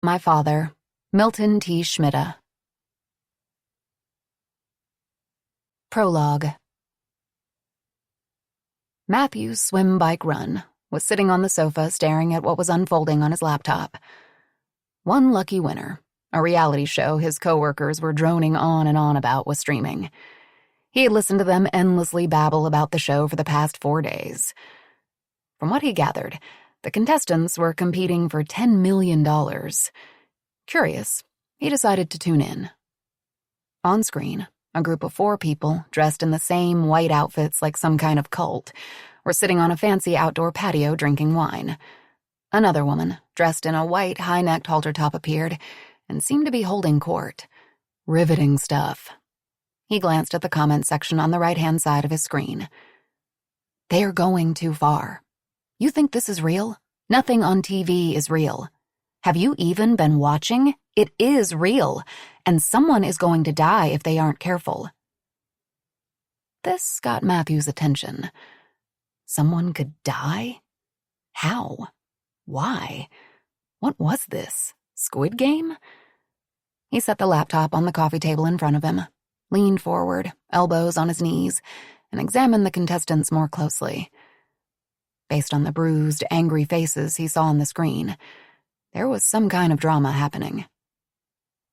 My father, Milton T. Schmidta. Prologue. Matthew's swim bike run was sitting on the sofa staring at what was unfolding on his laptop. One lucky winner, a reality show his coworkers were droning on and on about, was streaming. He had listened to them endlessly babble about the show for the past 4 days. From what he gathered, the contestants were competing for $10 million. Curious, he decided to tune in. On screen, a group of 4 people, dressed in the same white outfits like some kind of cult, were sitting on a fancy outdoor patio drinking wine. Another woman, dressed in a white high-necked halter top, appeared and seemed to be holding court. Riveting stuff. He glanced at the comment section on the right-hand side of his screen. They are going too far. You think this is real? Nothing on TV is real. Have you even been watching? It is real, and someone is going to die if they aren't careful. This got Matthew's attention. Someone could die? How? Why? What was this? Squid Game? He set the laptop on the coffee table in front of him, leaned forward, elbows on his knees, and examined the contestants more closely. Based on the bruised, angry faces he saw on the screen, there was some kind of drama happening.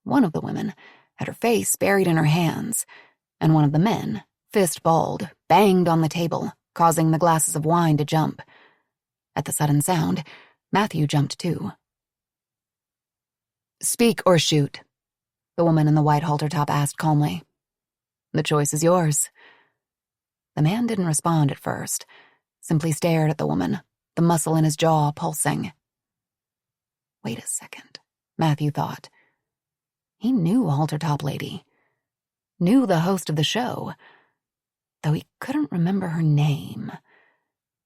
One of the women had her face buried in her hands, and one of the men, fist balled, banged on the table, causing the glasses of wine to jump. At the sudden sound, Matthew jumped too. "Speak or shoot?" the woman in the white halter top asked calmly. "The choice is yours." The man didn't respond at first, simply stared at the woman, the muscle in his jaw pulsing. Wait a second, Matthew thought. He knew Halter Top Lady. Knew the host of the show, though he couldn't remember her name.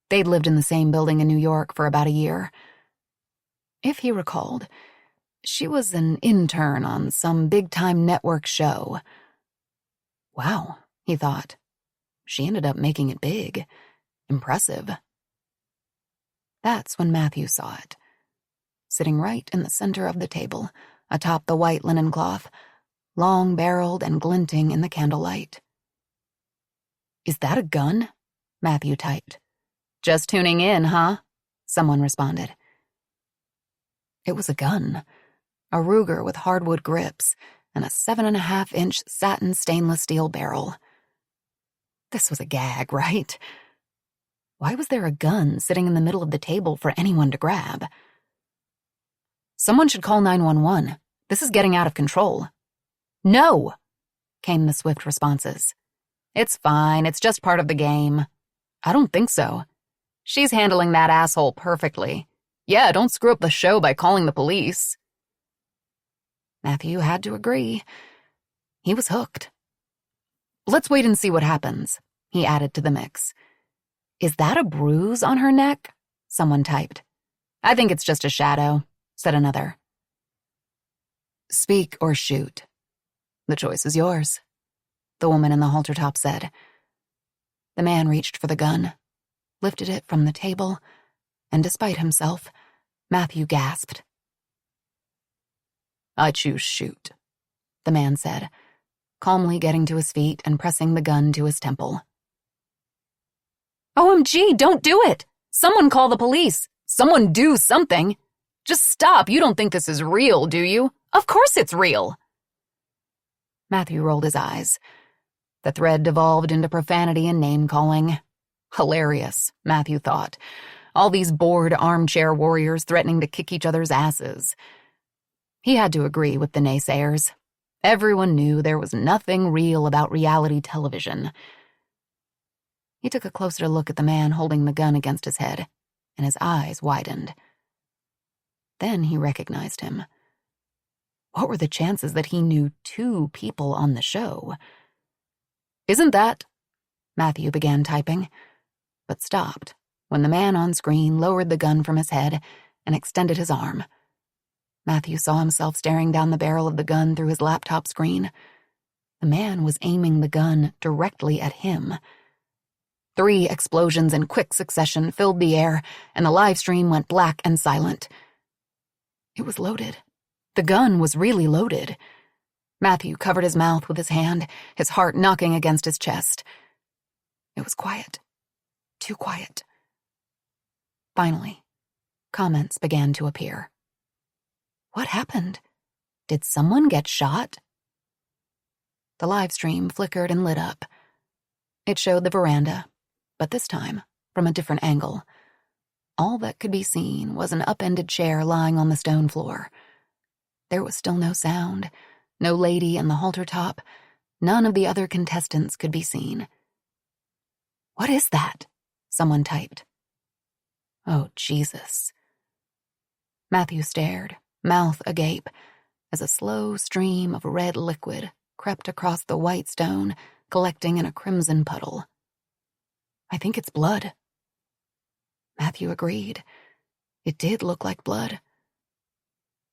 They'd lived in the same building in New York for about a year. If he recalled, she was an intern on some big-time network show. Wow, he thought. She ended up making it big. Impressive. That's when Matthew saw it. Sitting right in the center of the table, atop the white linen cloth, long-barreled and glinting in the candlelight. "Is that a gun?" Matthew typed. "Just tuning in, huh?" someone responded. It was a gun. A Ruger with hardwood grips and a 7.5-inch satin stainless steel barrel. This was a gag, right? Why was there a gun sitting in the middle of the table for anyone to grab? "Someone should call 911. This is getting out of control." "No," came the swift responses. "It's fine. It's just part of the game." "I don't think so. She's handling that asshole perfectly. Yeah, don't screw up the show by calling the police." Matthew had to agree. He was hooked. "Let's wait and see what happens," he added to the mix. "Is that a bruise on her neck?" someone typed. "I think it's just a shadow," said another. "Speak or shoot. The choice is yours," the woman in the halter top said. The man reached for the gun, lifted it from the table, and despite himself, Matthew gasped. "I choose shoot," the man said, calmly getting to his feet and pressing the gun to his temple. "OMG, don't do it! Someone call the police! Someone do something! Just stop, you don't think this is real, do you? Of course it's real!" Matthew rolled his eyes. The thread devolved into profanity and name-calling. Hilarious, Matthew thought. All these bored armchair warriors threatening to kick each other's asses. He had to agree with the naysayers. Everyone knew there was nothing real about reality television. He took a closer look at the man holding the gun against his head, and his eyes widened. Then he recognized him. What were the chances that he knew 2 people on the show? "Isn't that—" Matthew began typing, but stopped when the man on screen lowered the gun from his head and extended his arm. Matthew saw himself staring down the barrel of the gun through his laptop screen. The man was aiming the gun directly at him. 3 explosions in quick succession filled the air, and the live stream went black and silent. It was loaded, The gun was really loaded. Matthew covered his mouth with his hand, his heart knocking against his chest. It was quiet. Too quiet. Finally, comments began to appear. What happened? Did someone get shot? The live stream flickered and lit up. It showed the veranda, but this time from a different angle. All that could be seen was an upended chair lying on the stone floor. There was still no sound, no lady in the halter top. None of the other contestants could be seen. "What is that?" someone typed. Oh, Jesus. Matthew stared, mouth agape, as a slow stream of red liquid crept across the white stone, collecting in a crimson puddle. "I think it's blood." Matthew agreed. It did look like blood.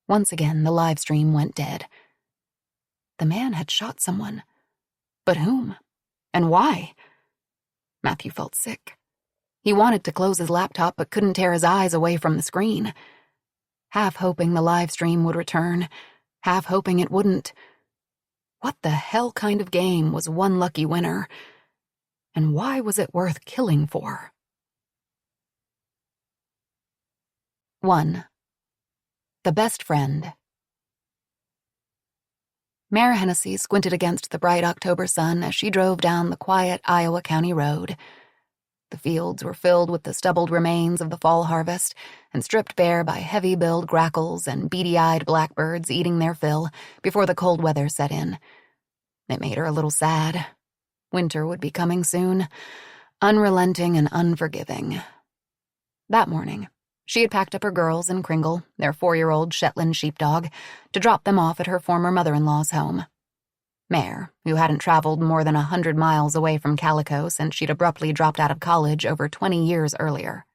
Once again, the live stream went dead. The man had shot someone. But whom? And why? Matthew felt sick. He wanted to close his laptop but couldn't tear his eyes away from the screen. Half hoping the live stream would return, half hoping it wouldn't. What the hell kind of game was one lucky winner? And why was it worth killing for? 1. The Best Friend. Mayor Hennessy squinted against the bright October sun as she drove down the quiet Iowa County road. The fields were filled with the stubbled remains of the fall harvest and stripped bare by heavy-billed grackles and beady-eyed blackbirds eating their fill before the cold weather set in. It made her a little sad. Winter would be coming soon, unrelenting and unforgiving. That morning, she had packed up her girls and Kringle, their 4-year-old Shetland sheepdog, to drop them off at her former mother-in-law's home. Mare, who hadn't traveled more than 100 miles away from Calico since she'd abruptly dropped out of college over 20 years earlier,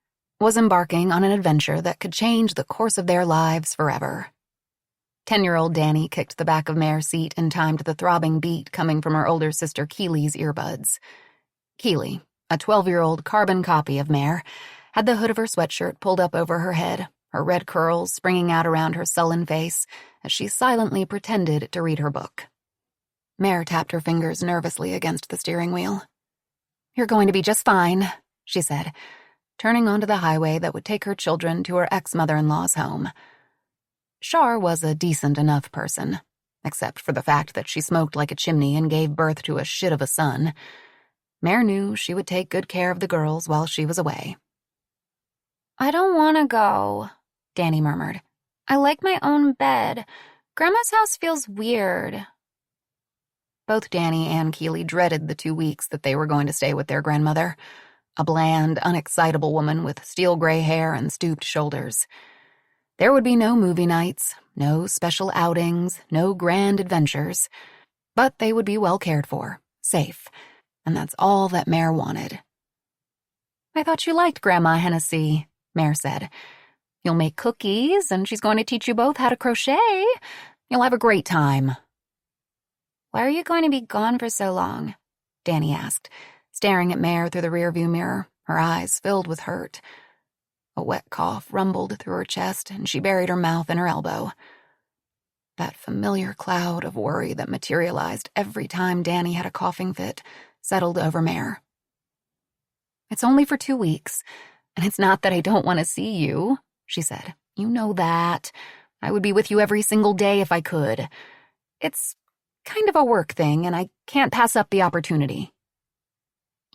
was embarking on an adventure that could change the course of their lives forever. 10-year-old Danny kicked the back of Mare's seat and timed the throbbing beat coming from her older sister Keely's earbuds. Keely, a 12-year-old carbon copy of Mare, had the hood of her sweatshirt pulled up over her head, her red curls springing out around her sullen face as she silently pretended to read her book. Mare tapped her fingers nervously against the steering wheel. "You're going to be just fine," she said, turning onto the highway that would take her children to her ex-mother-in-law's home. Shar was a decent enough person, except for the fact that she smoked like a chimney and gave birth to a shit of a son. Mare knew she would take good care of the girls while she was away. "I don't want to go," Danny murmured. "I like my own bed. Grandma's house feels weird." Both Danny and Keely dreaded the 2 weeks that they were going to stay with their grandmother, a bland, unexcitable woman with steel gray hair and stooped shoulders. There would be no movie nights, no special outings, no grand adventures, but they would be well cared for, safe, and that's all that Mare wanted. "I thought you liked Grandma Hennessy," Mare said. "You'll make cookies, and she's going to teach you both how to crochet. You'll have a great time." "Why are you going to be gone for so long?" Danny asked, staring at Mare through the rearview mirror, her eyes filled with hurt. A wet cough rumbled through her chest, and she buried her mouth in her elbow. That familiar cloud of worry that materialized every time Danny had a coughing fit settled over Mare. "It's only for 2 weeks, and it's not that I don't want to see you," she said. "You know that. I would be with you every single day if I could. It's kind of a work thing, and I can't pass up the opportunity."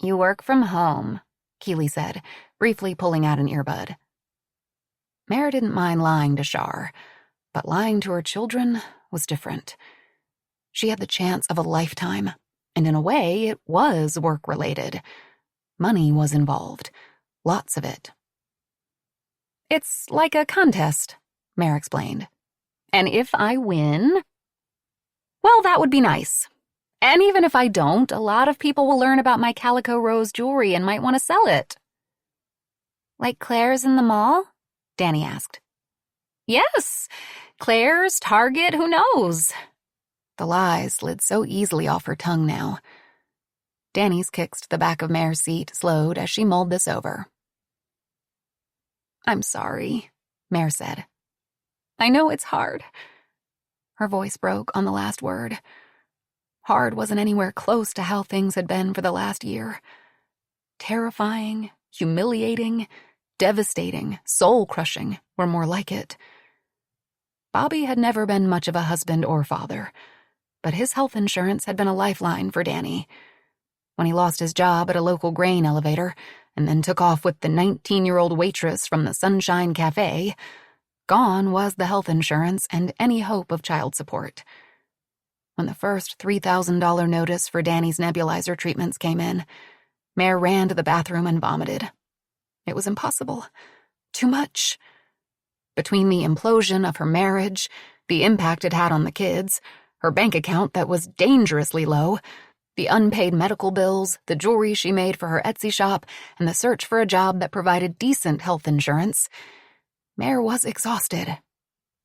"You work from home," Keely said, briefly pulling out an earbud. Mare didn't mind lying to Shar, but lying to her children was different. She had the chance of a lifetime, and in a way, it was work-related. Money was involved. Lots of it. "It's like a contest," Mare explained. "And if I win, well, that would be nice. And even if I don't, a lot of people will learn about my calico rose jewelry and might want to sell it." "Like Claire's in the mall?" Danny asked. "Yes, Claire's, Target, who knows?" The lies slid so easily off her tongue now. Danny's kicks to the back of Mare's seat slowed as she mulled this over. "I'm sorry," Mare said. "I know it's hard. Her voice broke on the last word. Hard wasn't anywhere close to how things had been for the last year. Terrifying, humiliating, devastating, soul-crushing were more like it. Bobby had never been much of a husband or father, but his health insurance had been a lifeline for Danny. When he lost his job at a local grain elevator and then took off with the 19-year-old waitress from the Sunshine Cafe, gone was the health insurance and any hope of child support. When the first $3,000 notice for Danny's nebulizer treatments came in, Mare ran to the bathroom and vomited. It was impossible. Too much. Between the implosion of her marriage, the impact it had on the kids, her bank account that was dangerously low, the unpaid medical bills, the jewelry she made for her Etsy shop, and the search for a job that provided decent health insurance, Mare was exhausted.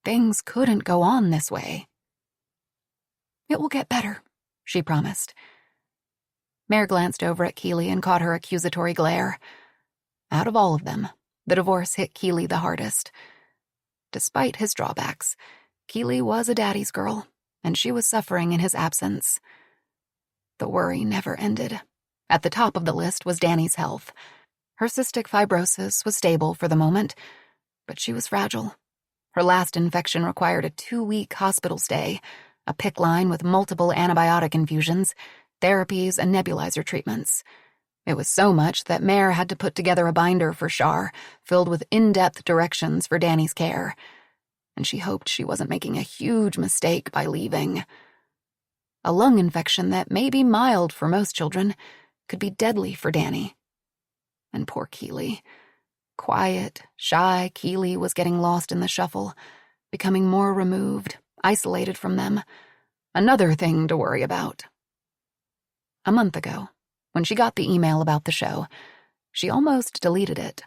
Things couldn't go on this way. "It will get better," she promised. Mare glanced over at Keeley and caught her accusatory glare. Out of all of them, the divorce hit Keeley the hardest. Despite his drawbacks, Keeley was a daddy's girl, and she was suffering in his absence. The worry never ended. At the top of the list was Danny's health. Her cystic fibrosis was stable for the moment, but she was fragile. Her last infection required a 2-week hospital stay, a PICC line with multiple antibiotic infusions, therapies, and nebulizer treatments. It was so much that Mare had to put together a binder for Shar, filled with in-depth directions for Danny's care. And she hoped she wasn't making a huge mistake by leaving. A lung infection that may be mild for most children could be deadly for Danny. And poor Keeley. Quiet, shy Keeley was getting lost in the shuffle, becoming more removed, isolated from them. Another thing to worry about. A month ago, when she got the email about the show, she almost deleted it.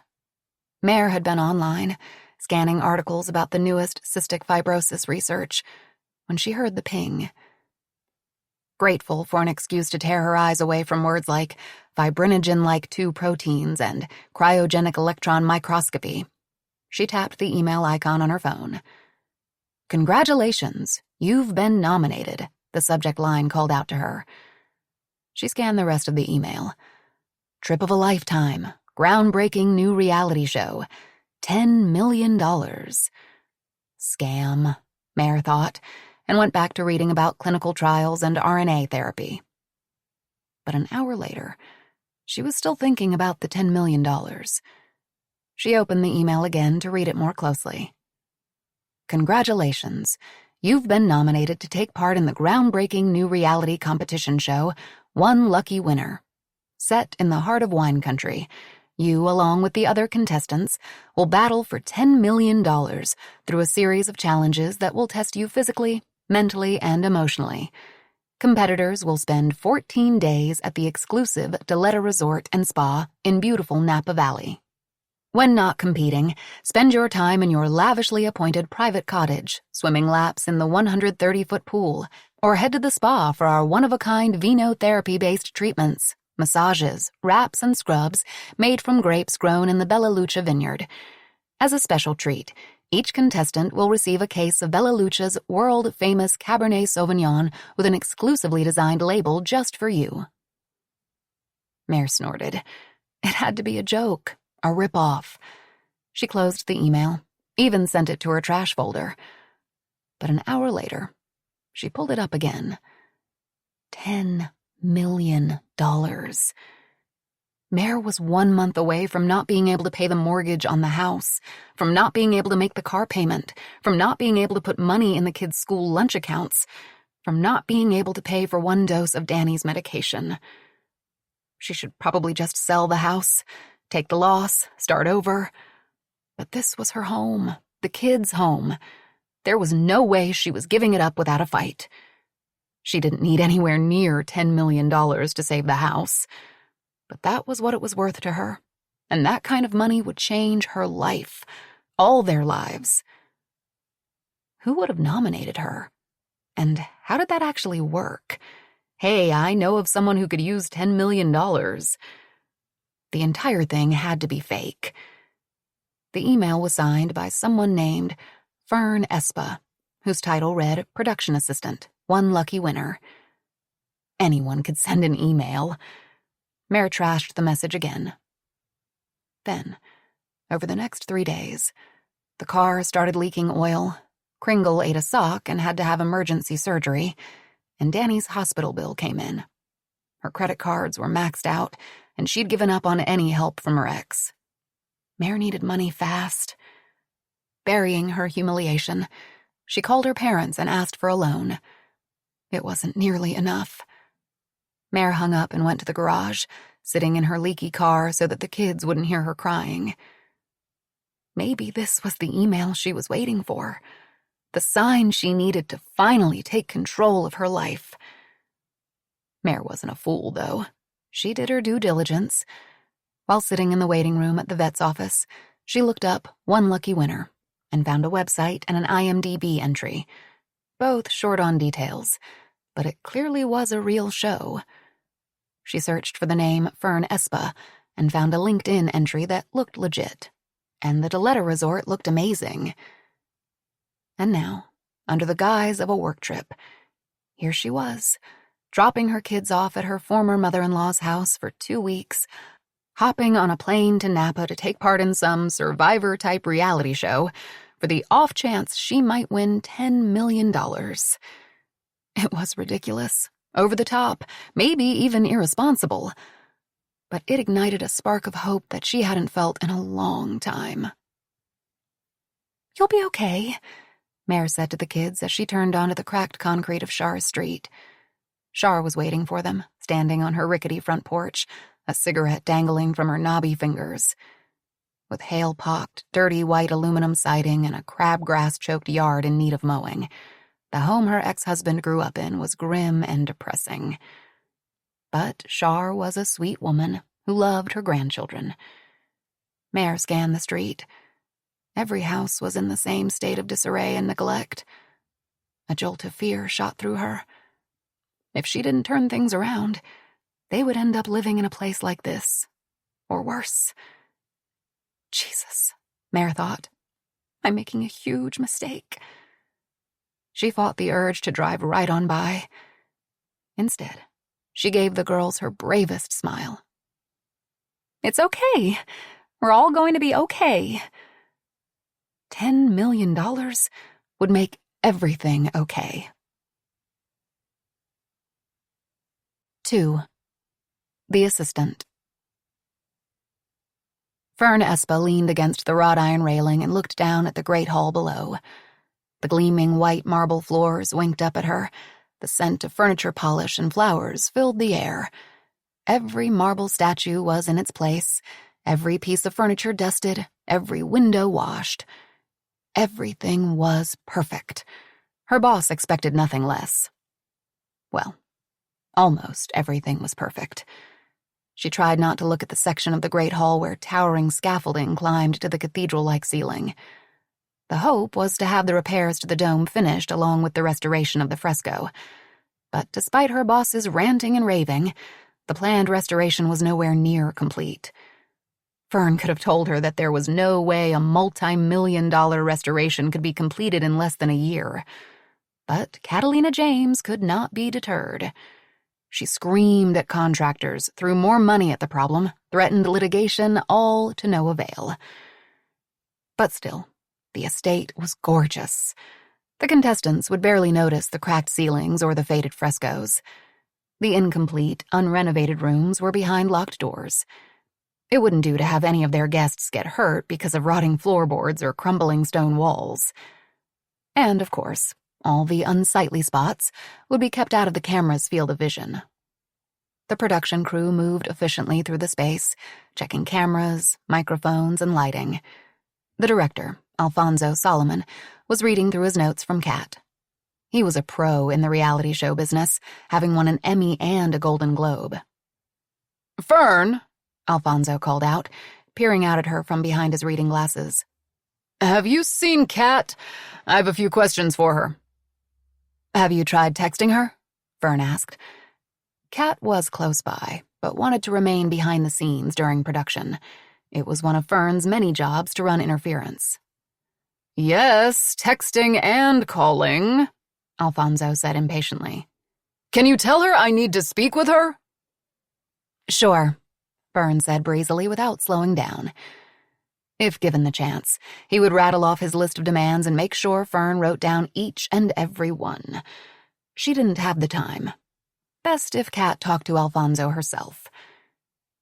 Mare had been online, scanning articles about the newest cystic fibrosis research, when she heard the ping. Grateful for an excuse to tear her eyes away from words like fibrinogen-like 2 proteins and cryogenic electron microscopy, she tapped the email icon on her phone. "Congratulations, you've been nominated," the subject line called out to her. She scanned the rest of the email. Trip of a lifetime, groundbreaking new reality show, $10 million. Scam, Mare thought, and went back to reading about clinical trials and RNA therapy. But an hour later, she was still thinking about the $10 million. She opened the email again to read it more closely. "Congratulations, you've been nominated to take part in the groundbreaking new reality competition show, One Lucky Winner. Set in the heart of wine country, you, along with the other contestants, will battle for $10 million through a series of challenges that will test you physically, mentally, and emotionally. Competitors will spend 14 days at the exclusive Deletta Resort and Spa in beautiful Napa Valley. When not competing, spend your time in your lavishly appointed private cottage, swimming laps in the 130-foot pool, or head to the spa for our one-of-a-kind vino-therapy-based treatments, massages, wraps, and scrubs made from grapes grown in the Bella Lucia vineyard. As a special treat, each contestant will receive a case of Bella Lucia's world-famous Cabernet Sauvignon with an exclusively designed label just for you." Mare snorted. It had to be a joke. A rip-off. She closed the email, even sent it to her trash folder. But an hour later, she pulled it up again. $10 million. Mare was 1 month away from not being able to pay the mortgage on the house, from not being able to make the car payment, from not being able to put money in the kids' school lunch accounts, from not being able to pay for 1 dose of Danny's medication. She should probably just sell the house, take the loss, start over. But this was her home, the kids' home. There was no way she was giving it up without a fight. She didn't need anywhere near $10 million to save the house. But that was what it was worth to her. And that kind of money would change her life, all their lives. Who would have nominated her? And how did that actually work? Hey, I know of someone who could use $10 million. The entire thing had to be fake. The email was signed by someone named Fern Espa, whose title read Production Assistant, One Lucky Winner. Anyone could send an email. Mare trashed the message again. Then, over the next 3 days, the car started leaking oil, Kringle ate a sock and had to have emergency surgery, and Danny's hospital bill came in. Her credit cards were maxed out, and she'd given up on any help from her ex. Mare needed money fast. Burying her humiliation, she called her parents and asked for a loan. It wasn't nearly enough. Mare hung up and went to the garage, sitting in her leaky car so that the kids wouldn't hear her crying. Maybe this was the email she was waiting for, the sign she needed to finally take control of her life. Mare wasn't a fool, though. She did her due diligence. While sitting in the waiting room at the vet's office, she looked up One Lucky Winner and found a website and an IMDb entry, both short on details, but it clearly was a real show. She searched for the name Fern Espa and found a LinkedIn entry that looked legit, and the Deletta Resort looked amazing. And now, under the guise of a work trip, here she was, dropping her kids off at her former mother-in-law's house for 2 weeks, hopping on a plane to Napa to take part in some Survivor-type reality show for the off chance she might win $10 million. It was ridiculous, over the top, maybe even irresponsible, but it ignited a spark of hope that she hadn't felt in a long time. "You'll be okay," Mare said to the kids as she turned onto the cracked concrete of Char's street. Char was waiting for them, standing on her rickety front porch, a cigarette dangling from her knobby fingers. With hail-pocked, dirty white aluminum siding and a crabgrass-choked yard in need of mowing, the home her ex-husband grew up in was grim and depressing. But Char was a sweet woman who loved her grandchildren. Mare scanned the street. Every house was in the same state of disarray and neglect. A jolt of fear shot through her. If she didn't turn things around, they would end up living in a place like this, or worse. Jesus, Mare thought. I'm making a huge mistake. She fought the urge to drive right on by. Instead, she gave the girls her bravest smile. It's okay. We're all going to be okay. $10 million would make everything okay. 2. The Assistant. Fern Espa leaned against the wrought iron railing and looked down at the great hall below. The gleaming white marble floors winked up at her. The scent of furniture polish and flowers filled the air. Every marble statue was in its place, every piece of furniture dusted, every window washed. Everything was perfect. Her boss expected nothing less. Well, almost everything was perfect. She tried not to look at the section of the great hall where towering scaffolding climbed to the cathedral-like ceiling. The hope was to have the repairs to the dome finished along with the restoration of the fresco. But despite her boss's ranting and raving, the planned restoration was nowhere near complete. Fern could have told her that there was no way a multi-million-dollar restoration could be completed in less than a year. But Catalina James could not be deterred. She screamed at contractors, threw more money at the problem, threatened litigation, all to no avail. But still, the estate was gorgeous. The contestants would barely notice the cracked ceilings or the faded frescoes. The incomplete, unrenovated rooms were behind locked doors. It wouldn't do to have any of their guests get hurt because of rotting floorboards or crumbling stone walls. And, of course, all the unsightly spots would be kept out of the camera's field of vision. The production crew moved efficiently through the space, checking cameras, microphones, and lighting. The director, Alfonso Solomon, was reading through his notes from Cat. He was a pro in the reality show business, having won an Emmy and a Golden Globe. "Fern," Alfonso called out, peering out at her from behind his reading glasses. "Have you seen Cat? I have a few questions for her." "Have you tried texting her?" Fern asked. Cat was close by, but wanted to remain behind the scenes during production. It was one of Fern's many jobs to run interference. Yes, texting and calling, Alfonso said impatiently. Can you tell her I need to speak with her? Sure, Fern said breezily without slowing down. If given the chance, he would rattle off his list of demands and make sure Fern wrote down each and every one. She didn't have the time. Best if Kat talked to Alfonso herself.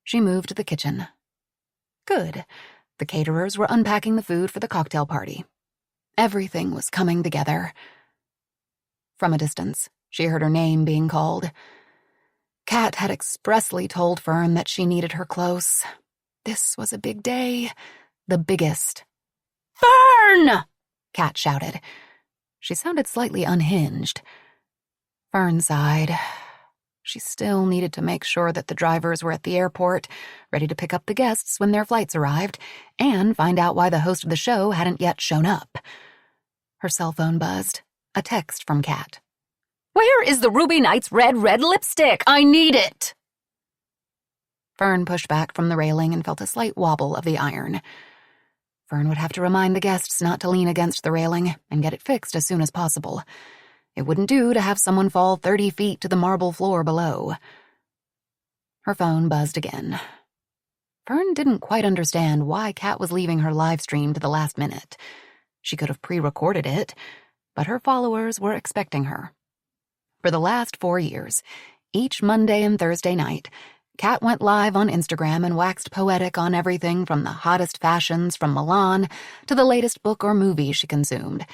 She moved to the kitchen. Good. The caterers were unpacking the food for the cocktail party. Everything was coming together. From a distance, she heard her name being called. Kat had expressly told Fern that she needed her close. This was a big day. The biggest. Fern! Kat shouted. She sounded slightly unhinged. Fern sighed. She still needed to make sure that the drivers were at the airport, ready to pick up the guests when their flights arrived, and find out why the host of the show hadn't yet shown up. Her cell phone buzzed. A text from Kat. Where is the Ruby Knight's red lipstick? I need it! Fern pushed back from the railing and felt a slight wobble of the iron. Fern would have to remind the guests not to lean against the railing and get it fixed as soon as possible. It wouldn't do to have someone fall 30 feet to the marble floor below. Her phone buzzed again. Fern didn't quite understand why Kat was leaving her live stream to the last minute. She could have pre-recorded it, but her followers were expecting her. For the last 4 years, each Monday and Thursday night, Kat went live on Instagram and waxed poetic on everything from the hottest fashions from Milan to the latest book or movie she consumed,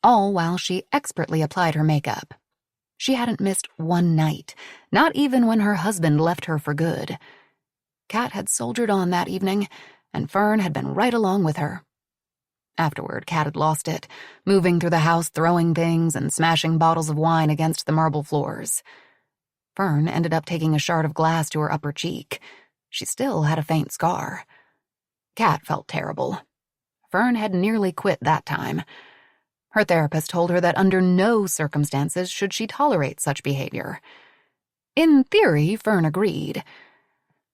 all while she expertly applied her makeup. She hadn't missed one night, not even when her husband left her for good. Kat had soldiered on that evening, and Fern had been right along with her. Afterward, Kat had lost it, moving through the house, throwing things and smashing bottles of wine against the marble floors. Fern ended up taking a shard of glass to her upper cheek. She still had a faint scar. Kat felt terrible. Fern had nearly quit that time. Her therapist told her that under no circumstances should she tolerate such behavior. In theory, Fern agreed.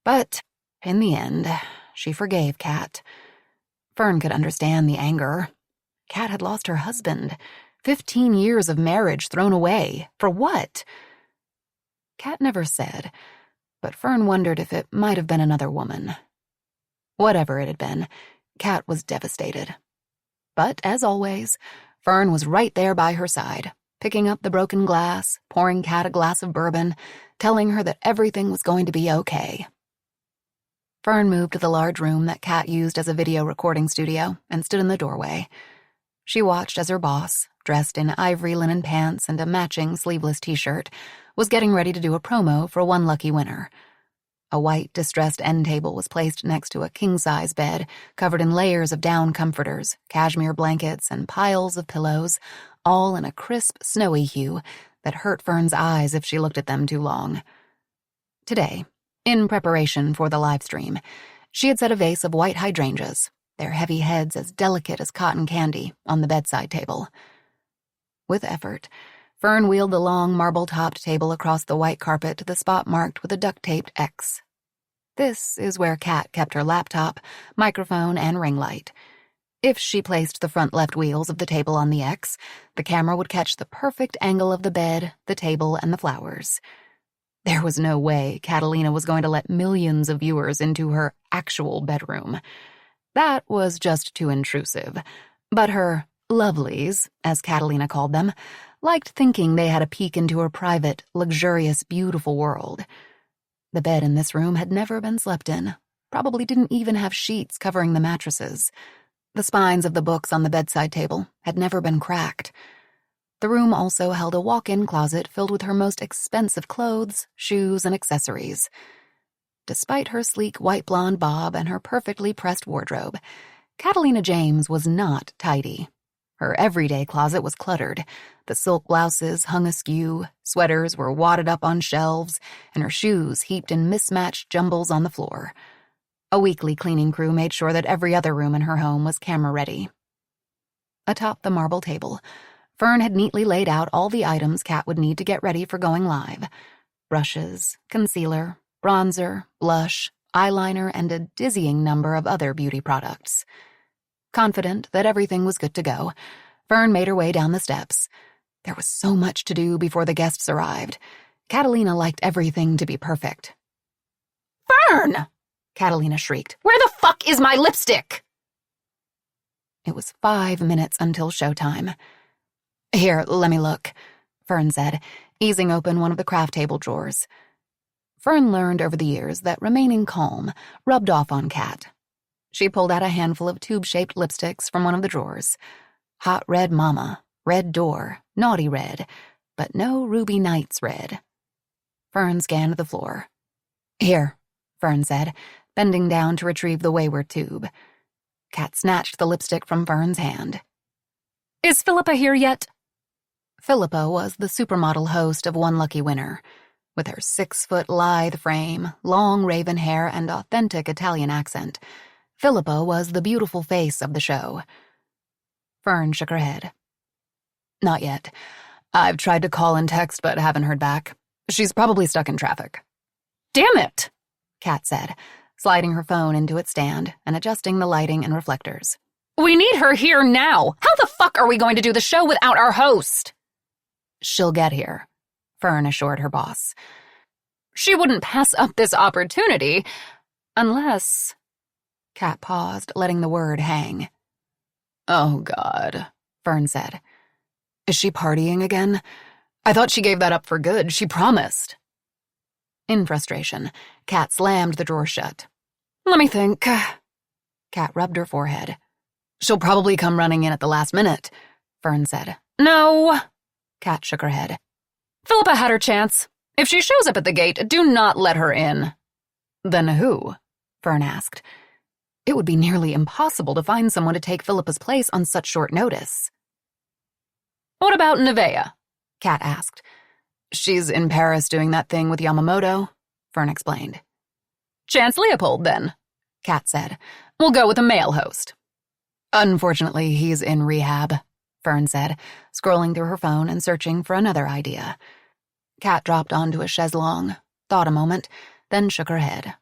But in the end, she forgave Kat. Fern could understand the anger. Kat had lost her husband. 15 years of marriage thrown away. For what? Kat never said, but Fern wondered if it might have been another woman. Whatever it had been, Kat was devastated. But, as always, Fern was right there by her side, picking up the broken glass, pouring Kat a glass of bourbon, telling her that everything was going to be okay. Fern moved to the large room that Kat used as a video recording studio and stood in the doorway. She watched as her boss, dressed in ivory linen pants and a matching sleeveless t-shirt, was getting ready to do a promo for one lucky winner. A white, distressed end table was placed next to a king-size bed, covered in layers of down comforters, cashmere blankets, and piles of pillows, all in a crisp, snowy hue that hurt Fern's eyes if she looked at them too long. Today, in preparation for the live stream, she had set a vase of white hydrangeas, their heavy heads as delicate as cotton candy, on the bedside table. With effort, Fern wheeled the long marble-topped table across the white carpet to the spot marked with a duct-taped X. This is where Kat kept her laptop, microphone, and ring light. If she placed the front left wheels of the table on the X, the camera would catch the perfect angle of the bed, the table, and the flowers. There was no way Catalina was going to let millions of viewers into her actual bedroom. That was just too intrusive. But her lovelies, as Catalina called them, liked thinking they had a peek into her private, luxurious, beautiful world. The bed in this room had never been slept in, probably didn't even have sheets covering the mattresses. The spines of the books on the bedside table had never been cracked. The room also held a walk-in closet filled with her most expensive clothes, shoes, and accessories. Despite her sleek white blonde bob and her perfectly pressed wardrobe, Catalina James was not tidy. Her everyday closet was cluttered. The silk blouses hung askew, sweaters were wadded up on shelves, and her shoes heaped in mismatched jumbles on the floor. A weekly cleaning crew made sure that every other room in her home was camera-ready. Atop the marble table, Fern had neatly laid out all the items Kat would need to get ready for going live. Brushes, concealer, bronzer, blush, eyeliner, and a dizzying number of other beauty products. Confident that everything was good to go, Fern made her way down the steps. There was so much to do before the guests arrived. Catalina liked everything to be perfect. "Fern!" Catalina shrieked. "Where the fuck is my lipstick?" It was 5 minutes until showtime. "Here, let me look," Fern said, easing open one of the craft table drawers. Fern learned over the years that remaining calm rubbed off on Kat. She pulled out a handful of tube-shaped lipsticks from one of the drawers. Hot Red Mama, Red Door, Naughty Red, but no Ruby Nights Red. Fern scanned the floor. "Here," Fern said, bending down to retrieve the wayward tube. Kat snatched the lipstick from Fern's hand. "Is Philippa here yet?" Philippa was the supermodel host of One Lucky Winner. With her 6-foot lithe frame, long raven hair, and authentic Italian accent, Philippa was the beautiful face of the show. Fern shook her head. "Not yet. I've tried to call and text but haven't heard back. She's probably stuck in traffic." "Damn it," Kat said, sliding her phone into its stand and adjusting the lighting and reflectors. "We need her here now. How the fuck are we going to do the show without our host?" "She'll get here," Fern assured her boss. "She wouldn't pass up this opportunity unless—" Kat paused, letting the word hang. "Oh, God," Fern said. "Is she partying again? I thought she gave that up for good. She promised." In frustration, Kat slammed the drawer shut. "Let me think." Kat rubbed her forehead. "She'll probably come running in at the last minute," Fern said. "No." Kat shook her head. "Philippa had her chance. If she shows up at the gate, do not let her in." "Then who?" Fern asked. It would be nearly impossible to find someone to take Philippa's place on such short notice. "What about Nevaeh?" Kat asked. "She's in Paris doing that thing with Yamamoto," Fern explained. "Chance Leopold, then," Kat said. "We'll go with a male host." "Unfortunately, he's in rehab," Fern said, scrolling through her phone and searching for another idea. Kat dropped onto a chaise-longue, thought a moment, then shook her head.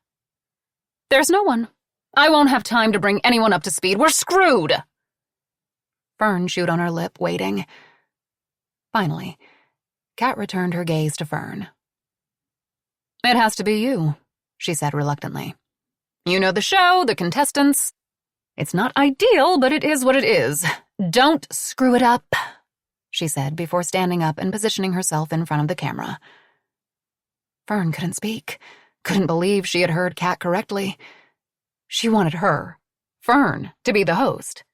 "There's no one. I won't have time to bring anyone up to speed. We're screwed!" Fern chewed on her lip, waiting. Finally, Kat returned her gaze to Fern. "It has to be you," she said reluctantly. "You know the show, the contestants. It's not ideal, but it is what it is. Don't screw it up," she said before standing up and positioning herself in front of the camera. Fern couldn't speak, couldn't believe she had heard Kat correctly. She wanted her, Fern, to be the host.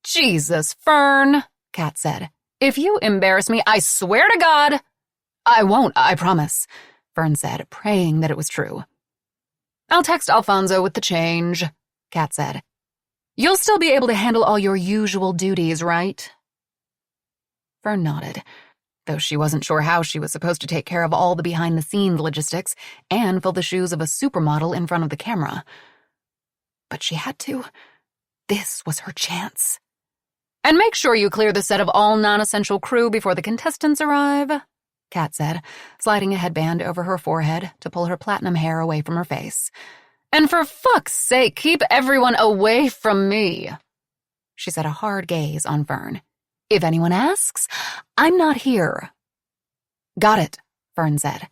"Jesus, Fern," Kat said. "If you embarrass me, I swear to God—" "I won't, I promise," Fern said, praying that it was true. "I'll text Alfonso with the change," Kat said. "You'll still be able to handle all your usual duties, right?" Fern nodded, though she wasn't sure how she was supposed to take care of all the behind-the-scenes logistics and fill the shoes of a supermodel in front of the camera. But she had to. This was her chance. "And make sure you clear the set of all non-essential crew before the contestants arrive," Kat said, sliding a headband over her forehead to pull her platinum hair away from her face. "And for fuck's sake, keep everyone away from me." She set a hard gaze on Fern. "If anyone asks, I'm not here." "Got it," Fern said.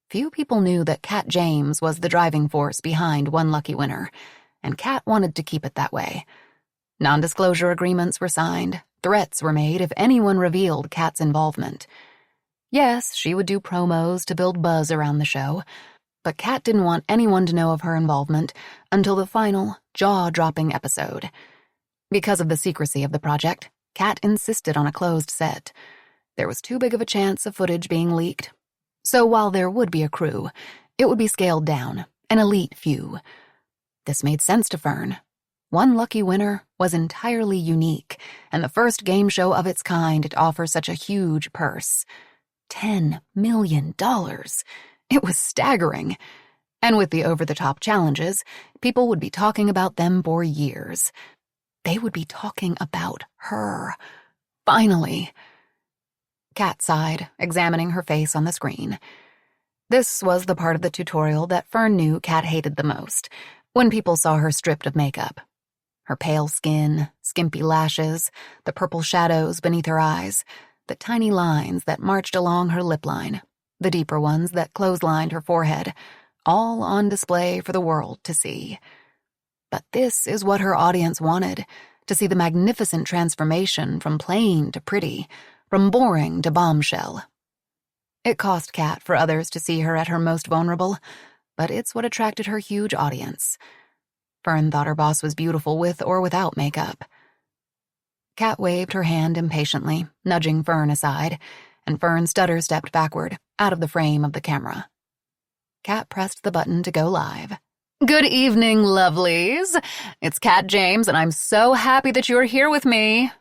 Few people knew that Kat James was the driving force behind One Lucky Winner, and Kat wanted to keep it that way. Non-disclosure agreements were signed, threats were made if anyone revealed Kat's involvement. Yes, she would do promos to build buzz around the show, but Kat didn't want anyone to know of her involvement until the final, jaw-dropping episode. Because of the secrecy of the project, Kat insisted on a closed set. There was too big of a chance of footage being leaked. So while there would be a crew, it would be scaled down, an elite few. This made sense to Fern. One Lucky Winner was entirely unique, and the first game show of its kind to offer such a huge purse. $10 million. It was staggering. And with the over-the-top challenges, people would be talking about them for years. They would be talking about her. Finally. Kat sighed, examining her face on the screen. This was the part of the tutorial that Fern knew Kat hated the most, when people saw her stripped of makeup. Her pale skin, skimpy lashes, the purple shadows beneath her eyes, the tiny lines that marched along her lip line, the deeper ones that clotheslined her forehead, all on display for the world to see. But this is what her audience wanted, to see the magnificent transformation from plain to pretty, from boring to bombshell. It cost Kat for others to see her at her most vulnerable, but it's what attracted her huge audience. Fern thought her boss was beautiful with or without makeup. Kat waved her hand impatiently, nudging Fern aside, and Fern stutter-stepped backward, out of the frame of the camera. Kat pressed the button to go live. Good evening, lovelies. It's Kat James, and I'm so happy that you're here with me.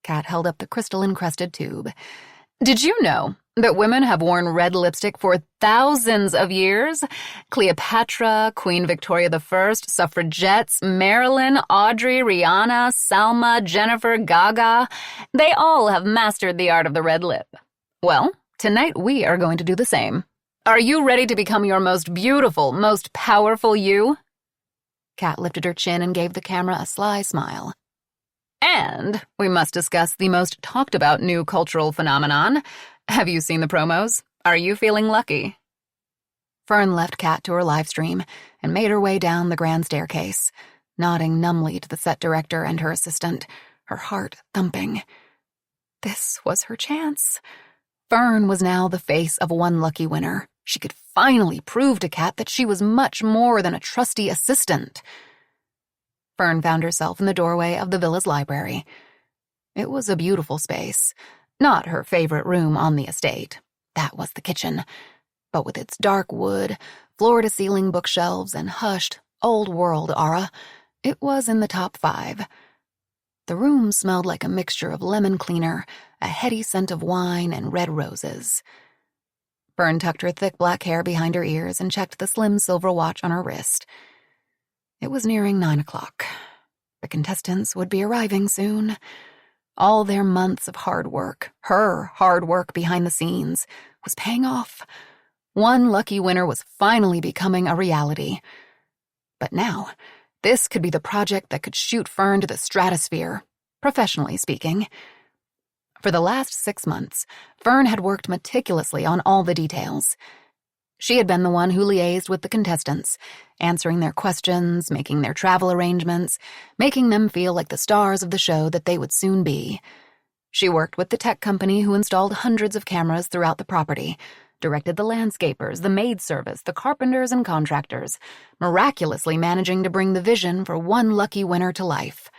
Kat held up the crystal-encrusted tube. Did you know that women have worn red lipstick for thousands of years? Cleopatra, Queen Victoria I, suffragettes, Marilyn, Audrey, Rihanna, Salma, Jennifer, Gaga. They all have mastered the art of the red lip. Well, tonight we are going to do the same. Are you ready to become your most beautiful, most powerful you? Kat lifted her chin and gave the camera a sly smile. And we must discuss the most talked-about new cultural phenomenon. Have you seen the promos? Are you feeling lucky? Fern left Kat to her live stream and made her way down the grand staircase, nodding numbly to the set director and her assistant, her heart thumping. This was her chance. Fern was now the face of one lucky winner. She could finally prove to Kat that she was much more than a trusty assistant. Fern found herself in the doorway of the villa's library. It was a beautiful space. Not her favorite room on the estate. That was the kitchen. But with its dark wood, floor-to-ceiling bookshelves, and hushed, old-world aura, it was in the top 5. The room smelled like a mixture of lemon cleaner, a heady scent of wine, and red roses. Fern tucked her thick black hair behind her ears and checked the slim silver watch on her wrist. It was nearing 9 o'clock. The contestants would be arriving soon. All their months of hard work, her hard work behind the scenes, was paying off. One lucky winner was finally becoming a reality. But now, this could be the project that could shoot Fern to the stratosphere, professionally speaking. For the last 6 months, Fern had worked meticulously on all the details. She had been the one who liaised with the contestants, answering their questions, making their travel arrangements, making them feel like the stars of the show that they would soon be. She worked with the tech company who installed hundreds of cameras throughout the property, directed the landscapers, the maid service, the carpenters and contractors, miraculously managing to bring the vision for one lucky winner to life.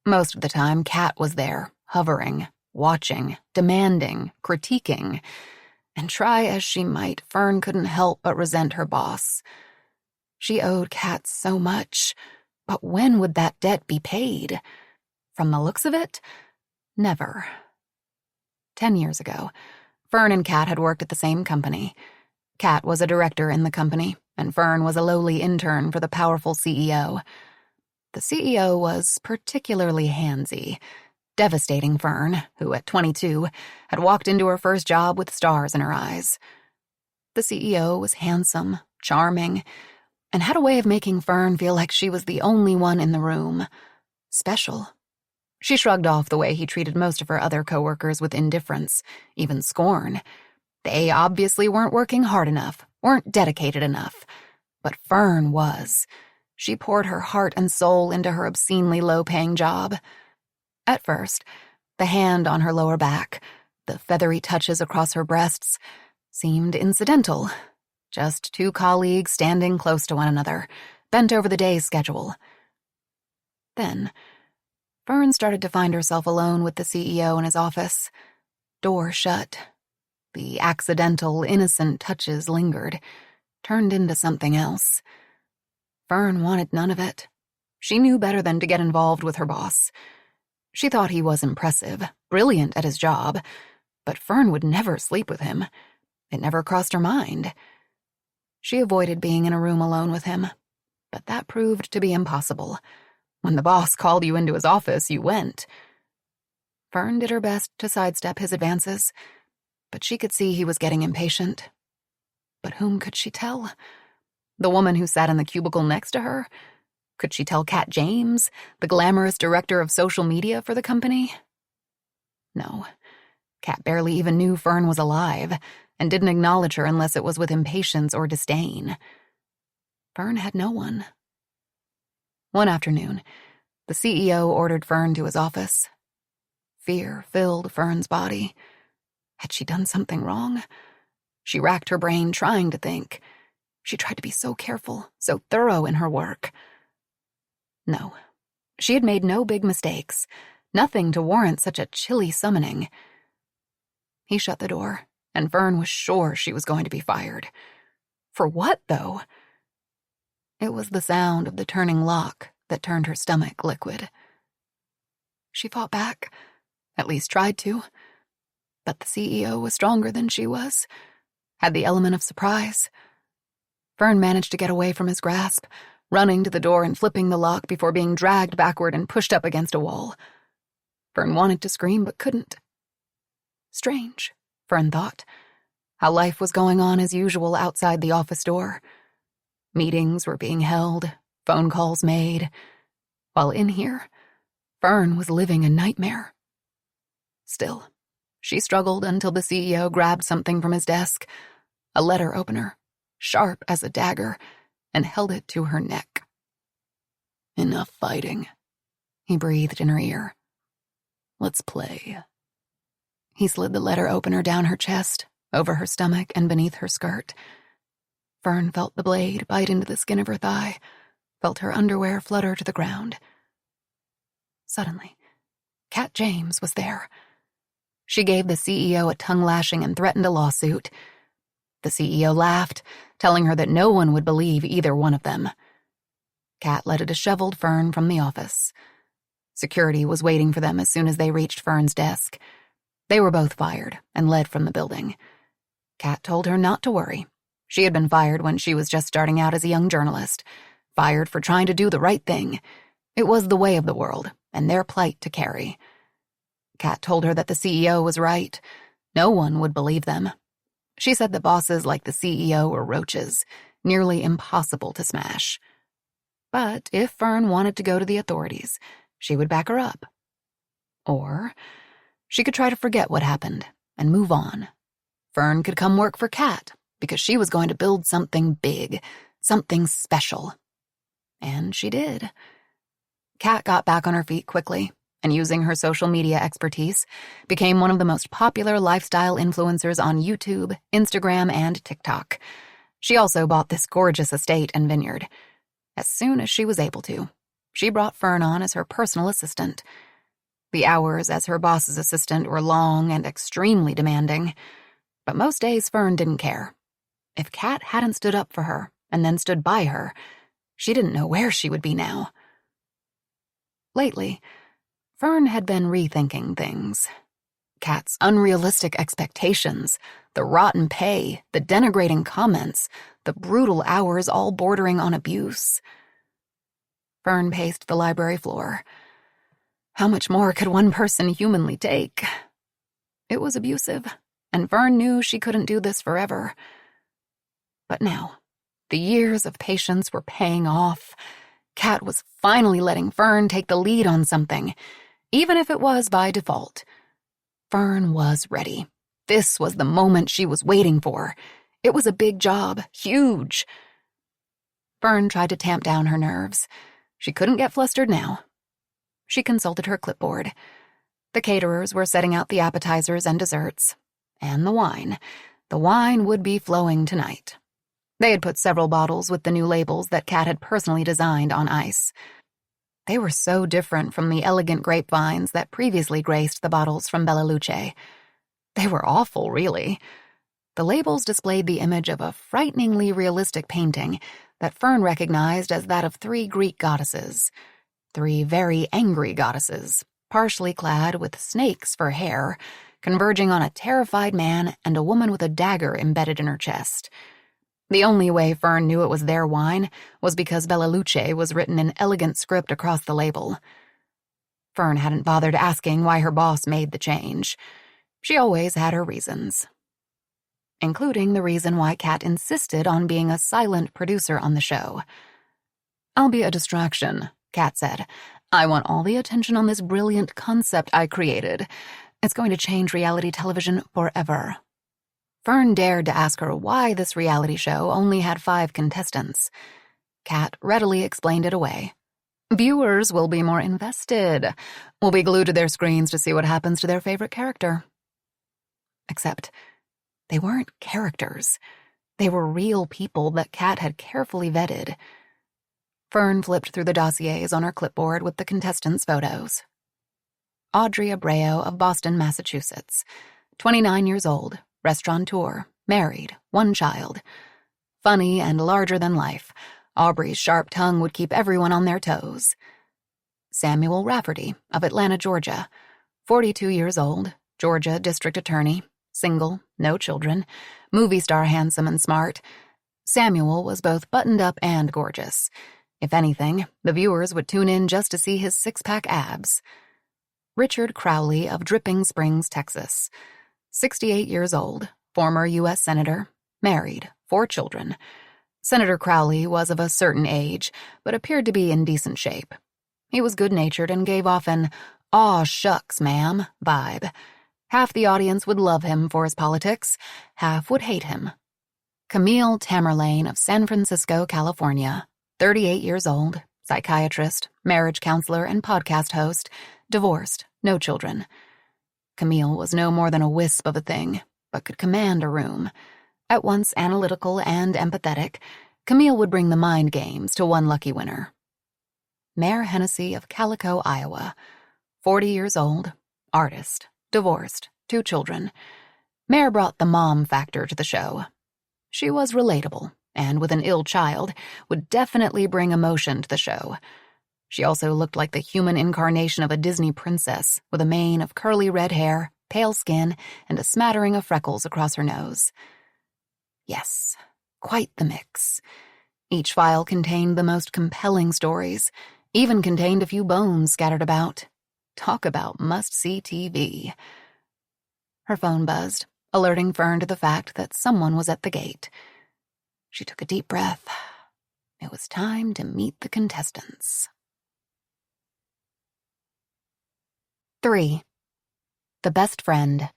Most of the time, Kat was there, hovering, watching, demanding, critiquing. And try as she might, Fern couldn't help but resent her boss. She owed Kat so much, but when would that debt be paid? From the looks of it, never. 10 years ago, Fern and Kat had worked at the same company. Kat was a director in the company, and Fern was a lowly intern for the powerful CEO. The CEO was particularly handsy, devastating Fern, who at 22 had walked into her first job with stars in her eyes. The CEO was handsome, charming, and had a way of making Fern feel like she was the only one in the room. Special. She shrugged off the way he treated most of her other coworkers with indifference, even scorn. They obviously weren't working hard enough, weren't dedicated enough. But Fern was. She poured her heart and soul into her obscenely low-paying job. At first, the hand on her lower back, the feathery touches across her breasts, seemed incidental. Just 2 colleagues standing close to one another, bent over the day's schedule. Then, Fern started to find herself alone with the CEO in his office. Door shut. The accidental, innocent touches lingered, turned into something else. Fern wanted none of it. She knew better than to get involved with her boss. She thought he was impressive, brilliant at his job, but Fern would never sleep with him. It never crossed her mind. She avoided being in a room alone with him, but that proved to be impossible. When the boss called you into his office, you went. Fern did her best to sidestep his advances, but she could see he was getting impatient. But whom could she tell? The woman who sat in the cubicle next to her? Could she tell Kat James, the glamorous director of social media for the company? No. Kat barely even knew Fern was alive and didn't acknowledge her unless it was with impatience or disdain. Fern had no one. One afternoon, the CEO ordered Fern to his office. Fear filled Fern's body. Had she done something wrong? She racked her brain trying to think. She tried to be so careful, so thorough in her work. No, she had made no big mistakes, nothing to warrant such a chilly summoning. He shut the door, and Fern was sure she was going to be fired. For what, though? It was the sound of the turning lock that turned her stomach liquid. She fought back, at least tried to. But the CEO was stronger than she was, had the element of surprise. Fern managed to get away from his grasp, running to the door and flipping the lock before being dragged backward and pushed up against a wall. Fern wanted to scream but couldn't. Strange, Fern thought, how life was going on as usual outside the office door. Meetings were being held, phone calls made, while in here, Fern was living a nightmare. Still, she struggled until the CEO grabbed something from his desk, a letter opener, sharp as a dagger, and held it to her neck. "Enough fighting," he breathed in her ear. "Let's play." He slid the letter opener down her chest, over her stomach, and beneath her skirt. Fern felt the blade bite into the skin of her thigh, felt her underwear flutter to the ground. Suddenly, Kat James was there. She gave the CEO a tongue-lashing and threatened a lawsuit. The CEO laughed, telling her that no one would believe either one of them. Kat led a disheveled Fern from the office. Security was waiting for them as soon as they reached Fern's desk. They were both fired and led from the building. Kat told her not to worry. She had been fired when she was just starting out as a young journalist, fired for trying to do the right thing. It was the way of the world, and their plight to carry. Kat told her that the CEO was right. No one would believe them. She said that bosses like the CEO were roaches, nearly impossible to smash. But if Fern wanted to go to the authorities, she would back her up. Or she could try to forget what happened and move on. Fern could come work for Kat because she was going to build something big, something special. And she did. Kat got back on her feet quickly, and using her social media expertise, became one of the most popular lifestyle influencers on YouTube, Instagram, and TikTok. She also bought this gorgeous estate and vineyard. As soon as she was able to, she brought Fern on as her personal assistant. The hours as her boss's assistant were long and extremely demanding, but most days Fern didn't care. If Kat hadn't stood up for her and then stood by her, she didn't know where she would be now. Lately, Fern had been rethinking things. Kat's unrealistic expectations, the rotten pay, the denigrating comments, the brutal hours all bordering on abuse. Fern paced the library floor. How much more could one person humanly take? It was abusive, and Fern knew she couldn't do this forever. But now, the years of patience were paying off. Kat was finally letting Fern take the lead on something, even if it was by default. Fern was ready. This was the moment she was waiting for. It was a big job, huge. Fern tried to tamp down her nerves. She couldn't get flustered now. She consulted her clipboard. The caterers were setting out the appetizers and desserts. And the wine. The wine would be flowing tonight. They had put several bottles with the new labels that Kat had personally designed on ice. They were so different from the elegant grapevines that previously graced the bottles from Bella Luce. They were awful, really. The labels displayed the image of a frighteningly realistic painting that Fern recognized as that of 3 Greek goddesses. 3 very angry goddesses, partially clad with snakes for hair, converging on a terrified man and a woman with a dagger embedded in her chest. The only way Fern knew it was their wine was because Bella Luce was written in elegant script across the label. Fern hadn't bothered asking why her boss made the change. She always had her reasons. Including the reason why Kat insisted on being a silent producer on the show. "I'll be a distraction," Kat said. "I want all the attention on this brilliant concept I created. It's going to change reality television forever." Fern dared to ask her why this reality show only had 5 contestants. Kat readily explained it away. "Viewers will be more invested. Will be glued to their screens to see what happens to their favorite character." Except they weren't characters. They were real people that Kat had carefully vetted. Fern flipped through the dossiers on her clipboard with the contestants' photos. Audrey Abreu of Boston, Massachusetts. 29 years old, restaurateur, married, 1 child. Funny and larger than life, Aubrey's sharp tongue would keep everyone on their toes. Samuel Rafferty of Atlanta, Georgia. 42 years old, Georgia district attorney, single, no children, movie star handsome and smart. Samuel was both buttoned up and gorgeous. If anything, the viewers would tune in just to see his 6-pack abs. Richard Crowley of Dripping Springs, Texas. 68 years old, former U.S. Senator, married, 4 children. Senator Crowley was of a certain age, but appeared to be in decent shape. He was good-natured and gave off an "aw shucks, ma'am" vibe. Half the audience would love him for his politics, half would hate him. Camille Tamerlane of San Francisco, California. 38 years old, psychiatrist, marriage counselor, and podcast host, divorced, no children. Camille was no more than a wisp of a thing, but could command a room. At once analytical and empathetic, Camille would bring the mind games to one lucky winner. Mayor Hennessy of Calico, Iowa. 40 years old, artist, divorced, 2 children. Mayor brought the mom factor to the show. She was relatable, and with an ill child, would definitely bring emotion to the show. She also looked like the human incarnation of a Disney princess, with a mane of curly red hair, pale skin, and a smattering of freckles across her nose. Yes, quite the mix. Each file contained the most compelling stories, even contained a few bones scattered about. Talk about must-see TV. Her phone buzzed, alerting Fern to the fact that someone was at the gate. She took a deep breath. It was time to meet the contestants. 3. The Best Friend.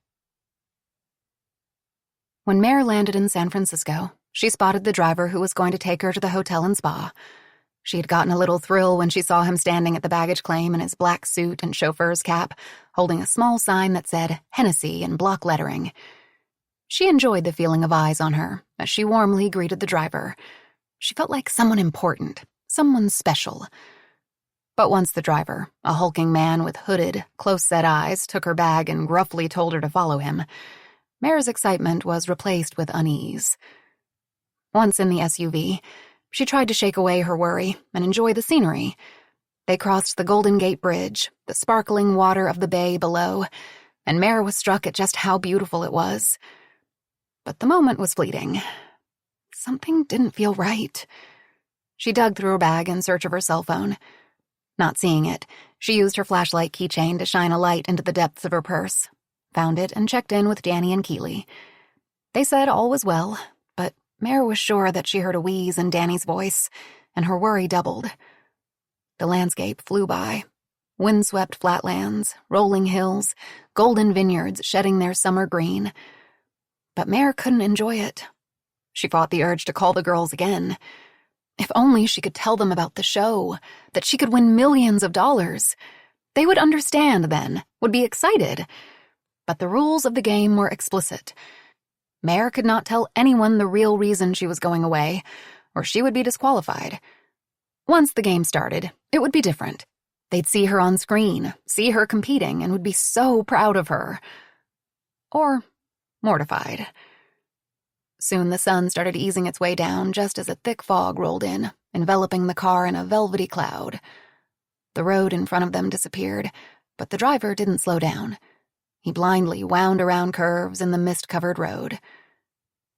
When Mare landed in San Francisco, she spotted the driver who was going to take her to the hotel and spa. She had gotten a little thrill when she saw him standing at the baggage claim in his black suit and chauffeur's cap, holding a small sign that said Hennessy in block lettering. She enjoyed the feeling of eyes on her as she warmly greeted the driver. She felt like someone important, someone special. But once the driver, a hulking man with hooded, close-set eyes, took her bag and gruffly told her to follow him, Mare's excitement was replaced with unease. Once in the SUV, she tried to shake away her worry and enjoy the scenery. They crossed the Golden Gate Bridge, the sparkling water of the bay below, and Mare was struck at just how beautiful it was. But the moment was fleeting. Something didn't feel right. She dug through her bag in search of her cell phone. Not seeing it, she used her flashlight keychain to shine a light into the depths of her purse, found it, and checked in with Danny and Keeley. They said all was well, but Mare was sure that she heard a wheeze in Danny's voice, and her worry doubled. The landscape flew by. Windswept flatlands, rolling hills, golden vineyards shedding their summer green. But Mare couldn't enjoy it. She fought the urge to call the girls again. If only she could tell them about the show, that she could win millions of dollars. They would understand then, would be excited. But the rules of the game were explicit. Mare could not tell anyone the real reason she was going away, or she would be disqualified. Once the game started, it would be different. They'd see her on screen, see her competing, and would be so proud of her. Or mortified. Soon the sun started easing its way down just as a thick fog rolled in, enveloping the car in a velvety cloud. The road in front of them disappeared, but the driver didn't slow down. He blindly wound around curves in the mist-covered road.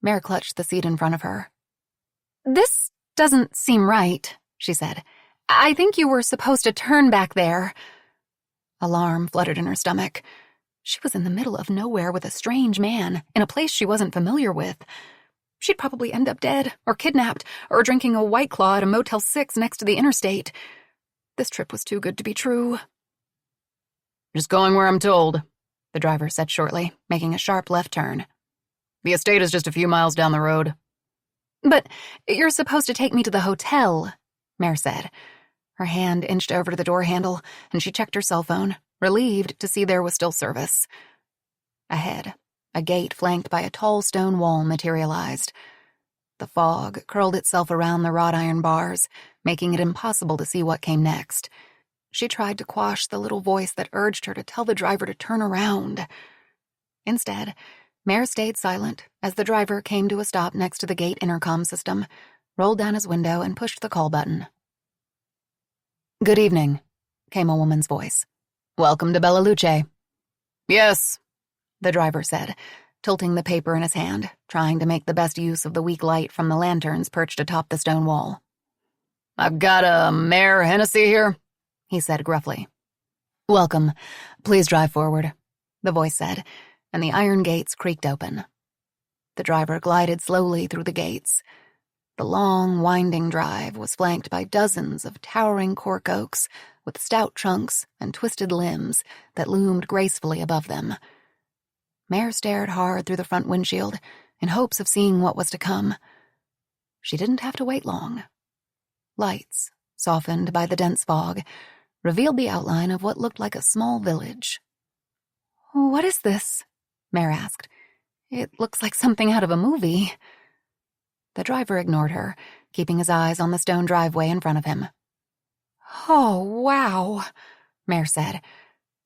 Mare clutched the seat in front of her. "This doesn't seem right," she said. "I think you were supposed to turn back there." Alarm fluttered in her stomach. She was in the middle of nowhere with a strange man, in a place she wasn't familiar with. She'd probably end up dead, or kidnapped, or drinking a White Claw at a Motel 6 next to the interstate. This trip was too good to be true. Just going where I'm told, the driver said shortly, making a sharp left turn. The estate is just a few miles down the road. But you're supposed to take me to the hotel, Mare said. Her hand inched over to the door handle, and she checked her cell phone, relieved to see there was still service. Ahead, a gate flanked by a tall stone wall materialized. The fog curled itself around the wrought iron bars, making it impossible to see what came next. She tried to quash the little voice that urged her to tell the driver to turn around. Instead, Mare stayed silent as the driver came to a stop next to the gate intercom system, rolled down his window, and pushed the call button. "Good evening," came a woman's voice. "Welcome to Bella Luce." "Yes," the driver said, tilting the paper in his hand, trying to make the best use of the weak light from the lanterns perched atop the stone wall. "I've got a Mayor Hennessy here," he said gruffly. "Welcome. Please drive forward," the voice said, and the iron gates creaked open. The driver glided slowly through the gates. The long, winding drive was flanked by dozens of towering cork oaks with stout trunks and twisted limbs that loomed gracefully above them. Mare stared hard through the front windshield in hopes of seeing what was to come. She didn't have to wait long. Lights, softened by the dense fog, revealed the outline of what looked like a small village. "What is this?" Mare asked. "It looks like something out of a movie." The driver ignored her, keeping his eyes on the stone driveway in front of him. "Oh, wow," Mare said,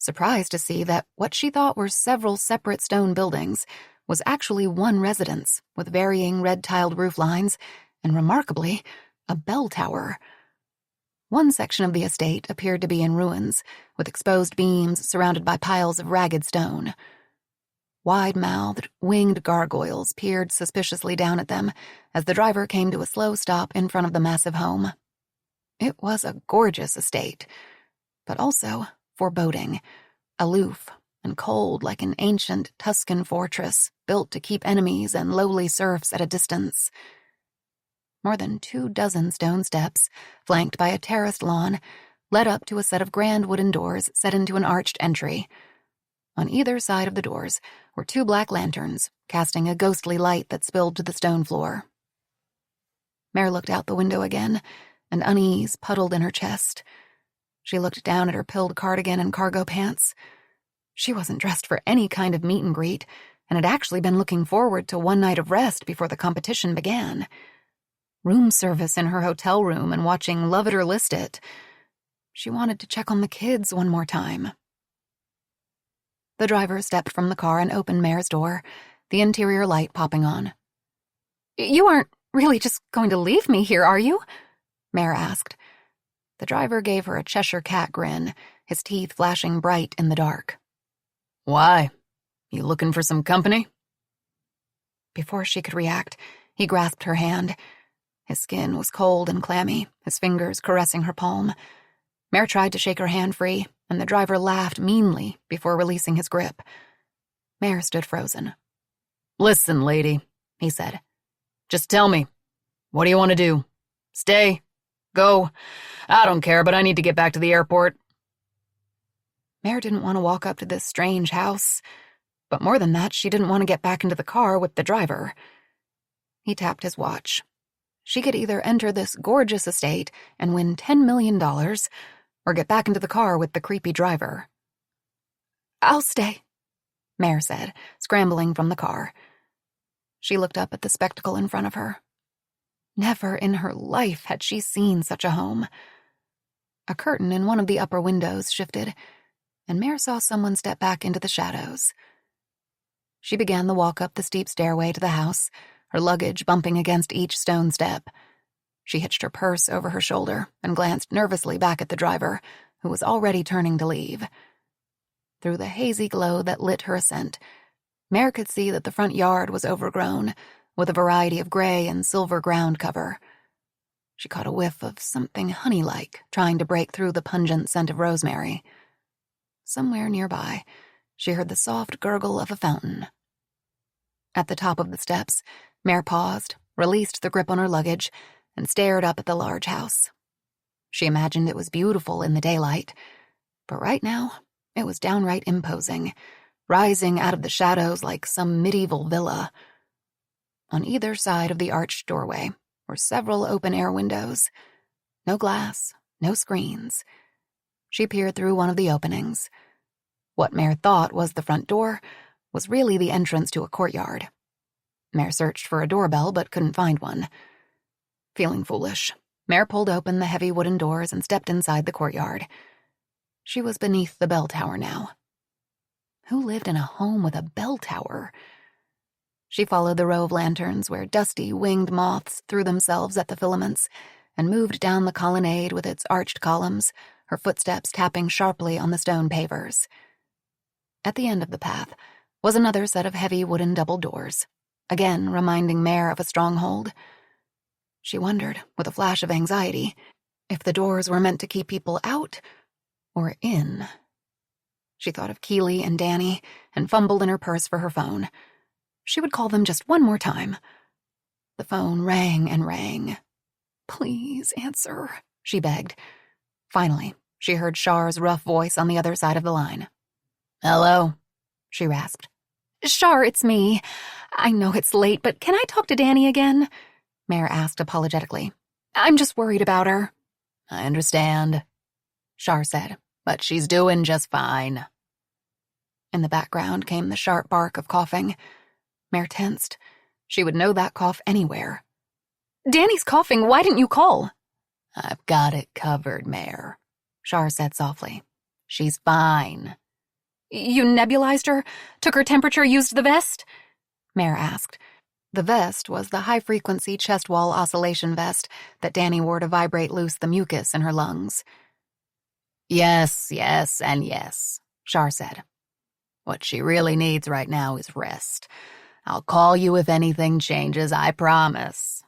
surprised to see that what she thought were several separate stone buildings was actually one residence with varying red-tiled roof lines and, remarkably, a bell tower. One section of the estate appeared to be in ruins, with exposed beams surrounded by piles of ragged stone. Wide-mouthed, winged gargoyles peered suspiciously down at them as the driver came to a slow stop in front of the massive home. It was a gorgeous estate, but also foreboding, aloof and cold like an ancient Tuscan fortress built to keep enemies and lowly serfs at a distance. More than 24 stone steps, flanked by a terraced lawn, led up to a set of grand wooden doors set into an arched entry. On either side of the doors were 2 black lanterns, casting a ghostly light that spilled to the stone floor. Mare looked out the window again, and unease puddled in her chest. She looked down at her pilled cardigan and cargo pants. She wasn't dressed for any kind of meet and greet, and had actually been looking forward to one night of rest before the competition began. Room service in her hotel room and watching Love It or List It. She wanted to check on the kids one more time. The driver stepped from the car and opened Mare's door, the interior light popping on. "You aren't really just going to leave me here, are you?" Mare asked. The driver gave her a Cheshire cat grin, his teeth flashing bright in the dark. "Why? You looking for some company?" Before she could react, he grasped her hand. His skin was cold and clammy, his fingers caressing her palm. Mare tried to shake her hand free, and the driver laughed meanly before releasing his grip. Mare stood frozen. "Listen, lady," he said. "Just tell me. What do you want to do? Stay? Go? I don't care, but I need to get back to the airport." Mare didn't want to walk up to this strange house, but more than that, she didn't want to get back into the car with the driver. He tapped his watch. She could either enter this gorgeous estate and win $10 million, or get back into the car with the creepy driver. "I'll stay," Mare said, scrambling from the car. She looked up at the spectacle in front of her. Never in her life had she seen such a home. A curtain in one of the upper windows shifted, and Mare saw someone step back into the shadows. She began the walk up the steep stairway to the house, her luggage bumping against each stone step. She hitched her purse over her shoulder and glanced nervously back at the driver, who was already turning to leave. Through the hazy glow that lit her ascent, Mare could see that the front yard was overgrown, with a variety of gray and silver ground cover. She caught a whiff of something honey-like, trying to break through the pungent scent of rosemary. Somewhere nearby, she heard the soft gurgle of a fountain. At the top of the steps, Mare paused, released the grip on her luggage, and stared up at the large house. She imagined it was beautiful in the daylight, but right now it was downright imposing, rising out of the shadows like some medieval villa. On either side of the arched doorway were several open-air windows. No glass, no screens. She peered through one of the openings. What Mare thought was the front door was really the entrance to a courtyard. Mare searched for a doorbell but couldn't find one. Feeling foolish, Mare pulled open the heavy wooden doors and stepped inside the courtyard. She was beneath the bell tower now. Who lived in a home with a bell tower? She followed the row of lanterns where dusty, winged moths threw themselves at the filaments and moved down the colonnade with its arched columns, her footsteps tapping sharply on the stone pavers. At the end of the path was another set of heavy wooden double doors, again reminding Mare of a stronghold. She wondered, with a flash of anxiety, if the doors were meant to keep people out or in. She thought of Keely and Danny and fumbled in her purse for her phone. She would call them just one more time. The phone rang and rang. "Please answer," she begged. Finally, she heard Char's rough voice on the other side of the line. "Hello?" she rasped. "Char, it's me. I know it's late, but can I talk to Danny again?" Mare asked apologetically. "I'm just worried about her." "I understand," Char said, "but she's doing just fine." In the background came the sharp bark of coughing. Mare tensed. She would know that cough anywhere. "Danny's coughing. Why didn't you call?" "I've got it covered, Mare," Char said softly. "She's fine." "You nebulized her? Took her temperature, used the vest?" Mare asked. The vest was the high-frequency chest wall oscillation vest that Danny wore to vibrate loose the mucus in her lungs. Yes, and yes, Char said. "What she really needs right now is rest. I'll call you if anything changes, I promise."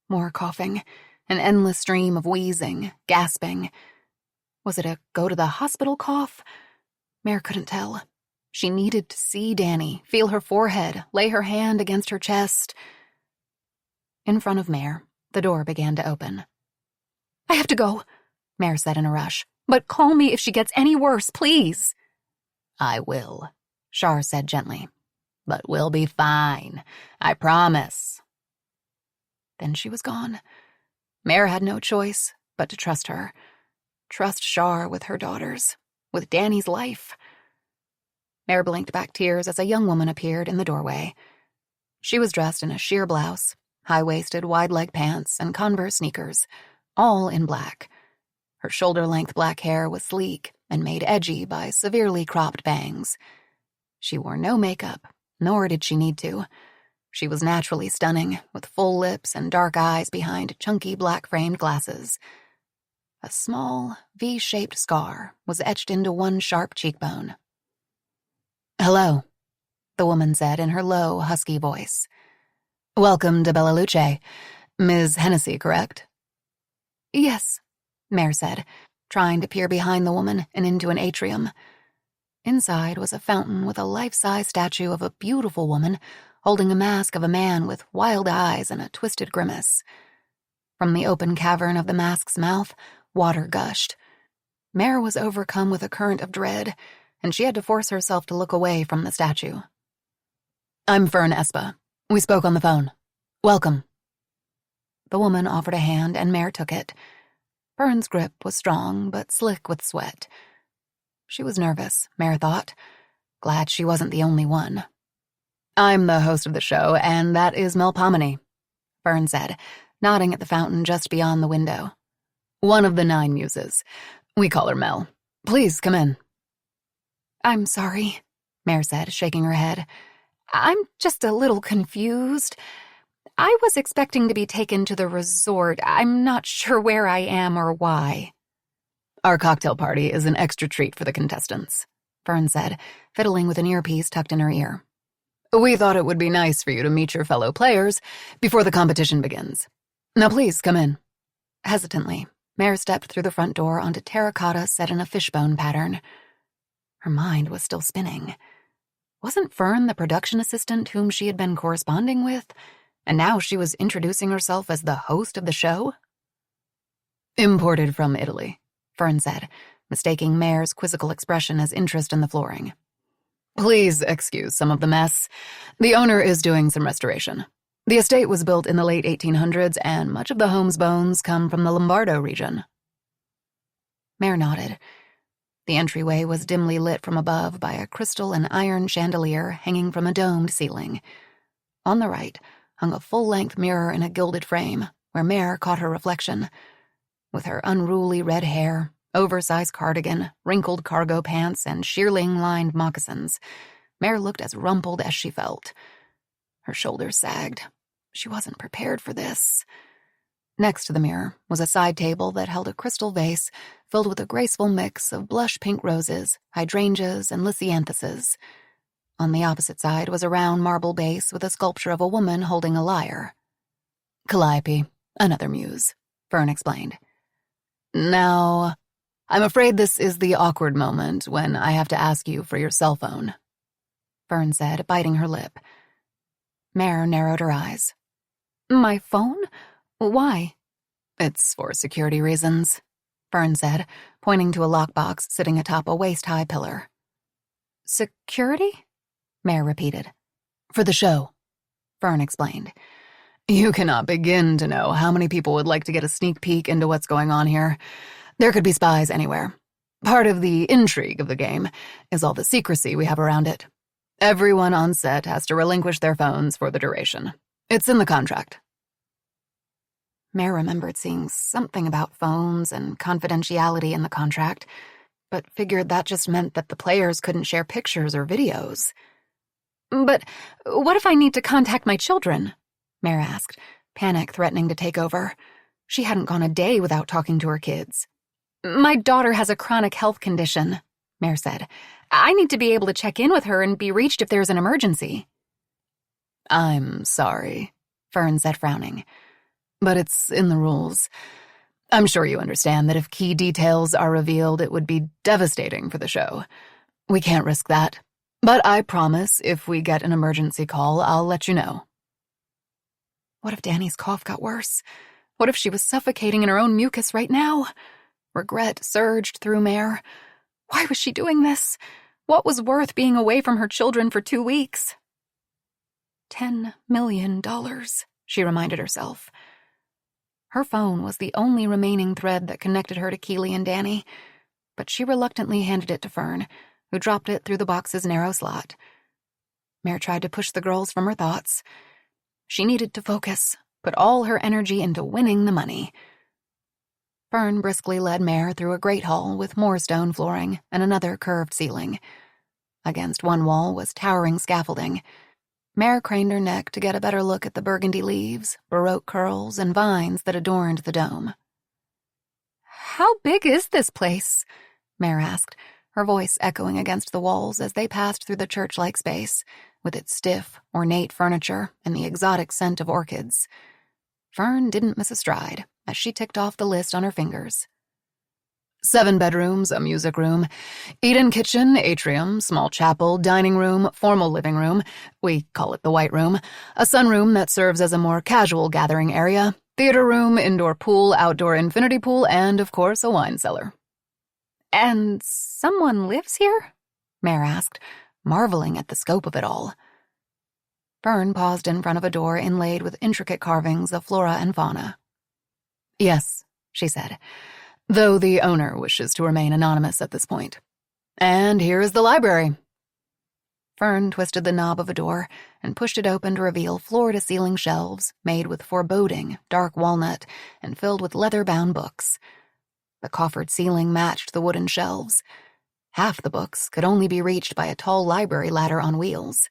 More coughing, an endless stream of wheezing, gasping. Was it a go-to-the-hospital cough? Mare couldn't tell. She needed to see Danny, feel her forehead, lay her hand against her chest. In front of Mare, the door began to open. "I have to go," Mare said in a rush. "But call me if she gets any worse, please." "I will," Char said gently. "But we'll be fine. I promise." Then she was gone. Mare had no choice but to trust her. Trust Char with her daughters, with Danny's life. Mare blinked back tears as a young woman appeared in the doorway. She was dressed in a sheer blouse, high-waisted, wide-leg pants, and Converse sneakers, all in black. Her shoulder-length black hair was sleek and made edgy by severely cropped bangs. She wore no makeup, nor did she need to. She was naturally stunning, with full lips and dark eyes behind chunky black-framed glasses. A small, V-shaped scar was etched into one sharp cheekbone. "Hello," the woman said in her low, husky voice. "Welcome to Bella Luce. Ms. Hennessy, correct?" "Yes," Mare said, trying to peer behind the woman and into an atrium. Inside was a fountain with a life-size statue of a beautiful woman holding a mask of a man with wild eyes and a twisted grimace. From the open cavern of the mask's mouth, water gushed. Mare was overcome with a current of dread, and she had to force herself to look away from the statue. "I'm Fern Espa. We spoke on the phone. Welcome." The woman offered a hand, and Mare took it. Fern's grip was strong, but slick with sweat. She was nervous, Mare thought. Glad she wasn't the only one. "I'm the host of the show, and that is Mel Pomini," Fern said, nodding at the fountain just beyond the window. "One of the 9 muses. We call her Mel. Please come in." "I'm sorry," Mare said, shaking her head. "I'm just a little confused. I was expecting to be taken to the resort. I'm not sure where I am or why." "Our cocktail party is an extra treat for the contestants," Fern said, fiddling with an earpiece tucked in her ear. "We thought it would be nice for you to meet your fellow players before the competition begins. Now please, come in." Hesitantly, Mare stepped through the front door onto terracotta set in a fishbone pattern. Her mind was still spinning. Wasn't Fern the production assistant whom she had been corresponding with, and now she was introducing herself as the host of the show? "Imported from Italy," Fern said, mistaking Mare's quizzical expression as interest in the flooring. "Please excuse some of the mess. The owner is doing some restoration. The estate was built in the late 1800s, and much of the home's bones come from the Lombardo region." Mare nodded. The entryway was dimly lit from above by a crystal and iron chandelier hanging from a domed ceiling. On the right hung a full-length mirror in a gilded frame, where Mare caught her reflection. With her unruly red hair, oversized cardigan, wrinkled cargo pants, and shearling-lined moccasins, Mare looked as rumpled as she felt. Her shoulders sagged. She wasn't prepared for this. Next to the mirror was a side table that held a crystal vase filled with a graceful mix of blush-pink roses, hydrangeas, and lisianthuses. On the opposite side was a round marble base with a sculpture of a woman holding a lyre. "Calliope, another muse," Fern explained. "Now, I'm afraid this is the awkward moment when I have to ask you for your cell phone," Fern said, biting her lip. Mare narrowed her eyes. "My phone? Why?" "It's for security reasons," Fern said, pointing to a lockbox sitting atop a waist-high pillar. "Security?" Mare repeated. "For the show," Fern explained. "You cannot begin to know how many people would like to get a sneak peek into what's going on here. There could be spies anywhere. Part of the intrigue of the game is all the secrecy we have around it. Everyone on set has to relinquish their phones for the duration. It's in the contract." Mare remembered seeing something about phones and confidentiality in the contract, but figured that just meant that the players couldn't share pictures or videos. "But what if I need to contact my children?" Mare asked, panic threatening to take over. She hadn't gone a day without talking to her kids. "My daughter has a chronic health condition," Mare said. "I need to be able to check in with her and be reached if there's an emergency." "I'm sorry," Fern said, frowning, "but it's in the rules. I'm sure you understand that if key details are revealed, it would be devastating for the show. We can't risk that. But I promise if we get an emergency call, I'll let you know." What if Danny's cough got worse? What if she was suffocating in her own mucus right now? Regret surged through Mare. Why was she doing this? What was worth being away from her children for 2 weeks? $10 million, she reminded herself. Her phone was the only remaining thread that connected her to Keely and Danny, but she reluctantly handed it to Fern, who dropped it through the box's narrow slot. Mare tried to push the girls from her thoughts. She needed to focus, put all her energy into winning the money. Fern briskly led Mare through a great hall with more stone flooring and another curved ceiling. Against one wall was towering scaffolding. Mare craned her neck to get a better look at the burgundy leaves, baroque curls, and vines that adorned the dome. "How big is this place?" Mare asked, her voice echoing against the walls as they passed through the church-like space, with its stiff, ornate furniture and the exotic scent of orchids. Fern didn't miss a stride as she ticked off the list on her fingers. 7 bedrooms, a music room, eat-in kitchen, atrium, small chapel, dining room, formal living room, we call it the White Room, a sunroom that serves as a more casual gathering area, theater room, indoor pool, outdoor infinity pool, and, of course, a wine cellar. "And someone lives here?" Mare asked, marveling at the scope of it all. Fern paused in front of a door inlaid with intricate carvings of flora and fauna. "Yes," she said, "though the owner wishes to remain anonymous at this point. And here is the library." Fern twisted the knob of a door and pushed it open to reveal floor-to-ceiling shelves made with foreboding, dark walnut and filled with leather-bound books. The coffered ceiling matched the wooden shelves. Half the books could only be reached by a tall library ladder on wheels.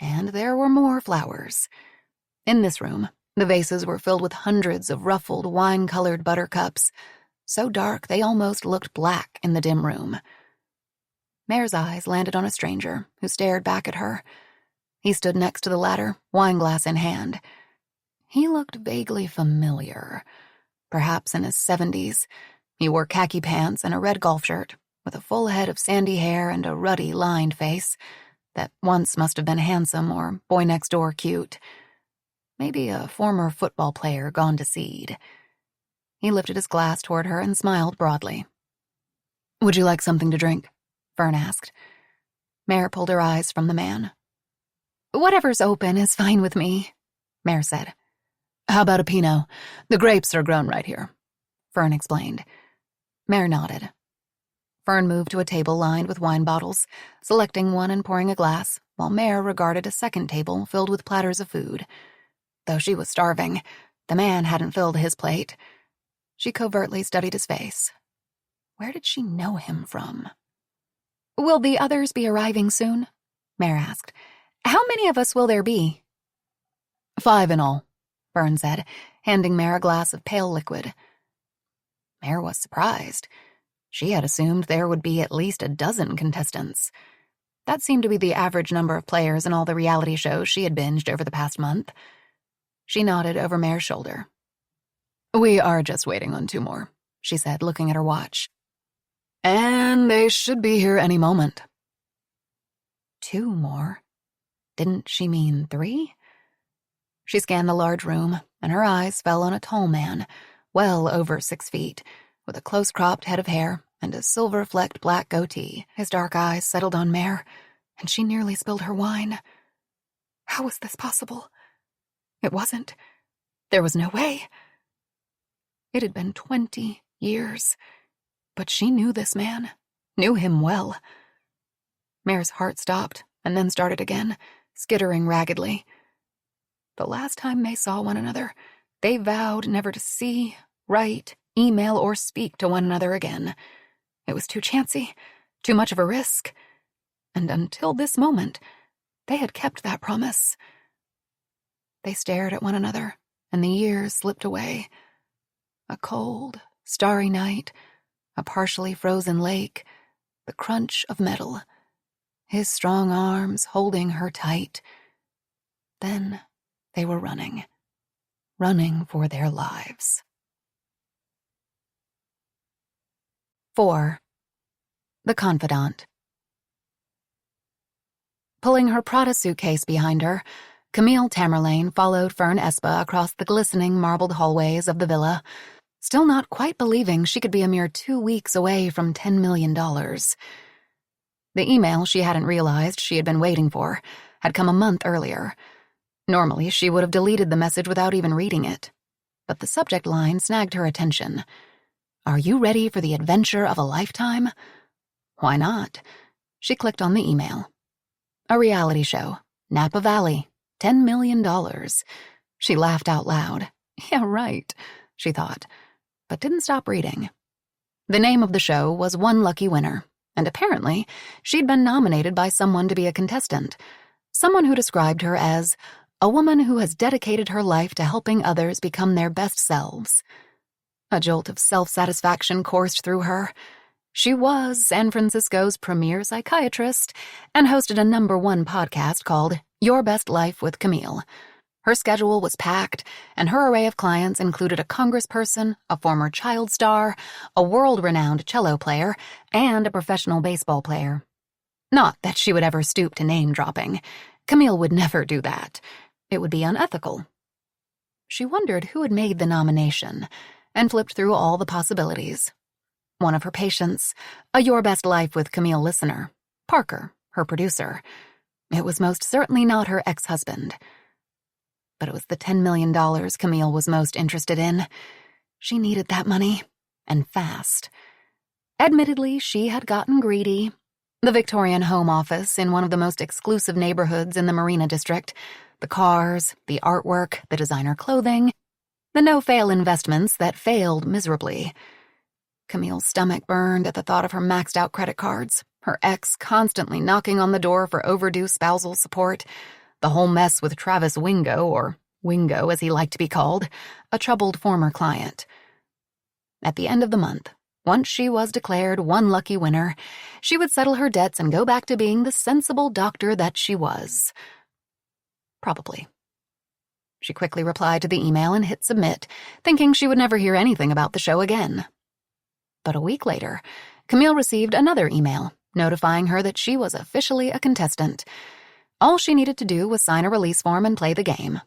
And there were more flowers. In this room, the vases were filled with hundreds of ruffled, wine-colored buttercups, so dark they almost looked black in the dim room. Mare's eyes landed on a stranger who stared back at her. He stood next to the ladder, wineglass in hand. He looked vaguely familiar. Perhaps in his 70s, he wore khaki pants and a red golf shirt, with a full head of sandy hair and a ruddy, lined face, that once must have been handsome or boy next door cute. Maybe a former football player gone to seed. He lifted his glass toward her and smiled broadly. "Would you like something to drink?" Fern asked. Mare pulled her eyes from the man. "Whatever's open is fine with me," Mare said. "How about a Pinot? The grapes are grown right here," Fern explained. Mare nodded. Fern moved to a table lined with wine bottles, selecting one and pouring a glass, while Mare regarded a second table filled with platters of food. Though she was starving, the man hadn't filled his plate. She covertly studied his face. Where did she know him from? "Will the others be arriving soon?" Mare asked. "How many of us will there be?" 5 in all," Fern said, handing Mare a glass of pale liquid. Mare was surprised. She had assumed there would be at least a dozen contestants. That seemed to be the average number of players in all the reality shows she had binged over the past month. She nodded over Mare's shoulder. "We are just waiting on 2 more," she said, looking at her watch. "And they should be here any moment." 2 more? Didn't she mean 3? She scanned the large room, and her eyes fell on a tall man, well over 6 feet, with a close-cropped head of hair and a silver-flecked black goatee. His dark eyes settled on Mare, and she nearly spilled her wine. How was this possible? It wasn't. There was no way. It had been 20 years, but she knew this man, knew him well. Mare's heart stopped and then started again, skittering raggedly. The last time they saw one another, they vowed never to see, write, email, or speak to one another again. It was too chancy, too much of a risk. And until this moment, they had kept that promise. They stared at one another, and the years slipped away. A cold, starry night, a partially frozen lake, the crunch of metal, his strong arms holding her tight. Then they were running for their lives. 4. The Confidant. Pulling her Prada suitcase behind her, Camille Tamerlane followed Fern Espa across the glistening marbled hallways of the villa, still not quite believing she could be a mere 2 weeks away from $10 million. The email she hadn't realized she had been waiting for had come a month earlier. Normally, she would have deleted the message without even reading it. But the subject line snagged her attention. "Are you ready for the adventure of a lifetime?" Why not? She clicked on the email. A reality show, Napa Valley, $10 million. She laughed out loud. Yeah, right, she thought, but didn't stop reading. The name of the show was One Lucky Winner, and apparently she'd been nominated by someone to be a contestant, someone who described her as a woman who has dedicated her life to helping others become their best selves. A jolt of self-satisfaction coursed through her. She was San Francisco's premier psychiatrist and hosted a #1 podcast called Your Best Life with Camille. Her schedule was packed, and her array of clients included a congressperson, a former child star, a world-renowned cello player, and a professional baseball player. Not that she would ever stoop to name-dropping. Camille would never do that. It would be unethical. She wondered who had made the nomination and flipped through all the possibilities. One of her patients, a Your Best Life with Camille listener, Parker, her producer. It was most certainly not her ex-husband. But it was the $10 million Camille was most interested in. She needed that money, and fast. Admittedly, she had gotten greedy. The Victorian home office in one of the most exclusive neighborhoods in the Marina District, the cars, the artwork, the designer clothing, the no-fail investments that failed miserably. Camille's stomach burned at the thought of her maxed-out credit cards, her ex constantly knocking on the door for overdue spousal support, the whole mess with Travis Wingo, or Wingo as he liked to be called, a troubled former client. At the end of the month, once she was declared one lucky winner, she would settle her debts and go back to being the sensible doctor that she was. Probably. She quickly replied to the email and hit submit, thinking she would never hear anything about the show again. But a week later, Camille received another email notifying her that she was officially a contestant. All she needed to do was sign a release form and play the game.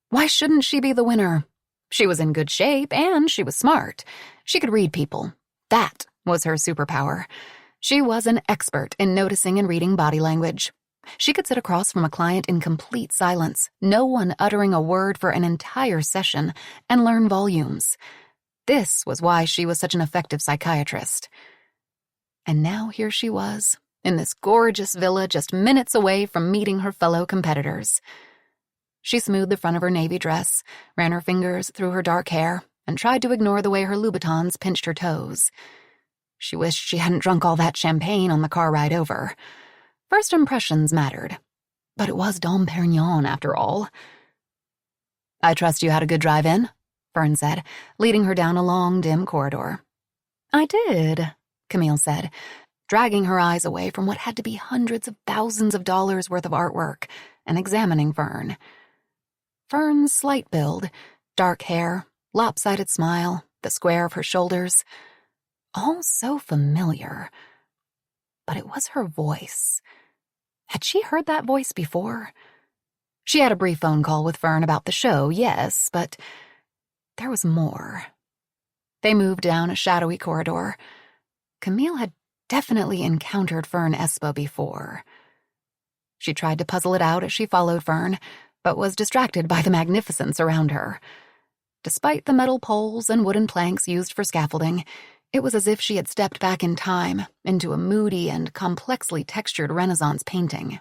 Why shouldn't she be the winner? She was in good shape, and she was smart. She could read people. That was her superpower. She was an expert in noticing and reading body language. She could sit across from a client in complete silence, no one uttering a word for an entire session, and learn volumes. This was why she was such an effective psychiatrist. And now here she was, in this gorgeous villa just minutes away from meeting her fellow competitors. She smoothed the front of her navy dress, ran her fingers through her dark hair, and tried to ignore the way her Louboutins pinched her toes. She wished she hadn't drunk all that champagne on the car ride over. First impressions mattered, but it was Dom Perignon after all. "I trust you had a good drive in," Fern said, leading her down a long, dim corridor. "I did," Camille said, dragging her eyes away from what had to be hundreds of thousands of dollars worth of artwork and examining Fern. Fern's slight build, dark hair, lopsided smile, the square of her shoulders, all so familiar. But it was her voice. Had she heard that voice before? She had a brief phone call with Fern about the show, yes, but there was more. They moved down a shadowy corridor. Camille had definitely encountered Fern Espa before. She tried to puzzle it out as she followed Fern, but was distracted by the magnificence around her. Despite the metal poles and wooden planks used for scaffolding, it was as if she had stepped back in time into a moody and complexly textured Renaissance painting.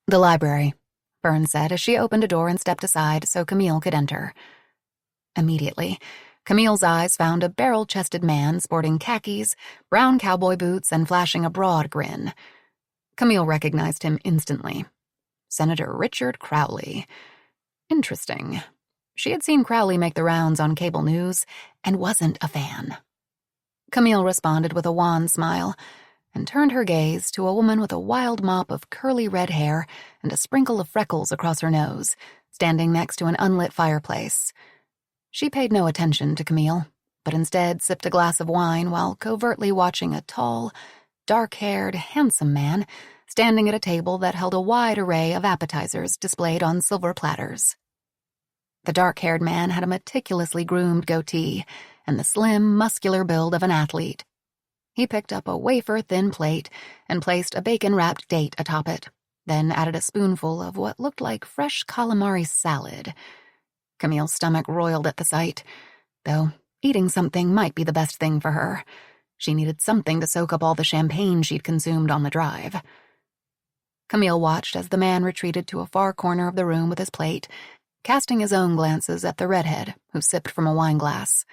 "The library," Fern said as she opened a door and stepped aside so Camille could enter. Immediately, Camille's eyes found a barrel-chested man sporting khakis, brown cowboy boots, and flashing a broad grin. Camille recognized him instantly. Senator Richard Crowley. Interesting. She had seen Crowley make the rounds on cable news and wasn't a fan. Camille responded with a wan smile and turned her gaze to a woman with a wild mop of curly red hair and a sprinkle of freckles across her nose, standing next to an unlit fireplace. She paid no attention to Camille, but instead sipped a glass of wine while covertly watching a tall, dark-haired, handsome man standing at a table that held a wide array of appetizers displayed on silver platters. The dark-haired man had a meticulously groomed goatee and the slim, muscular build of an athlete. He picked up a wafer-thin plate and placed a bacon-wrapped date atop it, then added a spoonful of what looked like fresh calamari salad. Camille's stomach roiled at the sight, though eating something might be the best thing for her. She needed something to soak up all the champagne she'd consumed on the drive. Camille watched as the man retreated to a far corner of the room with his plate, casting his own glances at the redhead who sipped from a wineglass.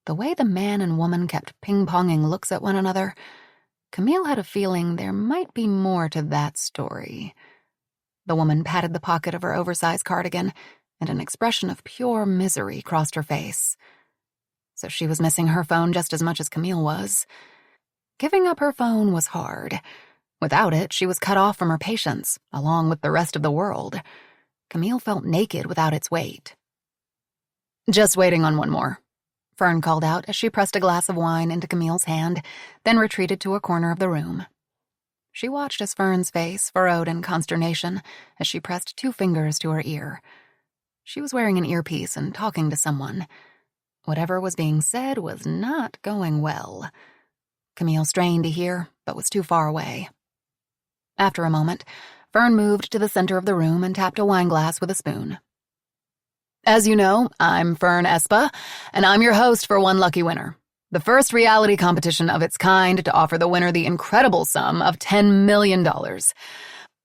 The way the man and woman kept ping-ponging looks at one another, Camille had a feeling there might be more to that story. The woman patted the pocket of her oversized cardigan, and an expression of pure misery crossed her face. So she was missing her phone just as much as Camille was. Giving up her phone was hard. Without it, she was cut off from her patients, along with the rest of the world. Camille felt naked without its weight. "Just waiting on one more," Fern called out as she pressed a glass of wine into Camille's hand, then retreated to a corner of the room. She watched as Fern's face furrowed in consternation as she pressed 2 fingers to her ear. She was wearing an earpiece and talking to someone. Whatever was being said was not going well. Camille strained to hear, but was too far away. After a moment, Fern moved to the center of the room and tapped a wineglass with a spoon. "As you know, I'm Fern Espa, and I'm your host for One Lucky Winner, the first reality competition of its kind to offer the winner the incredible sum of $10 million.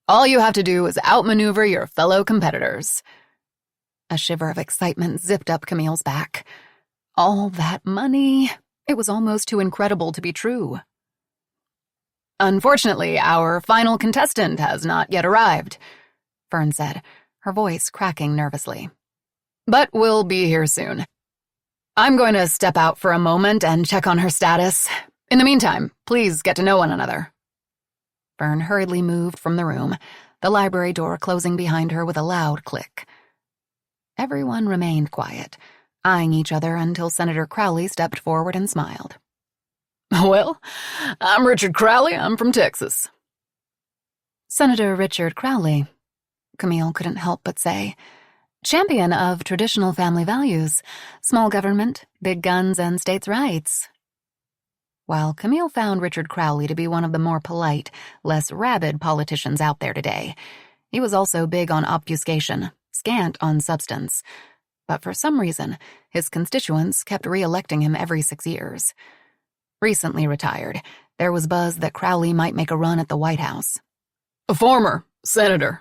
All you have to do is outmaneuver your fellow competitors." A shiver of excitement zipped up Camille's back. All that money. It was almost too incredible to be true. "Unfortunately, our final contestant has not yet arrived," Fern said, her voice cracking nervously. "But we'll be here soon. I'm going to step out for a moment and check on her status. In the meantime, please get to know one another." Fern hurriedly moved from the room, the library door closing behind her with a loud click. Everyone remained quiet, eyeing each other until Senator Crowley stepped forward and smiled. Well, I'm Richard Crowley. I'm from Texas. Senator Richard Crowley, Camille couldn't help but say. Champion of traditional family values, small government, big guns, and states' rights. While Camille found Richard Crowley to be one of the more polite, less rabid politicians out there today, he was also big on obfuscation, scant on substance. But for some reason, his constituents kept re-electing him every 6 years. Recently retired, there was buzz that Crowley might make a run at the White House. A former senator,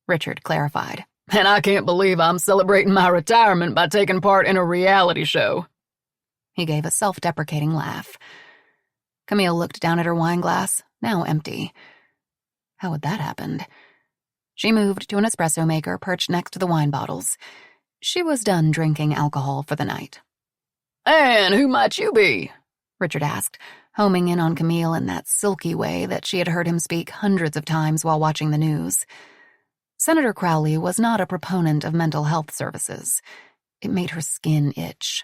Richard clarified. And I can't believe I'm celebrating my retirement by taking part in a reality show. He gave a self-deprecating laugh. Camille looked down at her wine glass, now empty. How had that happened? She moved to an espresso maker perched next to the wine bottles. She was done drinking alcohol for the night. And who might you be? Richard asked, homing in on Camille in that silky way that she had heard him speak hundreds of times while watching the news. Senator Crowley was not a proponent of mental health services. It made her skin itch.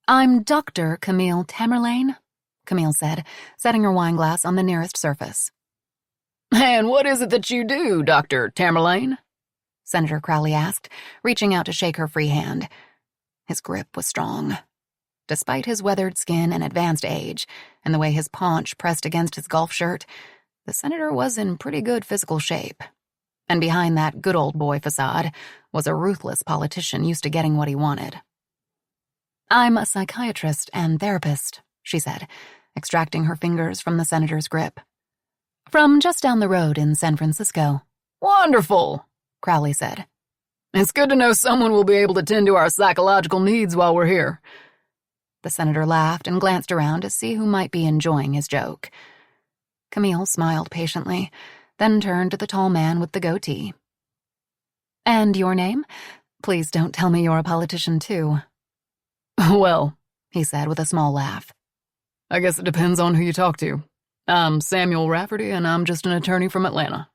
I'm Dr. Camille Tamerlane, Camille said, setting her wine glass on the nearest surface. And what is it that you do, Dr. Tamerlane? Senator Crowley asked, reaching out to shake her free hand. His grip was strong. Despite his weathered skin and advanced age, and the way his paunch pressed against his golf shirt, the senator was in pretty good physical shape. And behind that good old boy facade was a ruthless politician used to getting what he wanted. I'm a psychiatrist and therapist, she said, extracting her fingers from the senator's grip. From just down the road in San Francisco. Wonderful, Crowley said. It's good to know someone will be able to tend to our psychological needs while we're here. The senator laughed and glanced around to see who might be enjoying his joke. Camille smiled patiently, then turned to the tall man with the goatee. And your name? Please don't tell me you're a politician, too. Well, he said with a small laugh. I guess it depends on who you talk to. I'm Samuel Rafferty, and I'm just an attorney from Atlanta.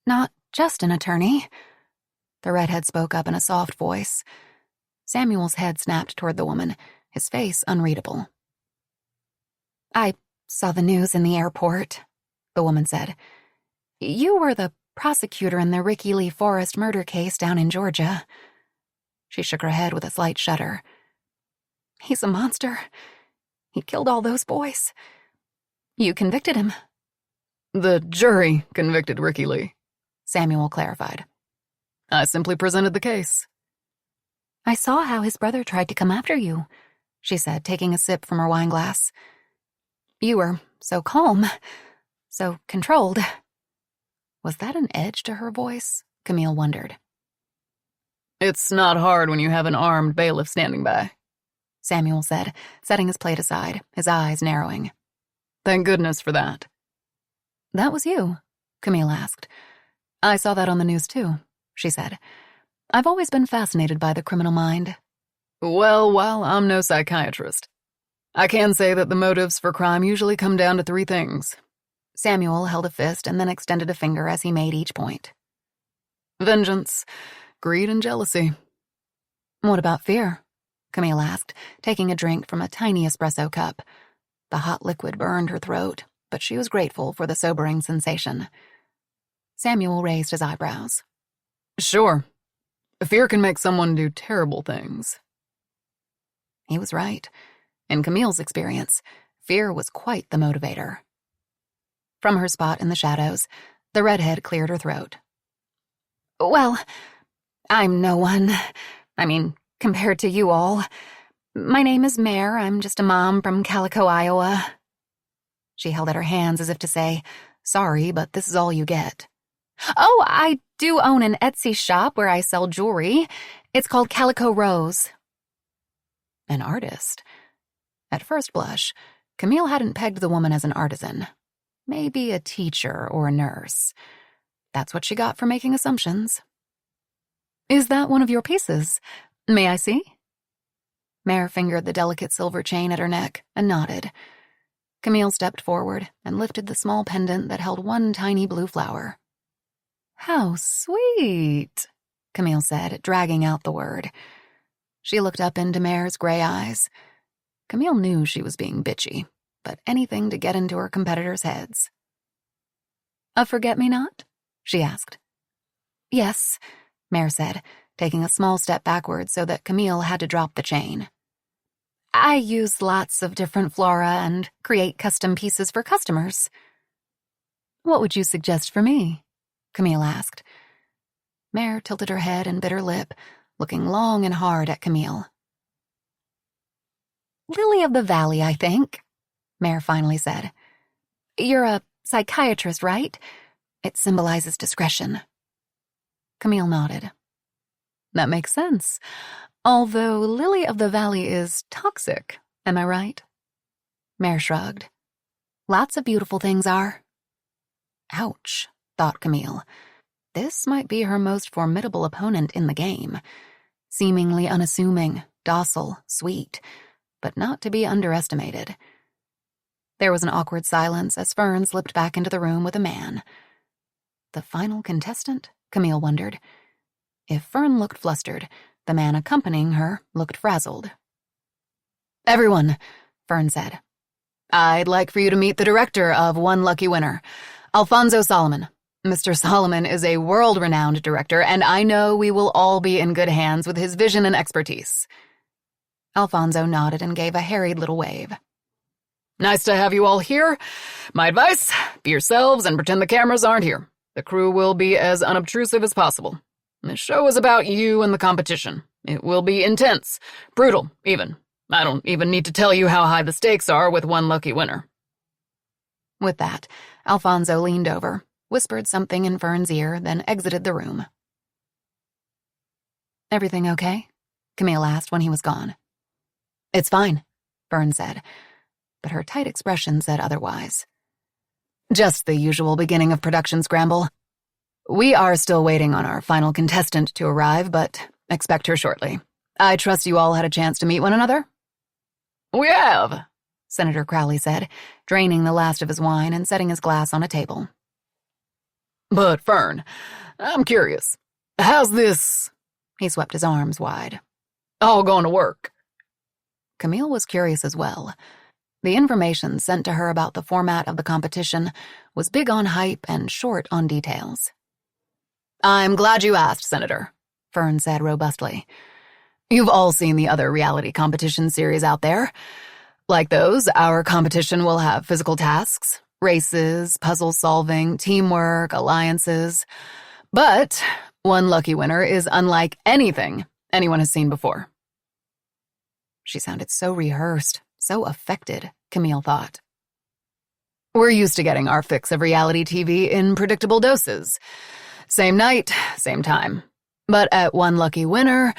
Not just an attorney. The redhead spoke up in a soft voice. Samuel's head snapped toward the woman, his face unreadable. I saw the news in the airport, the woman said. You were the prosecutor in the Ricky Lee Forrest murder case down in Georgia. She shook her head with a slight shudder. He's a monster. He killed all those boys. You convicted him. The jury convicted Ricky Lee, Samuel clarified. I simply presented the case. I saw how his brother tried to come after you, she said, taking a sip from her wine glass. You were so calm, so controlled. Was that an edge to her voice? Camille wondered. It's not hard when you have an armed bailiff standing by, Samuel said, setting his plate aside, his eyes narrowing. Thank goodness for that. That was you? Camille asked. I saw that on the news too, she said. I've always been fascinated by the criminal mind. Well, while I'm no psychiatrist, I can say that the motives for crime usually come down to 3 things. Samuel held a fist and then extended a finger as he made each point. Vengeance, greed, and jealousy. What about fear? Camille asked, taking a drink from a tiny espresso cup. The hot liquid burned her throat, but she was grateful for the sobering sensation. Samuel raised his eyebrows. Sure. Fear can make someone do terrible things. He was right. In Camille's experience, fear was quite the motivator. From her spot in the shadows, the redhead cleared her throat. Well, I'm no one. I mean, compared to you all. My name is Mare. I'm just a mom from Calico, Iowa. She held out her hands as if to say, sorry, but this is all you get. Oh, I do own an Etsy shop where I sell jewelry. It's called Calico Rose. An artist? At first blush, Camille hadn't pegged the woman as an artisan. Maybe a teacher or a nurse. That's what she got for making assumptions. Is that one of your pieces? May I see? Mare fingered the delicate silver chain at her neck and nodded. Camille stepped forward and lifted the small pendant that held one tiny blue flower. How sweet, Camille said, dragging out the word. She looked up into Mare's gray eyes. Camille knew she was being bitchy, but anything to get into her competitors' heads. "A forget-me-not?" she asked. "Yes," Mare said, taking a small step backward so that Camille had to drop the chain. "I use lots of different flora and create custom pieces for customers." "What would you suggest for me?" Camille asked. Mare tilted her head and bit her lip, looking long and hard at Camille. "Lily of the Valley, I think," Mare finally said. "You're a psychiatrist, right? It symbolizes discretion." Camille nodded. "That makes sense. Although Lily of the Valley is toxic, am I right?" Mare shrugged. "Lots of beautiful things are." Ouch, thought Camille. This might be her most formidable opponent in the game. Seemingly unassuming, docile, sweet, but not to be underestimated. There was an awkward silence as Fern slipped back into the room with a man. The final contestant? Camille wondered. If Fern looked flustered, the man accompanying her looked frazzled. "Everyone," Fern said, "I'd like for you to meet the director of One Lucky Winner, Alfonso Solomon. Mr. Solomon is a world-renowned director, and I know we will all be in good hands with his vision and expertise." Alfonso nodded and gave a harried little wave. "Nice to have you all here. My advice, be yourselves and pretend the cameras aren't here. The crew will be as unobtrusive as possible. The show is about you and the competition. It will be intense, brutal, even. I don't even need to tell you how high the stakes are with One Lucky Winner." With that, Alfonso leaned over, whispered something in Fern's ear, then exited the room. "Everything okay?" Camille asked when he was gone. "It's fine," Fern said, but her tight expression said otherwise. "Just the usual beginning of production scramble. We are still waiting on our final contestant to arrive, but expect her shortly. I trust you all had a chance to meet one another?" "We have," Senator Crowley said, draining the last of his wine and setting his glass on a table. "But, Fern, I'm curious. How's this—" he swept his arms wide— "all going to work?" Camille was curious as well. The information sent to her about the format of the competition was big on hype and short on details. "I'm glad you asked, Senator," Fern said robustly. "You've all seen the other reality competition series out there. Like those, our competition will have physical tasks, races, puzzle solving, teamwork, alliances. But One Lucky Winner is unlike anything anyone has seen before." She sounded so rehearsed, so affected, Camille thought. "We're used to getting our fix of reality TV in predictable doses. Same night, same time. But at One Lucky Winner,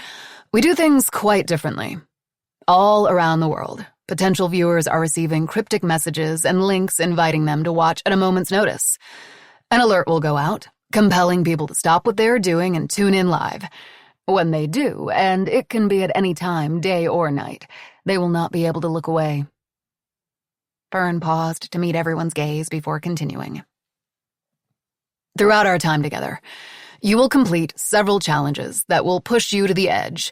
we do things quite differently. All around the world, potential viewers are receiving cryptic messages and links inviting them to watch at a moment's notice. An alert will go out, compelling people to stop what they're doing and tune in live. When they do, and it can be at any time, day or night, they will not be able to look away." Fern paused to meet everyone's gaze before continuing. "Throughout our time together, you will complete several challenges that will push you to the edge.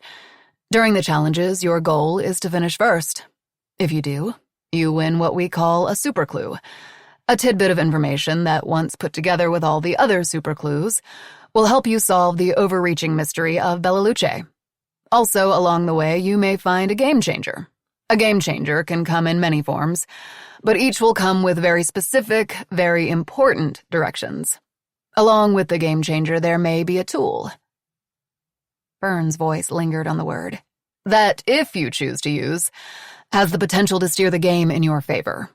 During the challenges, your goal is to finish first. If you do, you win what we call a super clue, a tidbit of information that, once put together with all the other super clues, will help you solve the overreaching mystery of Bella Luce. Also, along the way, you may find a game changer. A game changer can come in many forms, but each will come with very specific, very important directions. Along with the game changer, there may be a tool." Fern's voice lingered on the word. "That, if you choose to use, has the potential to steer the game in your favor."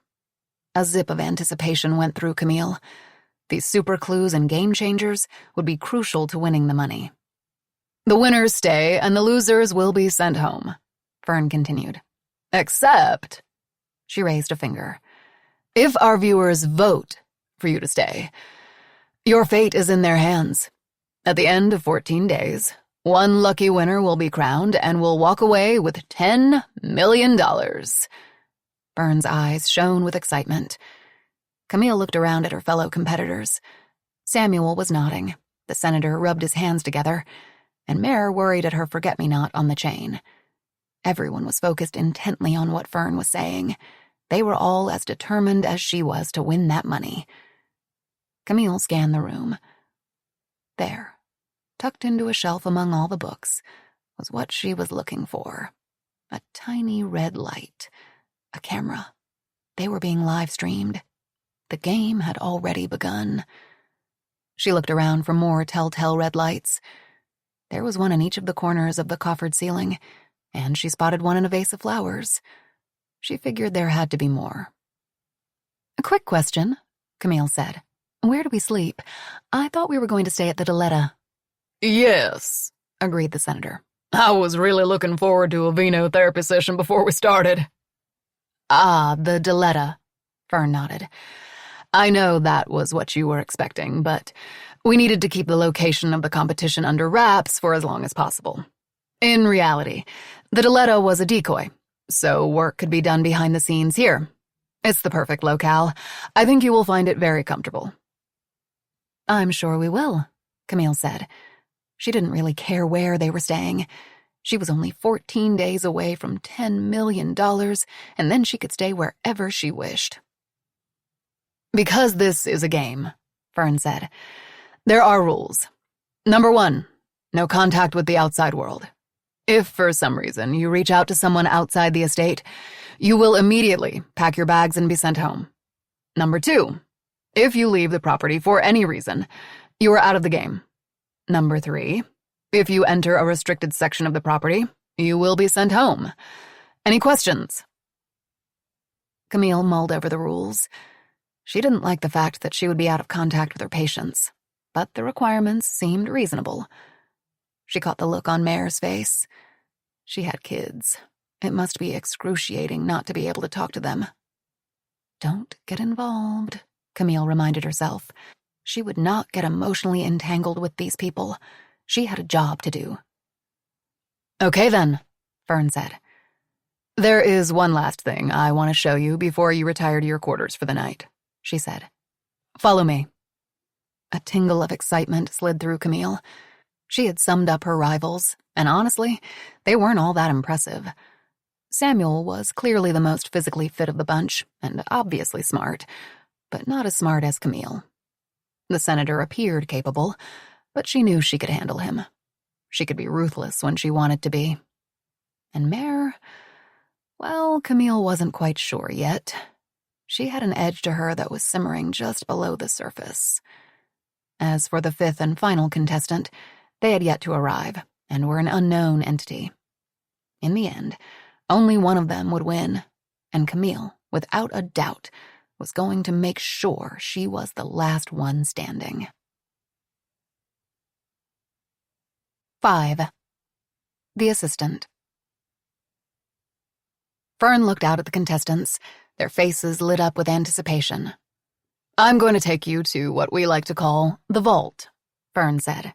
A zip of anticipation went through Camille. These super clues and game changers would be crucial to winning the money. "The winners stay and the losers will be sent home," Fern continued. "Except," she raised a finger, "if our viewers vote for you to stay. Your fate is in their hands. At the end of 14 days, One Lucky Winner will be crowned and will walk away with $10 million. Fern's eyes shone with excitement. Camille looked around at her fellow competitors. Samuel was nodding. The senator rubbed his hands together, and Mare worried at her forget-me-not on the chain. Everyone was focused intently on what Fern was saying. They were all as determined as she was to win that money. Camille scanned the room. There, tucked into a shelf among all the books, was what she was looking for. A tiny red light. A camera. They were being live-streamed. The game had already begun. She looked around for more telltale red lights. There was one in each of the corners of the coffered ceiling, and she spotted one in a vase of flowers. She figured there had to be more. "A quick question," Camille said. "Where do we sleep? I thought we were going to stay at the Deletta." "Yes," agreed the senator. "I was really looking forward to a vino therapy session before we started." "Ah, the Deletta," Fern nodded. "I know that was what you were expecting, but we needed to keep the location of the competition under wraps for as long as possible. In reality, the Deletta was a decoy, so work could be done behind the scenes here. It's the perfect locale. I think you will find it very comfortable." "I'm sure we will," Camille said. She didn't really care where they were staying. She was only 14 days away from $10 million, and then she could stay wherever she wished. "Because this is a game," Fern said, "there are rules. Number 1, no contact with the outside world. If, for some reason, you reach out to someone outside the estate, you will immediately pack your bags and be sent home. Number 2, if you leave the property for any reason, you are out of the game. Number 3, if you enter a restricted section of the property, you will be sent home. Any questions?" Camille mulled over the rules. She didn't like the fact that she would be out of contact with her patients, but the requirements seemed reasonable. She caught the look on Mare's face. She had kids. It must be excruciating not to be able to talk to them. "Don't get involved," Camille reminded herself. She would not get emotionally entangled with these people. She had a job to do. "Okay then," Fern said. "There is one last thing I want to show you before you retire to your quarters for the night," she said. "Follow me." A tingle of excitement slid through Camille. She had summed up her rivals, and honestly, they weren't all that impressive. Samuel was clearly the most physically fit of the bunch, and obviously smart, but not as smart as Camille. The senator appeared capable, but she knew she could handle him. She could be ruthless when she wanted to be. And Mare, well, Camille wasn't quite sure yet. She had an edge to her that was simmering just below the surface. As for the 5th and final contestant, they had yet to arrive, and were an unknown entity. In the end, only one of them would win, and Camille, without a doubt, was going to make sure she was the last one standing. 5. The assistant. Fern looked out at the contestants, their faces lit up with anticipation. "I'm going to take you to what we like to call the vault," Fern said.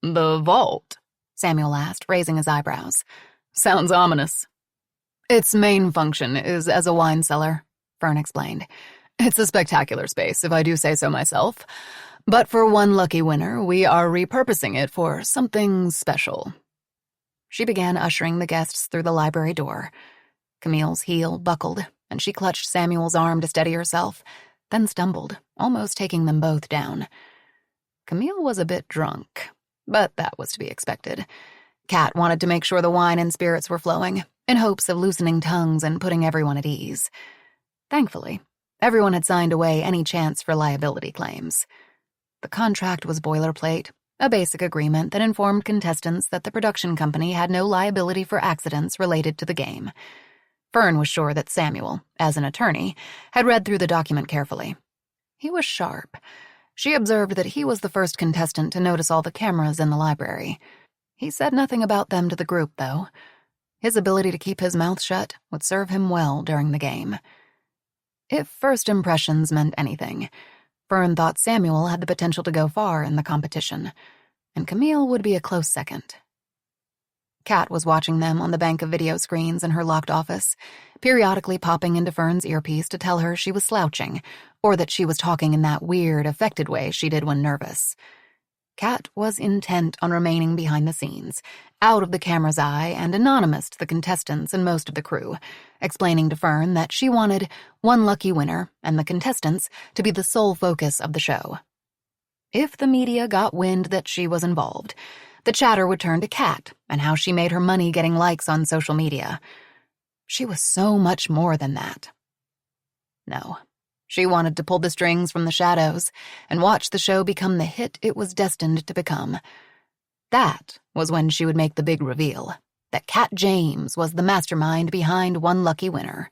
"The vault?" Samuel asked, raising his eyebrows. "Sounds ominous." "Its main function is as a wine cellar," Fern explained. "It's a spectacular space, if I do say so myself. But for one lucky winner, we are repurposing it for something special." She began ushering the guests through the library door. Camille's heel buckled, and she clutched Samuel's arm to steady herself, then stumbled, almost taking them both down. Camille was a bit drunk, but that was to be expected. Kat wanted to make sure the wine and spirits were flowing, in hopes of loosening tongues and putting everyone at ease. Thankfully, everyone had signed away any chance for liability claims. The contract was boilerplate, a basic agreement that informed contestants that the production company had no liability for accidents related to the game. Fern was sure that Samuel, as an attorney, had read through the document carefully. He was sharp. She observed that he was the first contestant to notice all the cameras in the library. He said nothing about them to the group, though. His ability to keep his mouth shut would serve him well during the game. If first impressions meant anything, Fern thought Samuel had the potential to go far in the competition, and Camille would be a close second. Kat was watching them on the bank of video screens in her locked office, periodically popping into Fern's earpiece to tell her she was slouching, or that she was talking in that weird, affected way she did when nervous. Kat was intent on remaining behind the scenes, out of the camera's eye and anonymous to the contestants and most of the crew, explaining to Fern that she wanted one lucky winner and the contestants to be the sole focus of the show. If the media got wind that she was involved, the chatter would turn to Kat and how she made her money getting likes on social media. She was so much more than that. No. She wanted to pull the strings from the shadows and watch the show become the hit it was destined to become. That was when she would make the big reveal, that Kat James was the mastermind behind one lucky winner.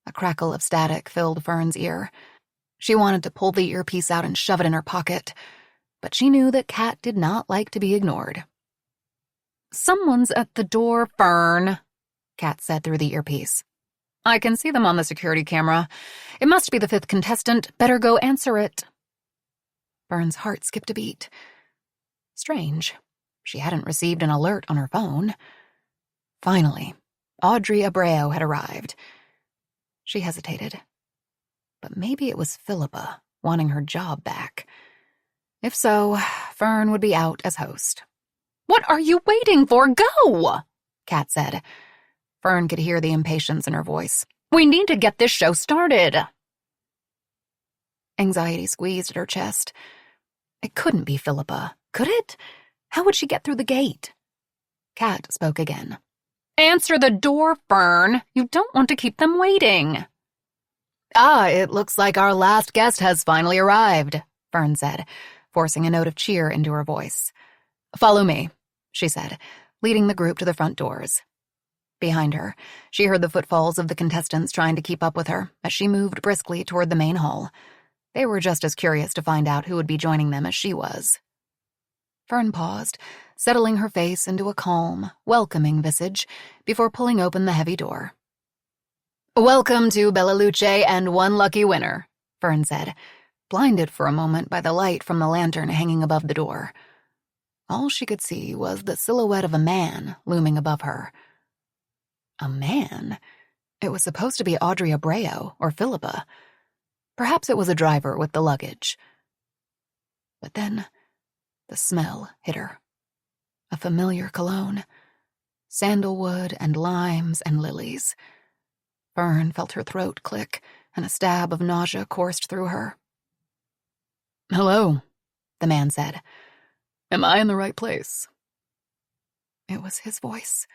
A crackle of static filled Fern's ear. She wanted to pull the earpiece out and shove it in her pocket, but she knew that Kat did not like to be ignored. "Someone's at the door, Fern," Kat said through the earpiece. "I can see them on the security camera. It must be the fifth contestant. Better go answer it." Fern's heart skipped a beat. Strange. She hadn't received an alert on her phone. Finally, Audrey Abreu had arrived. She hesitated. But maybe it was Philippa wanting her job back. If so, Fern would be out as host. "What are you waiting for? Go!" Kat said. Fern could hear the impatience in her voice. "We need to get this show started." Anxiety squeezed at her chest. It couldn't be Philippa, could it? How would she get through the gate? Kat spoke again. "Answer the door, Fern. You don't want to keep them waiting." It looks like our last guest has finally arrived," Fern said, forcing a note of cheer into her voice. "Follow me," she said, leading the group to the front doors. Behind her, she heard the footfalls of the contestants trying to keep up with her as she moved briskly toward the main hall. They were just as curious to find out who would be joining them as she was. Fern paused, settling her face into a calm, welcoming visage before pulling open the heavy door. "Welcome to Bella Luce and one lucky winner," Fern said, blinded for a moment by the light from the lantern hanging above the door. All she could see was the silhouette of a man looming above her. A man? It was supposed to be Audrey Abreu or Philippa. Perhaps it was a driver with the luggage. But then the smell hit her. A familiar cologne. Sandalwood and limes and lilies. Fern felt her throat click, and a stab of nausea coursed through her. "Hello," the man said. "Am I in the right place?" It was his voice.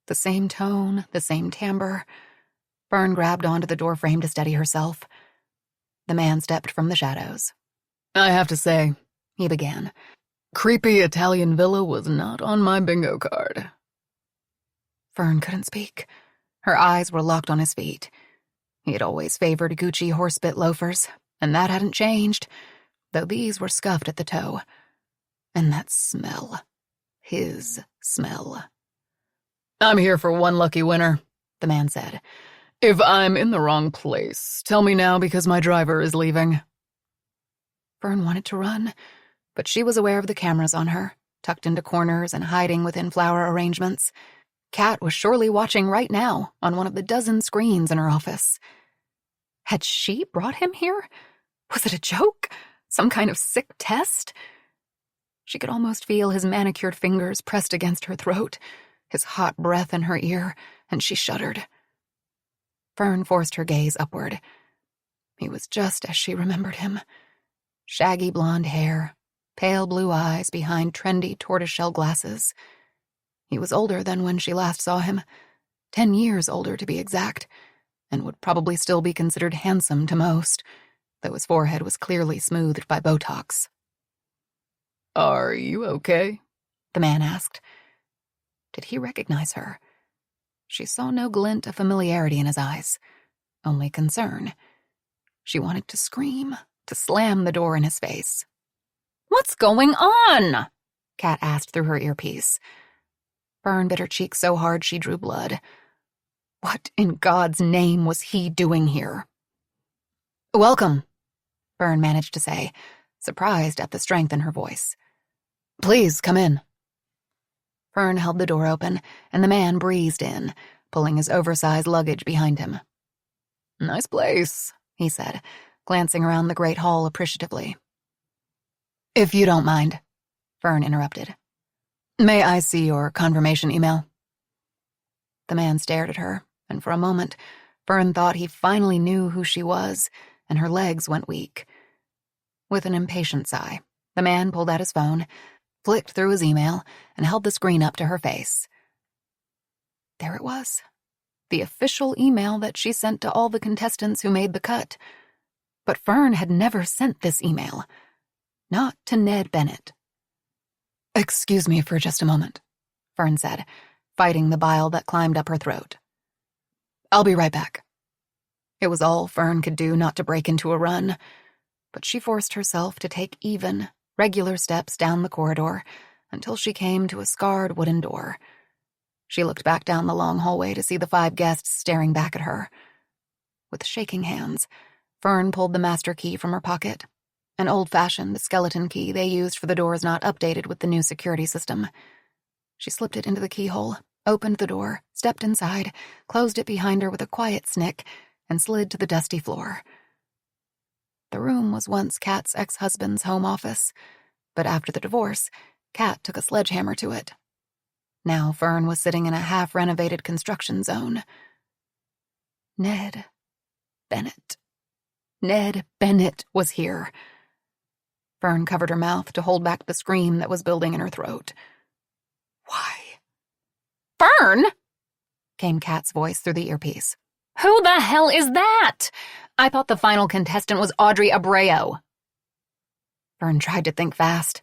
The same tone, the same timbre. Fern grabbed onto the doorframe to steady herself. The man stepped from the shadows. "I have to say," he began, "creepy Italian villa was not on my bingo card." Fern couldn't speak. Her eyes were locked on his feet. He had always favored Gucci horsebit loafers, and that hadn't changed, though these were scuffed at the toe. And that smell. His smell. "I'm here for one lucky winner," the man said. "If I'm in the wrong place, tell me now because my driver is leaving." Fern wanted to run, but she was aware of the cameras on her, tucked into corners and hiding within flower arrangements. Kat was surely watching right now on one of the dozen screens in her office. Had she brought him here? Was it a joke? Some kind of sick test? She could almost feel his manicured fingers pressed against her throat, his hot breath in her ear, and she shuddered. Fern forced her gaze upward. He was just as she remembered him. Shaggy blonde hair, pale blue eyes behind trendy tortoiseshell glasses. He was older than when she last saw him, 10 years older to be exact, and would probably still be considered handsome to most, though his forehead was clearly smoothed by Botox. "Are you okay?" the man asked. Did he recognize her? She saw no glint of familiarity in his eyes, only concern. She wanted to scream, to slam the door in his face. "What's going on?" Kat asked through her earpiece. Fern bit her cheek so hard she drew blood. What in God's name was he doing here? "Welcome," Fern managed to say, surprised at the strength in her voice. "Please, come in." Fern held the door open, and the man breezed in, pulling his oversized luggage behind him. "Nice place," he said, glancing around the great hall appreciatively. If you don't mind, Fern interrupted. May I see your confirmation email? The man stared at her, and for a moment, Fern thought he finally knew who she was, and her legs went weak. With an impatient sigh, the man pulled out his phone, flicked through his email, and held the screen up to her face. There it was, the official email that she sent to all the contestants who made the cut. But Fern had never sent this email. Not to Ned Bennett. Excuse me for just a moment, Fern said, fighting the bile that climbed up her throat. I'll be right back. It was all Fern could do not to break into a run, but she forced herself to take even, regular steps down the corridor until she came to a scarred wooden door. She looked back down the long hallway to see the 5 guests staring back at her. With shaking hands, Fern pulled the master key from her pocket, an old-fashioned skeleton key they used for the doors not updated with the new security system. She slipped it into the keyhole, opened the door, stepped inside, closed it behind her with a quiet snick, and slid to the dusty floor. The room was once Kat's ex-husband's home office, but after the divorce, Kat took a sledgehammer to it. Now Fern was sitting in a half-renovated construction zone. Ned Bennett. Ned Bennett was here. Fern covered her mouth to hold back the scream that was building in her throat. Why? Fern! Came Kat's voice through the earpiece. Who the hell is that? I thought the final contestant was Audrey Abreu. Fern tried to think fast.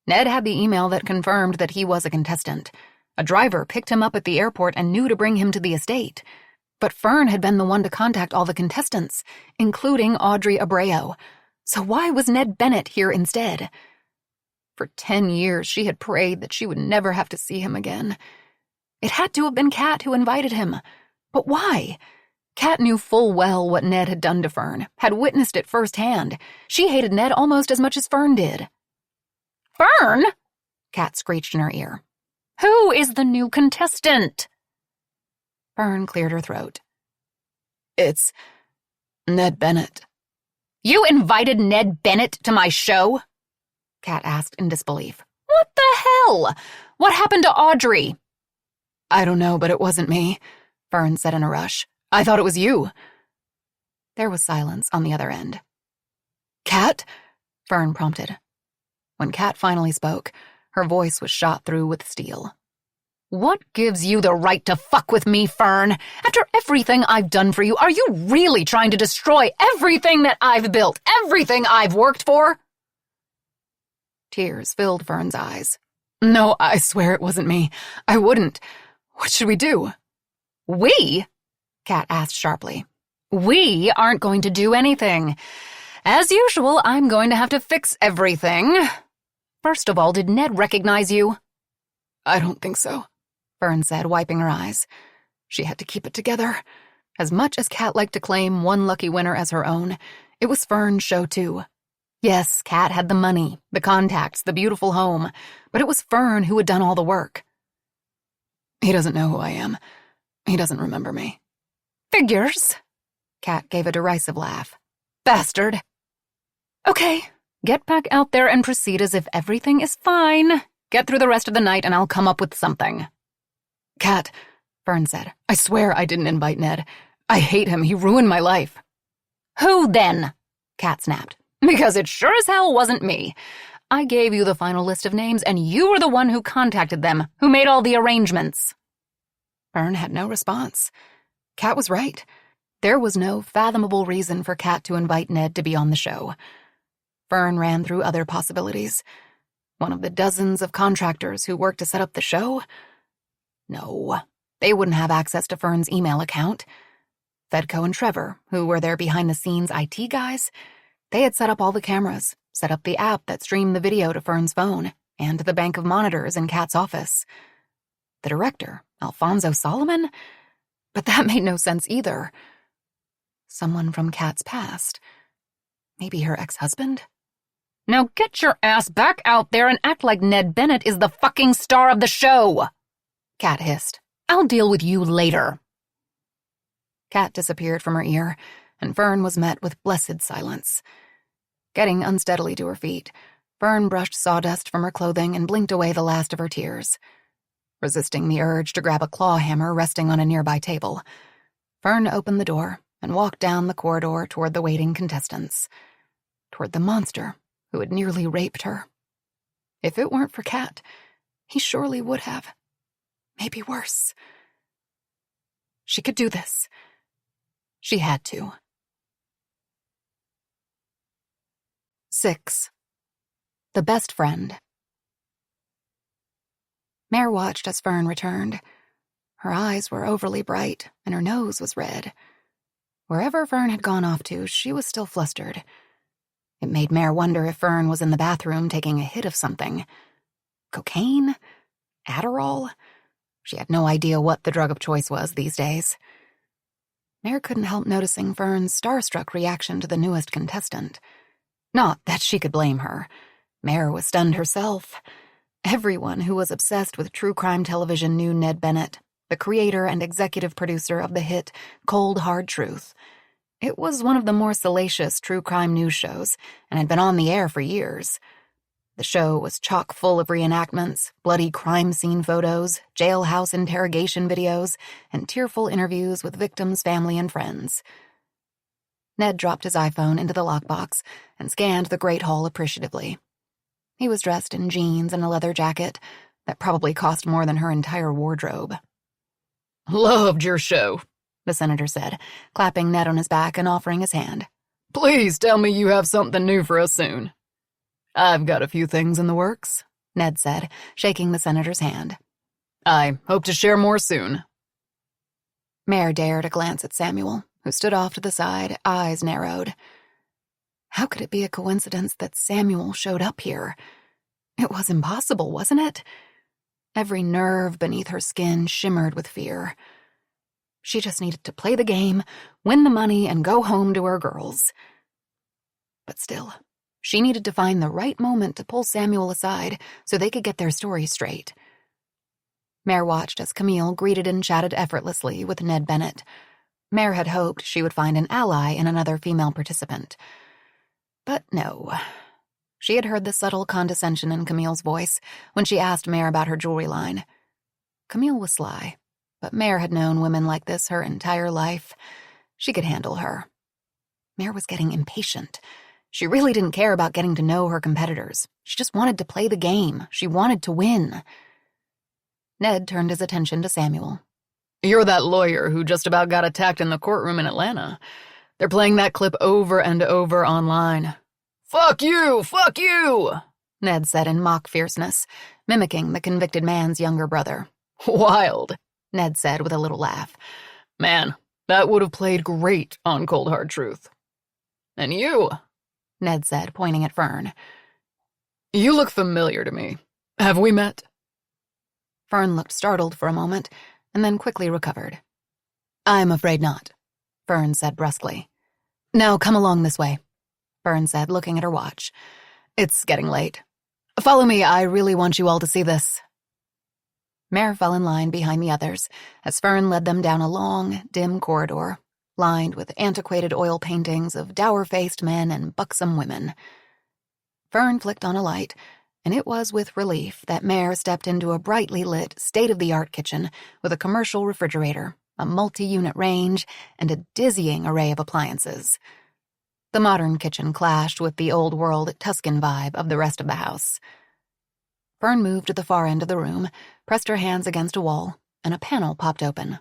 Ned had the email that confirmed that he was a contestant. A driver picked him up at the airport and knew to bring him to the estate. But Fern had been the one to contact all the contestants, including Audrey Abreu. So why was Ned Bennett here instead? For 10 years, she had prayed that she would never have to see him again. It had to have been Kat who invited him. But why? Kat knew full well what Ned had done to Fern, had witnessed it firsthand. She hated Ned almost as much as Fern did. Fern! Kat screeched in her ear. Who is the new contestant? Fern cleared her throat. It's Ned Bennett. You invited Ned Bennett to my show? Kat asked in disbelief. What the hell? What happened to Audrey? I don't know, but it wasn't me, Fern said in a rush. I thought it was you. There was silence on the other end. Kat? Fern prompted. When Kat finally spoke, her voice was shot through with steel. What gives you the right to fuck with me, Fern? After everything I've done for you, are you really trying to destroy everything that I've built, everything I've worked for? Tears filled Fern's eyes. No, I swear it wasn't me. I wouldn't. What should we do? We? Kat asked sharply. We aren't going to do anything. As usual, I'm going to have to fix everything. First of all, did Ned recognize you? I don't think so, Fern said, wiping her eyes. She had to keep it together. As much as Kat liked to claim one lucky winner as her own, it was Fern's show too. Yes, Kat had the money, the contacts, the beautiful home, but it was Fern who had done all the work. He doesn't know who I am. He doesn't remember me. Figures. Kat gave a derisive laugh. Bastard. Okay, get back out there and proceed as if everything is fine. Get through the rest of the night and I'll come up with something. Kat, Fern said, I swear I didn't invite Ned. I hate him. He ruined my life. Who then? Kat snapped. Because it sure as hell wasn't me. I gave you the final list of names and you were the one who contacted them, who made all the arrangements. Fern had no response. Kat was right. There was no fathomable reason for Kat to invite Ned to be on the show. Fern ran through other possibilities. One of the dozens of contractors who worked to set up the show? No, they wouldn't have access to Fern's email account. Fedco and Trevor, who were their behind-the-scenes IT guys, they had set up all the cameras, set up the app that streamed the video to Fern's phone, and the bank of monitors in Kat's office. The director, Alfonso Solomon? But that made no sense either. Someone from Kat's past. Maybe her ex-husband? Now get your ass back out there and act like Ned Bennett is the fucking star of the show, Kat hissed. I'll deal with you later. Kat disappeared from her ear, and Fern was met with blessed silence. Getting unsteadily to her feet, Fern brushed sawdust from her clothing and blinked away the last of her tears. Resisting the urge to grab a claw hammer resting on a nearby table, Fern opened the door and walked down the corridor toward the waiting contestants, toward the monster who had nearly raped her. If it weren't for Kat, he surely would have. Maybe worse. She could do this. She had to. 6. The Best Friend. Mare watched as Fern returned. Her eyes were overly bright, and her nose was red. Wherever Fern had gone off to, she was still flustered. It made Mare wonder if Fern was in the bathroom taking a hit of something. Cocaine? Adderall? She had no idea what the drug of choice was these days. Mare couldn't help noticing Fern's starstruck reaction to the newest contestant. Not that she could blame her. Mare was stunned herself. Everyone who was obsessed with true crime television knew Ned Bennett, the creator and executive producer of the hit Cold Hard Truth. It was one of the more salacious true crime news shows and had been on the air for years. The show was chock full of reenactments, bloody crime scene photos, jailhouse interrogation videos, and tearful interviews with victims' family and friends. Ned dropped his iPhone into the lockbox and scanned the Great Hall appreciatively. He was dressed in jeans and a leather jacket that probably cost more than her entire wardrobe. "Loved your show," the senator said, clapping Ned on his back and offering his hand. "Please tell me you have something new for us soon." "I've got a few things in the works," Ned said, shaking the senator's hand. "I hope to share more soon." Mare dared a glance at Samuel, who stood off to the side, eyes narrowed. How could it be a coincidence that Samuel showed up here? It was impossible, wasn't it? Every nerve beneath her skin shimmered with fear. She just needed to play the game, win the money, and go home to her girls. But still, she needed to find the right moment to pull Samuel aside so they could get their story straight. Mare watched as Camille greeted and chatted effortlessly with Ned Bennett. Mare had hoped she would find an ally in another female participant. But no. She had heard the subtle condescension in Camille's voice when she asked Mare about her jewelry line. Camille was sly, but Mare had known women like this her entire life. She could handle her. Mare was getting impatient. She really didn't care about getting to know her competitors. She just wanted to play the game. She wanted to win. Ned turned his attention to Samuel. "You're that lawyer who just about got attacked in the courtroom in Atlanta. They're playing that clip over and over online." "Fuck you! Fuck you!" Ned said in mock fierceness, mimicking the convicted man's younger brother. "Wild," Ned said with a little laugh. "Man, that would have played great on Cold Hard Truth." "And you," Ned said, pointing at Fern. "You look familiar to me. Have we met?" Fern looked startled for a moment, and then quickly recovered. "I'm afraid not," Fern said brusquely. "Now come along this way," Fern said, looking at her watch. "It's getting late. Follow me, I really want you all to see this." Mare fell in line behind the others as Fern led them down a long, dim corridor, lined with antiquated oil paintings of dour-faced men and buxom women. Fern flicked on a light, and it was with relief that Mare stepped into a brightly lit, state-of-the-art kitchen with a commercial refrigerator, a multi-unit range, and a dizzying array of appliances. The modern kitchen clashed with the old-world Tuscan vibe of the rest of the house. Fern moved to the far end of the room, pressed her hands against a wall, and a panel popped open.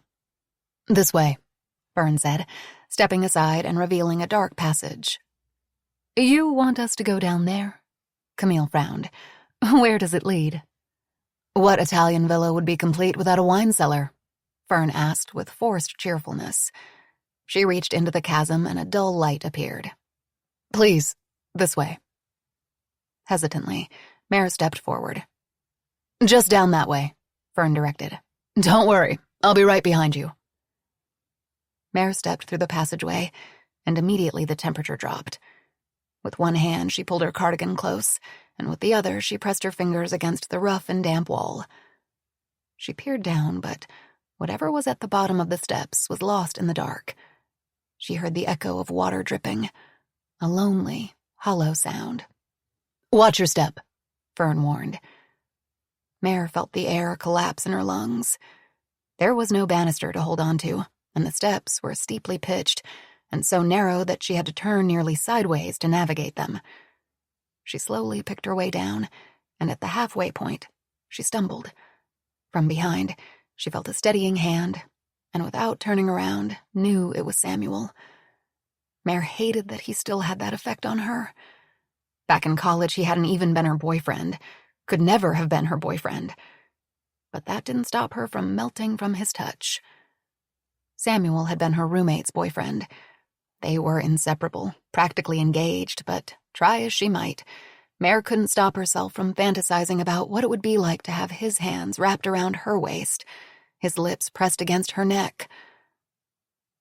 "This way," Fern said, stepping aside and revealing a dark passage. "You want us to go down there?" Camille frowned. "Where does it lead?" "What Italian villa would be complete without a wine cellar?" Fern asked with forced cheerfulness. She reached into the chasm and a dull light appeared. "Please, this way." Hesitantly, Mare stepped forward. "Just down that way," Fern directed. "Don't worry, I'll be right behind you." Mare stepped through the passageway, and immediately the temperature dropped. With one hand, she pulled her cardigan close, and with the other, she pressed her fingers against the rough and damp wall. She peered down, but whatever was at the bottom of the steps was lost in the dark. She heard the echo of water dripping, a lonely, hollow sound. Watch your step, Fern warned. Mare felt the air collapse in her lungs. There was no banister to hold on to, and the steps were steeply pitched and so narrow that she had to turn nearly sideways to navigate them. She slowly picked her way down, and at the halfway point, she stumbled. From behind, she felt a steadying hand, and without turning around, knew it was Samuel. Mare hated that he still had that effect on her. Back in college, he hadn't even been her boyfriend, could never have been her boyfriend. But that didn't stop her from melting from his touch. Samuel had been her roommate's boyfriend. They were inseparable, practically engaged, but try as she might, Mare couldn't stop herself from fantasizing about what it would be like to have his hands wrapped around her waist, his lips pressed against her neck.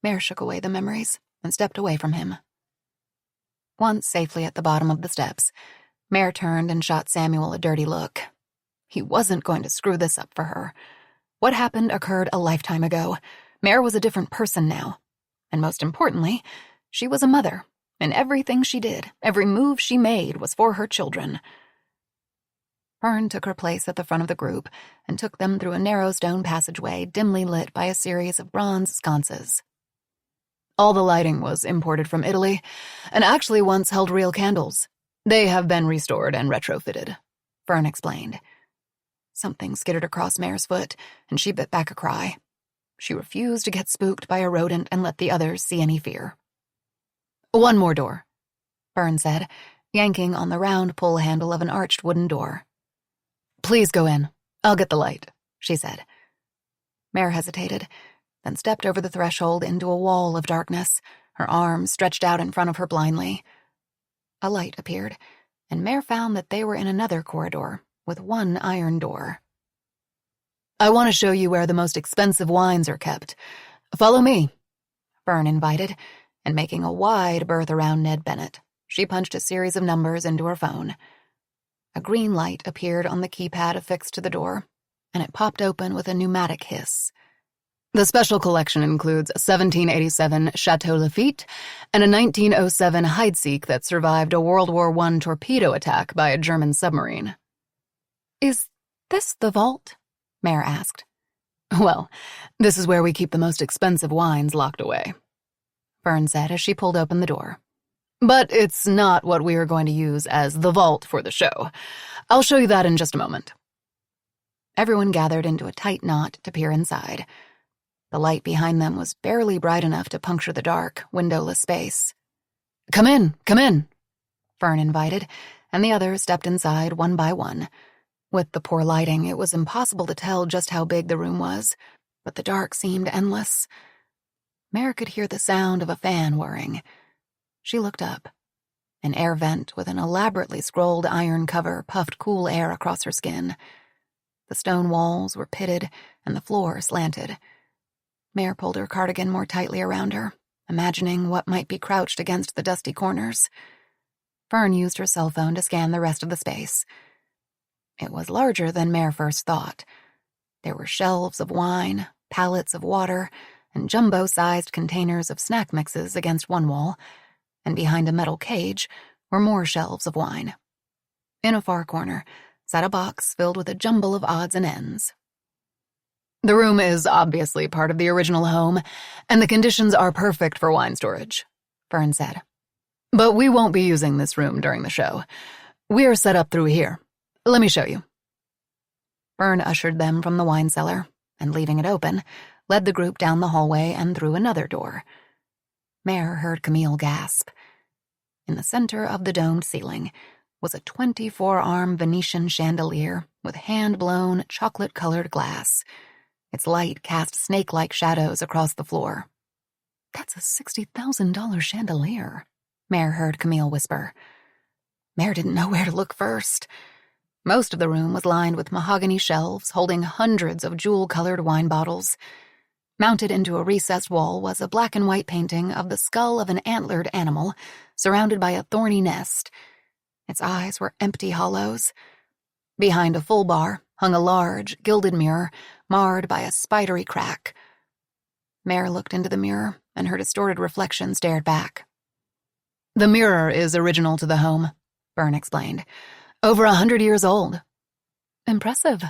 Mare shook away the memories and stepped away from him. Once safely at the bottom of the steps, Mare turned and shot Samuel a dirty look. He wasn't going to screw this up for her. What happened occurred a lifetime ago. Mare was a different person now. And most importantly, she was a mother, and everything she did, every move she made was for her children. Fern took her place at the front of the group and took them through a narrow stone passageway dimly lit by a series of bronze sconces. All the lighting was imported from Italy, and actually once held real candles. They have been restored and retrofitted, Fern explained. Something skittered across Mare's foot, and she bit back a cry. She refused to get spooked by a rodent and let the others see any fear. One more door, Fern said, yanking on the round pull handle of an arched wooden door. Please go in. I'll get the light, she said. Mare hesitated, then stepped over the threshold into a wall of darkness, her arms stretched out in front of her blindly. A light appeared, and Mare found that they were in another corridor with one iron door. I want to show you where the most expensive wines are kept. Follow me, Fern invited, and making a wide berth around Ned Bennett, she punched a series of numbers into her phone. A green light appeared on the keypad affixed to the door, and it popped open with a pneumatic hiss. The special collection includes a 1787 Chateau Lafite and a 1907 Heidsieck that survived a World War I torpedo attack by a German submarine. Is this the vault? Mare asked. Well, this is where we keep the most expensive wines locked away, Fern said as she pulled open the door. But it's not what we are going to use as the vault for the show. I'll show you that in just a moment. Everyone gathered into a tight knot to peer inside. The light behind them was barely bright enough to puncture the dark, windowless space. Come in, Fern invited, and the others stepped inside one by one. With the poor lighting, it was impossible to tell just how big the room was, but the dark seemed endless. Mare could hear the sound of a fan whirring. She looked up. An air vent with an elaborately scrolled iron cover puffed cool air across her skin. The stone walls were pitted and the floor slanted. Mare pulled her cardigan more tightly around her, imagining what might be crouched against the dusty corners. Fern used her cell phone to scan the rest of the space. It was larger than Mare first thought. There were shelves of wine, pallets of water, and jumbo-sized containers of snack mixes against one wall, and behind a metal cage were more shelves of wine. In a far corner sat a box filled with a jumble of odds and ends. The room is obviously part of the original home, and the conditions are perfect for wine storage, Fern said. But we won't be using this room during the show. We are set up through here. Let me show you. Fern ushered them from the wine cellar, and leaving it open, led the group down the hallway and through another door. Mare heard Camille gasp. In the center of the domed ceiling was a 24-arm Venetian chandelier with hand-blown, chocolate-colored glass. Its light cast snake-like shadows across the floor. "That's a $60,000 chandelier," Mare heard Camille whisper. Mare didn't know where to look first. Most of the room was lined with mahogany shelves holding hundreds of jewel-colored wine bottles. Mounted into a recessed wall was a black and white painting of the skull of an antlered animal surrounded by a thorny nest. Its eyes were empty hollows. Behind a full bar hung a large, gilded mirror marred by a spidery crack. Mare looked into the mirror, and her distorted reflection stared back. The mirror is original to the home, Fern explained. Over 100 years old. Impressive,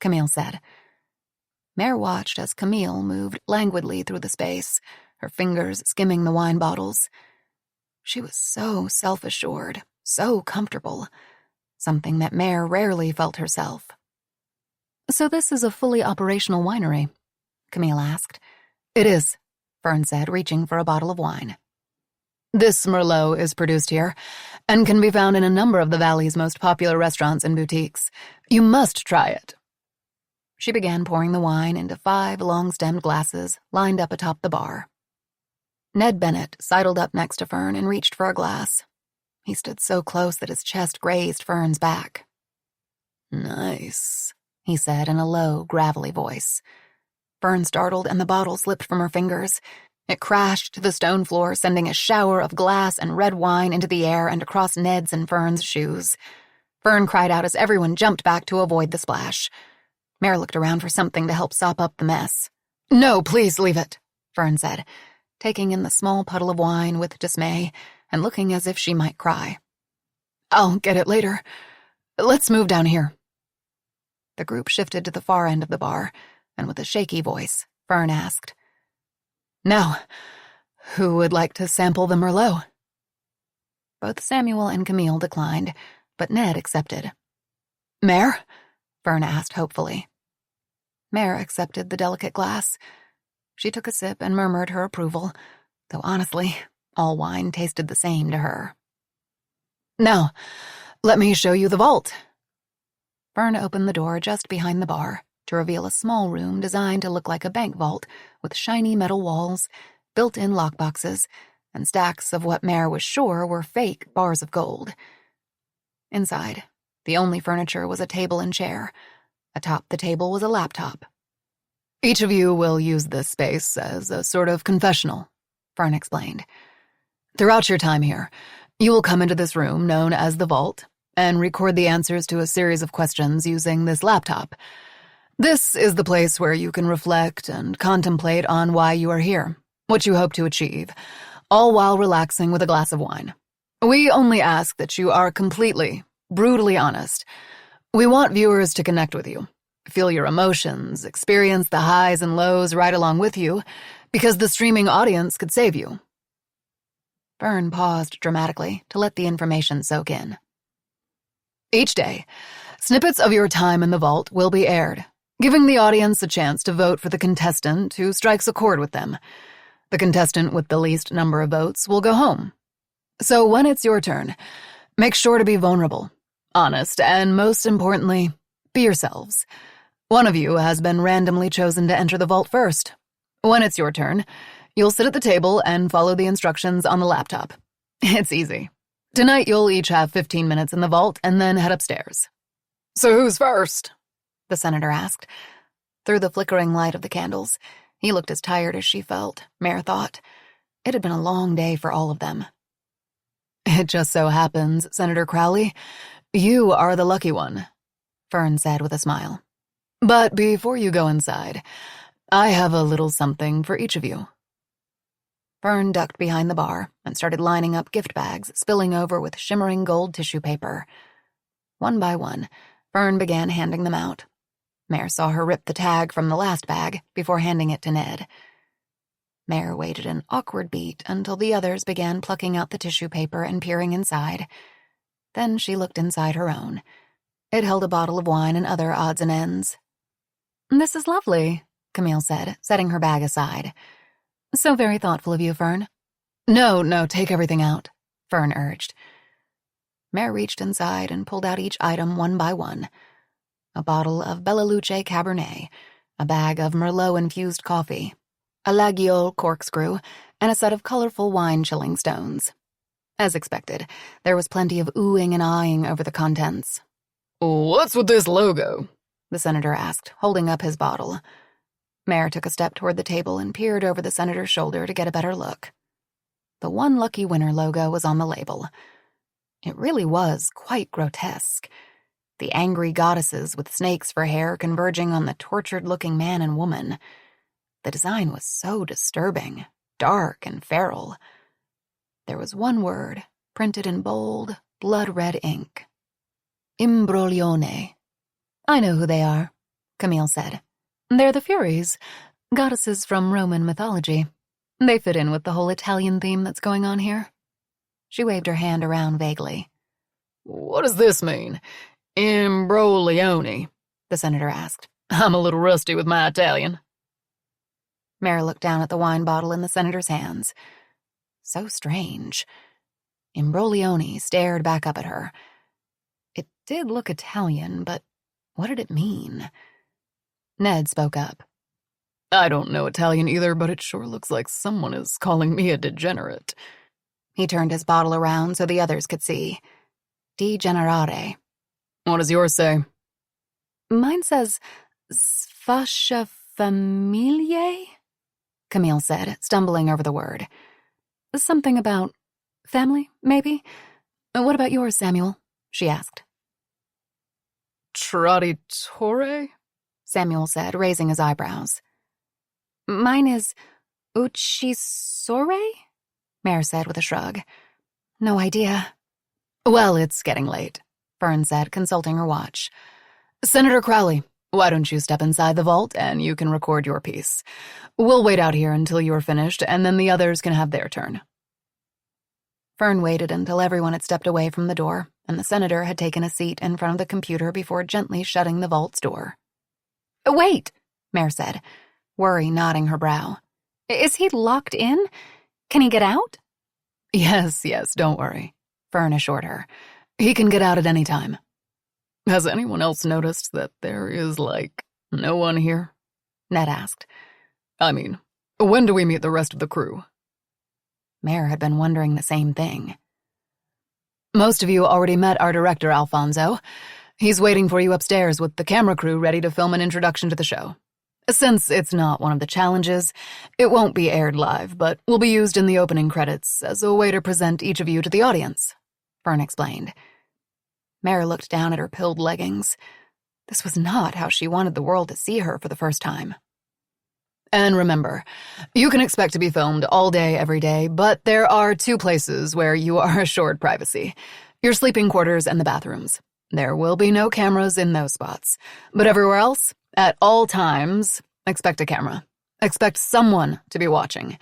Camille said. Mare watched as Camille moved languidly through the space, her fingers skimming the wine bottles. She was so self-assured, so comfortable, something that Mare rarely felt herself. "So this is a fully operational winery?" Camille asked. "It is," Fern said, reaching for a bottle of wine. "This Merlot is produced here, and can be found in a number of the Valley's most popular restaurants and boutiques. You must try it." She began pouring the wine into 5 long-stemmed glasses lined up atop the bar. Ned Bennett sidled up next to Fern and reached for a glass. He stood so close that his chest grazed Fern's back. "Nice," he said in a low, gravelly voice. Fern startled and the bottle slipped from her fingers. It crashed to the stone floor, sending a shower of glass and red wine into the air and across Ned's and Fern's shoes. Fern cried out as everyone jumped back to avoid the splash. Mare looked around for something to help sop up the mess. "No, please leave it," Fern said, taking in the small puddle of wine with dismay and looking as if she might cry. "I'll get it later. Let's move down here." The group shifted to the far end of the bar, and with a shaky voice, Fern asked, "Now, who would like to sample the Merlot?" Both Samuel and Camille declined, but Ned accepted. "Mare?" Fern asked hopefully. Mare accepted the delicate glass. She took a sip and murmured her approval, though honestly, all wine tasted the same to her. "Now, let me show you the vault." Fern opened the door just behind the bar to reveal a small room designed to look like a bank vault with shiny metal walls, built-in lockboxes, and stacks of what Mare was sure were fake bars of gold. Inside, the only furniture was a table and chair. Atop the table was a laptop. "Each of you will use this space as a sort of confessional," Fern explained. "Throughout your time here, you will come into this room known as the vault and record the answers to a series of questions using this laptop. This is the place where you can reflect and contemplate on why you are here, what you hope to achieve, all while relaxing with a glass of wine. We only ask that you are completely, brutally honest. We want viewers to connect with you, feel your emotions, experience the highs and lows right along with you, because the streaming audience could save you." Fern paused dramatically to let the information soak in. "Each day, snippets of your time in the vault will be aired, giving the audience a chance to vote for the contestant who strikes a chord with them. The contestant with the least number of votes will go home. So when it's your turn, make sure to be vulnerable, honest, and most importantly, be yourselves. One of you has been randomly chosen to enter the vault first. When it's your turn, you'll sit at the table and follow the instructions on the laptop. It's easy. Tonight you'll each have 15 minutes in the vault and then head upstairs." "So who's first?" the senator asked. Through the flickering light of the candles, he looked as tired as she felt, Mare thought. It had been a long day for all of them. "It just so happens, Senator Crowley, you are the lucky one," Fern said with a smile. "But before you go inside, I have a little something for each of you." Fern ducked behind the bar and started lining up gift bags spilling over with shimmering gold tissue paper. One by one, Fern began handing them out. Mare saw her rip the tag from the last bag before handing it to Ned. Mare waited an awkward beat until the others began plucking out the tissue paper and peering inside. Then she looked inside her own. It held a bottle of wine and other odds and ends. "This is lovely," Camille said, setting her bag aside. "So very thoughtful of you, Fern." No, take everything out," Fern urged. Mare reached inside and pulled out each item one by one. A bottle of Bellaluce Cabernet, a bag of Merlot-infused coffee, a Laguiole corkscrew, and a set of colorful wine-chilling stones. As expected, there was plenty of oohing and aahing over the contents. "What's with this logo?" the senator asked, holding up his bottle. Mare took a step toward the table and peered over the senator's shoulder to get a better look. The One Lucky Winner logo was on the label. It really was quite grotesque. The angry goddesses with snakes for hair converging on the tortured-looking man and woman. The design was so disturbing, dark and feral. There was one word, printed in bold, blood-red ink. Imbroglione. I know who they are, Camille said. They're the Furies, goddesses from Roman mythology. They fit in with the whole Italian theme that's going on here. She waved her hand around vaguely. What does this mean? Imbroglione, the senator asked. I'm a little rusty with my Italian. Mare looked down at the wine bottle in the senator's hands. So strange. Imbroglione stared back up at her. It did look Italian, but what did it mean? Ned spoke up. I don't know Italian either, but it sure looks like someone is calling me a degenerate. He turned his bottle around so the others could see. Degenerare. What does yours say? Mine says sfascia familie, Camille said, stumbling over the word. Something about family, maybe? What about yours, Samuel? She asked. Traditore? Samuel said, raising his eyebrows. Mine is uccisore? Mare said with a shrug. No idea. Well, it's getting late, Fern said, consulting her watch. Senator Crowley, why don't you step inside the vault and you can record your piece? We'll wait out here until you are finished, and then the others can have their turn. Fern waited until everyone had stepped away from the door, and the senator had taken a seat in front of the computer before gently shutting the vault's door. Wait, Mare said, worry knotting her brow. Is he locked in? Can he get out? Yes, don't worry, Fern assured her. He can get out at any time. Has anyone else noticed that there is, no one here? Ned asked. I mean, when do we meet the rest of the crew? Mare had been wondering the same thing. Most of you already met our director, Alfonso. He's waiting for you upstairs with the camera crew ready to film an introduction to the show. Since it's not one of the challenges, it won't be aired live, but will be used in the opening credits as a way to present each of you to the audience, Fern explained. Mare looked down at her pilled leggings. This was not how she wanted the world to see her for the first time. And remember, you can expect to be filmed all day, every day, but there are 2 places where you are assured privacy. Your sleeping quarters and the bathrooms. There will be no cameras in those spots. But everywhere else, at all times, expect a camera. Expect someone to be watching.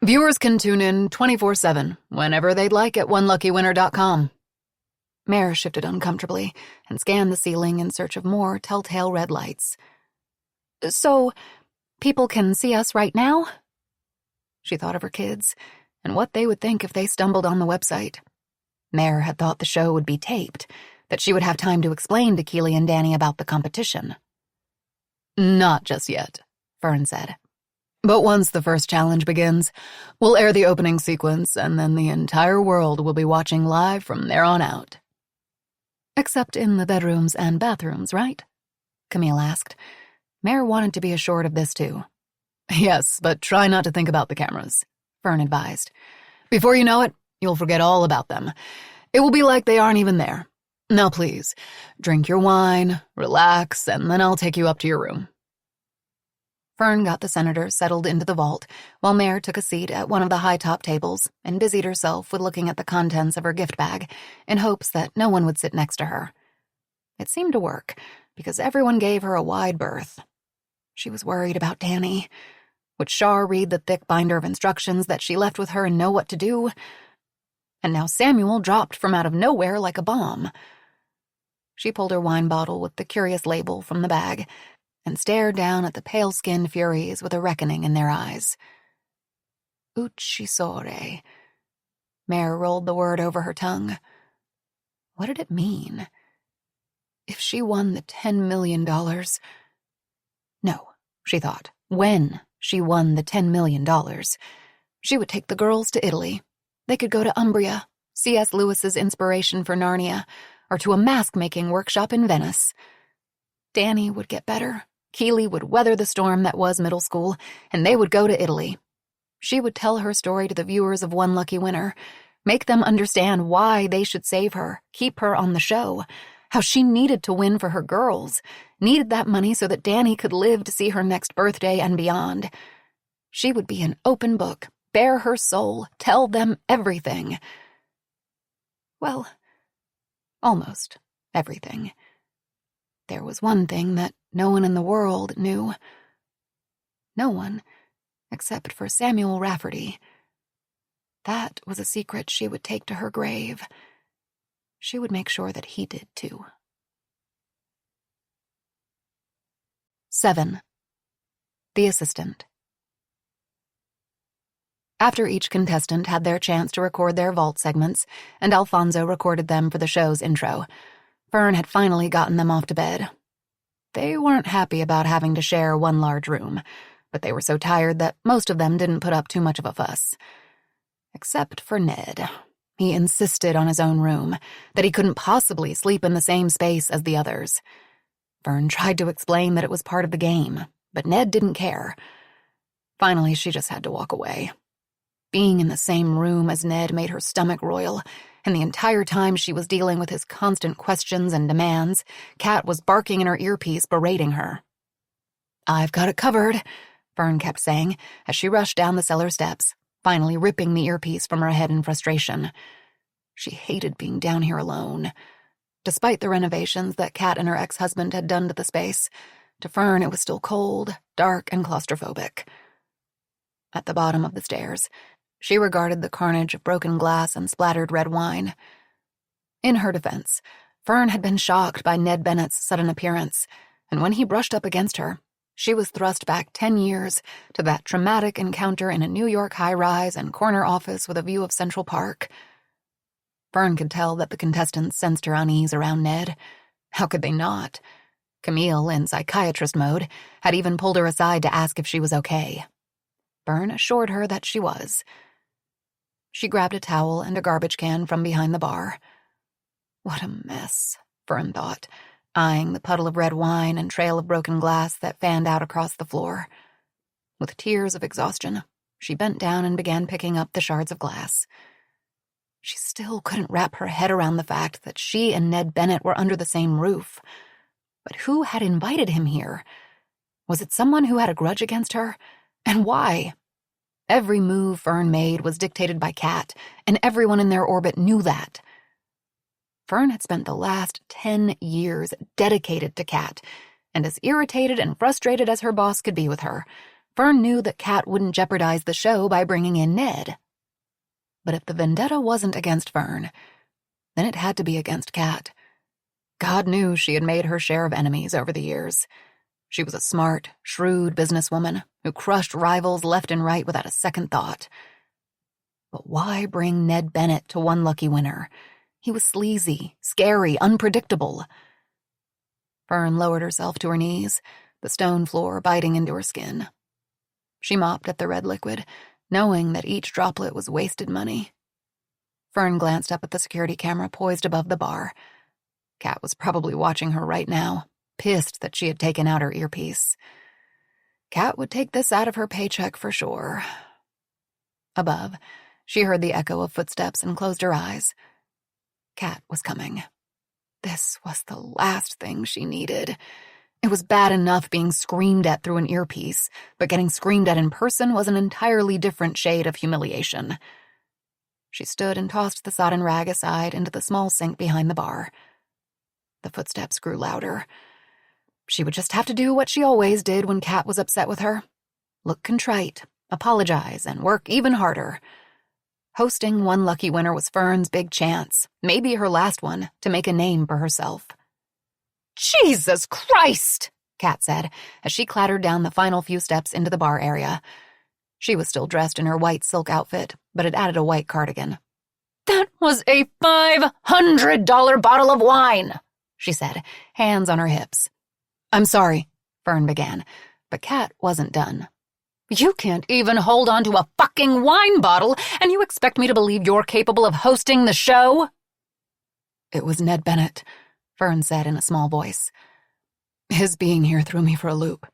Viewers can tune in 24/7, whenever they'd like at oneluckywinner.com. Mare shifted uncomfortably and scanned the ceiling in search of more telltale red lights. So, people can see us right now? She thought of her kids and what they would think if they stumbled on the website. Mare had thought the show would be taped, that she would have time to explain to Keely and Danny about the competition. Not just yet, Fern said. But once the first challenge begins, we'll air the opening sequence, and then the entire world will be watching live from there on out. Except in the bedrooms and bathrooms, right? Camille asked. Mare wanted to be assured of this too. Yes, but try not to think about the cameras, Fern advised. Before you know it, you'll forget all about them. It will be like they aren't even there. Now please, drink your wine, relax, and then I'll take you up to your room. Fern got the senator settled into the vault, while Mare took a seat at one of the high-top tables and busied herself with looking at the contents of her gift bag in hopes that no one would sit next to her. It seemed to work, because everyone gave her a wide berth. She was worried about Danny. Would Shar read the thick binder of instructions that she left with her and know what to do? And now Samuel dropped from out of nowhere like a bomb. She pulled her wine bottle with the curious label from the bag and stared down at the pale-skinned Furies with a reckoning in their eyes. Uccisore. Mare rolled the word over her tongue. What did it mean? If she won the $10 million... No, she thought, when she won the $10 million, she would take the girls to Italy. They could go to Umbria, C.S. Lewis's inspiration for Narnia, or to a mask-making workshop in Venice. Danny would get better. Keely would weather the storm that was middle school, and they would go to Italy. She would tell her story to the viewers of One Lucky Winner, make them understand why they should save her, keep her on the show, how she needed to win for her girls, needed that money so that Danny could live to see her next birthday and beyond. She would be an open book, bare her soul, tell them everything. Well, almost. Everything. There was one thing that no one in the world knew. No one, except for Samuel Rafferty. That was a secret she would take to her grave. She would make sure that he did too. 7. The assistant. After each contestant had their chance to record their vault segments, and Alfonso recorded them for the show's intro, Fern had finally gotten them off to bed. They weren't happy about having to share one large room, but they were so tired that most of them didn't put up too much of a fuss. Except for Ned. He insisted on his own room, that he couldn't possibly sleep in the same space as the others. Fern tried to explain that it was part of the game, but Ned didn't care. Finally, she just had to walk away. Being in the same room as Ned made her stomach roil, and the entire time she was dealing with his constant questions and demands, Kat was barking in her earpiece, berating her. "I've got it covered," Fern kept saying as she rushed down the cellar steps, finally ripping the earpiece from her head in frustration. She hated being down here alone. Despite the renovations that Kat and her ex-husband had done to the space, to Fern it was still cold, dark, and claustrophobic. At the bottom of the stairs, she regarded the carnage of broken glass and splattered red wine. In her defense, Fern had been shocked by Ned Bennett's sudden appearance, and when he brushed up against her, she was thrust back 10 years to that traumatic encounter in a New York high-rise and corner office with a view of Central Park. Fern could tell that the contestants sensed her unease around Ned. How could they not? Camille, in psychiatrist mode, had even pulled her aside to ask if she was okay. Fern assured her that she was. She grabbed a towel and a garbage can from behind the bar. What a mess, Fern thought, eyeing the puddle of red wine and trail of broken glass that fanned out across the floor. With tears of exhaustion, she bent down and began picking up the shards of glass. She still couldn't wrap her head around the fact that she and Ned Bennett were under the same roof. But who had invited him here? Was it someone who had a grudge against her? And why? Every move Fern made was dictated by Kat, and everyone in their orbit knew that. Fern had spent the last 10 years dedicated to Kat, and as irritated and frustrated as her boss could be with her, Fern knew that Kat wouldn't jeopardize the show by bringing in Ned. But if the vendetta wasn't against Fern, then it had to be against Kat. God knew she had made her share of enemies over the years. She was a smart, shrewd businesswoman who crushed rivals left and right without a second thought. But why bring Ned Bennett to one lucky winner? He was sleazy, scary, unpredictable. Fern lowered herself to her knees, the stone floor biting into her skin. She mopped at the red liquid, knowing that each droplet was wasted money. Fern glanced up at the security camera poised above the bar. Kat was probably watching her right now, pissed that she had taken out her earpiece. Kat would take this out of her paycheck for sure. Above, she heard the echo of footsteps and closed her eyes. Kat was coming. This was the last thing she needed. It was bad enough being screamed at through an earpiece, but getting screamed at in person was an entirely different shade of humiliation. She stood and tossed the sodden rag aside into the small sink behind the bar. The footsteps grew louder. She would just have to do what she always did when Kat was upset with her. Look contrite, apologize, and work even harder. Hosting one lucky winner was Fern's big chance, maybe her last one, to make a name for herself. "Jesus Christ!" Kat said, as she clattered down the final few steps into the bar area. She was still dressed in her white silk outfit, but had added a white cardigan. "That was a $500 bottle of wine," she said, hands on her hips. "I'm sorry," Fern began, but Kat wasn't done. "You can't even hold on to a fucking wine bottle, and you expect me to believe you're capable of hosting the show?" "It was Ned Bennett," Fern said in a small voice. "His being here threw me for a loop."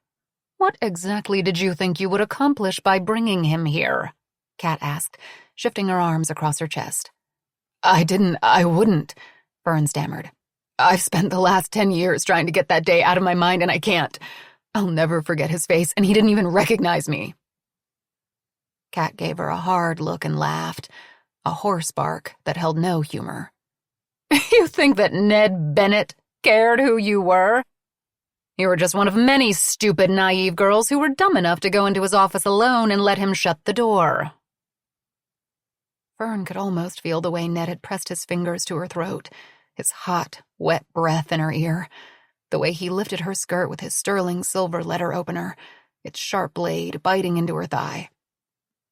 "What exactly did you think you would accomplish by bringing him here?" Kat asked, shifting her arms across her chest. I wouldn't," Fern stammered. "I've spent the last 10 years trying to get that day out of my mind, and I can't. I'll never forget his face, and he didn't even recognize me." Kat gave her a hard look and laughed, a hoarse bark that held no humor. You think that Ned Bennett cared who you were? You were just one of many stupid, naive girls who were dumb enough to go into his office alone and let him shut the door. Fern could almost feel the way Ned had pressed his fingers to her throat, his hot, wet breath in her ear, the way he lifted her skirt with his sterling silver letter opener, its sharp blade biting into her thigh.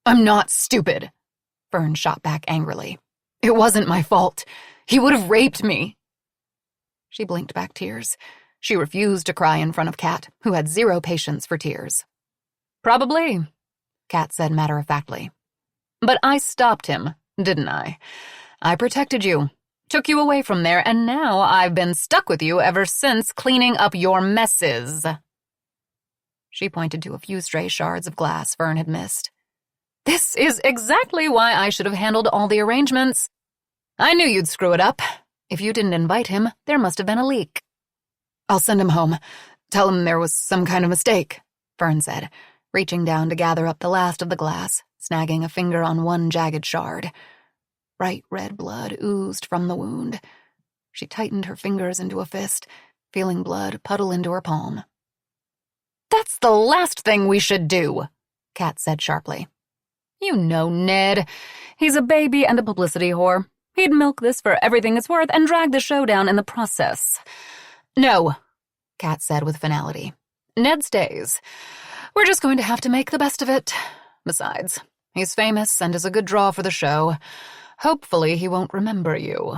I'm not stupid, Fern shot back angrily. It wasn't my fault. He would have raped me. She blinked back tears. She refused to cry in front of Kat, who had zero patience for tears. Probably, Kat said matter-of-factly. But I stopped him, didn't I? I protected you, took you away from there, and now I've been stuck with you ever since, cleaning up your messes. She pointed to a few stray shards of glass Fern had missed. This is exactly why I should have handled all the arrangements. I knew you'd screw it up. If you didn't invite him, there must have been a leak. I'll send him home. Tell him there was some kind of mistake, Fern said, reaching down to gather up the last of the glass, snagging a finger on one jagged shard. Bright red blood oozed from the wound. She tightened her fingers into a fist, feeling blood puddle into her palm. That's the last thing we should do, Kat said sharply. You know Ned. He's a baby and a publicity whore. He'd milk this for everything it's worth and drag the show down in the process. No, Kat said with finality. Ned stays. We're just going to have to make the best of it. Besides, he's famous and is a good draw for the show. Hopefully he won't remember you.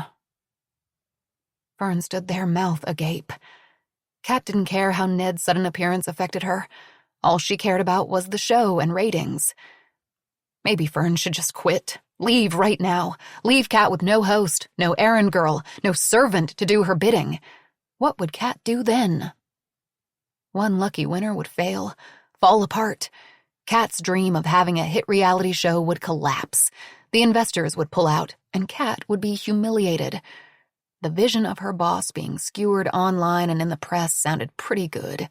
Fern stood there, mouth agape. Kat didn't care how Ned's sudden appearance affected her. All she cared about was the show and ratings. Maybe Fern should just quit. Leave right now. Leave Kat with no host, no errand girl, no servant to do her bidding. What would Kat do then? One lucky winner would fail, fall apart. Kat's dream of having a hit reality show would collapse. The investors would pull out, and Kat would be humiliated. The vision of her boss being skewered online and in the press sounded pretty good.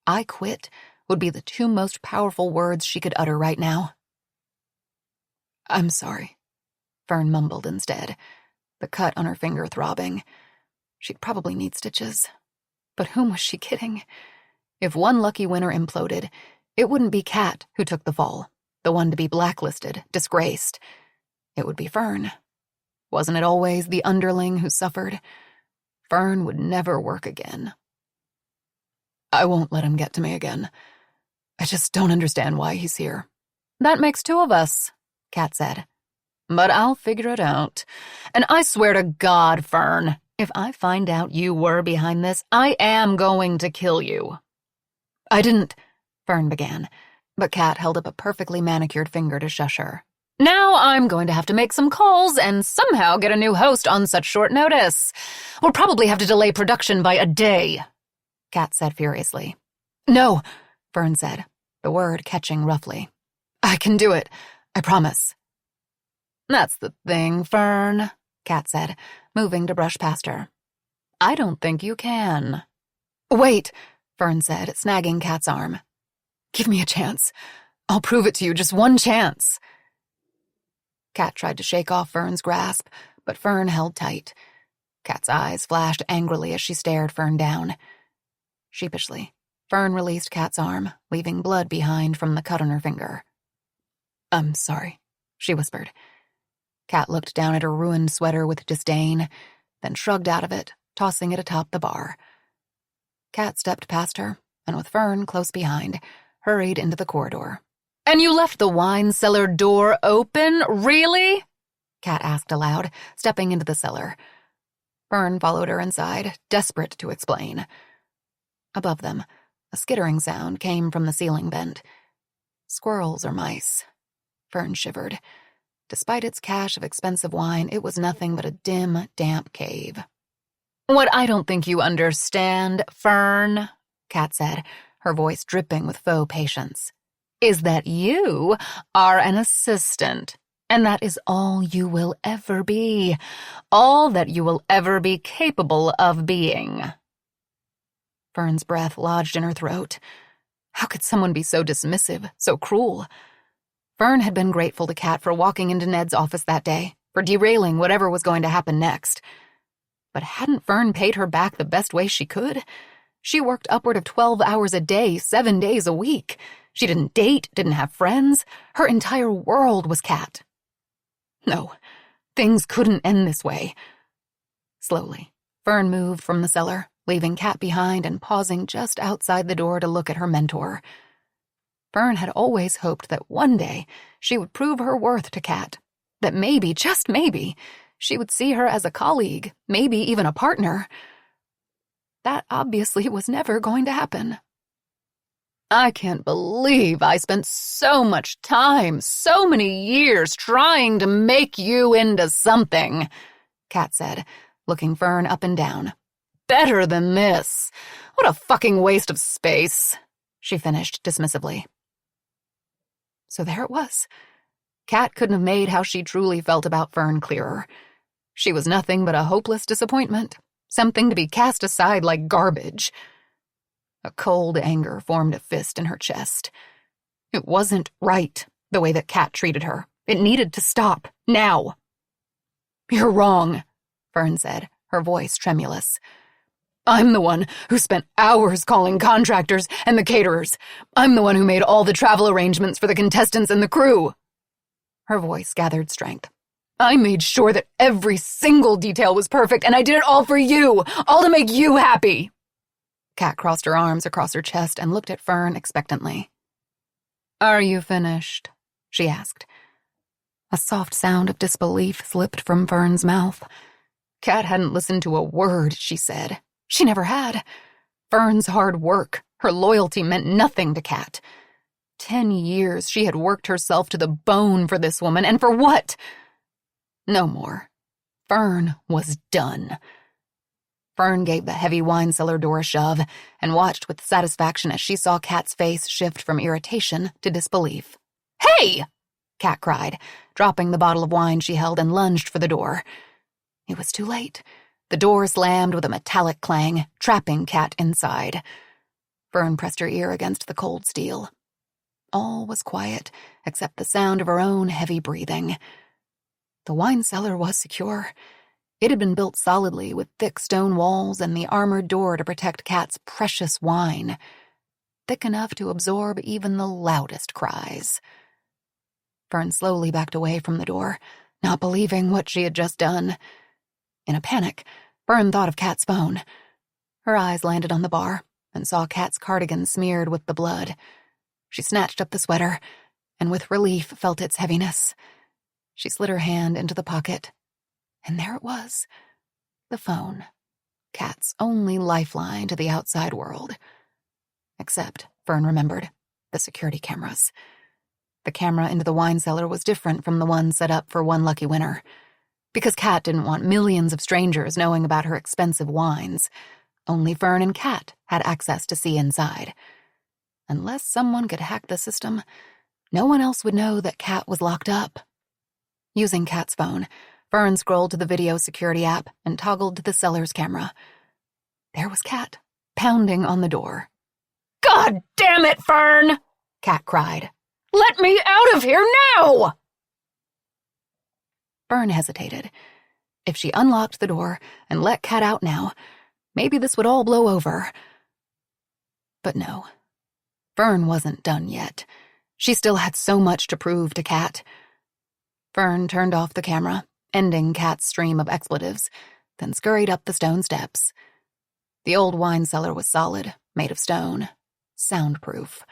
I quit would be the two most powerful words she could utter right now. I'm sorry, Fern mumbled instead, the cut on her finger throbbing. She'd probably need stitches. But whom was she kidding? If one lucky winner imploded, it wouldn't be Kat who took the fall, the one to be blacklisted, disgraced. It would be Fern. Wasn't it always the underling who suffered? Fern would never work again. I won't let him get to me again. I just don't understand why he's here. That makes two of us, Kat said. But I'll figure it out. And I swear to God, Fern, if I find out you were behind this, I am going to kill you. I didn't, Fern began, but Kat held up a perfectly manicured finger to shush her. Now I'm going to have to make some calls and somehow get a new host on such short notice. We'll probably have to delay production by a day, Kat said furiously. No, Fern said, the word catching roughly. I can do it. I promise. That's the thing, Fern, Kat said, moving to brush past her. I don't think you can. Wait, Fern said, snagging Kat's arm. Give me a chance. I'll prove it to you, just one chance. Kat tried to shake off Fern's grasp, but Fern held tight. Kat's eyes flashed angrily as she stared Fern down. Sheepishly, Fern released Kat's arm, leaving blood behind from the cut on her finger. I'm sorry, she whispered. Kat looked down at her ruined sweater with disdain, then shrugged out of it, tossing it atop the bar. Kat stepped past her, and with Fern close behind, hurried into the corridor. And you left the wine cellar door open, really? Kat asked aloud, stepping into the cellar. Fern followed her inside, desperate to explain. Above them, a skittering sound came from the ceiling vent. Squirrels or mice? Fern shivered. Despite its cache of expensive wine, it was nothing but a dim, damp cave. What I don't think you understand, Fern, Kat said, her voice dripping with faux patience, is that you are an assistant, and that is all you will ever be, all that you will ever be capable of being. Fern's breath lodged in her throat. How could someone be so dismissive, so cruel? Fern had been grateful to Kat for walking into Ned's office that day, for derailing whatever was going to happen next. But hadn't Fern paid her back the best way she could? She worked upward of 12 hours a day, 7 days a week. She didn't date, didn't have friends. Her entire world was Kat. No, things couldn't end this way. Slowly, Fern moved from the cellar, leaving Kat behind and pausing just outside the door to look at her mentor. Fern had always hoped that one day she would prove her worth to Kat, that maybe, just maybe, she would see her as a colleague, maybe even a partner. That obviously was never going to happen. I can't believe I spent so much time, so many years trying to make you into something, Kat said, looking Fern up and down. Better than this. What a fucking waste of space, she finished dismissively. So there it was. Kat couldn't have made how she truly felt about Fern clearer. She was nothing but a hopeless disappointment, something to be cast aside like garbage. A cold anger formed a fist in her chest. It wasn't right, the way that Kat treated her. It needed to stop, now. You're wrong, Fern said, her voice tremulous. I'm the one who spent hours calling contractors and the caterers. I'm the one who made all the travel arrangements for the contestants and the crew. Her voice gathered strength. I made sure that every single detail was perfect, and I did it all for you, all to make you happy. Kat crossed her arms across her chest and looked at Fern expectantly. Are you finished? She asked. A soft sound of disbelief slipped from Fern's mouth. Kat hadn't listened to a word she said. She never had. Fern's hard work, her loyalty meant nothing to Kat. 10 years she had worked herself to the bone for this woman, and for what? No more. Fern was done. Fern gave the heavy wine cellar door a shove and watched with satisfaction as she saw Kat's face shift from irritation to disbelief. Hey! Kat cried, dropping the bottle of wine she held and lunged for the door. It was too late. The door slammed with a metallic clang, trapping Kat inside. Fern pressed her ear against the cold steel. All was quiet, except the sound of her own heavy breathing. The wine cellar was secure. It had been built solidly with thick stone walls and the armored door to protect Kat's precious wine, thick enough to absorb even the loudest cries. Fern slowly backed away from the door, not believing what she had just done. In a panic, Fern thought of Kat's phone. Her eyes landed on the bar and saw Kat's cardigan smeared with the blood. She snatched up the sweater and with relief felt its heaviness. She slid her hand into the pocket, and there it was, the phone, Kat's only lifeline to the outside world. Except, Fern remembered, the security cameras. The camera into the wine cellar was different from the one set up for one lucky winner. Because Kat didn't want millions of strangers knowing about her expensive wines, only Fern and Kat had access to see inside. Unless someone could hack the system, no one else would know that Kat was locked up. Using Kat's phone, Fern scrolled to the video security app and toggled to the cellar's camera. There was Kat, pounding on the door. God damn it, Fern! Kat cried. Let me out of here now! Fern hesitated. If she unlocked the door and let Kat out now, maybe this would all blow over. But no. Fern wasn't done yet. She still had so much to prove to Kat. Fern turned off the camera, ending Kat's stream of expletives, then scurried up the stone steps. The old wine cellar was solid, made of stone, soundproof.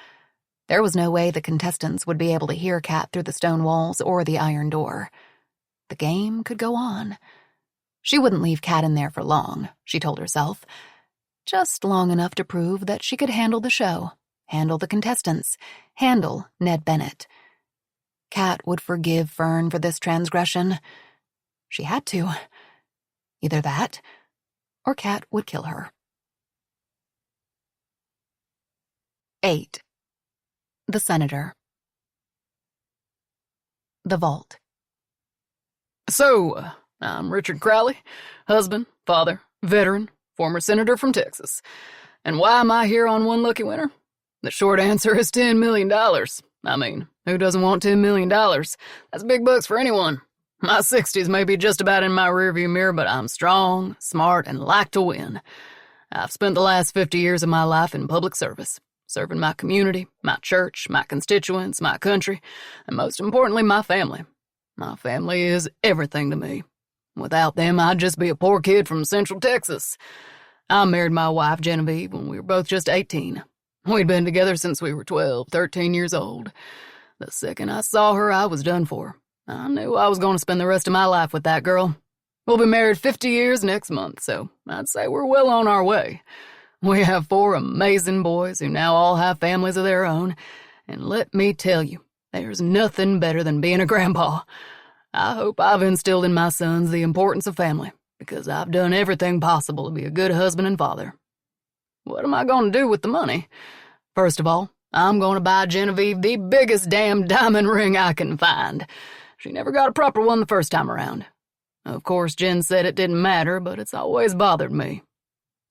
There was no way the contestants would be able to hear Kat through the stone walls or the iron door. The game could go on. She wouldn't leave Kat in there for long, she told herself. Just long enough to prove that she could handle the show, handle the contestants, handle Ned Bennett. Kat would forgive Fern for this transgression. She had to. Either that, or Kat would kill her. 8. The Senator. The Vault. So, I'm Richard Crowley, husband, father, veteran, former senator from Texas. And why am I here on One Lucky Winner? The short answer is $10 million. I mean, who doesn't want $10 million? That's big bucks for anyone. My 60s may be just about in my rearview mirror, but I'm strong, smart, and like to win. I've spent the last 50 years of my life in public service, serving my community, my church, my constituents, my country, and most importantly, my family. My family is everything to me. Without them, I'd just be a poor kid from Central Texas. I married my wife, Genevieve, when we were both just 18. We'd been together since we were 12, 13 years old. The second I saw her, I was done for. I knew I was going to spend the rest of my life with that girl. We'll be married 50 years next month, so I'd say we're well on our way. We have 4 amazing boys who now all have families of their own, and let me tell you, there's nothing better than being a grandpa. I hope I've instilled in my sons the importance of family, because I've done everything possible to be a good husband and father. What am I going to do with the money? First of all, I'm going to buy Genevieve the biggest damn diamond ring I can find. She never got a proper one the first time around. Of course, Jen said it didn't matter, but it's always bothered me.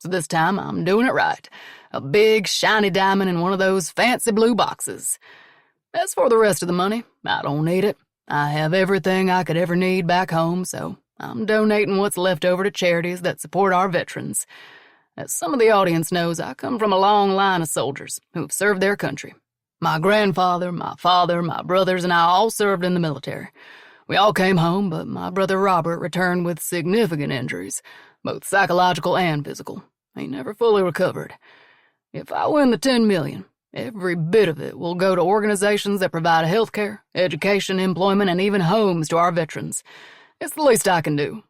So this time, I'm doing it right. A big, shiny diamond in one of those fancy blue boxes. As for the rest of the money, I don't need it. I have everything I could ever need back home, so I'm donating what's left over to charities that support our veterans. As some of the audience knows, I come from a long line of soldiers who have served their country. My grandfather, my father, my brothers, and I all served in the military. We all came home, but my brother Robert returned with significant injuries, both psychological and physical. He never fully recovered. If I win the $10 million, every bit of it will go to organizations that provide health care, education, employment, and even homes to our veterans. It's the least I can do.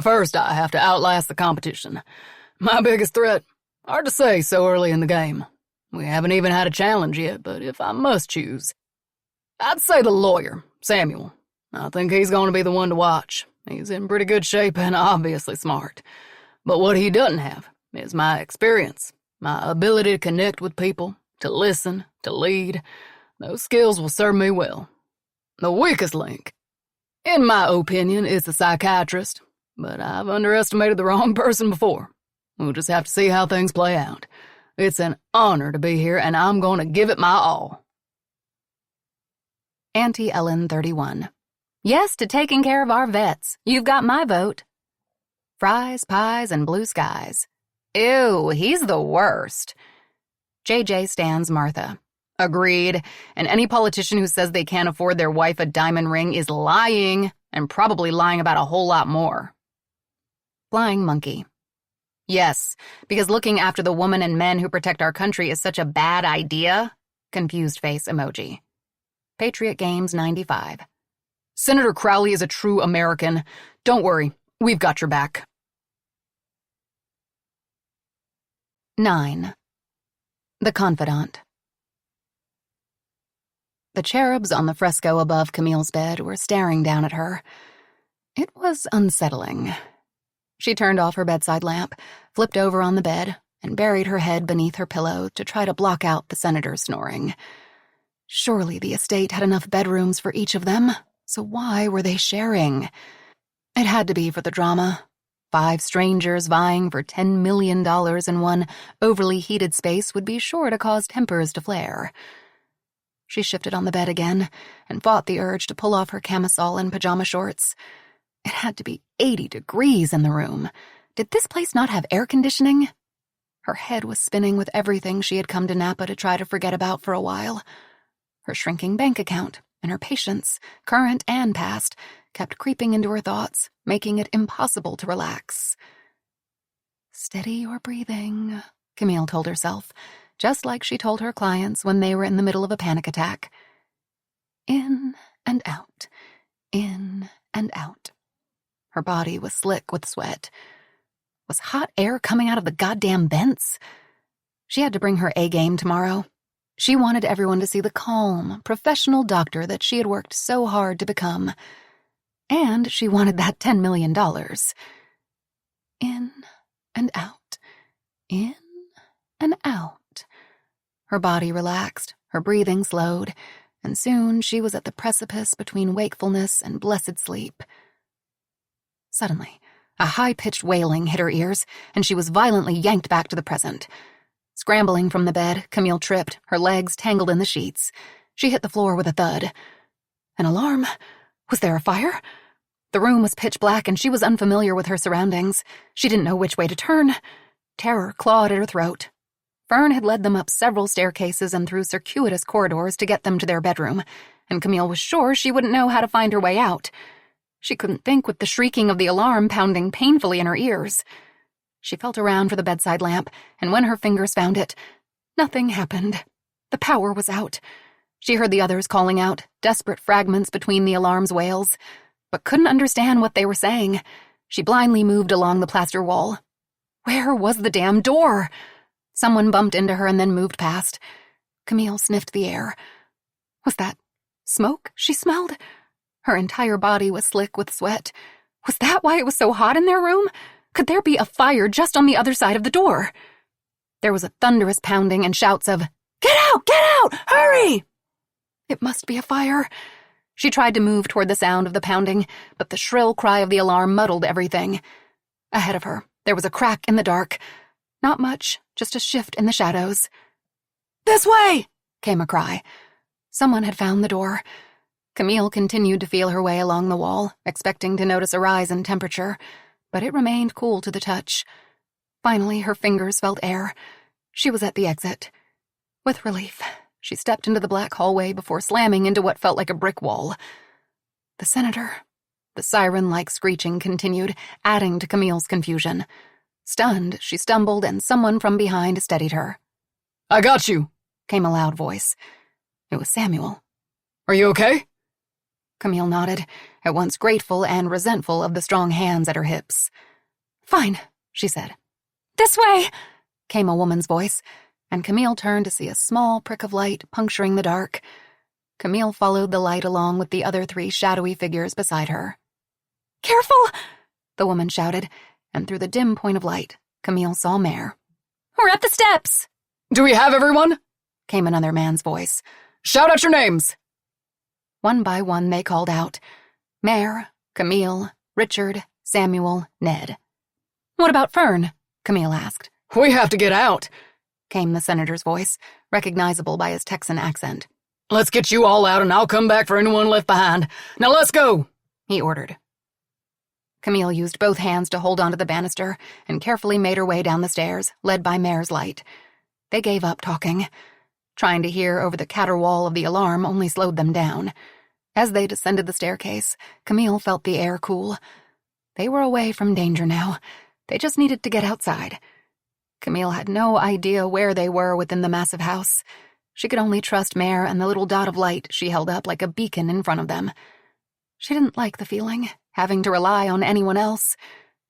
First, I have to outlast the competition. My biggest threat? Hard to say so early in the game. We haven't even had a challenge yet, but if I must choose, I'd say the lawyer, Samuel. I think he's going to be the one to watch. He's in pretty good shape and obviously smart. But what he doesn't have is my experience, my ability to connect with people, to listen, to lead. Those skills will serve me well. The weakest link, in my opinion, is the psychiatrist, but I've underestimated the wrong person before. We'll just have to see how things play out. It's an honor to be here, and I'm going to give it my all. Auntie Ellen, 31. Yes to taking care of our vets. You've got my vote. Fries, pies, and blue skies. Ew, he's the worst. JJ stands Martha. Agreed. And any politician who says they can't afford their wife a diamond ring is lying, and probably lying about a whole lot more. Flying monkey. Yes, because looking after the women and men who protect our country is such a bad idea. Confused face emoji. Patriot Games 95. Senator Crowley is a true American. Don't worry, we've got your back. 9. The Confidant. The cherubs on the fresco above Camille's bed were staring down at her. It was unsettling. She turned off her bedside lamp, flipped over on the bed, and buried her head beneath her pillow to try to block out the senator's snoring. Surely the estate had enough bedrooms for each of them, so why were they sharing? It had to be for the drama. 5 strangers vying for $10 million in one overly heated space would be sure to cause tempers to flare. She shifted on the bed again and fought the urge to pull off her camisole and pajama shorts. It had to be 80 degrees in the room. Did this place not have air conditioning? Her head was spinning with everything she had come to Napa to try to forget about for a while. Her shrinking bank account and her patients, current and past, kept creeping into her thoughts, making it impossible to relax. Steady your breathing, Camille told herself, just like she told her clients when they were in the middle of a panic attack. In and out, in and out. Her body was slick with sweat. Was hot air coming out of the goddamn vents? She had to bring her A-game tomorrow. She wanted everyone to see the calm, professional doctor that she had worked so hard to become. And she wanted that $10 million. In and out, in and out. Her body relaxed, her breathing slowed, and soon she was at the precipice between wakefulness and blessed sleep. Suddenly, a high-pitched wailing hit her ears, and she was violently yanked back to the present. Scrambling from the bed, Camille tripped, her legs tangled in the sheets. She hit the floor with a thud. An alarm? Was there a fire? The room was pitch black and she was unfamiliar with her surroundings. She didn't know which way to turn. Terror clawed at her throat. Fern had led them up several staircases and through circuitous corridors to get them to their bedroom, and Camille was sure she wouldn't know how to find her way out. She couldn't think with the shrieking of the alarm pounding painfully in her ears. She felt around for the bedside lamp, and when her fingers found it, nothing happened. The power was out. She heard the others calling out, desperate fragments between the alarm's wails, but couldn't understand what they were saying. She blindly moved along the plaster wall. Where was the damn door? Someone bumped into her and then moved past. Camille sniffed the air. Was that smoke she smelled? Her entire body was slick with sweat. Was that why it was so hot in their room? Could there be a fire just on the other side of the door? There was a thunderous pounding and shouts of, "Get out! Get out! Hurry!" It must be a fire. She tried to move toward the sound of the pounding, but the shrill cry of the alarm muddled everything. Ahead of her, there was a crack in the dark. Not much, just a shift in the shadows. "This way!" came a cry. Someone had found the door. Camille continued to feel her way along the wall, expecting to notice a rise in temperature, but it remained cool to the touch. Finally, her fingers felt air. She was at the exit. With relief, she stepped into the black hallway before slamming into what felt like a brick wall. The senator. The siren-like screeching continued, adding to Camille's confusion. Stunned, she stumbled and someone from behind steadied her. "I got you," came a loud voice. It was Samuel. "Are you okay?" Camille nodded, at once grateful and resentful of the strong hands at her hips. "Fine," she said. "This way," came a woman's voice, and Camille turned to see a small prick of light puncturing the dark. Camille followed the light along with the other 3 shadowy figures beside her. "Careful!" the woman shouted, and through the dim point of light, Camille saw Mare. "We're at the steps!" "Do we have everyone?" came another man's voice. "Shout out your names!" One by one they called out. Mare, Camille, Richard, Samuel, Ned. "What about Fern?" Camille asked. "We have to get out," came the senator's voice, recognizable by his Texan accent. "Let's get you all out and I'll come back for anyone left behind. Now let's go," he ordered. Camille used both hands to hold onto the banister and carefully made her way down the stairs, led by Mare's light. They gave up talking. Trying to hear over the caterwaul of the alarm only slowed them down. As they descended the staircase, Camille felt the air cool. They were away from danger now. They just needed to get outside. Camille had no idea where they were within the massive house. She could only trust Mare and the little dot of light she held up like a beacon in front of them. She didn't like the feeling, having to rely on anyone else,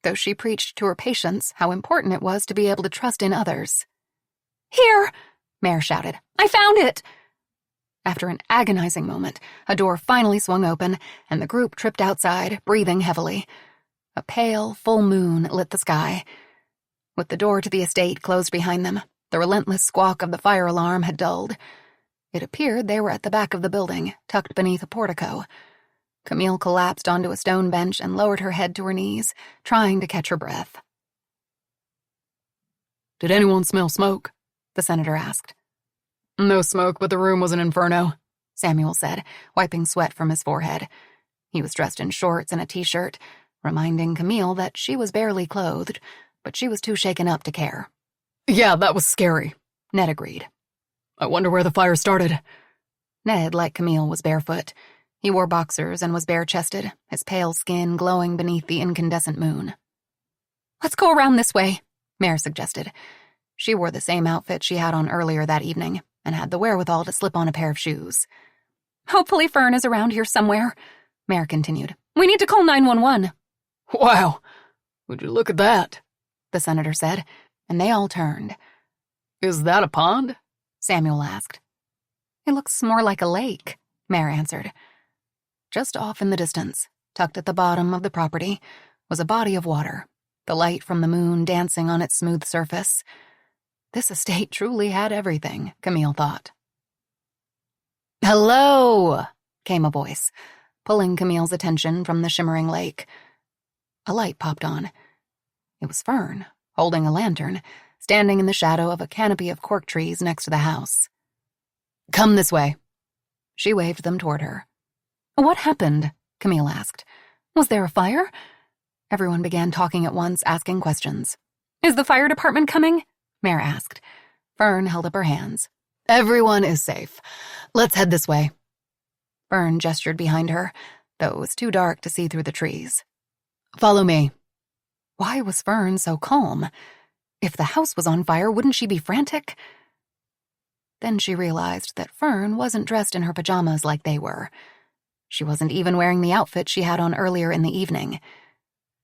though she preached to her patients how important it was to be able to trust in others. "Here!" Mare shouted. "I found it!" After an agonizing moment, a door finally swung open, and the group tripped outside, breathing heavily. A pale, full moon lit the sky. With the door to the estate closed behind them, the relentless squawk of the fire alarm had dulled. It appeared they were at the back of the building, tucked beneath a portico. Camille collapsed onto a stone bench and lowered her head to her knees, trying to catch her breath. "Did anyone smell smoke?" the senator asked. "No smoke, but the room was an inferno," Samuel said, wiping sweat from his forehead. He was dressed in shorts and a t-shirt, reminding Camille that she was barely clothed, but she was too shaken up to care. "Yeah, that was scary," Ned agreed. "I wonder where the fire started." Ned, like Camille, was barefoot. He wore boxers and was bare-chested, his pale skin glowing beneath the incandescent moon. "Let's go around this way," Mare suggested. She wore the same outfit she had on earlier that evening and had the wherewithal to slip on a pair of shoes. "Hopefully Fern is around here somewhere," Mare continued. "We need to call 911. "Wow, would you look at that?" the senator said, and they all turned. "Is that a pond?" Samuel asked. "It looks more like a lake," Mare answered. Just off in the distance, tucked at the bottom of the property, was a body of water, the light from the moon dancing on its smooth surface. This estate truly had everything, Camille thought. "Hello," came a voice, pulling Camille's attention from the shimmering lake. A light popped on. It was Fern, holding a lantern, standing in the shadow of a canopy of cork trees next to the house. "Come this way." She waved them toward her. "What happened?" Camille asked. Was there a fire? Everyone began talking at once, asking questions. Is the fire department coming? Mare asked. Fern held up her hands. Everyone is safe. Let's head this way. Fern gestured behind her, though it was too dark to see through the trees. Follow me. Why was Fern so calm? If the house was on fire, wouldn't she be frantic? Then she realized that Fern wasn't dressed in her pajamas like they were. She wasn't even wearing the outfit she had on earlier in the evening.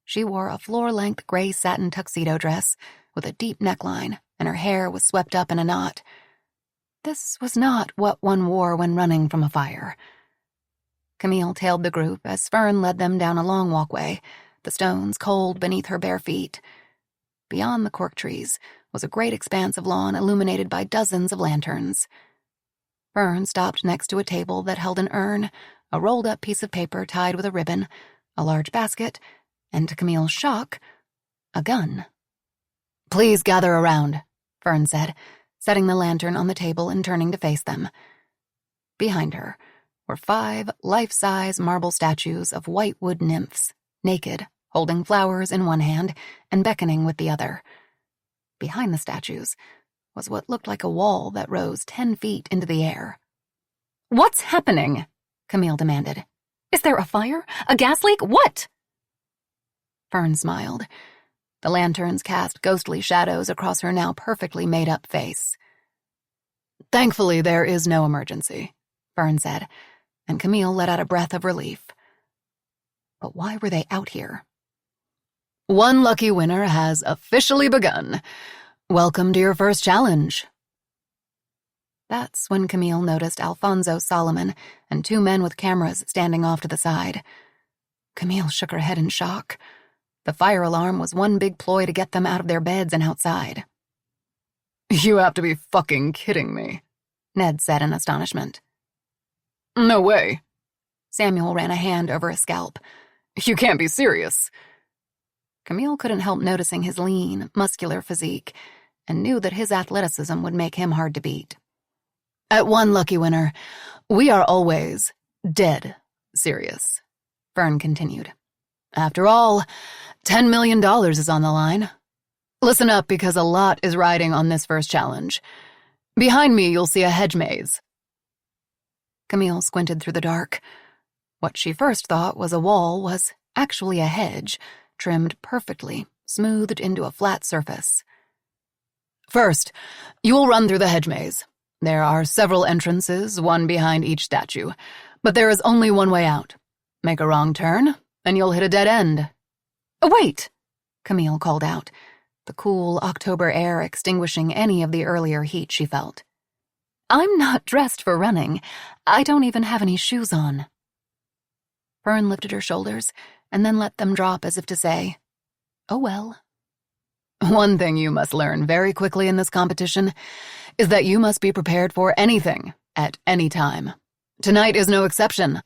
She wore a floor-length gray satin tuxedo dress with a deep neckline, and her hair was swept up in a knot. This was not what one wore when running from a fire. Camille tailed the group as Fern led them down a long walkway, the stones cold beneath her bare feet. Beyond the cork trees was a great expanse of lawn illuminated by dozens of lanterns. Fern stopped next to a table that held an urn, a rolled-up piece of paper tied with a ribbon, a large basket, and to Camille's shock, a gun. Please gather around, Fern said, setting the lantern on the table and turning to face them. Behind her were 5 life-size marble statues of white wood nymphs, naked, holding flowers in one hand and beckoning with the other. Behind the statues was what looked like a wall that rose 10 feet into the air. What's happening? Camille demanded. Is there a fire? A gas leak? What? Fern smiled. The lanterns cast ghostly shadows across her now perfectly made-up face. Thankfully, there is no emergency, Fern said, and Camille let out a breath of relief. But why were they out here? One lucky winner has officially begun. Welcome to your first challenge. That's when Camille noticed Alfonso Solomon and 2 men with cameras standing off to the side. Camille shook her head in shock. The fire alarm was one big ploy to get them out of their beds and outside. You have to be fucking kidding me, Ned said in astonishment. No way. Samuel ran a hand over his scalp. You can't be serious. Camille couldn't help noticing his lean, muscular physique and knew that his athleticism would make him hard to beat. At one lucky winner, we are always dead serious, Fern continued. After all, $10 million is on the line. Listen up, because a lot is riding on this first challenge. Behind me, you'll see a hedge maze. Camille squinted through the dark. What she first thought was a wall was actually a hedge, trimmed perfectly, smoothed into a flat surface. First, you will run through the hedge maze. There are several entrances, one behind each statue, but there is only one way out. Make a wrong turn, and you'll hit a dead end. Wait, Camille called out, the cool October air extinguishing any of the earlier heat she felt. I'm not dressed for running. I don't even have any shoes on. Fern lifted her shoulders and then let them drop as if to say, oh well. One thing you must learn very quickly in this competition is that you must be prepared for anything at any time. Tonight is no exception.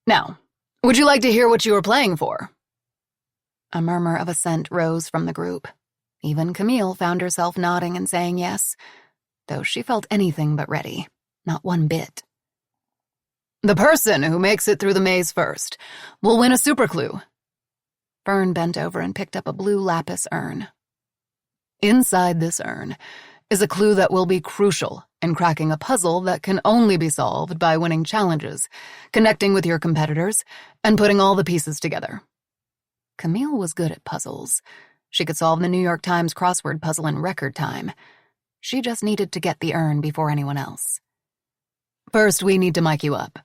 Now, would you like to hear what you were playing for? A murmur of assent rose from the group. Even Camille found herself nodding and saying yes, though she felt anything but ready, not one bit. The person who makes it through the maze first will win a super clue. Fern bent over and picked up a blue lapis urn. Inside this urn is a clue that will be crucial in cracking a puzzle that can only be solved by winning challenges, connecting with your competitors, and putting all the pieces together. Camille was good at puzzles. She could solve the New York Times crossword puzzle in record time. She just needed to get the urn before anyone else. First, we need to mic you up.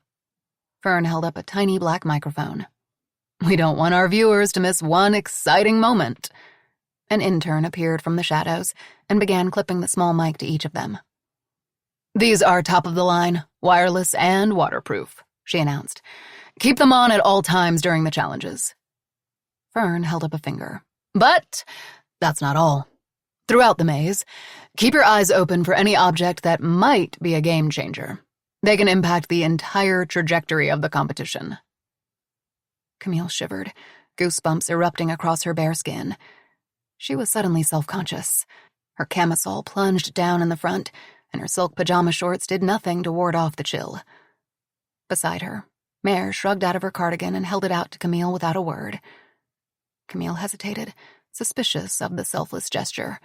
Fern held up a tiny black microphone. We don't want our viewers to miss one exciting moment. An intern appeared from the shadows and began clipping the small mic to each of them. These are top-of-the-line, wireless, and waterproof, she announced. Keep them on at all times during the challenges. Fern held up a finger. But that's not all. Throughout the maze, keep your eyes open for any object that might be a game changer. They can impact the entire trajectory of the competition. Camille shivered, goosebumps erupting across her bare skin. She was suddenly self-conscious. Her camisole plunged down in the front, and her silk pajama shorts did nothing to ward off the chill. Beside her, Mare shrugged out of her cardigan and held it out to Camille without a word. Camille hesitated, suspicious of the selfless gesture,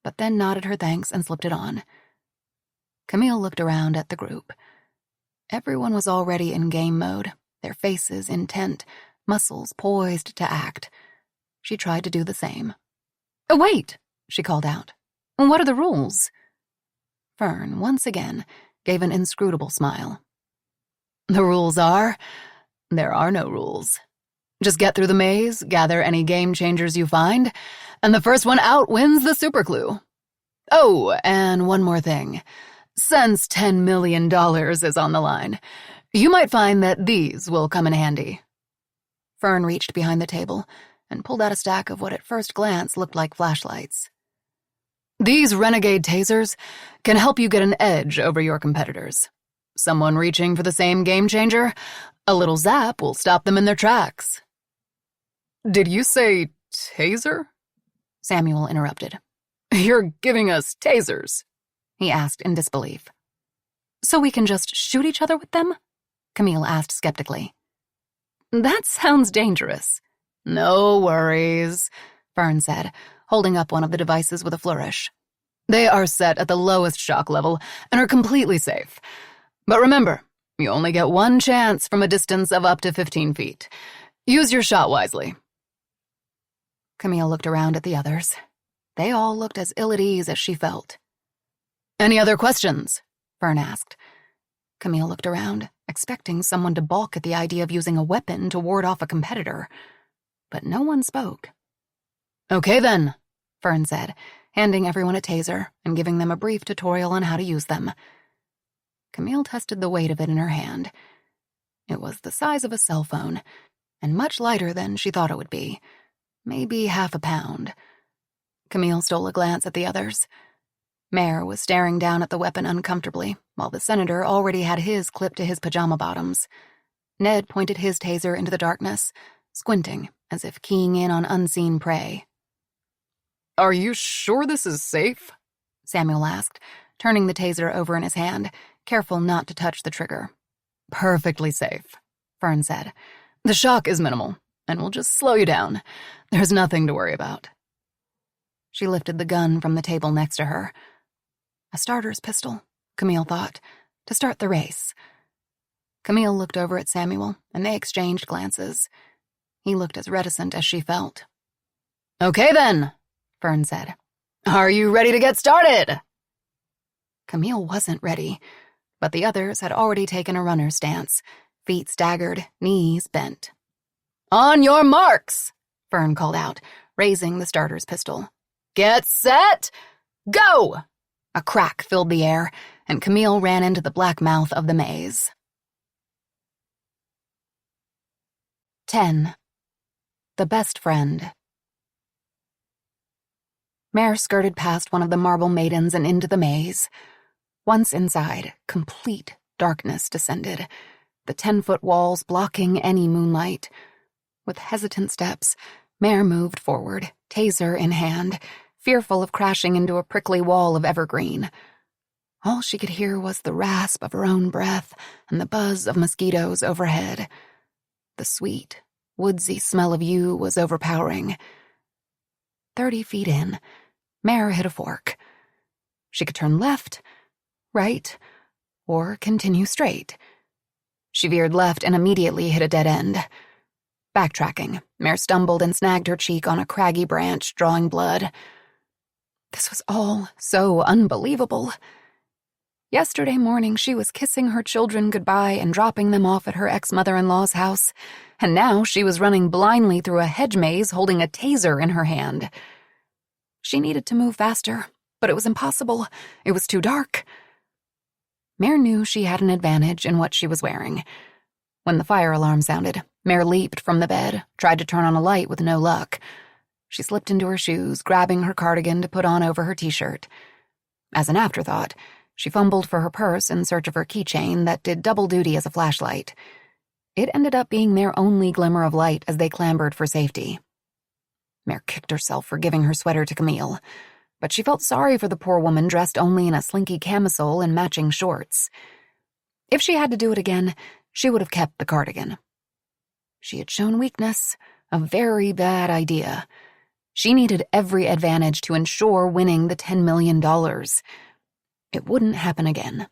but then nodded her thanks and slipped it on. Camille looked around at the group. Everyone was already in game mode, their faces intent, muscles poised to act. She tried to do the same. "Oh, wait," she called out. "What are the rules?" Fern, once again, gave an inscrutable smile. "The rules are, there are no rules. Just get through the maze, gather any game changers you find, and the first one out wins the super clue. Oh, and one more thing. Since $10 million is on the line, you might find that these will come in handy." Fern reached behind the table and pulled out a stack of what at first glance looked like flashlights. "These renegade tasers can help you get an edge over your competitors. Someone reaching for the same game changer, a little zap will stop them in their tracks." "Did you say taser?" Samuel interrupted. "You're giving us tasers?" he asked in disbelief. "So we can just shoot each other with them?" Camille asked skeptically. "That sounds dangerous." "No worries," Fern said, holding up one of the devices with a flourish. "They are set at the lowest shock level and are completely safe. But remember, you only get one chance from a distance of up to 15 feet. Use your shot wisely." Camille looked around at the others. They all looked as ill at ease as she felt. "Any other questions?" Fern asked. Camille looked around, expecting someone to balk at the idea of using a weapon to ward off a competitor. But no one spoke. "Okay then," Fern said, handing everyone a taser and giving them a brief tutorial on how to use them. Camille tested the weight of it in her hand. It was the size of a cell phone, and much lighter than she thought it would be. Maybe half a pound. Camille stole a glance at the others. Mare was staring down at the weapon uncomfortably, while the senator already had his clipped to his pajama bottoms. Ned pointed his taser into the darkness, squinting as if keying in on unseen prey. "Are you sure this is safe?" Samuel asked, turning the taser over in his hand, careful not to touch the trigger. "Perfectly safe," Fern said. "The shock is minimal, and will just slow you down. There's nothing to worry about." She lifted the gun from the table next to her. A starter's pistol, Camille thought, to start the race. Camille looked over at Samuel, and they exchanged glances. He looked as reticent as she felt. "Okay then," Fern said. "Are you ready to get started?" Camille wasn't ready, but the others had already taken a runner's stance, feet staggered, knees bent. "On your marks," Fern called out, raising the starter's pistol. "Get set, go!" A crack filled the air, and Camille ran into the black mouth of the maze. 10. The Best Friend. Mare skirted past one of the marble maidens and into the maze. Once inside, complete darkness descended, the 10-foot walls blocking any moonlight. With hesitant steps, Mare moved forward, taser in hand, fearful of crashing into a prickly wall of evergreen. All she could hear was the rasp of her own breath and the buzz of mosquitoes overhead. The sweet, woodsy smell of yew was overpowering. 30 feet in, Mare hit a fork. She could turn left, right, or continue straight. She veered left and immediately hit a dead end. Backtracking, Mare stumbled and snagged her cheek on a craggy branch, drawing blood. This was all so unbelievable. Yesterday morning, she was kissing her children goodbye and dropping them off at her ex-mother-in-law's house, and now she was running blindly through a hedge maze holding a taser in her hand. She needed to move faster, but it was impossible. It was too dark. Mare knew she had an advantage in what she was wearing. When the fire alarm sounded, Mare leaped from the bed, tried to turn on a light with no luck. She slipped into her shoes, grabbing her cardigan to put on over her t-shirt. As an afterthought, she fumbled for her purse in search of her keychain that did double duty as a flashlight. It ended up being their only glimmer of light as they clambered for safety. Mare kicked herself for giving her sweater to Camille, but she felt sorry for the poor woman dressed only in a slinky camisole and matching shorts. If she had to do it again, she would have kept the cardigan. She had shown weakness, a very bad idea. She needed every advantage to ensure winning the $10 million. It wouldn't happen again.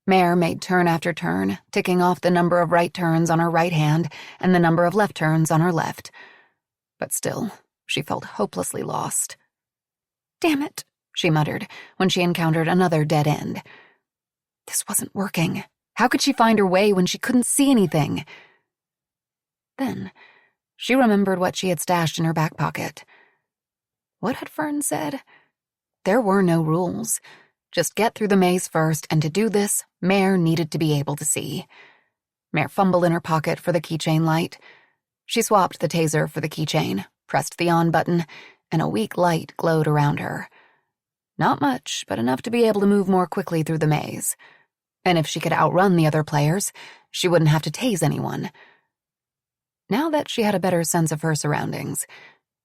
Mare made turn after turn, ticking off the number of right turns on her right hand and the number of left turns on her left. But still, she felt hopelessly lost. "Damn it," she muttered when she encountered another dead end. This wasn't working. How could she find her way when she couldn't see anything? Then she remembered what she had stashed in her back pocket. What had Fern said? There were no rules. Just get through the maze first, and to do this, Mare needed to be able to see. Mare fumbled in her pocket for the keychain light. She swapped the taser for the keychain, pressed the on button, and a weak light glowed around her. Not much, but enough to be able to move more quickly through the maze. And if she could outrun the other players, she wouldn't have to tase anyone. Now that she had a better sense of her surroundings,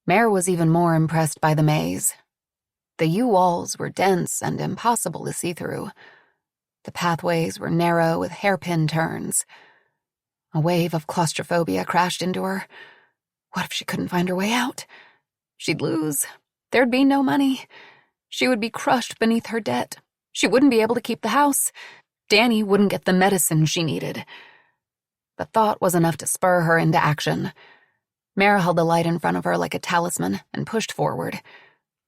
Mare was even more impressed by the maze. The U-walls were dense and impossible to see through. The pathways were narrow with hairpin turns. A wave of claustrophobia crashed into her. What if she couldn't find her way out? She'd lose. There'd be no money. She would be crushed beneath her debt. She wouldn't be able to keep the house. Danny wouldn't get the medicine she needed. The thought was enough to spur her into action. Mare held the light in front of her like a talisman and pushed forward.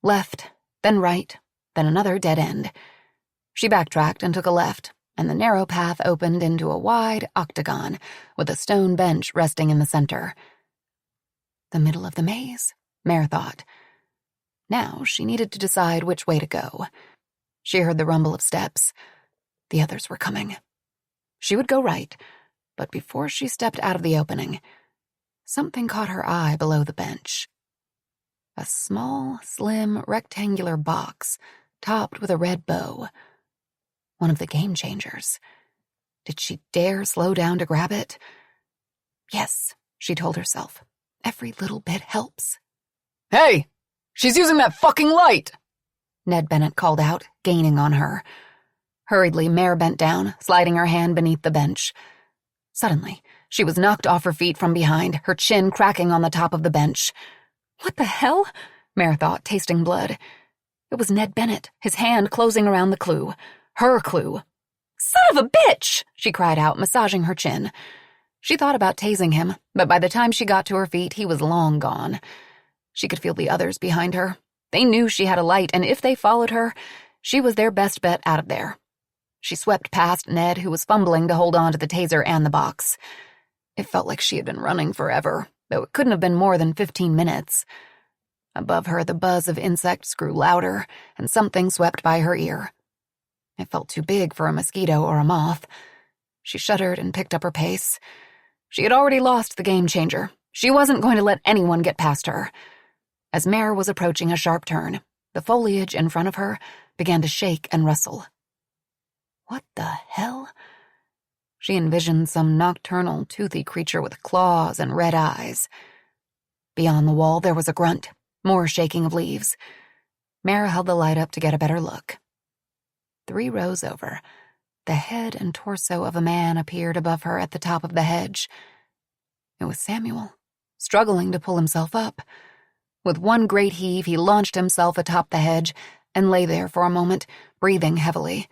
Left, then right, then another dead end. She backtracked and took a left, and the narrow path opened into a wide octagon with a stone bench resting in the center. The middle of the maze, Mare thought. Now she needed to decide which way to go. She heard the rumble of steps. The others were coming. She would go right, but before she stepped out of the opening, something caught her eye below the bench. A small, slim, rectangular box topped with a red bow. One of the game changers. Did she dare slow down to grab it? Yes, she told herself. Every little bit helps. "Hey! She's using that fucking light!" Ned Bennett called out, gaining on her. Hurriedly, Mare bent down, sliding her hand beneath the bench. Suddenly, she was knocked off her feet from behind, her chin cracking on the top of the bench. What the hell? Mare thought, tasting blood. It was Ned Bennett, his hand closing around the clue. Her clue. Son of a bitch! She cried out, massaging her chin. She thought about tasing him, but by the time she got to her feet, he was long gone. She could feel the others behind her. They knew she had a light, and if they followed her, she was their best bet out of there. She swept past Ned, who was fumbling to hold on to the taser and the box. It felt like she had been running forever, though it couldn't have been more than 15 minutes. Above her, the buzz of insects grew louder, and something swept by her ear. It felt too big for a mosquito or a moth. She shuddered and picked up her pace. She had already lost the game changer. She wasn't going to let anyone get past her. As Mare was approaching a sharp turn, the foliage in front of her began to shake and rustle. What the hell? She envisioned some nocturnal, toothy creature with claws and red eyes. Beyond the wall, there was a grunt, more shaking of leaves. Mare held the light up to get a better look. 3 rows over, the head and torso of a man appeared above her at the top of the hedge. It was Samuel, struggling to pull himself up. With one great heave, he launched himself atop the hedge and lay there for a moment, breathing heavily.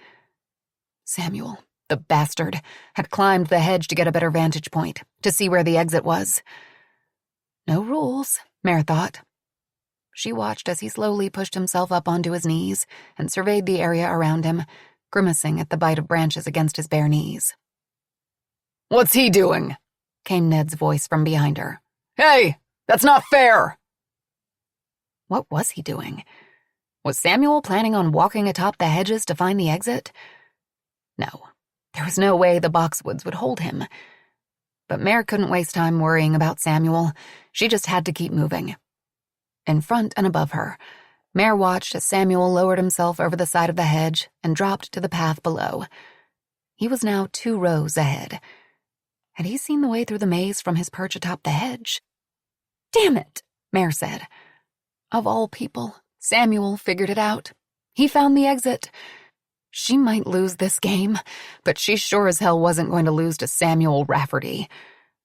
Samuel, the bastard, had climbed the hedge to get a better vantage point, to see where the exit was. No rules, Mare thought. She watched as he slowly pushed himself up onto his knees and surveyed the area around him, grimacing at the bite of branches against his bare knees. "What's he doing?" came Ned's voice from behind her. "Hey, that's not fair!" What was he doing? Was Samuel planning on walking atop the hedges to find the exit? No, there was no way the boxwoods would hold him. But Mare couldn't waste time worrying about Samuel. She just had to keep moving. In front and above her, Mare watched as Samuel lowered himself over the side of the hedge and dropped to the path below. He was now 2 rows ahead. Had he seen the way through the maze from his perch atop the hedge? Damn it, Mare said. Of all people, Samuel figured it out. He found the exit. She might lose this game, but she sure as hell wasn't going to lose to Samuel Rafferty.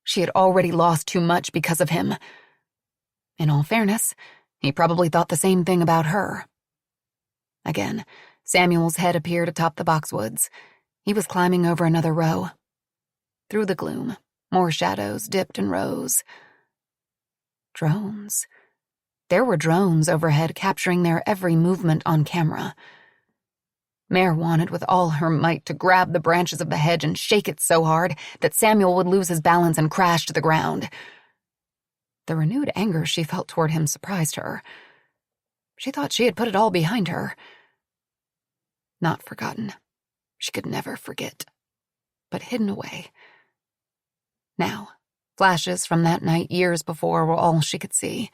She had already lost too much because of him. In all fairness, he probably thought the same thing about her. Again, Samuel's head appeared atop the boxwoods. He was climbing over another row. Through the gloom, more shadows dipped and rose. Drones. There were drones overhead capturing their every movement on camera. Mare wanted with all her might to grab the branches of the hedge and shake it so hard that Samuel would lose his balance and crash to the ground. The renewed anger she felt toward him surprised her. She thought she had put it all behind her. Not forgotten. She could never forget. But hidden away. Now, flashes from that night years before were all she could see.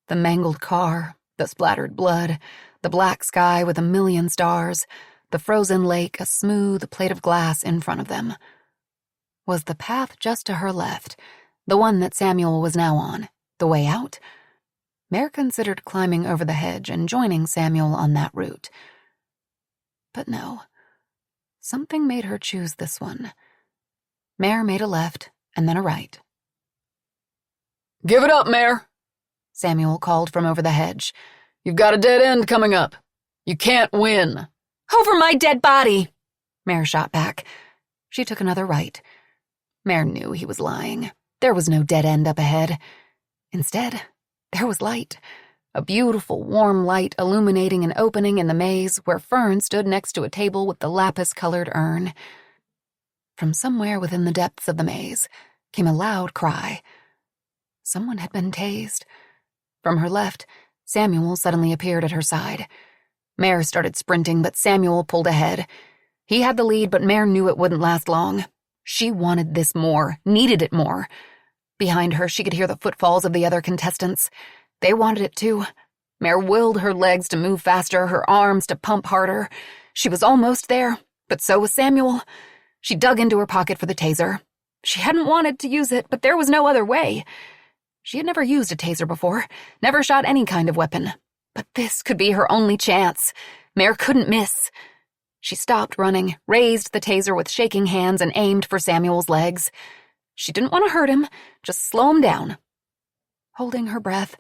The mangled car, the splattered blood, the black sky with a million stars, the frozen lake, a smooth plate of glass in front of them. Was the path just to her left, the one that Samuel was now on, the way out? Mare considered climbing over the hedge and joining Samuel on that route. But no, something made her choose this one. Mare made a left and then a right. "Give it up, Mare," Samuel called from over the hedge. "You've got a dead end coming up. You can't win." "Over my dead body," Mare shot back. She took another right. Mare knew he was lying. There was no dead end up ahead. Instead, there was light. A beautiful, warm light illuminating an opening in the maze where Fern stood next to a table with the lapis-colored urn. From somewhere within the depths of the maze came a loud cry. Someone had been tased. From her left, Samuel suddenly appeared at her side. Mare started sprinting, but Samuel pulled ahead. He had the lead, but Mare knew it wouldn't last long. She wanted this more, needed it more. Behind her, she could hear the footfalls of the other contestants. They wanted it too. Mare willed her legs to move faster, her arms to pump harder. She was almost there, but so was Samuel. She dug into her pocket for the taser. She hadn't wanted to use it, but there was no other way. She had never used a taser before, never shot any kind of weapon. But this could be her only chance. Mare couldn't miss. She stopped running, raised the taser with shaking hands, and aimed for Samuel's legs. She didn't want to hurt him, just slow him down. Holding her breath,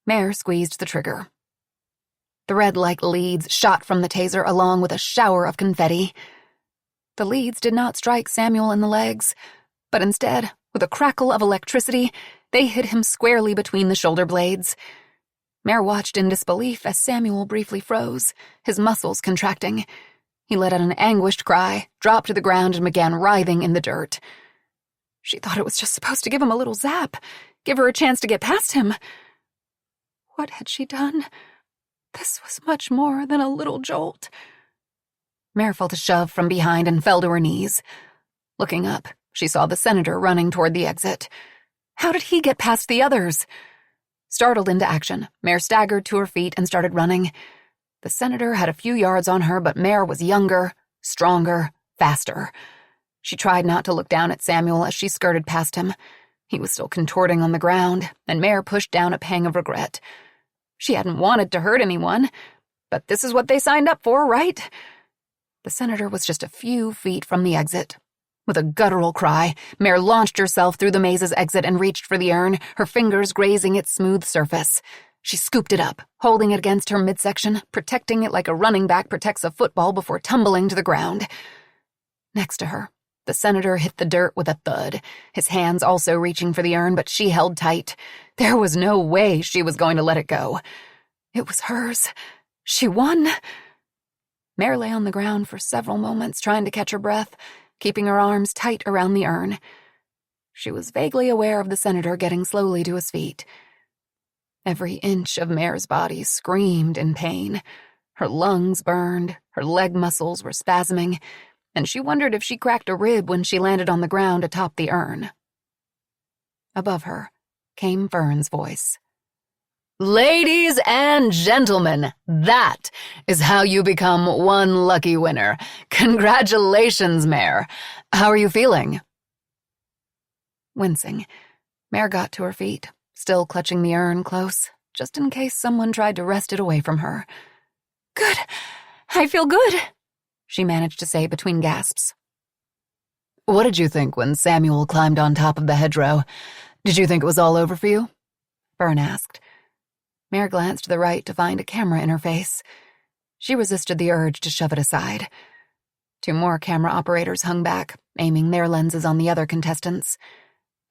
Mare squeezed the trigger. Thread-like leads shot from the taser along with a shower of confetti. The leads did not strike Samuel in the legs, but instead, with a crackle of electricity, they hit him squarely between the shoulder blades. Mare watched in disbelief as Samuel briefly froze, his muscles contracting. He let out an anguished cry, dropped to the ground, and began writhing in the dirt. She thought it was just supposed to give him a little zap, give her a chance to get past him. What had she done? This was much more than a little jolt. Mare felt a shove from behind and fell to her knees. Looking up, she saw the senator running toward the exit. How did he get past the others? Startled into action, Mare staggered to her feet and started running. The senator had a few yards on her, but Mare was younger, stronger, faster. She tried not to look down at Samuel as she skirted past him. He was still contorting on the ground, and Mare pushed down a pang of regret. She hadn't wanted to hurt anyone, but this is what they signed up for, right? The senator was just a few feet from the exit. With a guttural cry, Mare launched herself through the maze's exit and reached for the urn, her fingers grazing its smooth surface. She scooped it up, holding it against her midsection, protecting it like a running back protects a football before tumbling to the ground. Next to her, the senator hit the dirt with a thud, his hands also reaching for the urn, but she held tight. There was no way she was going to let it go. It was hers. She won. Mare lay on the ground for several moments, trying to catch her breath, keeping her arms tight around the urn. She was vaguely aware of the senator getting slowly to his feet. Every inch of Mare's body screamed in pain. Her lungs burned, her leg muscles were spasming, and she wondered if she cracked a rib when she landed on the ground atop the urn. Above her came Fern's voice. "Ladies and gentlemen, that is how you become one lucky winner. Congratulations, Mare. How are you feeling?" Wincing, Mare got to her feet, still clutching the urn close, just in case someone tried to wrest it away from her. "Good. I feel good," she managed to say between gasps. What did you think when Samuel climbed on top of the hedgerow? Did you think it was all over for you? Fern asked. Mare glanced to the right to find a camera in her face. She resisted the urge to shove it aside. 2 more camera operators hung back, aiming their lenses on the other contestants.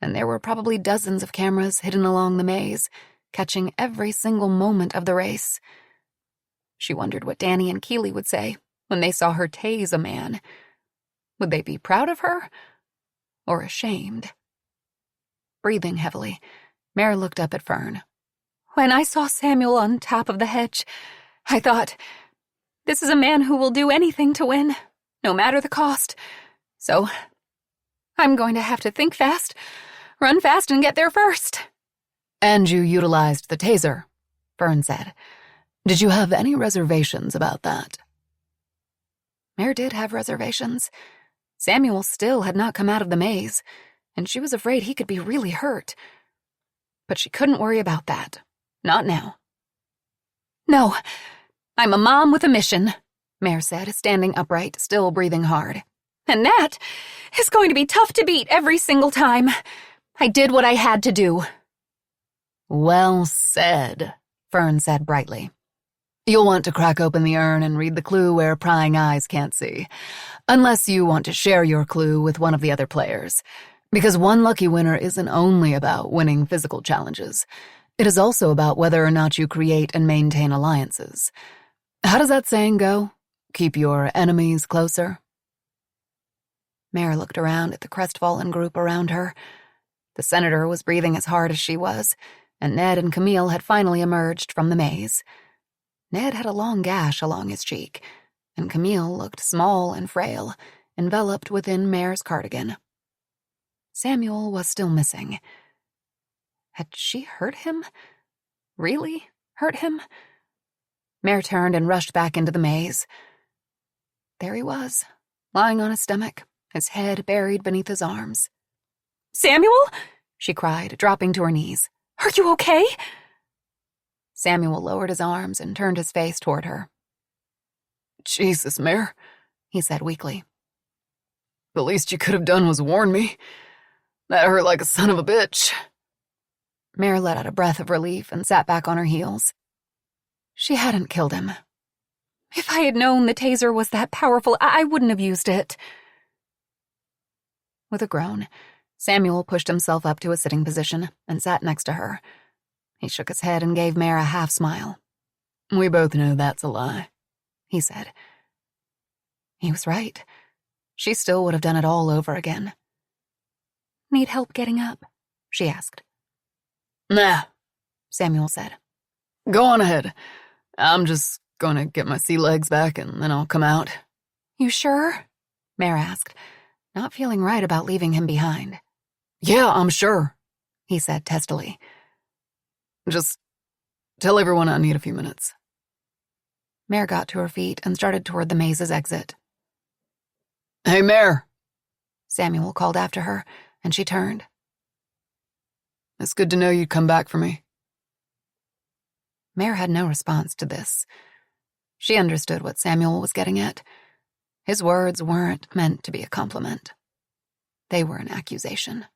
And there were probably dozens of cameras hidden along the maze, catching every single moment of the race. She wondered what Danny and Keeley would say when they saw her tase a man. Would they be proud of her? Or ashamed? Breathing heavily, Mare looked up at Fern. When I saw Samuel on top of the hedge, I thought, this is a man who will do anything to win, no matter the cost. So, I'm going to have to think fast, run fast, and get there first. And you utilized the taser, Fern said. Did you have any reservations about that? Mare did have reservations. Samuel still had not come out of the maze, and she was afraid he could be really hurt. But she couldn't worry about that. Not now. No, I'm a mom with a mission, Mare said, standing upright, still breathing hard. And that is going to be tough to beat every single time. I did what I had to do. Well said, Fern said brightly. You'll want to crack open the urn and read the clue where prying eyes can't see. Unless you want to share your clue with one of the other players. Because one lucky winner isn't only about winning physical challenges. It is also about whether or not you create and maintain alliances. How does that saying go? Keep your enemies closer? Mare looked around at the crestfallen group around her. The senator was breathing as hard as she was, and Ned and Camille had finally emerged from the maze. Ned had a long gash along his cheek, and Camille looked small and frail, enveloped within Mare's cardigan. Samuel was still missing. Had she hurt him? Really hurt him? Mare turned and rushed back into the maze. There he was, lying on his stomach, his head buried beneath his arms. Samuel? She cried, dropping to her knees. Are you okay? Samuel lowered his arms and turned his face toward her. Jesus, Mare, he said weakly. The least you could have done was warn me. That hurt like a son of a bitch. Mare let out a breath of relief and sat back on her heels. She hadn't killed him. If I had known the taser was that powerful, I wouldn't have used it. With a groan, Samuel pushed himself up to a sitting position and sat next to her. He shook his head and gave Mare a half-smile. We both know that's a lie, he said. He was right. She still would have done it all over again. Need help getting up? She asked. Nah, Samuel said. Go on ahead. I'm just gonna get my sea legs back and then I'll come out. You sure? Mare asked, not feeling right about leaving him behind. Yeah, I'm sure, he said testily. Just tell everyone I need a few minutes. Mare got to her feet and started toward the maze's exit. Hey, Mare, Samuel called after her, and she turned. It's good to know you'd come back for me. Mare had no response to this. She understood what Samuel was getting at. His words weren't meant to be a compliment. They were an accusation.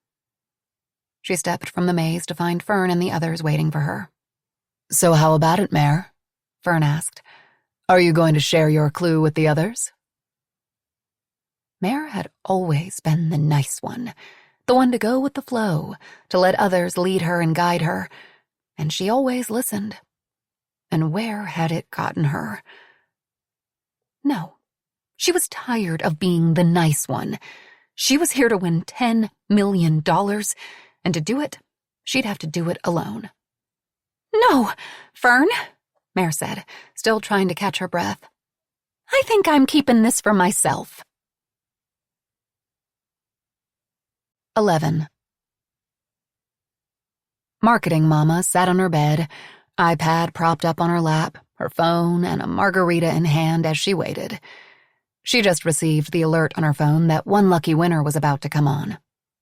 She stepped from the maze to find Fern and the others waiting for her. So how about it, Mare? Fern asked. Are you going to share your clue with the others? Mare had always been the nice one, the one to go with the flow, to let others lead her and guide her, and she always listened. And where had it gotten her? No, she was tired of being the nice one. She was here to win $10 million, and to do it, she'd have to do it alone. No, Fern, Mare said, still trying to catch her breath. I think I'm keeping this for myself. 11. Marketing Mama sat on her bed, iPad propped up on her lap, her phone and a margarita in hand as she waited. She just received the alert on her phone that one lucky winner was about to come on.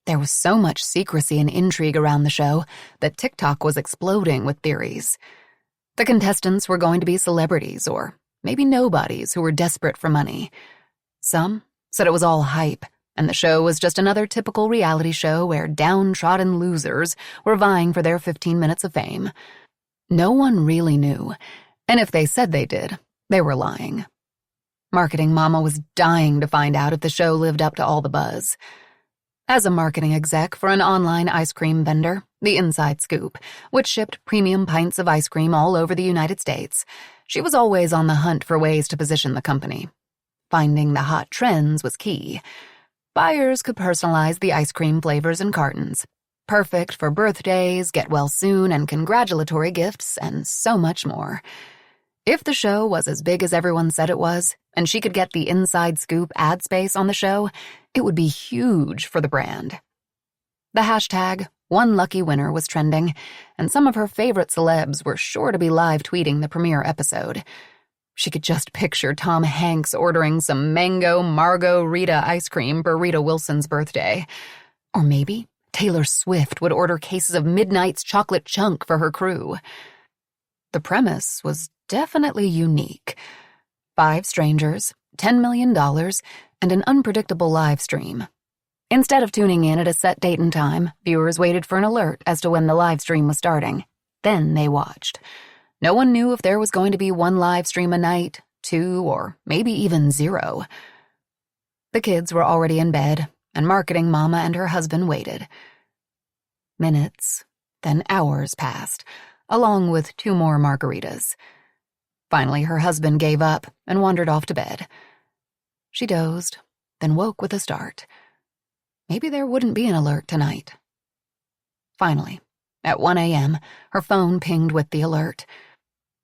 There was so much secrecy and intrigue around the show that TikTok was exploding with theories. The contestants were going to be celebrities or maybe nobodies who were desperate for money. Some said it was all hype, and the show was just another typical reality show where downtrodden losers were vying for their 15 minutes of fame. No one really knew, and if they said they did, they were lying. Marketing Mama was dying to find out if the show lived up to all the buzz. As a marketing exec for an online ice cream vendor, The Inside Scoop, which shipped premium pints of ice cream all over the United States, she was always on the hunt for ways to position the company. Finding the hot trends was key. Buyers could personalize the ice cream flavors in cartons. Perfect for birthdays, get well soon, and congratulatory gifts, and so much more. If the show was as big as everyone said it was, and she could get the Inside Scoop ad space on the show, it would be huge for the brand. The hashtag One Lucky Winner was trending, and some of her favorite celebs were sure to be live tweeting the premiere episode. She could just picture Tom Hanks ordering some mango margarita ice cream for Rita Wilson's birthday. Or maybe Taylor Swift would order cases of Midnight's chocolate chunk for her crew. The premise was definitely unique. 5 strangers, $10 million, and an unpredictable live stream. Instead of tuning in at a set date and time, viewers waited for an alert as to when the live stream was starting. Then they watched. No one knew if there was going to be 1 live stream a night, 2, or maybe even 0. The kids were already in bed, and Marketing Mama and her husband waited. Minutes, then hours passed, along with 2 more margaritas. Finally, her husband gave up and wandered off to bed. She dozed, then woke with a start. Maybe there wouldn't be an alert tonight. Finally, at 1 a.m., her phone pinged with the alert.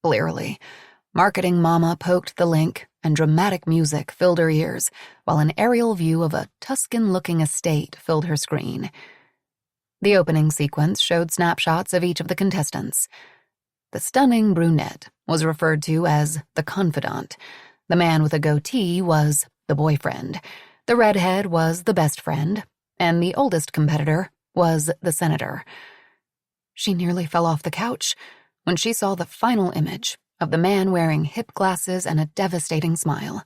Blearily, Marketing Mama poked the link, and dramatic music filled her ears, while an aerial view of a Tuscan-looking estate filled her screen. The opening sequence showed snapshots of each of the contestants. The stunning brunette was referred to as the confidant. The man with a goatee was the boyfriend. The redhead was the best friend, and the oldest competitor was the senator. She nearly fell off the couch when she saw the final image of the man wearing hip glasses and a devastating smile.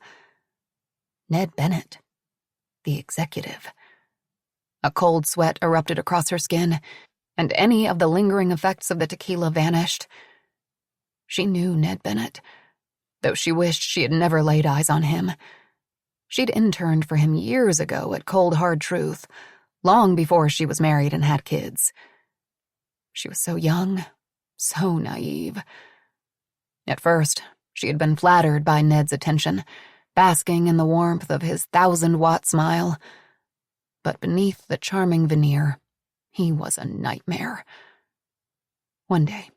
Ned Bennett, the executive. A cold sweat erupted across her skin, and any of the lingering effects of the tequila vanished. She knew Ned Bennett, though she wished she had never laid eyes on him. She'd interned for him years ago at Cold Hard Truth, long before she was married and had kids. She was so young, so naive. At first, she had been flattered by Ned's attention, basking in the warmth of his 1,000-watt smile. But beneath the charming veneer, he was a nightmare. One day,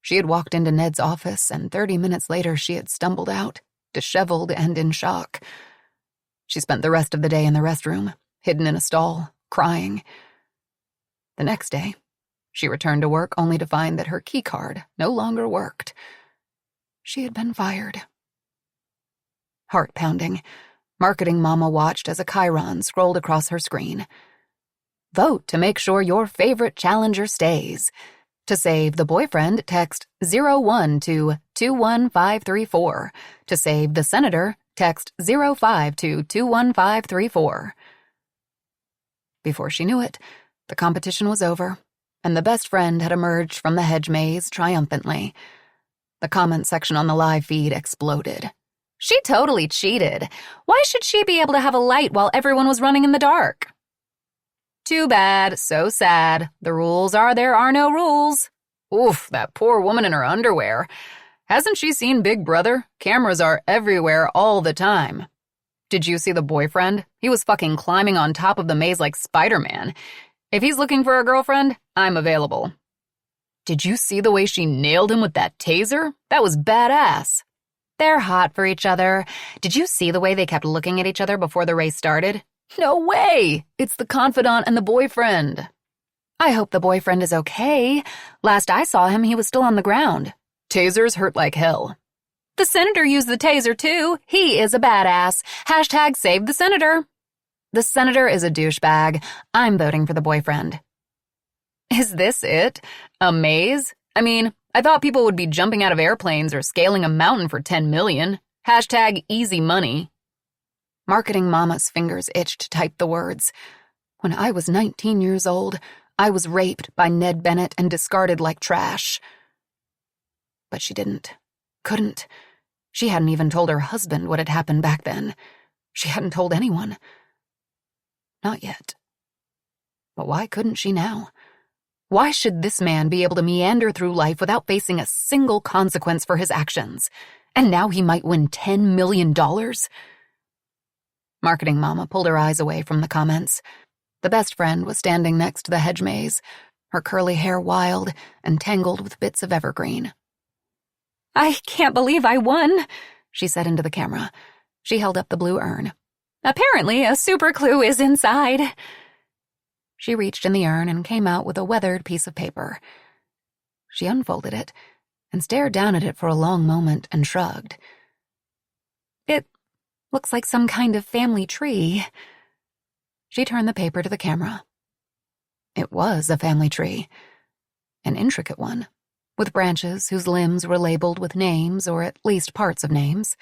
she had walked into Ned's office, and 30 minutes later she had stumbled out, disheveled and in shock. She spent the rest of the day in the restroom, hidden in a stall, crying. The next day, she returned to work only to find that her keycard no longer worked. She had been fired. Heart-pounding, Marketing Mama watched as a chyron scrolled across her screen. Vote to make sure your favorite challenger stays. To save the boyfriend, text 01 to 21534. To save the senator, text 05 to 21534. Before she knew it, the competition was over, and the best friend had emerged from the hedge maze triumphantly. The comment section on the live feed exploded. She totally cheated. Why should she be able to have a light while everyone was running in the dark? Too bad, so sad. The rules are there are no rules. Oof, that poor woman in her underwear. Hasn't she seen Big Brother? Cameras are everywhere all the time. Did you see the boyfriend? He was fucking climbing on top of the maze like Spider-Man. If he's looking for a girlfriend, I'm available. Did you see the way she nailed him with that taser? That was badass. They're hot for each other. Did you see the way they kept looking at each other before the race started? No way! It's the confidant and the boyfriend. I hope the boyfriend is okay. Last I saw him, he was still on the ground. Tasers hurt like hell. The senator used the taser, too. He is a badass. Hashtag save the senator. The senator is a douchebag. I'm voting for the boyfriend. Is this it? A maze? I mean, I thought people would be jumping out of airplanes or scaling a mountain for $10 million. Hashtag easy money. Marketing Mama's fingers itched to type the words. When I was 19 years old, I was raped by Ned Bennett and discarded like trash. But she couldn't. She hadn't even told her husband what had happened back then. She hadn't told anyone. Not yet. But why couldn't she now? Why should this man be able to meander through life without facing a single consequence for his actions? And now he might win $10 million? Marketing Mama pulled her eyes away from the comments. The best friend was standing next to the hedge maze, her curly hair wild and tangled with bits of evergreen. I can't believe I won, she said into the camera. She held up the blue urn. Apparently, a super clue is inside. She reached in the urn and came out with a weathered piece of paper. She unfolded it and stared down at it for a long moment and shrugged. It looks like some kind of family tree. She turned the paper to the camera. It was a family tree, an intricate one, with branches whose limbs were labeled with names or at least parts of names.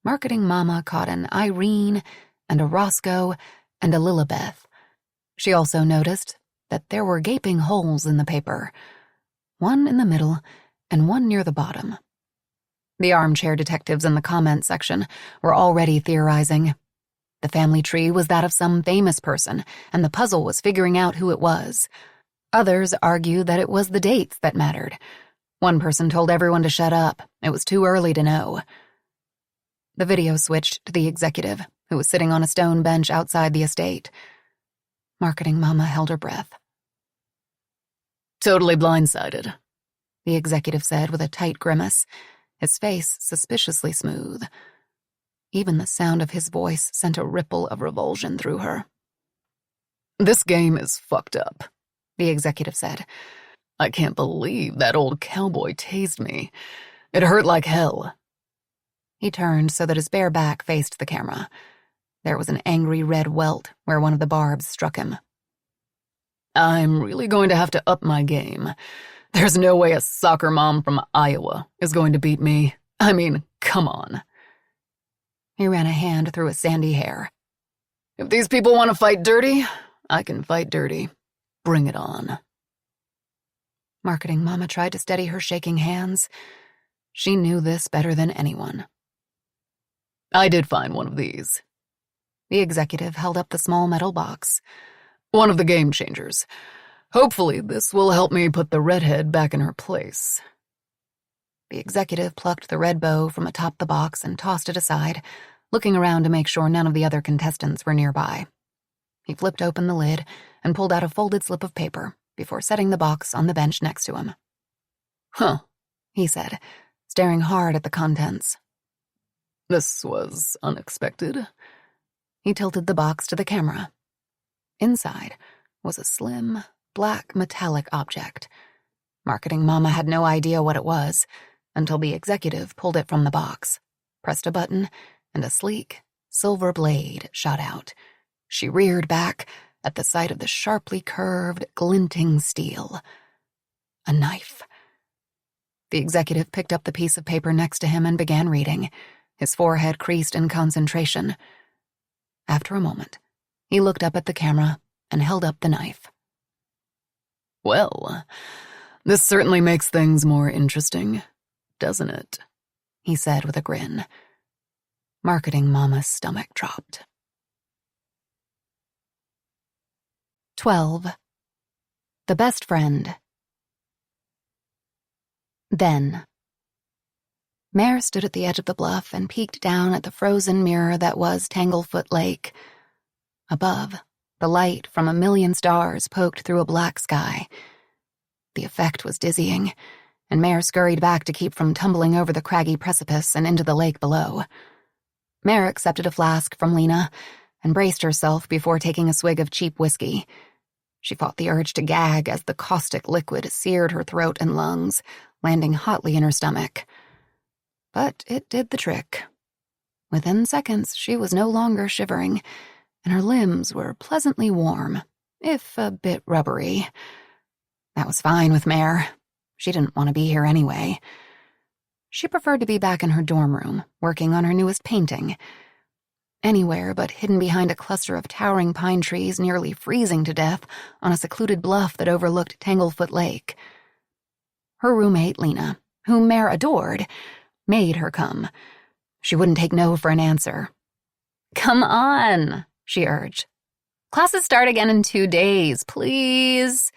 Marketing Mama caught an Irene and a Roscoe and a Lilibeth. She also noticed that there were gaping holes in the paper, one in the middle and one near the bottom. The armchair detectives in the comment section were already theorizing. The family tree was that of some famous person, and the puzzle was figuring out who it was. Others argued that it was the dates that mattered. One person told everyone to shut up. It was too early to know. The video switched to the executive, who was sitting on a stone bench outside the estate. Marketing Mama held her breath. Totally blindsided, the executive said with a tight grimace, his face suspiciously smooth. Even the sound of his voice sent a ripple of revulsion through her. This game is fucked up, the executive said. I can't believe that old cowboy tased me. It hurt like hell. He turned so that his bare back faced the camera. There was an angry red welt where one of the barbs struck him. I'm really going to have to up my game. There's no way a soccer mom from Iowa is going to beat me. I mean, come on. He ran a hand through his sandy hair. If these people want to fight dirty, I can fight dirty. Bring it on. Marketing Mama tried to steady her shaking hands. She knew this better than anyone. I did find one of these. The executive held up the small metal box. One of the game changers. Hopefully this will help me put the redhead back in her place. The executive plucked the red bow from atop the box and tossed it aside, looking around to make sure none of the other contestants were nearby. He flipped open the lid and pulled out a folded slip of paper before setting the box on the bench next to him. Huh, he said, staring hard at the contents. This was unexpected. He tilted the box to the camera. Inside was a slim, black metallic object. Marketing Mama had no idea what it was until the executive pulled it from the box, pressed a button, and a sleek, silver blade shot out. She reared back at the sight of the sharply curved, glinting steel. A knife. The executive picked up the piece of paper next to him and began reading, his forehead creased in concentration. After a moment, he looked up at the camera and held up the knife. Well, this certainly makes things more interesting, doesn't it? He said with a grin. Marketing Mama's stomach dropped. 12. The Best Friend. Then. Mare stood at the edge of the bluff and peeked down at the frozen mirror that was Tanglefoot Lake. Above, the light from a million stars poked through a black sky. The effect was dizzying, and Mare scurried back to keep from tumbling over the craggy precipice and into the lake below. Mare accepted a flask from Lena and braced herself before taking a swig of cheap whiskey. She fought the urge to gag as the caustic liquid seared her throat and lungs, landing hotly in her stomach. But it did the trick. Within seconds, she was no longer shivering, and her limbs were pleasantly warm, if a bit rubbery. That was fine with Mare. She didn't want to be here anyway. She preferred to be back in her dorm room, working on her newest painting. anywhere but hidden behind a cluster of towering pine trees nearly freezing to death on a secluded bluff that overlooked Tanglefoot Lake. Her roommate, Lena, whom Mare adored, made her come. She wouldn't take no for an answer. "Come on," she urged. "Classes start again in 2 days, please."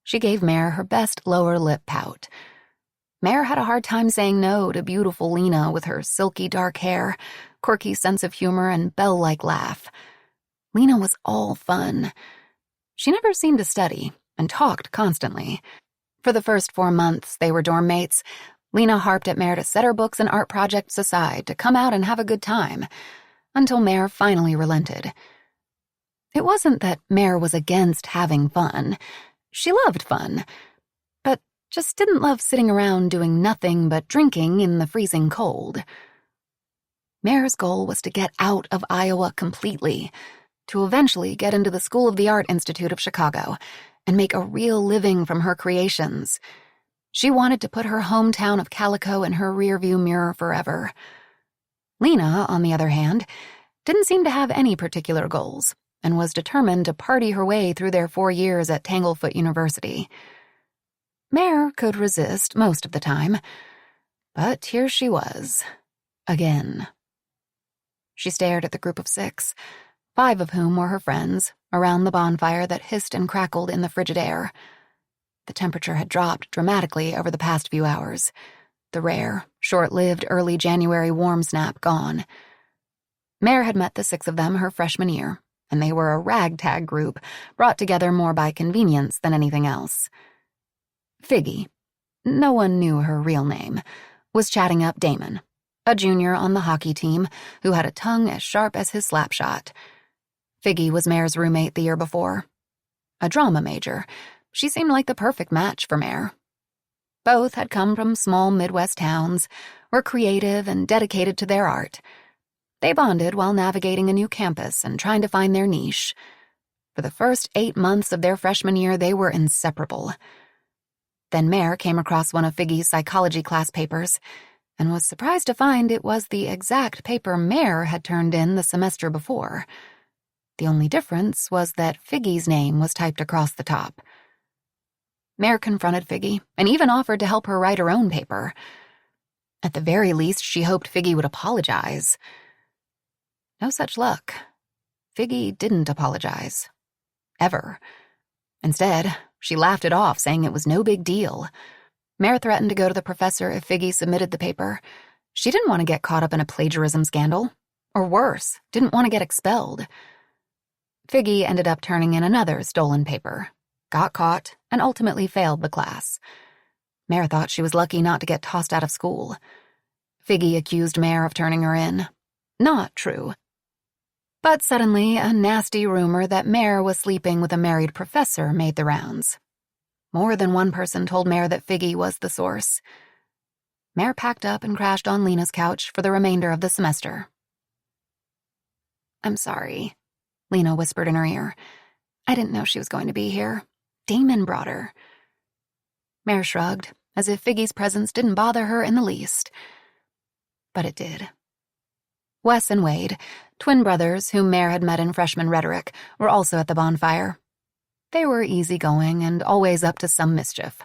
She gave Mare her best lower lip pout. Mare had a hard time saying no to beautiful Lena with her silky dark hair, quirky sense of humor, and bell-like laugh. Lena was all fun. She never seemed to study and talked constantly. For the first 4 months they were dorm mates, Lena harped at Mare to set her books and art projects aside to come out and have a good time, until Mare finally relented. It wasn't that Mare was against having fun. She loved fun, but just didn't love sitting around doing nothing but drinking in the freezing cold. Mare's goal was to get out of Iowa completely, to eventually get into the School of the Art Institute of Chicago and make a real living from her creations. She wanted to put her hometown of Calico in her rearview mirror forever. Lena, on the other hand, didn't seem to have any particular goals and was determined to party her way through their 4 years at Tanglefoot University. Mare could resist most of the time, but here she was, again. She stared at the group of 6, 5 of whom were her friends, around the bonfire that hissed and crackled in the frigid air. The temperature had dropped dramatically over the past few hours, the rare, short-lived early January warm snap gone. Mare had met the 6 of them her freshman year, and they were a ragtag group, brought together more by convenience than anything else. Figgy, no one knew her real name, was chatting up Damon, a junior on the hockey team who had a tongue as sharp as his slapshot. Figgy was Mare's roommate the year before. A drama major, she seemed like the perfect match for Mare. Both had come from small Midwest towns, were creative and dedicated to their art. They bonded while navigating a new campus and trying to find their niche. For the first 8 months of their freshman year, they were inseparable. Then Mare came across one of Figgy's psychology class papers and was surprised to find it was the exact paper Mare had turned in the semester before. The only difference was that Figgy's name was typed across the top. Mare confronted Figgy and even offered to help her write her own paper. At the very least, she hoped Figgy would apologize. No such luck. Figgy didn't apologize. Ever. Instead, she laughed it off, saying it was no big deal. Mare threatened to go to the professor if Figgy submitted the paper. She didn't want to get caught up in a plagiarism scandal. Or worse, didn't want to get expelled. Figgy ended up turning in another stolen paper, got caught, and ultimately failed the class. Mare thought she was lucky not to get tossed out of school. Figgy accused Mare of turning her in. Not true. But suddenly, a nasty rumor that Mare was sleeping with a married professor made the rounds. More than one person told Mare that Figgy was the source. Mare packed up and crashed on Lena's couch for the remainder of the semester. "I'm sorry," Lena whispered in her ear. "I didn't know she was going to be here. Damon brought her." Mare shrugged, as if Figgy's presence didn't bother her in the least. But it did. Wes and Wade, twin brothers whom Mare had met in freshman rhetoric, were also at the bonfire. They were easygoing and always up to some mischief.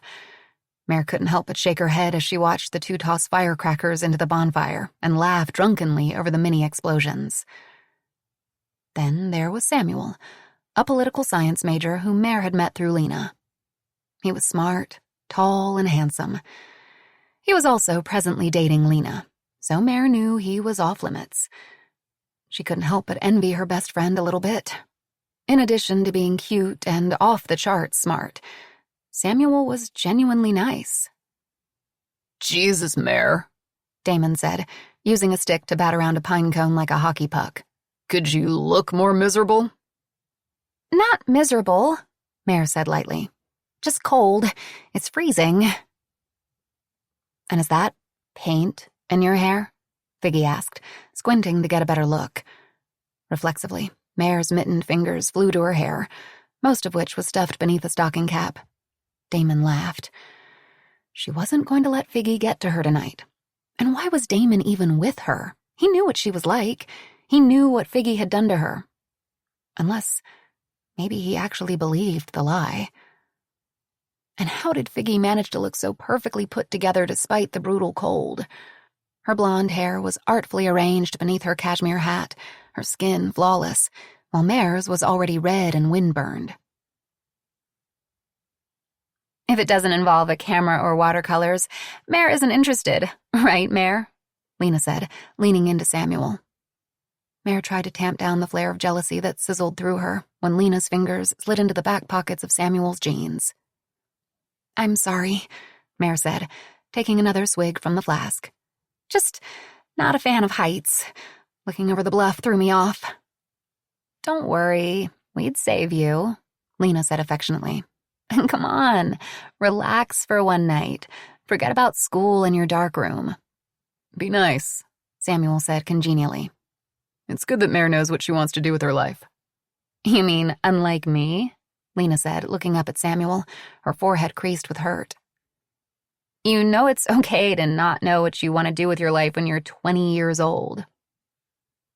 Mare couldn't help but shake her head as she watched the 2 toss firecrackers into the bonfire and laugh drunkenly over the mini explosions. Then there was Samuel, a political science major whom Mare had met through Lena. He was smart, tall, and handsome. He was also presently dating Lena, so Mare knew he was off limits. She couldn't help but envy her best friend a little bit. In addition to being cute and off-the-charts smart, Samuel was genuinely nice. "Jesus, Mare," Damon said, using a stick to bat around a pine cone like a hockey puck. "Could you look more miserable?" "Not miserable," Mare said lightly. "Just cold. It's freezing." "And is that paint in your hair?" Figgy asked, squinting to get a better look. Reflexively, Mare's mittened fingers flew to her hair, most of which was stuffed beneath a stocking cap. Damon laughed. She wasn't going to let Figgy get to her tonight. And why was Damon even with her? He knew what she was like. He knew what Figgy had done to her. Unless maybe he actually believed the lie. And how did Figgy manage to look so perfectly put together despite the brutal cold? Her blonde hair was artfully arranged beneath her cashmere hat, her skin flawless, while Mare's was already red and windburned. If it doesn't involve a camera or watercolors, Mare isn't interested, right, Mare? Lena said, leaning into Samuel. Mare tried to tamp down the flare of jealousy that sizzled through her when Lena's fingers slid into the back pockets of Samuel's jeans. "I'm sorry," Mare said, taking another swig from the flask. "Just not a fan of heights. Looking over the bluff threw me off." "Don't worry, we'd save you," Lena said affectionately. "Come on, relax for one night. Forget about school and your dark room." Be nice, Samuel said congenially. It's good that Mare knows what she wants to do with her life. "You mean unlike me?" Lena said, looking up at Samuel, her forehead creased with hurt. "You know it's okay to not know what you want to do with your life when you're 20 years old."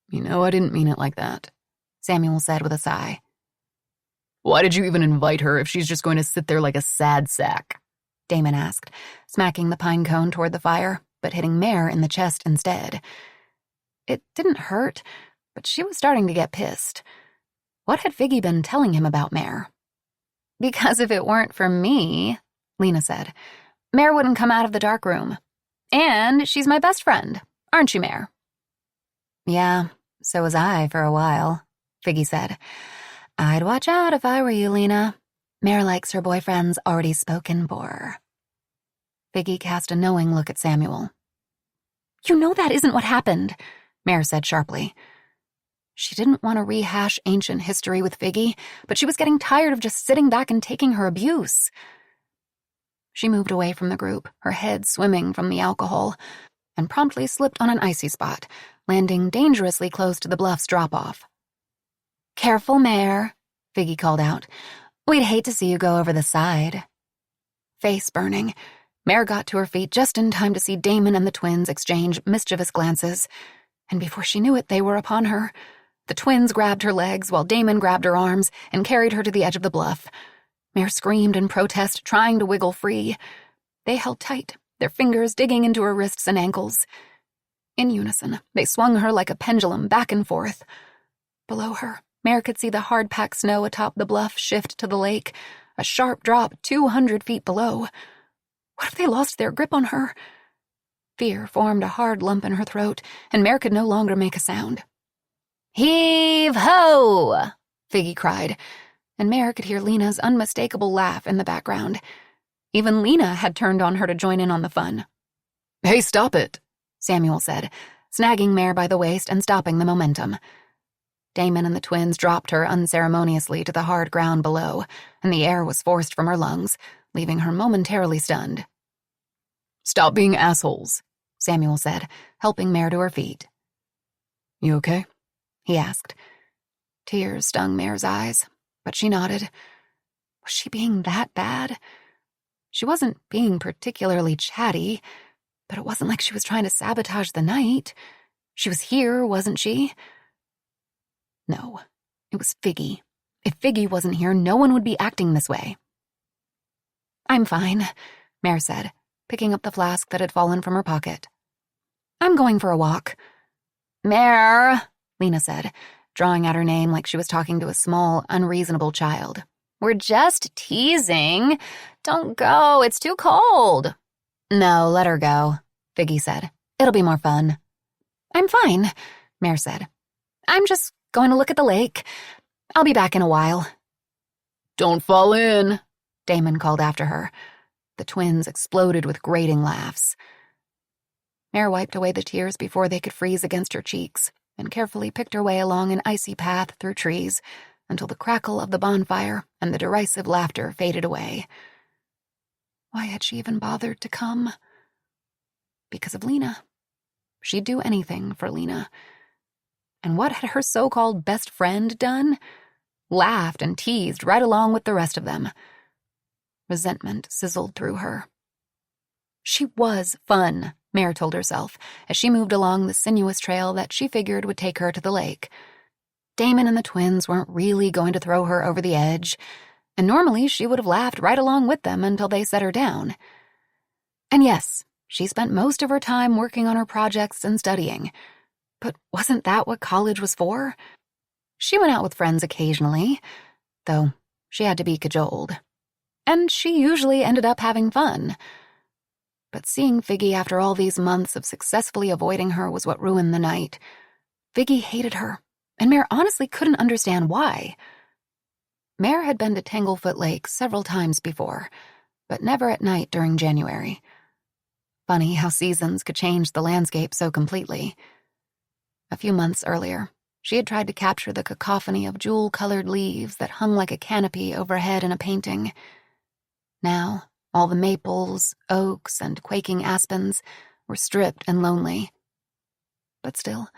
You know, I didn't mean it like that, Samuel said with a sigh. Why did you even invite her if she's just going to sit there like a sad sack? Damon asked, smacking the pine cone toward the fire, but hitting Mare in the chest instead. It didn't hurt, but she was starting to get pissed. What had Figgy been telling him about Mare? "Because if it weren't for me," Lena said, "Mare wouldn't come out of the dark room. And she's my best friend, aren't you, Mare?" "Yeah, so was I for a while," Figgy said. "I'd watch out if I were you, Lena. Mare likes her boyfriends already spoken for." Figgy cast a knowing look at Samuel. "You know that isn't what happened," Mare said sharply. She didn't want to rehash ancient history with Figgy, but she was getting tired of just sitting back and taking her abuse. She moved away from the group, her head swimming from the alcohol, and promptly slipped on an icy spot, landing dangerously close to the bluff's drop-off. "Careful, Mare," Figgy called out. "We'd hate to see you go over the side." Face burning, Mare got to her feet just in time to see Damon and the twins exchange mischievous glances, and before she knew it, they were upon her. The twins grabbed her legs while Damon grabbed her arms and carried her to the edge of the bluff. Mare screamed in protest, trying to wiggle free. They held tight, their fingers digging into her wrists and ankles. In unison, they swung her like a pendulum back and forth. Below her, Mare could see the hard-packed snow atop the bluff shift to the lake, a sharp drop 200 feet below. What if they lost their grip on her? Fear formed a hard lump in her throat, and Mare could no longer make a sound. "Heave-ho!" Figgy cried, and Mare could hear Lena's unmistakable laugh in the background. Even Lena had turned on her to join in on the fun. Hey, stop it, Samuel said, snagging Mare by the waist and stopping the momentum. Damon and the twins dropped her unceremoniously to the hard ground below, and the air was forced from her lungs, leaving her momentarily stunned. Stop being assholes, Samuel said, helping Mare to her feet. You okay? He asked. Tears stung Mare's eyes, but she nodded. Was she being that bad? She wasn't being particularly chatty, but it wasn't like she was trying to sabotage the night. She was here, wasn't she? No, it was Figgy. If Figgy wasn't here, no one would be acting this way. I'm fine, Mare said, picking up the flask that had fallen from her pocket. I'm going for a walk. Mare, Lena said, drawing out her name like she was talking to a small, unreasonable child. We're just teasing. Don't go, it's too cold. No, let her go, Figgy said. It'll be more fun. I'm fine, Mare said. I'm just going to look at the lake. I'll be back in a while. Don't fall in, Damon called after her. The twins exploded with grating laughs. Mare wiped away the tears before they could freeze against her cheeks and carefully picked her way along an icy path through trees until the crackle of the bonfire and the derisive laughter faded away. Why had she even bothered to come? Because of Lena. She'd do anything for Lena. And what had her so-called best friend done? Laughed and teased right along with the rest of them. Resentment sizzled through her. She was fun, Mare told herself as she moved along the sinuous trail that she figured would take her to the lake. Damon and the twins weren't really going to throw her over the edge, and normally she would have laughed right along with them until they set her down. And yes, she spent most of her time working on her projects and studying. But wasn't that what college was for? She went out with friends occasionally, though she had to be cajoled. And she usually ended up having fun. But seeing Figgy after all these months of successfully avoiding her was what ruined the night. Figgy hated her, and Mare honestly couldn't understand why. Mare had been to Tanglefoot Lake several times before, but never at night during January. Funny how seasons could change the landscape so completely. A few months earlier, she had tried to capture the cacophony of jewel-colored leaves that hung like a canopy overhead in a painting. Now, all the maples, oaks, and quaking aspens were stripped and lonely. But still,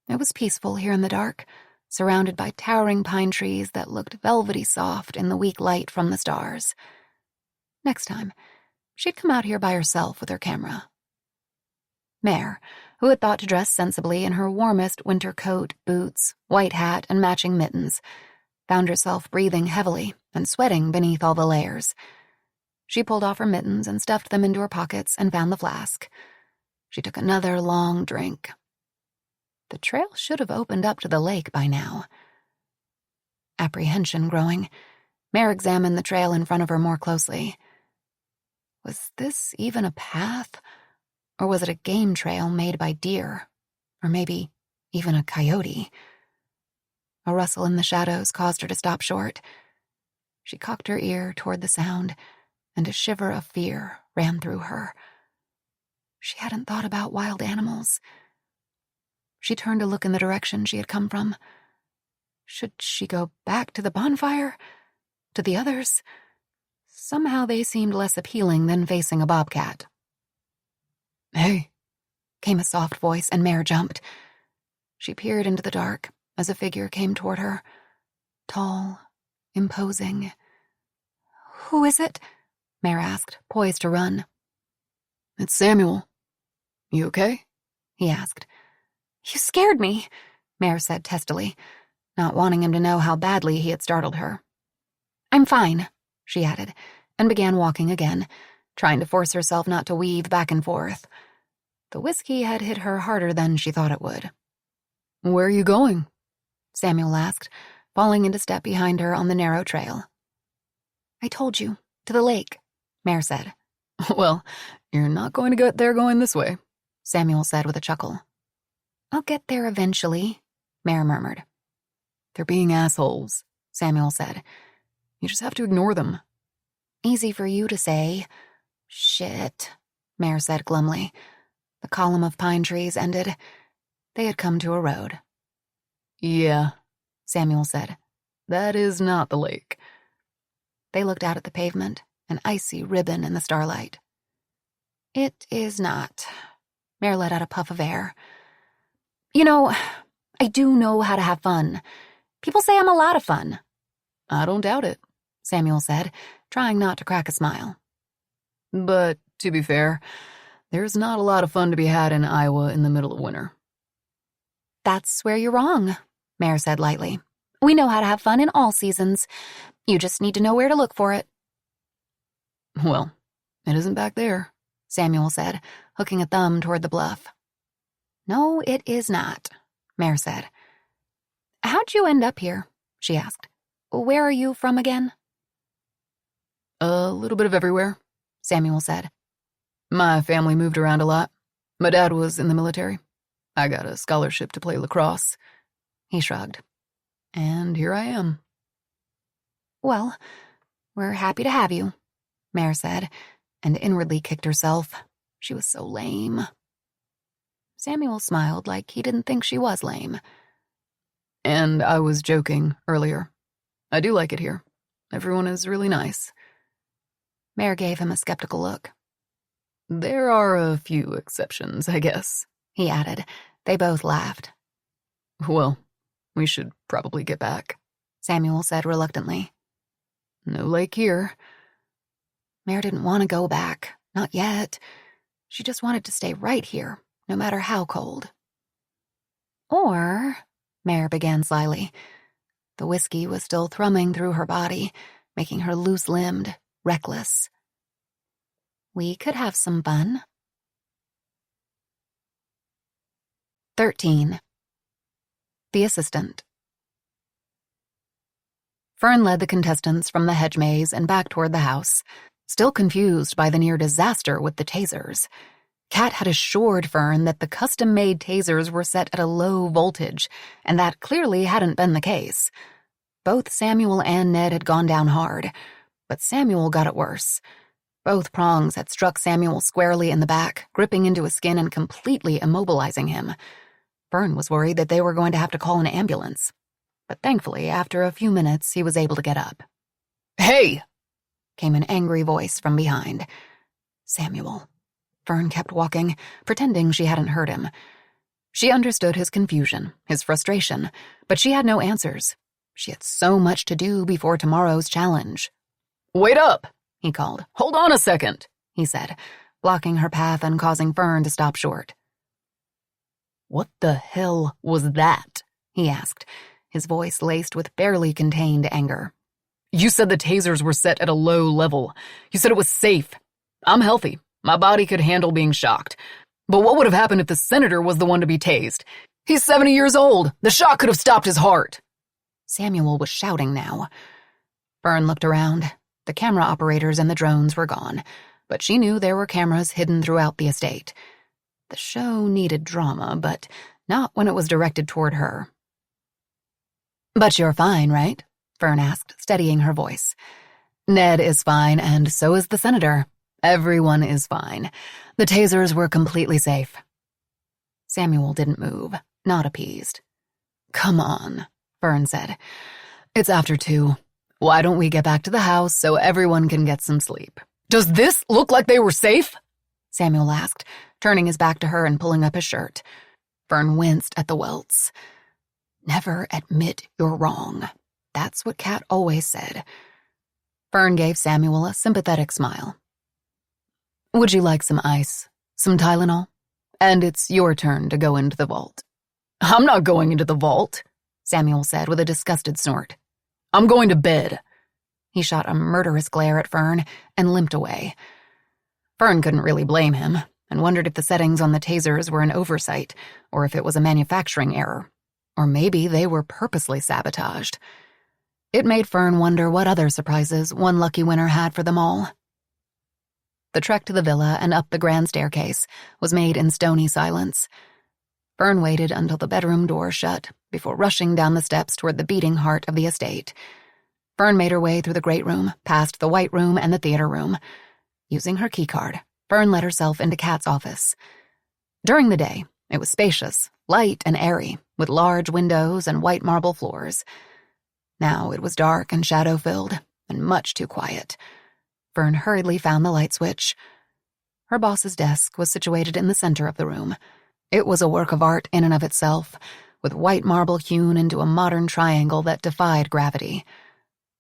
it was peaceful here in the dark, surrounded by towering pine trees that looked velvety soft in the weak light from the stars. Next time, she'd come out here by herself with her camera. Mare, who had thought to dress sensibly in her warmest winter coat, boots, white hat, and matching mittens, found herself breathing heavily and sweating beneath all the layers. She pulled off her mittens and stuffed them into her pockets and found the flask. She took another long drink. The trail should have opened up to the lake by now. Apprehension growing, Mare examined the trail in front of her more closely. Was this even a path? Or was it a game trail made by deer? Or maybe even a coyote? A rustle in the shadows caused her to stop short. She cocked her ear toward the sound, and a shiver of fear ran through her. She hadn't thought about wild animals. She turned to look in the direction she had come from. Should she go back to the bonfire? To the others? Somehow they seemed less appealing than facing a bobcat. "Hey," came a soft voice, and Mare jumped. She peered into the dark as a figure came toward her. Tall, imposing. "Who is it?" Mare asked, poised to run. "It's Samuel. You okay?" he asked. "You scared me," Mare said testily, not wanting him to know how badly he had startled her. "I'm fine," she added, and began walking again, trying to force herself not to weave back and forth. The whiskey had hit her harder than she thought it would. "Where are you going?" Samuel asked, falling into step behind her on the narrow trail. "I told you, to the lake," Mare said. "Well, you're not going to get there going this way," Samuel said with a chuckle. "I'll get there eventually," Mare murmured. "They're being assholes," Samuel said. "You just have to ignore them." "Easy for you to say." "Shit," Mare said glumly. The column of pine trees ended. They had come to a road. "Yeah," Samuel said. "That is not the lake." They looked out at the pavement, an icy ribbon in the starlight. "It is not." Mare let out a puff of air. "You know, I do know how to have fun. People say I'm a lot of fun." "I don't doubt it," Samuel said, trying not to crack a smile. "But, to be fair, there's not a lot of fun to be had in Iowa in the middle of winter." "That's where you're wrong," Mare said lightly. "We know how to have fun in all seasons. You just need to know where to look for it." "Well, it isn't back there," Samuel said, hooking a thumb toward the bluff. "No, it is not," Mare said. "How'd you end up here?" she asked. "Where are you from again?" "A little bit of everywhere," Samuel said. "My family moved around a lot. My dad was in the military. I got a scholarship to play lacrosse." He shrugged. "And here I am." "Well, we're happy to have you," Mare said, and inwardly kicked herself. She was so lame. Samuel smiled like he didn't think she was lame. "And I was joking earlier. I do like it here. Everyone is really nice." Mare gave him a skeptical look. "There are a few exceptions, I guess," he added. They both laughed. "Well, we should probably get back," Samuel said reluctantly. "No lake here." Mare didn't want to go back. Not yet. She just wanted to stay right here, no matter how cold. Or, Mare began slyly. The whiskey was still thrumming through her body, making her loose-limbed, reckless. We could have some fun. 13. The Assistant. Fern led the contestants from the hedge maze and back toward the house, still confused by the near disaster with the tasers. Kat had assured Fern that the custom-made tasers were set at a low voltage, and that clearly hadn't been the case. Both Samuel and Ned had gone down hard, but Samuel got it worse. Both prongs had struck Samuel squarely in the back, gripping into his skin and completely immobilizing him. Fern was worried that they were going to have to call an ambulance. But thankfully, after a few minutes, he was able to get up. "Hey!" came an angry voice from behind. Samuel. Fern kept walking, pretending she hadn't heard him. She understood his confusion, his frustration, but she had no answers. She had so much to do before tomorrow's challenge. "Wait up!" he called. "Hold on a second," he said, blocking her path and causing Fern to stop short. "What the hell was that?" he asked, his voice laced with barely contained anger. "You said the tasers were set at a low level. You said it was safe. I'm healthy. My body could handle being shocked. But what would have happened if the senator was the one to be tased? He's 70 years old. The shock could have stopped his heart." Samuel was shouting now. Fern looked around. The camera operators and the drones were gone, but she knew there were cameras hidden throughout the estate. The show needed drama, but not when it was directed toward her. "But you're fine, right?" Fern asked, steadying her voice. "Ned is fine, and so is the senator. Everyone is fine. The tasers were completely safe." Samuel didn't move, not appeased. "Come on," Fern said. "It's after 2. Why don't we get back to the house so everyone can get some sleep?" "Does this look like they were safe?" Samuel asked, turning his back to her and pulling up his shirt. Fern winced at the welts. Never admit you're wrong. That's what Kat always said. Fern gave Samuel a sympathetic smile. "Would you like some ice? Some Tylenol? And it's your turn to go into the vault." "I'm not going into the vault," Samuel said with a disgusted snort. "I'm going to bed." He shot a murderous glare at Fern and limped away. Fern couldn't really blame him, and wondered if the settings on the tasers were an oversight, or if it was a manufacturing error. Or maybe they were purposely sabotaged. It made Fern wonder what other surprises one lucky winner had for them all. The trek to the villa and up the grand staircase was made in stony silence. Fern waited until the bedroom door shut before rushing down the steps toward the beating heart of the estate. Fern made her way through the great room, past the white room and the theater room. Using her keycard, Fern let herself into Kat's office. During the day, it was spacious, light and airy, with large windows and white marble floors. Now it was dark and shadow-filled, and much too quiet. Fern hurriedly found the light switch. Her boss's desk was situated in the center of the room. It was a work of art in and of itself, with white marble hewn into a modern triangle that defied gravity.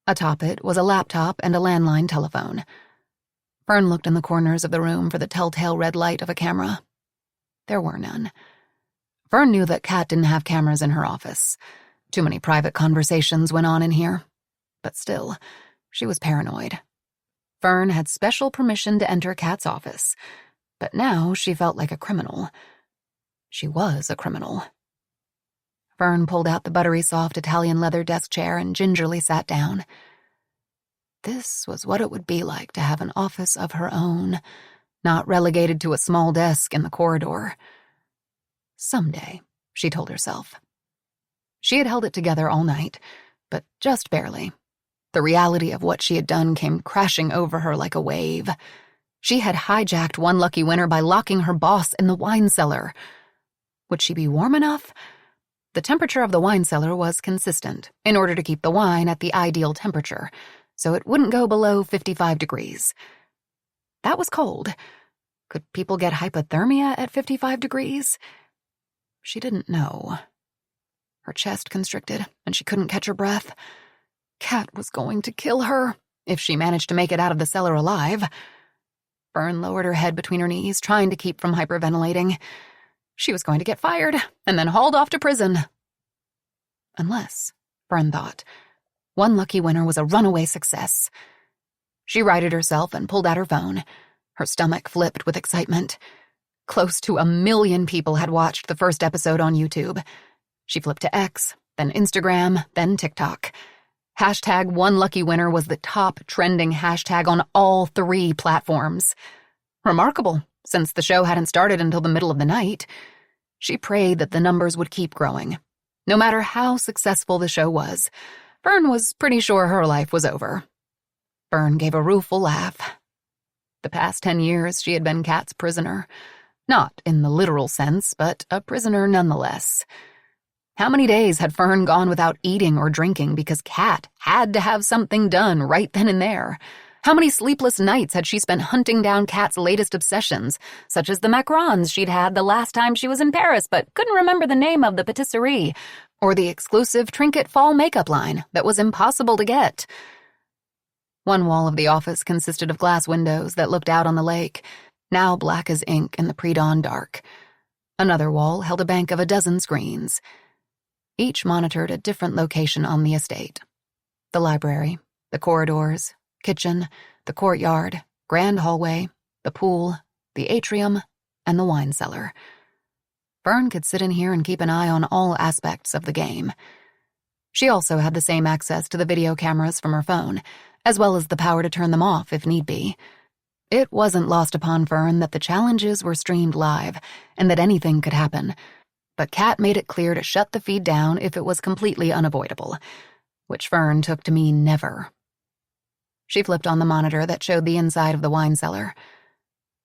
Atop it was a laptop and a landline telephone. Fern looked in the corners of the room for the telltale red light of a camera. There were none. Fern knew that Kat didn't have cameras in her office. Too many private conversations went on in here. But still, she was paranoid. Fern had special permission to enter Kat's office, but now she felt like a criminal. She was a criminal. Fern pulled out the buttery-soft Italian leather desk chair and gingerly sat down. This was what it would be like to have an office of her own, not relegated to a small desk in the corridor. Someday, she told herself. She had held it together all night, but just barely. The reality of what she had done came crashing over her like a wave. She had hijacked one lucky winner by locking her boss in the wine cellar. Would she be warm enough? The temperature of the wine cellar was consistent in order to keep the wine at the ideal temperature, so it wouldn't go below 55 degrees. That was cold. Could people get hypothermia at 55 degrees? She didn't know. Her chest constricted, and she couldn't catch her breath. Kat was going to kill her, if she managed to make it out of the cellar alive. Fern lowered her head between her knees, trying to keep from hyperventilating. She was going to get fired and then hauled off to prison. Unless, Fern thought, One Lucky Winner was a runaway success. She righted herself and pulled out her phone. Her stomach flipped with excitement. Close to 1 million people had watched the first episode on YouTube. She flipped to X, then Instagram, then TikTok. Hashtag One Lucky Winner was the top trending hashtag on all 3 platforms. Remarkable, since the show hadn't started until the middle of the night. She prayed that the numbers would keep growing. No matter how successful the show was, Fern was pretty sure her life was over. Fern gave a rueful laugh. The past 10 years, she had been Kat's prisoner. Not in the literal sense, but a prisoner nonetheless. How many days had Fern gone without eating or drinking because Kat had to have something done right then and there? How many sleepless nights had she spent hunting down Kat's latest obsessions, such as the macarons she'd had the last time she was in Paris but couldn't remember the name of the patisserie, or the exclusive trinket fall makeup line that was impossible to get? One wall of the office consisted of glass windows that looked out on the lake, now black as ink in the pre-dawn dark. Another wall held a bank of 12 screens. Each monitored a different location on the estate. The library, the corridors, kitchen, the courtyard, grand hallway, the pool, the atrium, and the wine cellar. Fern could sit in here and keep an eye on all aspects of the game. She also had the same access to the video cameras from her phone, as well as the power to turn them off if need be. It wasn't lost upon Fern that the challenges were streamed live and that anything could happen, but Kat made it clear to shut the feed down if it was completely unavoidable, which Fern took to mean never. She flipped on the monitor that showed the inside of the wine cellar.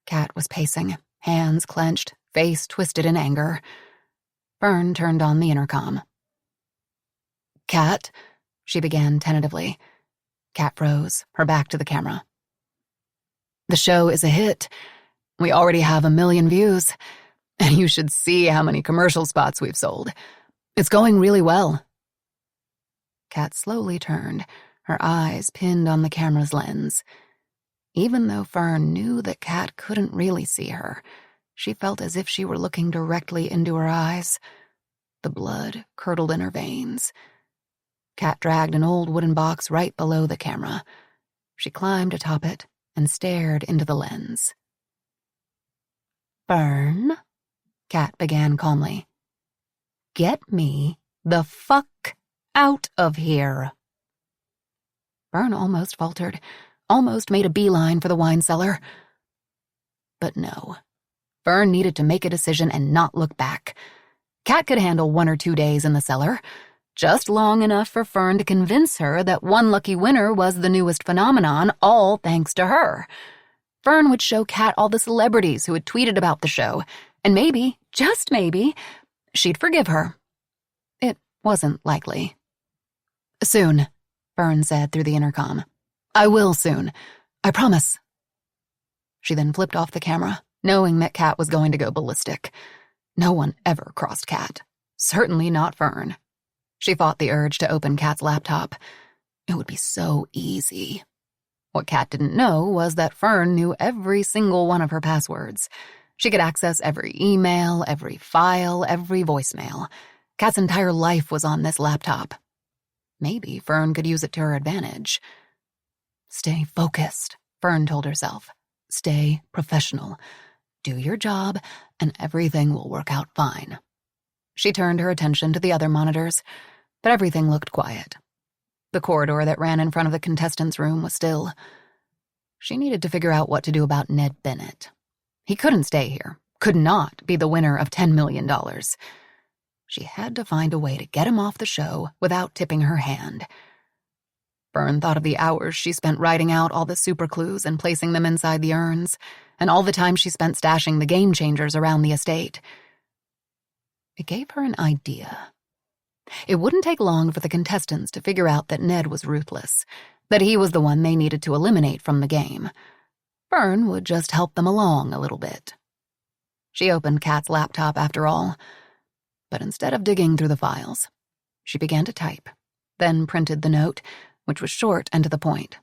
Kat was pacing, hands clenched, face twisted in anger. Fern turned on the intercom. "Kat," she began tentatively. Kat froze, her back to the camera. "The show is a hit. We already have 1 million views, and you should see how many commercial spots we've sold. It's going really well." Kat slowly turned, her eyes pinned on the camera's lens. Even though Fern knew that Kat couldn't really see her, she felt as if she were looking directly into her eyes. The blood curdled in her veins. Kat dragged an old wooden box right below the camera. She climbed atop it and stared into the lens. "Fern," Kat began calmly, "get me the fuck out of here." Fern almost faltered, almost made a beeline for the wine cellar. But no. Fern needed to make a decision and not look back. Kat could handle 1 or 2 days in the cellar, just long enough for Fern to convince her that One Lucky Winner was the newest phenomenon, all thanks to her. Fern would show Kat all the celebrities who had tweeted about the show, and maybe, just maybe, she'd forgive her. It wasn't likely. "Soon," Fern said through the intercom. "I will soon. I promise." She then flipped off the camera, knowing that Kat was going to go ballistic. No one ever crossed Kat. Certainly not Fern. She fought the urge to open Kat's laptop. It would be so easy. What Kat didn't know was that Fern knew every single one of her passwords. She could access every email, every file, every voicemail. Kat's entire life was on this laptop. Maybe Fern could use it to her advantage. "Stay focused," Fern told herself. "Stay professional. Do your job, and everything will work out fine." She turned her attention to the other monitors, but everything looked quiet. The corridor that ran in front of the contestants' room was still. She needed to figure out what to do about Ned Bennett. He couldn't stay here, could not be the winner of $10 million. She had to find a way to get him off the show without tipping her hand. Fern thought of the hours she spent writing out all the super clues and placing them inside the urns, and all the time she spent stashing the game changers around the estate. It gave her an idea. It wouldn't take long for the contestants to figure out that Ned was ruthless, that he was the one they needed to eliminate from the game. Fern would just help them along a little bit. She opened Kat's laptop after all, but instead of digging through the files, she began to type, then printed the note, which was short and to the point.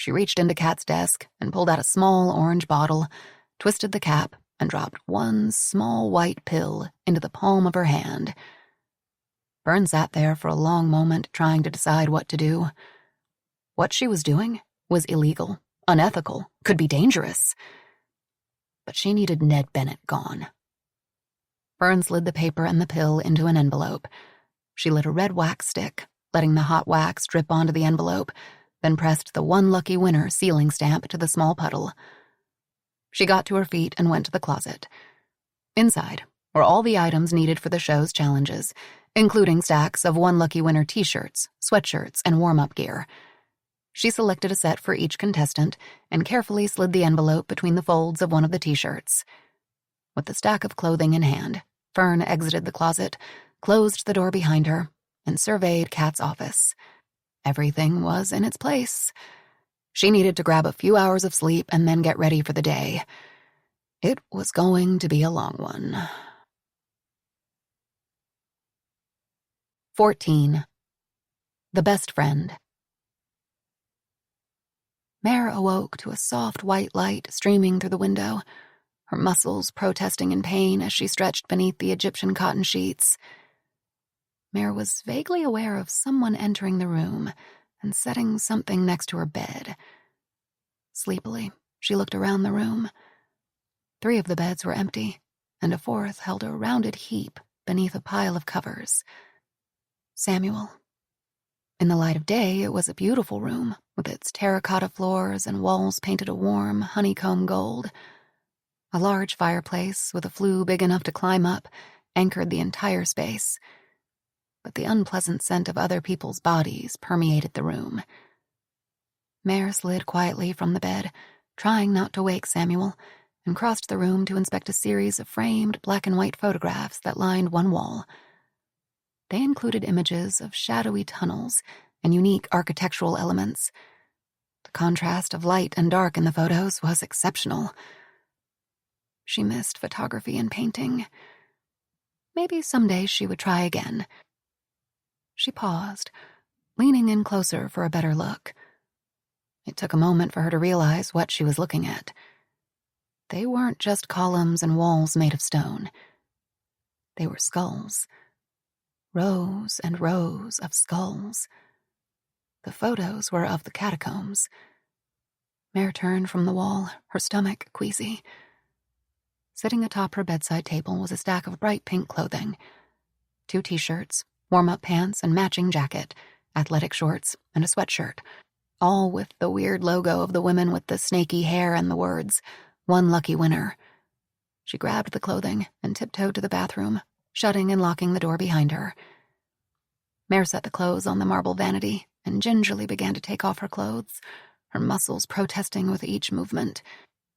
She reached into Kat's desk and pulled out a small orange bottle, twisted the cap, and dropped one small white pill into the palm of her hand. Fern sat there for a long moment trying to decide what to do. What she was doing was illegal, unethical, could be dangerous. But she needed Ned Bennett gone. Fern slid the paper and the pill into an envelope. She lit a red wax stick, letting the hot wax drip onto the envelope, then pressed the one lucky winner sealing stamp to the small puddle. She got to her feet and went to the closet. Inside were all the items needed for the show's challenges, including stacks of one lucky winner t-shirts, sweatshirts, and warm-up gear. She selected a set for each contestant and carefully slid the envelope between the folds of one of the t-shirts. With the stack of clothing in hand, Fern exited the closet, closed the door behind her, and surveyed Kat's office. Everything was in its place. She needed to grab a few hours of sleep and then get ready for the day. It was going to be a long one. 14. The Best Friend. Mare awoke to a soft white light streaming through the window, her muscles protesting in pain as she stretched beneath the Egyptian cotton sheets. Mare was vaguely aware of someone entering the room and setting something next to her bed. Sleepily, she looked around the room. 3 of the beds were empty, and a 4th held a rounded heap beneath a pile of covers. Samuel. In the light of day, it was a beautiful room, with its terracotta floors and walls painted a warm, honeycomb gold. A large fireplace, with a flue big enough to climb up, anchored the entire space. But the unpleasant scent of other people's bodies permeated the room. Mare slid quietly from the bed, trying not to wake Samuel, and crossed the room to inspect a series of framed black-and-white photographs that lined one wall. They included images of shadowy tunnels and unique architectural elements. The contrast of light and dark in the photos was exceptional. She missed photography and painting. Maybe someday she would try again. She paused, leaning in closer for a better look. It took a moment for her to realize what she was looking at. They weren't just columns and walls made of stone. They were skulls. Rows and rows of skulls. The photos were of the catacombs. Mare turned from the wall, her stomach queasy. Sitting atop her bedside table was a stack of bright pink clothing. 2 t-shirts, warm-up pants and matching jacket, athletic shorts, and a sweatshirt, all with the weird logo of the women with the snaky hair and the words, "One lucky winner." She grabbed the clothing and tiptoed to the bathroom, shutting and locking the door behind her. Mare set the clothes on the marble vanity and gingerly began to take off her clothes, her muscles protesting with each movement.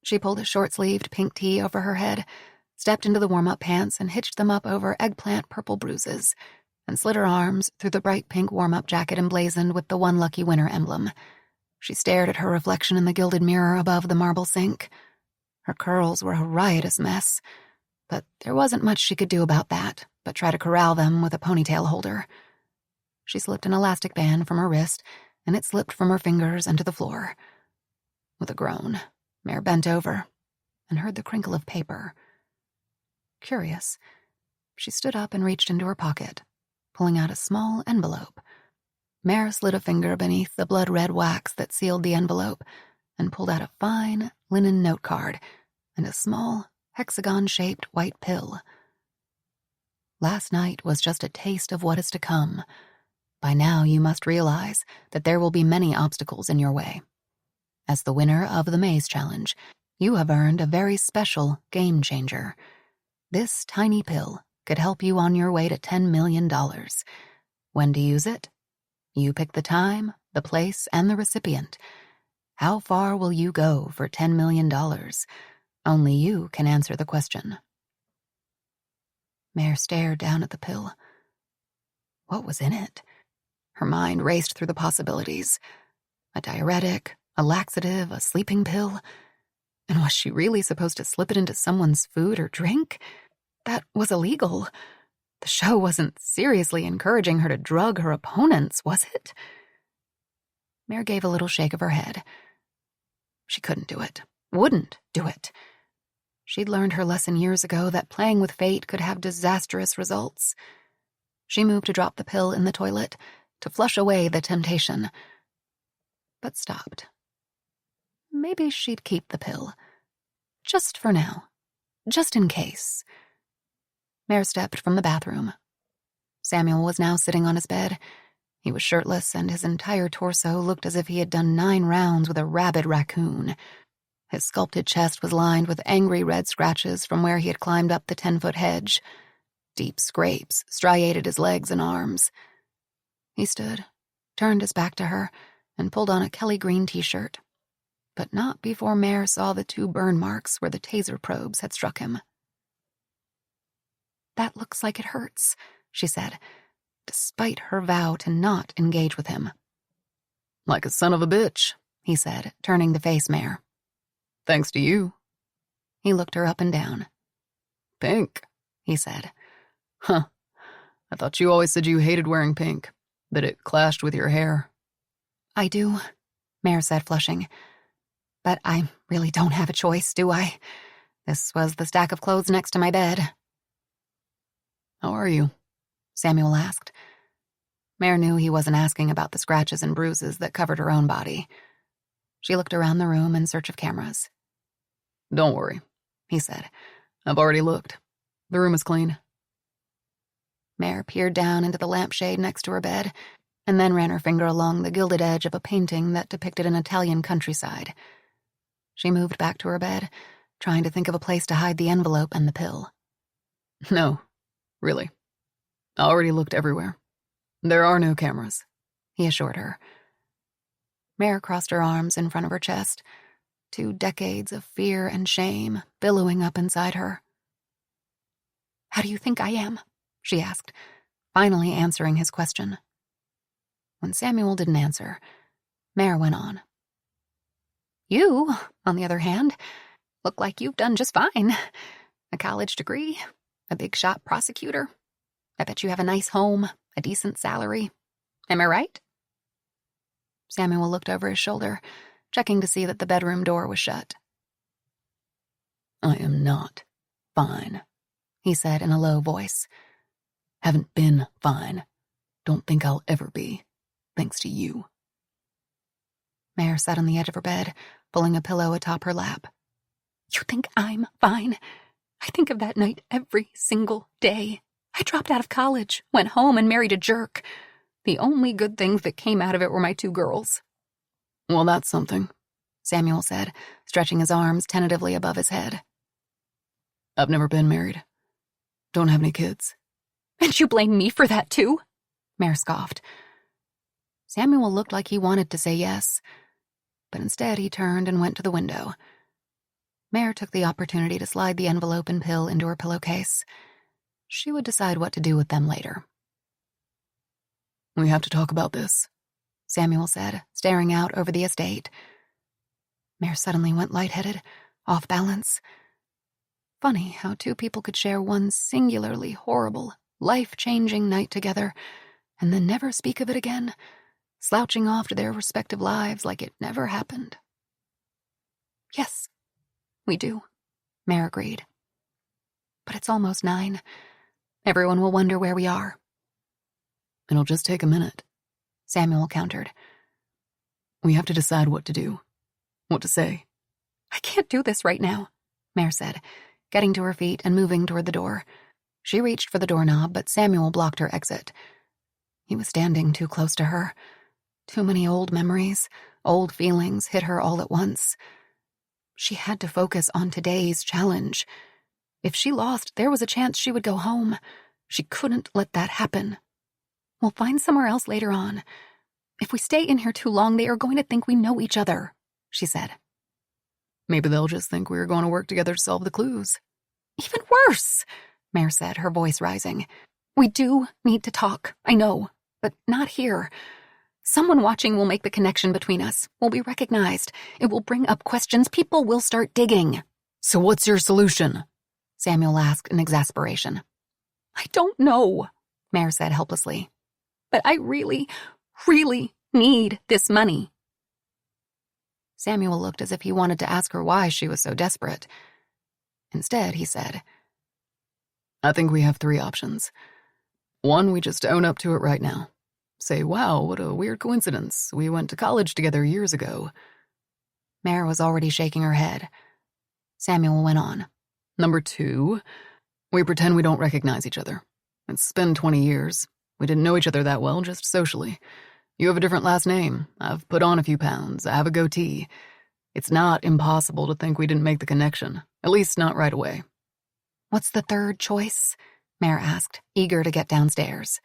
She pulled a short-sleeved pink tee over her head, stepped into the warm-up pants and hitched them up over eggplant purple bruises, and slid her arms through the bright pink warm-up jacket emblazoned with the One Lucky Winner emblem. She stared at her reflection in the gilded mirror above the marble sink. Her curls were a riotous mess, but there wasn't much she could do about that but try to corral them with a ponytail holder. She slipped an elastic band from her wrist, and it slipped from her fingers and to the floor. With a groan, Mare bent over and heard the crinkle of paper. Curious, she stood up and reached into her pocket, pulling out a small envelope. Mare slid a finger beneath the blood-red wax that sealed the envelope and pulled out a fine linen note card and a small, hexagon-shaped white pill. Last night was just a taste of what is to come. By now you must realize that there will be many obstacles in your way. As the winner of the Maze Challenge, you have earned a very special game changer. This tiny pill could help you on your way to $10 million. When to use it? You pick the time, the place, and the recipient. How far will you go for $10 million? Only you can answer the question. Mare stared down at the pill. What was in it? Her mind raced through the possibilities. A diuretic, a laxative, a sleeping pill. And was she really supposed to slip it into someone's food or drink? That was illegal. The show wasn't seriously encouraging her to drug her opponents, was it? Mare gave a little shake of her head. She couldn't do it. Wouldn't do it. She'd learned her lesson years ago that playing with fate could have disastrous results. She moved to drop the pill in the toilet, to flush away the temptation, but stopped. Maybe she'd keep the pill. Just for now. Just in case. Mare stepped from the bathroom. Samuel was now sitting on his bed. He was shirtless, and his entire torso looked as if he had done 9 rounds with a rabid raccoon. His sculpted chest was lined with angry red scratches from where he had climbed up the 10-foot hedge. Deep scrapes striated his legs and arms. He stood, turned his back to her, and pulled on a Kelly green t-shirt. But not before Mare saw the 2 burn marks where the taser probes had struck him. "That looks like it hurts," she said, despite her vow to not engage with him. "Like a son of a bitch," he said, turning to face Mare. "Thanks to you." He looked her up and down. "Pink," he said. "Huh. I thought you always said you hated wearing pink, that it clashed with your hair." "I do," Mare said, flushing. "But I really don't have a choice, do I? This was the stack of clothes next to my bed." "How are you?" Samuel asked. Mare knew he wasn't asking about the scratches and bruises that covered her own body. She looked around the room in search of cameras. "Don't worry," he said. "I've already looked. The room is clean." Mare peered down into the lampshade next to her bed, and then ran her finger along the gilded edge of a painting that depicted an Italian countryside. She moved back to her bed, trying to think of a place to hide the envelope and the pill. "No, really. I already looked everywhere. There are no cameras," he assured her. Mare crossed her arms in front of her chest, 2 decades of fear and shame billowing up inside her. "How do you think I am?" she asked, finally answering his question. When Samuel didn't answer, Mare went on. "You, on the other hand, look like you've done just fine. A college degree, a big-shot prosecutor. I bet you have a nice home, a decent salary. Am I right?" Samuel looked over his shoulder, checking to see that the bedroom door was shut. "I am not fine," he said in a low voice. "Haven't been fine. Don't think I'll ever be, thanks to you." Mare sat on the edge of her bed, pulling a pillow atop her lap. "You think I'm fine? I think of that night every single day. I dropped out of college, went home, and married a jerk. The only good things that came out of it were my 2 girls. "Well, that's something," Samuel said, stretching his arms tentatively above his head. "I've never been married. Don't have any kids." "And you blame me for that, too?" Mare scoffed. Samuel looked like he wanted to say yes, but instead he turned and went to the window. Mare took the opportunity to slide the envelope and pill into her pillowcase. She would decide what to do with them later. "We have to talk about this," Samuel said, staring out over the estate. Mare suddenly went lightheaded, off balance. Funny how 2 people could share one singularly horrible, life-changing night together and then never speak of it again, slouching off to their respective lives like it never happened. "Yes, we do," Mare agreed. "But it's almost 9. Everyone will wonder where we are." "It'll just take a minute," Samuel countered. "We have to decide what to do, what to say." "I can't do this right now," Mare said, getting to her feet and moving toward the door. She reached for the doorknob, but Samuel blocked her exit. He was standing too close to her. Too many old memories, old feelings hit her all at once. She had to focus on today's challenge. If she lost, there was a chance she would go home. She couldn't let that happen. "We'll find somewhere else later on. If we stay in here too long, they are going to think we know each other," she said. "Maybe they'll just think we are going to work together to solve the clues." "Even worse," Mare said, her voice rising. "We do need to talk, I know, but not here. Someone watching will make the connection between us. We'll be recognized. It will bring up questions. People will start digging." "So what's your solution?" Samuel asked in exasperation. "I don't know," Mare said helplessly. "But I really, really need this money." Samuel looked as if he wanted to ask her why she was so desperate. Instead, he said, I think we have 3 options. 1, we just own up to it right now. Say, wow, what a weird coincidence. We went to college together years ago. Mare was already shaking her head. Samuel went on. Number 2, we pretend we don't recognize each other. It's been 20 years. We didn't know each other that well, just socially. You have a different last name. I've put on a few pounds. I have a goatee. It's not impossible to think we didn't make the connection, at least not right away. What's the third choice? Mare asked, eager to get downstairs.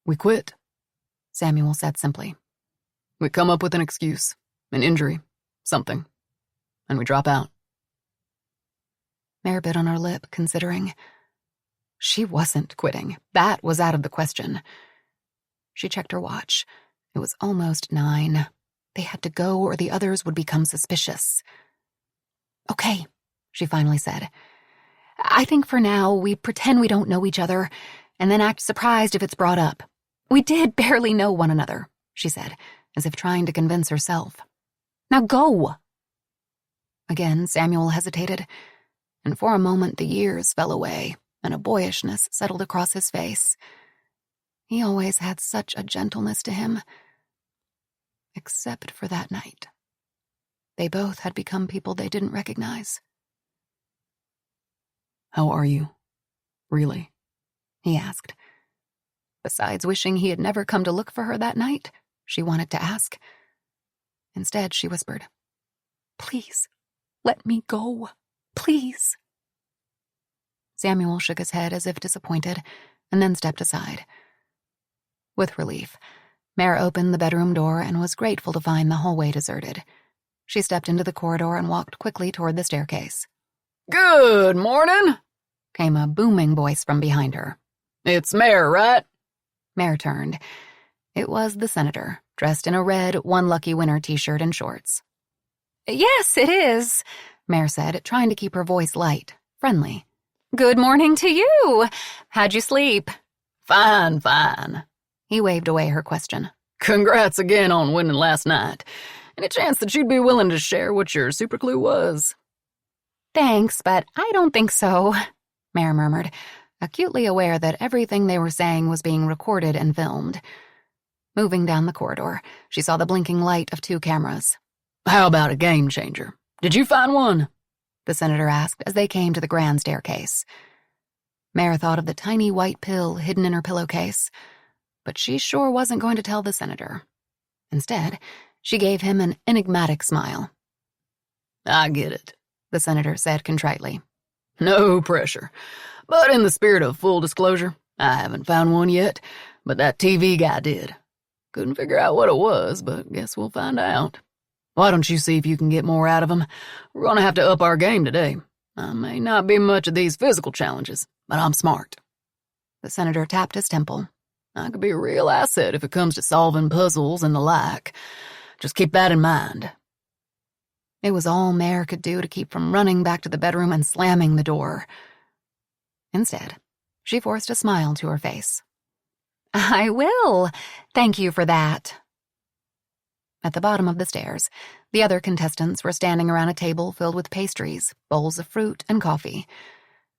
We quit, Samuel said simply. We come up with an excuse, an injury, something, and we drop out. Mare bit on her lip, considering. She wasn't quitting. That was out of the question. She checked her watch. It was almost 9. They had to go or the others would become suspicious. Okay, she finally said. I think for now we pretend we don't know each other and then act surprised if it's brought up. We did barely know one another, she said, as if trying to convince herself. Now go! Again, Samuel hesitated, and for a moment the years fell away and a boyishness settled across his face. He always had such a gentleness to him, except for that night. They both had become people they didn't recognize. How are you? Really? He asked. Besides wishing he had never come to look for her that night, she wanted to ask. Instead, she whispered, Please, let me go. Please. Samuel shook his head as if disappointed, and then stepped aside. With relief, Mare opened the bedroom door and was grateful to find the hallway deserted. She stepped into the corridor and walked quickly toward the staircase. Good morning, came a booming voice from behind her. It's Mare, right? Mare turned. It was the senator, dressed in a red One Lucky Winner t-shirt and shorts. Yes, it is, Mare said, trying to keep her voice light, friendly. Good morning to you. How'd you sleep? Fine. He waved away her question. Congrats again on winning last night. Any chance that you'd be willing to share what your super clue was? Thanks, but I don't think so, Mare murmured, acutely aware that everything they were saying was being recorded and filmed. Moving down the corridor, she saw the blinking light of 2 cameras. How about a game changer? Did you find one? The senator asked as they came to the grand staircase. Mare thought of the tiny white pill hidden in her pillowcase, but she sure wasn't going to tell the senator. Instead, she gave him an enigmatic smile. I get it, the senator said contritely. No pressure. But in the spirit of full disclosure, I haven't found one yet, but that TV guy did. Couldn't figure out what it was, but guess we'll find out. Why don't you see if you can get more out of him? We're gonna have to up our game today. I may not be much at these physical challenges, but I'm smart. The senator tapped his temple. I could be a real asset if it comes to solving puzzles and the like. Just keep that in mind. It was all Mare could do to keep from running back to the bedroom and slamming the door. Instead, she forced a smile to her face. I will. Thank you for that. At the bottom of the stairs, the other contestants were standing around a table filled with pastries, bowls of fruit, and coffee.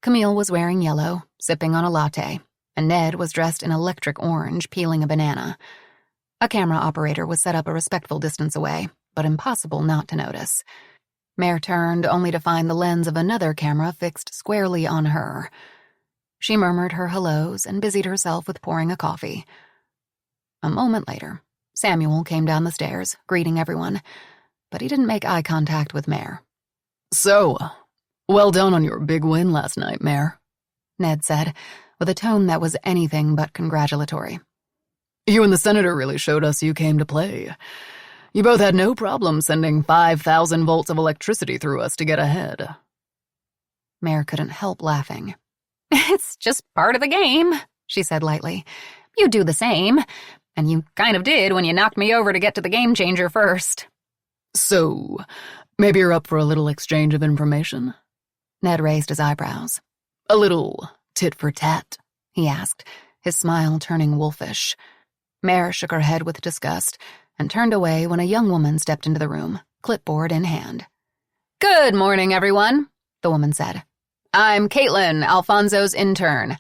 Camille was wearing yellow, sipping on a latte, and Ned was dressed in electric orange, peeling a banana. A camera operator was set up a respectful distance away, but impossible not to notice. Mare turned only to find the lens of another camera fixed squarely on her. She murmured her hellos and busied herself with pouring a coffee. A moment later, Samuel came down the stairs, greeting everyone, but he didn't make eye contact with Mare. So, well done on your big win last night, Mare, Ned said, with a tone that was anything but congratulatory. You and the senator really showed us you came to play. You both had no problem sending 5,000 volts of electricity through us to get ahead. Mare couldn't help laughing. It's just part of the game, she said lightly. You do the same. And you kind of did when you knocked me over to get to the game changer first. So, maybe you're up for a little exchange of information? Ned raised his eyebrows. A little tit for tat, he asked, his smile turning wolfish. Mare shook her head with disgust and turned away when a young woman stepped into the room, clipboard in hand. "Good morning, everyone," the woman said. "I'm Caitlin, Alfonso's intern.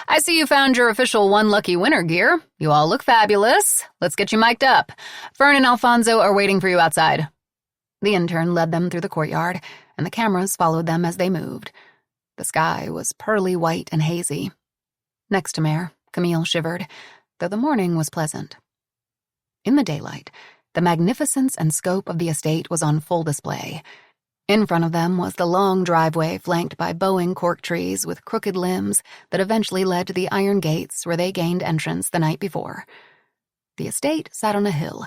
I see you found your official One Lucky Winner gear. You all look fabulous. Let's get you mic'd up. Fern and Alfonso are waiting for you outside." The intern led them through the courtyard, and the cameras followed them as they moved. The sky was pearly white and hazy. Next to Mare, Camille shivered, though the morning was pleasant. In the daylight, the magnificence and scope of the estate was on full display. In front of them was the long driveway flanked by bowing cork trees with crooked limbs that eventually led to the iron gates where they gained entrance the night before. The estate sat on a hill,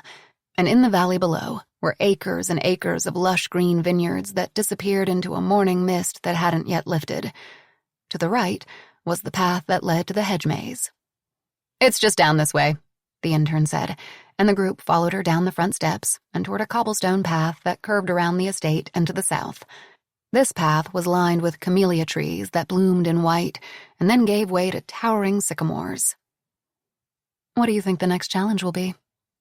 and in the valley below were acres and acres of lush green vineyards that disappeared into a morning mist that hadn't yet lifted. To the right was the path that led to the hedge maze. "It's just down this way," the intern said, and the group followed her down the front steps and toward a cobblestone path that curved around the estate and to the south. This path was lined with camellia trees that bloomed in white and then gave way to towering sycamores. "What do you think the next challenge will be?"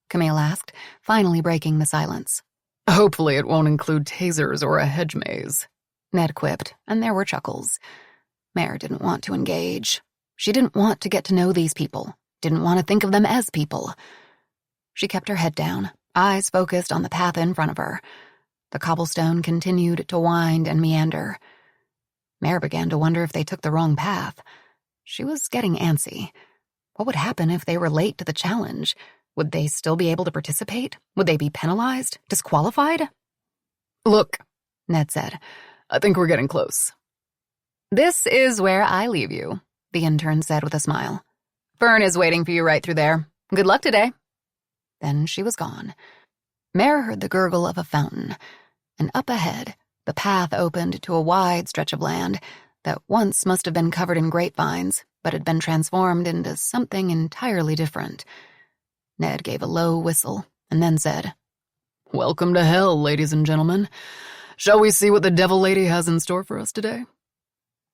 Camille asked, finally breaking the silence. "Hopefully it won't include tasers or a hedge maze," Ned quipped, and there were chuckles. Mare didn't want to engage. She didn't want to get to know these people, didn't want to think of them as people. She kept her head down, eyes focused on the path in front of her. The cobblestone continued to wind and meander. Mare began to wonder if they took the wrong path. She was getting antsy. What would happen if they were late to the challenge? Would they still be able to participate? Would they be penalized? Disqualified? "Look," Ned said. "I think we're getting close." "This is where I leave you," the intern said with a smile. "Fern is waiting for you right through there. Good luck today." Then she was gone. Mare heard the gurgle of a fountain, and up ahead, the path opened to a wide stretch of land that once must have been covered in grapevines, but had been transformed into something entirely different. Ned gave a low whistle and then said, "Welcome to hell, ladies and gentlemen. Shall we see what the devil lady has in store for us today?"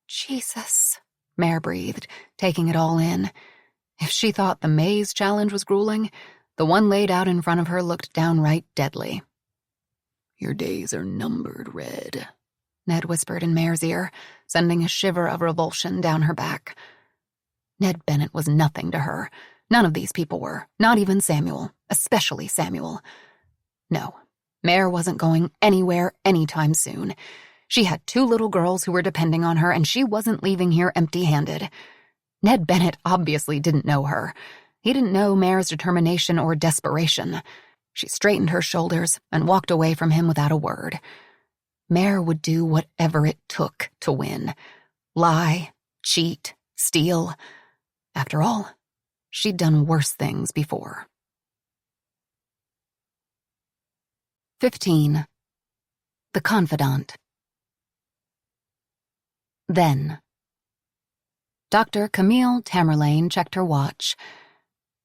"Jesus," Mare breathed, taking it all in. If she thought the maze challenge was grueling, the one laid out in front of her looked downright deadly. "Your days are numbered, Red," Ned whispered in Mare's ear, sending a shiver of revulsion down her back. Ned Bennett was nothing to her. None of these people were, not even Samuel, especially Samuel. No, Mare wasn't going anywhere anytime soon. She had 2 little girls who were depending on her, and she wasn't leaving here empty-handed. Ned Bennett obviously didn't know her. He didn't know Mare's determination or desperation. She straightened her shoulders and walked away from him without a word. Mare would do whatever it took to win. Lie, cheat, steal. After all, she'd done worse things before. 15. The Confidant. Then. Dr. Camille Tamerlane checked her watch.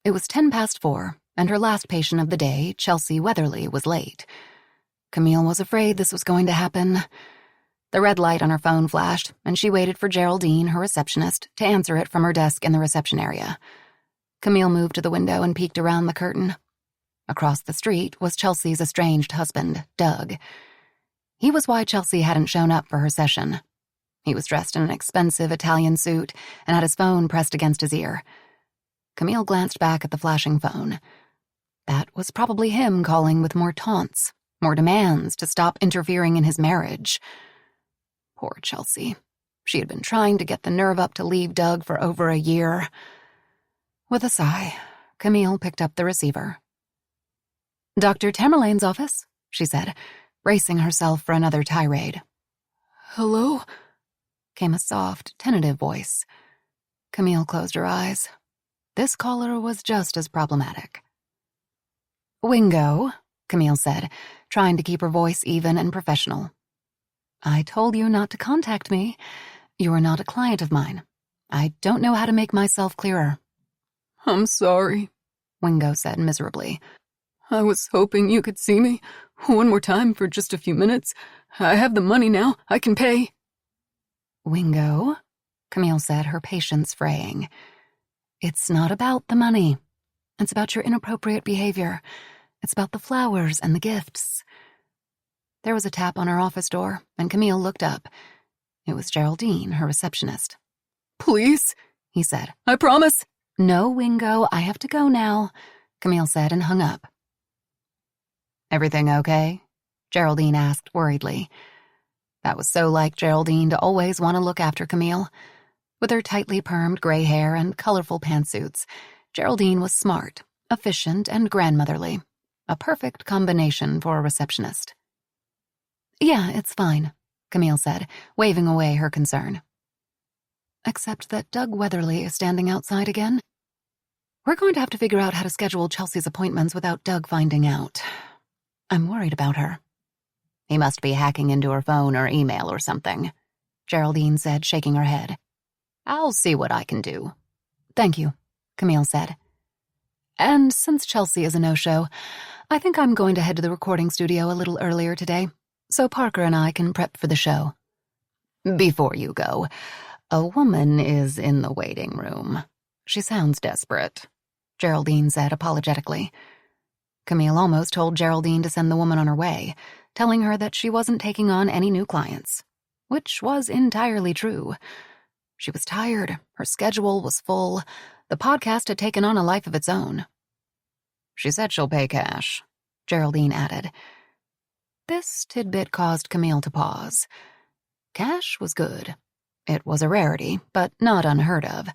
It was 4:10, and her last patient of the day, Chelsea Weatherly, was late. Camille was afraid this was going to happen. The red light on her phone flashed, and she waited for Geraldine, her receptionist, to answer it from her desk in the reception area. Camille moved to the window and peeked around the curtain. Across the street was Chelsea's estranged husband, Doug. He was why Chelsea hadn't shown up for her session. He was dressed in an expensive Italian suit and had his phone pressed against his ear. Camille glanced back at the flashing phone. That was probably him calling with more taunts, more demands to stop interfering in his marriage. Poor Chelsea. She had been trying to get the nerve up to leave Doug for over a year. With a sigh, Camille picked up the receiver. "Dr. Tamerlane's office," she said, bracing herself for another tirade. "Hello?" came a soft, tentative voice. Camille closed her eyes. This caller was just as problematic. "Wingo," Camille said, trying to keep her voice even and professional. "I told you not to contact me. You are not a client of mine. I don't know how to make myself clearer." "I'm sorry," Wingo said miserably. "I was hoping you could see me. One more time for just a few minutes. I have the money now. I can pay." "Wingo," Camille said, her patience fraying. "It's not about the money. It's about your inappropriate behavior. It's about the flowers and the gifts. There was a tap on her office door, and Camille looked up. It was Geraldine, her receptionist. Please, he said. I promise. No, Wingo, I have to go now, Camille said and hung up. Everything okay? Geraldine asked worriedly. That was so like Geraldine to always want to look after Camille. With her tightly permed gray hair and colorful pantsuits, Geraldine was smart, efficient, and grandmotherly. A perfect combination for a receptionist. Yeah, it's fine, Camille said, waving away her concern. Except that Doug Weatherly is standing outside again. We're going to have to figure out how to schedule Chelsea's appointments without Doug finding out. I'm worried about her. He must be hacking into her phone or email or something, Geraldine said, shaking her head. I'll see what I can do. Thank you, Camille said. And since Chelsea is a no-show, I think I'm going to head to the recording studio a little earlier today, so Parker and I can prep for the show. Before you go, a woman is in the waiting room. She sounds desperate, Geraldine said apologetically. Camille almost told Geraldine to send the woman on her way, telling her that she wasn't taking on any new clients, which was entirely true. She was tired, her schedule was full, the podcast had taken on a life of its own. She said she'll pay cash, Geraldine added. This tidbit caused Camille to pause. Cash was good. It was a rarity, but not unheard of.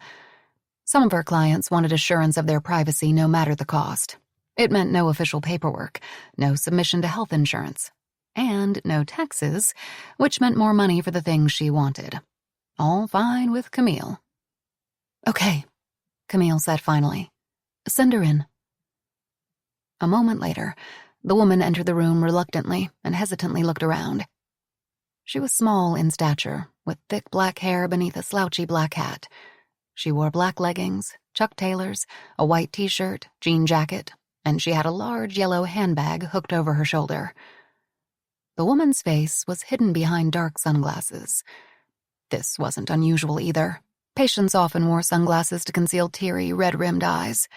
Some of her clients wanted assurance of their privacy no matter the cost. It meant no official paperwork, no submission to health insurance, and no taxes, which meant more money for the things she wanted. All fine with Camille. Okay, Camille said finally. Send her in. A moment later, the woman entered the room reluctantly and hesitantly looked around. She was small in stature, with thick black hair beneath a slouchy black hat. She wore black leggings, Chuck Taylors, a white t-shirt, jean jacket, and she had a large yellow handbag hooked over her shoulder. The woman's face was hidden behind dark sunglasses. This wasn't unusual either. Patients often wore sunglasses to conceal teary, red-rimmed eyes.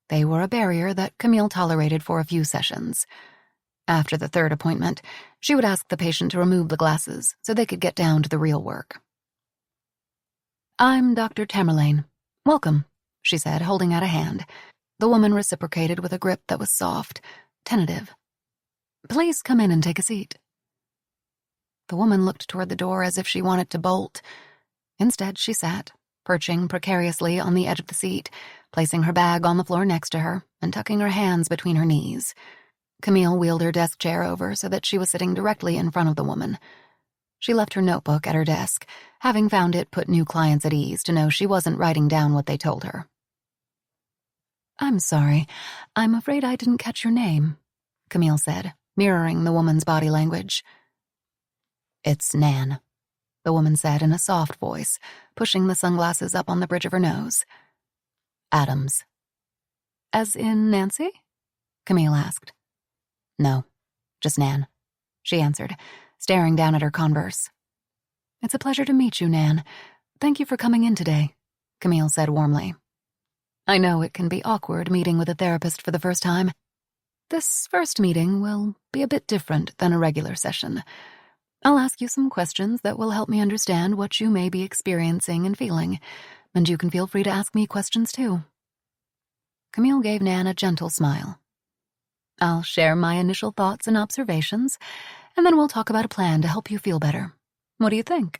They were a barrier that Camille tolerated for a few sessions. After the third appointment, she would ask the patient to remove the glasses so they could get down to the real work. I'm Dr. Tamerlane. Welcome, she said, holding out a hand. The woman reciprocated with a grip that was soft, tentative. Please come in and take a seat. The woman looked toward the door as if she wanted to bolt. Instead, she sat, perching precariously on the edge of the seat, placing her bag on the floor next to her and tucking her hands between her knees. Camille wheeled her desk chair over so that she was sitting directly in front of the woman. She left her notebook at her desk, having found it put new clients at ease to know she wasn't writing down what they told her. I'm sorry. I'm afraid I didn't catch your name, Camille said, mirroring the woman's body language. It's Nan, the woman said in a soft voice, pushing the sunglasses up on the bridge of her nose. Adams. As in Nancy? Camille asked. No, just Nan, she answered, staring down at her Converse. It's a pleasure to meet you, Nan. Thank you for coming in today, Camille said warmly. I know it can be awkward meeting with a therapist for the first time. This first meeting will be a bit different than a regular session. I'll ask you some questions that will help me understand what you may be experiencing and feeling, and you can feel free to ask me questions too. Camille gave Nan a gentle smile. I'll share my initial thoughts and observations, and then we'll talk about a plan to help you feel better. What do you think?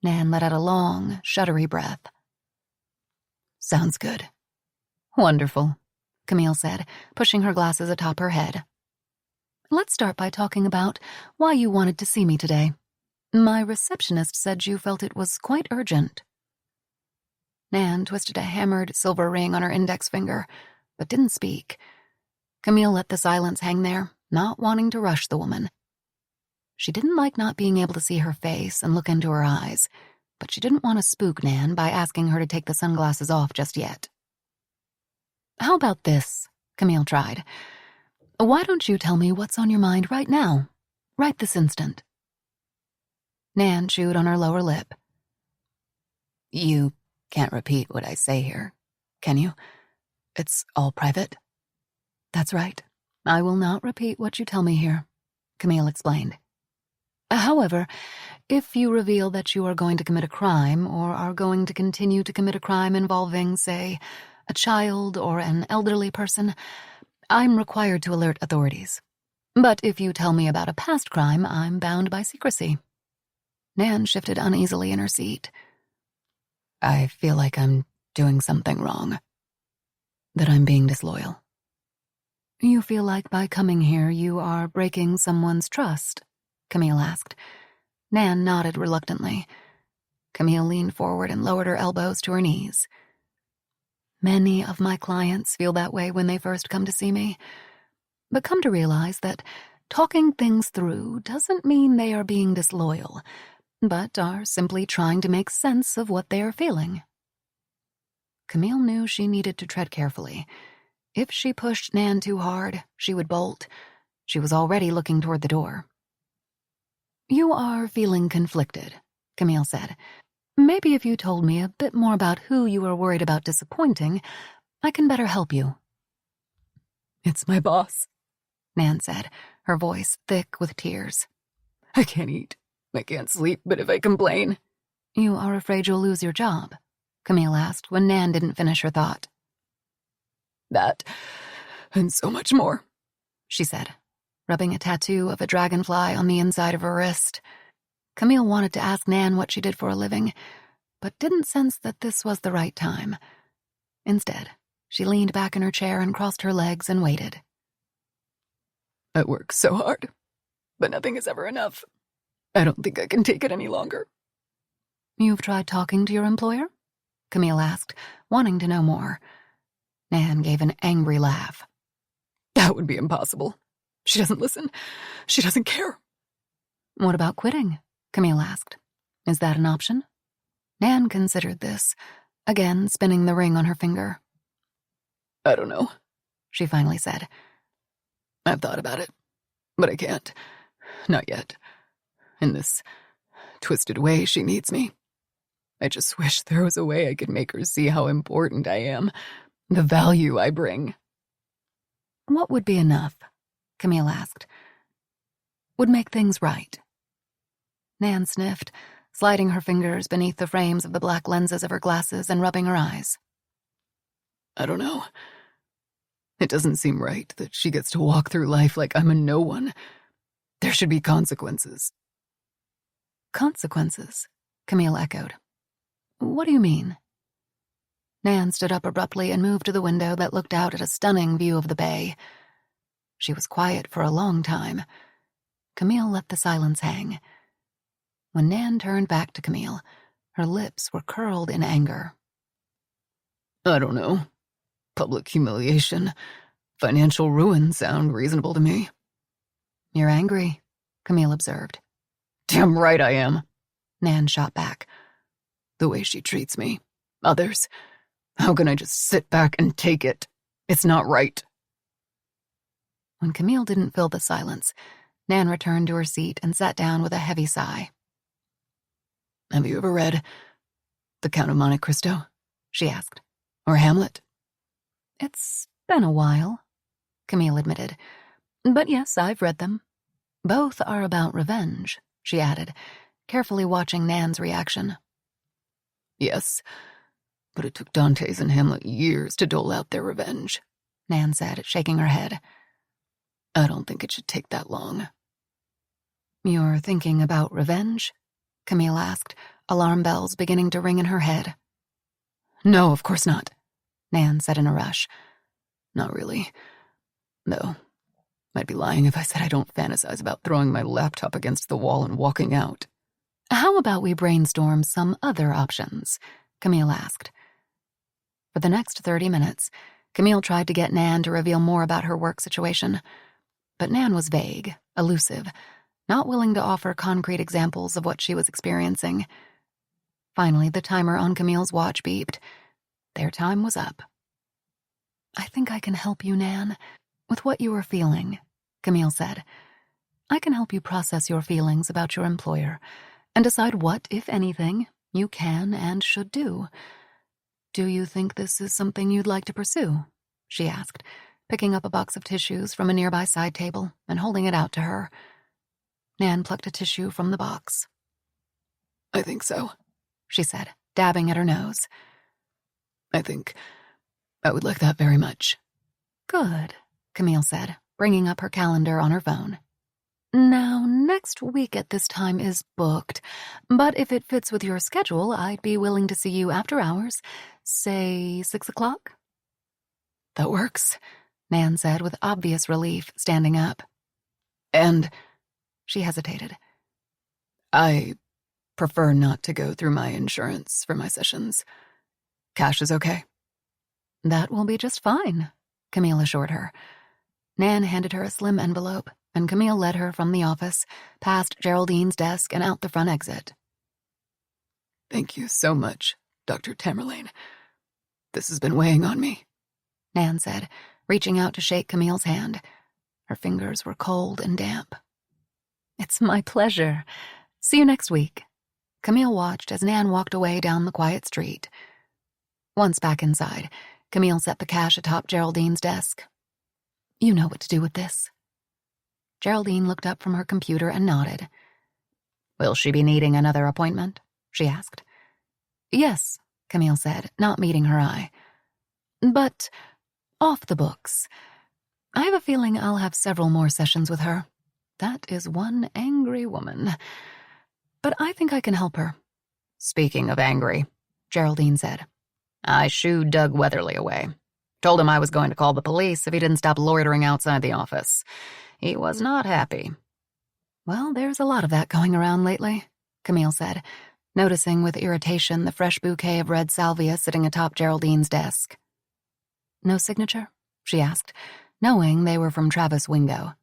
Nan let out a long, shuddery breath. Sounds good. Wonderful, Camille said, pushing her glasses atop her head. Let's start by talking about why you wanted to see me today. My receptionist said you felt it was quite urgent. Nan twisted a hammered silver ring on her index finger, but didn't speak. Camille let the silence hang there, not wanting to rush the woman. She didn't like not being able to see her face and look into her eyes, but she didn't want to spook Nan by asking her to take the sunglasses off just yet. How about this? Camille tried. Why don't you tell me what's on your mind right now? Right this instant. Nan chewed on her lower lip. You can't repeat what I say here, can you? It's all private. That's right. I will not repeat what you tell me here, Camille explained. However, if you reveal that you are going to commit a crime or are going to continue to commit a crime involving, say, a child or an elderly person, I'm required to alert authorities. But if you tell me about a past crime, I'm bound by secrecy. Nan shifted uneasily in her seat. I feel like I'm doing something wrong. That I'm being disloyal. You feel like by coming here you are breaking someone's trust? Camille asked. Nan nodded reluctantly. Camille leaned forward and lowered her elbows to her knees. Many of my clients feel that way when they first come to see me, but come to realize that talking things through doesn't mean they are being disloyal, but are simply trying to make sense of what they are feeling. Camille knew she needed to tread carefully. If she pushed Nan too hard, she would bolt. She was already looking toward the door. You are feeling conflicted, Camille said. Maybe if you told me a bit more about who you are worried about disappointing, I can better help you. It's my boss, Nan said, her voice thick with tears. I can't eat. I can't sleep, but if I complain... You are afraid you'll lose your job? Camille asked when Nan didn't finish her thought. That, and so much more, she said, rubbing a tattoo of a dragonfly on the inside of her wrist. Camille wanted to ask Nan what she did for a living, but didn't sense that this was the right time. Instead, she leaned back in her chair and crossed her legs and waited. I work so hard, but nothing is ever enough. I don't think I can take it any longer. You've tried talking to your employer? Camille asked, wanting to know more. Nan gave an angry laugh. That would be impossible. She doesn't listen. She doesn't care. What about quitting? Camille asked. Is that an option? Nan considered this, again spinning the ring on her finger. I don't know, she finally said. I've thought about it, but I can't. Not yet. In this twisted way she needs me. I just wish there was a way I could make her see how important I am, the value I bring. What would be enough? Camille asked. Would make things right. Nan sniffed, sliding her fingers beneath the frames of the black lenses of her glasses and rubbing her eyes. I don't know. It doesn't seem right that she gets to walk through life like I'm a no one. There should be consequences. Consequences? Camille echoed. What do you mean? Nan stood up abruptly and moved to the window that looked out at a stunning view of the bay. She was quiet for a long time. Camille let the silence hang. When Nan turned back to Camille, her lips were curled in anger. I don't know. Public humiliation, financial ruin sound reasonable to me. You're angry, Camille observed. Damn right I am, Nan shot back. The way she treats me, others. How can I just sit back and take it? It's not right. When Camille didn't fill the silence, Nan returned to her seat and sat down with a heavy sigh. Have you ever read The Count of Monte Cristo? She asked. Or Hamlet? It's been a while, Camille admitted. But yes, I've read them. Both are about revenge, she added, carefully watching Nan's reaction. Yes, but it took Dante's and Hamlet years to dole out their revenge, Nan said, shaking her head. I don't think it should take that long. You're thinking about revenge? Camille asked, alarm bells beginning to ring in her head. No, of course not, Nan said in a rush. Not really. Though, I'd be lying if I said I don't fantasize about throwing my laptop against the wall and walking out. How about we brainstorm some other options? Camille asked. For the next 30 minutes, Camille tried to get Nan to reveal more about her work situation. But Nan was vague, elusive, not willing to offer concrete examples of what she was experiencing. Finally, the timer on Camille's watch beeped. Their time was up. I think I can help you, Nan, with what you are feeling, Camille said. I can help you process your feelings about your employer and decide what, if anything, you can and should do. Do you think this is something you'd like to pursue? She asked, picking up a box of tissues from a nearby side table and holding it out to her. Nan plucked a tissue from the box. I think so, she said, dabbing at her nose. I think I would like that very much. Good, Camille said, bringing up her calendar on her phone. Now, next week at this time is booked, but if it fits with your schedule, I'd be willing to see you after hours, say 6 o'clock. That works, Nan said with obvious relief, standing up. And she hesitated. I prefer not to go through my insurance for my sessions. Cash is okay. That will be just fine, Camille assured her. Nan handed her a slim envelope, and Camille led her from the office, past Geraldine's desk and out the front exit. Thank you so much, Dr. Tamerlane. This has been weighing on me, Nan said, reaching out to shake Camille's hand. Her fingers were cold and damp. It's my pleasure. See you next week. Camille watched as Nan walked away down the quiet street. Once back inside, Camille set the cash atop Geraldine's desk. You know what to do with this. Geraldine looked up from her computer and nodded. Will she be needing another appointment? She asked. Yes, Camille said, not meeting her eye. But off the books. I have a feeling I'll have several more sessions with her. That is one angry woman. But I think I can help her. Speaking of angry, Geraldine said, I shooed Doug Weatherly away. Told him I was going to call the police if he didn't stop loitering outside the office. He was not happy. Well, there's a lot of that going around lately, Camille said, noticing with irritation the fresh bouquet of red salvia sitting atop Geraldine's desk. No signature? She asked, knowing they were from Travis Wingo.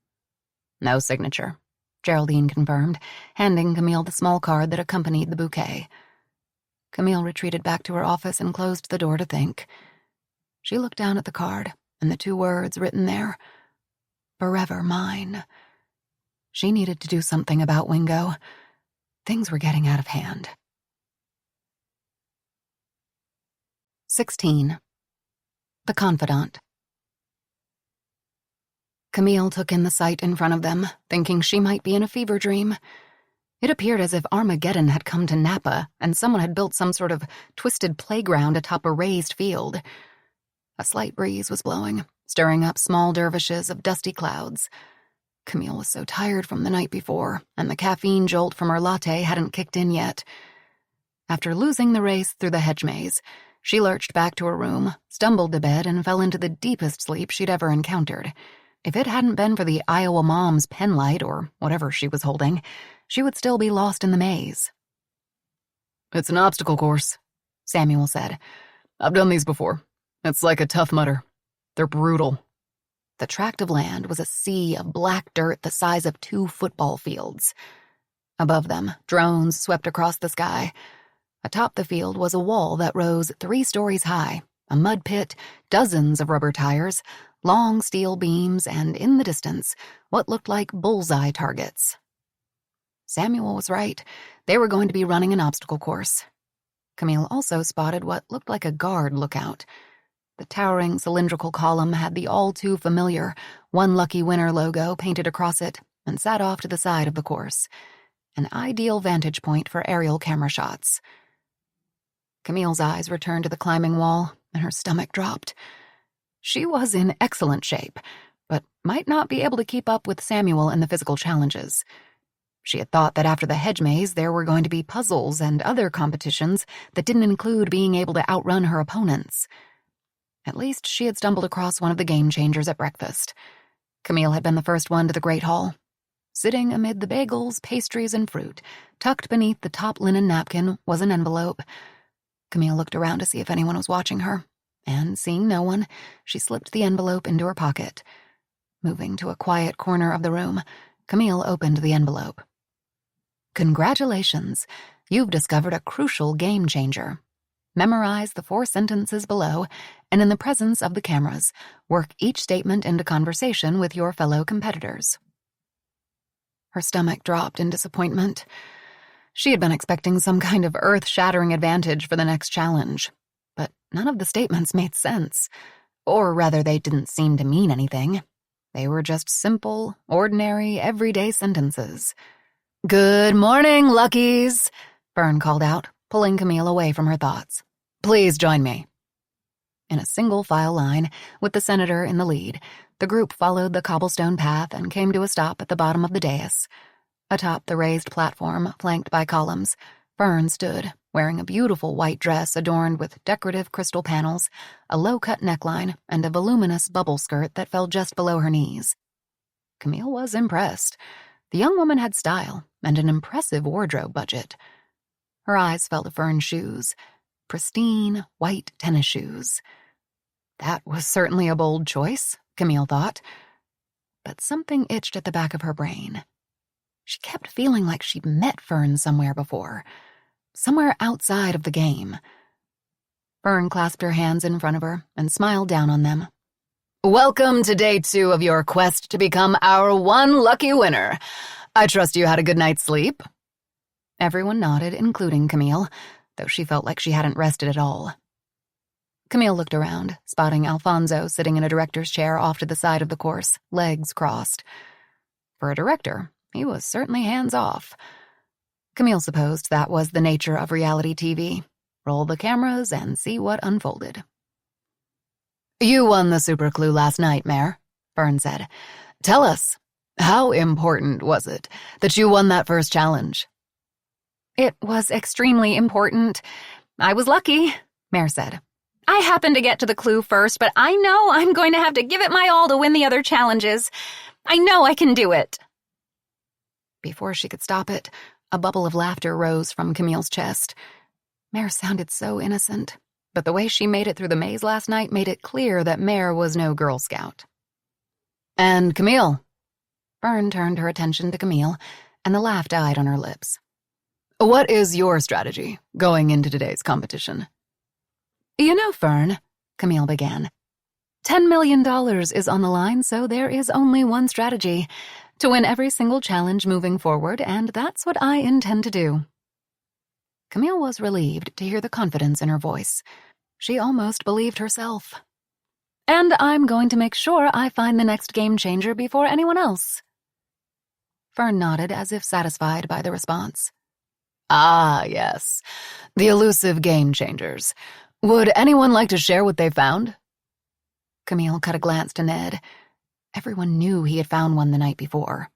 No signature, Geraldine confirmed, handing Camille the small card that accompanied the bouquet. Camille retreated back to her office and closed the door to think. She looked down at the card and the 2 words written there, forever mine. She needed to do something about Wingo. Things were getting out of hand. 16. The Confidant. Camille took in the sight in front of them, thinking she might be in a fever dream. It appeared as if Armageddon had come to Napa and someone had built some sort of twisted playground atop a raised field. A slight breeze was blowing, stirring up small dervishes of dusty clouds. Camille was so tired from the night before, and the caffeine jolt from her latte hadn't kicked in yet. After losing the race through the hedge maze, she lurched back to her room, stumbled to bed, and fell into the deepest sleep she'd ever encountered. If it hadn't been for the Iowa mom's penlight, or whatever she was holding, she would still be lost in the maze. It's an obstacle course, Samuel said. I've done these before. It's like a Tough Mudder. They're brutal. The tract of land was a sea of black dirt the size of 2 football fields. Above them, drones swept across the sky. Atop the field was a wall that rose 3 stories high, a mud pit, dozens of rubber tires, long steel beams, and in the distance, what looked like bullseye targets. Samuel was right. They were going to be running an obstacle course. Camille also spotted what looked like a guard lookout. The towering cylindrical column had the all-too-familiar One Lucky Winner logo painted across it and sat off to the side of the course, an ideal vantage point for aerial camera shots. Camille's eyes returned to the climbing wall, and her stomach dropped. She was in excellent shape, but might not be able to keep up with Samuel in the physical challenges. She had thought that after the hedge maze there were going to be puzzles and other competitions that didn't include being able to outrun her opponents. At least she had stumbled across one of the game changers at breakfast. Camille had been the first one to the Great Hall. Sitting amid the bagels, pastries, and fruit, tucked beneath the top linen napkin, was an envelope. Camille looked around to see if anyone was watching her, and seeing no one, she slipped the envelope into her pocket. Moving to a quiet corner of the room, Camille opened the envelope. Congratulations, you've discovered a crucial game changer. Memorize the 4 sentences below, and in the presence of the cameras, work each statement into conversation with your fellow competitors. Her stomach dropped in disappointment. She had been expecting some kind of earth-shattering advantage for the next challenge, but none of the statements made sense. Or rather, they didn't seem to mean anything. They were just simple, ordinary, everyday sentences. "Good morning, Luckies," Fern called out, pulling Camille away from her thoughts. "Please join me." In a single file line, with the senator in the lead, the group followed the cobblestone path and came to a stop at the bottom of the dais. Atop the raised platform, flanked by columns, Fern stood, wearing a beautiful white dress adorned with decorative crystal panels, a low-cut neckline, and a voluminous bubble skirt that fell just below her knees. Camille was impressed. The young woman had style and an impressive wardrobe budget. Her eyes fell to Fern's shoes, pristine, white tennis shoes. That was certainly a bold choice, Camille thought. But something itched at the back of her brain. She kept feeling like she'd met Fern somewhere before. Somewhere outside of the game. Fern clasped her hands in front of her and smiled down on them. "Welcome to day 2 of your quest to become our one lucky winner. I trust you had a good night's sleep." Everyone nodded, including Camille, though she felt like she hadn't rested at all. Camille looked around, spotting Alfonso sitting in a director's chair off to the side of the course, legs crossed. For a director, he was certainly hands-off. Camille supposed that was the nature of reality TV. Roll the cameras and see what unfolded. "You won the super clue last night, Mare," Fern said. "Tell us, how important was it that you won that first challenge?" "It was extremely important. I was lucky," Mare said. "I happened to get to the clue first, but I know I'm going to have to give it my all to win the other challenges. I know I can do it." Before she could stop it, a bubble of laughter rose from Camille's chest. Mare sounded so innocent, but the way she made it through the maze last night made it clear that Mare was no Girl Scout. "And Camille?" Fern turned her attention to Camille, and the laugh died on her lips. "What is your strategy going into today's competition?" "You know, Fern," Camille began, $10 million is on the line, so there is only one strategy: to win every single challenge moving forward, and that's what I intend to do." Camille was relieved to hear the confidence in her voice. She almost believed herself. "And I'm going to make sure I find the next game changer before anyone else." Fern nodded as if satisfied by the response. "Ah, yes. The elusive game changers. Would anyone like to share what they found?" Camille cut a glance to Ned. Everyone knew he had found one the night before.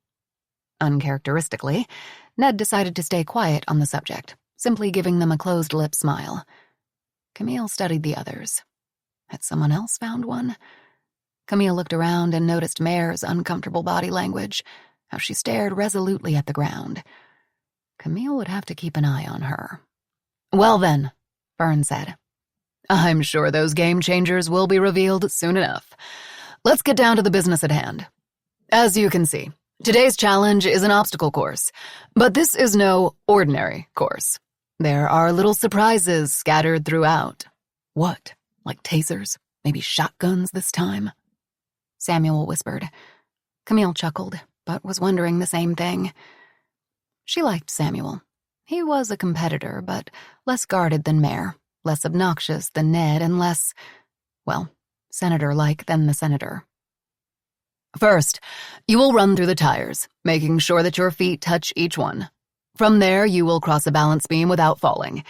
Uncharacteristically, Ned decided to stay quiet on the subject, simply giving them a closed-lip smile. Camille studied the others. Had someone else found one? Camille looked around and noticed Mare's uncomfortable body language, how she stared resolutely at the ground. Camille would have to keep an eye on her. "Well then," Fern said, "I'm sure those game changers will be revealed soon enough. Let's get down to the business at hand. As you can see, today's challenge is an obstacle course, but this is no ordinary course. There are little surprises scattered throughout." "What? Like tasers? Maybe shotguns this time?" Samuel whispered. Camille chuckled, but was wondering the same thing. She liked Samuel. He was a competitor, but less guarded than Mare, less obnoxious than Ned, and less, well, senator-like than the senator. "First, you will run through the tires, making sure that your feet touch each one. From there, you will cross a balance beam without falling.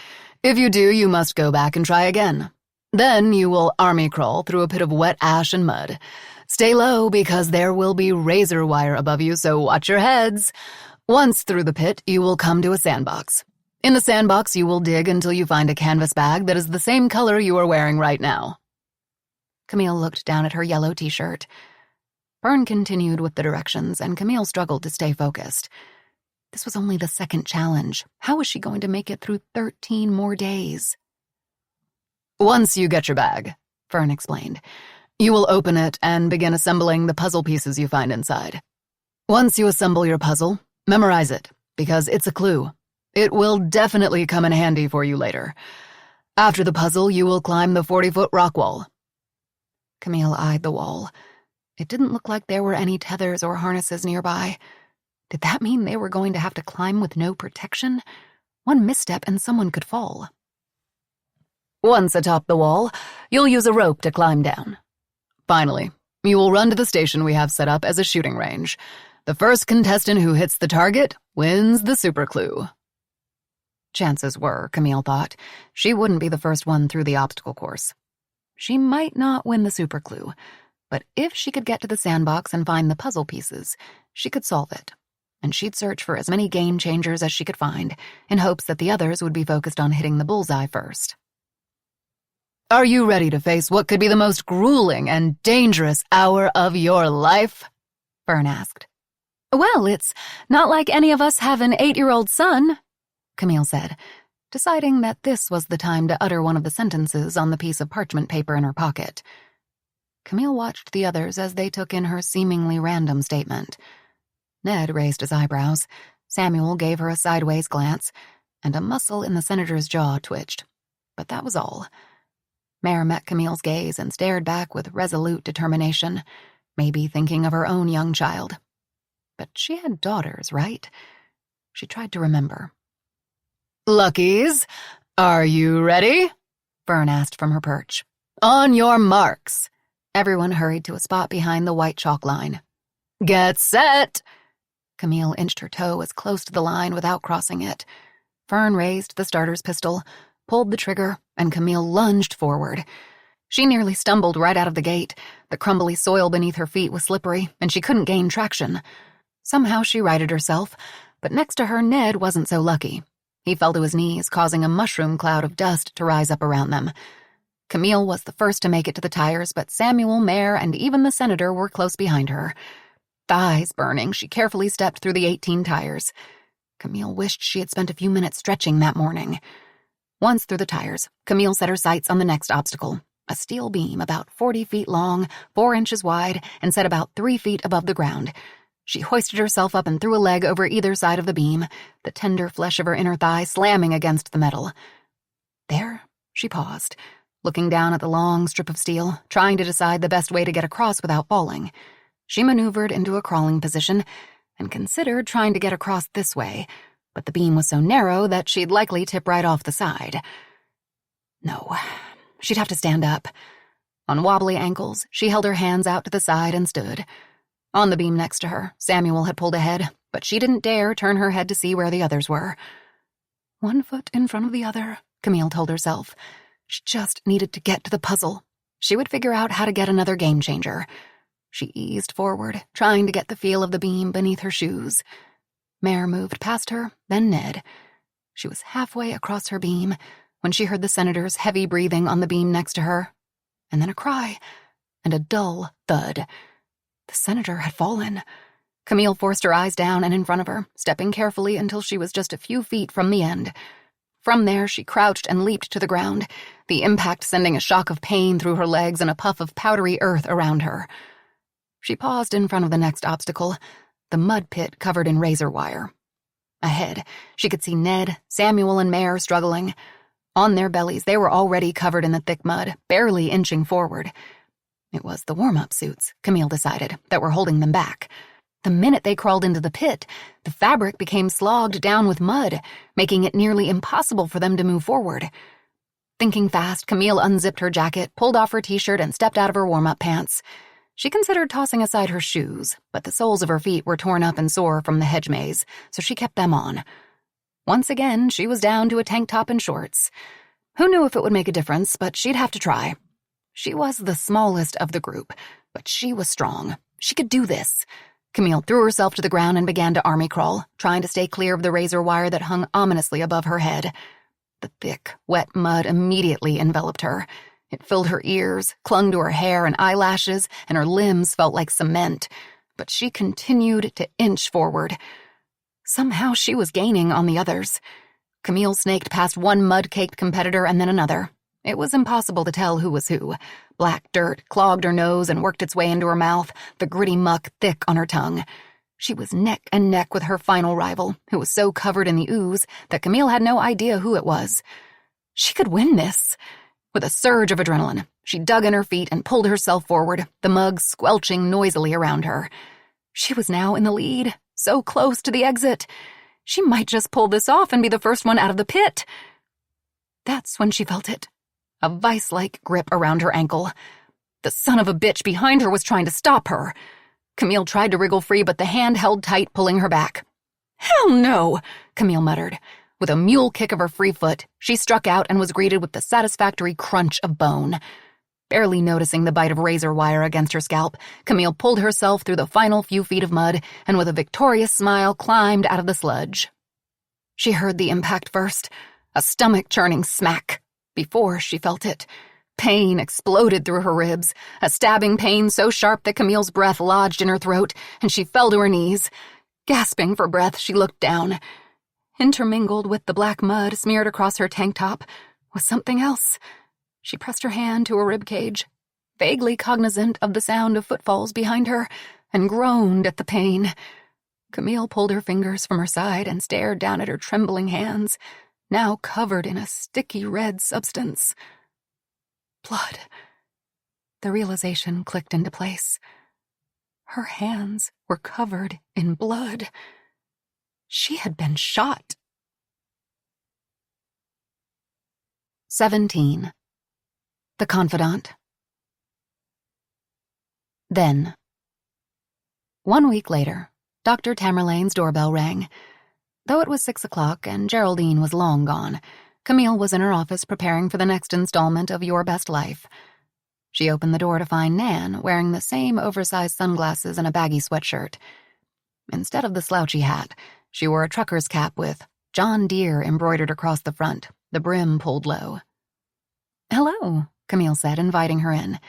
If you do, you must go back and try again. Then you will army crawl through a pit of wet ash and mud. Stay low because there will be razor wire above you, so watch your heads. Once through the pit, you will come to a sandbox. In the sandbox, you will dig until you find a canvas bag that is the same color you are wearing right now." Camille looked down at her yellow t-shirt. Fern continued with the directions, and Camille struggled to stay focused. This was only the second challenge. How was she going to make it through 13 more days? "Once you get your bag," Fern explained, "you will open it and begin assembling the puzzle pieces you find inside. Once you assemble your puzzle, memorize it, because it's a clue. It will definitely come in handy for you later. After the puzzle, you will climb the 40-foot rock wall." Camille eyed the wall. It didn't look like there were any tethers or harnesses nearby. Did that mean they were going to have to climb with no protection? One misstep and someone could fall. "Once atop the wall, you'll use a rope to climb down. Finally, you will run to the station we have set up as a shooting range. The first contestant who hits the target wins the super clue. Chances were, Camille thought, she wouldn't be the first one through the obstacle course. She might not win the super clue, but if she could get to the sandbox and find the puzzle pieces, she could solve it. And she'd search for as many game changers as she could find, in hopes that the others would be focused on hitting the bullseye first. Are you ready to face what could be the most grueling and dangerous hour of your life? Fern asked. Well, it's not like any of us have an 8-year-old son, Camille said, deciding that this was the time to utter one of the sentences on the piece of parchment paper in her pocket. Camille watched the others as they took in her seemingly random statement. Ned raised his eyebrows, Samuel gave her a sideways glance, and a muscle in the senator's jaw twitched. But that was all. Mare met Camille's gaze and stared back with resolute determination, maybe thinking of her own young child. But she had daughters, right? She tried to remember. Luckies, are you ready? Fern asked from her perch. On your marks. Everyone hurried to a spot behind the white chalk line. Get set. Camille inched her toe as close to the line without crossing it. Fern raised the starter's pistol, pulled the trigger, and Camille lunged forward. She nearly stumbled right out of the gate. The crumbly soil beneath her feet was slippery, and she couldn't gain traction. Somehow she righted herself, but next to her Ned wasn't so lucky. He fell to his knees, causing a mushroom cloud of dust to rise up around them. Camille was the first to make it to the tires, but Samuel, Mare, and even the senator were close behind her. Thighs burning, she carefully stepped through the 18 tires. Camille wished she had spent a few minutes stretching that morning. Once through the tires, Camille set her sights on the next obstacle, a steel beam about 40 feet long, 4 inches wide, and set about 3 feet above the ground. She hoisted herself up and threw a leg over either side of the beam, the tender flesh of her inner thigh slamming against the metal. There, she paused, looking down at the long strip of steel, trying to decide the best way to get across without falling. She maneuvered into a crawling position and considered trying to get across this way, but the beam was so narrow that she'd likely tip right off the side. No, she'd have to stand up. On wobbly ankles, she held her hands out to the side and stood. On the beam next to her, Samuel had pulled ahead, but she didn't dare turn her head to see where the others were. 1 foot in front of the other, Camille told herself. She just needed to get to the puzzle. She would figure out how to get another game changer. She eased forward, trying to get the feel of the beam beneath her shoes. Mare moved past her, then Ned. She was halfway across her beam when she heard the senator's heavy breathing on the beam next to her, and then a cry, and a dull thud. The senator had fallen. Camille forced her eyes down and in front of her, stepping carefully until she was just a few feet from the end. From there, she crouched and leaped to the ground, the impact sending a shock of pain through her legs and a puff of powdery earth around her. She paused in front of the next obstacle, the mud pit covered in razor wire. Ahead, she could see Ned, Samuel, and Mare struggling. On their bellies, they were already covered in the thick mud, barely inching forward. It was the warm-up suits, Camille decided, that were holding them back. The minute they crawled into the pit, the fabric became slogged down with mud, making it nearly impossible for them to move forward. Thinking fast, Camille unzipped her jacket, pulled off her t-shirt, and stepped out of her warm-up pants. She considered tossing aside her shoes, but the soles of her feet were torn up and sore from the hedge maze, so she kept them on. Once again, she was down to a tank top and shorts. Who knew if it would make a difference, but she'd have to try. She was the smallest of the group, but she was strong. She could do this. Camille threw herself to the ground and began to army crawl, trying to stay clear of the razor wire that hung ominously above her head. The thick, wet mud immediately enveloped her. It filled her ears, clung to her hair and eyelashes, and her limbs felt like cement. But she continued to inch forward. Somehow she was gaining on the others. Camille snaked past one mud-caked competitor and then another. It was impossible to tell who was who. Black dirt clogged her nose and worked its way into her mouth, the gritty muck thick on her tongue. She was neck and neck with her final rival, who was so covered in the ooze that Camille had no idea who it was. She could win this. With a surge of adrenaline, she dug in her feet and pulled herself forward, the mug squelching noisily around her. She was now in the lead, so close to the exit. She might just pull this off and be the first one out of the pit. That's when she felt it. A vice-like grip around her ankle. The son of a bitch behind her was trying to stop her. Camille tried to wriggle free, but the hand held tight, pulling her back. "Hell no," Camille muttered. With a mule kick of her free foot, she struck out and was greeted with the satisfactory crunch of bone. Barely noticing the bite of razor wire against her scalp, Camille pulled herself through the final few feet of mud and with a victorious smile climbed out of the sludge. She heard the impact first, a stomach-churning smack. Before she felt it, pain exploded through her ribs, a stabbing pain so sharp that Camille's breath lodged in her throat, and she fell to her knees. Gasping for breath, she looked down. Intermingled with the black mud smeared across her tank top was something else. She pressed her hand to her ribcage, vaguely cognizant of the sound of footfalls behind her, and groaned at the pain. Camille pulled her fingers from her side and stared down at her trembling hands, now covered in a sticky red substance. Blood. The realization clicked into place. Her hands were covered in blood. She had been shot. 17. The Confidant. Then. 1 week later, Dr. Tamerlane's doorbell rang. Though it was 6 o'clock and Geraldine was long gone, Camille was in her office preparing for the next installment of Your Best Life. She opened the door to find Nan wearing the same oversized sunglasses and a baggy sweatshirt. Instead of the slouchy hat, she wore a trucker's cap with John Deere embroidered across the front, the brim pulled low. "Hello," Camille said, inviting her in.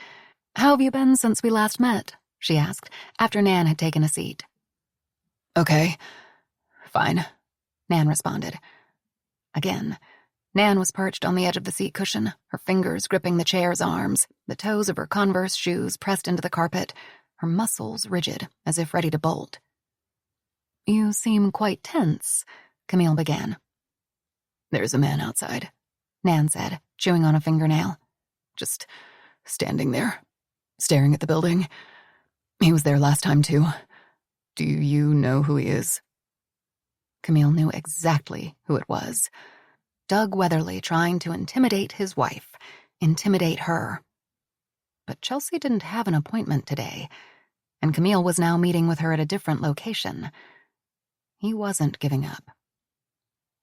"How have you been since we last met?" she asked, after Nan had taken a seat. "Okay. Fine," Nan responded. Again, Nan was perched on the edge of the seat cushion, her fingers gripping the chair's arms, the toes of her Converse shoes pressed into the carpet, her muscles rigid, as if ready to bolt. "You seem quite tense," Camille began. "There's a man outside," Nan said, chewing on a fingernail. "Just standing there, staring at the building. He was there last time, too. Do you know who he is?" Camille knew exactly who it was. Doug Weatherly trying to intimidate his wife, intimidate her. But Chelsea didn't have an appointment today, and Camille was now meeting with her at a different location. He wasn't giving up.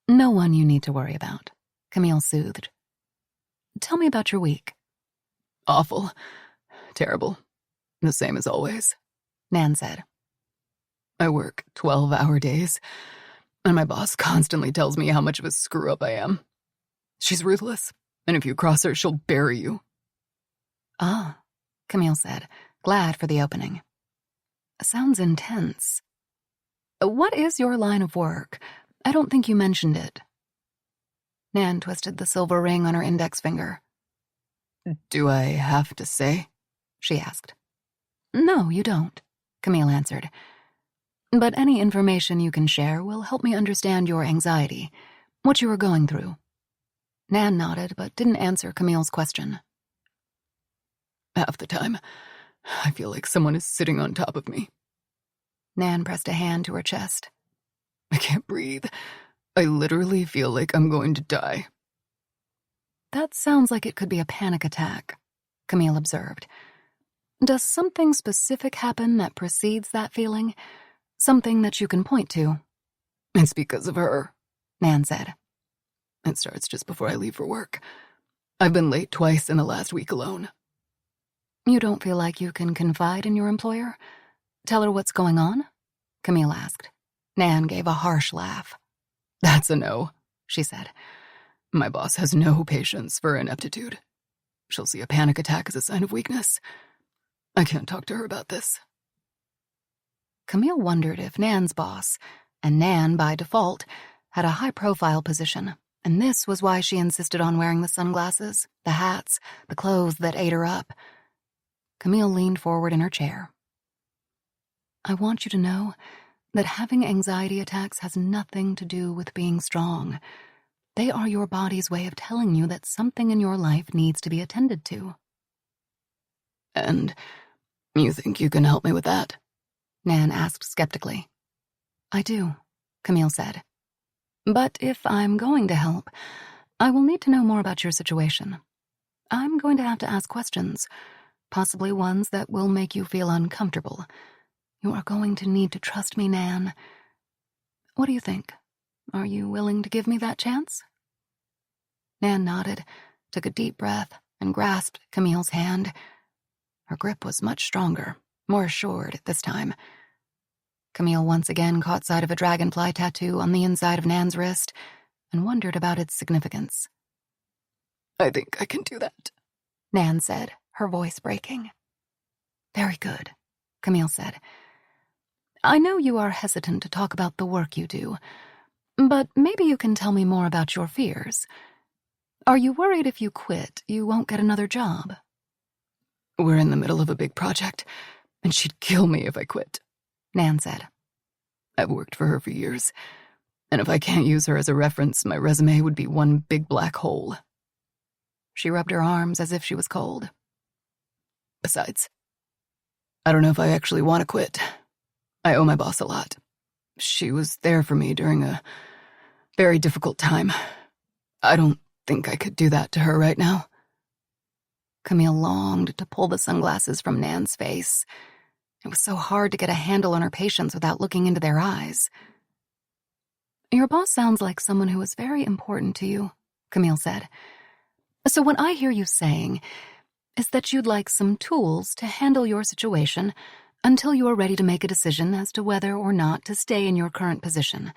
"No one you need to worry about," Camille soothed. "Tell me about your week." "Awful. Terrible. The same as always," Nan said. "I work 12-hour days, and my boss constantly tells me how much of a screw-up I am. She's ruthless, and if you cross her, she'll bury you." "Ah," Camille said, glad for the opening. "Sounds intense. What is your line of work? I don't think you mentioned it." Nan twisted the silver ring on her index finger. "Do I have to say?" she asked. "No, you don't," Camille answered. "But any information you can share will help me understand your anxiety, what you are going through." Nan nodded, but didn't answer Camille's question. "Half the time, I feel like someone is sitting on top of me." Nan pressed a hand to her chest. "I can't breathe. I literally feel like I'm going to die." "That sounds like it could be a panic attack," Camille observed. "Does something specific happen that precedes that feeling? Something that you can point to?" "It's because of her," Nan said. "It starts just before I leave for work. I've been late twice in the last week alone." "You don't feel like you can confide in your employer? Tell her what's going on?" Camille asked. Nan gave a harsh laugh. "That's a no," she said. My boss has no patience for ineptitude. She'll see a panic attack as a sign of weakness. I can't talk to her about this. Camille wondered if Nan's boss, and Nan by default, had a high-profile position, and this was why she insisted on wearing the sunglasses, the hats, the clothes that ate her up. Camille leaned forward in her chair. I want you to know that having anxiety attacks has nothing to do with being strong. They are your body's way of telling you that something in your life needs to be attended to. And you think you can help me with that? Nan asked skeptically. I do, Camille said. But if I'm going to help, I will need to know more about your situation. I'm going to have to ask questions. possibly ones that will make you feel uncomfortable. You are going to need to trust me, Nan. What do you think? Are you willing to give me that chance?" Nan nodded, took a deep breath, and grasped Camille's hand. Her grip was much stronger, more assured this time. Camille once again caught sight of a dragonfly tattoo on the inside of Nan's wrist and wondered about its significance. "I think I can do that," Nan said, her voice breaking. "Very good," Camille said. "I know you are hesitant to talk about the work you do, but maybe you can tell me more about your fears. Are you worried if you quit, you won't get another job?" "We're in the middle of a big project, and she'd kill me if I quit," Nan said. "I've worked for her for years, and if I can't use her as a reference, my resume would be one big black hole." She rubbed her arms as if she was cold. "Besides, I don't know if I actually want to quit. I owe my boss a lot. She was there for me during a very difficult time. I don't think I could do that to her right now." Camille longed to pull the sunglasses from Nan's face. It was so hard to get a handle on her patients without looking into their eyes. "Your boss sounds like someone who is very important to you," Camille said. "So what I hear you saying is that you'd like some tools to handle your situation until you are ready to make a decision as to whether or not to stay in your current position,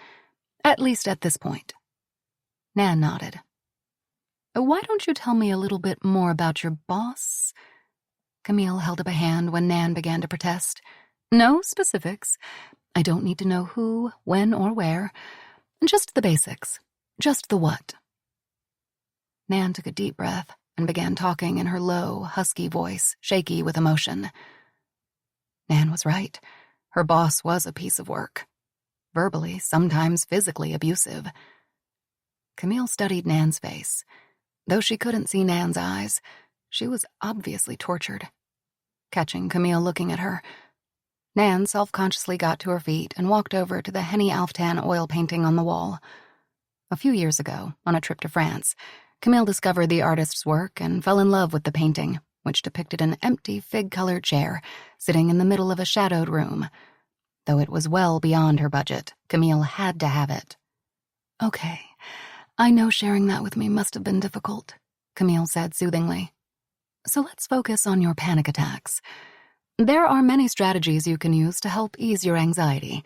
at least at this point." Nan nodded. "Why don't you tell me a little bit more about your boss?" Camille held up a hand when Nan began to protest. "No specifics. I don't need to know who, when, or where. Just the basics. Just the what." Nan took a deep breath and began talking in her low, husky voice, shaky with emotion. Nan was right. Her boss was a piece of work. Verbally, sometimes physically abusive. Camille studied Nan's face. Though she couldn't see Nan's eyes, she was obviously tortured. Catching Camille looking at her, Nan self-consciously got to her feet and walked over to the Henny Alftan oil painting on the wall. A few years ago, on a trip to France, Camille discovered the artist's work and fell in love with the painting, which depicted an empty fig-colored chair sitting in the middle of a shadowed room. Though it was well beyond her budget, Camille had to have it. "Okay, I know sharing that with me must have been difficult," Camille said soothingly. "So let's focus on your panic attacks. There are many strategies you can use to help ease your anxiety.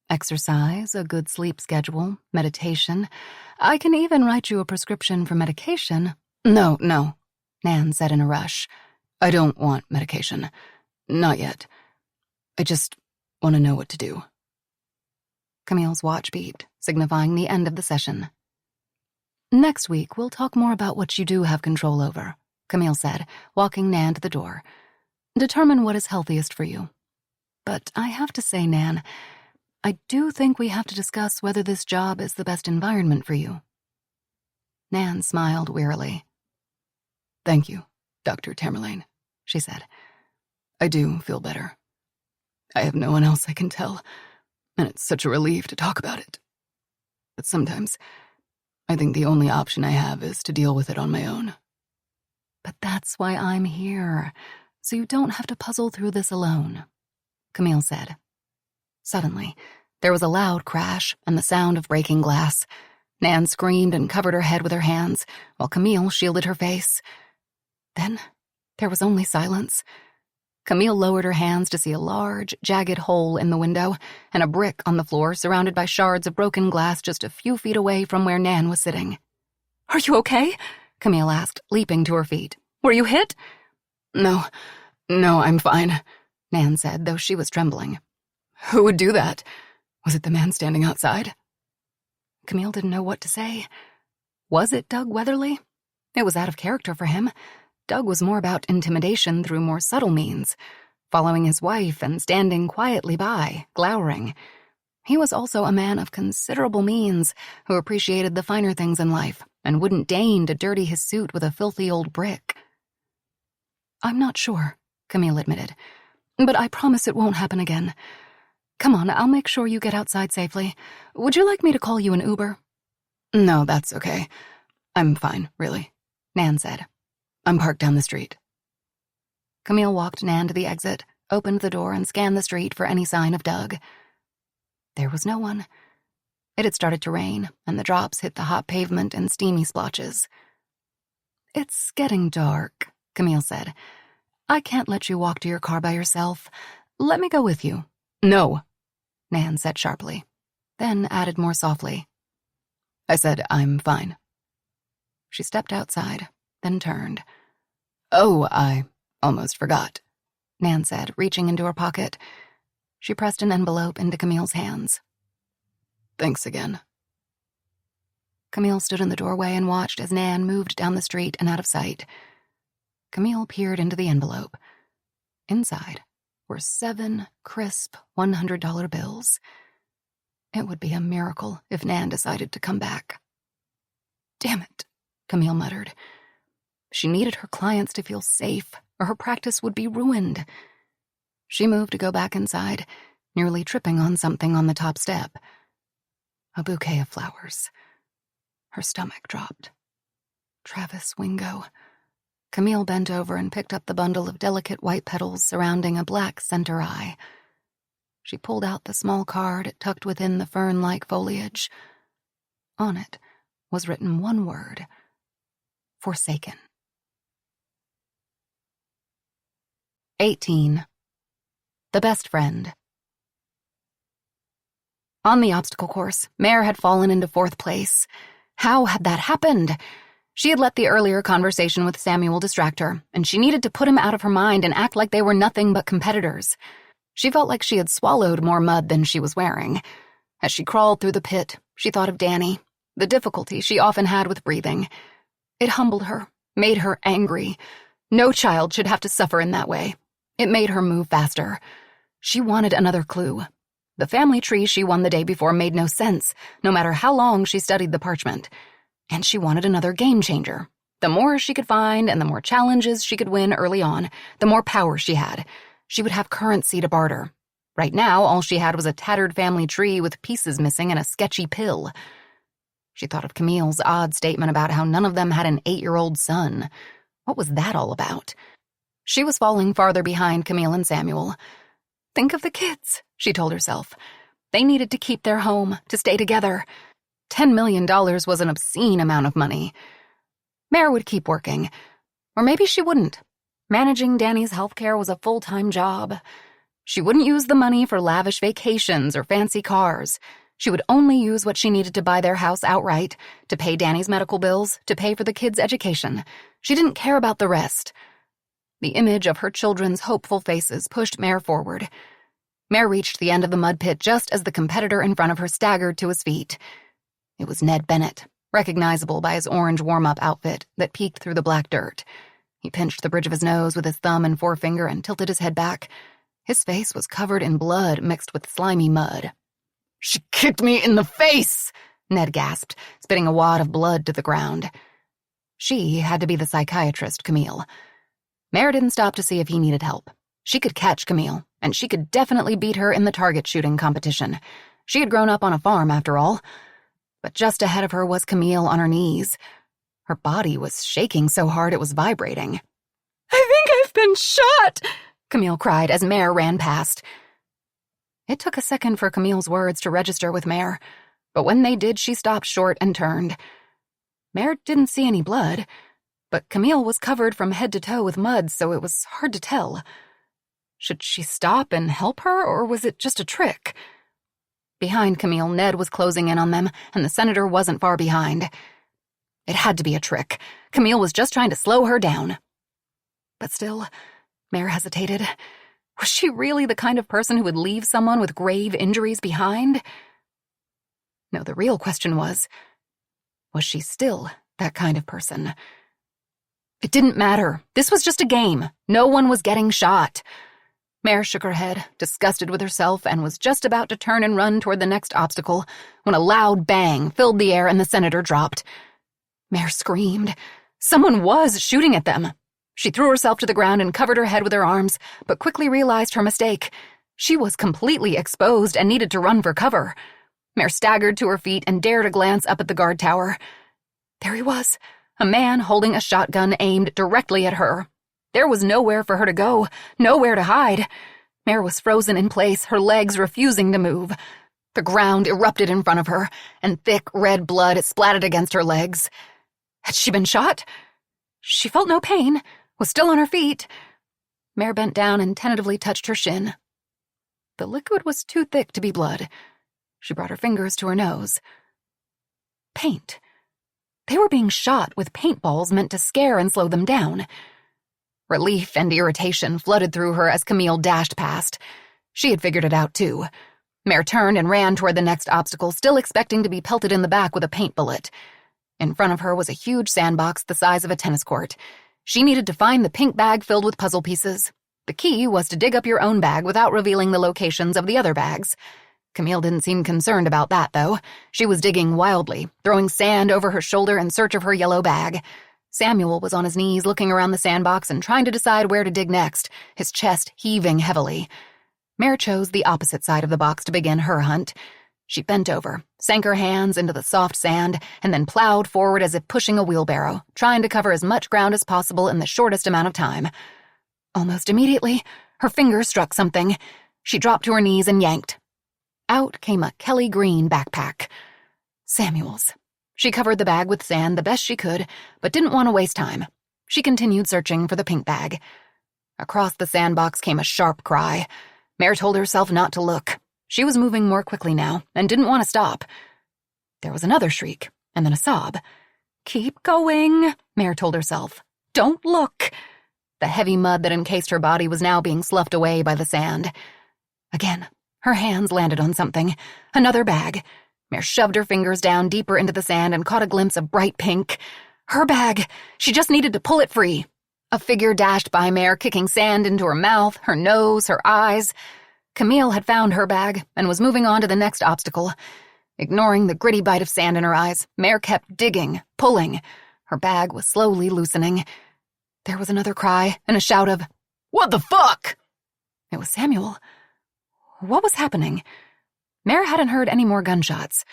Exercise, a good sleep schedule, meditation. I can even write you a prescription for medication." No, Nan said in a rush. "I don't want medication. Not yet. I just want to know what to do." Camille's watch beeped, signifying the end of the session. "Next week, we'll talk more about what you do have control over," Camille said, walking Nan to the door. "Determine what is healthiest for you. But I have to say, Nan, I do think we have to discuss whether this job is the best environment for you." Nan smiled wearily. "Thank you, Dr. Tamerlane," she said. "I do feel better. I have no one else I can tell, and it's such a relief to talk about it. But sometimes I think the only option I have is to deal with it on my own." "But that's why I'm here, so you don't have to puzzle through this alone," Camille said. Suddenly, there was a loud crash and the sound of breaking glass. Nan screamed and covered her head with her hands, while Camille shielded her face. Then, there was only silence. Camille lowered her hands to see a large, jagged hole in the window and a brick on the floor surrounded by shards of broken glass just a few feet away from where Nan was sitting. "Are you okay?" Camille asked, leaping to her feet. "Were you hit?" No, I'm fine," Nan said, though she was trembling. "Who would do that? Was it the man standing outside?" Camille didn't know what to say. Was it Doug Weatherly? It was out of character for him. Doug was more about intimidation through more subtle means, following his wife and standing quietly by, glowering. He was also a man of considerable means who appreciated the finer things in life and wouldn't deign to dirty his suit with a filthy old brick. "I'm not sure," Camille admitted, "but I promise it won't happen again. Come on, I'll make sure you get outside safely. Would you like me to call you an Uber?" "No, that's okay. I'm fine, really," Nan said. "I'm parked down the street." Camille walked Nan to the exit, opened the door, and scanned the street for any sign of Doug. There was no one. It had started to rain, and the drops hit the hot pavement in steamy splotches. "It's getting dark," Camille said. "I can't let you walk to your car by yourself. Let me go with you." "No," Nan said sharply, then added more softly. "I said I'm fine." She stepped outside, then turned. "Oh, I almost forgot," Nan said, reaching into her pocket. She pressed an envelope into Camille's hands. "Thanks again." Camille stood in the doorway and watched as Nan moved down the street and out of sight. Camille peered into the envelope. Inside were 7 crisp $100 bills. It would be a miracle if Nan decided to come back. "Damn it," Camille muttered. She needed her clients to feel safe, or her practice would be ruined. She moved to go back inside, nearly tripping on something on the top step. A bouquet of flowers. Her stomach dropped. Travis Wingo. Camille bent over and picked up the bundle of delicate white petals surrounding a black center eye. She pulled out the small card tucked within the fern-like foliage. On it was written one word: Forsaken. 18. The Best Friend. On the obstacle course, Mare had fallen into 4th place. How had that happened? She had let the earlier conversation with Samuel distract her, and she needed to put him out of her mind and act like they were nothing but competitors. She felt like she had swallowed more mud than she was wearing. As she crawled through the pit, she thought of Danny, the difficulty she often had with breathing. It humbled her, made her angry. No child should have to suffer in that way. It made her move faster. She wanted another clue. The family tree she won the day before made no sense, no matter how long she studied the parchment. And she wanted another game changer. The more she could find and the more challenges she could win early on, the more power she had. She would have currency to barter. Right now, all she had was a tattered family tree with pieces missing and a sketchy pill. She thought of Camille's odd statement about how none of them had an 8-year-old son. What was that all about? She was falling farther behind Camille and Samuel. Think of the kids, she told herself. They needed to keep their home, to stay together. $10 million was an obscene amount of money. Mare would keep working. Or maybe she wouldn't. Managing Danny's healthcare was a full-time job. She wouldn't use the money for lavish vacations or fancy cars. She would only use what she needed to buy their house outright, to pay Danny's medical bills, to pay for the kids' education. She didn't care about the rest. The image of her children's hopeful faces pushed Mare forward. Mare reached the end of the mud pit just as the competitor in front of her staggered to his feet. It was Ned Bennett, recognizable by his orange warm-up outfit that peeked through the black dirt. He pinched the bridge of his nose with his thumb and forefinger and tilted his head back. His face was covered in blood mixed with slimy mud. "She kicked me in the face!" Ned gasped, spitting a wad of blood to the ground. She had to be the psychiatrist, Camille. Mare didn't stop to see if he needed help. She could catch Camille, and she could definitely beat her in the target shooting competition. She had grown up on a farm, after all. But just ahead of her was Camille on her knees. Her body was shaking so hard it was vibrating. "I think I've been shot!" Camille cried as Mare ran past. It took a second for Camille's words to register with Mare, but when they did, she stopped short and turned. Mare didn't see any blood, but Camille was covered from head to toe with mud, so it was hard to tell. Should she stop and help her, or was it just a trick? Behind Camille, Ned was closing in on them, and the senator wasn't far behind. It had to be a trick. Camille was just trying to slow her down. But still, Mare hesitated. Was she really the kind of person who would leave someone with grave injuries behind? No, the real question was she still that kind of person? It didn't matter. This was just a game. No one was getting shot. Mare shook her head, disgusted with herself, and was just about to turn and run toward the next obstacle when a loud bang filled the air and the senator dropped. Mare screamed. Someone was shooting at them. She threw herself to the ground and covered her head with her arms, but quickly realized her mistake. She was completely exposed and needed to run for cover. Mare staggered to her feet and dared a glance up at the guard tower. There he was, a man holding a shotgun aimed directly at her. There was nowhere for her to go, nowhere to hide. Mare was frozen in place, her legs refusing to move. The ground erupted in front of her, and thick red blood splattered against her legs. Had she been shot? She felt no pain, was still on her feet. Mare bent down and tentatively touched her shin. The liquid was too thick to be blood. She brought her fingers to her nose. Paint. They were being shot with paintballs meant to scare and slow them down. Relief and irritation flooded through her as Camille dashed past. She had figured it out, too. Mare turned and ran toward the next obstacle, still expecting to be pelted in the back with a paint bullet. In front of her was a huge sandbox the size of a tennis court. She needed to find the pink bag filled with puzzle pieces. The key was to dig up your own bag without revealing the locations of the other bags. Camille didn't seem concerned about that, though. She was digging wildly, throwing sand over her shoulder in search of her yellow bag. Samuel was on his knees looking around the sandbox and trying to decide where to dig next, his chest heaving heavily. Mare chose the opposite side of the box to begin her hunt. She bent over, sank her hands into the soft sand, and then plowed forward as if pushing a wheelbarrow, trying to cover as much ground as possible in the shortest amount of time. Almost immediately, her fingers struck something. She dropped to her knees and yanked. Out came a Kelly green backpack. Samuel's. She covered the bag with sand the best she could, but didn't want to waste time. She continued searching for the pink bag. Across the sandbox came a sharp cry. Mare told herself not to look. She was moving more quickly now and didn't want to stop. There was another shriek, and then a sob. "Keep going," Mare told herself. "Don't look." The heavy mud that encased her body was now being sloughed away by the sand. Again, her hands landed on something. Another bag. Mare shoved her fingers down deeper into the sand and caught a glimpse of bright pink. Her bag! She just needed to pull it free. A figure dashed by Mare, kicking sand into her mouth, her nose, her eyes. Camille had found her bag and was moving on to the next obstacle. Ignoring the gritty bite of sand in her eyes, Mare kept digging, pulling. Her bag was slowly loosening. There was another cry and a shout of, "What the fuck?" It was Samuel. What was happening? Mare hadn't heard any more gunshots.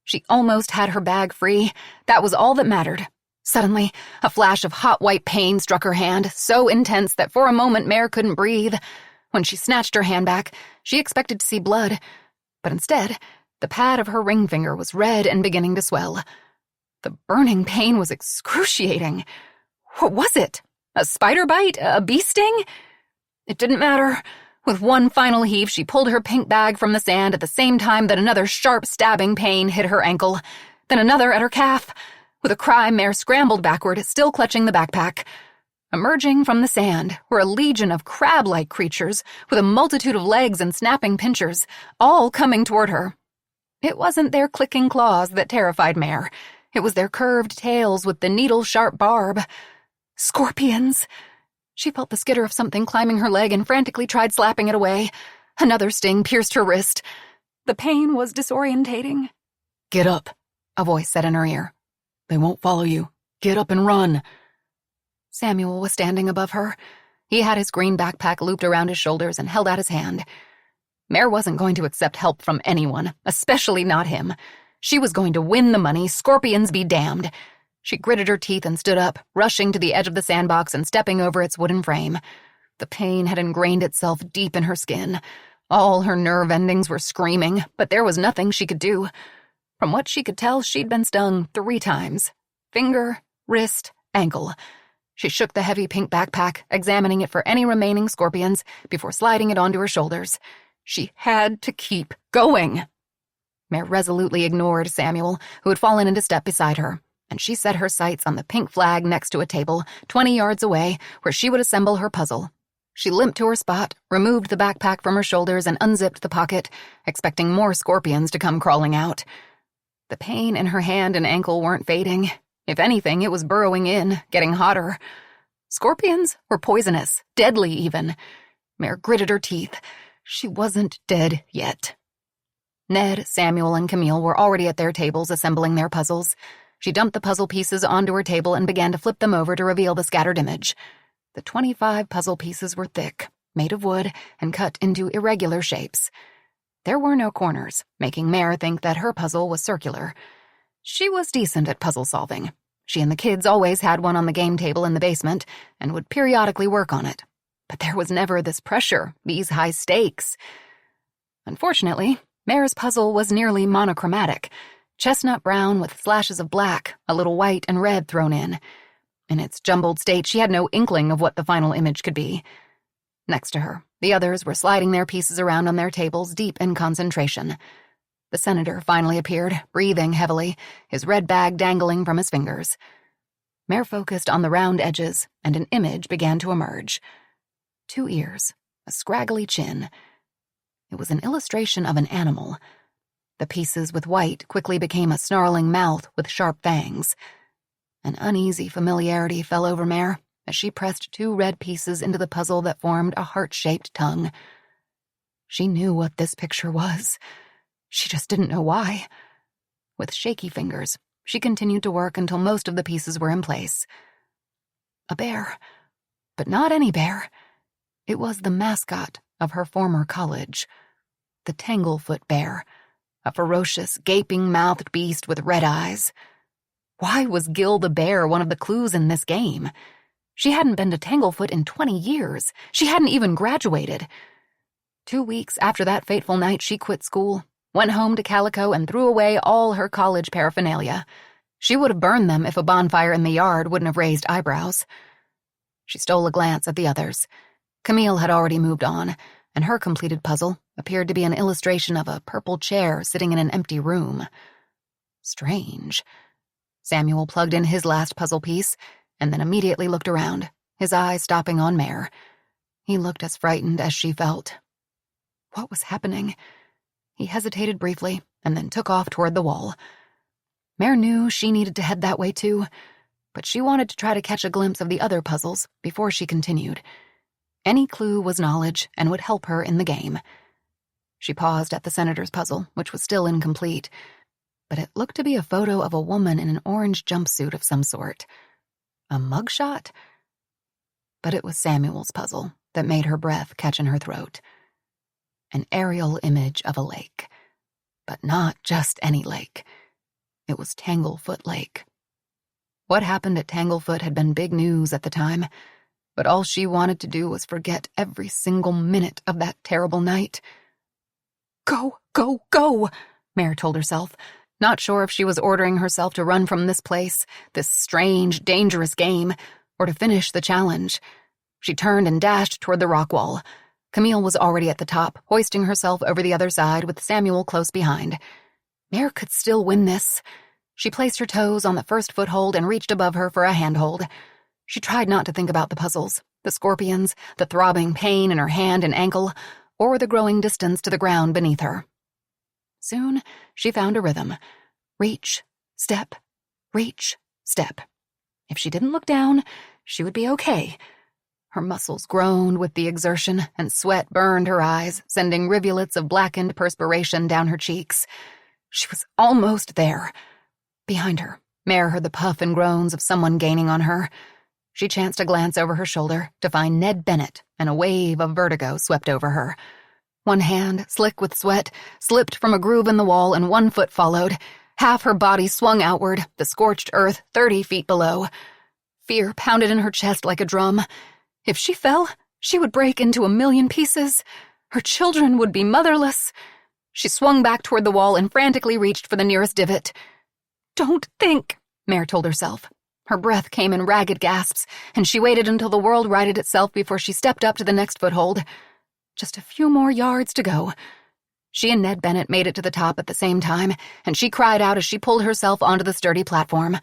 She almost had her bag free. That was all that mattered. Suddenly, a flash of hot white pain struck her hand, so intense that for a moment Mare couldn't breathe. When she snatched her hand back, she expected to see blood, but instead, the pad of her ring finger was red and beginning to swell. The burning pain was excruciating. What was it? A spider bite? A bee sting? It didn't matter. With one final heave, she pulled her pink bag from the sand at the same time that another sharp stabbing pain hit her ankle, then another at her calf. With a cry, Mare scrambled backward, still clutching the backpack. Emerging from the sand were a legion of crab-like creatures with a multitude of legs and snapping pincers, all coming toward her. It wasn't their clicking claws that terrified Mare. It was their curved tails with the needle-sharp barb. Scorpions! She felt the skitter of something climbing her leg and frantically tried slapping it away. Another sting pierced her wrist. The pain was disorientating. "Get up," a voice said in her ear. "They won't follow you. Get up and run." Samuel was standing above her. He had his green backpack looped around his shoulders and held out his hand. Mare wasn't going to accept help from anyone, especially not him. She was going to win the money, scorpions be damned. She gritted her teeth and stood up, rushing to the edge of the sandbox and stepping over its wooden frame. The pain had ingrained itself deep in her skin. All her nerve endings were screaming, but there was nothing she could do. From what she could tell, she'd been stung 3 times. Finger, wrist, ankle. She shook the heavy pink backpack, examining it for any remaining scorpions before sliding it onto her shoulders. She had to keep going. Mare resolutely ignored Samuel, who had fallen into step beside her, and she set her sights on the pink flag next to a table 20 yards away where she would assemble her puzzle. She limped to her spot, removed the backpack from her shoulders, and unzipped the pocket, expecting more scorpions to come crawling out. The pain in her hand and ankle weren't fading. If anything, it was burrowing in, getting hotter. Scorpions were poisonous, deadly even. Mare gritted her teeth. She wasn't dead yet. Ned, Samuel, and Camille were already at their tables assembling their puzzles. She dumped the puzzle pieces onto her table and began to flip them over to reveal the scattered image. The 25 puzzle pieces were thick, made of wood, and cut into irregular shapes. There were no corners, making Mare think that her puzzle was circular. She was decent at puzzle solving. She and the kids always had one on the game table in the basement and would periodically work on it. But there was never this pressure, these high stakes. Unfortunately, Mare's puzzle was nearly monochromatic, chestnut brown with slashes of black, a little white and red thrown in. In its jumbled state, she had no inkling of what the final image could be. Next to her, the others were sliding their pieces around on their tables, deep in concentration. The senator finally appeared, breathing heavily, his red bag dangling from his fingers. Mare focused on the round edges, and an image began to emerge. 2 ears, a scraggly chin. It was an illustration of an animal. The pieces with white quickly became a snarling mouth with sharp fangs. An uneasy familiarity fell over Mare as she pressed 2 red pieces into the puzzle that formed a heart-shaped tongue. She knew what this picture was. She just didn't know why. With shaky fingers, she continued to work until most of the pieces were in place. A bear. But not any bear. It was the mascot of her former college. The Tanglefoot Bear. A ferocious, gaping-mouthed beast with red eyes. Why was Gil the bear one of the clues in this game? She hadn't been to Tanglefoot in 20 years. She hadn't even graduated. 2 weeks after that fateful night, she quit school, went home to Calico, and threw away all her college paraphernalia. She would have burned them if a bonfire in the yard wouldn't have raised eyebrows. She stole a glance at the others. Camille had already moved on, and her completed puzzle appeared to be an illustration of a purple chair sitting in an empty room. Strange. Samuel plugged in his last puzzle piece, and then immediately looked around, his eyes stopping on Mare. He looked as frightened as she felt. What was happening? He hesitated briefly, and then took off toward the wall. Mare knew she needed to head that way too, but she wanted to try to catch a glimpse of the other puzzles before she continued. Any clue was knowledge and would help her in the game. She paused at the senator's puzzle, which was still incomplete, but it looked to be a photo of a woman in an orange jumpsuit of some sort. A mugshot? But it was Samuel's puzzle that made her breath catch in her throat. An aerial image of a lake. But not just any lake. It was Tanglefoot Lake. What happened at Tanglefoot had been big news at the time, but all she wanted to do was forget every single minute of that terrible night. Go, go, go, Mare told herself, not sure if she was ordering herself to run from this place, this strange, dangerous game, or to finish the challenge. She turned and dashed toward the rock wall. Camille was already at the top, hoisting herself over the other side with Samuel close behind. Mare could still win this. She placed her toes on the first foothold and reached above her for a handhold. She tried not to think about the puzzles, the scorpions, the throbbing pain in her hand and ankle, or the growing distance to the ground beneath her. Soon, she found a rhythm. Reach, step, reach, step. If she didn't look down, she would be okay. Her muscles groaned with the exertion, and sweat burned her eyes, sending rivulets of blackened perspiration down her cheeks. She was almost there. Behind her, Mare heard the puff and groans of someone gaining on her. She chanced a glance over her shoulder to find Ned Bennett, and a wave of vertigo swept over her. One hand, slick with sweat, slipped from a groove in the wall, and one foot followed. Half her body swung outward, the scorched earth 30 feet below. Fear pounded in her chest like a drum. If she fell, she would break into 1,000,000 pieces. Her children would be motherless. She swung back toward the wall and frantically reached for the nearest divot. Don't think, Mare told herself. Her breath came in ragged gasps, and she waited until the world righted itself before she stepped up to the next foothold. Just a few more yards to go. She and Ned Bennett made it to the top at the same time, and she cried out as she pulled herself onto the sturdy platform.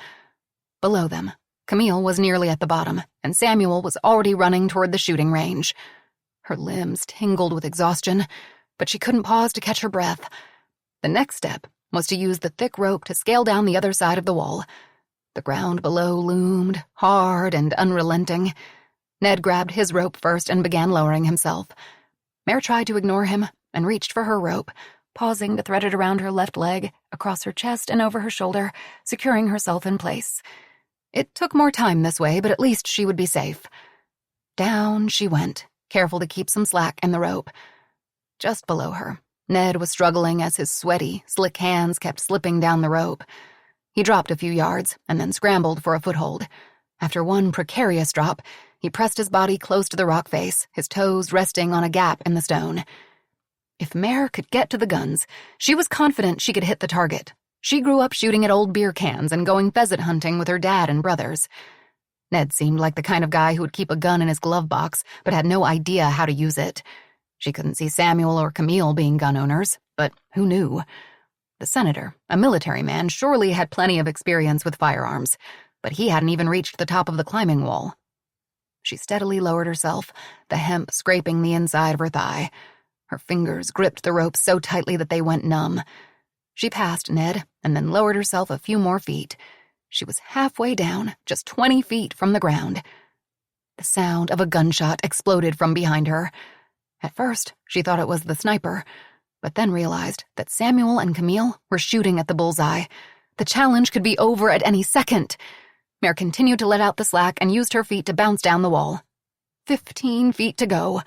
Below them, Camille was nearly at the bottom, and Samuel was already running toward the shooting range. Her limbs tingled with exhaustion, but she couldn't pause to catch her breath. The next step was to use the thick rope to scale down the other side of the wall. The ground below loomed, hard and unrelenting. Ned grabbed his rope first and began lowering himself. Mare tried to ignore him and reached for her rope, pausing to thread it around her left leg, across her chest and over her shoulder, securing herself in place. It took more time this way, but at least she would be safe. Down she went, careful to keep some slack in the rope. Just below her, Ned was struggling as his sweaty, slick hands kept slipping down the rope. He dropped a few yards and then scrambled for a foothold. After one precarious drop, he pressed his body close to the rock face, his toes resting on a gap in the stone. If Mare could get to the guns, she was confident she could hit the target. She grew up shooting at old beer cans and going pheasant hunting with her dad and brothers. Ned seemed like the kind of guy who would keep a gun in his glove box, but had no idea how to use it. She couldn't see Samuel or Camille being gun owners, but who knew? The senator, a military man, surely had plenty of experience with firearms, but he hadn't even reached the top of the climbing wall. She steadily lowered herself, the hemp scraping the inside of her thigh. Her fingers gripped the rope so tightly that they went numb. She passed Ned and then lowered herself a few more feet. She was halfway down, just 20 feet from the ground. The sound of a gunshot exploded from behind her. At first, she thought it was the sniper, but then realized that Samuel and Camille were shooting at the bullseye. The challenge could be over at any second. Mare continued to let out the slack and used her feet to bounce down the wall. 15 feet to go.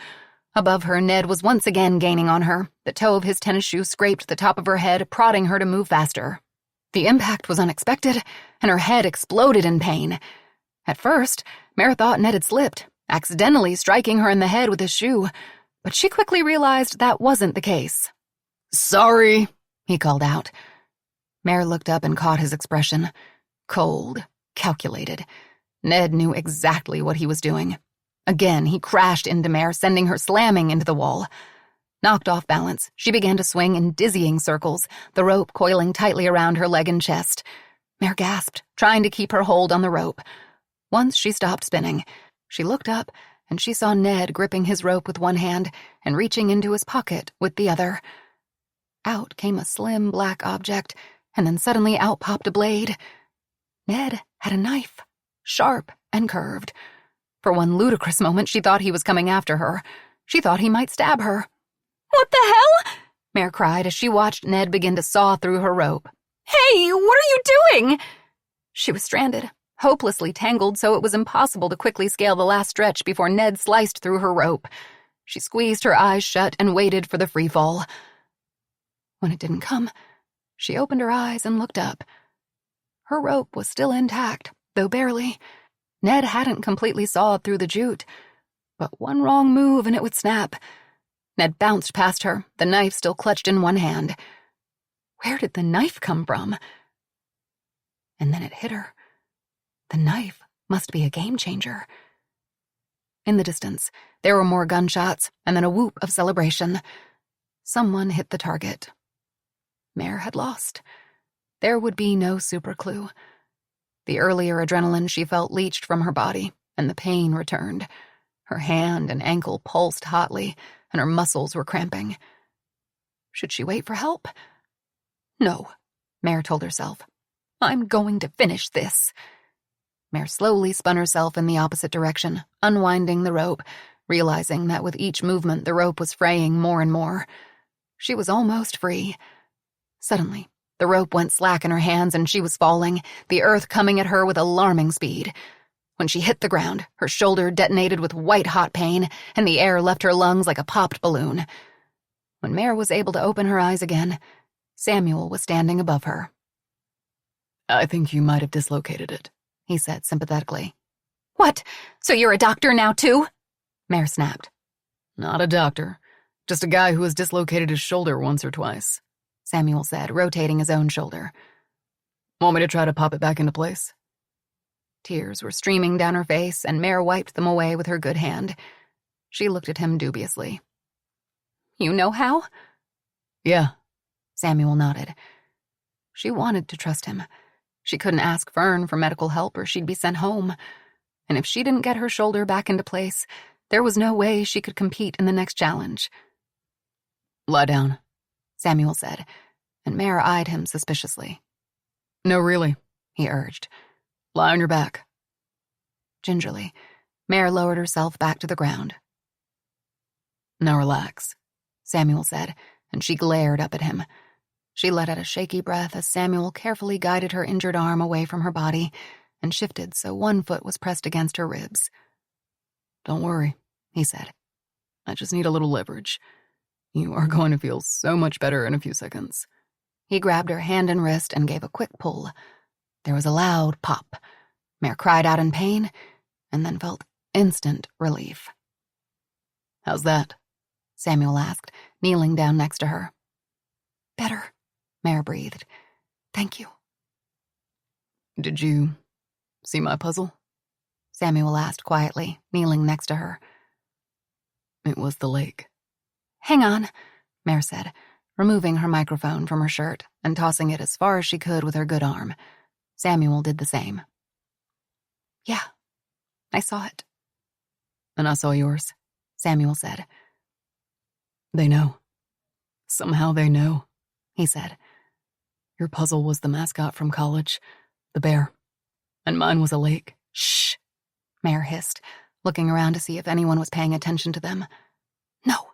Above her, Ned was once again gaining on her. The toe of his tennis shoe scraped the top of her head, prodding her to move faster. The impact was unexpected, and her head exploded in pain. At first, Mare thought Ned had slipped, accidentally striking her in the head with his shoe, but she quickly realized that wasn't the case. "Sorry," he called out. Mare looked up and caught his expression. Cold, calculated. Ned knew exactly what he was doing. Again, he crashed into Mare, sending her slamming into the wall. Knocked off balance, she began to swing in dizzying circles, the rope coiling tightly around her leg and chest. Mare gasped, trying to keep her hold on the rope. Once she stopped spinning, she looked up and she saw Ned gripping his rope with one hand and reaching into his pocket with the other. Out came a slim black object, and then suddenly out popped a blade. Ned had a knife, sharp and curved. For one ludicrous moment, she thought he was coming after her. She thought he might stab her. "What the hell?" Mare cried as she watched Ned begin to saw through her rope. "Hey, what are you doing?" She was stranded, hopelessly tangled so it was impossible to quickly scale the last stretch before Ned sliced through her rope. She squeezed her eyes shut and waited for the free fall. When it didn't come, she opened her eyes and looked up. Her rope was still intact, though barely. Ned hadn't completely sawed through the jute, but one wrong move and it would snap. Ned bounced past her, the knife still clutched in one hand. Where did the knife come from? And then it hit her. The knife must be a game changer. In the distance, there were more gunshots and then a whoop of celebration. Someone hit the target. Mare had lost. There would be no super clue. The earlier adrenaline she felt leached from her body, and the pain returned. Her hand and ankle pulsed hotly, and her muscles were cramping. Should she wait for help? No, Mare told herself. I'm going to finish this. Mare slowly spun herself in the opposite direction, unwinding the rope, realizing that with each movement the rope was fraying more and more. She was almost free. Suddenly, the rope went slack in her hands and she was falling, the earth coming at her with alarming speed. When she hit the ground, her shoulder detonated with white-hot pain, and the air left her lungs like a popped balloon. When Mare was able to open her eyes again, Samuel was standing above her. "I think you might have dislocated it," he said sympathetically. "What? So you're a doctor now, too?" Mare snapped. "Not a doctor. Just a guy who has dislocated his shoulder once or twice," Samuel said, rotating his own shoulder. "Want me to try to pop it back into place?" Tears were streaming down her face, and Mare wiped them away with her good hand. She looked at him dubiously. "You know how?" "Yeah." Samuel nodded. She wanted to trust him. She couldn't ask Fern for medical help or she'd be sent home. And if she didn't get her shoulder back into place, there was no way she could compete in the next challenge. "Lie down," Samuel said, and Mare eyed him suspiciously. "No, really," he urged. "Lie on your back." Gingerly, Mare lowered herself back to the ground. "Now relax," Samuel said, and she glared up at him. She let out a shaky breath as Samuel carefully guided her injured arm away from her body and shifted so one foot was pressed against her ribs. "Don't worry," he said. "I just need a little leverage. You are going to feel so much better in a few seconds." He grabbed her hand and wrist and gave a quick pull. There was a loud pop. Mare cried out in pain and then felt instant relief. "How's that?" Samuel asked, kneeling down next to her. "Better," Mare breathed. "Thank you." "Did you see my puzzle?" Samuel asked quietly, kneeling next to her. "It was the lake." "Hang on," Mare said, removing her microphone from her shirt and tossing it as far as she could with her good arm. Samuel did the same. "Yeah, I saw it." "And I saw yours," Samuel said. "They know. Somehow they know," he said. "Your puzzle was the mascot from college, the bear, and mine was a lake." "Shh," Mare hissed, looking around to see if anyone was paying attention to them. "No,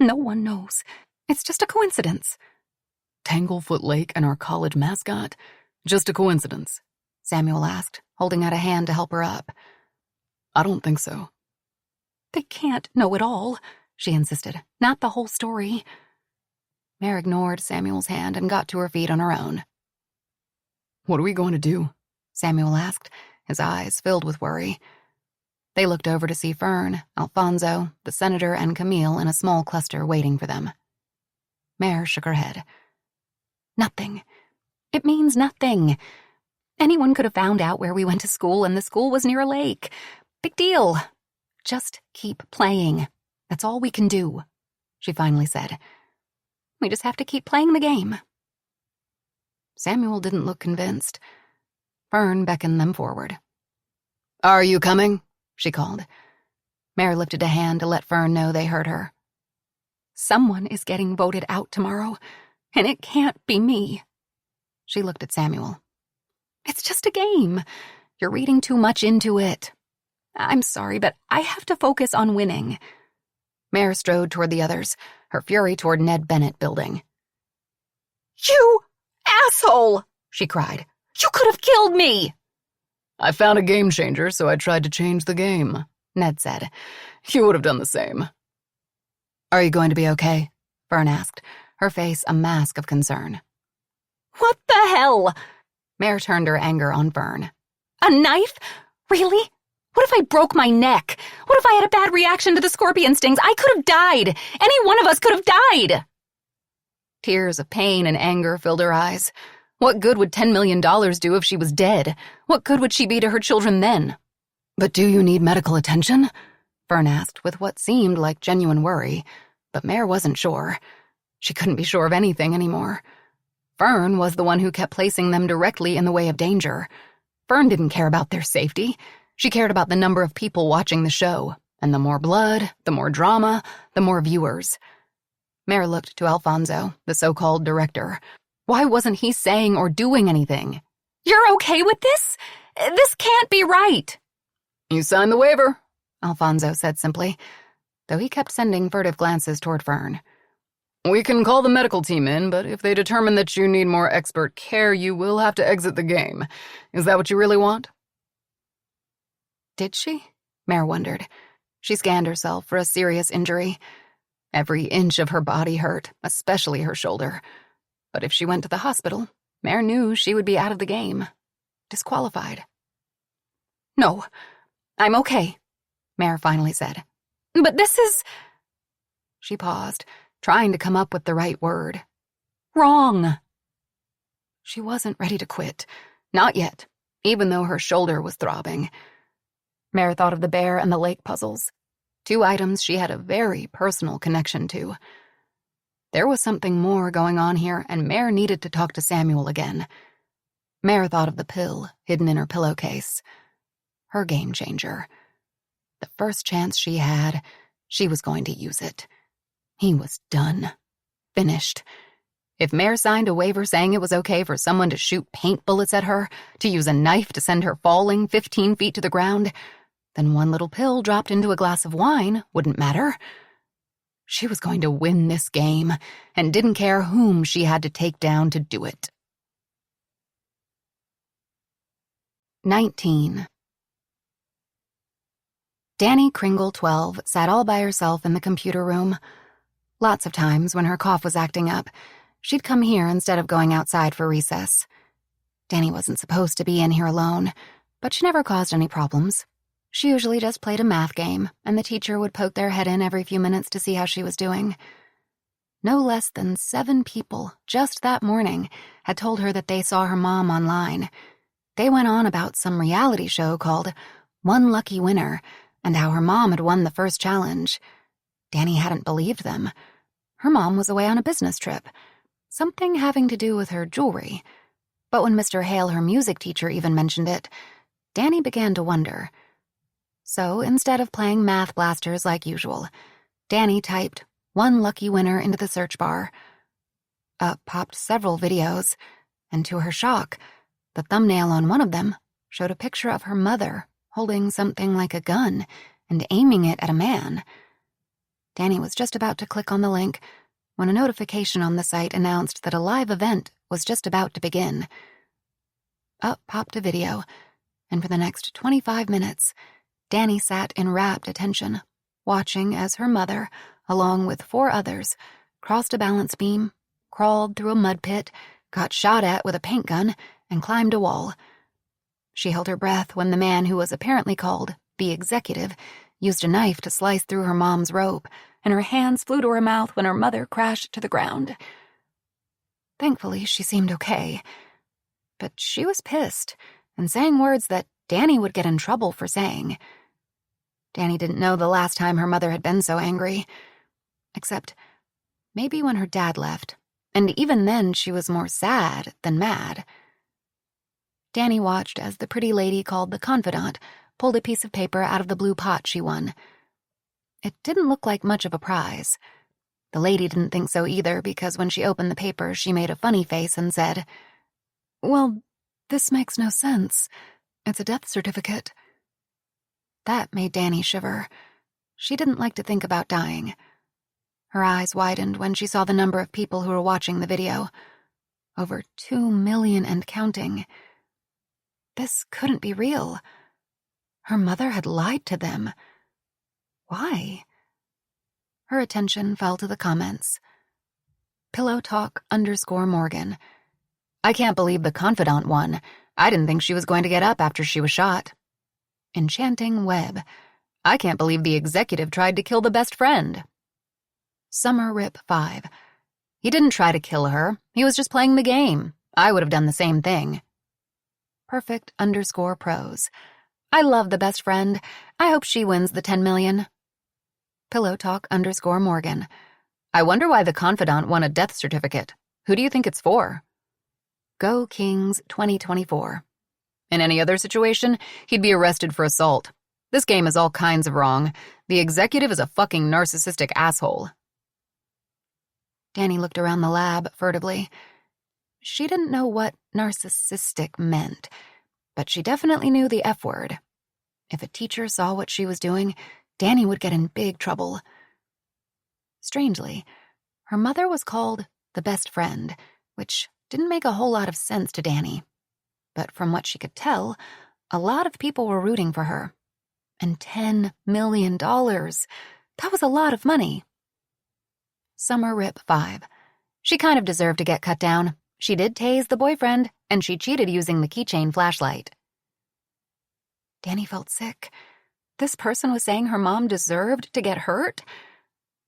no one knows. It's just a coincidence." "Tanglefoot Lake and our college mascot? Just a coincidence?" Samuel asked, holding out a hand to help her up. "I don't think so." "They can't know it all," she insisted. "Not the whole story." Mare ignored Samuel's hand and got to her feet on her own. "What are we going to do?" Samuel asked, his eyes filled with worry. They looked over to see Fern, Alfonso, the senator, and Camille in a small cluster waiting for them. Mare shook her head. "Nothing. It means nothing. Anyone could have found out where we went to school, and the school was near a lake. Big deal. Just keep playing. That's all we can do," she finally said. "We just have to keep playing the game." Samuel didn't look convinced. Fern beckoned them forward. "Are you coming?" she called. Mare lifted a hand to let Fern know they heard her. "Someone is getting voted out tomorrow, and it can't be me." She looked at Samuel. "It's just a game. You're reading too much into it. I'm sorry, but I have to focus on winning." Mare strode toward the others, her fury toward Ned Bennett building. "You asshole!" she cried. "You could have killed me!" "I found a game changer, so I tried to change the game," Ned said. "You would have done the same." "Are you going to be okay?" Fern asked, her face a mask of concern. "What the hell?" Mare turned her anger on Fern. "A knife? Really? What if I broke my neck? What if I had a bad reaction to the scorpion stings? I could have died. Any one of us could have died." Tears of pain and anger filled her eyes. What good would $10 million do if she was dead? What good would she be to her children then? "But do you need medical attention?" Fern asked with what seemed like genuine worry, but Mare wasn't sure. She couldn't be sure of anything anymore. Fern was the one who kept placing them directly in the way of danger. Fern didn't care about their safety. She cared about the number of people watching the show, and the more blood, the more drama, the more viewers. Mare looked to Alfonso, the so-called director. Why wasn't he saying or doing anything? "You're okay with this? This can't be right." "You signed the waiver," Alfonso said simply, though he kept sending furtive glances toward Fern. "We can call the medical team in, but if they determine that you need more expert care, you will have to exit the game. Is that what you really want?" Did she? Mare wondered. She scanned herself for a serious injury. Every inch of her body hurt, especially her shoulder. But if she went to the hospital, Mare knew she would be out of the game. Disqualified. "No, I'm okay," Mare finally said. "But this is—" She paused, trying to come up with the right word. "Wrong." She wasn't ready to quit. Not yet, even though her shoulder was throbbing. Mare thought of the bear and the lake puzzles. 2 items she had a very personal connection to. There was something more going on here, and Mare needed to talk to Samuel again. Mare thought of the pill hidden in her pillowcase. Her game changer. The first chance she had, she was going to use it. He was done. Finished. If Mare signed a waiver saying it was okay for someone to shoot paint bullets at her, to use a knife to send her falling 15 feet to the ground, then one little pill dropped into a glass of wine wouldn't matter. She was going to win this game, and didn't care whom she had to take down to do it. 19. Danny Kringle, 12, sat all by herself in the computer room. Lots of times, when her cough was acting up, she'd come here instead of going outside for recess. Danny wasn't supposed to be in here alone, but she never caused any problems. She usually just played a math game, and the teacher would poke their head in every few minutes to see how she was doing. No less than 7 people, just that morning, had told her that they saw her mom online. They went on about some reality show called One Lucky Winner, and how her mom had won the first challenge. Danny hadn't believed them. Her mom was away on a business trip, something having to do with her jewelry. But when Mr. Hale, her music teacher, even mentioned it, Danny began to wonder. So instead of playing Math Blasters like usual, Danny typed One Lucky Winner into the search bar. Up popped several videos, and to her shock, the thumbnail on one of them showed a picture of her mother holding something like a gun and aiming it at a man. Danny was just about to click on the link when a notification on the site announced that a live event was just about to begin. Up popped a video, and for the next 25 minutes, Danny sat in rapt attention, watching as her mother, along with 4 others, crossed a balance beam, crawled through a mud pit, got shot at with a paint gun, and climbed a wall. She held her breath when the man who was apparently called the executive used a knife to slice through her mom's rope, and her hands flew to her mouth when her mother crashed to the ground. Thankfully, she seemed okay. But she was pissed, and saying words that Danny would get in trouble for saying. Danny didn't know the last time her mother had been so angry. Except maybe when her dad left, and even then she was more sad than mad. Danny watched as the pretty lady called the confidant pulled a piece of paper out of the blue pot she won. It didn't look like much of a prize. The lady didn't think so either, because when she opened the paper, she made a funny face and said, "Well, this makes no sense. It's a death certificate." That made Danny shiver. She didn't like to think about dying. Her eyes widened when she saw the number of people who were watching the video. Over 2 million and counting. This couldn't be real. Her mother had lied to them. Why? Her attention fell to the comments. Pillow Talk _Morgan. "I can't believe the confidant won. I didn't think she was going to get up after she was shot." Enchanting Web. "I can't believe the executive tried to kill the best friend." Summer Rip 5. "He didn't try to kill her. He was just playing the game. I would have done the same thing." Perfect _Pros. "I love the best friend. I hope she wins the 10 million. Pillow Talk _Morgan. "I wonder why the confidant won a death certificate. Who do you think it's for?" Go Kings 2024. "In any other situation, he'd be arrested for assault. This game is all kinds of wrong. The executive is a fucking narcissistic asshole." Danny looked around the lab furtively. She didn't know what narcissistic meant, but she definitely knew the F word. If a teacher saw what she was doing, Danny would get in big trouble. Strangely, her mother was called the best friend, which didn't make a whole lot of sense to Danny. But from what she could tell, a lot of people were rooting for her. And $10 million. That was a lot of money. Summer Rip 5. "She kind of deserved to get cut down. She did tase the boyfriend, and she cheated using the keychain flashlight." Danny felt sick. This person was saying her mom deserved to get hurt?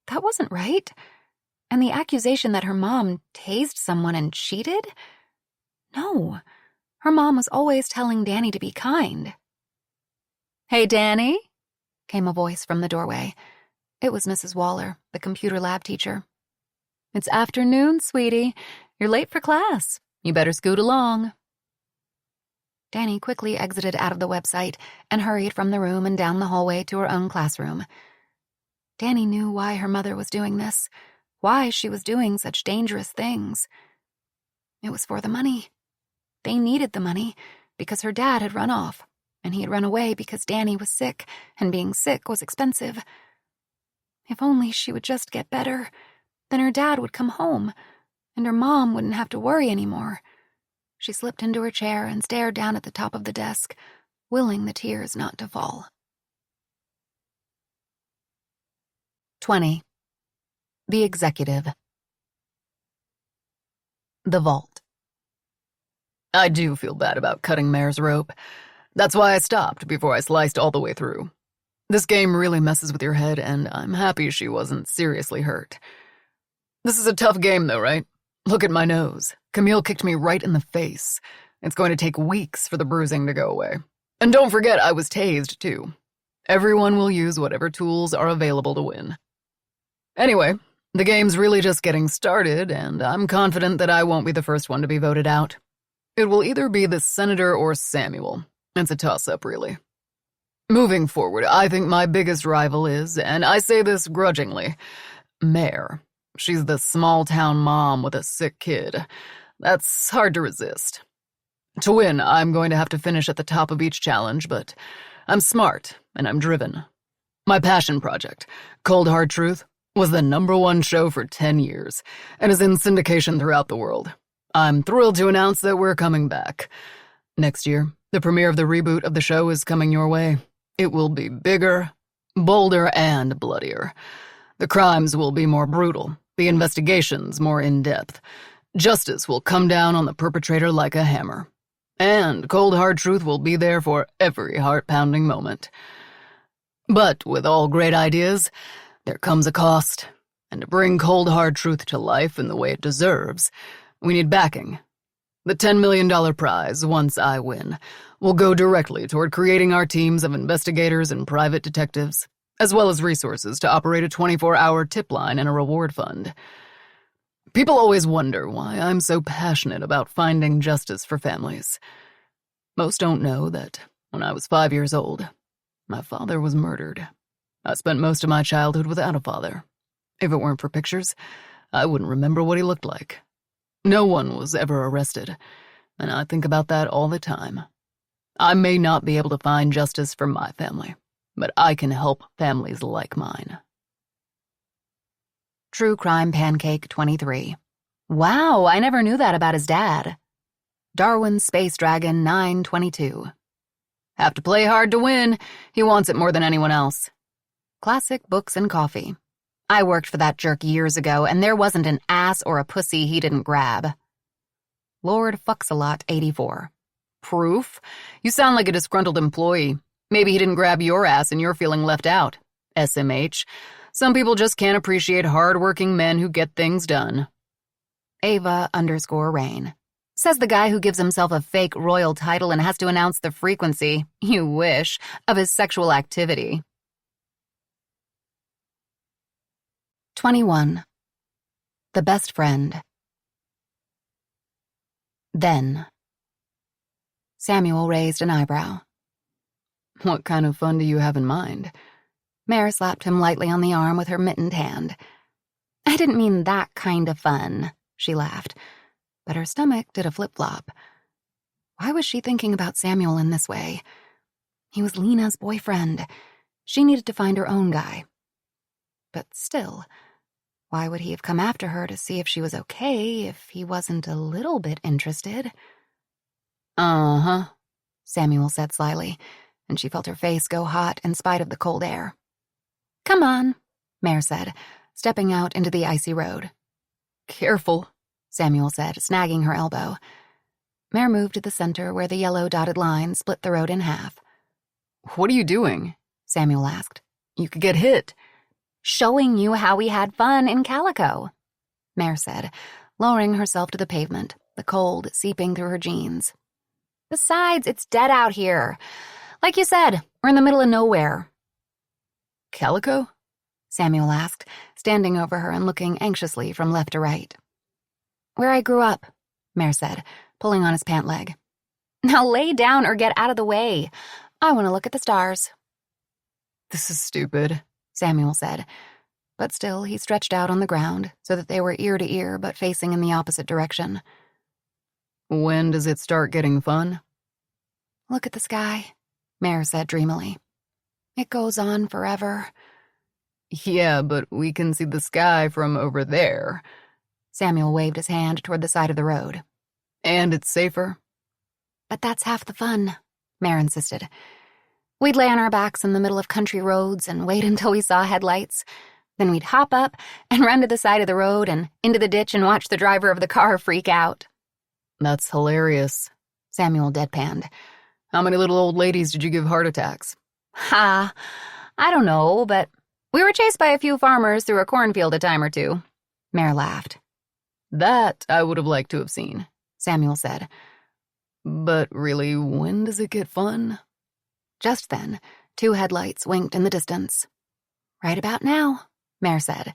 That wasn't right. And the accusation that her mom tased someone and cheated? No. Her mom was always telling Danny to be kind. "Hey, Danny," came a voice from the doorway. It was Mrs. Waller, the computer lab teacher. "It's afternoon, sweetie. You're late for class. You better scoot along." Danny quickly exited out of the website and hurried from the room and down the hallway to her own classroom. Danny knew why her mother was doing this, why she was doing such dangerous things. It was for the money. They needed the money because her dad had run off, and he had run away because Danny was sick, and being sick was expensive. If only she would just get better, then her dad would come home, and her mom wouldn't have to worry anymore. She slipped into her chair and stared down at the top of the desk, willing the tears not to fall. 20. The Executive. The Vault. I do feel bad about cutting Mare's rope. That's why I stopped before I sliced all the way through. This game really messes with your head, and I'm happy she wasn't seriously hurt. This is a tough game, though, right? Look at my nose. Camille kicked me right in the face. It's going to take weeks for the bruising to go away. And don't forget, I was tased, too. Everyone will use whatever tools are available to win. Anyway, the game's really just getting started, and I'm confident that I won't be the first one to be voted out. It will either be the Senator or Samuel. It's a toss-up, really. Moving forward, I think my biggest rival is, and I say this grudgingly, Mare. She's the small-town mom with a sick kid. That's hard to resist. To win, I'm going to have to finish at the top of each challenge, but I'm smart and I'm driven. My passion project, Cold Hard Truth, was the #1 show for 10 years and is in syndication throughout the world. I'm thrilled to announce that we're coming back. Next year, the premiere of the reboot of the show is coming your way. It will be bigger, bolder, and bloodier. The crimes will be more brutal, the investigations more in-depth. Justice will come down on the perpetrator like a hammer. And Cold Hard Truth will be there for every heart-pounding moment. But with all great ideas, there comes a cost. And to bring Cold Hard Truth to life in the way it deserves, we need backing. The $10 million prize, once I win, will go directly toward creating our teams of investigators and private detectives, as well as resources to operate a 24-hour tip line and a reward fund. People always wonder why I'm so passionate about finding justice for families. Most don't know that when I was 5 years old, my father was murdered. I spent most of my childhood without a father. If it weren't for pictures, I wouldn't remember what he looked like. No one was ever arrested, and I think about that all the time. I may not be able to find justice for my family, but I can help families like mine. True Crime Pancake 23. Wow, I never knew that about his dad. Darwin's Space Dragon 922. Have to play hard to win. He wants it more than anyone else. Classic Books and Coffee. I worked for that jerk years ago, and there wasn't an ass or a pussy he didn't grab. Lord Fucksalot 84. Proof? You sound like a disgruntled employee. Maybe he didn't grab your ass and you're feeling left out. SMH. Some people just can't appreciate hard-working men who get things done. Ava_Rain. Says the guy who gives himself a fake royal title and has to announce the frequency, you wish, of his sexual activity. 21. The Best Friend. Then. Samuel raised an eyebrow. What kind of fun do you have in mind? Mare slapped him lightly on the arm with her mittened hand. I didn't mean that kind of fun, she laughed, but her stomach did a flip-flop. Why was she thinking about Samuel in this way? He was Lena's boyfriend. She needed to find her own guy. But still, why would he have come after her to see if she was okay if he wasn't a little bit interested? Uh-huh, Samuel said slyly, and she felt her face go hot in spite of the cold air. Come on, Mare said, stepping out into the icy road. Careful, Samuel said, snagging her elbow. Mare moved to the center where the yellow dotted line split the road in half. What are you doing? Samuel asked. You could get hit. Showing you how we had fun in Calico, Mare said, lowering herself to the pavement, the cold seeping through her jeans. Besides, it's dead out here. Like you said, we're in the middle of nowhere. Calico? Samuel asked, standing over her and looking anxiously from left to right. Where I grew up, Mare said, pulling on his pant leg. Now lay down or get out of the way. I want to look at the stars. This is stupid, Samuel said, but still he stretched out on the ground so that they were ear to ear but facing in the opposite direction. When does it start getting fun? Look at the sky, Mare said dreamily. It goes on forever. Yeah, but we can see the sky from over there. Samuel waved his hand toward the side of the road. And it's safer. But that's half the fun, Mare insisted. We'd lay on our backs in the middle of country roads and wait until we saw headlights. Then we'd hop up and run to the side of the road and into the ditch and watch the driver of the car freak out. That's hilarious, Samuel deadpanned. How many little old ladies did you give heart attacks? Ha! I don't know, but we were chased by a few farmers through a cornfield a time or two. Mare laughed. That I would have liked to have seen, Samuel said. But really, when does it get fun? Just then, 2 headlights winked in the distance. Right about now, Mare said.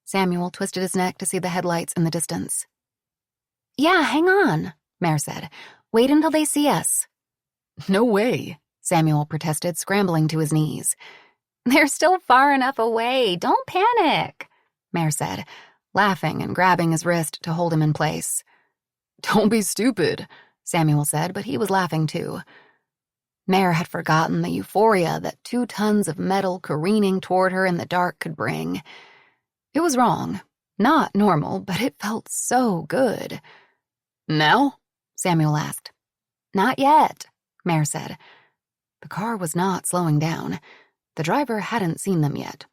Samuel twisted his neck to see the headlights in the distance. Yeah, hang on, Mare said. Wait until they see us. No way, Samuel protested, scrambling to his knees. They're still far enough away. Don't panic, Mare said, laughing and grabbing his wrist to hold him in place. Don't be stupid, Samuel said, but he was laughing too. Mare had forgotten the euphoria that 2 tons of metal careening toward her in the dark could bring. It was wrong, not normal, but it felt so good. Now? Samuel asked. Not yet, Mare said. The car was not slowing down. The driver hadn't seen them yet.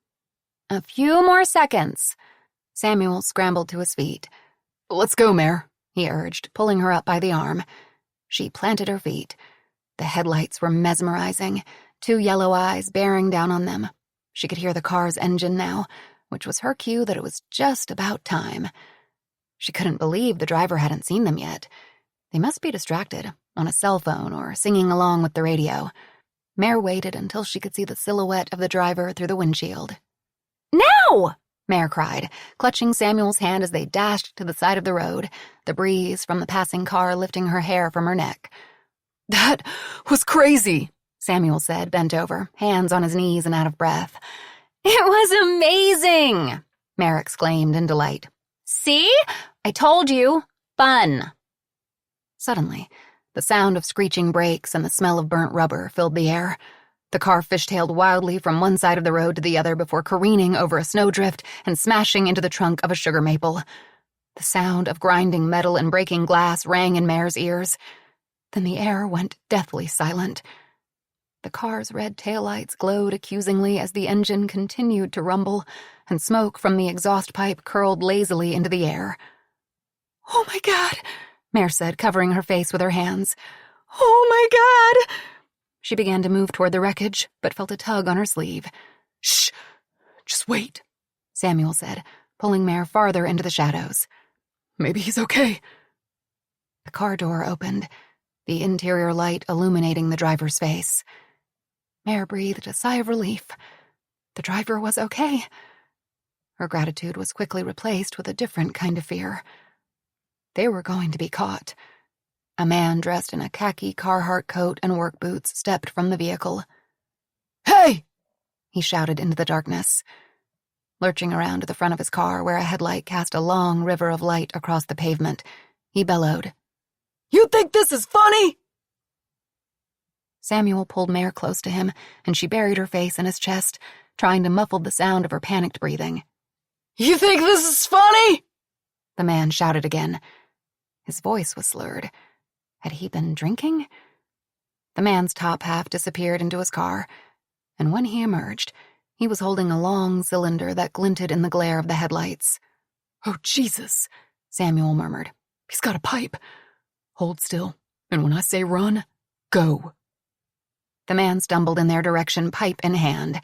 A few more seconds. Samuel scrambled to his feet. Let's go, Mare, he urged, pulling her up by the arm. She planted her feet. The headlights were mesmerizing, 2 yellow eyes bearing down on them. She could hear the car's engine now, which was her cue that it was just about time. She couldn't believe the driver hadn't seen them yet. They must be distracted, on a cell phone or singing along with the radio. Mare waited until she could see the silhouette of the driver through the windshield. Now! Mare cried, clutching Samuel's hand as they dashed to the side of the road, the breeze from the passing car lifting her hair from her neck. That was crazy, Samuel said, bent over, hands on his knees and out of breath. It was amazing, Mare exclaimed in delight. See? I told you. Fun. Suddenly, the sound of screeching brakes and the smell of burnt rubber filled the air. The car fishtailed wildly from one side of the road to the other before careening over a snowdrift and smashing into the trunk of a sugar maple. The sound of grinding metal and breaking glass rang in Mare's ears. Then the air went deathly silent. The car's red taillights glowed accusingly as the engine continued to rumble, and smoke from the exhaust pipe curled lazily into the air. Oh my God, Mare said, covering her face with her hands. Oh my God! She began to move toward the wreckage, but felt a tug on her sleeve. Shh! Just wait, Samuel said, pulling Mare farther into the shadows. Maybe he's okay. The car door opened, the interior light illuminating the driver's face. Mare breathed a sigh of relief. The driver was okay. Her gratitude was quickly replaced with a different kind of fear. They were going to be caught. A man dressed in a khaki Carhartt coat and work boots stepped from the vehicle. Hey! He shouted into the darkness. Lurching around to the front of his car where a headlight cast a long river of light across the pavement, he bellowed. You think this is funny? Samuel pulled Mare close to him, and she buried her face in his chest, trying to muffle the sound of her panicked breathing. You think this is funny? The man shouted again. His voice was slurred. Had he been drinking? The man's top half disappeared into his car, and when he emerged, he was holding a long cylinder that glinted in the glare of the headlights. Oh, Jesus, Samuel murmured. He's got a pipe. Hold still, and when I say run, go. The man stumbled in their direction, pipe in hand.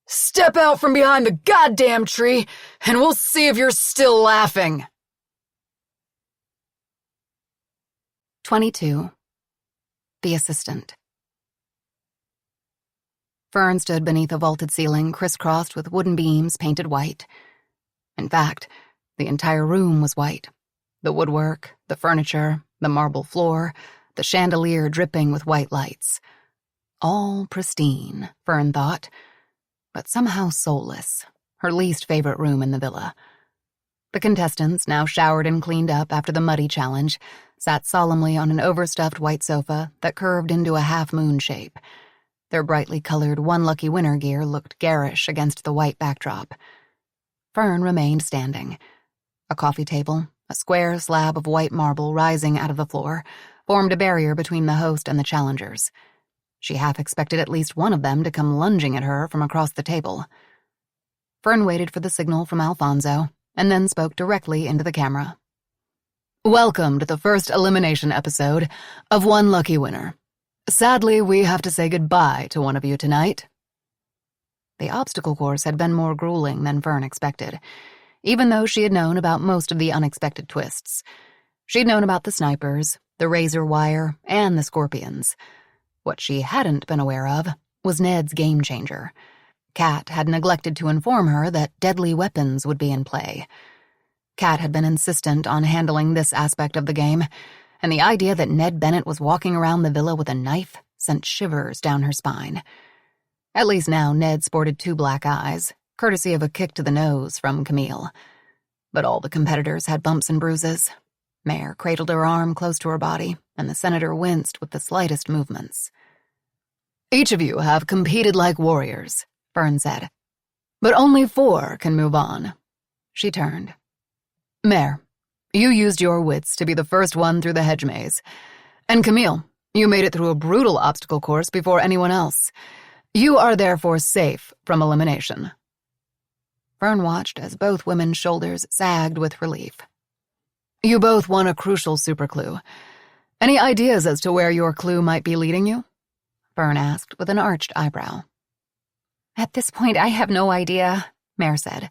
Step out from behind the goddamn tree, and we'll see if you're still laughing. 22. The assistant. Fern stood beneath a vaulted ceiling crisscrossed with wooden beams painted white. In fact, the entire room was white. The woodwork, the furniture, the marble floor, the chandelier dripping with white lights. All pristine, Fern thought, but somehow soulless, her least favorite room in the villa. The contestants, now showered and cleaned up after the muddy challenge, sat solemnly on an overstuffed white sofa that curved into a half-moon shape. Their brightly colored One Lucky Winner gear looked garish against the white backdrop. Fern remained standing. A coffee table, a square slab of white marble rising out of the floor, formed a barrier between the host and the challengers. She half expected at least one of them to come lunging at her from across the table. Fern waited for the signal from Alfonso, and then spoke directly into the camera. Welcome to the first elimination episode of One Lucky Winner. Sadly, we have to say goodbye to one of you tonight. The obstacle course had been more grueling than Fern expected, even though she had known about most of the unexpected twists. She'd known about the snipers, the razor wire, and the scorpions. What she hadn't been aware of was Ned's game changer. Kat had neglected to inform her that deadly weapons would be in play. Kat had been insistent on handling this aspect of the game, and the idea that Ned Bennett was walking around the villa with a knife sent shivers down her spine. At least now Ned sported 2 black eyes, courtesy of a kick to the nose from Camille. But all the competitors had bumps and bruises. Mare cradled her arm close to her body, and the senator winced with the slightest movements. "Each of you have competed like warriors," Fern said. "But only 4 can move on." She turned. "Mare, you used your wits to be the first one through the hedge maze. And Camille, you made it through a brutal obstacle course before anyone else. You are therefore safe from elimination." Fern watched as both women's shoulders sagged with relief. "You both won a crucial super clue. Any ideas as to where your clue might be leading you?" Fern asked with an arched eyebrow. "At this point, I have no idea," Mare said.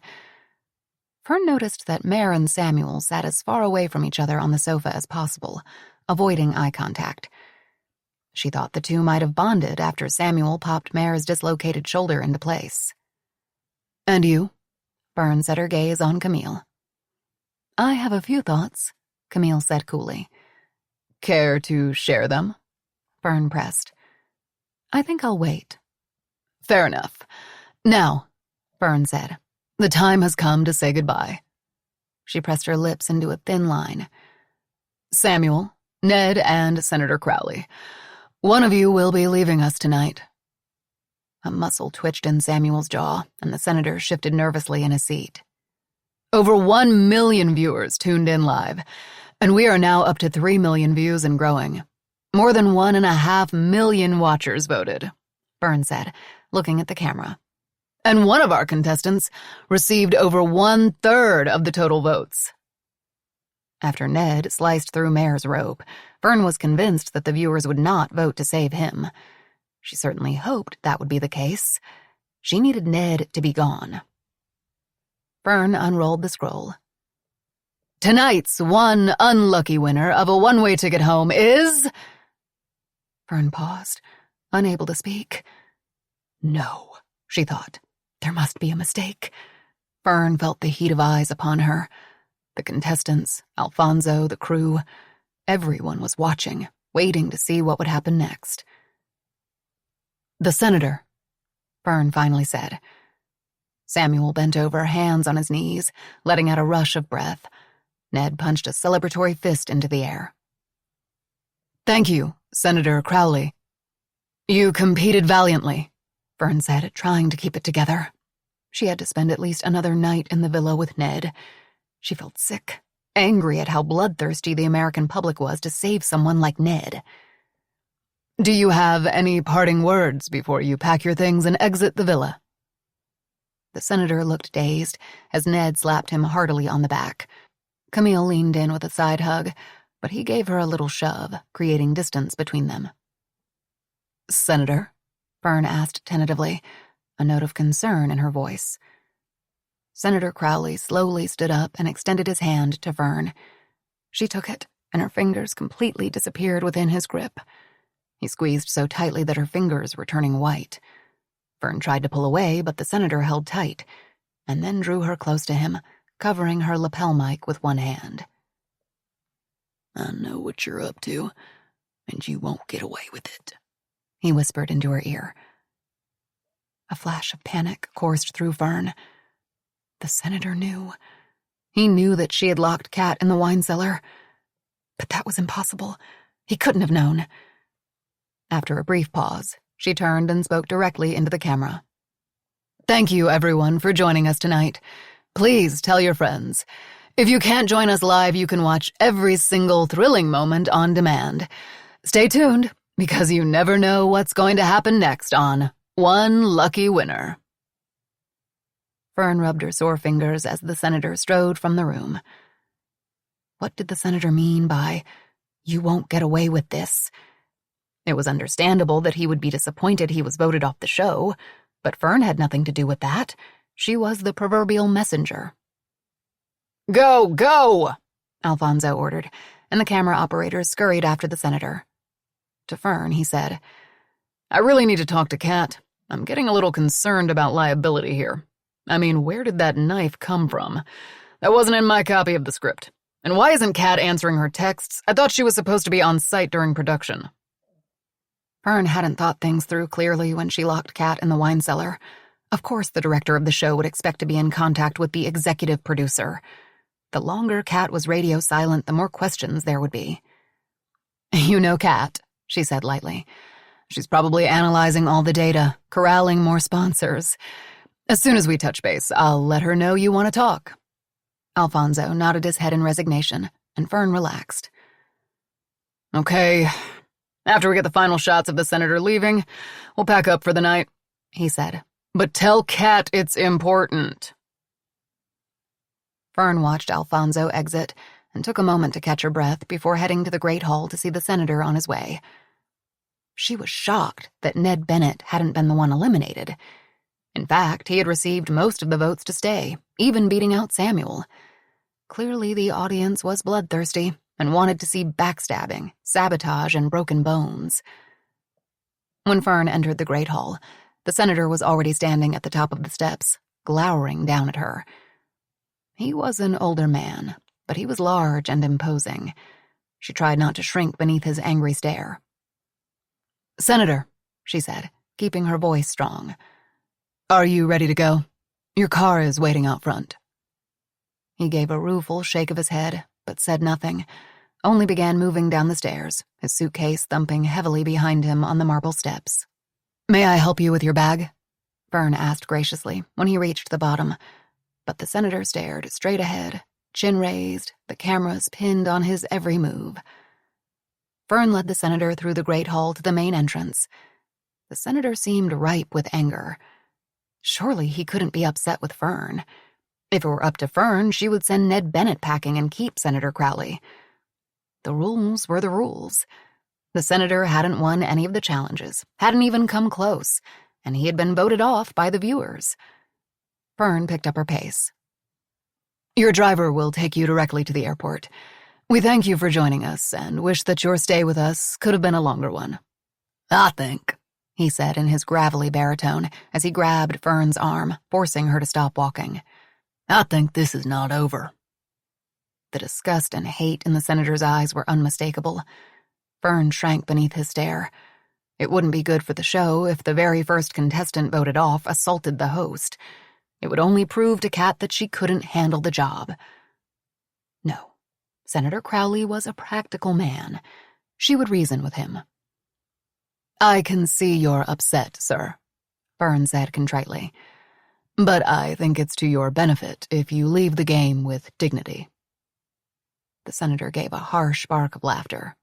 Fern noticed that Mare and Samuel sat as far away from each other on the sofa as possible, avoiding eye contact. She thought the two might have bonded after Samuel popped Mare's dislocated shoulder into place. "And you?" Fern set her gaze on Camille. "I have a few thoughts," Camille said coolly. "Care to share them?" Fern pressed. "I think I'll wait." "Fair enough. Now," Fern said, "the time has come to say goodbye." She pressed her lips into a thin line. "Samuel, Ned, and Senator Crowley, one of you will be leaving us tonight." A muscle twitched in Samuel's jaw, and the senator shifted nervously in his seat. Over 1 million viewers tuned in live, and we are now up to 3 million views and growing. More than 1.5 million watchers voted, Fern said, looking at the camera. And one of our contestants received over 1/3 of the total votes. After Ned sliced through Mare's rope, Fern was convinced that the viewers would not vote to save him. She certainly hoped that would be the case. She needed Ned to be gone. Fern unrolled the scroll. "Tonight's one unlucky winner of a one-way ticket home is..." Fern paused, unable to speak. No, she thought. There must be a mistake. Fern felt the heat of eyes upon her. The contestants, Alfonso, the crew, everyone was watching, waiting to see what would happen next. "The senator," Fern finally said. Samuel bent over, hands on his knees, letting out a rush of breath. Ned punched a celebratory fist into the air. "Thank you, Senator Crowley. You competed valiantly," Fern said, trying to keep it together. She had to spend at least another night in the villa with Ned. She felt sick, angry at how bloodthirsty the American public was to save someone like Ned. "Do you have any parting words before you pack your things and exit the villa?" The senator looked dazed as Ned slapped him heartily on the back. Camille leaned in with a side hug, but he gave her a little shove, creating distance between them. "Senator?" Fern asked tentatively, a note of concern in her voice. Senator Crowley slowly stood up and extended his hand to Fern. She took it, and her fingers completely disappeared within his grip. He squeezed so tightly that her fingers were turning white. Fern tried to pull away, but the senator held tight, and then drew her close to him, covering her lapel mic with one hand. "I know what you're up to, and you won't get away with it," he whispered into her ear. A flash of panic coursed through Fern. The senator knew. He knew that she had locked Kat in the wine cellar. But that was impossible. He couldn't have known. After a brief pause, she turned and spoke directly into the camera. "Thank you, everyone, for joining us tonight. Please tell your friends. If you can't join us live, you can watch every single thrilling moment on demand. Stay tuned, because you never know what's going to happen next on One Lucky Winner." Fern rubbed her sore fingers as the senator strode from the room. What did the senator mean by, "You won't get away with this"? It was understandable that he would be disappointed he was voted off the show, but Fern had nothing to do with that. She was the proverbial messenger. Go, go, Alfonso ordered, and the camera operators scurried after the senator. To Fern, he said, I really need to talk to Kat. I'm getting a little concerned about liability here. I mean, where did that knife come from? That wasn't in my copy of the script. And why isn't Kat answering her texts? I thought she was supposed to be on site during production. Fern hadn't thought things through clearly when she locked Kat in the wine cellar. Of course the director of the show would expect to be in contact with the executive producer. The longer Kat was radio silent, the more questions there would be. You know Kat, she said lightly. She's probably analyzing all the data, corralling more sponsors. As soon as we touch base, I'll let her know you want to talk. Alfonso nodded his head in resignation, and Fern relaxed. Okay. After we get the final shots of the senator leaving, we'll pack up for the night, he said. But tell Kat it's important. Fern watched Alfonso exit and took a moment to catch her breath before heading to the Great Hall to see the senator on his way. She was shocked that Ned Bennett hadn't been the one eliminated. In fact, he had received most of the votes to stay, even beating out Samuel. Clearly, the audience was bloodthirsty and wanted to see backstabbing, sabotage, and broken bones. When Fern entered the Great Hall, the senator was already standing at the top of the steps, glowering down at her. He was an older man, but he was large and imposing. She tried not to shrink beneath his angry stare. Senator, she said, keeping her voice strong. Are you ready to go? Your car is waiting out front. He gave a rueful shake of his head, but said nothing, only began moving down the stairs, his suitcase thumping heavily behind him on the marble steps. May I help you with your bag? Fern asked graciously when he reached the bottom, but the senator stared straight ahead, chin raised, the cameras pinned on his every move. Fern led the senator through the Great Hall to the main entrance. The senator seemed ripe with anger. Surely he couldn't be upset with Fern. If it were up to Fern, she would send Ned Bennett packing and keep Senator Crowley. The rules were the rules. The senator hadn't won any of the challenges, hadn't even come close, and he had been voted off by the viewers. Fern picked up her pace. Your driver will take you directly to the airport. We thank you for joining us and wish that your stay with us could have been a longer one. I think, he said in his gravelly baritone as he grabbed Fern's arm, forcing her to stop walking. I think this is not over. The disgust and hate in the senator's eyes were unmistakable. Fern shrank beneath his stare. It wouldn't be good for the show if the very first contestant voted off assaulted the host. It would only prove to Kat that she couldn't handle the job. No, Senator Crowley was a practical man. She would reason with him. I can see you're upset, sir, Fern said contritely. But I think it's to your benefit if you leave the game with dignity. The senator gave a harsh bark of laughter.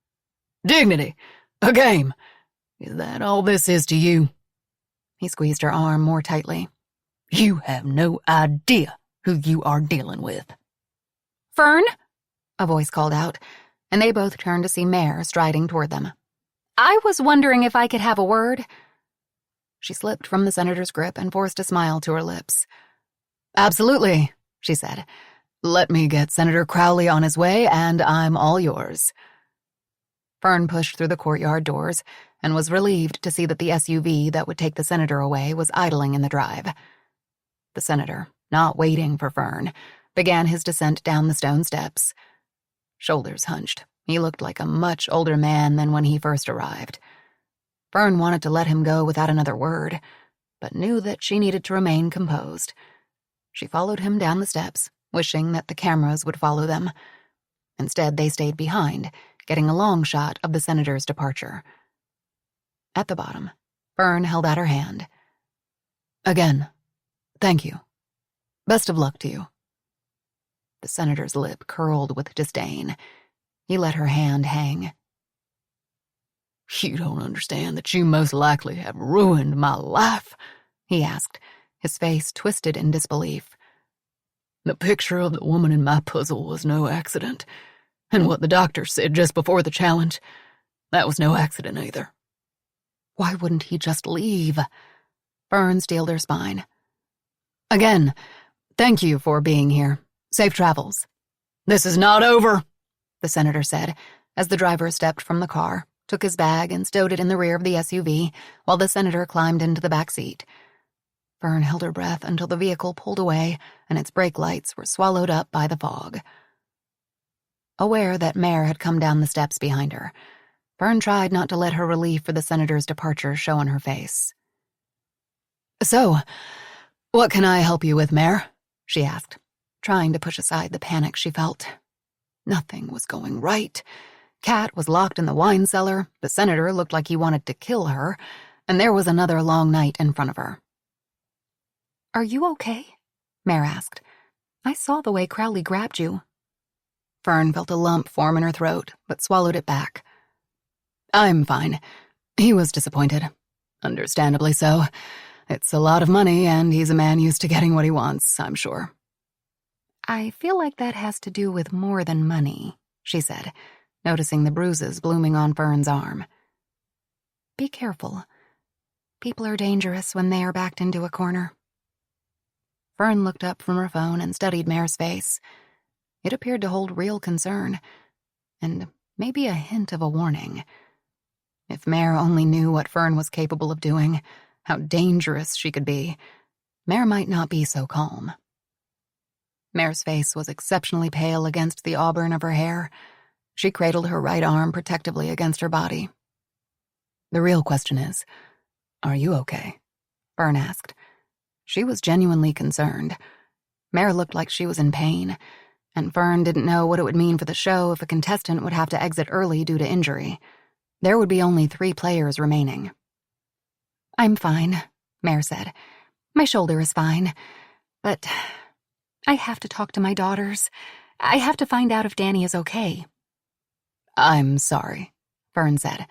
Dignity? A game? Is that all this is to you? He squeezed her arm more tightly. You have no idea who you are dealing with. Fern? A voice called out, and they both turned to see Mare striding toward them. I was wondering if I could have a word. She slipped from the senator's grip and forced a smile to her lips. Absolutely, she said. Let me get Senator Crowley on his way, and I'm all yours. Fern pushed through the courtyard doors and was relieved to see that the SUV that would take the senator away was idling in the drive. The senator, not waiting for Fern, began his descent down the stone steps. Shoulders hunched, he looked like a much older man than when he first arrived. Fern wanted to let him go without another word, but knew that she needed to remain composed. She followed him down the steps, wishing that the cameras would follow them. Instead, they stayed behind, getting a long shot of the senator's departure. At the bottom, Fern held out her hand. Again, thank you. Best of luck to you. The senator's lip curled with disdain. He let her hand hang. You don't understand that you most likely have ruined my life, he asked, his face twisted in disbelief. The picture of the woman in my puzzle was no accident. And what the doctor said just before the challenge, that was no accident either. Why wouldn't he just leave? Fern steeled her spine. Again, thank you for being here. Safe travels. This is not over, the senator said, as the driver stepped from the car, took his bag and stowed it in the rear of the SUV, while the senator climbed into the back seat. Fern held her breath until the vehicle pulled away and its brake lights were swallowed up by the fog. Aware that Mare had come down the steps behind her, Fern tried not to let her relief for the senator's departure show on her face. So, what can I help you with, Mare? She asked, trying to push aside the panic she felt. Nothing was going right. Kat was locked in the wine cellar, the senator looked like he wanted to kill her, and there was another long night in front of her. "Are you okay?" Mare asked. "I saw the way Crowley grabbed you." Fern felt a lump form in her throat, but swallowed it back. I'm fine. He was disappointed. Understandably so. It's a lot of money, and he's a man used to getting what he wants, I'm sure. "I feel like that has to do with more than money," she said, noticing the bruises blooming on Fern's arm. "Be careful. People are dangerous when they are backed into a corner." Fern looked up from her phone and studied Mare's face. It appeared to hold real concern, and maybe a hint of a warning. If Mare only knew what Fern was capable of doing, how dangerous she could be, Mare might not be so calm. Mare's face was exceptionally pale against the auburn of her hair. She cradled her right arm protectively against her body. "The real question is, are you okay?" Fern asked. She was genuinely concerned. Mare looked like she was in pain, and Fern didn't know what it would mean for the show if a contestant would have to exit early due to injury. There would be only 3 players remaining. "I'm fine," Mare said. "My shoulder is fine, but I have to talk to my daughters. I have to find out if Danny is okay." "I'm sorry," Fern said.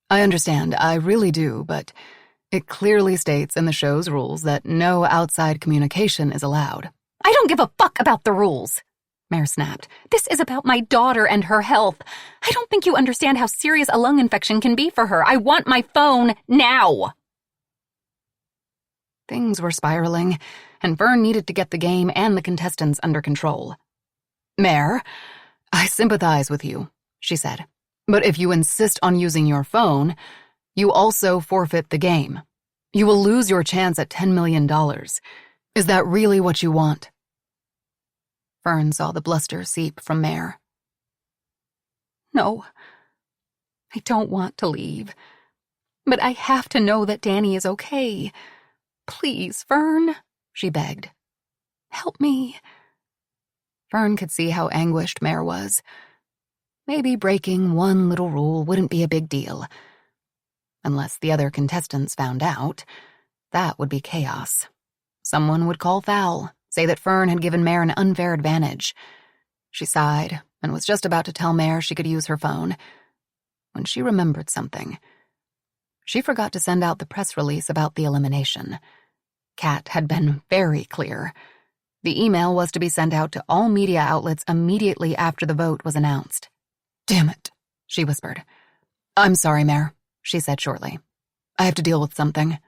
"I understand, I really do, but it clearly states in the show's rules that no outside communication is allowed." "I don't give a fuck about the rules," Mare snapped. "This is about my daughter and her health. I don't think you understand how serious a lung infection can be for her. I want my phone now." Things were spiraling, and Fern needed to get the game and the contestants under control. "Mare, I sympathize with you," she said. "But if you insist on using your phone, you also forfeit the game. You will lose your chance at $10 million. Is that really what you want?" Fern saw the bluster seep from Mare. "No, I don't want to leave, but I have to know that Danny is okay. Please, Fern," she begged. "Help me." Fern could see how anguished Mare was. Maybe breaking one little rule wouldn't be a big deal. Unless the other contestants found out, that would be chaos. Someone would call foul, say that Fern had given Mare an unfair advantage. She sighed and was just about to tell Mare she could use her phone when she remembered something. She forgot to send out the press release about the elimination. Kat had been very clear. The email was to be sent out to all media outlets immediately after the vote was announced. "Damn it," she whispered. "I'm sorry, Mare," she said shortly. "I have to deal with something."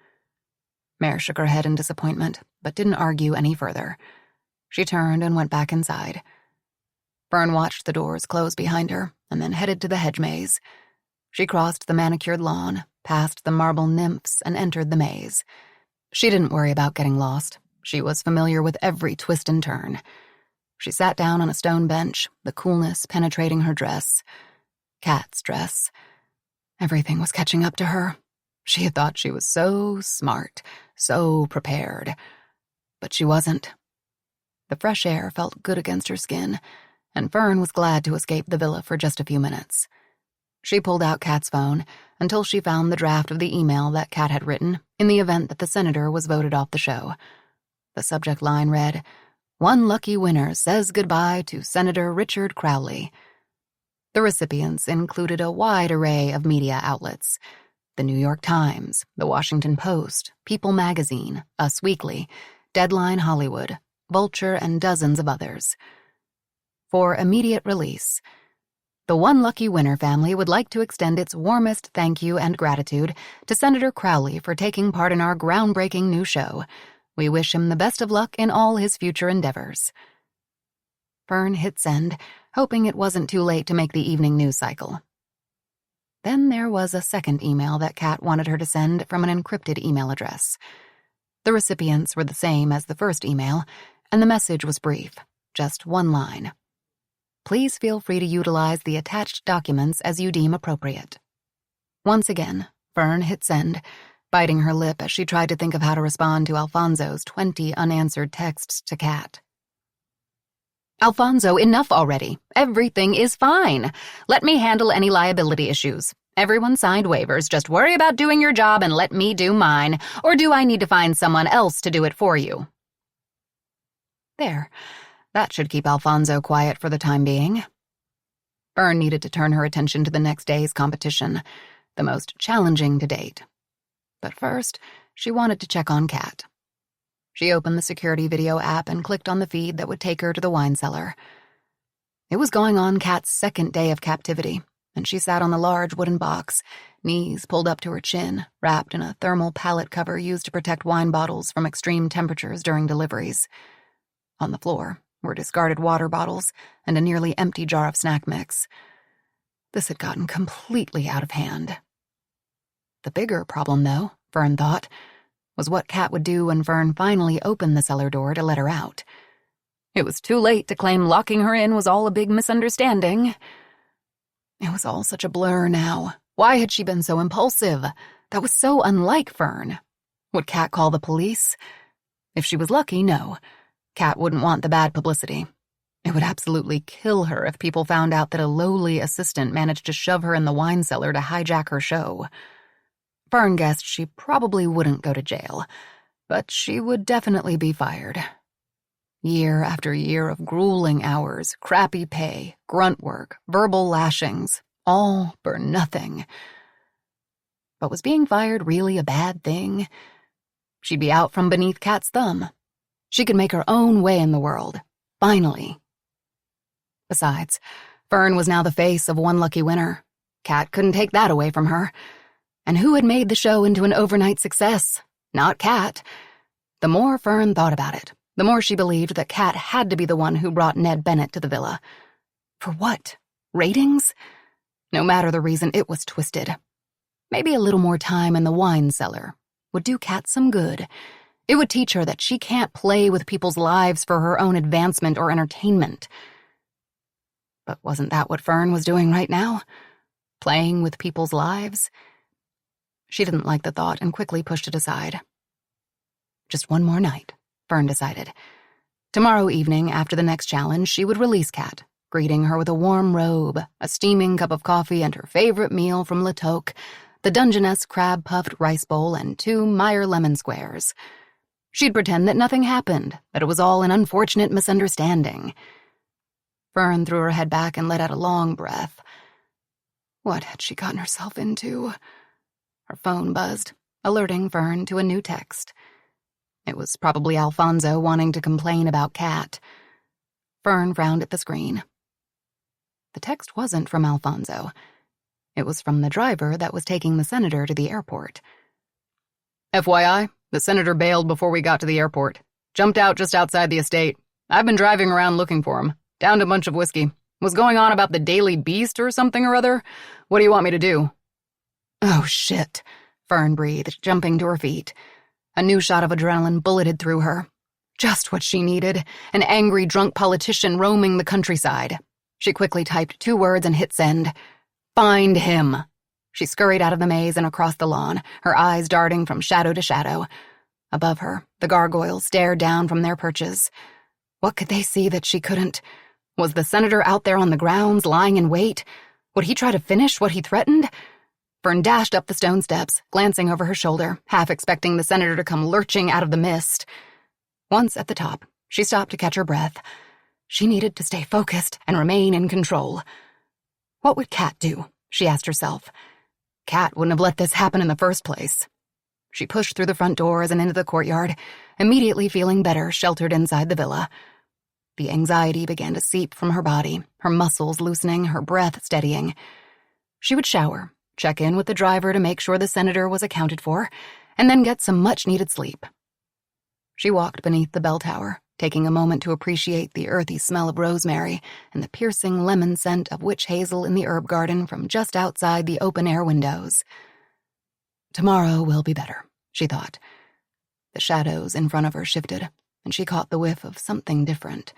Mare shook her head in disappointment, but didn't argue any further. She turned and went back inside. Fern watched the doors close behind her and then headed to the hedge maze. She crossed the manicured lawn, past the marble nymphs, and entered the maze. She didn't worry about getting lost. She was familiar with every twist and turn. She sat down on a stone bench, the coolness penetrating her dress. Kat's dress. Everything was catching up to her. She had thought she was so smart, so prepared. But she wasn't. The fresh air felt good against her skin, and Fern was glad to escape the villa for just a few minutes. She pulled out Kat's phone until she found the draft of the email that Kat had written in the event that the senator was voted off the show. The subject line read, "One lucky winner says goodbye to Senator Richard Crowley." The recipients included a wide array of media outlets: the New York Times, the Washington Post, People magazine, Us Weekly, Deadline Hollywood, Vulture, and dozens of others. For immediate release, The One Lucky Winner family would like to extend its warmest thank you and gratitude to Senator Crowley for taking part in our groundbreaking new show. We wish him the best of luck in all his future endeavors. Fern hit send, hoping it wasn't too late to make the evening news cycle. Then there was a second email that Kat wanted her to send from an encrypted email address. The recipients were the same as the first email, and the message was brief, just one line. Please feel free to utilize the attached documents as you deem appropriate. Once again, Fern hit send, biting her lip as she tried to think of how to respond to Alfonso's 20 unanswered texts to Kat. Alfonso, enough already. Everything is fine. Let me handle any liability issues. Everyone signed waivers. Just worry about doing your job and let me do mine. Or do I need to find someone else to do it for you? There. That should keep Alfonso quiet for the time being. Fern needed to turn her attention to the next day's competition, the most challenging to date. But first, she wanted to check on Kat. She opened the security video app and clicked on the feed that would take her to the wine cellar. It was going on Kat's second day of captivity, and she sat on the large wooden box, knees pulled up to her chin, wrapped in a thermal pallet cover used to protect wine bottles from extreme temperatures during deliveries. On the floor were discarded water bottles and a nearly empty jar of snack mix. This had gotten completely out of hand. The bigger problem, though, Fern thought, was what Kat would do when Fern finally opened the cellar door to let her out. It was too late to claim locking her in was all a big misunderstanding. It was all such a blur now. Why had she been so impulsive? That was so unlike Fern. Would Kat call the police? If she was lucky, no. Kat wouldn't want the bad publicity. It would absolutely kill her if people found out that a lowly assistant managed to shove her in the wine cellar to hijack her show. Fern guessed she probably wouldn't go to jail, but she would definitely be fired. Year after year of grueling hours, crappy pay, grunt work, verbal lashings, all for nothing. But was being fired really a bad thing? She'd be out from beneath Kat's thumb. She could make her own way in the world, finally. Besides, Fern was now the face of One Lucky Winner. Kat couldn't take that away from her. And who had made the show into an overnight success? Not Kat. The more Fern thought about it, the more she believed that Kat had to be the one who brought Ned Bennett to the villa. For what? Ratings? No matter the reason, it was twisted. Maybe a little more time in the wine cellar would do Kat some good. It would teach her that she can't play with people's lives for her own advancement or entertainment. But wasn't that what Fern was doing right now? Playing with people's lives? She didn't like the thought and quickly pushed it aside. Just one more night, Fern decided. Tomorrow evening, after the next challenge, she would release Kat, greeting her with a warm robe, a steaming cup of coffee, and her favorite meal from Le Toque, the Dungeness crab-puffed rice bowl and 2 Meyer lemon squares. She'd pretend that nothing happened, that it was all an unfortunate misunderstanding. Fern threw her head back and let out a long breath. What had she gotten herself into? Her phone buzzed, alerting Fern to a new text. It was probably Alfonso wanting to complain about Kat. Fern frowned at the screen. The text wasn't from Alfonso. It was from the driver that was taking the senator to the airport. FYI, the senator bailed before we got to the airport. Jumped out just outside the estate. I've been driving around looking for him. Downed a bunch of whiskey. Was going on about the Daily Beast or something or other. What do you want me to do? Oh, shit, Fern breathed, jumping to her feet. A new shot of adrenaline bulleted through her. Just what she needed, an angry, drunk politician roaming the countryside. She quickly typed 2 words and hit send. Find him. She scurried out of the maze and across the lawn, her eyes darting from shadow to shadow. Above her, the gargoyles stared down from their perches. What could they see that she couldn't? Was the senator out there on the grounds, lying in wait? Would he try to finish what he threatened? Fern dashed up the stone steps, glancing over her shoulder, half expecting the senator to come lurching out of the mist. Once at the top, she stopped to catch her breath. She needed to stay focused and remain in control. What would Kat do? She asked herself. Kat wouldn't have let this happen in the first place. She pushed through the front doors and into the courtyard, immediately feeling better sheltered inside the villa. The anxiety began to seep from her body, her muscles loosening, her breath steadying. She would shower, check in with the driver to make sure the senator was accounted for, and then get some much-needed sleep. She walked beneath the bell tower, taking a moment to appreciate the earthy smell of rosemary and the piercing lemon scent of witch hazel in the herb garden from just outside the open-air windows. Tomorrow will be better, she thought. The shadows in front of her shifted, and she caught the whiff of something different.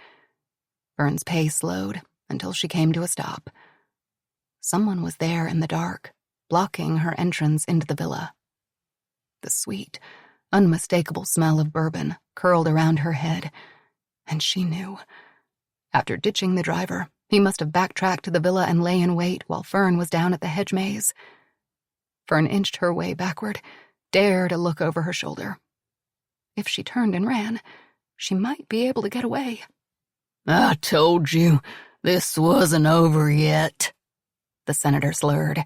Fern's pace slowed until she came to a stop. Someone was there in the dark, blocking her entrance into the villa. The sweet, unmistakable smell of bourbon curled around her head, and she knew. After ditching the driver, he must have backtracked to the villa and lay in wait while Fern was down at the hedge maze. Fern inched her way backward, dared to look over her shoulder. If she turned and ran, she might be able to get away. I told you this wasn't over yet, the senator slurred,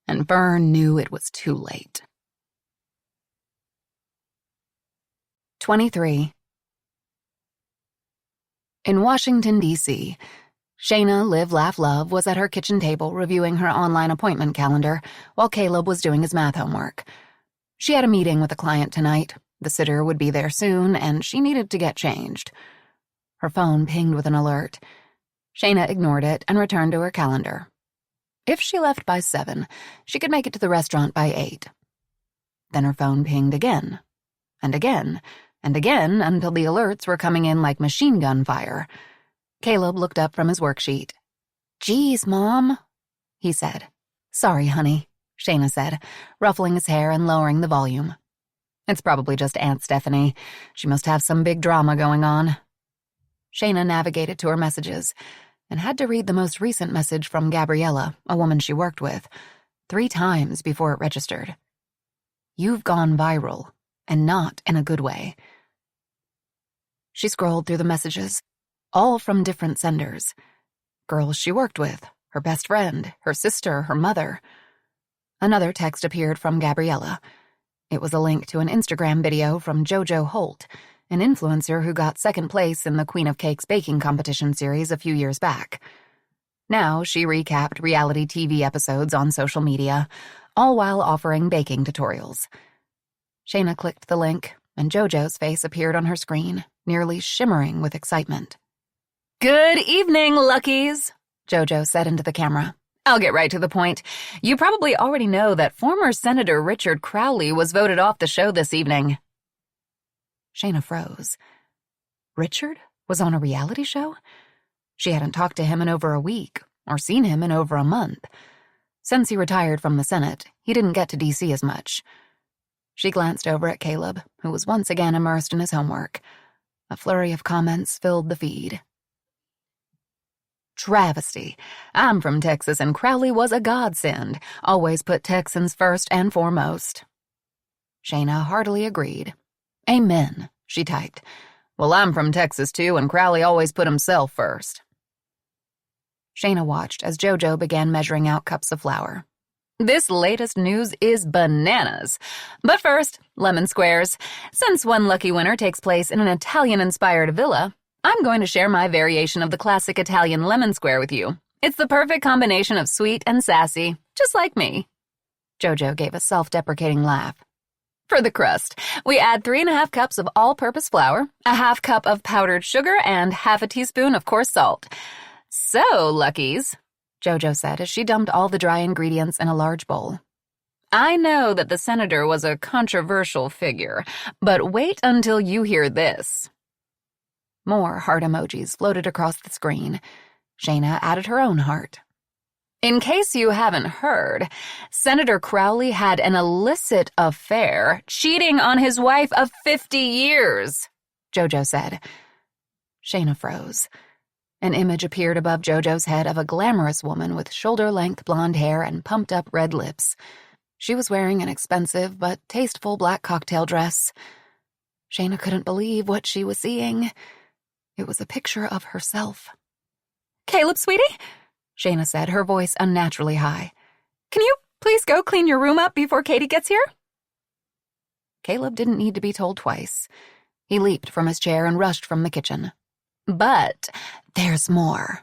and Fern knew it was too late. 23. In Washington, D.C., Shayna Live, Laugh, Love was at her kitchen table reviewing her online appointment calendar while Caleb was doing his math homework. She had a meeting with a client tonight. The sitter would be there soon, and she needed to get changed. Her phone pinged with an alert. Shayna ignored it and returned to her calendar. If she left by 7, she could make it to the restaurant by 8. Then her phone pinged again, and again, and again until the alerts were coming in like machine gun fire. Caleb looked up from his worksheet. "Geez, Mom," he said. "Sorry, honey," Shayna said, ruffling his hair and lowering the volume. "It's probably just Aunt Stephanie. She must have some big drama going on." Shayna navigated to her messages and had to read the most recent message from Gabriella, a woman she worked with, 3 times before it registered. "You've gone viral, and not in a good way." She scrolled through the messages, all from different senders. Girls she worked with, her best friend, her sister, her mother. Another text appeared from Gabriella. It was a link to an Instagram video from JoJo Holt, an influencer who got 2nd place in the Queen of Cakes baking competition series a few years back. Now she recapped reality TV episodes on social media, all while offering baking tutorials. Shayna clicked the link, and JoJo's face appeared on her screen, nearly shimmering with excitement. Good evening, Luckies, JoJo said into the camera. I'll get right to the point. You probably already know that former Senator Richard Crowley was voted off the show this evening. Shayna froze. Richard was on a reality show? She hadn't talked to him in over a week, or seen him in over a month. Since he retired from the Senate, he didn't get to D.C. as much. She glanced over at Caleb, who was once again immersed in his homework. A flurry of comments filled the feed. Travesty. I'm from Texas and Crowley was a godsend. Always put Texans first and foremost. Shayna heartily agreed. Amen, she typed. Well, I'm from Texas too, and Crowley always put himself first. Shayna watched as JoJo began measuring out cups of flour. This latest news is bananas. But first, lemon squares. Since one lucky winner takes place in an Italian-inspired villa, I'm going to share my variation of the classic Italian lemon square with you. It's the perfect combination of sweet and sassy, just like me. JoJo gave a self-deprecating laugh. For the crust, we add 3½ cups of all-purpose flour, a ½ cup of powdered sugar, and ½ a teaspoon of coarse salt. So, Luckies, JoJo said as she dumped all the dry ingredients in a large bowl. I know that the senator was a controversial figure, but wait until you hear this. More heart emojis floated across the screen. Shayna added her own heart. In case you haven't heard, Senator Crowley had an illicit affair, cheating on his wife of 50 years, JoJo said. Shayna froze. An image appeared above JoJo's head of a glamorous woman with shoulder-length blonde hair and pumped-up red lips. She was wearing an expensive but tasteful black cocktail dress. Shayna couldn't believe what she was seeing. It was a picture of herself. Caleb, sweetie, Shayna said, her voice unnaturally high. Can you please go clean your room up before Katie gets here? Caleb didn't need to be told twice. He leaped from his chair and rushed from the kitchen. But there's more,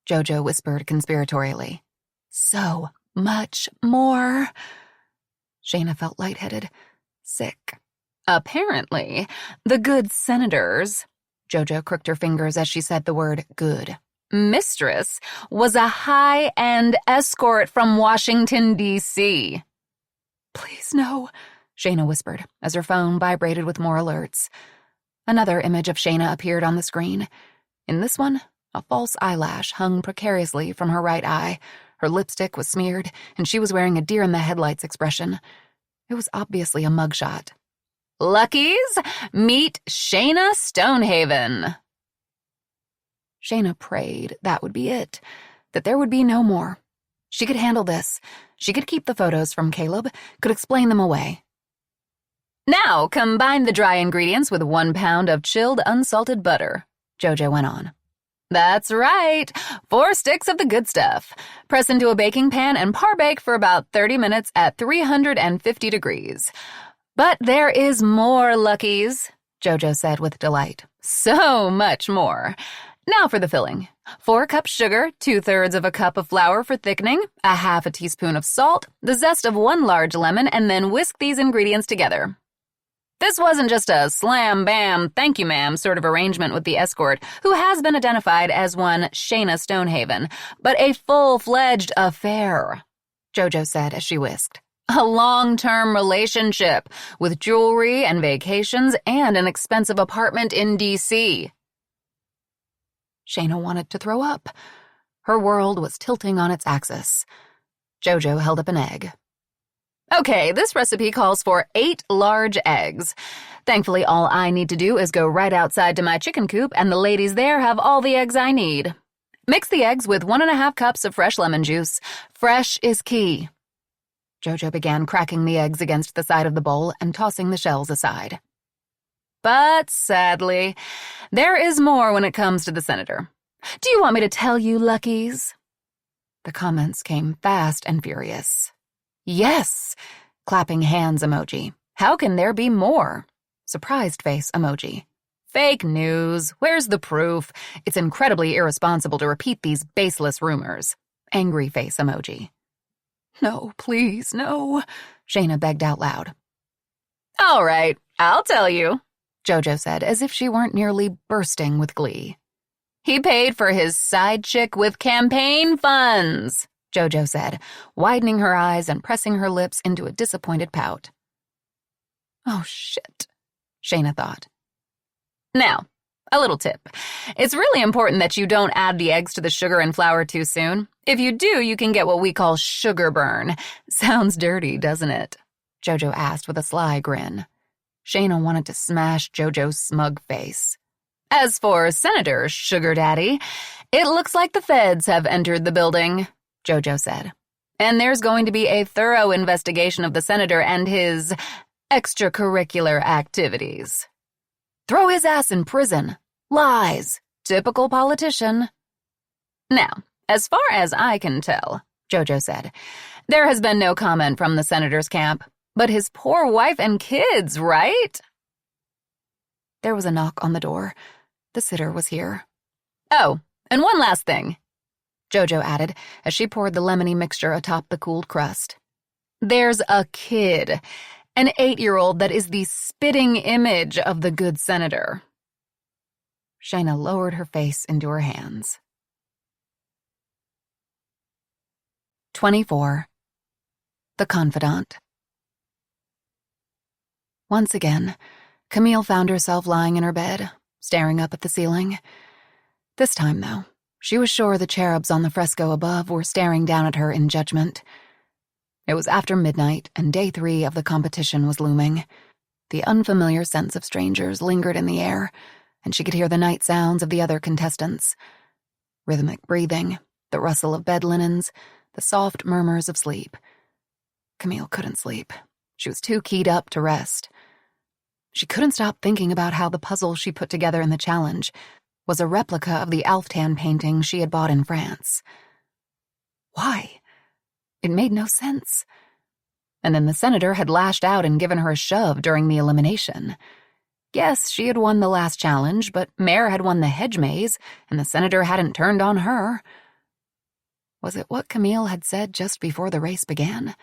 Jojo whispered conspiratorially. So much more. Shayna felt lightheaded, sick. Apparently, the good senators, Jojo crooked her fingers as she said the word good, mistress was a high-end escort from Washington, D.C. Please no, Shayna whispered as her phone vibrated with more alerts. Another image of Shayna appeared on the screen. In this one, a false eyelash hung precariously from her right eye. Her lipstick was smeared, and she was wearing a deer-in-the-headlights expression. It was obviously a mugshot. Luckies, meet Shayna Stonehaven. Shayna prayed that would be it, that there would be no more. She could handle this. She could keep the photos from Caleb, could explain them away. Now combine the dry ingredients with 1 pound of chilled unsalted butter, Jojo went on. That's right, 4 sticks of the good stuff. Press into a baking pan and par-bake for about 30 minutes at 350 degrees. But there is more, Luckies, Jojo said with delight. So much more. Now for the filling. 4 cups sugar, 2/3 of a cup of flour for thickening, 1/2 teaspoon of salt, the zest of 1 large lemon, and then whisk these ingredients together. This wasn't just a slam-bam, thank you ma'am sort of arrangement with the escort, who has been identified as one Shayna Stonehaven, but a full-fledged affair, Jojo said as she whisked. A long-term relationship with jewelry and vacations and an expensive apartment in D.C. Shayna wanted to throw up. Her world was tilting on its axis. Jojo held up an egg. Okay, this recipe calls for 8 large eggs. Thankfully, all I need to do is go right outside to my chicken coop, and the ladies there have all the eggs I need. Mix the eggs with 1.5 cups of fresh lemon juice. Fresh is key. Jojo began cracking the eggs against the side of the bowl and tossing the shells aside. But sadly, there is more when it comes to the senator. Do you want me to tell you, Luckies? The comments came fast and furious. Yes! Clapping hands emoji. How can there be more? Surprised face emoji. Fake news. Where's the proof? It's incredibly irresponsible to repeat these baseless rumors. Angry face emoji. No, please, no, Shayna begged out loud. All right, I'll tell you, Jojo said as if she weren't nearly bursting with glee. He paid for his side chick with campaign funds, Jojo said, widening her eyes and pressing her lips into a disappointed pout. Oh, shit, Shayna thought. Now, a little tip. It's really important that you don't add the eggs to the sugar and flour too soon. If you do, you can get what we call sugar burn. Sounds dirty, doesn't it? Jojo asked with a sly grin. Shayna wanted to smash Jojo's smug face. As for Senator Sugar Daddy, it looks like the feds have entered the building, Jojo said. And there's going to be a thorough investigation of the senator and his extracurricular activities. Throw his ass in prison. Lies. Typical politician. Now, as far as I can tell, Jojo said, there has been no comment from the senator's camp. But his poor wife and kids, right? There was a knock on the door. The sitter was here. Oh, and one last thing, Jojo added as she poured the lemony mixture atop the cooled crust. There's a kid, an 8-year-old that is the spitting image of the good senator. Shayna lowered her face into her hands. 24. The Confidant. Once again, Camille found herself lying in her bed, staring up at the ceiling. This time, though, she was sure the cherubs on the fresco above were staring down at her in judgment. It was after midnight, and day 3 of the competition was looming. The unfamiliar sense of strangers lingered in the air, and she could hear the night sounds of the other contestants. Rhythmic breathing, the rustle of bed linens, the soft murmurs of sleep. Camille couldn't sleep. She was too keyed up to rest. She couldn't stop thinking about how the puzzle she put together in the challenge was a replica of the Alftan painting she had bought in France. Why? It made no sense. And then the senator had lashed out and given her a shove during the elimination. Yes, she had won the last challenge, but Mare had won the hedge maze, and the senator hadn't turned on her. Was it what Camille had said just before the race began?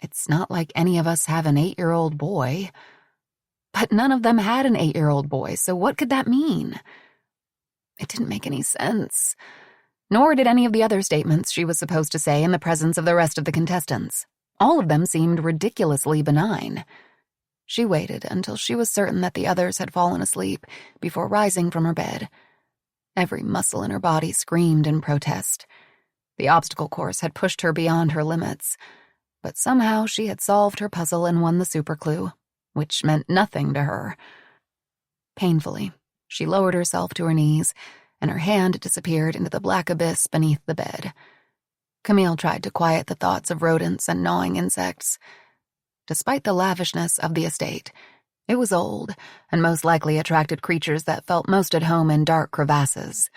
It's not like any of us have an 8-year-old boy. But none of them had an 8-year-old boy, so what could that mean? It didn't make any sense. Nor did any of the other statements she was supposed to say in the presence of the rest of the contestants. All of them seemed ridiculously benign. She waited until she was certain that the others had fallen asleep before rising from her bed. Every muscle in her body screamed in protest. The obstacle course had pushed her beyond her limits, but somehow she had solved her puzzle and won the super clue, which meant nothing to her. Painfully, she lowered herself to her knees, and her hand disappeared into the black abyss beneath the bed. Camille tried to quiet the thoughts of rodents and gnawing insects. Despite the lavishness of the estate, it was old and most likely attracted creatures that felt most at home in dark crevasses.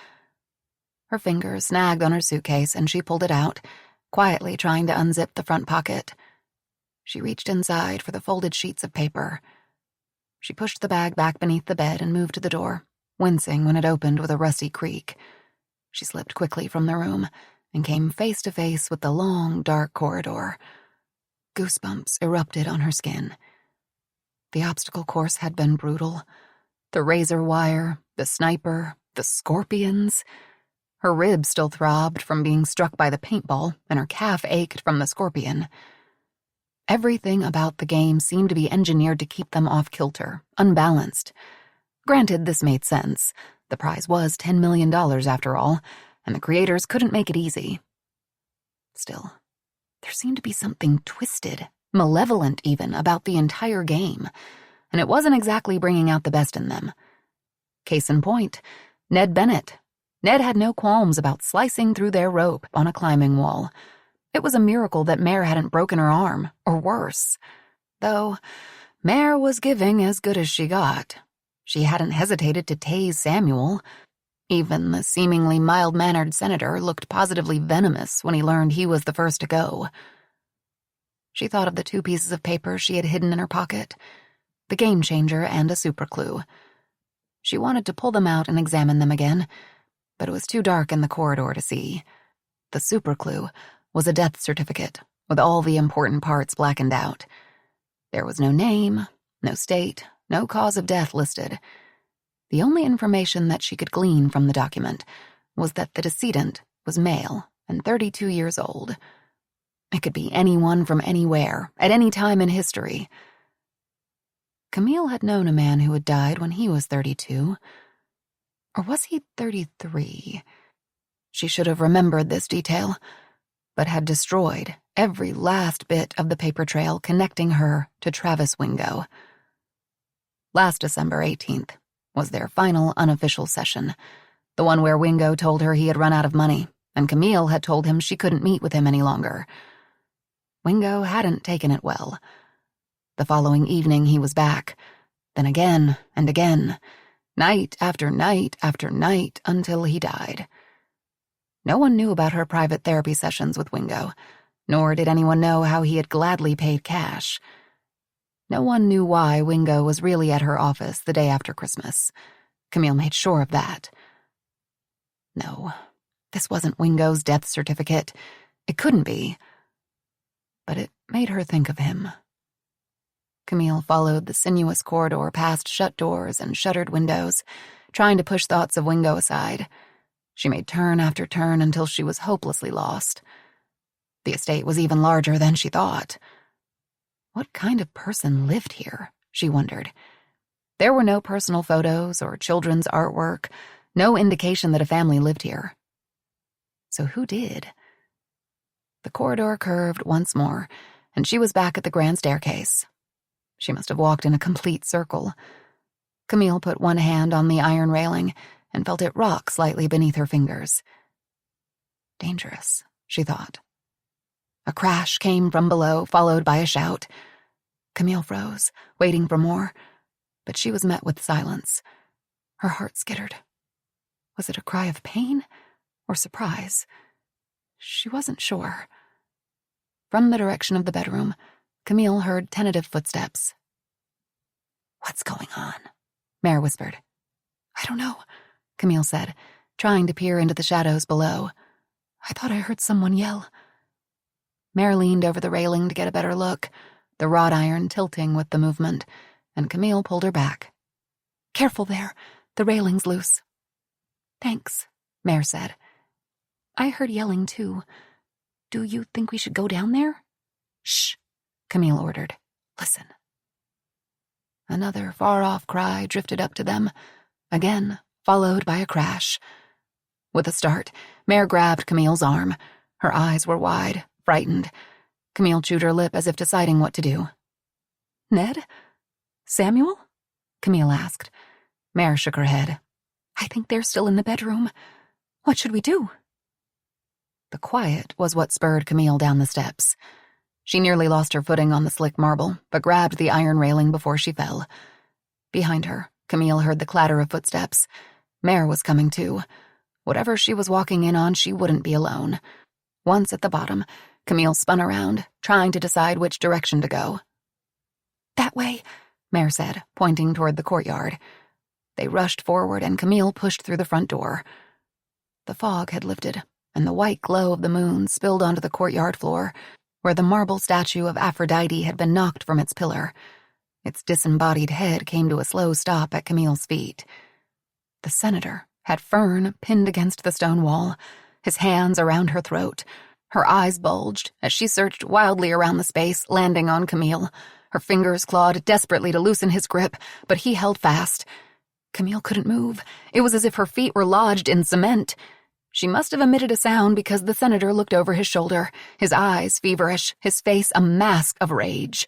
Her fingers snagged on her suitcase and she pulled it out, quietly trying to unzip the front pocket. She reached inside for the folded sheets of paper. She pushed the bag back beneath the bed and moved to the door, wincing when it opened with a rusty creak. She slipped quickly from the room and came face to face with the long, dark corridor. Goosebumps erupted on her skin. The obstacle course had been brutal. The razor wire, the sniper, the scorpions. Her ribs still throbbed from being struck by the paintball, and her calf ached from the scorpion. Everything about the game seemed to be engineered to keep them off kilter, unbalanced. Granted, this made sense. The prize was $10 million after all, and the creators couldn't make it easy. Still, there seemed to be something twisted, malevolent even, about the entire game, and it wasn't exactly bringing out the best in them. Case in point, Ned Bennett. Ned had no qualms about slicing through their rope on a climbing wall. It was a miracle that Mare hadn't broken her arm, or worse. Though Mare was giving as good as she got. She hadn't hesitated to tase Samuel. Even the seemingly mild-mannered senator looked positively venomous when he learned he was the first to go. She thought of the 2 pieces of paper she had hidden in her pocket, the game changer and a super clue. She wanted to pull them out and examine them again, but it was too dark in the corridor to see. The super clue was a death certificate, with all the important parts blackened out. There was no name, no state, no cause of death listed. The only information that she could glean from the document was that the decedent was male and 32 years old. It could be anyone from anywhere, at any time in history. Camille had known a man who had died when he was 32. Or was he 33? She should have remembered this detail, but had destroyed every last bit of the paper trail connecting her to Travis Wingo. Last December 18th was their final unofficial session, the one where Wingo told her he had run out of money, and Camille had told him she couldn't meet with him any longer. Wingo hadn't taken it well. The following evening he was back, then again and again, night after night after night until he died. No one knew about her private therapy sessions with Wingo, nor did anyone know how he had gladly paid cash. No one knew why Wingo was really at her office the day after Christmas. Camille made sure of that. No, this wasn't Wingo's death certificate. It couldn't be. But it made her think of him. Camille followed the sinuous corridor past shut doors and shuttered windows, trying to push thoughts of Wingo aside. She made turn after turn until she was hopelessly lost. The estate was even larger than she thought. What kind of person lived here, she wondered. There were no personal photos or children's artwork, no indication that a family lived here. So who did? The corridor curved once more, and she was back at the grand staircase. She must have walked in a complete circle. Camille put one hand on the iron railing and felt it rock slightly beneath her fingers. Dangerous, she thought. A crash came from below, followed by a shout. Camille froze, waiting for more, but she was met with silence. Her heart skittered. Was it a cry of pain or surprise? She wasn't sure. From the direction of the bedroom, Camille heard tentative footsteps. What's going on? Mare whispered. I don't know, Camille said, trying to peer into the shadows below. I thought I heard someone yell. Mare leaned over the railing to get a better look, the wrought iron tilting with the movement, and Camille pulled her back. Careful there, the railing's loose. Thanks, Mare said. I heard yelling too. Do you think we should go down there? Shh, Camille ordered. Listen. Another far-off cry drifted up to them, again followed by a crash. With a start, Mare grabbed Camille's arm. Her eyes were wide, frightened. Camille chewed her lip as if deciding what to do. Ned? Samuel? Camille asked. Mare shook her head. I think they're still in the bedroom. What should we do? The quiet was what spurred Camille down the steps. She nearly lost her footing on the slick marble, but grabbed the iron railing before she fell. Behind her, Camille heard the clatter of footsteps. Mare was coming too. Whatever she was walking in on, she wouldn't be alone. Once at the bottom, Camille spun around, trying to decide which direction to go. That way, Mare said, pointing toward the courtyard. They rushed forward, and Camille pushed through the front door. The fog had lifted, and the white glow of the moon spilled onto the courtyard floor, where the marble statue of Aphrodite had been knocked from its pillar. Its disembodied head came to a slow stop at Camille's feet. The senator had Fern pinned against the stone wall, his hands around her throat. Her eyes bulged as she searched wildly around the space, landing on Camille. Her fingers clawed desperately to loosen his grip, but he held fast. Camille couldn't move. It was as if her feet were lodged in cement. She must have emitted a sound because the senator looked over his shoulder, his eyes feverish, his face a mask of rage.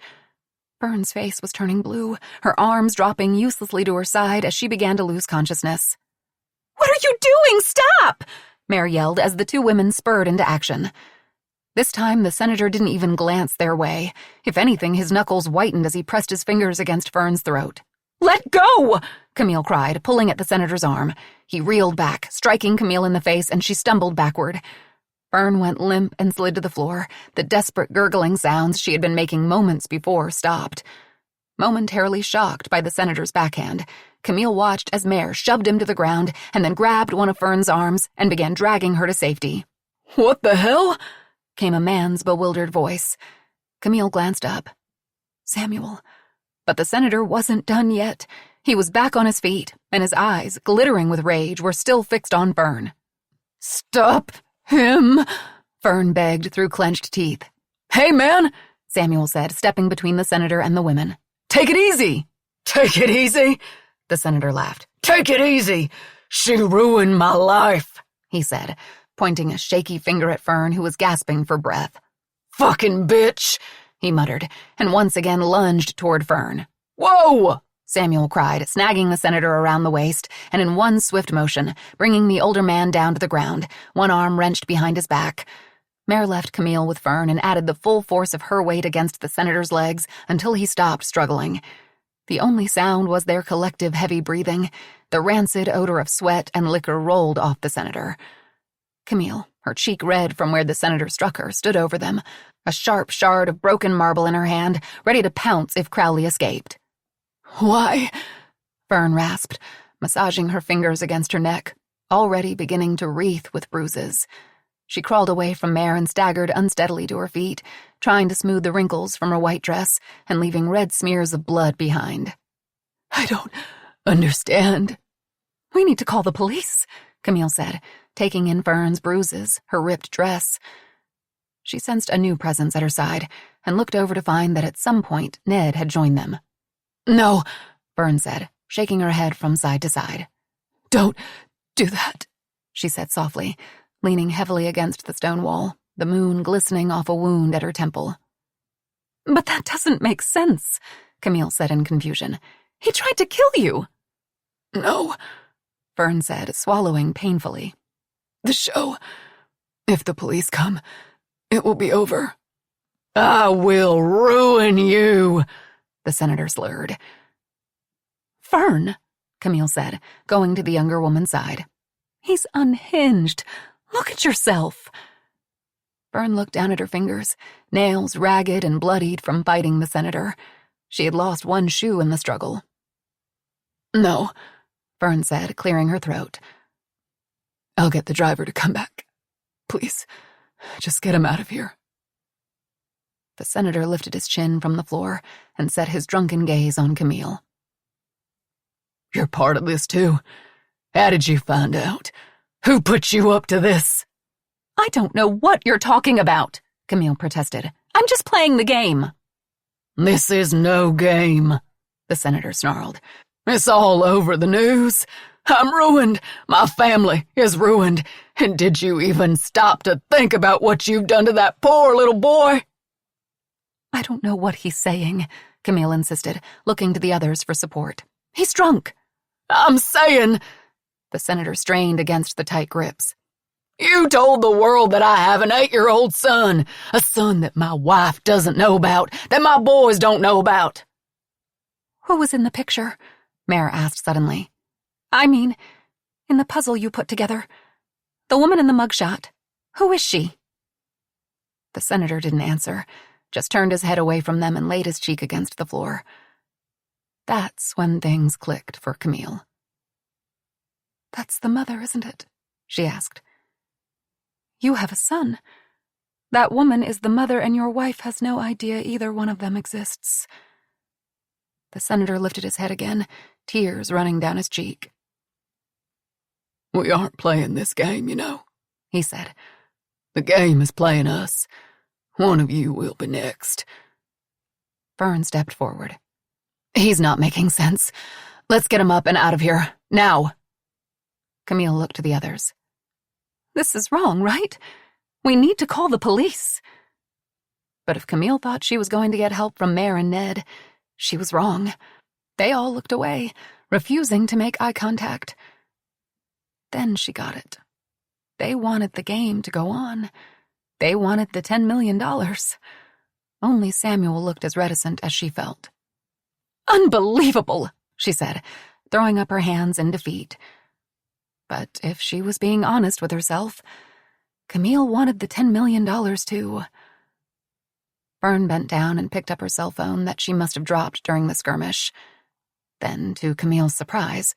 Fern's face was turning blue, her arms dropping uselessly to her side as she began to lose consciousness. What are you doing? Stop! Mare yelled as the two women spurred into action. This time, the senator didn't even glance their way. If anything, his knuckles whitened as he pressed his fingers against Fern's throat. Let go! Camille cried, pulling at the senator's arm. He reeled back, striking Camille in the face, and she stumbled backward. Fern went limp and slid to the floor. The desperate gurgling sounds she had been making moments before stopped. Momentarily shocked by the senator's backhand, Camille watched as Mare shoved him to the ground and then grabbed one of Fern's arms and began dragging her to safety. What the hell? Came a man's bewildered voice. Camille glanced up. Samuel. But the senator wasn't done yet. He was back on his feet, and his eyes, glittering with rage, were still fixed on Fern. Stop him, Fern begged through clenched teeth. Hey, man, Samuel said, stepping between the senator and the women. Take it easy. Take it easy? The senator laughed. Take it easy. She ruined my life, he said, pointing a shaky finger at Fern, who was gasping for breath. Fucking bitch, he muttered, and once again lunged toward Fern. Whoa! Samuel cried, snagging the senator around the waist, and in one swift motion, bringing the older man down to the ground, one arm wrenched behind his back. Mare left Camille with Fern and added the full force of her weight against the senator's legs until he stopped struggling. The only sound was their collective heavy breathing. The rancid odor of sweat and liquor rolled off the senator. Camille, her cheek red from where the senator struck her, stood over them, a sharp shard of broken marble in her hand, ready to pounce if Crowley escaped. Why? Fern rasped, massaging her fingers against her neck, already beginning to wreath with bruises. She crawled away from Mare and staggered unsteadily to her feet, trying to smooth the wrinkles from her white dress and leaving red smears of blood behind. I don't understand. We need to call the police, Camille said, taking in Fern's bruises, her ripped dress. She sensed a new presence at her side and looked over to find that at some point Ned had joined them. No, Fern said, shaking her head from side to side. Don't do that, she said softly, leaning heavily against the stone wall, the moon glistening off a wound at her temple. But that doesn't make sense, Camille said in confusion. He tried to kill you. No, Fern said, swallowing painfully. The show. If the police come, it will be over. I will ruin you, the senator slurred. Fern, Camille said, going to the younger woman's side. He's unhinged. Look at yourself. Fern looked down at her fingers, nails ragged and bloodied from fighting the senator. She had lost one shoe in the struggle. No, Fern said, clearing her throat. I'll get the driver to come back. Please, just get him out of here. The senator lifted his chin from the floor and set his drunken gaze on Camille. You're part of this, too. How did you find out? Who put you up to this? I don't know what you're talking about, Camille protested. I'm just playing the game. This is no game, the senator snarled. It's all over the news. I'm ruined. My family is ruined. And did you even stop to think about what you've done to that poor little boy? I don't know what he's saying, Camille insisted, looking to the others for support. He's drunk. I'm saying, the senator strained against the tight grips. You told the world that I have an 8-year-old son, a son that my wife doesn't know about, that my boys don't know about. Who was in the picture? Mare asked suddenly. I mean, in the puzzle you put together. The woman in the mugshot. Who is she? The senator didn't answer, just turned his head away from them and laid his cheek against the floor. That's when things clicked for Camille. That's the mother, isn't it? She asked. You have a son. That woman is the mother, and your wife has no idea either one of them exists. The senator lifted his head again, tears running down his cheek. We aren't playing this game, you know, he said. The game is playing us. One of you will be next. Fern stepped forward. He's not making sense. Let's get him up and out of here, now. Camille looked to the others. This is wrong, right? We need to call the police. But if Camille thought she was going to get help from Mare and Ned, she was wrong. They all looked away, refusing to make eye contact. Then she got it. They wanted the game to go on. They wanted the $10 million. Only Samuel looked as reticent as she felt. Unbelievable, she said, throwing up her hands in defeat. But if she was being honest with herself, Camille wanted the $10 million too. Fern bent down and picked up her cell phone that she must have dropped during the skirmish. Then, to Camille's surprise,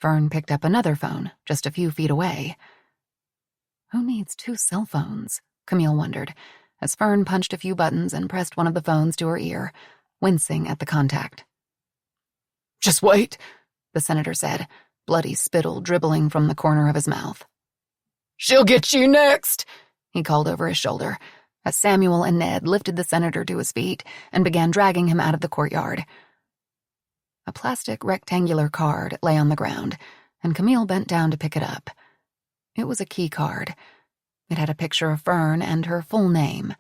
Fern picked up another phone just a few feet away. Who needs 2 cell phones? Camille wondered, as Fern punched a few buttons and pressed one of the phones to her ear, wincing at the contact. Just wait, the senator said, bloody spittle dribbling from the corner of his mouth. She'll get you next, he called over his shoulder, as Samuel and Ned lifted the senator to his feet and began dragging him out of the courtyard. A plastic rectangular card lay on the ground, and Camille bent down to pick it up. It was a key card. It had a picture of Fern and her full name,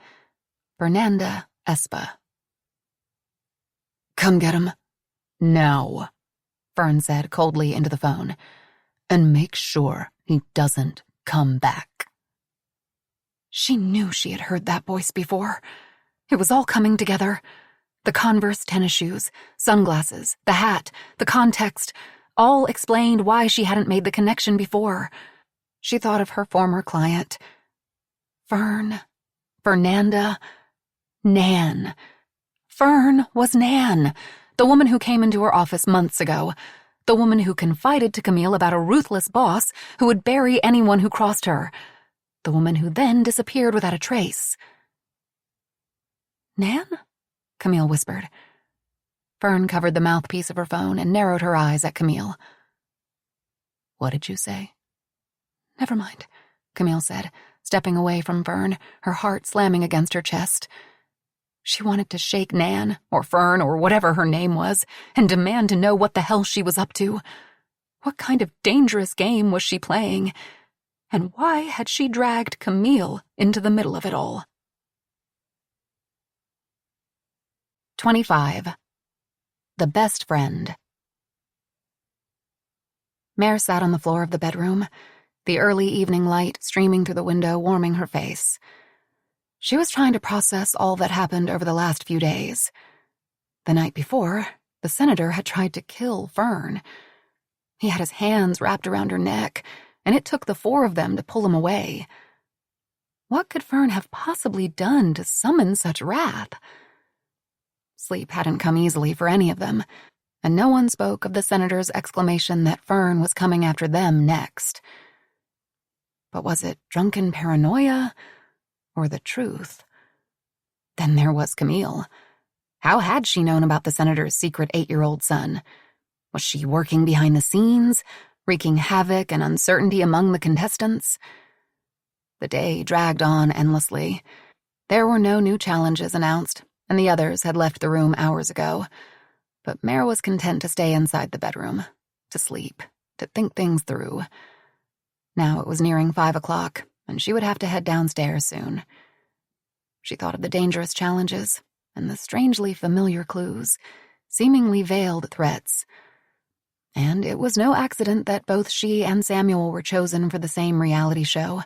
Fernanda Espa. Come get him. Now, Fern said coldly into the phone, and make sure he doesn't come back. She knew she had heard that voice before. It was all coming together. The Converse tennis shoes, sunglasses, the hat, the context, all explained why she hadn't made the connection before. She thought of her former client. Fern, Fernanda, Nan. Fern was Nan, the woman who came into her office months ago, the woman who confided to Camille about a ruthless boss who would bury anyone who crossed her, the woman who then disappeared without a trace. Nan? Camille whispered. Fern covered the mouthpiece of her phone and narrowed her eyes at Camille. What did you say? Never mind, Camille said, stepping away from Fern, her heart slamming against her chest. She wanted to shake Nan, or Fern, or whatever her name was, and demand to know what the hell she was up to. What kind of dangerous game was she playing? And why had she dragged Camille into the middle of it all? 25. The Best Friend. Mare sat on the floor of the bedroom, the early evening light streaming through the window warming her face. She was trying to process all that happened over the last few days. The night before, the senator had tried to kill Fern. He had his hands wrapped around her neck, and it took the 4 of them to pull him away. What could Fern have possibly done to summon such wrath? Sleep hadn't come easily for any of them, and no one spoke of the senator's exclamation that Fern was coming after them next. But was it drunken paranoia or the truth? Then there was Camille. How had she known about the senator's secret 8-year-old son? Was she working behind the scenes, wreaking havoc and uncertainty among the contestants? The day dragged on endlessly. There were no new challenges announced, and the others had left the room hours ago. But Mare was content to stay inside the bedroom, to sleep, to think things through. Now it was nearing 5 o'clock, and she would have to head downstairs soon. She thought of the dangerous challenges and the strangely familiar clues, seemingly veiled threats. And it was no accident that both she and Samuel were chosen for the same reality show.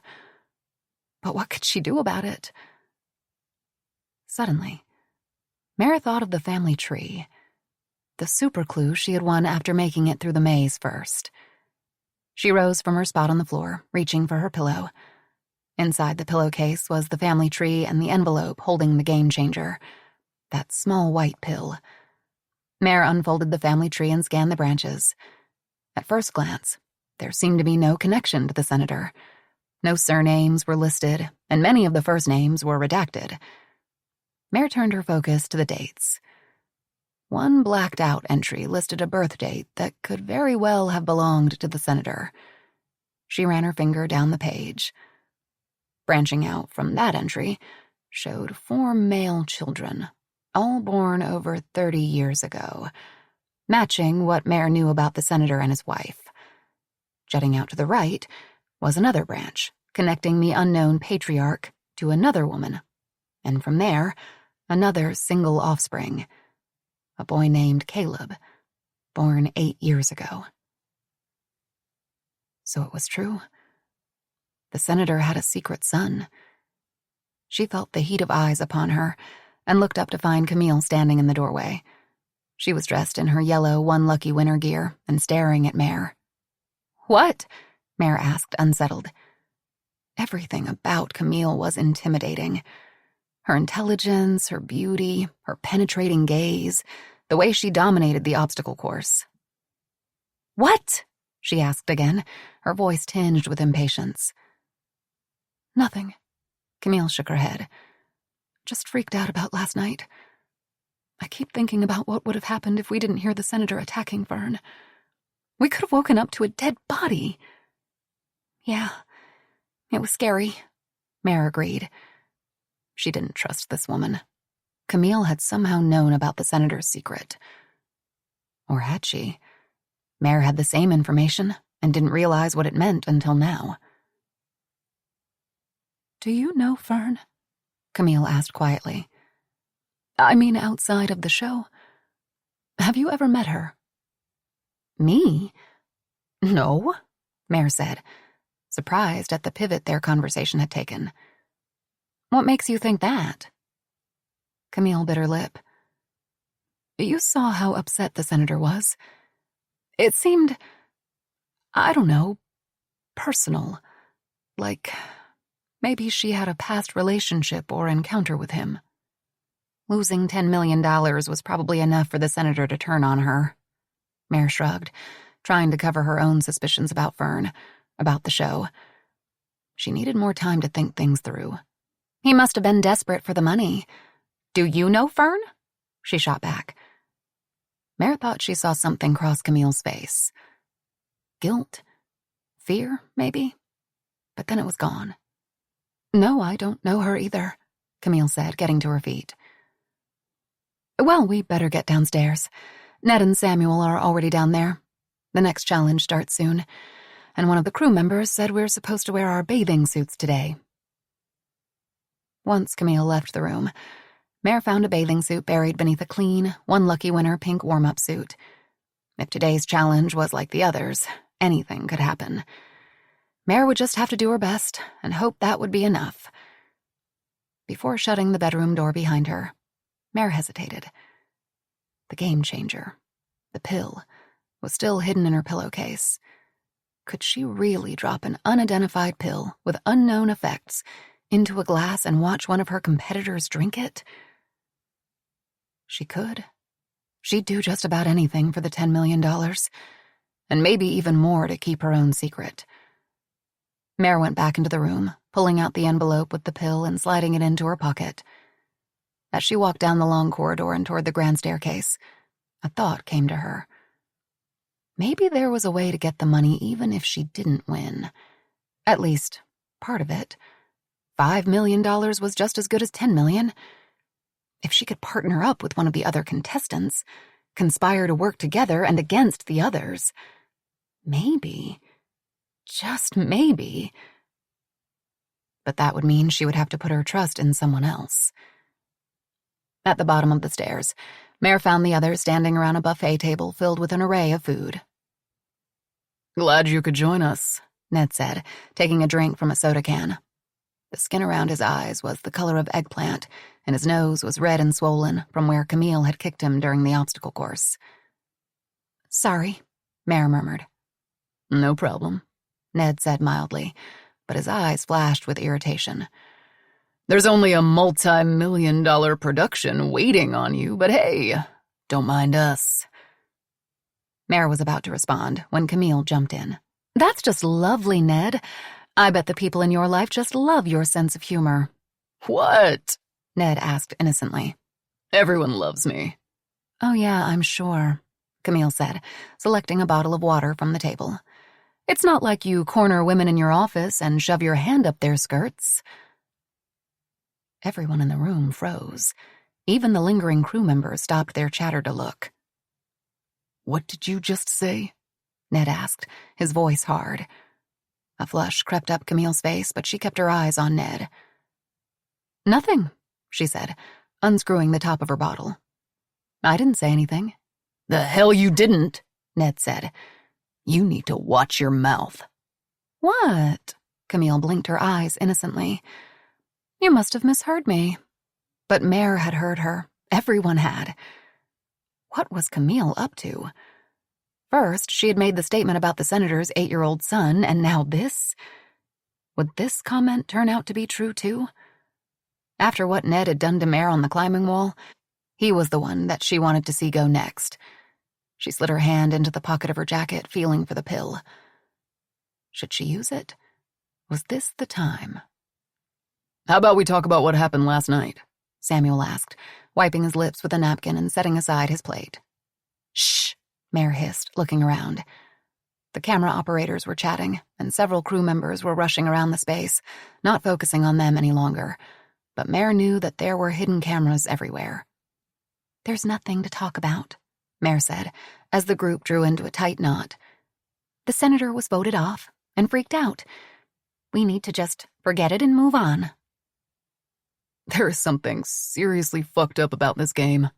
But what could she do about it? Suddenly, Mare thought of the family tree, the super clue she had won after making it through the maze first. She rose from her spot on the floor, reaching for her pillow. Inside the pillowcase was the family tree and the envelope holding the game changer, that small white pill. Mare unfolded the family tree and scanned the branches. At first glance, there seemed to be no connection to the senator. No surnames were listed, and many of the first names were redacted. Mare turned her focus to the dates. One blacked-out entry listed a birth date that could very well have belonged to the senator. She ran her finger down the page. Branching out from that entry showed 4 male children, all born over 30 years ago, matching what Mare knew about the senator and his wife. Jutting out to the right was another branch, connecting the unknown patriarch to another woman, and from there, another single offspring, a boy named Caleb, born 8 years ago. So it was true. The senator had a secret son. She felt the heat of eyes upon her and looked up to find Camille standing in the doorway. She was dressed in her yellow One Lucky Winner gear and staring at Mare. "What?" Mare asked, unsettled. Everything about Camille was intimidating. Her intelligence, her beauty, her penetrating gaze, the way she dominated the obstacle course. "What?" she asked again, her voice tinged with impatience. "Nothing." Camille shook her head. "Just freaked out about last night. I keep thinking about what would have happened if we didn't hear the senator attacking Fern. We could have woken up to a dead body." "Yeah, it was scary," Mare agreed. She didn't trust this woman. Camille had somehow known about the senator's secret. Or had she? Mare had the same information and didn't realize what it meant until now. "Do you know Fern?" Camille asked quietly. "I mean, outside of the show. Have you ever met her?" "Me? No," Mare said, surprised at the pivot their conversation had taken. "What makes you think that?" Camille bit her lip. "You saw how upset the senator was. It seemed, I don't know, personal. Like maybe she had a past relationship or encounter with him. Losing $10 million was probably enough for the senator to turn on her." Mare shrugged, trying to cover her own suspicions about Fern, about the show. She needed more time to think things through. "He must have been desperate for the money. Do you know Fern?" she shot back. Mare thought she saw something cross Camille's face. Guilt? Fear, maybe? But then it was gone. "No, I don't know her either," Camille said, getting to her feet. "Well, we better get downstairs. Ned and Samuel are already down there. The next challenge starts soon, and one of the crew members said we're supposed to wear our bathing suits today." Once Camille left the room, Mare found a bathing suit buried beneath a clean, One Lucky Winner pink warm-up suit. If today's challenge was like the others, anything could happen. Mare would just have to do her best and hope that would be enough. Before shutting the bedroom door behind her, Mare hesitated. The game changer, the pill, was still hidden in her pillowcase. Could she really drop an unidentified pill with unknown effects into a glass and watch one of her competitors drink it? She could. She'd do just about anything for the $10 million, and maybe even more to keep her own secret. Mare went back into the room, pulling out the envelope with the pill and sliding it into her pocket. As she walked down the long corridor and toward the grand staircase, a thought came to her. Maybe there was a way to get the money even if she didn't win. At least, part of it. $5 million was just as good as $10 million. If she could partner up with one of the other contestants, conspire to work together and against the others, maybe, just maybe. But that would mean she would have to put her trust in someone else. At the bottom of the stairs, Mare found the others standing around a buffet table filled with an array of food. Glad you could join us, Ned said, taking a drink from a soda can. The skin around his eyes was the color of eggplant, and his nose was red and swollen from where Camille had kicked him during the obstacle course. Sorry, Mare murmured. No problem, Ned said mildly, but his eyes flashed with irritation. There's only a multi-million-dollar production waiting on you, but hey, don't mind us. Mare was about to respond when Camille jumped in. That's just lovely, Ned. I bet the people in your life just love your sense of humor. What? Ned asked innocently. Everyone loves me. Oh yeah, I'm sure, Camille said, selecting a bottle of water from the table. It's not like you corner women in your office and shove your hand up their skirts. Everyone in the room froze. Even the lingering crew members stopped their chatter to look. What did you just say? Ned asked, his voice hard. A flush crept up Camille's face, but she kept her eyes on Ned. Nothing, she said, unscrewing the top of her bottle. I didn't say anything. The hell you didn't, Ned said. You need to watch your mouth. What? Camille blinked her eyes innocently. You must have misheard me. But Mare had heard her. Everyone had. What was Camille up to? First, she had made the statement about the senator's 8-year-old son, and now this? Would this comment turn out to be true, too? After what Ned had done to Mare on the climbing wall, he was the one that she wanted to see go next. She slid her hand into the pocket of her jacket, feeling for the pill. Should she use it? Was this the time? How about we talk about what happened last night? Samuel asked, wiping his lips with a napkin and setting aside his plate. Shh, Mare hissed, looking around. The camera operators were chatting, and several crew members were rushing around the space, not focusing on them any longer. But Mare knew that there were hidden cameras everywhere. There's nothing to talk about, Mare said, as the group drew into a tight knot. The senator was voted off and freaked out. We need to just forget it and move on. There is something seriously fucked up about this game,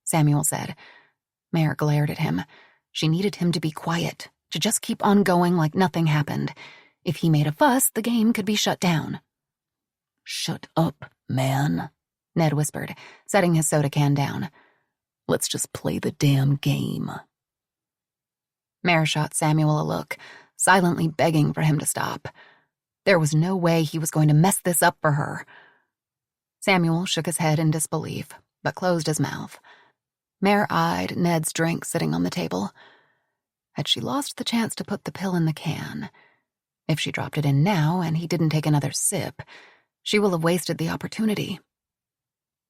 Samuel said. Mare glared at him. She needed him to be quiet, to just keep on going like nothing happened. If he made a fuss, the game could be shut down. Shut up, man, Ned whispered, setting his soda can down. Let's just play the damn game. Mare shot Samuel a look, silently begging for him to stop. There was no way he was going to mess this up for her. Samuel shook his head in disbelief, but closed his mouth. Mare eyed Ned's drink sitting on the table. Had she lost the chance to put the pill in the can? If she dropped it in now and he didn't take another sip, she will have wasted the opportunity.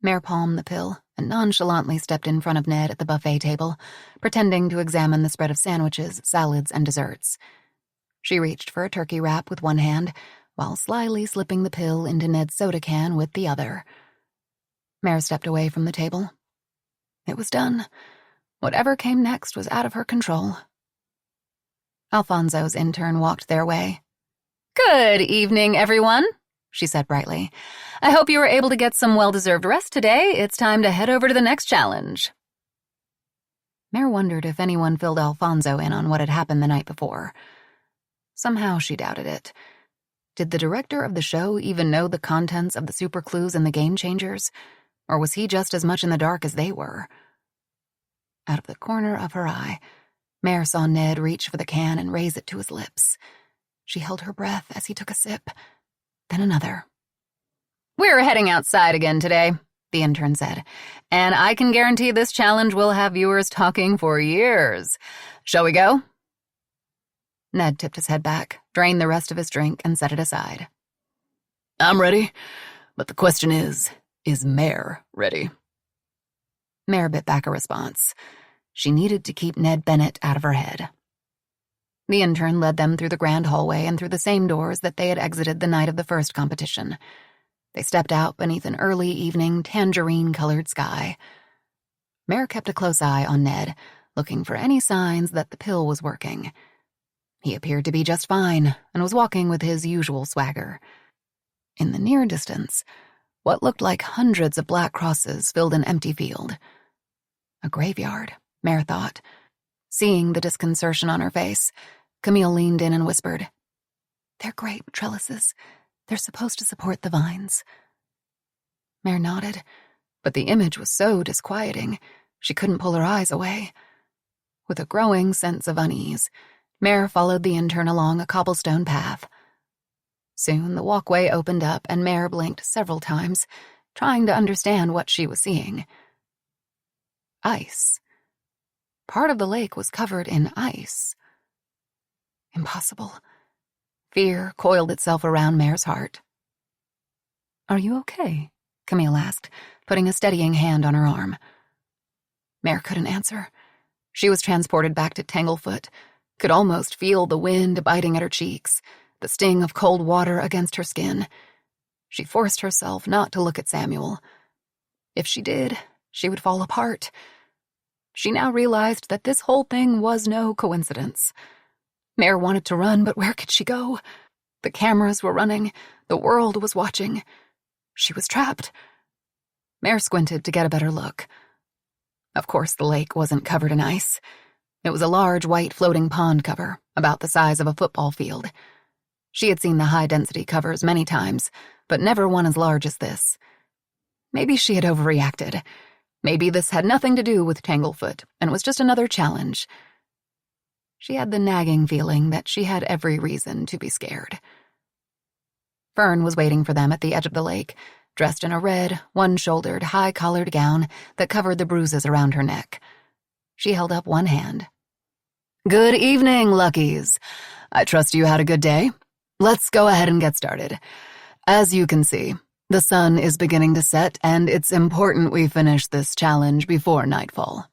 Mare palmed the pill and nonchalantly stepped in front of Ned at the buffet table, pretending to examine the spread of sandwiches, salads, and desserts. She reached for a turkey wrap with one hand, while slyly slipping the pill into Ned's soda can with the other. Mare stepped away from the table. It was done. Whatever came next was out of her control. Alfonso's intern walked their way. Good evening, everyone, she said brightly. I hope you were able to get some well-deserved rest today. It's time to head over to the next challenge. Mare wondered if anyone filled Alfonso in on what had happened the night before. Somehow she doubted it. Did the director of the show even know the contents of the super clues and the game changers? Or was he just as much in the dark as they were? Out of the corner of her eye, Mare saw Ned reach for the can and raise it to his lips. She held her breath as he took a sip, then another. We're heading outside again today. the intern said. And I can guarantee this challenge will have viewers talking for years. Shall we go? Ned tipped his head back, drained the rest of his drink, and set it aside. I'm ready, but the question is Mare ready? Mare bit back a response. She needed to keep Ned Bennett out of her head. The intern led them through the grand hallway and through the same doors that they had exited the night of the first competition. They stepped out beneath an early evening tangerine-colored sky. Mare kept a close eye on Ned, looking for any signs that the pill was working. He appeared to be just fine and was walking with his usual swagger. In the near distance, what looked like hundreds of black crosses filled an empty field. A graveyard, Mare thought. Seeing the disconcertion on her face, Camille leaned in and whispered, "They're grape trellises. They're supposed to support the vines." Mare nodded, but the image was so disquieting, she couldn't pull her eyes away. With a growing sense of unease, Mare followed the intern along a cobblestone path. Soon the walkway opened up and Mare blinked several times, trying to understand what she was seeing. Ice. Part of the lake was covered in ice. Impossible. Fear coiled itself around Mare's heart. "Are you okay?" Camille asked, putting a steadying hand on her arm. Mare couldn't answer. She was transported back to Tanglefoot, could almost feel the wind biting at her cheeks, the sting of cold water against her skin. She forced herself not to look at Samuel. If she did, she would fall apart. She now realized that this whole thing was no coincidence. Mare wanted to run, but where could she go? The cameras were running. The world was watching. She was trapped. Mare squinted to get a better look. Of course, the lake wasn't covered in ice. It was a large white floating pond cover, about the size of a football field. She had seen the high-density covers many times, but never one as large as this. Maybe she had overreacted. Maybe this had nothing to do with Tanglefoot and was just another challenge. She had the nagging feeling that she had every reason to be scared. Fern was waiting for them at the edge of the lake, dressed in a red, one-shouldered, high-collared gown that covered the bruises around her neck. She held up one hand. "Good evening, Luckies. I trust you had a good day. Let's go ahead and get started. As you can see, the sun is beginning to set, and it's important we finish this challenge before nightfall."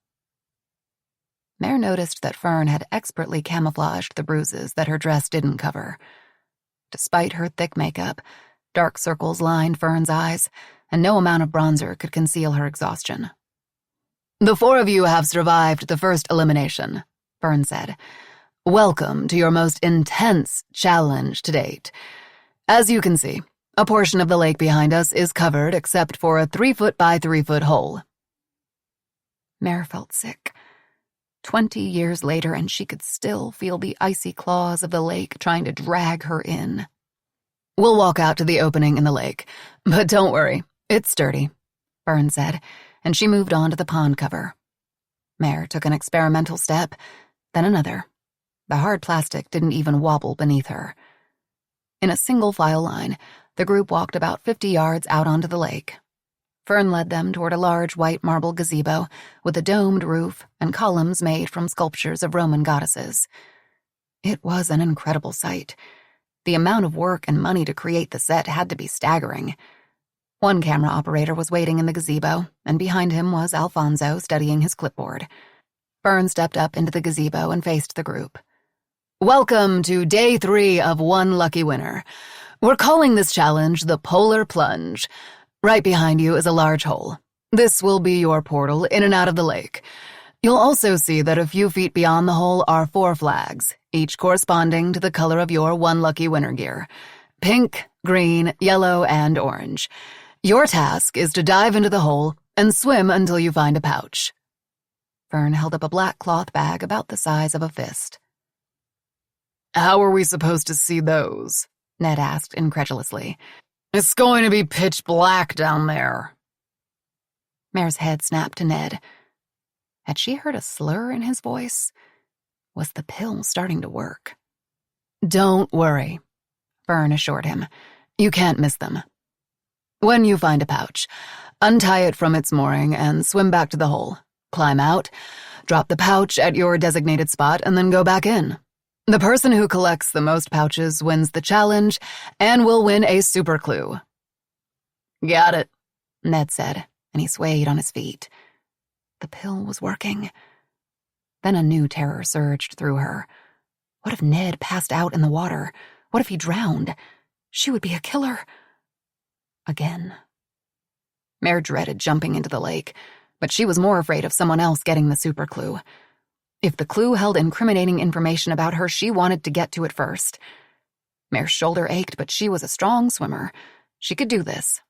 Mare noticed that Fern had expertly camouflaged the bruises that her dress didn't cover. Despite her thick makeup, dark circles lined Fern's eyes, and no amount of bronzer could conceal her exhaustion. "The four of you have survived the first elimination," Fern said. "Welcome to your most intense challenge to date. As you can see, a portion of the lake behind us is covered except for a 3-foot by 3-foot hole." Mare felt sick. 20 years later, and she could still feel the icy claws of the lake trying to drag her in. "We'll walk out to the opening in the lake, but don't worry, it's sturdy," Fern said, and she moved on to the pond cover. Mare took an experimental step, then another. The hard plastic didn't even wobble beneath her. In a single file line, the group walked about 50 yards out onto the lake. Fern led them toward a large white marble gazebo with a domed roof and columns made from sculptures of Roman goddesses. It was an incredible sight. The amount of work and money to create the set had to be staggering. One camera operator was waiting in the gazebo, and behind him was Alfonso studying his clipboard. Fern stepped up into the gazebo and faced the group. "Welcome to Day 3 of One Lucky Winner. We're calling this challenge the Polar Plunge. Right behind you is a large hole. This will be your portal in and out of the lake. You'll also see that a few feet beyond the hole are 4 flags, each corresponding to the color of your One Lucky Winner gear: pink, green, yellow, and orange. Your task is to dive into the hole and swim until you find a pouch." Fern held up a black cloth bag about the size of a fist. "How are we supposed to see those?" Ned asked incredulously. "It's going to be pitch black down there." Mare's head snapped to Ned. Had she heard a slur in his voice? Was the pill starting to work? "Don't worry," Fern assured him. "You can't miss them. When you find a pouch, Untie it from its mooring and swim back to the hole. Climb out, drop the pouch at your designated spot, and then go back in. The person who collects the most pouches wins the challenge and will win a super clue." "Got it," Ned said, and he swayed on his feet. The pill was working. Then a new terror surged through her. What if Ned passed out in the water? What if he drowned? She would be a killer. Again. Mare dreaded jumping into the lake, but she was more afraid of someone else getting the super clue. If the clue held incriminating information about her, she wanted to get to it first. Mare's shoulder ached, but she was a strong swimmer. She could do this.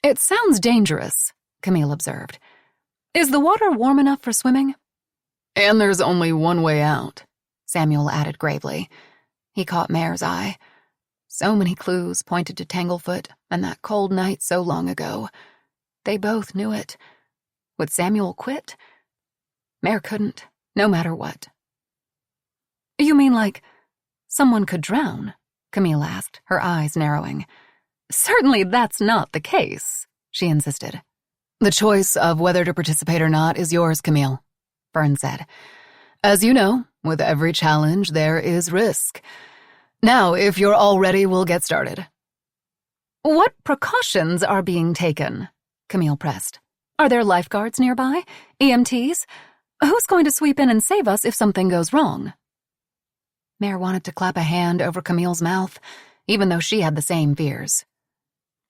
"It sounds dangerous," Camille observed. "Is the water warm enough for swimming?" "And there's only one way out," Samuel added gravely. He caught Mare's eye. So many clues pointed to Tanglefoot and that cold night so long ago. They both knew it. Would Samuel quit? Mare couldn't, no matter what. "You mean like someone could drown?" Camille asked, her eyes narrowing. "Certainly that's not the case," she insisted. "The choice of whether to participate or not is yours, Camille," Fern said. "As you know, with every challenge there is risk. Now, if you're all ready, we'll get started." "What precautions are being taken?" Camille pressed. "Are there lifeguards nearby? EMTs? Who's going to sweep in and save us if something goes wrong?" Mare wanted to clap a hand over Camille's mouth, even though she had the same fears.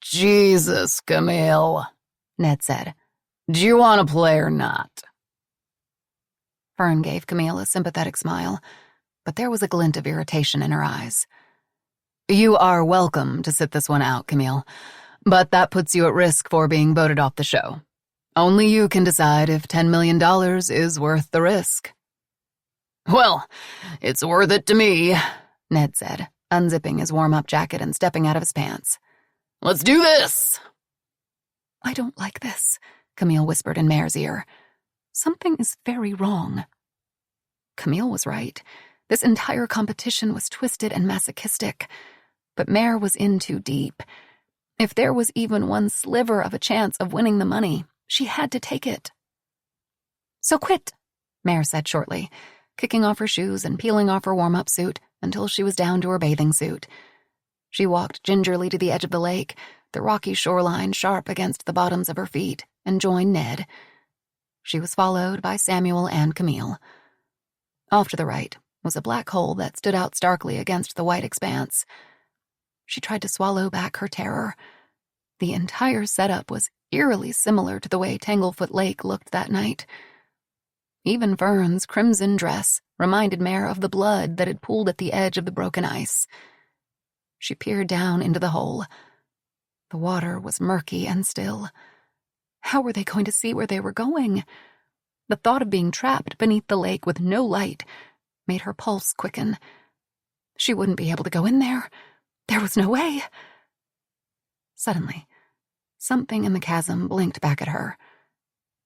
"Jesus, Camille," Ned said. "Do you want to play or not?" Fern gave Camille a sympathetic smile, but there was a glint of irritation in her eyes. "You are welcome to sit this one out, Camille, but that puts you at risk for being voted off the show. Only you can decide if $10 million is worth the risk." "Well, it's worth it to me," Ned said, unzipping his warm-up jacket and stepping out of his pants. "Let's do this." "I don't like this," Camille whispered in Mare's ear. "Something is very wrong." Camille was right. This entire competition was twisted and masochistic. But Mare was in too deep. If there was even one sliver of a chance of winning the money, she had to take it. "So quit," Mare said shortly, kicking off her shoes and peeling off her warm-up suit until she was down to her bathing suit. She walked gingerly to the edge of the lake, the rocky shoreline sharp against the bottoms of her feet, and joined Ned. She was followed by Samuel and Camille. Off to the right was a black hole that stood out starkly against the white expanse. She tried to swallow back her terror. The entire setup was eerily similar to the way Tanglefoot Lake looked that night. Even Fern's crimson dress reminded Mare of the blood that had pooled at the edge of the broken ice. She peered down into the hole. The water was murky and still. How were they going to see where they were going? The thought of being trapped beneath the lake with no light made her pulse quicken. She wouldn't be able to go in there. There was no way. Suddenly, something in the chasm blinked back at her.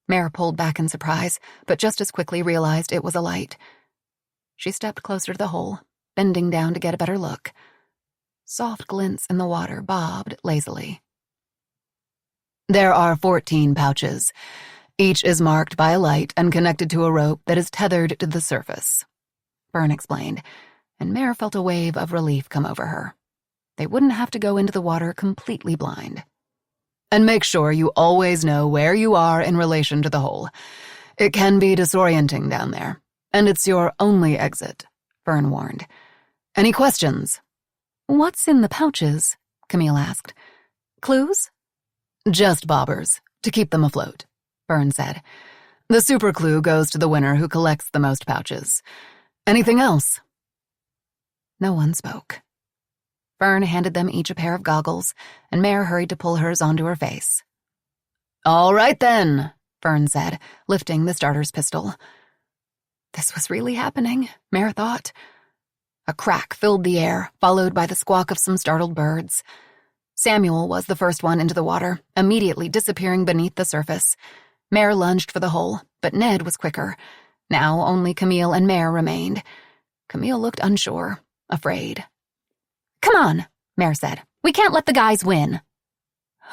Mare pulled back in surprise, but just as quickly realized it was a light. She stepped closer to the hole, bending down to get a better look. Soft glints in the water bobbed lazily. "There are 14 pouches. Each is marked by a light and connected to a rope that is tethered to the surface," Fern explained, and Mare felt a wave of relief come over her. They wouldn't have to go into the water completely blind. "And make sure you always know where you are in relation to the hole. It can be disorienting down there, and it's your only exit," Fern warned. "Any questions?" "What's in the pouches?" Camille asked. "Clues?" "Just bobbers, to keep them afloat," Fern said. "The super clue goes to the winner who collects the most pouches. Anything else?" No one spoke. Fern handed them each a pair of goggles, and Mare hurried to pull hers onto her face. "All right then," Fern said, lifting the starter's pistol. This was really happening, Mare thought. A crack filled the air, followed by the squawk of some startled birds. Samuel was the first one into the water, immediately disappearing beneath the surface. Mare lunged for the hole, but Ned was quicker. Now only Camille and Mare remained. Camille looked unsure, afraid. "Come on," Mare said. "We can't let the guys win."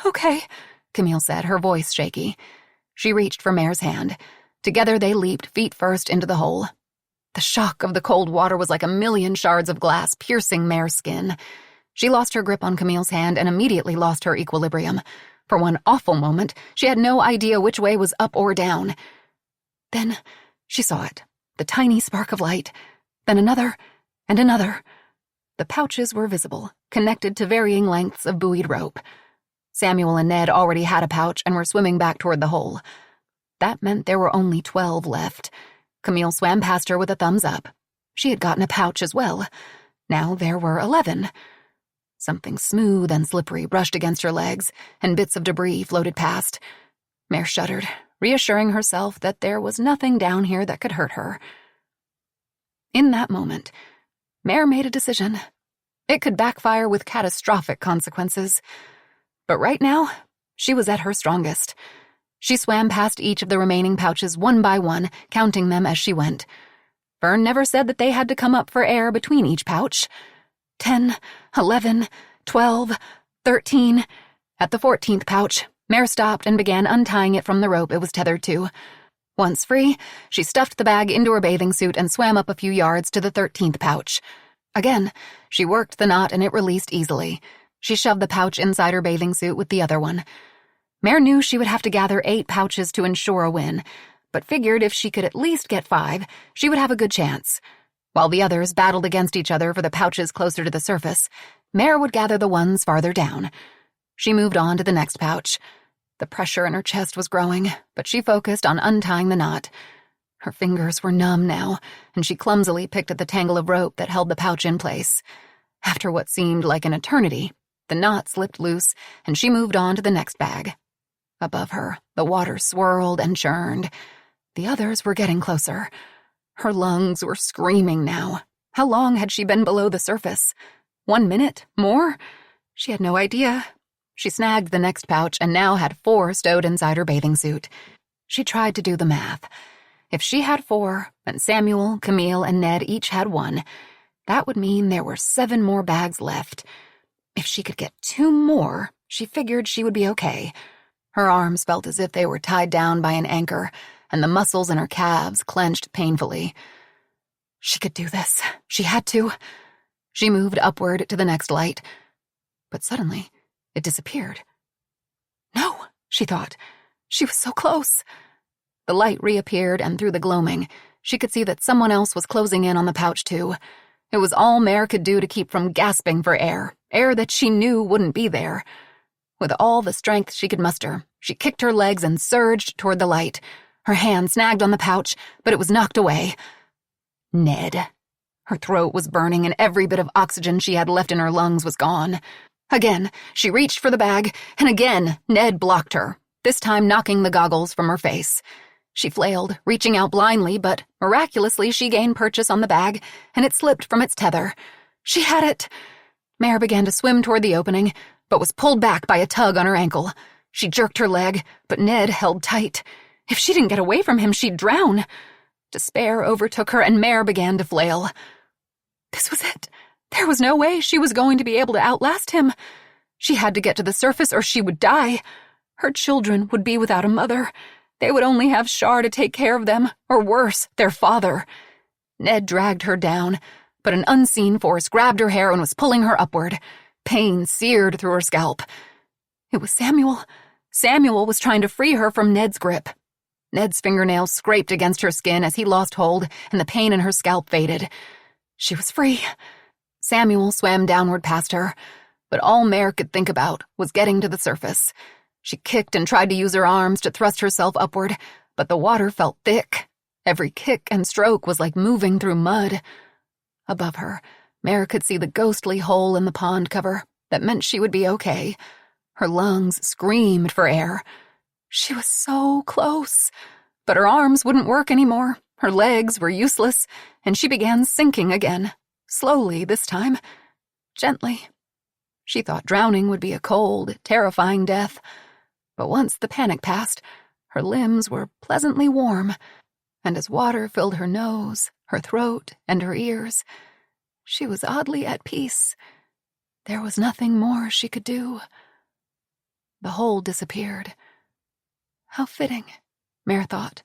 "Okay," Camille said, her voice shaky. She reached for Mare's hand. Together they leaped feet first into the hole. The shock of the cold water was like a million shards of glass piercing Mare's skin. She lost her grip on Camille's hand and immediately lost her equilibrium. For one awful moment, she had no idea which way was up or down. Then she saw it, the tiny spark of light, then another and another. The pouches were visible, connected to varying lengths of buoyed rope. Samuel and Ned already had a pouch and were swimming back toward the hole. That meant there were only 12 left. Camille swam past her with a thumbs up. She had gotten a pouch as well. Now there were 11. Something smooth and slippery brushed against her legs, and bits of debris floated past. Mare shuddered, reassuring herself that there was nothing down here that could hurt her. In that moment, Mare made a decision. It could backfire with catastrophic consequences. But right now, she was at her strongest. She swam past each of the remaining pouches one by one, counting them as she went. Fern never said that they had to come up for air between each pouch. 10, 11, 12, 13. At the 14th pouch, Mare stopped and began untying it from the rope it was tethered to. Once free, she stuffed the bag into her bathing suit and swam up a few yards to the 13th pouch. Again, she worked the knot and it released easily. She shoved the pouch inside her bathing suit with the other one. Mare knew she would have to gather 8 pouches to ensure a win, but figured if she could at least get 5, she would have a good chance. While the others battled against each other for the pouches closer to the surface, Mare would gather the ones farther down. She moved on to the next pouch. The pressure in her chest was growing, but she focused on untying the knot. Her fingers were numb now, and she clumsily picked at the tangle of rope that held the pouch in place. After what seemed like an eternity, the knot slipped loose, and she moved on to the next bag. Above her, the water swirled and churned. The others were getting closer. Her lungs were screaming now. How long had she been below the surface? 1 minute? More? She had no idea. She snagged the next pouch and now had 4 stowed inside her bathing suit. She tried to do the math. If she had 4, and Samuel, Camille, and Ned each had 1, that would mean there were 7 more bags left. If she could get 2 more, she figured she would be okay. Her arms felt as if they were tied down by an anchor, and the muscles in her calves clenched painfully. She could do this. She had to. She moved upward to the next light. But suddenly, it disappeared. No, she thought. She was so close. The light reappeared, and through the gloaming, she could see that someone else was closing in on the pouch, too. It was all Mare could do to keep from gasping for air that she knew wouldn't be there. With all the strength she could muster, she kicked her legs and surged toward the light. Her hand snagged on the pouch, but it was knocked away. Ned. Her throat was burning and every bit of oxygen she had left in her lungs was gone. Again, she reached for the bag, and again, Ned blocked her, this time knocking the goggles from her face. She flailed, reaching out blindly, but miraculously she gained purchase on the bag, and it slipped from its tether. She had it. Mare began to swim toward the opening, but was pulled back by a tug on her ankle. She jerked her leg, but Ned held tight. If she didn't get away from him, she'd drown. Despair overtook her, and Mare began to flail. This was it. There was no way she was going to be able to outlast him. She had to get to the surface or she would die. Her children would be without a mother. They would only have Shar to take care of them, or worse, their father. Ned dragged her down, but an unseen force grabbed her hair and was pulling her upward. Pain seared through her scalp. It was Samuel. Samuel was trying to free her from Ned's grip. Ned's fingernails scraped against her skin as he lost hold, and the pain in her scalp faded. She was free. Samuel swam downward past her, but all Mare could think about was getting to the surface. She kicked and tried to use her arms to thrust herself upward, but the water felt thick. Every kick and stroke was like moving through mud. Above her, Mare could see the ghostly hole in the pond cover. That meant she would be okay. Her lungs screamed for air. She was so close, but her arms wouldn't work anymore. Her legs were useless, and she began sinking again. Slowly this time. Gently. She thought drowning would be a cold, terrifying death. But once the panic passed, her limbs were pleasantly warm, and as water filled her nose, her throat, and her ears, she was oddly at peace. There was nothing more she could do. The hole disappeared. How fitting, Mare thought,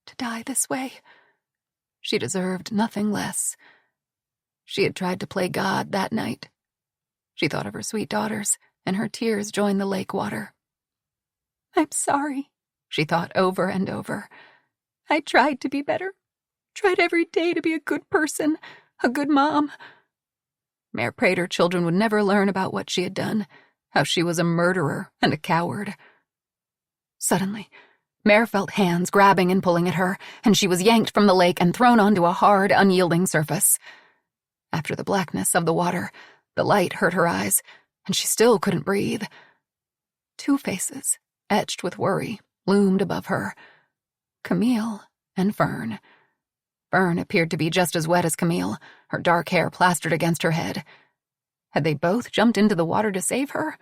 to die this way. She deserved nothing less. She had tried to play God that night. She thought of her sweet daughters, and her tears joined the lake water. I'm sorry, she thought over and over. I tried to be better. Tried every day to be a good person, a good mom. Mare prayed her children would never learn about what she had done, how she was a murderer and a coward. Suddenly, Mare felt hands grabbing and pulling at her, and she was yanked from the lake and thrown onto a hard, unyielding surface. After the blackness of the water, the light hurt her eyes, and she still couldn't breathe. Two faces, etched with worry, loomed above her. Camille and Fern. Fern appeared to be just as wet as Camille, her dark hair plastered against her head. Had they both jumped into the water to save her?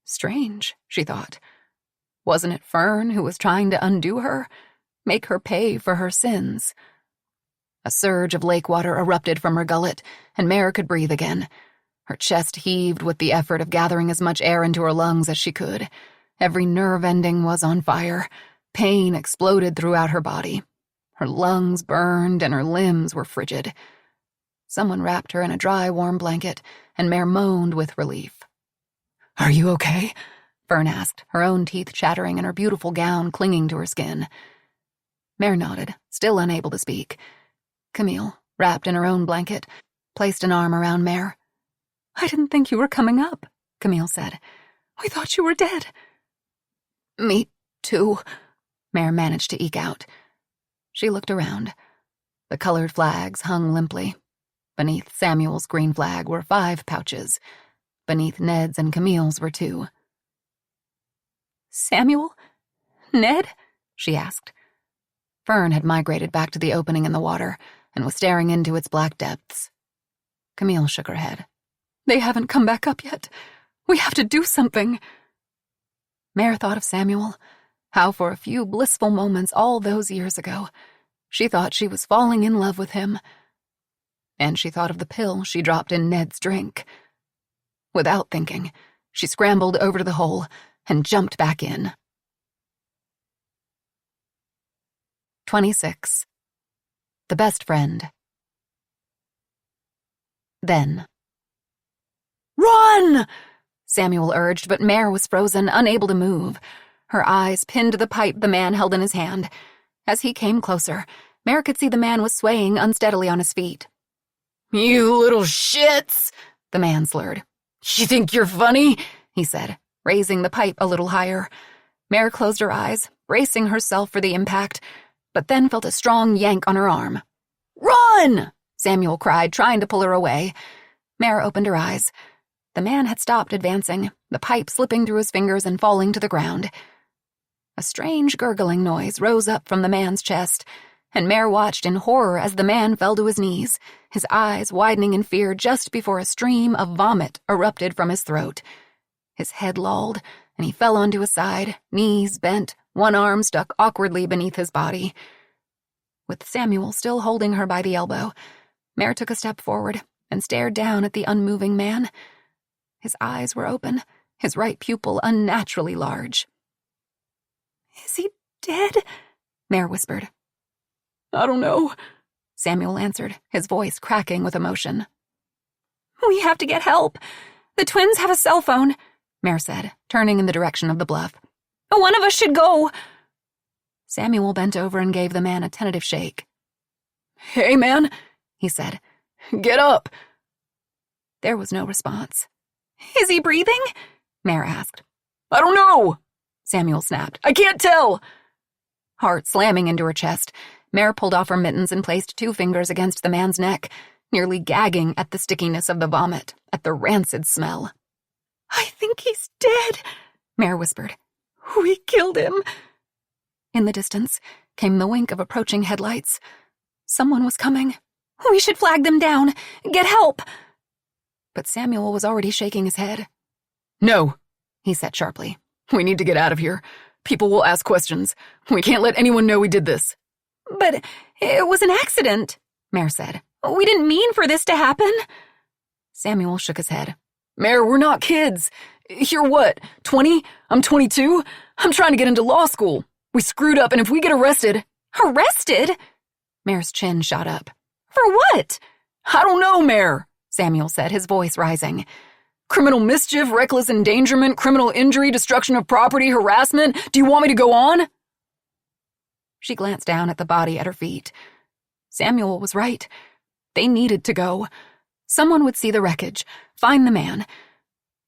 Strange, she thought. Wasn't it Fern who was trying to undo her, make her pay for her sins? A surge of lake water erupted from her gullet, and Mare could breathe again. Her chest heaved with the effort of gathering as much air into her lungs as she could. Every nerve ending was on fire. Pain exploded throughout her body. Her lungs burned and her limbs were frigid. Someone wrapped her in a dry, warm blanket, and Mare moaned with relief. Are you okay? Fern asked, her own teeth chattering and her beautiful gown clinging to her skin. Mare nodded, still unable to speak. Camille, wrapped in her own blanket, placed an arm around Mare. I didn't think you were coming up, Camille said. We thought you were dead. Me too, Mare managed to eke out. She looked around. The colored flags hung limply. Beneath Samuel's green flag were 5 pouches. Beneath Ned's and Camille's were 2. Samuel? Ned? She asked. Fern had migrated back to the opening in the water and was staring into its black depths. Camille shook her head. They haven't come back up yet. We have to do something. Mare thought of Samuel, how for a few blissful moments all those years ago, she thought she was falling in love with him. And she thought of the pill she dropped in Ned's drink. Without thinking, she scrambled over to the hole and jumped back in. 26. The Best Friend. Then. Run! Samuel urged, but Mare was frozen, unable to move. Her eyes pinned to the pipe the man held in his hand. As he came closer, Mare could see the man was swaying unsteadily on his feet. You little shits, the man slurred. You think you're funny? He said, raising the pipe a little higher. Mare closed her eyes, bracing herself for the impact, but then felt a strong yank on her arm. Run! Samuel cried, trying to pull her away. Mare opened her eyes. The man had stopped advancing, the pipe slipping through his fingers and falling to the ground. A strange gurgling noise rose up from the man's chest, and Mare watched in horror as the man fell to his knees, his eyes widening in fear just before a stream of vomit erupted from his throat. His head lolled, and he fell onto his side, knees bent, one arm stuck awkwardly beneath his body. With Samuel still holding her by the elbow, Mare took a step forward and stared down at the unmoving man. His eyes were open, his right pupil unnaturally large. Is he dead? Mare whispered. I don't know, Samuel answered, his voice cracking with emotion. We have to get help. The twins have a cell phone, Mare said, turning in the direction of the bluff. One of us should go. Samuel bent over and gave the man a tentative shake. Hey, man, he said. Get up. There was no response. Is he breathing? Mare asked. I don't know, Samuel snapped. I can't tell. Heart slamming into her chest, Mare pulled off her mittens and placed 2 fingers against the man's neck, nearly gagging at the stickiness of the vomit, at the rancid smell. I think he's dead, Mare whispered. We killed him. In the distance came the wink of approaching headlights. Someone was coming. We should flag them down. Get help. But Samuel was already shaking his head. No, he said sharply. We need to get out of here. People will ask questions. We can't let anyone know we did this. But it was an accident, Mare said. We didn't mean for this to happen. Samuel shook his head. Mare, we're not kids. You're what, 20? I'm 22? I'm trying to get into law school. We screwed up, and if we get arrested... Arrested? Mare's chin shot up. For what? I don't know, Mare, Samuel said, his voice rising. Criminal mischief, reckless endangerment, criminal injury, destruction of property, harassment. Do you want me to go on? She glanced down at the body at her feet. Samuel was right. They needed to go. Someone would see the wreckage, find the man.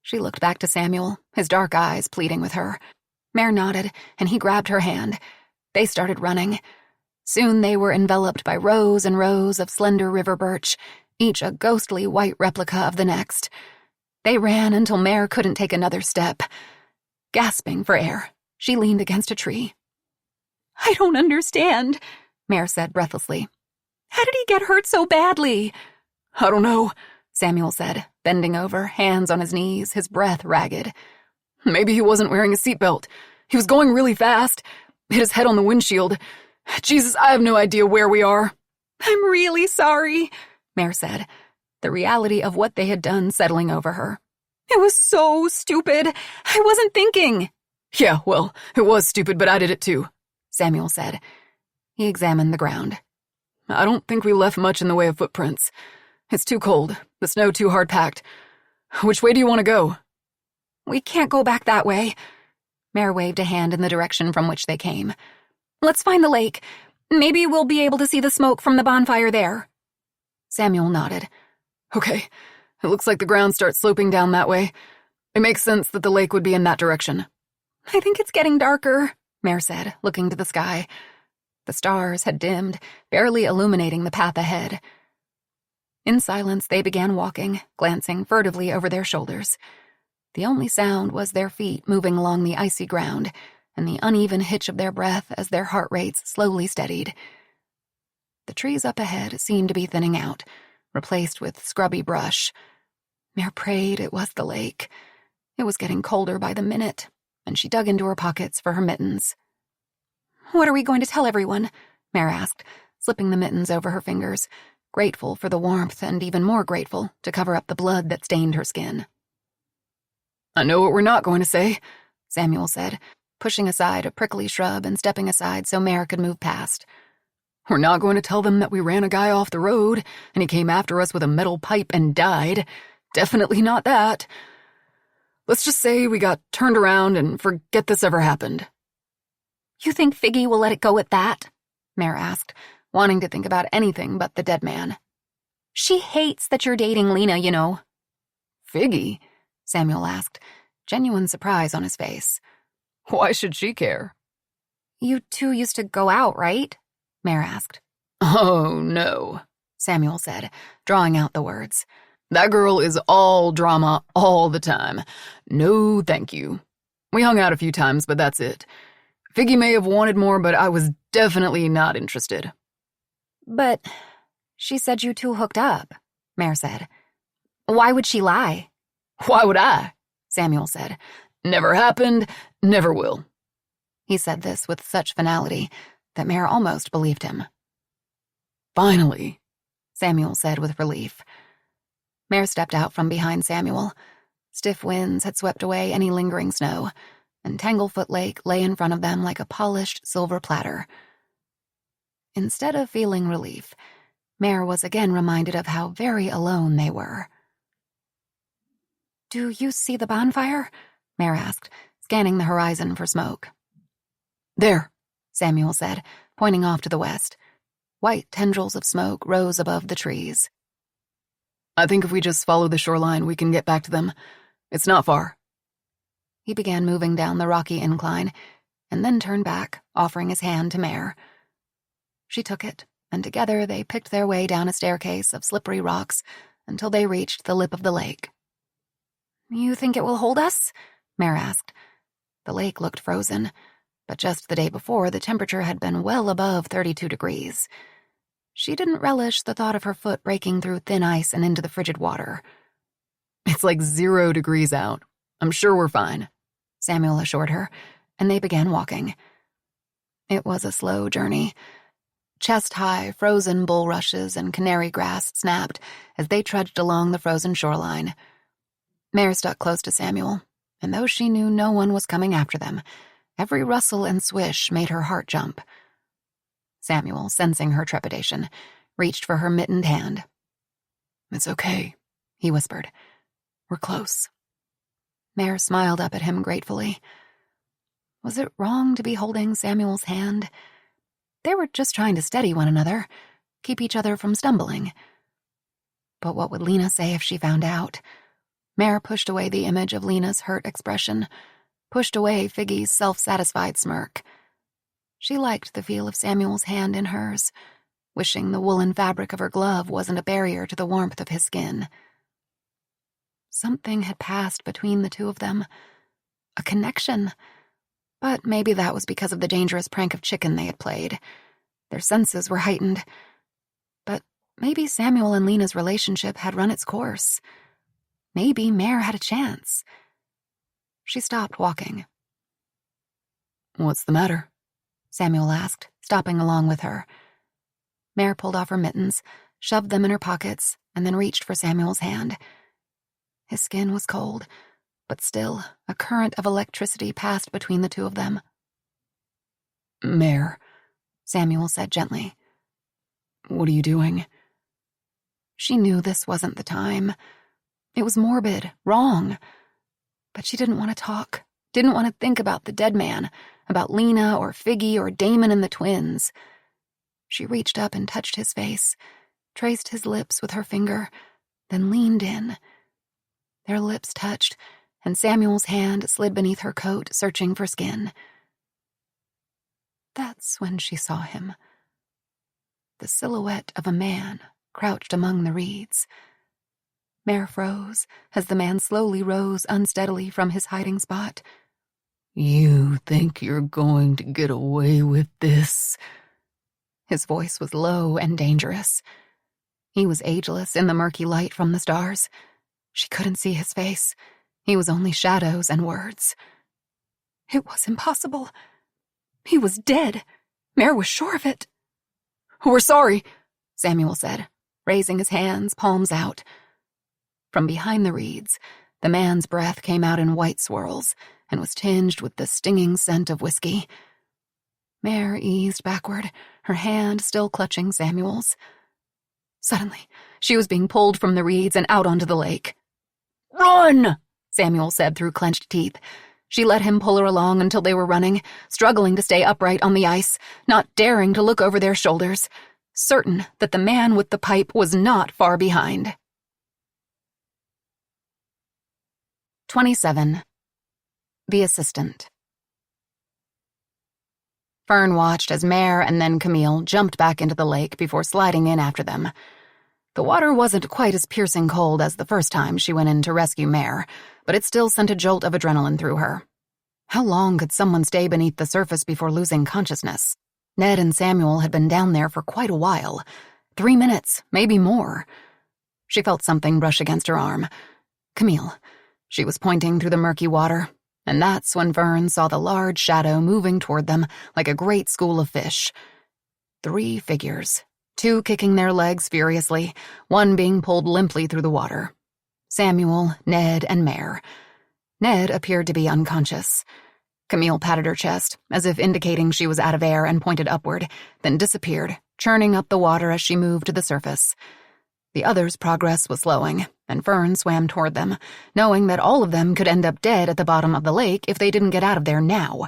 She looked back to Samuel, his dark eyes pleading with her. Mare nodded, and he grabbed her hand. They started running. Soon they were enveloped by rows and rows of slender river birch, each a ghostly white replica of the next. They ran until Mare couldn't take another step. Gasping for air, she leaned against a tree. I don't understand, Mare said breathlessly. How did he get hurt so badly? I don't know, Samuel said, bending over, hands on his knees, his breath ragged. Maybe he wasn't wearing a seatbelt. He was going really fast. Hit his head on the windshield. Jesus, I have no idea where we are. I'm really sorry, Mare said, the reality of what they had done settling over her. It was so stupid. I wasn't thinking. Yeah, well, it was stupid, but I did it too, Samuel said. He examined the ground. I don't think we left much in the way of footprints. It's too cold, the snow too hard-packed. Which way do you want to go? We can't go back that way. Mare waved a hand in the direction from which they came. Let's find the lake. Maybe we'll be able to see the smoke from the bonfire there. Samuel nodded. Okay, it looks like the ground starts sloping down that way. It makes sense that the lake would be in that direction. I think it's getting darker, Mare said, looking to the sky. The stars had dimmed, barely illuminating the path ahead. In silence, they began walking, glancing furtively over their shoulders. The only sound was their feet moving along the icy ground and the uneven hitch of their breath as their heart rates slowly steadied. The trees up ahead seemed to be thinning out, replaced with scrubby brush. Mare prayed it was the lake. It was getting colder by the minute, and she dug into her pockets for her mittens. What are we going to tell everyone? Mare asked, slipping the mittens over her fingers, grateful for the warmth and even more grateful to cover up the blood that stained her skin. I know what we're not going to say, Samuel said, pushing aside a prickly shrub and stepping aside so Mare could move past. We're not going to tell them that we ran a guy off the road and he came after us with a metal pipe and died. Definitely not that. Let's just say we got turned around and forget this ever happened. You think Figgy will let it go at that? Mare asked, wanting to think about anything but the dead man. She hates that you're dating Lena, you know. Figgy? Samuel asked, genuine surprise on his face. Why should she care? You two used to go out, right? Mare asked. Oh, no, Samuel said, drawing out the words. That girl is all drama all the time. No, thank you. We hung out a few times, but that's it. Figgy may have wanted more, but I was definitely not interested. But she said you two hooked up, Mare said. Why would she lie? Why would I? Samuel said. Never happened, never will. He said this with such finality that Mare almost believed him. Finally, Samuel said with relief. Mare stepped out from behind Samuel. Stiff winds had swept away any lingering snow, and Tanglefoot Lake lay in front of them like a polished silver platter. Instead of feeling relief, Mare was again reminded of how very alone they were. Do you see the bonfire? Mare asked, scanning the horizon for smoke. There, Samuel said, pointing off to the west. White tendrils of smoke rose above the trees. I think if we just follow the shoreline, we can get back to them. It's not far. He began moving down the rocky incline, and then turned back, offering his hand to Mare. She took it, and together they picked their way down a staircase of slippery rocks until they reached the lip of the lake. You think it will hold us? Mare asked. The lake looked frozen, but just the day before the temperature had been well above 32 degrees. She didn't relish the thought of her foot breaking through thin ice and into the frigid water. It's like 0 degrees out. I'm sure we're fine, Samuel assured her, and they began walking. It was a slow journey. Chest-high, frozen bulrushes and canary grass snapped as they trudged along the frozen shoreline. Mare stuck close to Samuel, and though she knew no one was coming after them, every rustle and swish made her heart jump. Samuel, sensing her trepidation, reached for her mittened hand. "It's okay," he whispered. "We're close." Mare smiled up at him gratefully. Was it wrong to be holding Samuel's hand? They were just trying to steady one another, keep each other from stumbling. But what would Lena say if she found out? Mare pushed away the image of Lena's hurt expression, pushed away Figgy's self-satisfied smirk. She liked the feel of Samuel's hand in hers, wishing the woolen fabric of her glove wasn't a barrier to the warmth of his skin. Something had passed between the two of them. A connection. But maybe that was because of the dangerous prank of chicken they had played. Their senses were heightened. But maybe Samuel and Lena's relationship had run its course. Maybe Mare had a chance. She stopped walking. "What's the matter?" Samuel asked, stopping along with her. Mare pulled off her mittens, shoved them in her pockets, and then reached for Samuel's hand. His skin was cold, but still, a current of electricity passed between the two of them. "Mare," Samuel said gently. "What are you doing?" She knew this wasn't the time. It was morbid, wrong. But she didn't want to talk, didn't want to think about the dead man, about Lena or Figgy or Damon and the twins. She reached up and touched his face, traced his lips with her finger, then leaned in. Their lips touched, and Samuel's hand slid beneath her coat, searching for skin. That's when she saw him. The silhouette of a man crouched among the reeds. Mare froze as the man slowly rose unsteadily from his hiding spot. "You think you're going to get away with this?" His voice was low and dangerous. He was ageless in the murky light from the stars. She couldn't see his face. He was only shadows and words. It was impossible. He was dead. Mare was sure of it. "We're sorry," Samuel said, raising his hands, palms out. From behind the reeds, the man's breath came out in white swirls and was tinged with the stinging scent of whiskey. Mare eased backward, her hand still clutching Samuel's. Suddenly, she was being pulled from the reeds and out onto the lake. "Run!" Samuel said through clenched teeth. She let him pull her along until they were running, struggling to stay upright on the ice, not daring to look over their shoulders, certain that the man with the pipe was not far behind. 27. The Assistant. Fern watched as Mare and then Camille jumped back into the lake before sliding in after them. The water wasn't quite as piercing cold as the first time she went in to rescue Mare, but it still sent a jolt of adrenaline through her. How long could someone stay beneath the surface before losing consciousness? Ned and Samuel had been down there for quite a while. 3 minutes, maybe more. She felt something brush against her arm. Camille. She was pointing through the murky water, and that's when Fern saw the large shadow moving toward them like a great school of fish. 3 figures, 2 kicking their legs furiously, 1 being pulled limply through the water. Samuel, Ned, and Mare. Ned appeared to be unconscious. Camille patted her chest, as if indicating she was out of air, and pointed upward, then disappeared, churning up the water as she moved to the surface. The others' progress was slowing, and Fern swam toward them, knowing that all of them could end up dead at the bottom of the lake if they didn't get out of there now.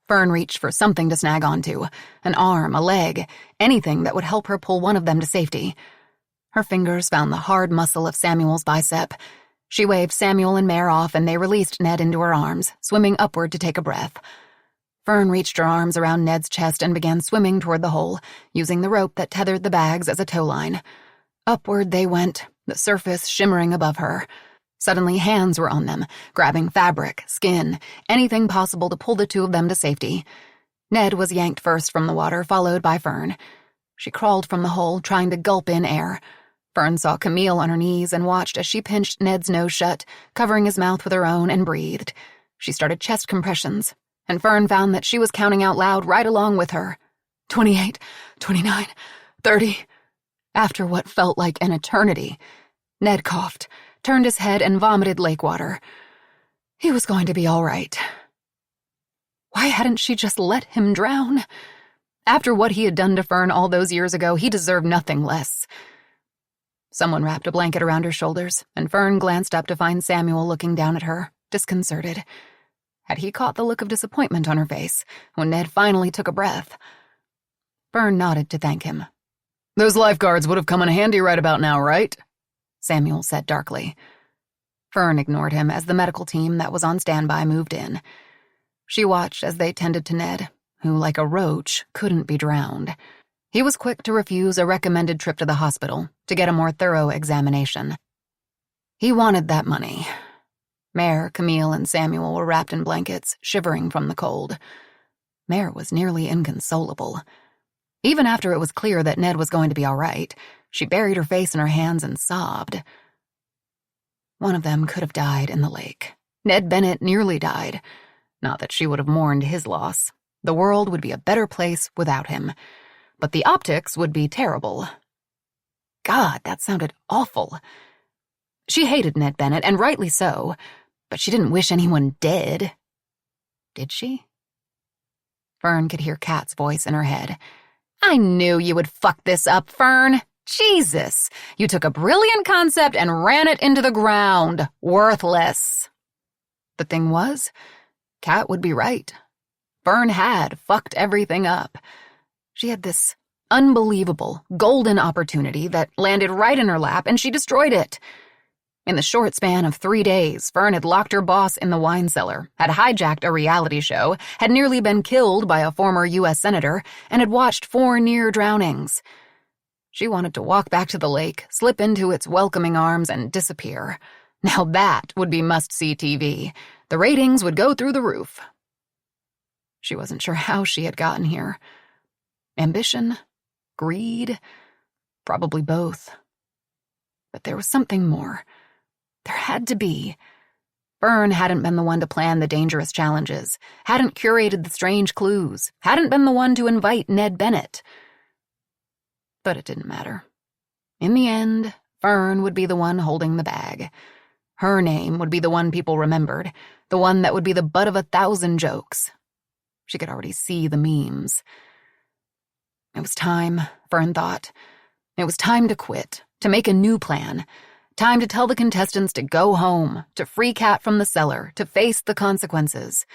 Fern reached for something to snag onto, an arm, a leg, anything that would help her pull one of them to safety. Her fingers found the hard muscle of Samuel's bicep. She waved Samuel and Mare off, and they released Ned into her arms, swimming upward to take a breath. Fern reached her arms around Ned's chest and began swimming toward the hole, using the rope that tethered the bags as a tow line. Upward they went, the surface shimmering above her. Suddenly hands were on them, grabbing fabric, skin, anything possible to pull the 2 of them to safety. Ned was yanked first from the water, followed by Fern. She crawled from the hole, trying to gulp in air. Fern saw Camille on her knees and watched as she pinched Ned's nose shut, covering his mouth with her own, and breathed. She started chest compressions, and Fern found that she was counting out loud right along with her. 28, 29, 30... After what felt like an eternity, Ned coughed, turned his head, and vomited lake water. He was going to be all right. Why hadn't she just let him drown? After what he had done to Fern all those years ago, he deserved nothing less. Someone wrapped a blanket around her shoulders, and Fern glanced up to find Samuel looking down at her, disconcerted. Had he caught the look of disappointment on her face when Ned finally took a breath? Fern nodded to thank him. "Those lifeguards would have come in handy right about now, right?" Samuel said darkly. Fern ignored him as the medical team that was on standby moved in. She watched as they tended to Ned, who, like a roach, couldn't be drowned. He was quick to refuse a recommended trip to the hospital to get a more thorough examination. He wanted that money. Mare, Camille, and Samuel were wrapped in blankets, shivering from the cold. Mare was nearly inconsolable. Even after it was clear that Ned was going to be all right, she buried her face in her hands and sobbed. One of them could have died in the lake. Ned Bennett nearly died. Not that she would have mourned his loss. The world would be a better place without him. But the optics would be terrible. God, that sounded awful. She hated Ned Bennett, and rightly so, but she didn't wish anyone dead. Did she? Fern could hear Kat's voice in her head. "I knew you would fuck this up, Fern. Jesus, you took a brilliant concept and ran it into the ground. Worthless." The thing was, Kat would be right. Fern had fucked everything up. She had this unbelievable, golden opportunity that landed right in her lap, and she destroyed it. In the short span of 3 days, Fern had locked her boss in the wine cellar, had hijacked a reality show, had nearly been killed by a former U.S. senator, and had watched 4 near drownings. She wanted to walk back to the lake, slip into its welcoming arms, and disappear. Now that would be must-see TV. The ratings would go through the roof. She wasn't sure how she had gotten here. Ambition? Greed? Probably both. But there was something more. There had to be. Fern hadn't been the one to plan the dangerous challenges, hadn't curated the strange clues, hadn't been the one to invite Ned Bennett. But it didn't matter. In the end, Fern would be the one holding the bag. Her name would be the one people remembered, the one that would be the butt of 1,000 jokes. She could already see the memes. It was time, Fern thought. It was time to quit, to make a new plan. Time to tell the contestants to go home, to free Kat from the cellar, to face the consequences.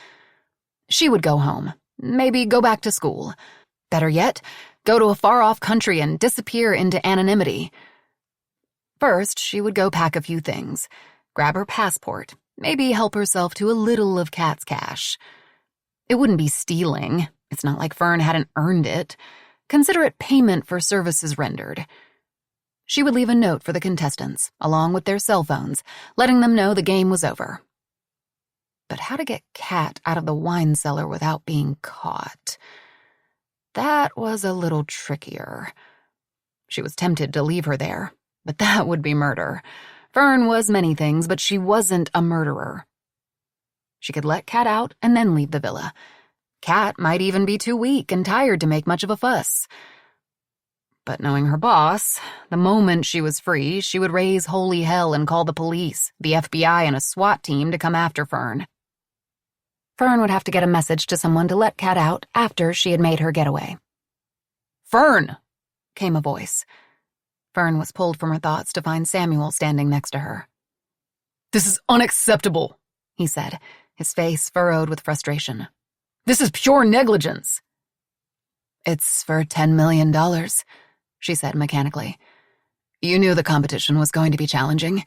She would go home, maybe go back to school. Better yet, go to a far-off country and disappear into anonymity. First, she would go pack a few things, grab her passport, maybe help herself to a little of Kat's cash. It wouldn't be stealing. It's not like Fern hadn't earned it. Consider it payment for services rendered. She would leave a note for the contestants, along with their cell phones, letting them know the game was over. But how to get Kat out of the wine cellar without being caught? That was a little trickier. She was tempted to leave her there, but that would be murder. Fern was many things, but she wasn't a murderer. She could let Kat out and then leave the villa. Kat might even be too weak and tired to make much of a fuss. But knowing her boss, the moment she was free, she would raise holy hell and call the police, the FBI, and a SWAT team to come after Fern. Fern would have to get a message to someone to let Kat out after she had made her getaway. "Fern!" came a voice. Fern was pulled from her thoughts to find Samuel standing next to her. "This is unacceptable," he said, his face furrowed with frustration. "This is pure negligence." "It's for $10 million, she said mechanically. "You knew the competition was going to be challenging.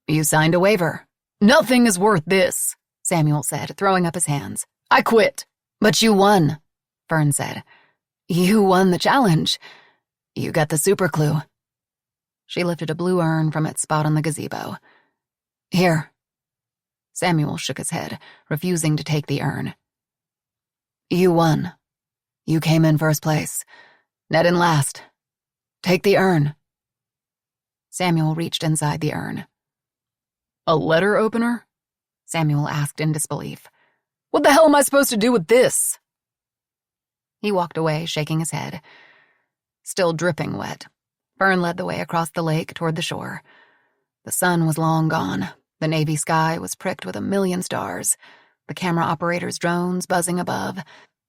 You signed a waiver." "Nothing is worth this," Samuel said, throwing up his hands. "I quit." "But you won," Fern said. "You won the challenge. You got the super clue." She lifted a blue urn from its spot on the gazebo. "Here." Samuel shook his head, refusing to take the urn. "You won. You came in first place. Ned in last. Take the urn." Samuel reached inside the urn. "A letter opener?" Samuel asked in disbelief. "What the hell am I supposed to do with this?" He walked away, shaking his head. Still dripping wet, Fern led the way across the lake toward the shore. The sun was long gone. The navy sky was pricked with a million stars, the camera operator's drones buzzing above,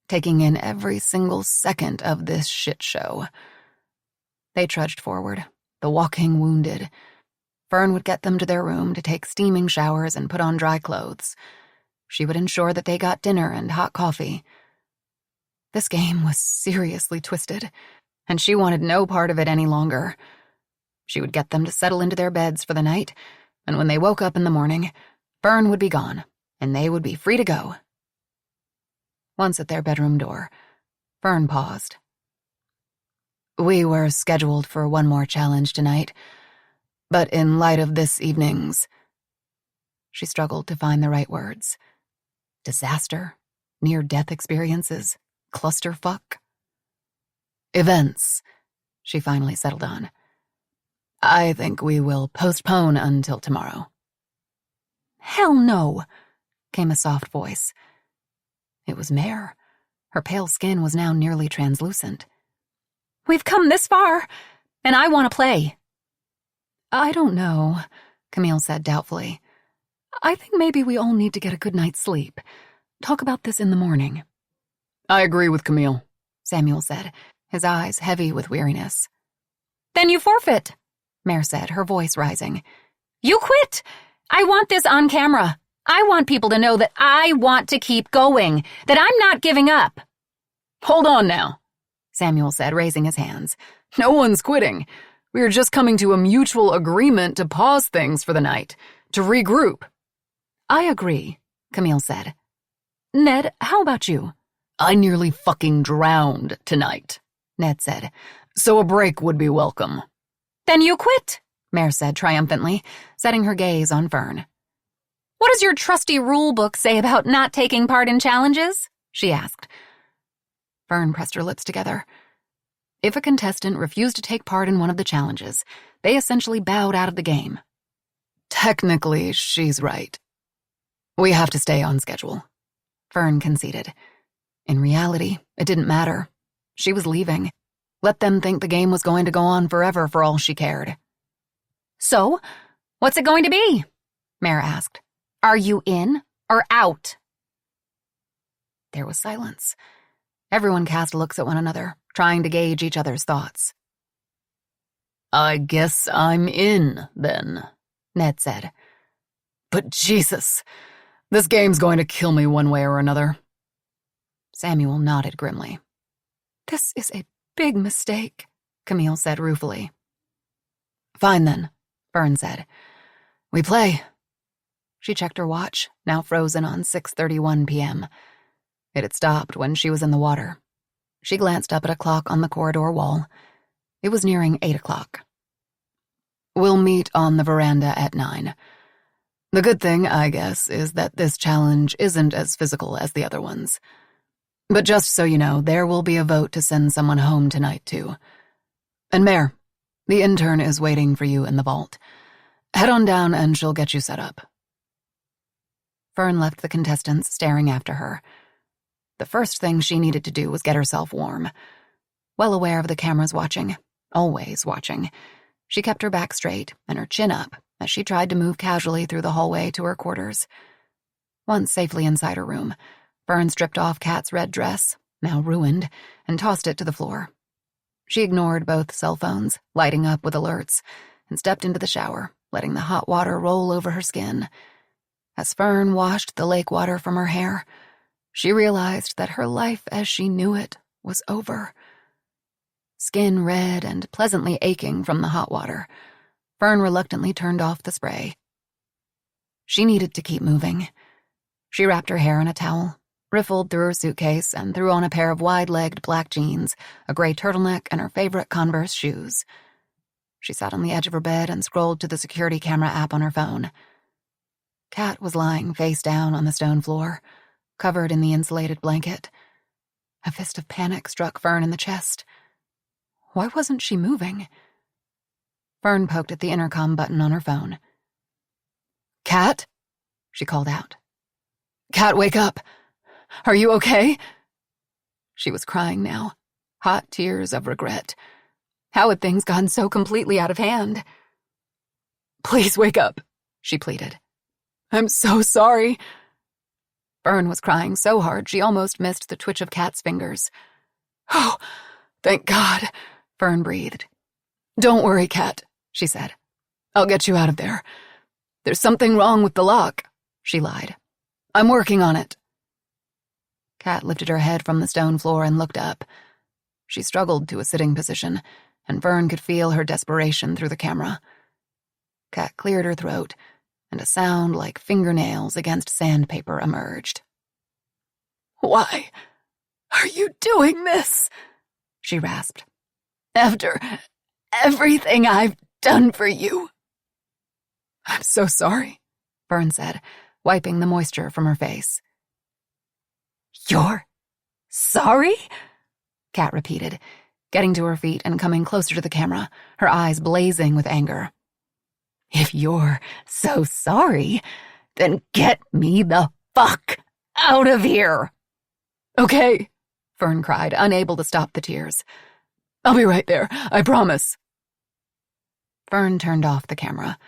taking in every single second of this shit show. They trudged forward, the walking wounded. Fern would get them to their room to take steaming showers and put on dry clothes. She would ensure that they got dinner and hot coffee. This game was seriously twisted, and she wanted no part of it any longer. She would get them to settle into their beds for the night, and when they woke up in the morning, Fern would be gone, and they would be free to go. Once at their bedroom door, Fern paused. We were scheduled for one more challenge tonight, but in light of this evening's... She struggled to find the right words. Disaster? Near-death experiences? Clusterfuck? Events, she finally settled on. I think we will postpone until tomorrow. Hell no, came a soft voice. It was Mare. Her pale skin was now nearly translucent. We've come this far, and I want to play. I don't know, Camille said doubtfully. I think maybe we all need to get a good night's sleep. Talk about this in the morning. I agree with Camille, Samuel said, his eyes heavy with weariness. Then you forfeit, Mare said, her voice rising. You quit! I want this on camera. I want people to know that I want to keep going, that I'm not giving up. Hold on now, Samuel said, raising his hands. No one's quitting. We are just coming to a mutual agreement to pause things for the night, to regroup. I agree, Camille said. Ned, how about you? I nearly fucking drowned tonight, Ned said. So a break would be welcome. Then you quit, Mare said triumphantly, setting her gaze on Fern. What does your trusty rule book say about not taking part in challenges? She asked. Fern pressed her lips together. If a contestant refused to take part in one of the challenges, they essentially bowed out of the game. Technically, she's right. We have to stay on schedule, Fern conceded. In reality, it didn't matter. She was leaving. Let them think the game was going to go on forever for all she cared. So, what's it going to be? Mare asked. Are you in or out? There was silence. Everyone cast looks at one another, trying to gauge each other's thoughts. I guess I'm in, then, Ned said. But Jesus, this game's going to kill me one way or another. Samuel nodded grimly. This is a big mistake, Camille said ruefully. Fine then, Fern said. We play. She checked her watch, now frozen on 6:31 p.m. It had stopped when she was in the water. She glanced up at a clock on the corridor wall. It was nearing 8 o'clock. We'll meet on the veranda at 9. The good thing, I guess, is that this challenge isn't as physical as the other ones. But just so you know, there will be a vote to send someone home tonight, too. And Mare, the intern is waiting for you in the vault. Head on down and she'll get you set up. Fern left the contestants staring after her. The first thing she needed to do was get herself warm. Well aware of the cameras watching, always watching, she kept her back straight and her chin up as she tried to move casually through the hallway to her quarters. Once safely inside her room, Fern stripped off Kat's red dress, now ruined, and tossed it to the floor. She ignored both cell phones, lighting up with alerts, and stepped into the shower, letting the hot water roll over her skin. As Fern washed the lake water from her hair, she realized that her life as she knew it was over. Skin red and pleasantly aching from the hot water, Fern reluctantly turned off the spray. She needed to keep moving. She wrapped her hair in a towel, riffled through her suitcase, and threw on a pair of wide-legged black jeans, a gray turtleneck, and her favorite Converse shoes. She sat on the edge of her bed and scrolled to the security camera app on her phone. Kat was lying face down on the stone floor, covered in the insulated blanket. A fist of panic struck Fern in the chest. Why wasn't she moving? Fern poked at the intercom button on her phone. Kat? She called out. Kat, wake up! Are you okay? She was crying now, hot tears of regret. How had things gone so completely out of hand? Please wake up, she pleaded. I'm so sorry. Fern was crying so hard she almost missed the twitch of Kat's fingers. Oh, thank God, Fern breathed. Don't worry, Kat, she said. I'll get you out of there. There's something wrong with the lock, she lied. I'm working on it. Kat lifted her head from the stone floor and looked up. She struggled to a sitting position, and Fern could feel her desperation through the camera. Kat cleared her throat, and a sound like fingernails against sandpaper emerged. Why are you doing this? She rasped. After everything I've done for you. I'm so sorry, Fern said, wiping the moisture from her face. You're sorry? Kat repeated, getting to her feet and coming closer to the camera, her eyes blazing with anger. If you're so sorry, then get me the fuck out of here. Okay, Fern cried, unable to stop the tears. I'll be right there, I promise. Fern turned off the camera.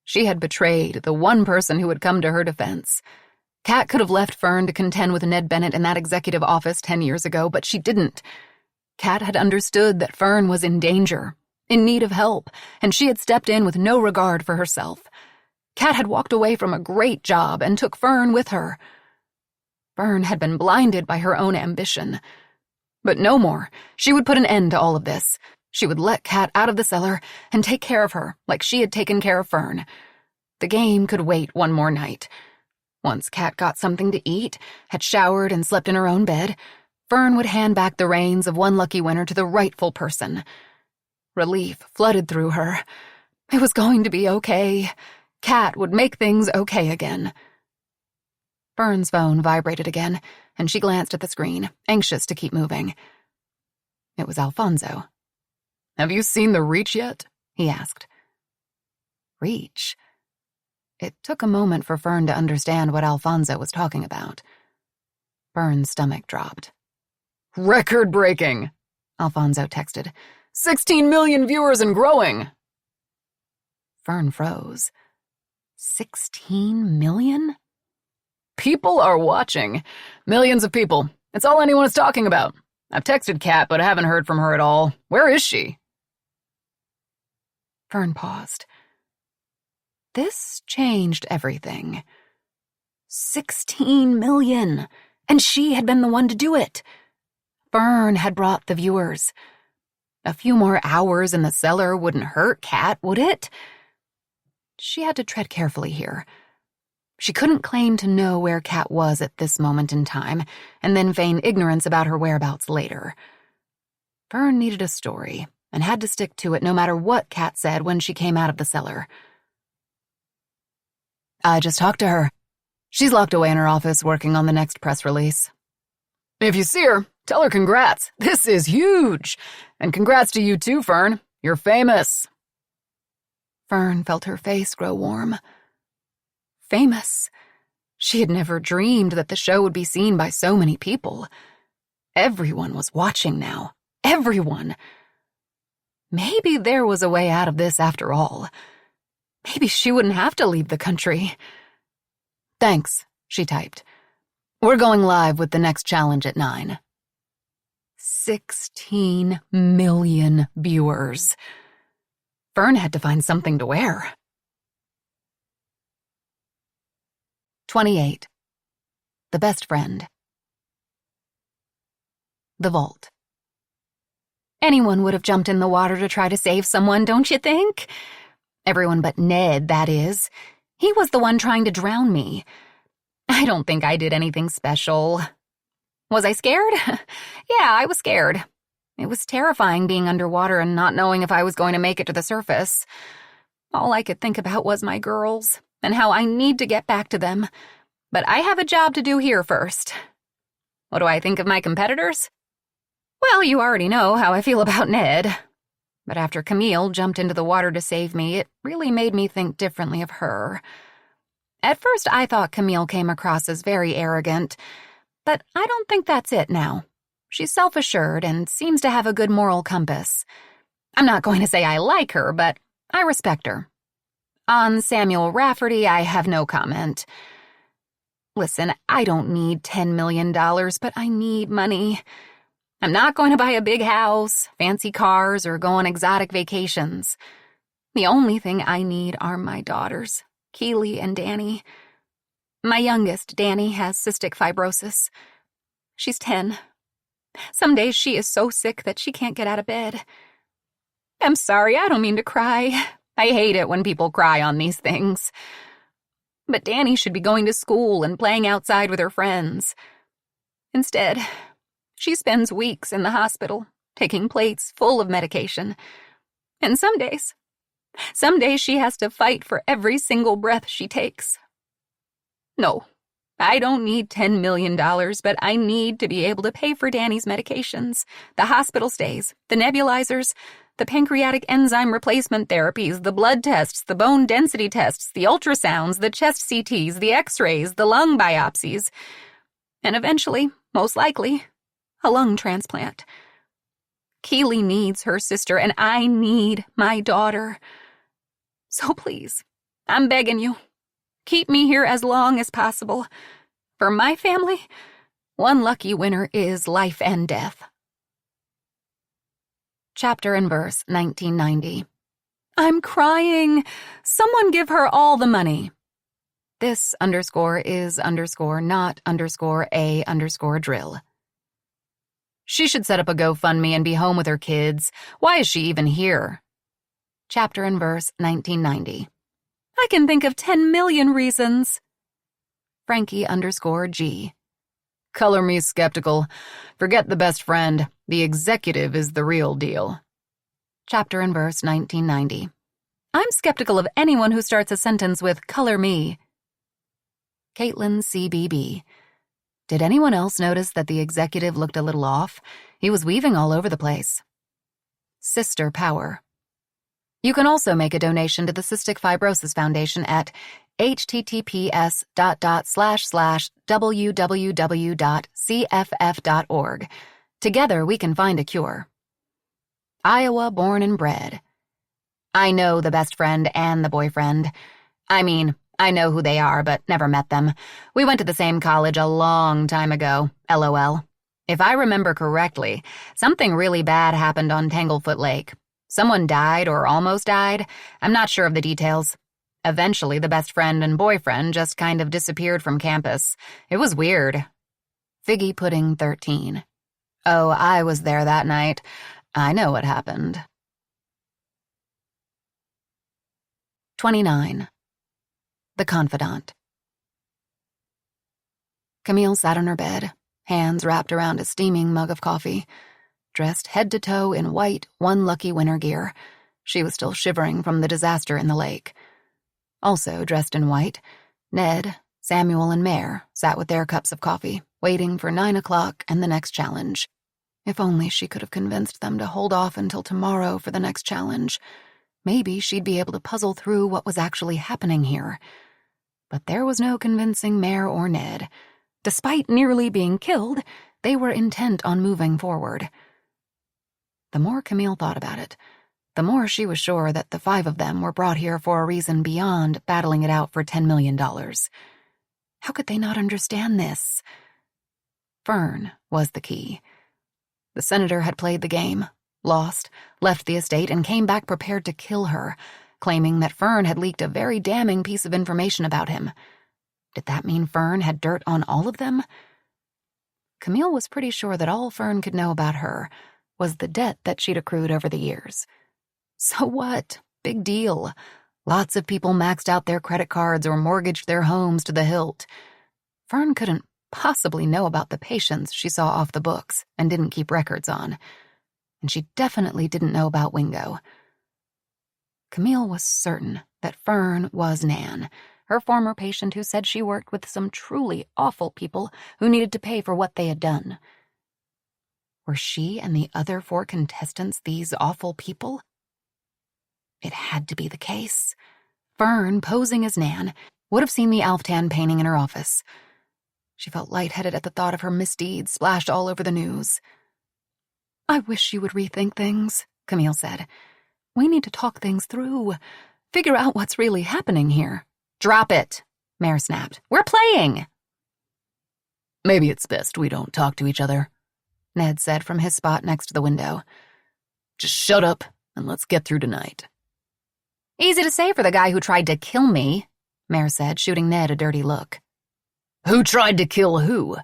She had betrayed the one person who had come to her defense. Kat could have left Fern to contend with Ned Bennett in that executive office 10 years ago, but she didn't. Kat had understood that Fern was in danger, in need of help, and she had stepped in with no regard for herself. Kat had walked away from a great job and took Fern with her. Fern had been blinded by her own ambition. But no more. She would put an end to all of this. She would let Kat out of the cellar and take care of her like she had taken care of Fern. The game could wait one more night. Once Kat got something to eat, had showered and slept in her own bed, Fern would hand back the reins of one lucky winner to the rightful person. Relief flooded through her. It was going to be okay. Kat would make things okay again. Fern's phone vibrated again, and she glanced at the screen, anxious to keep moving. It was Alfonso. Have you seen the Reach yet? He asked. Reach? It took a moment for Fern to understand what Alfonso was talking about. Fern's stomach dropped. Record-breaking, Alfonso texted. 16 million viewers and growing. Fern froze. 16 million? People are watching. Millions of people. It's all anyone is talking about. I've texted Kat, but I haven't heard from her at all. Where is she? Fern paused. This changed everything. 16 million. And she had been the one to do it. Fern had brought the viewers. A few more hours in the cellar wouldn't hurt Kat, would it? She had to tread carefully here. She couldn't claim to know where Kat was at this moment in time, and then feign ignorance about her whereabouts later. Fern needed a story, and had to stick to it no matter what Kat said when she came out of the cellar. I just talked to her. She's locked away in her office working on the next press release. If you see her, tell her congrats. This is huge. And congrats to you too, Fern. You're famous. Fern felt her face grow warm. Famous. She had never dreamed that the show would be seen by so many people. Everyone was watching now. Everyone. Maybe there was a way out of this after all. Maybe she wouldn't have to leave the country. Thanks, she typed. We're going live with the next challenge at 9. 16 million viewers. Fern had to find something to wear. 28. The Best Friend. The Vault. Anyone would have jumped in the water to try to save someone, don't you think? Everyone but Ned, that is. He was the one trying to drown me. I don't think I did anything special. Was I scared? Yeah, I was scared. It was terrifying being underwater and not knowing if I was going to make it to the surface. All I could think about was my girls, and how I need to get back to them. But I have a job to do here first. What do I think of my competitors? Well, you already know how I feel about Ned. But after Camille jumped into the water to save me, it really made me think differently of her. At first, I thought Camille came across as very arrogant, but I don't think that's it now. She's self-assured and seems to have a good moral compass. I'm not going to say I like her, but I respect her. On Samuel Rafferty, I have no comment. Listen, I don't need $10 million, but I need money. I'm not going to buy a big house, fancy cars, or go on exotic vacations. The only thing I need are my daughters, Keely and Danny. My youngest, Danny, has cystic fibrosis. She's 10. Some days she is so sick that she can't get out of bed. I'm sorry, I don't mean to cry. I hate it when people cry on these things. But Danny should be going to school and playing outside with her friends. Instead, she spends weeks in the hospital, taking plates full of medication. And some days she has to fight for every single breath she takes. No, I don't need $10 million, but I need to be able to pay for Danny's medications, the hospital stays, the nebulizers, the pancreatic enzyme replacement therapies, the blood tests, the bone density tests, the ultrasounds, the chest CTs, the x-rays, the lung biopsies, and eventually, most likely, a lung transplant. Keely needs her sister, and I need my daughter. So please, I'm begging you, keep me here as long as possible. For my family, one lucky winner is life and death. Chapter and verse 1990. I'm crying. Someone give her all the money. This _ is _ not _ a _ drill. She should set up a GoFundMe and be home with her kids. Why is she even here? Chapter and verse 1990. I can think of 10 million reasons. Frankie _ G. Color me skeptical. Forget the best friend. The executive is the real deal. Chapter and verse 1990. I'm skeptical of anyone who starts a sentence with color me. Caitlin CBB. Did anyone else notice that the executive looked a little off? He was weaving all over the place. Sister Power. You can also make a donation to the Cystic Fibrosis Foundation at https://www.cff.org. Together we can find a cure. Iowa born and bred. I know the best friend and the boyfriend. I mean, I know who they are, but never met them. We went to the same college a long time ago, LOL. If I remember correctly, something really bad happened on Tanglefoot Lake. Someone died or almost died. I'm not sure of the details. Eventually, the best friend and boyfriend just kind of disappeared from campus. It was weird. Figgy Pudding 13. Oh, I was there that night. I know what happened. 29. The Confidant. Camille sat on her bed, hands wrapped around a steaming mug of coffee. Dressed head to toe in white, one lucky winter gear. She was still shivering from the disaster in the lake. Also dressed in white, Ned, Samuel, and Mare sat with their cups of coffee, waiting for 9 o'clock and the next challenge. If only she could have convinced them to hold off until tomorrow for the next challenge. Maybe she'd be able to puzzle through what was actually happening here. But there was no convincing Mare or Ned. Despite nearly being killed, they were intent on moving forward. The more Camille thought about it, the more she was sure that the 5 of them were brought here for a reason beyond battling it out for $10 million. How could they not understand this? Fern was the key. The senator had played the game, lost, left the estate, and came back prepared to kill her, claiming that Fern had leaked a very damning piece of information about him. Did that mean Fern had dirt on all of them? Camille was pretty sure that all Fern could know about her was the debt that she'd accrued over the years. So what? Big deal. Lots of people maxed out their credit cards or mortgaged their homes to the hilt. Fern couldn't possibly know about the patients she saw off the books and didn't keep records on. And she definitely didn't know about Wingo. Camille was certain that Fern was Nan, her former patient who said she worked with some truly awful people who needed to pay for what they had done. Were she and the other 4 contestants these awful people? It had to be the case. Fern, posing as Nan, would have seen the Alftan painting in her office. She felt lightheaded at the thought of her misdeeds splashed all over the news. I wish you would rethink things, Camille said. We need to talk things through. figure out what's really happening here. Drop it, Mare snapped. We're playing. Maybe it's best we don't talk to each other, Ned said from his spot next to the window. Just shut up and let's get through tonight. Easy to say for the guy who tried to kill me, Mare said, shooting Ned a dirty look. Who tried to kill who?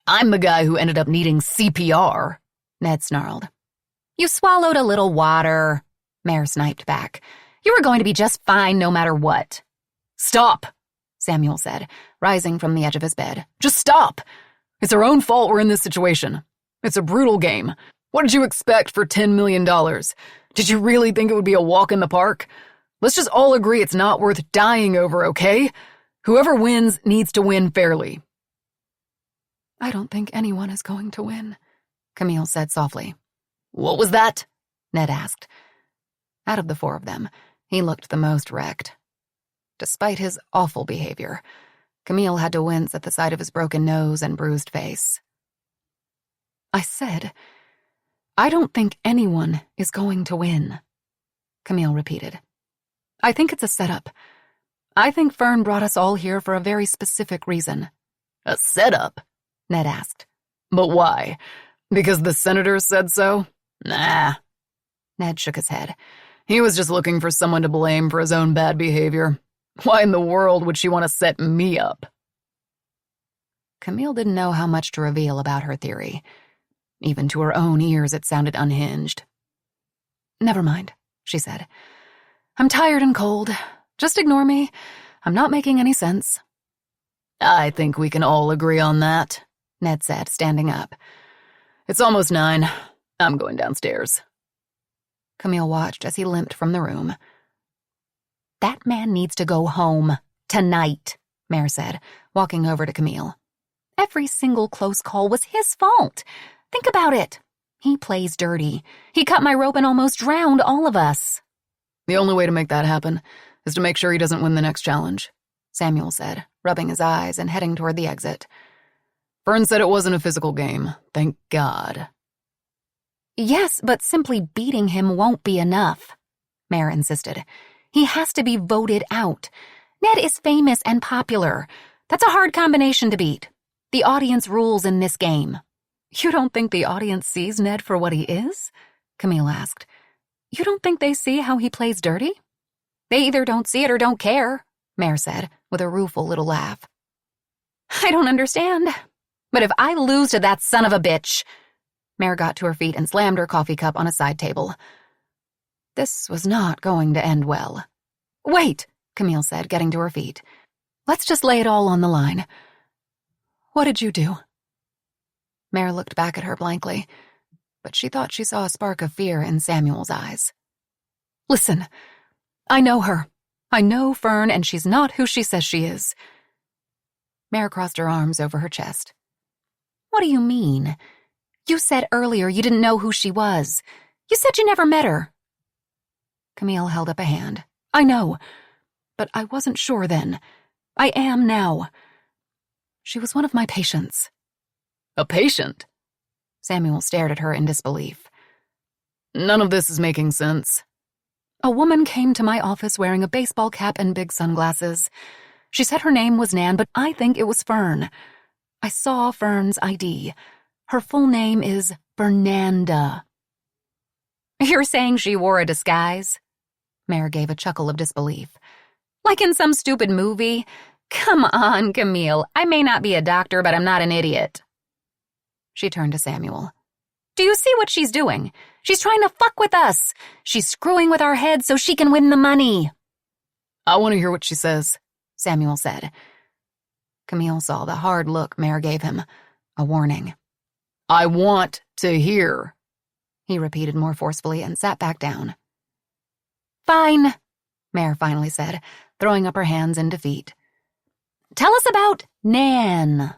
I'm the guy who ended up needing CPR, Ned snarled. You swallowed a little water, Mare sniped back. You were going to be just fine no matter what. Stop, Samuel said, rising from the edge of his bed. Just stop. It's our own fault we're in this situation. It's a brutal game. What did you expect for $10 million? Did you really think it would be a walk in the park? Let's just all agree it's not worth dying over, okay? Whoever wins needs to win fairly. I don't think anyone is going to win, Camille said softly. What was that? Ned asked. Out of the four of them, he looked the most wrecked. Despite his awful behavior, Camille had to wince at the sight of his broken nose and bruised face. I said, I don't think anyone is going to win, Camille repeated. I think it's a setup. I think Fern brought us all here for a very specific reason. A setup? Ned asked. But why? Because the senators said so? Nah. Ned shook his head. He was just looking for someone to blame for his own bad behavior. Why in the world would she want to set me up? Camille didn't know how much to reveal about her theory. Even to her own ears, it sounded unhinged. Never mind, she said. I'm tired and cold. Just ignore me. I'm not making any sense. I think we can all agree on that, Ned said, standing up. It's almost 9. I'm going downstairs. Camille watched as he limped from the room. That man needs to go home tonight, Mare said, walking over to Camille. Every single close call was his fault. Think about it. He plays dirty. He cut my rope and almost drowned all of us. The only way to make that happen is to make sure he doesn't win the next challenge, Samuel said, rubbing his eyes and heading toward the exit. Fern said it wasn't a physical game. Thank God. Yes, but simply beating him won't be enough, Mare insisted. He has to be voted out. Ned is famous and popular. That's a hard combination to beat. The audience rules in this game. You don't think the audience sees Ned for what he is? Camille asked. You don't think they see how he plays dirty? They either don't see it or don't care, Mare said, with a rueful little laugh. I don't understand. But if I lose to that son of a bitch... Mare got to her feet and slammed her coffee cup on a side table. This was not going to end well. Wait, Camille said, getting to her feet. Let's just lay it all on the line. What did you do? Mare looked back at her blankly, but she thought she saw a spark of fear in Samuel's eyes. Listen, I know her. I know Fern, and she's not who she says she is. Mare crossed her arms over her chest. What do you mean? You said earlier you didn't know who she was. You said you never met her. Camille held up a hand. I know, but I wasn't sure then. I am now. She was one of my patients. A patient? Samuel stared at her in disbelief. None of this is making sense. A woman came to my office wearing a baseball cap and big sunglasses. She said her name was Nan, but I think it was Fern. I saw Fern's ID. Her full name is Fernanda. You're saying she wore a disguise? Mare gave a chuckle of disbelief. Like in some stupid movie? Come on, Camille. I may not be a doctor, but I'm not an idiot. She turned to Samuel. Do you see what she's doing? She's trying to fuck with us. She's screwing with our heads so she can win the money. I want to hear what she says, Samuel said. Camille saw the hard look Mare gave him, a warning. I want to hear, he repeated more forcefully and sat back down. Fine, Mare finally said, throwing up her hands in defeat. Tell us about Nan.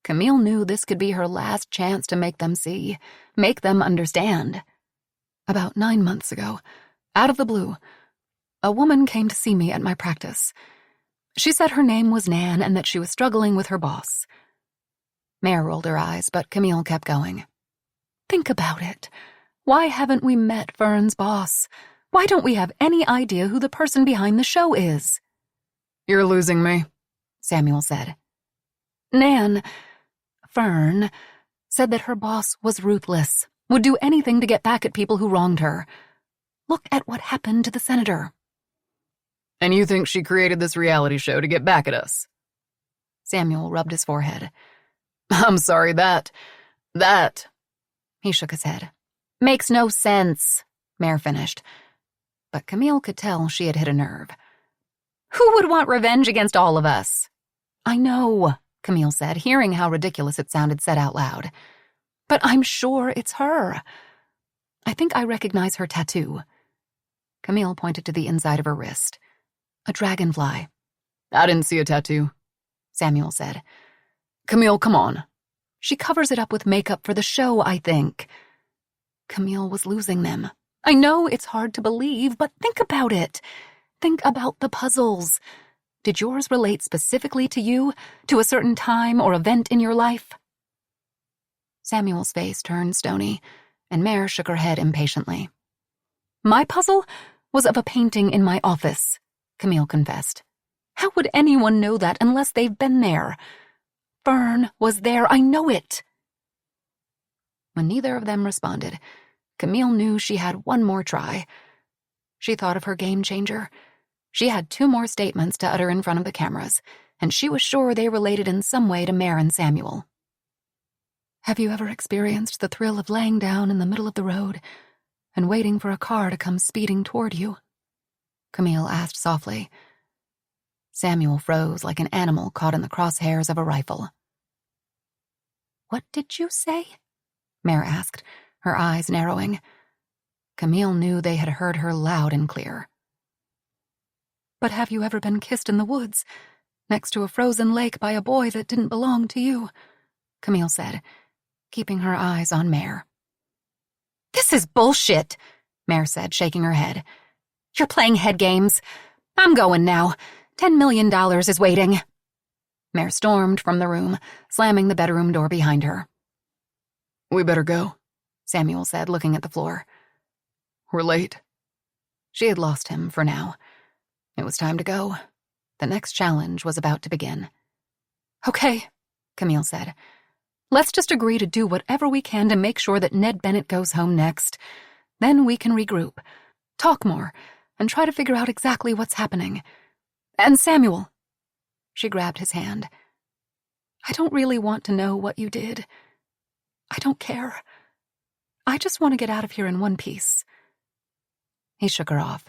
Camille knew this could be her last chance to make them see, make them understand. About 9 months ago, out of the blue, a woman came to see me at my practice. She said her name was Nan and that she was struggling with her boss. Mare rolled her eyes, but Camille kept going. Think about it. Why haven't we met Fern's boss? Why don't we have any idea who the person behind the show is? You're losing me, Samuel said. Fern, said that her boss was ruthless, would do anything to get back at people who wronged her. Look at what happened to the senator. And you think she created this reality show to get back at us? Samuel rubbed his forehead. I'm sorry, that. He shook his head. Makes no sense, Mare finished. But Camille could tell she had hit a nerve. Who would want revenge against all of us? I know, Camille said, hearing how ridiculous it sounded said out loud. But I'm sure it's her. I think I recognize her tattoo. Camille pointed to the inside of her wrist. A dragonfly. I didn't see a tattoo, Samuel said. Camille, come on. She covers it up with makeup for the show, I think. Camille was losing them. I know it's hard to believe, but think about it. Think about the puzzles. Did yours relate specifically to you, to a certain time or event in your life? Samuel's face turned stony, and Mare shook her head impatiently. My puzzle was of a painting in my office, Camille confessed. How would anyone know that unless they've been there? Fern was there, I know it. When neither of them responded, Camille knew she had one more try. She thought of her game changer. She had 2 more statements to utter in front of the cameras, and she was sure they related in some way to Mare and Samuel. Have you ever experienced the thrill of laying down in the middle of the road and waiting for a car to come speeding toward you? Camille asked softly. Samuel froze like an animal caught in the crosshairs of a rifle. What did you say? Mare asked, her eyes narrowing. Camille knew they had heard her loud and clear. But have you ever been kissed in the woods, next to a frozen lake by a boy that didn't belong to you? Camille said, keeping her eyes on Mare. This is bullshit, Mare said, shaking her head. You're playing head games. I'm going now. $10 million is waiting. Mare stormed from the room, slamming the bedroom door behind her. We better go, Samuel said, looking at the floor. We're late. She had lost him for now. It was time to go. The next challenge was about to begin. Okay, Camille said. Let's just agree to do whatever we can to make sure that Ned Bennett goes home next. Then we can regroup, talk more, and try to figure out exactly what's happening. And Samuel. She grabbed his hand. I don't really want to know what you did. I don't care. I just want to get out of here in one piece. He shook her off.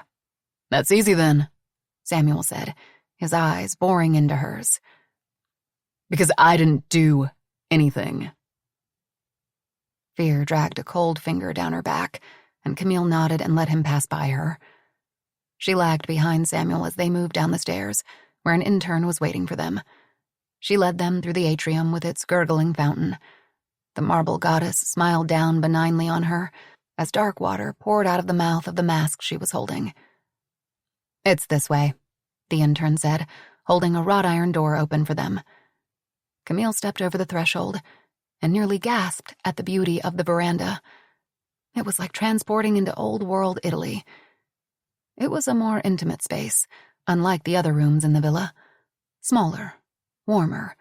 That's easy then, Samuel said, his eyes boring into hers. Because I didn't do anything. Fear dragged a cold finger down her back, and Camille nodded and let him pass by her. She lagged behind Samuel as they moved down the stairs, where an intern was waiting for them. She led them through the atrium with its gurgling fountain. The marble goddess smiled down benignly on her as dark water poured out of the mouth of the mask she was holding. It's this way, the intern said, holding a wrought iron door open for them. Camille stepped over the threshold and nearly gasped at the beauty of the veranda. It was like transporting into old-world Italy. It was a more intimate space, unlike the other rooms in the villa. Smaller, warmer.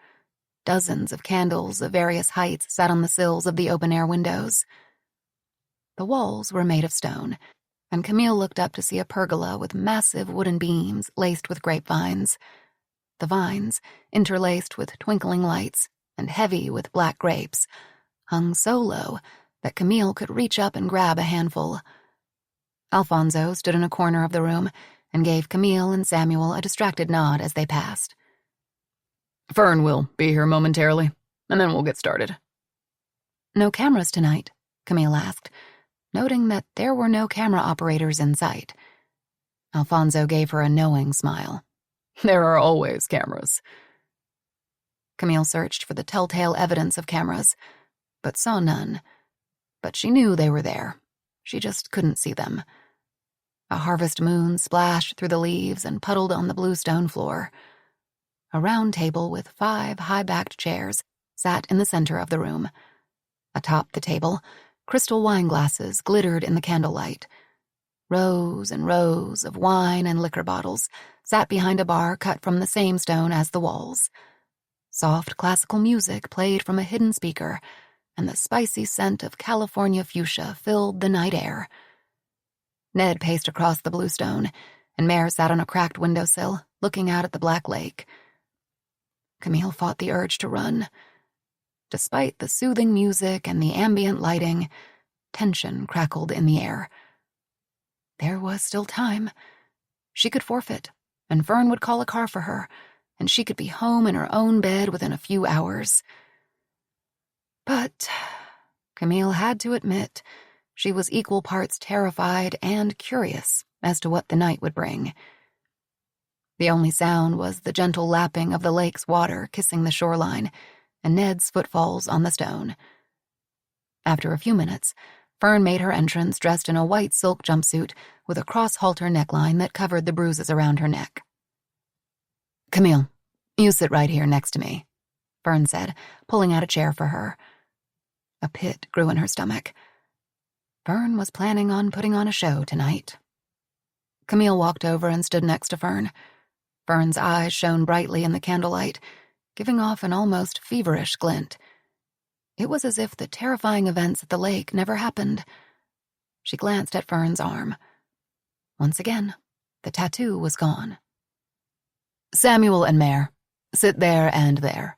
Dozens of candles of various heights sat on the sills of the open-air windows. The walls were made of stone, and Camille looked up to see a pergola with massive wooden beams laced with grapevines. The vines, interlaced with twinkling lights and heavy with black grapes, hung so low that Camille could reach up and grab a handful. Alfonso stood in a corner of the room and gave Camille and Samuel a distracted nod as they passed. Fern will be here momentarily, and then we'll get started. No cameras tonight, Camille asked, noting that there were no camera operators in sight. Alfonso gave her a knowing smile. There are always cameras. Camille searched for the telltale evidence of cameras, but saw none. But she knew they were there. She just couldn't see them. A harvest moon splashed through the leaves and puddled on the blue stone floor. A round table with 5 high-backed chairs sat in the center of the room. Atop the table, crystal wine glasses glittered in the candlelight. Rows and rows of wine and liquor bottles sat behind a bar cut from the same stone as the walls. Soft classical music played from a hidden speaker, and the spicy scent of California fuchsia filled the night air. Ned paced across the bluestone, and Mare sat on a cracked windowsill, looking out at the black lake. Camille fought the urge to run. Despite the soothing music and the ambient lighting, tension crackled in the air. There was still time. She could forfeit, and Fern would call a car for her, and she could be home in her own bed within a few hours. But Camille had to admit she was equal parts terrified and curious as to what the night would bring. The only sound was the gentle lapping of the lake's water kissing the shoreline and Ned's footfalls on the stone. After a few minutes, Fern made her entrance dressed in a white silk jumpsuit with a cross-halter neckline that covered the bruises around her neck. "Camille, you sit right here next to me," Fern said, pulling out a chair for her. A pit grew in her stomach. Fern was planning on putting on a show tonight. Camille walked over and stood next to Fern. Fern's eyes shone brightly in the candlelight, giving off an almost feverish glint. It was as if the terrifying events at the lake never happened. She glanced at Fern's arm. Once again, the tattoo was gone. "Samuel and Mare, sit there and there,"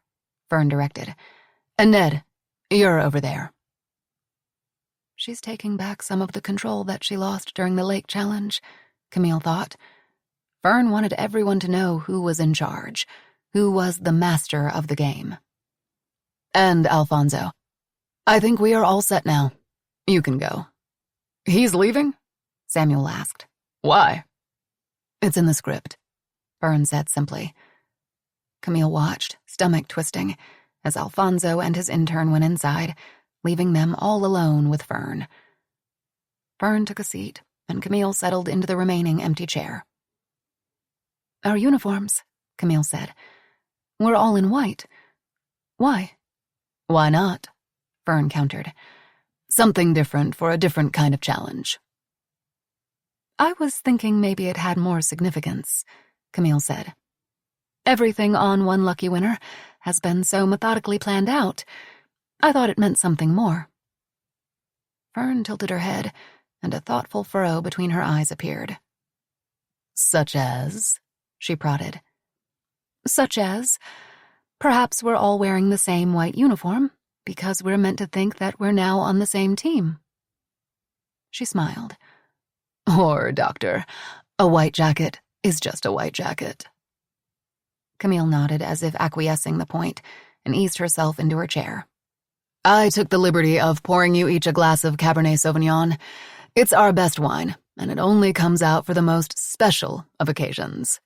Fern directed. "And Ned, you're over there." She's taking back some of the control that she lost during the lake challenge, Camille thought. Fern wanted everyone to know who was in charge, who was the master of the game. "And Alfonso, I think we are all set now. You can go." "He's leaving?" Samuel asked. "Why?" "It's in the script," Fern said simply. Camille watched, stomach twisting, as Alfonso and his intern went inside, leaving them all alone with Fern. Fern took a seat, and Camille settled into the remaining empty chair. "Our uniforms," Camille said. "We're all in white. Why?" "Why not?" Fern countered. "Something different for a different kind of challenge." "I was thinking maybe it had more significance," Camille said. "Everything on One Lucky Winner has been so methodically planned out. I thought it meant something more." Fern tilted her head, and a thoughtful furrow between her eyes appeared. "Such as?" she prodded. "Such as, perhaps we're all wearing the same white uniform because we're meant to think that we're now on the same team." She smiled. "Or, Doctor, a white jacket is just a white jacket." Camille nodded as if acquiescing the point and eased herself into her chair. "I took the liberty of pouring you each a glass of Cabernet Sauvignon. It's our best wine, and it only comes out for the most special of occasions."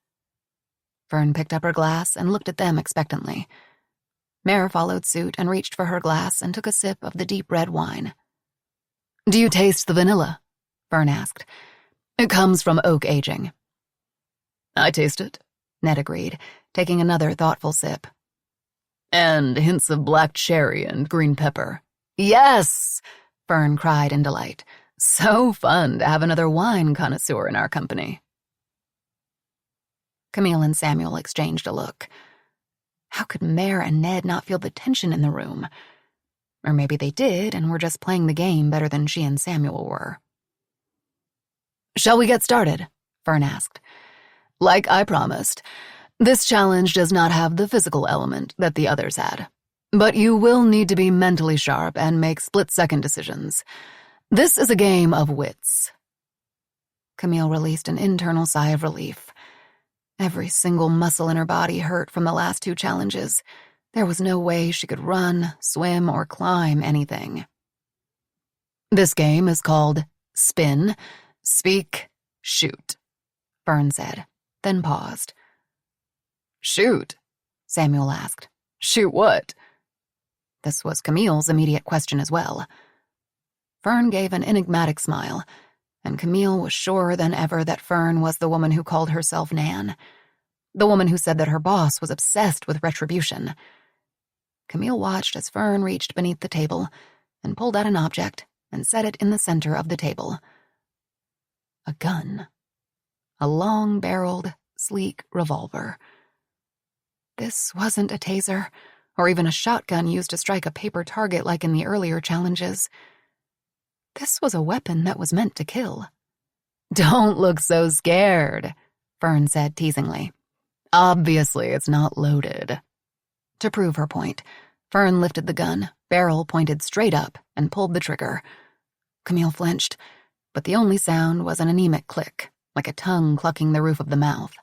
Fern picked up her glass and looked at them expectantly. Mare followed suit and reached for her glass and took a sip of the deep red wine. "Do you taste the vanilla?" Fern asked. "It comes from oak aging." "I taste it," Ned agreed, taking another thoughtful sip. "And hints of black cherry and green pepper." "Yes!" Fern cried in delight. "So fun to have another wine connoisseur in our company." Camille and Samuel exchanged a look. How could Mare and Ned not feel the tension in the room? Or maybe they did and were just playing the game better than she and Samuel were. "Shall we get started?" Fern asked. "Like I promised, this challenge does not have the physical element that the others had. But you will need to be mentally sharp and make split-second decisions. This is a game of wits." Camille released an internal sigh of relief. Every single muscle in her body hurt from the last two challenges. There was no way she could run, swim, or climb anything. "This game is called Spin, Speak, Shoot," Fern said, then paused. "Shoot?" Samuel asked. "Shoot what?" This was Camille's immediate question as well. Fern gave an enigmatic smile, and Camille was surer than ever that Fern was the woman who called herself Nan, the woman who said that her boss was obsessed with retribution. Camille watched as Fern reached beneath the table and pulled out an object and set it in the center of the table. A gun. A long-barreled, sleek revolver. This wasn't a taser, or even a shotgun used to strike a paper target like in the earlier challenges. This was a weapon that was meant to kill. "Don't look so scared," Fern said teasingly. "Obviously it's not loaded." To prove her point, Fern lifted the gun, barrel pointed straight up, and pulled the trigger. Camille flinched, but the only sound was an anemic click, like a tongue clucking the roof of the mouth.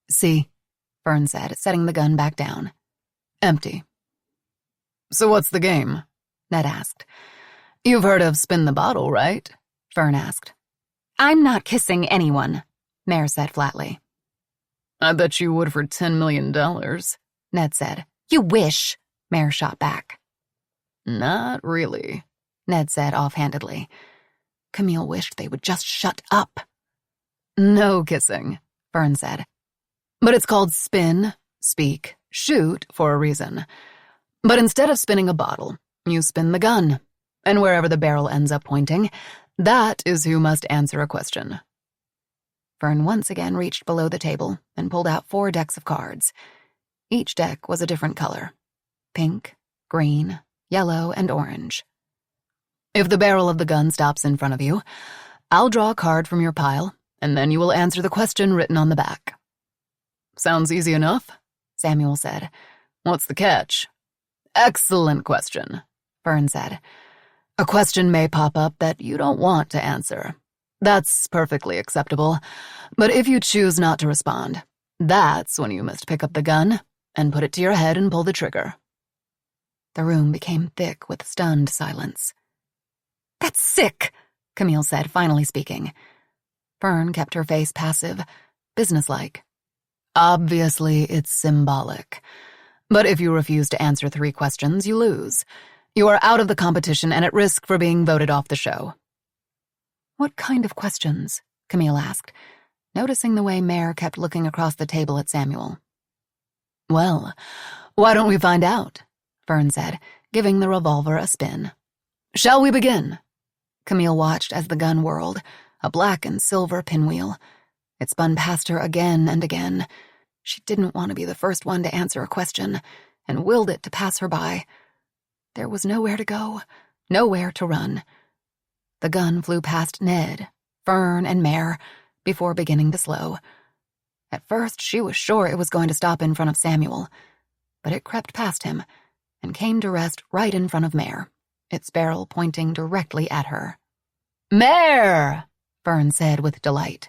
"See," Fern said, setting the gun back down. "Empty." "So what's the game?" Ned asked. "You've heard of spin the bottle, right?" Fern asked. "I'm not kissing anyone," Mare said flatly. "I bet you would for $10 million, Ned said. "You wish," Mare shot back. "Not really," Ned said offhandedly. Camille wished they would just shut up. "No kissing," Fern said. "But it's called spin, speak, shoot for a reason. But instead of spinning a bottle, you spin the gun, and wherever the barrel ends up pointing, that is who must answer a question." Fern once again reached below the table and pulled out 4 decks of cards. Each deck was a different color: pink, green, yellow, and orange. "If the barrel of the gun stops in front of you, I'll draw a card from your pile, and then you will answer the question written on the back." "Sounds easy enough," Samuel said. "What's the catch?" "Excellent question," Fern said. "A question may pop up that you don't want to answer. That's perfectly acceptable. But if you choose not to respond, that's when you must pick up the gun and put it to your head and pull the trigger." The room became thick with stunned silence. "That's sick," Camille said, finally speaking. Fern kept her face passive, businesslike. "Obviously, it's symbolic. But if you refuse to answer 3 questions, you lose. You are out of the competition and at risk for being voted off the show." "What kind of questions?" Camille asked, noticing the way Mare kept looking across the table at Samuel. "Well, why don't we find out?" Fern said, giving the revolver a spin. "Shall we begin?" Camille watched as the gun whirled, a black and silver pinwheel. It spun past her again and again. She didn't want to be the first one to answer a question, and willed it to pass her by. There was nowhere to go, nowhere to run. The gun flew past Ned, Fern, and Mare before beginning to slow. At first, she was sure it was going to stop in front of Samuel, but it crept past him and came to rest right in front of Mare, its barrel pointing directly at her. "Mare!" Fern said with delight.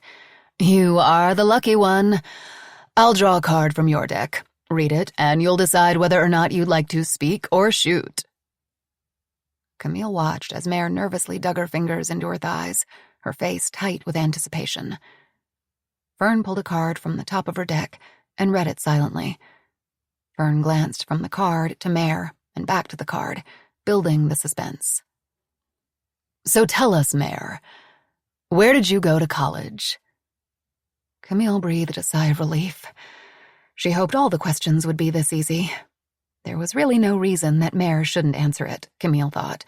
"You are the lucky one. I'll draw a card from your deck, read it, and you'll decide whether or not you'd like to speak or shoot." Camille watched as Mare nervously dug her fingers into her thighs, her face tight with anticipation. Fern pulled a card from the top of her deck and read it silently. Fern glanced from the card to Mare and back to the card, building the suspense. "So tell us, Mare, where did you go to college?" Camille breathed a sigh of relief. She hoped all the questions would be this easy. There was really no reason that Mare shouldn't answer it, Camille thought.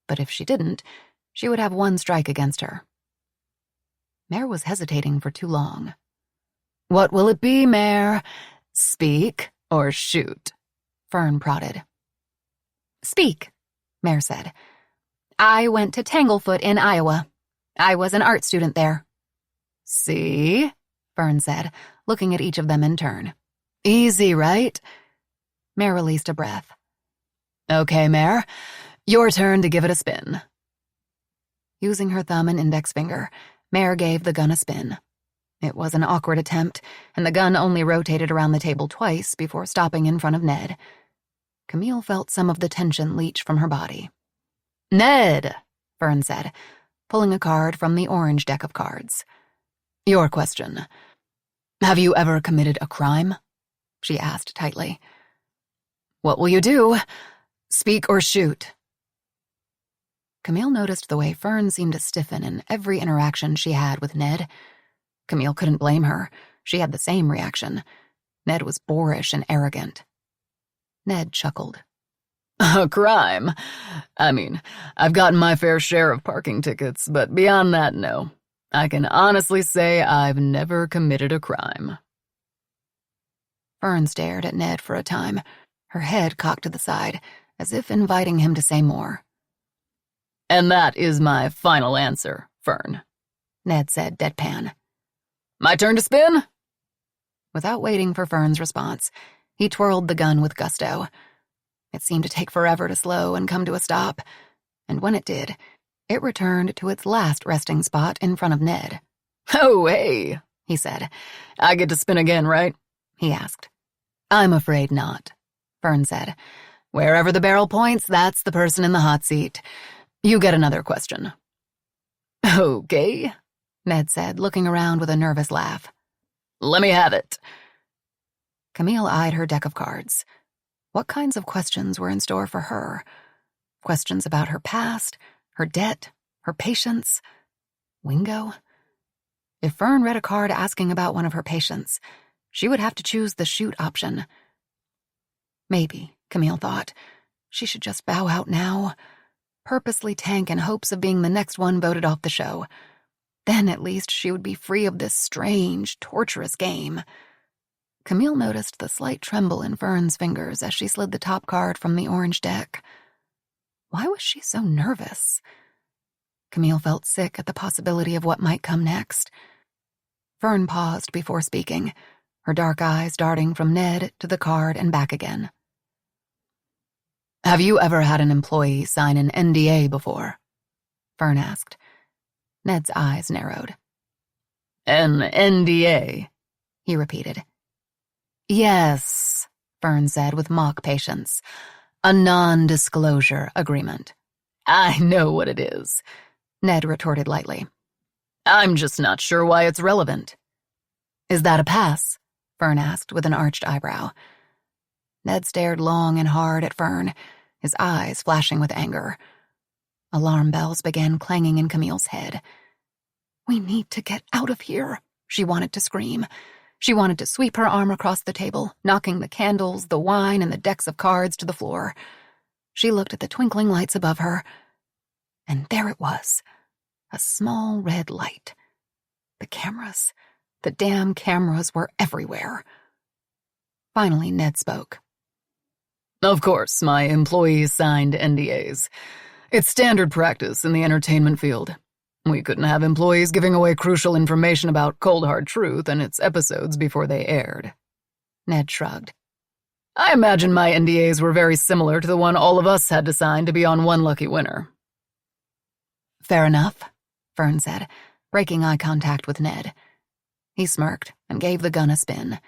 But if she didn't, she would have 1 strike against her. Mare was hesitating for too long. "What will it be, Mare? Speak or shoot?" Fern prodded. "Speak," Mare said. "I went to Tanglefoot in Iowa. I was an art student there." "See?" Fern said, looking at each of them in turn. "Easy, right?" Mare released a breath. "Okay, Mare, your turn to give it a spin." Using her thumb and index finger, Mare gave the gun a spin. It was an awkward attempt, and the gun only rotated around the table twice before stopping in front of Ned. Camille felt some of the tension leach from her body. "Ned," Fern said, pulling a card from the orange deck of cards. "Your question. Have you ever committed a crime?" she asked tightly. "What will you do? Speak or shoot?" Camille noticed the way Fern seemed to stiffen in every interaction she had with Ned. Camille couldn't blame her. She had the same reaction. Ned was boorish and arrogant. Ned chuckled. "A crime? I mean, I've gotten my fair share of parking tickets, but beyond that, no. I can honestly say I've never committed a crime. Fern stared at Ned for a time, her head cocked to the side, as if inviting him to say more. And that is my final answer, Fern, Ned said deadpan. My turn to spin? Without waiting for Fern's response, he twirled the gun with gusto. It seemed to take forever to slow and come to a stop, and when it did, it returned to its last resting spot in front of Ned. Oh, hey, he said. I get to spin again, right? He asked. I'm afraid not, Fern said. Wherever the barrel points, that's the person in the hot seat. You get another question. Okay, Ned said, looking around with a nervous laugh. Let me have it. Camille eyed her deck of cards. What kinds of questions were in store for her? Questions about her past, her debt, her patients? Wingo? If Fern read a card asking about one of her patients, she would have to choose the shoot option. Maybe, Camille thought, she should just bow out now, purposely tank in hopes of being the next one voted off the show. Then at least she would be free of this strange, torturous game. Camille noticed the slight tremble in Fern's fingers as she slid the top card from the orange deck. Why was she so nervous? Camille felt sick at the possibility of what might come next. Fern paused before speaking, her dark eyes darting from Ned to the card and back again. Have you ever had an employee sign an NDA before? Fern asked. Ned's eyes narrowed. An NDA, he repeated. Yes, Fern said with mock patience. A non-disclosure agreement. I know what it is, Ned retorted lightly. I'm just not sure why it's relevant. Is that a pass? Fern asked with an arched eyebrow. Ned stared long and hard at Fern, his eyes flashing with anger. Alarm bells began clanging in Camille's head. We need to get out of here, she wanted to scream. She wanted to sweep her arm across the table, knocking the candles, the wine, and the decks of cards to the floor. She looked at the twinkling lights above her, and there it was, a small red light. The cameras, the damn cameras were everywhere. Finally, Ned spoke. Of course, my employees signed NDAs. It's standard practice in the entertainment field. We couldn't have employees giving away crucial information about Cold Hard Truth and its episodes before they aired. Ned shrugged. I imagine my NDAs were very similar to the one all of us had to sign to be on One Lucky Winner. Fair enough, Fern said, breaking eye contact with Ned. He smirked and gave the gun a spin.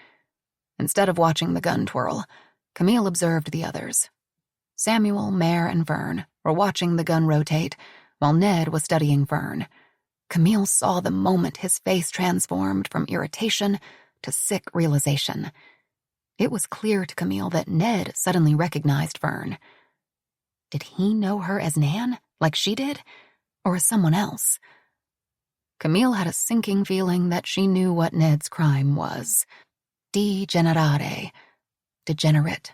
Instead of watching the gun twirl, Camille observed the others. Samuel, Mare, and Fern were watching the gun rotate, while Ned was studying Fern. Camille saw the moment his face transformed from irritation to sick realization. It was clear to Camille that Ned suddenly recognized Fern. Did he know her as Nan, like she did, or as someone else? Camille had a sinking feeling that she knew what Ned's crime was. Degenerare. Degenerate.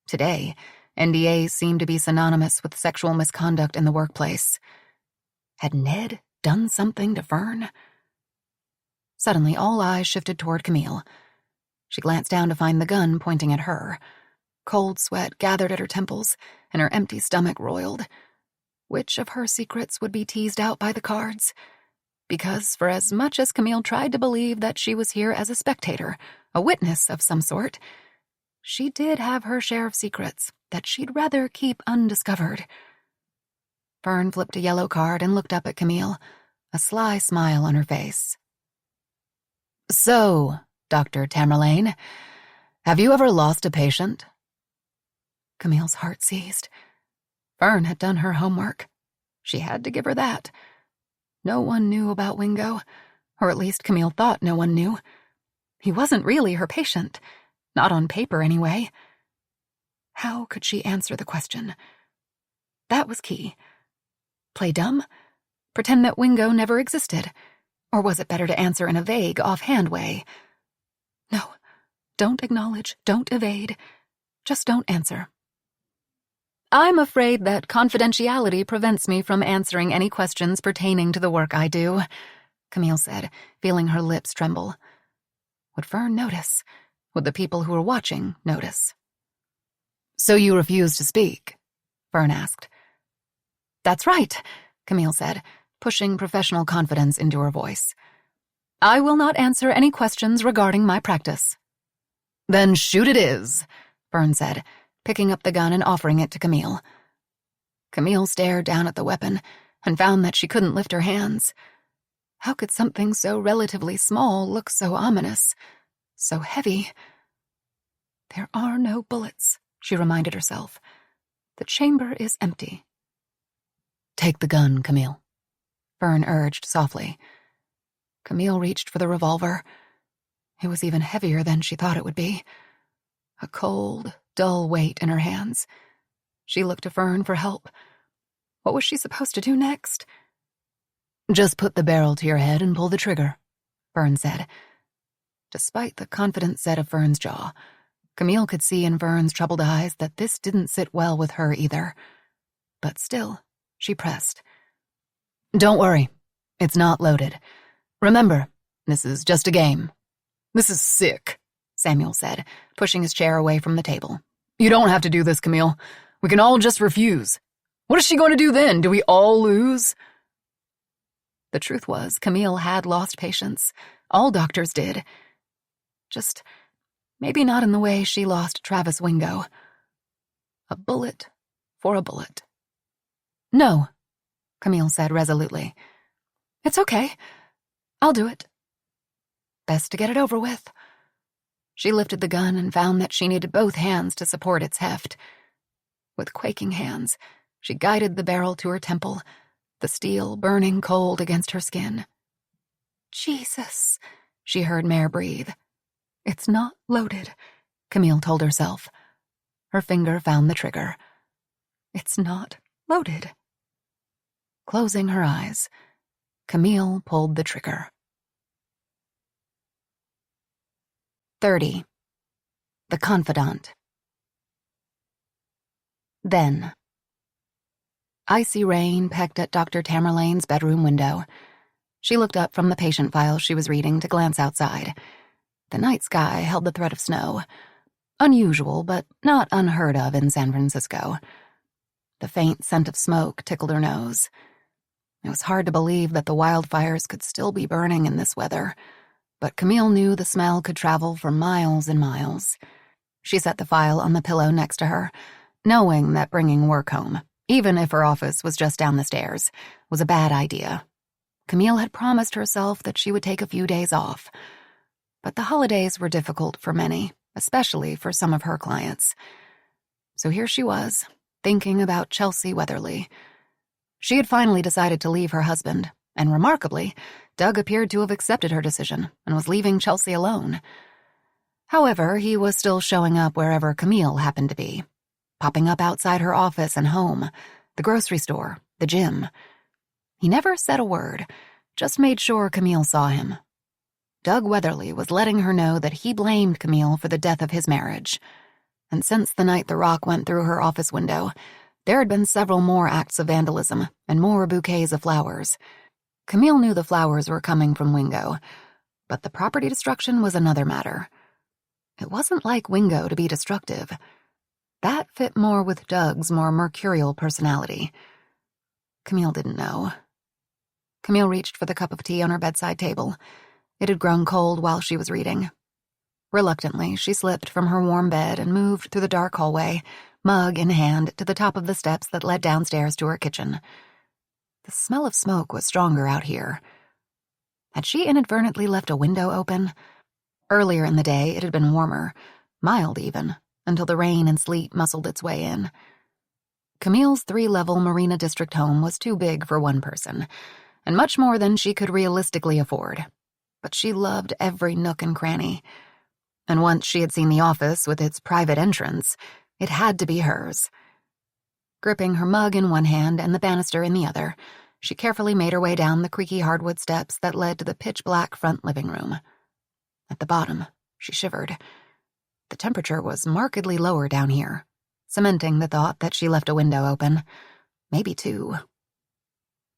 Today, NDAs seemed to be synonymous with sexual misconduct in the workplace. Had Ned done something to Fern? Suddenly, all eyes shifted toward Camille. She glanced down to find the gun pointing at her. Cold sweat gathered at her temples, and her empty stomach roiled. Which of her secrets would be teased out by the cards? Because for as much as Camille tried to believe that she was here as a spectator, a witness of some sort, she did have her share of secrets that she'd rather keep undiscovered. Fern flipped a yellow card and looked up at Camille, a sly smile on her face. So, Dr. Tamerlane, have you ever lost a patient? Camille's heart seized. Fern had done her homework. She had to give her that. No one knew about Wingo, or at least Camille thought no one knew. He wasn't really her patient, not on paper anyway. How could she answer the question? That was key. Play dumb? Pretend that Wingo never existed? Or was it better to answer in a vague, offhand way? No, don't acknowledge, don't evade. Just don't answer. I'm afraid that confidentiality prevents me from answering any questions pertaining to the work I do, Camille said, feeling her lips tremble. Would Fern notice? Would the people who were watching notice? So you refuse to speak? Fern asked. That's right, Camille said, pushing professional confidence into her voice. I will not answer any questions regarding my practice. Then shoot it is, Fern said, picking up the gun and offering it to Camille. Camille stared down at the weapon and found that she couldn't lift her hands. How could something so relatively small look so ominous, so heavy? There are no bullets, she reminded herself. The chamber is empty. Take the gun, Camille, Fern urged softly. Camille reached for the revolver. It was even heavier than she thought it would be. A cold, dull weight in her hands. She looked to Fern for help. What was she supposed to do next? Just put the barrel to your head and pull the trigger, Fern said. Despite the confident set of Fern's jaw, Camille could see in Fern's troubled eyes that this didn't sit well with her either. But still, she pressed. Don't worry, it's not loaded. Remember, this is just a game. This is sick, Samuel said, pushing his chair away from the table. You don't have to do this, Camille. We can all just refuse. What is she going to do then? Do we all lose? The truth was, Camille had lost patience. All doctors did. Just maybe not in the way she lost Travis Wingo. A bullet for a bullet. No, Camille said resolutely. It's okay. I'll do it. Best to get it over with. She lifted the gun and found that she needed both hands to support its heft. With quaking hands, she guided the barrel to her temple, the steel burning cold against her skin. Jesus, she heard Mare breathe. It's not loaded, Camille told herself. Her finger found the trigger. It's not loaded. Closing her eyes, Camille pulled the trigger. 30. The Confidant. Then. Icy rain pecked at Dr. Tamerlane's bedroom window. She looked up from the patient file she was reading to glance outside. The night sky held the threat of snow. Unusual, but not unheard of in San Francisco. The faint scent of smoke tickled her nose. It was hard to believe that the wildfires could still be burning in this weather, but Camille knew the smell could travel for miles and miles. She set the file on the pillow next to her, knowing that bringing work home, even if her office was just down the stairs, was a bad idea. Camille had promised herself that she would take a few days off. But the holidays were difficult for many, especially for some of her clients. So here she was, thinking about Chelsea Weatherly. She had finally decided to leave her husband, and remarkably, Doug appeared to have accepted her decision and was leaving Chelsea alone. However, he was still showing up wherever Camille happened to be, popping up outside her office and home, the grocery store, the gym. He never said a word, just made sure Camille saw him. Doug Weatherly was letting her know that he blamed Camille for the death of his marriage. And since the night the rock went through her office window, there had been several more acts of vandalism and more bouquets of flowers. Camille knew the flowers were coming from Wingo, but the property destruction was another matter. It wasn't like Wingo to be destructive. That fit more with Doug's more mercurial personality. Camille didn't know. Camille reached for the cup of tea on her bedside table. It had grown cold while she was reading. Reluctantly, she slipped from her warm bed and moved through the dark hallway, mug in hand, to the top of the steps that led downstairs to her kitchen. The smell of smoke was stronger out here. Had she inadvertently left a window open? Earlier in the day, it had been warmer, mild even, until the rain and sleet muscled its way in. Camille's 3-level Marina District home was too big for one person, and much more than she could realistically afford. But she loved every nook and cranny. And once she had seen the office with its private entrance, it had to be hers. Gripping her mug in one hand and the banister in the other, she carefully made her way down the creaky hardwood steps that led to the pitch-black front living room. At the bottom, she shivered. The temperature was markedly lower down here, cementing the thought that she left a window open. Maybe two.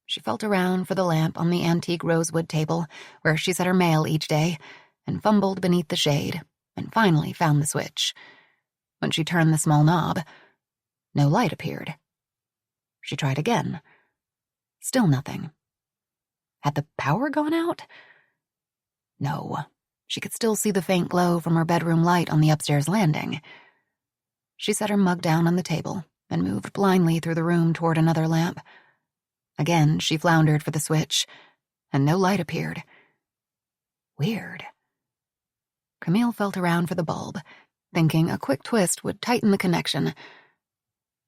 She felt around for the lamp on the antique rosewood table where she set her mail each day and fumbled beneath the shade and finally found the switch. When she turned the small knob, no light appeared. She tried again. Still nothing. Had the power gone out? No. She could still see the faint glow from her bedroom light on the upstairs landing. She set her mug down on the table and moved blindly through the room toward another lamp. Again, she floundered for the switch, and no light appeared. Weird. Camille felt around for the bulb, thinking a quick twist would tighten the connection,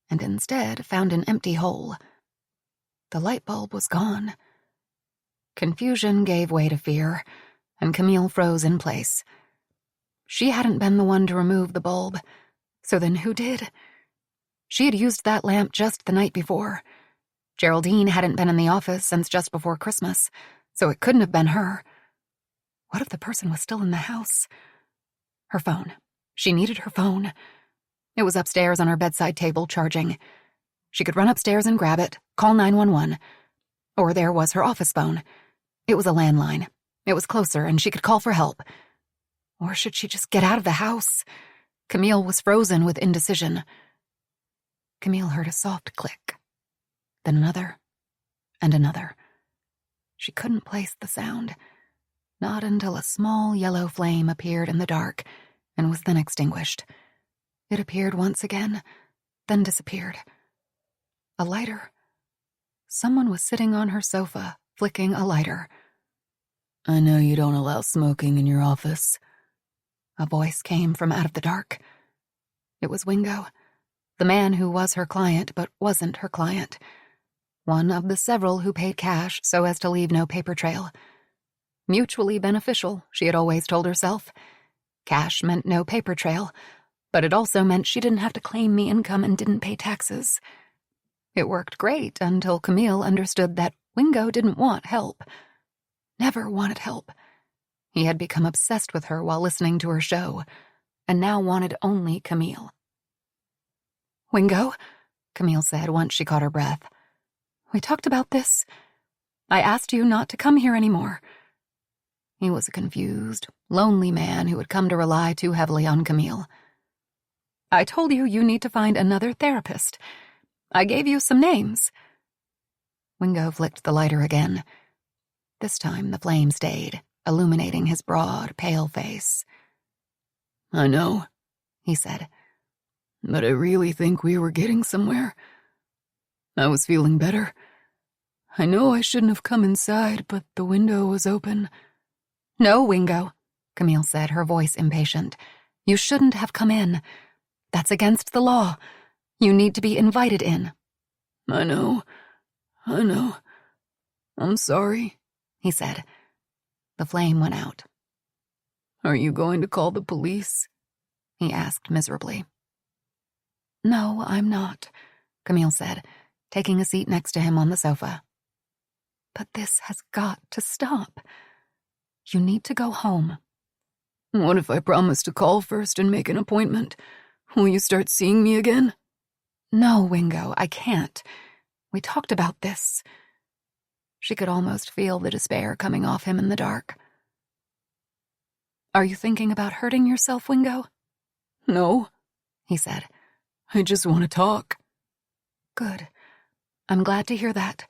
and instead found an empty hole. The light bulb was gone. Confusion gave way to fear, and Camille froze in place. She hadn't been the one to remove the bulb, so then who did? She had used that lamp just the night before. Geraldine hadn't been in the office since just before Christmas, so it couldn't have been her. What if the person was still in the house? Her phone. She needed her phone. It was upstairs on her bedside table charging. She could run upstairs and grab it, call 911. Or there was her office phone. It was a landline. It was closer, and she could call for help. Or should she just get out of the house? Camille was frozen with indecision. Camille heard a soft click. Then another, and another. She couldn't place the sound. Not until a small yellow flame appeared in the dark and was then extinguished. It appeared once again, then disappeared. A lighter. Someone was sitting on her sofa, flicking a lighter. I know you don't allow smoking in your office. A voice came from out of the dark. It was Wingo, the man who was her client but wasn't her client. One of the several who paid cash so as to leave no paper trail. Mutually beneficial, she had always told herself. Cash meant no paper trail, but it also meant she didn't have to claim the income and didn't pay taxes. It worked great until Camille understood that Wingo didn't want help. Never wanted help. He had become obsessed with her while listening to her show, and now wanted only Camille. "Wingo," Camille said once she caught her breath. "We talked about this. I asked you not to come here anymore." He was a confused, lonely man who had come to rely too heavily on Camille. "I told you you need to find another therapist. I gave you some names." Wingo flicked the lighter again. This time the flame stayed, illuminating his broad, pale face. I know, he said. But I really think we were getting somewhere. I was feeling better. I know I shouldn't have come inside, but the window was open. "No, Wingo," Camille said, her voice impatient. "You shouldn't have come in. That's against the law. You need to be invited in." I know. I'm sorry, he said. The flame went out. Are you going to call the police? He asked miserably. "No, I'm not," Camille said, taking a seat next to him on the sofa. "But this has got to stop. You need to go home." What if I promise to call first and make an appointment? Will you start seeing me again? "No, Wingo, I can't. We talked about this." She could almost feel the despair coming off him in the dark. "Are you thinking about hurting yourself, Wingo?" No, he said. I just want to talk. Good. I'm glad to hear that.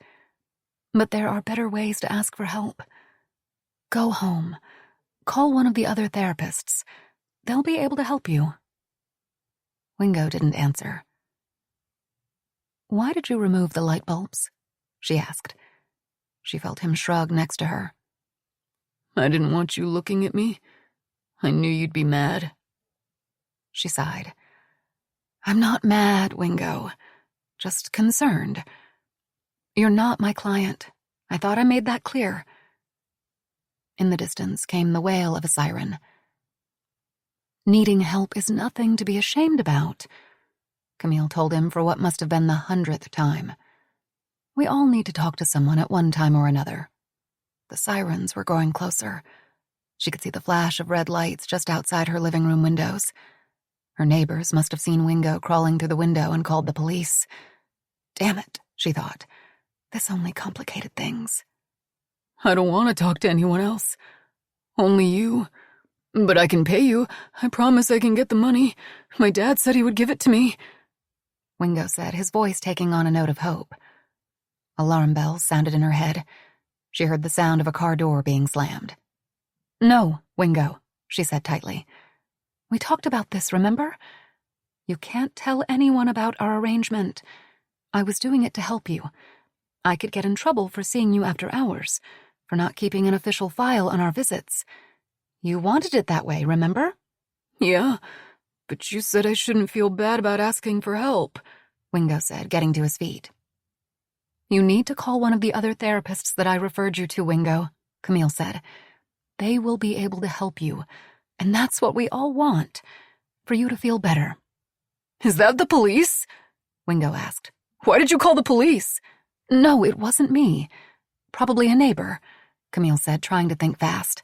But there are better ways to ask for help. Go home. Call one of the other therapists. They'll be able to help you. Wingo didn't answer. "Why did you remove the light bulbs?" she asked. She felt him shrug next to her. I didn't want you looking at me. I knew you'd be mad. She sighed. "I'm not mad, Wingo. Just concerned. You're not my client. I thought I made that clear." In the distance came the wail of a siren. "Needing help is nothing to be ashamed about," Camille told him for what must have been the 100th time. "We all need to talk to someone at one time or another." The sirens were growing closer. She could see the flash of red lights just outside her living room windows. Her neighbors must have seen Wingo crawling through the window and called the police. Damn it, she thought. This only complicated things. I don't want to talk to anyone else. Only you. But I can pay you. I promise I can get the money. My dad said he would give it to me. Wingo said, his voice taking on a note of hope. Alarm bells sounded in her head. She heard the sound of a car door being slammed. No, Wingo, she said tightly. We talked about this, remember? You can't tell anyone about our arrangement. I was doing it to help you. I could get in trouble for seeing you after hours, for not keeping an official file on our visits. You wanted it that way, remember? Yeah, but you said I shouldn't feel bad about asking for help, Wingo said, getting to his feet. You need to call one of the other therapists that I referred you to, Wingo, Camille said. They will be able to help you, and that's what we all want, for you to feel better. Is that the police? Wingo asked. Why did you call the police? No, it wasn't me. Probably a neighbor, Camille said, trying to think fast.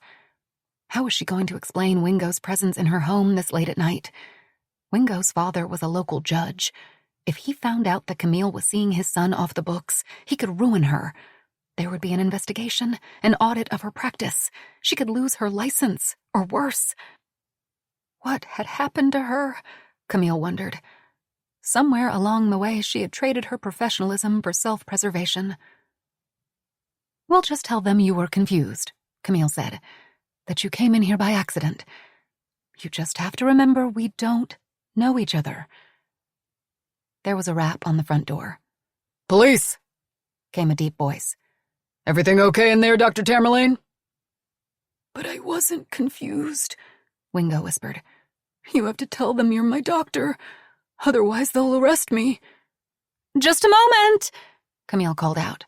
How was she going to explain Wingo's presence in her home this late at night? Wingo's father was a local judge. If he found out that Camille was seeing his son off the books, he could ruin her. There would be an investigation, an audit of her practice. She could lose her license, or worse. What had happened to her? Camille wondered. Somewhere along the way, she had traded her professionalism for self-preservation. We'll just tell them you were confused, Camille said, that you came in here by accident. You just have to remember we don't know each other. There was a rap on the front door. Police! Came a deep voice. Everything okay in there, Dr. Tamerlane? But I wasn't confused, Wingo whispered. You have to tell them you're my doctor. Otherwise, they'll arrest me. Just a moment, Camille called out.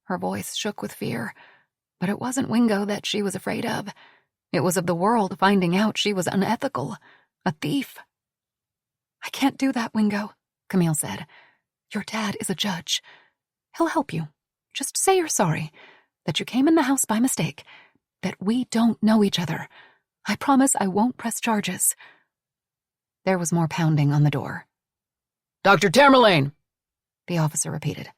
Her voice shook with fear, but it wasn't Wingo that she was afraid of. It was of the world finding out she was unethical, a thief. I can't do that, Wingo, Camille said. Your dad is a judge. He'll help you. Just say you're sorry, that you came in the house by mistake, that we don't know each other. I promise I won't press charges. There was more pounding on the door. Dr. Tamerlane, the officer repeated.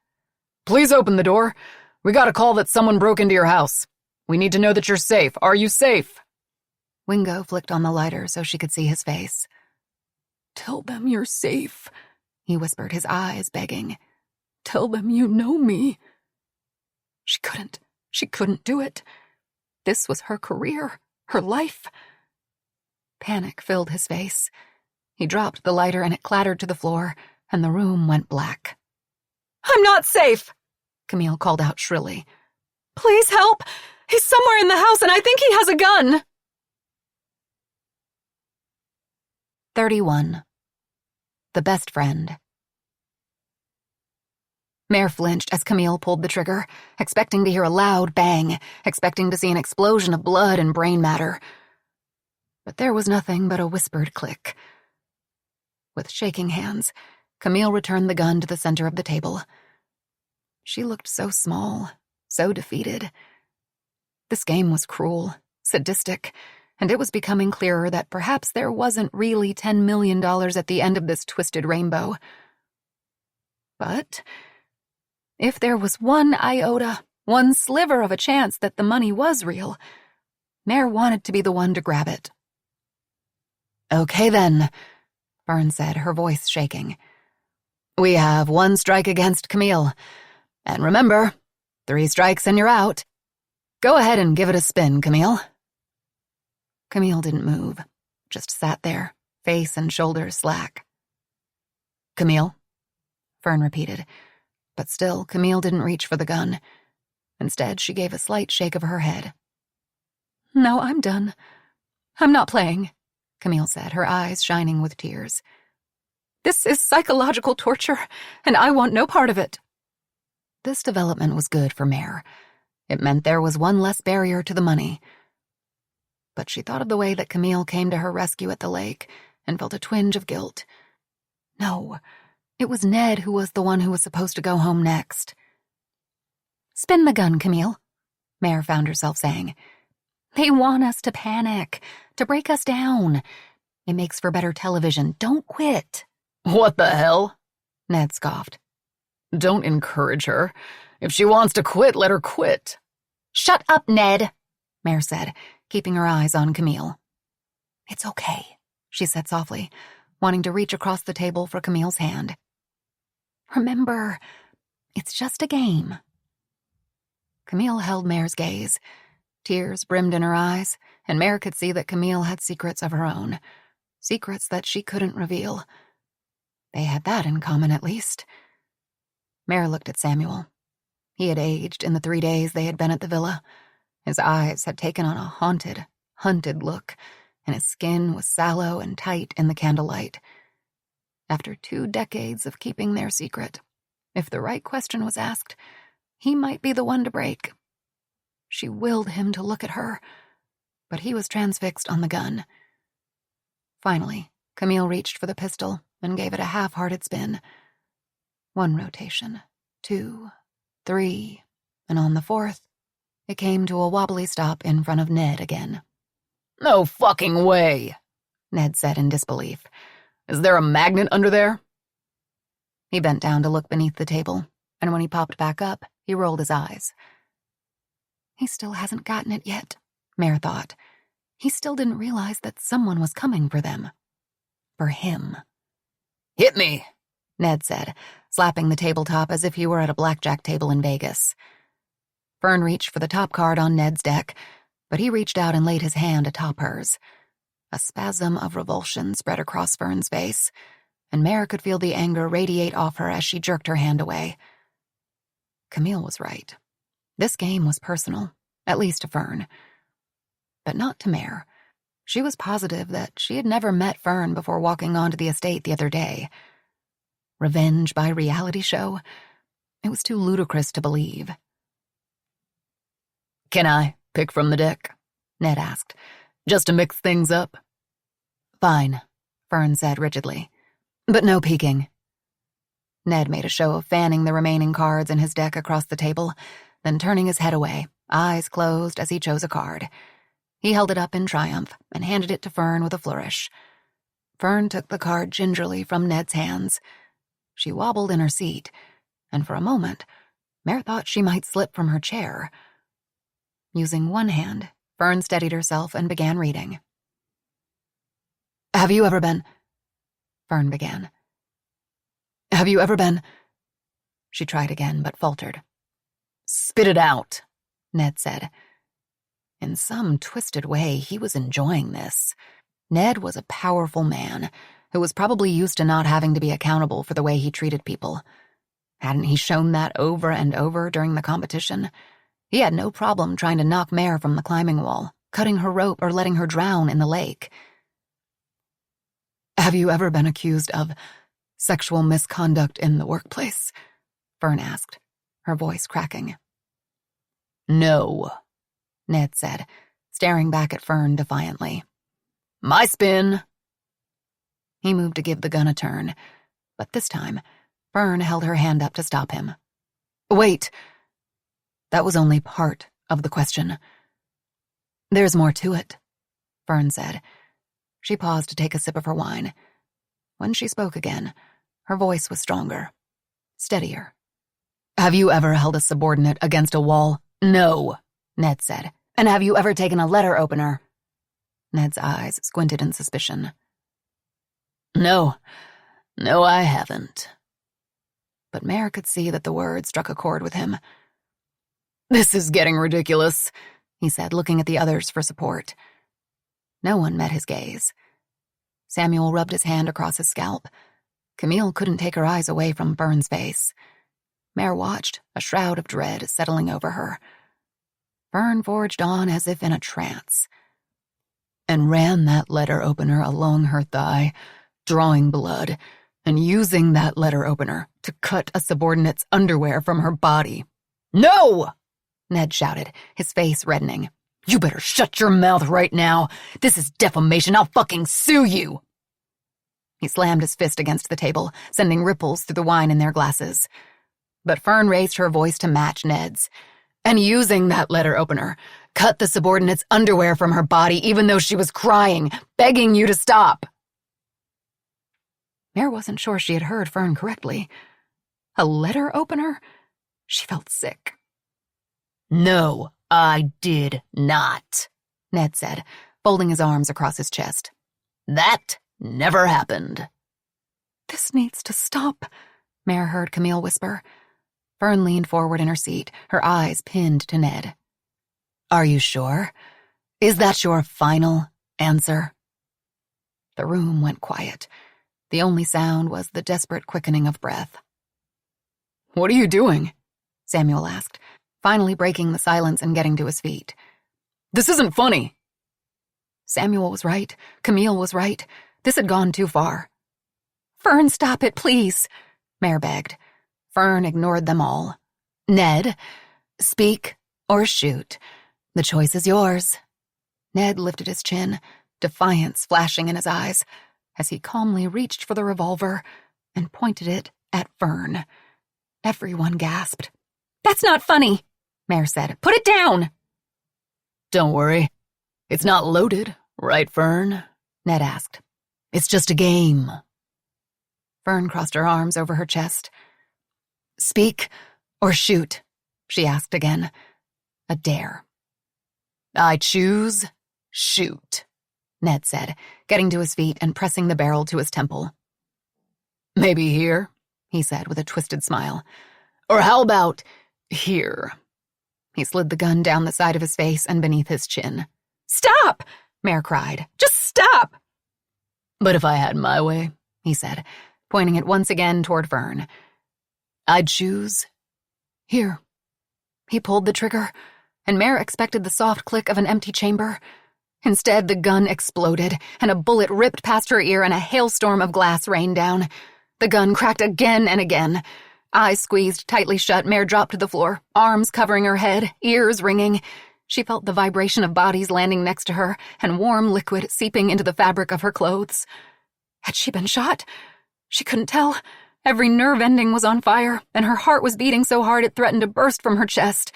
Please open the door. We got a call that someone broke into your house. We need to know that you're safe. Are you safe? Wingo flicked on the lighter so she could see his face. Tell them you're safe, he whispered, his eyes begging. Tell them you know me. She couldn't do it. This was her career, her life. Panic filled his face. He dropped the lighter and it clattered to the floor, and the room went black. I'm not safe, Camille called out shrilly. Please help! He's somewhere in the house and I think he has a gun! 31. The best friend. Mare flinched as Camille pulled the trigger, expecting to hear a loud bang, expecting to see an explosion of blood and brain matter. But there was nothing but a whispered click. With shaking hands, Camille returned the gun to the center of the table. She looked so small, so defeated. This game was cruel, sadistic, and it was becoming clearer that perhaps there wasn't really $10 million at the end of this twisted rainbow. But if there was one iota, one sliver of a chance that the money was real, Mare wanted to be the one to grab it. Okay then, Fern said, her voice shaking. We have 1 strike against Camille. And remember, 3 strikes and you're out. Go ahead and give it a spin, Camille. Camille didn't move, just sat there, face and shoulders slack. Camille, Fern repeated, but still Camille didn't reach for the gun. Instead, she gave a slight shake of her head. No, I'm done. I'm not playing, Camille said, her eyes shining with tears. This is psychological torture, and I want no part of it. This development was good for Mare. It meant there was one less barrier to the money. But she thought of the way that Camille came to her rescue at the lake and felt a twinge of guilt. No, it was Ned who was the one who was supposed to go home next. Spin the gun, Camille, Mare found herself saying. They want us to panic, to break us down. It makes for better television. Don't quit. What the hell? Ned scoffed. Don't encourage her. If she wants to quit, let her quit. Shut up, Ned, Mare said, keeping her eyes on Camille. It's okay, she said softly, wanting to reach across the table for Camille's hand. Remember, it's just a game. Camille held Mare's gaze. Tears brimmed in her eyes, and Mare could see that Camille had secrets of her own, secrets that she couldn't reveal. They had that in common, at least. Mare looked at Samuel. He had aged in the 3 days they had been at the villa. His eyes had taken on a haunted, hunted look, and his skin was sallow and tight in the candlelight. After 2 decades of keeping their secret, if the right question was asked, he might be the one to break. She willed him to look at her, but he was transfixed on the gun. Finally, Camille reached for the pistol and gave it a half-hearted spin. 1 rotation, 2, 3, and on the 4th, it came to a wobbly stop in front of Ned again. No fucking way, Ned said in disbelief. Is there a magnet under there? He bent down to look beneath the table, and when he popped back up, he rolled his eyes. He still hasn't gotten it yet, Mare thought. He still didn't realize that someone was coming for them. For him. Hit me, Ned said, slapping the tabletop as if he were at a blackjack table in Vegas. Fern reached for the top card on Ned's deck, but he reached out and laid his hand atop hers. A spasm of revulsion spread across Fern's face, and Mare could feel the anger radiate off her as she jerked her hand away. Camille was right. This game was personal, at least to Fern. But not to Mare. She was positive that she had never met Fern before walking onto the estate the other day. Revenge by reality show? It was too ludicrous to believe. Can I pick from the deck? Ned asked. Just to mix things up? Fine, Fern said rigidly. But no peeking. Ned made a show of fanning the remaining cards in his deck across the table, then turning his head away, eyes closed as he chose a card. He held it up in triumph and handed it to Fern with a flourish. Fern took the card gingerly from Ned's hands. She wobbled in her seat, and for a moment, Mare thought she might slip from her chair. Using one hand, Fern steadied herself and began reading. Have you ever been... Fern began. Have you ever been... She tried again, but faltered. Spit it out, Ned said. In some twisted way, he was enjoying this. Ned was a powerful man who was probably used to not having to be accountable for the way he treated people. Hadn't he shown that over and over during the competition? He had no problem trying to knock Mare from the climbing wall, cutting her rope, or letting her drown in the lake. Have you ever been accused of sexual misconduct in the workplace? Fern asked, her voice cracking. No, Ned said, staring back at Fern defiantly. My spin. He moved to give the gun a turn, but this time, Fern held her hand up to stop him. Wait. That was only part of the question. There's more to it, Fern said. She paused to take a sip of her wine. When she spoke again, her voice was stronger, steadier. Have you ever held a subordinate against a wall? No, Ned said. And have you ever taken a letter opener? Ned's eyes squinted in suspicion. No, I haven't. But Mare could see that the word struck a chord with him. This is getting ridiculous, he said, looking at the others for support. No one met his gaze. Samuel rubbed his hand across his scalp. Camille couldn't take her eyes away from Fern's face. Mare watched, a shroud of dread settling over her. Fern forged on as if in a trance. And ran that letter opener along her thigh, drawing blood, and using that letter opener to cut a subordinate's underwear from her body. No! Ned shouted, his face reddening. You better shut your mouth right now. This is defamation. I'll fucking sue you. He slammed his fist against the table, sending ripples through the wine in their glasses. But Fern raised her voice to match Ned's. And using that letter opener, cut the subordinate's underwear from her body even though she was crying, begging you to stop. Mare wasn't sure she had heard Fern correctly. A letter opener? She felt sick. "No, I did not," Ned said, folding his arms across his chest. "That never happened." "This needs to stop," Mare heard Camille whisper. Fern leaned forward in her seat, her eyes pinned to Ned. "Are you sure? Is that your final answer?" The room went quiet. The only sound was the desperate quickening of breath. "What are you doing?" Samuel asked, finally breaking the silence and getting to his feet. "This isn't funny." Samuel was right. Camille was right. This had gone too far. "Fern, stop it, please," Mare begged. Fern ignored them all. "Ned, speak or shoot. The choice is yours." Ned lifted his chin, defiance flashing in his eyes, as he calmly reached for the revolver and pointed it at Fern. Everyone gasped. "That's not funny," Mare said. "Put it down." "Don't worry. It's not loaded, right, Fern?" Ned asked. "It's just a game." Fern crossed her arms over her chest. "Speak or shoot?" she asked again. A dare. "I choose shoot," Ned said, getting to his feet and pressing the barrel to his temple. "Maybe here," he said with a twisted smile. "Or how about here?" He slid the gun down the side of his face and beneath his chin. "Stop!" Mare cried. "Just stop!" "But if I had my way," he said, pointing it once again toward Fern, "I'd choose here." He pulled the trigger, and Mare expected the soft click of an empty chamber. Instead, the gun exploded, and a bullet ripped past her ear and a hailstorm of glass rained down. The gun cracked again and again. Eyes squeezed tightly shut, Mare dropped to the floor, arms covering her head, ears ringing. She felt the vibration of bodies landing next to her and warm liquid seeping into the fabric of her clothes. Had she been shot? She couldn't tell. Every nerve ending was on fire, and her heart was beating so hard it threatened to burst from her chest.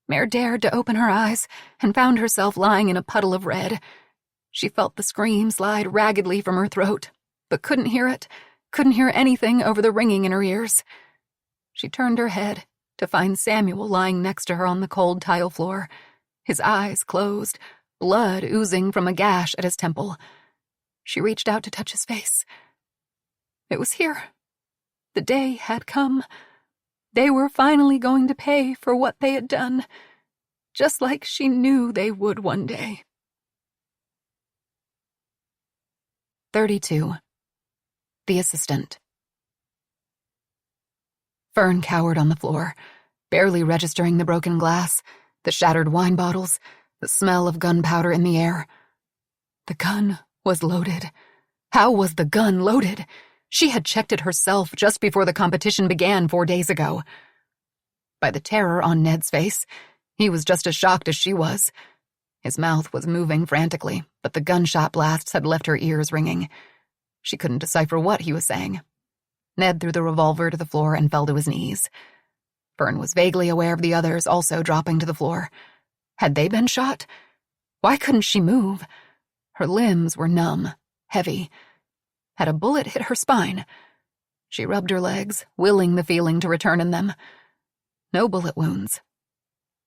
Mare dared to open her eyes and found herself lying in a puddle of red. She felt the scream slide raggedly from her throat, but couldn't hear it, couldn't hear anything over the ringing in her ears. She turned her head to find Samuel lying next to her on the cold tile floor, his eyes closed, blood oozing from a gash at his temple. She reached out to touch his face. It was here. The day had come. They were finally going to pay for what they had done, just like she knew they would one day. 32. The assistant. Fern cowered on the floor, barely registering the broken glass, the shattered wine bottles, the smell of gunpowder in the air. The gun was loaded. How was the gun loaded? She had checked it herself just before the competition began 4 days ago. By the terror on Ned's face, he was just as shocked as she was. His mouth was moving frantically, but the gunshot blasts had left her ears ringing. She couldn't decipher what he was saying. Ned threw the revolver to the floor and fell to his knees. Fern was vaguely aware of the others also dropping to the floor. Had they been shot? Why couldn't she move? Her limbs were numb, heavy. Had a bullet hit her spine? She rubbed her legs, willing the feeling to return in them. No bullet wounds.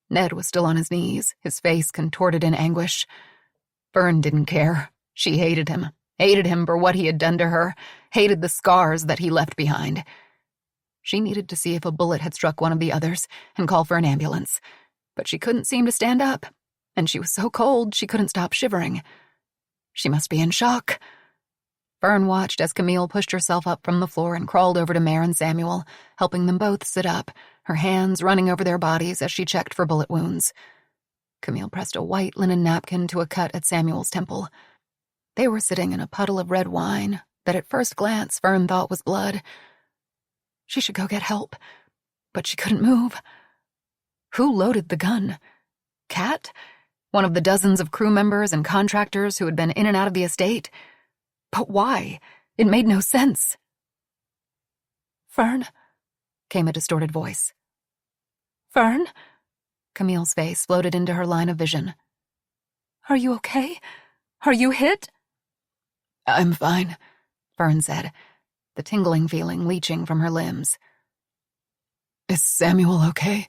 Ned was still on his knees, his face contorted in anguish. Fern didn't care. She hated him for what he had done to her, hated the scars that he left behind. She needed to see if a bullet had struck one of the others and call for an ambulance, but she couldn't seem to stand up, and she was so cold she couldn't stop shivering. She must be in shock. Fern watched as Camille pushed herself up from the floor and crawled over to Mare and Samuel, helping them both sit up, her hands running over their bodies as she checked for bullet wounds. Camille pressed a white linen napkin to a cut at Samuel's temple. They were sitting in a puddle of red wine that at first glance Fern thought was blood. She should go get help, but she couldn't move. Who loaded the gun? Kat? One of the dozens of crew members and contractors who had been in and out of the estate? But why? It made no sense. "Fern?" came a distorted voice. "Fern?" Camille's face floated into her line of vision. "Are you okay? Are you hit?" "I'm fine," Fern said, the tingling feeling leaching from her limbs. Is Samuel okay?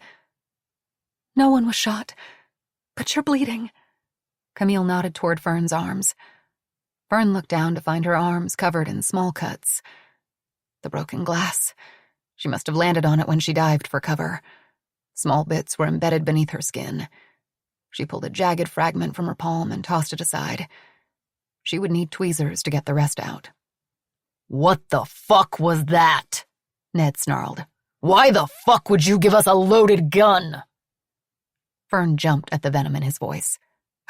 No one was shot, but you're bleeding. Camille nodded toward Fern's arms. Fern looked down to find her arms covered in small cuts. The broken glass. She must have landed on it when she dived for cover. Small bits were embedded beneath her skin. She pulled a jagged fragment from her palm and tossed it aside. She would need tweezers to get the rest out. What the fuck was that? Ned snarled. Why the fuck would you give us a loaded gun? Fern jumped at the venom in his voice.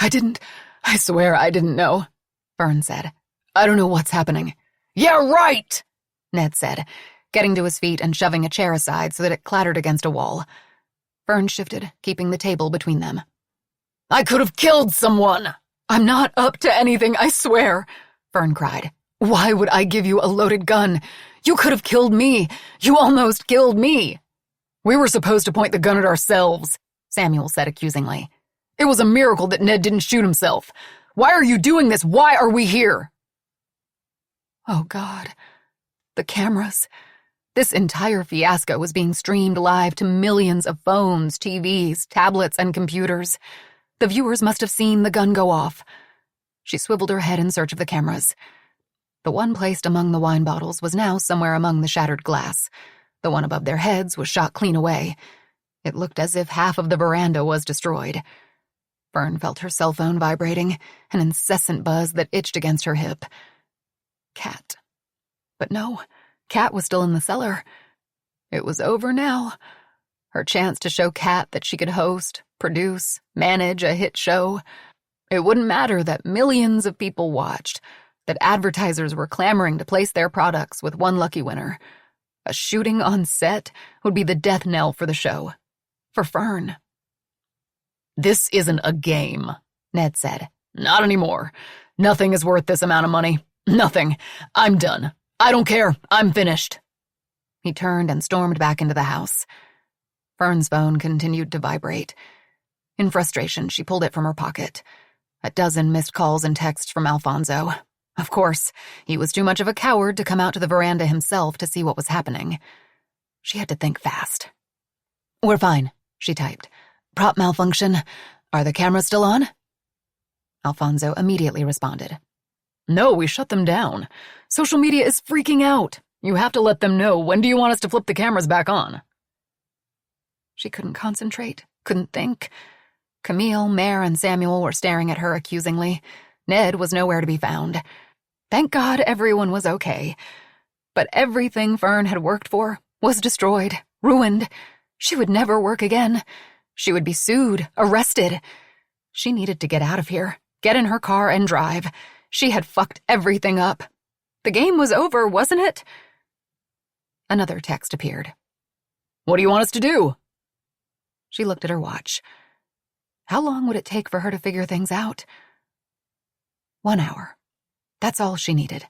I swear I didn't know, Fern said. I don't know what's happening. Yeah, right, Ned said, getting to his feet and shoving a chair aside so that it clattered against a wall. Fern shifted, keeping the table between them. I could have killed someone. I'm not up to anything, I swear, Fern cried. Why would I give you a loaded gun? You could have killed me. You almost killed me. We were supposed to point the gun at ourselves, Samuel said accusingly. It was a miracle that Ned didn't shoot himself. Why are you doing this? Why are we here? Oh, God. The cameras. This entire fiasco was being streamed live to millions of phones, TVs, tablets, and computers. The viewers must have seen the gun go off. She swiveled her head in search of the cameras. The one placed among the wine bottles was now somewhere among the shattered glass. The one above their heads was shot clean away. It looked as if half of the veranda was destroyed. Fern felt her cell phone vibrating, an incessant buzz that itched against her hip. Cat. But no, Cat was still in the cellar. It was over now. Her chance to show Cat that she could host, produce, manage a hit show. It wouldn't matter that millions of people watched, that advertisers were clamoring to place their products with one lucky winner. A shooting on set would be the death knell for the show. For Fern. This isn't a game, Ned said. Not anymore. Nothing is worth this amount of money. Nothing. I'm done. I don't care. I'm finished. He turned and stormed back into the house. Fern's phone continued to vibrate. In frustration, she pulled it from her pocket. A dozen missed calls and texts from Alfonso. Of course, he was too much of a coward to come out to the veranda himself to see what was happening. She had to think fast. "We're fine," she typed. "Prop malfunction. Are the cameras still on?" Alfonso immediately responded. No, we shut them down. Social media is freaking out. You have to let them know. When do you want us to flip the cameras back on? She couldn't concentrate, couldn't think. Camille, Mare, and Samuel were staring at her accusingly. Ned was nowhere to be found. Thank God everyone was okay. But everything Fern had worked for was destroyed, ruined. She would never work again. She would be sued, arrested. She needed to get out of here, get in her car and drive. She had fucked everything up. The game was over, wasn't it? Another text appeared. What do you want us to do? She looked at her watch. How long would it take for her to figure things out? 1 hour. That's all she needed.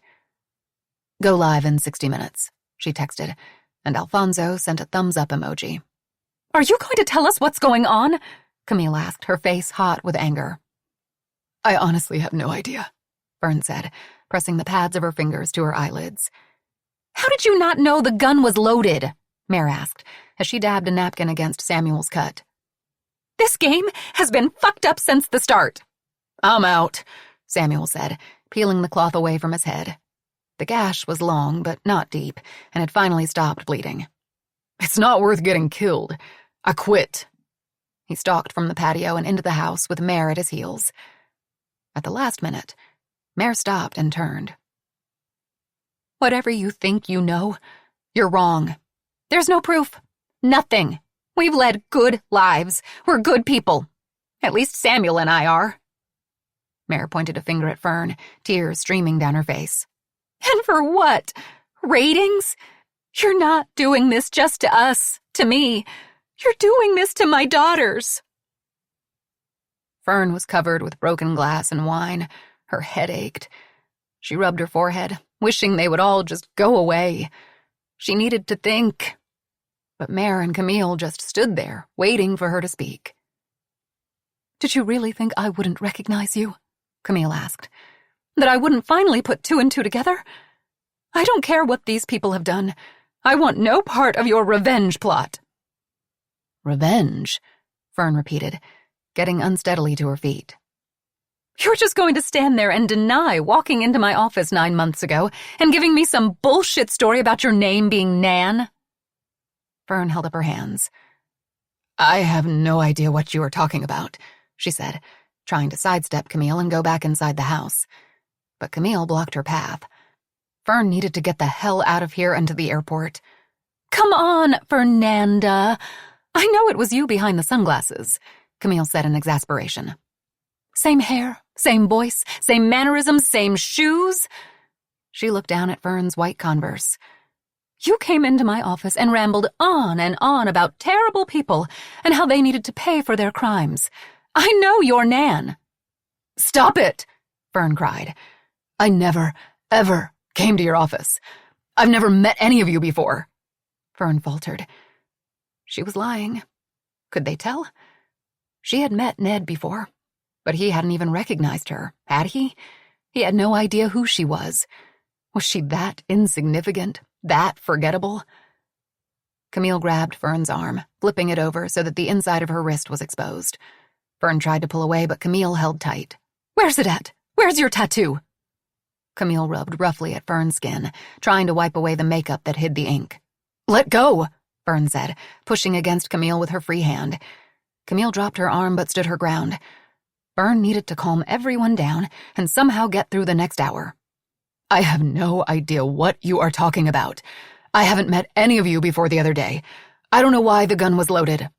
Go live in 60 minutes, she texted, and Alfonso sent a thumbs-up emoji. Are you going to tell us what's going on? Camille asked, her face hot with anger. I honestly have no idea, Fern said, pressing the pads of her fingers to her eyelids. How did you not know the gun was loaded? Mare asked, as she dabbed a napkin against Samuel's cut. This game has been fucked up since the start. I'm out, Samuel said, peeling the cloth away from his head. The gash was long, but not deep, and had finally stopped bleeding. It's not worth getting killed. I quit. He stalked from the patio and into the house with Mare at his heels. At the last minute, Mare stopped and turned. Whatever you think you know, you're wrong. There's no proof. Nothing. We've led good lives. We're good people. At least Samuel and I are. Mare pointed a finger at Fern, tears streaming down her face. And for what? Ratings? You're not doing this just to us, to me. You're doing this to my daughters. Fern was covered with broken glass and wine. Her head ached. She rubbed her forehead, wishing they would all just go away. She needed to think. But Mare and Camille just stood there, waiting for her to speak. Did you really think I wouldn't recognize you? Camille asked. That I wouldn't finally put 2 and 2 together? I don't care what these people have done. I want no part of your revenge plot. Revenge, Fern repeated, getting unsteadily to her feet. You're just going to stand there and deny walking into my office 9 months ago and giving me some bullshit story about your name being Nan? Fern held up her hands. I have no idea what you are talking about, she said, trying to sidestep Camille and go back inside the house. But Camille blocked her path. Fern needed to get the hell out of here and to the airport. Come on, Fernanda. I know it was you behind the sunglasses, Camille said in exasperation. Same hair, same voice, same mannerisms, same shoes. She looked down at Fern's white Converse. You came into my office and rambled on and on about terrible people and how they needed to pay for their crimes. I know you're Nan. Stop it, Fern cried. I never, ever came to your office. I've never met any of you before. Fern faltered. She was lying. Could they tell? She had met Ned before, but he hadn't even recognized her, had he? He had no idea who she was. Was she that insignificant, that forgettable? Camille grabbed Fern's arm, flipping it over so that the inside of her wrist was exposed. Fern tried to pull away, but Camille held tight. Where's it at? Where's your tattoo? Camille rubbed roughly at Fern's skin, trying to wipe away the makeup that hid the ink. Let go, Fern said, pushing against Camille with her free hand. Camille dropped her arm but stood her ground. Fern needed to calm everyone down and somehow get through the next hour. I have no idea what you are talking about. I haven't met any of you before the other day. I don't know why the gun was loaded.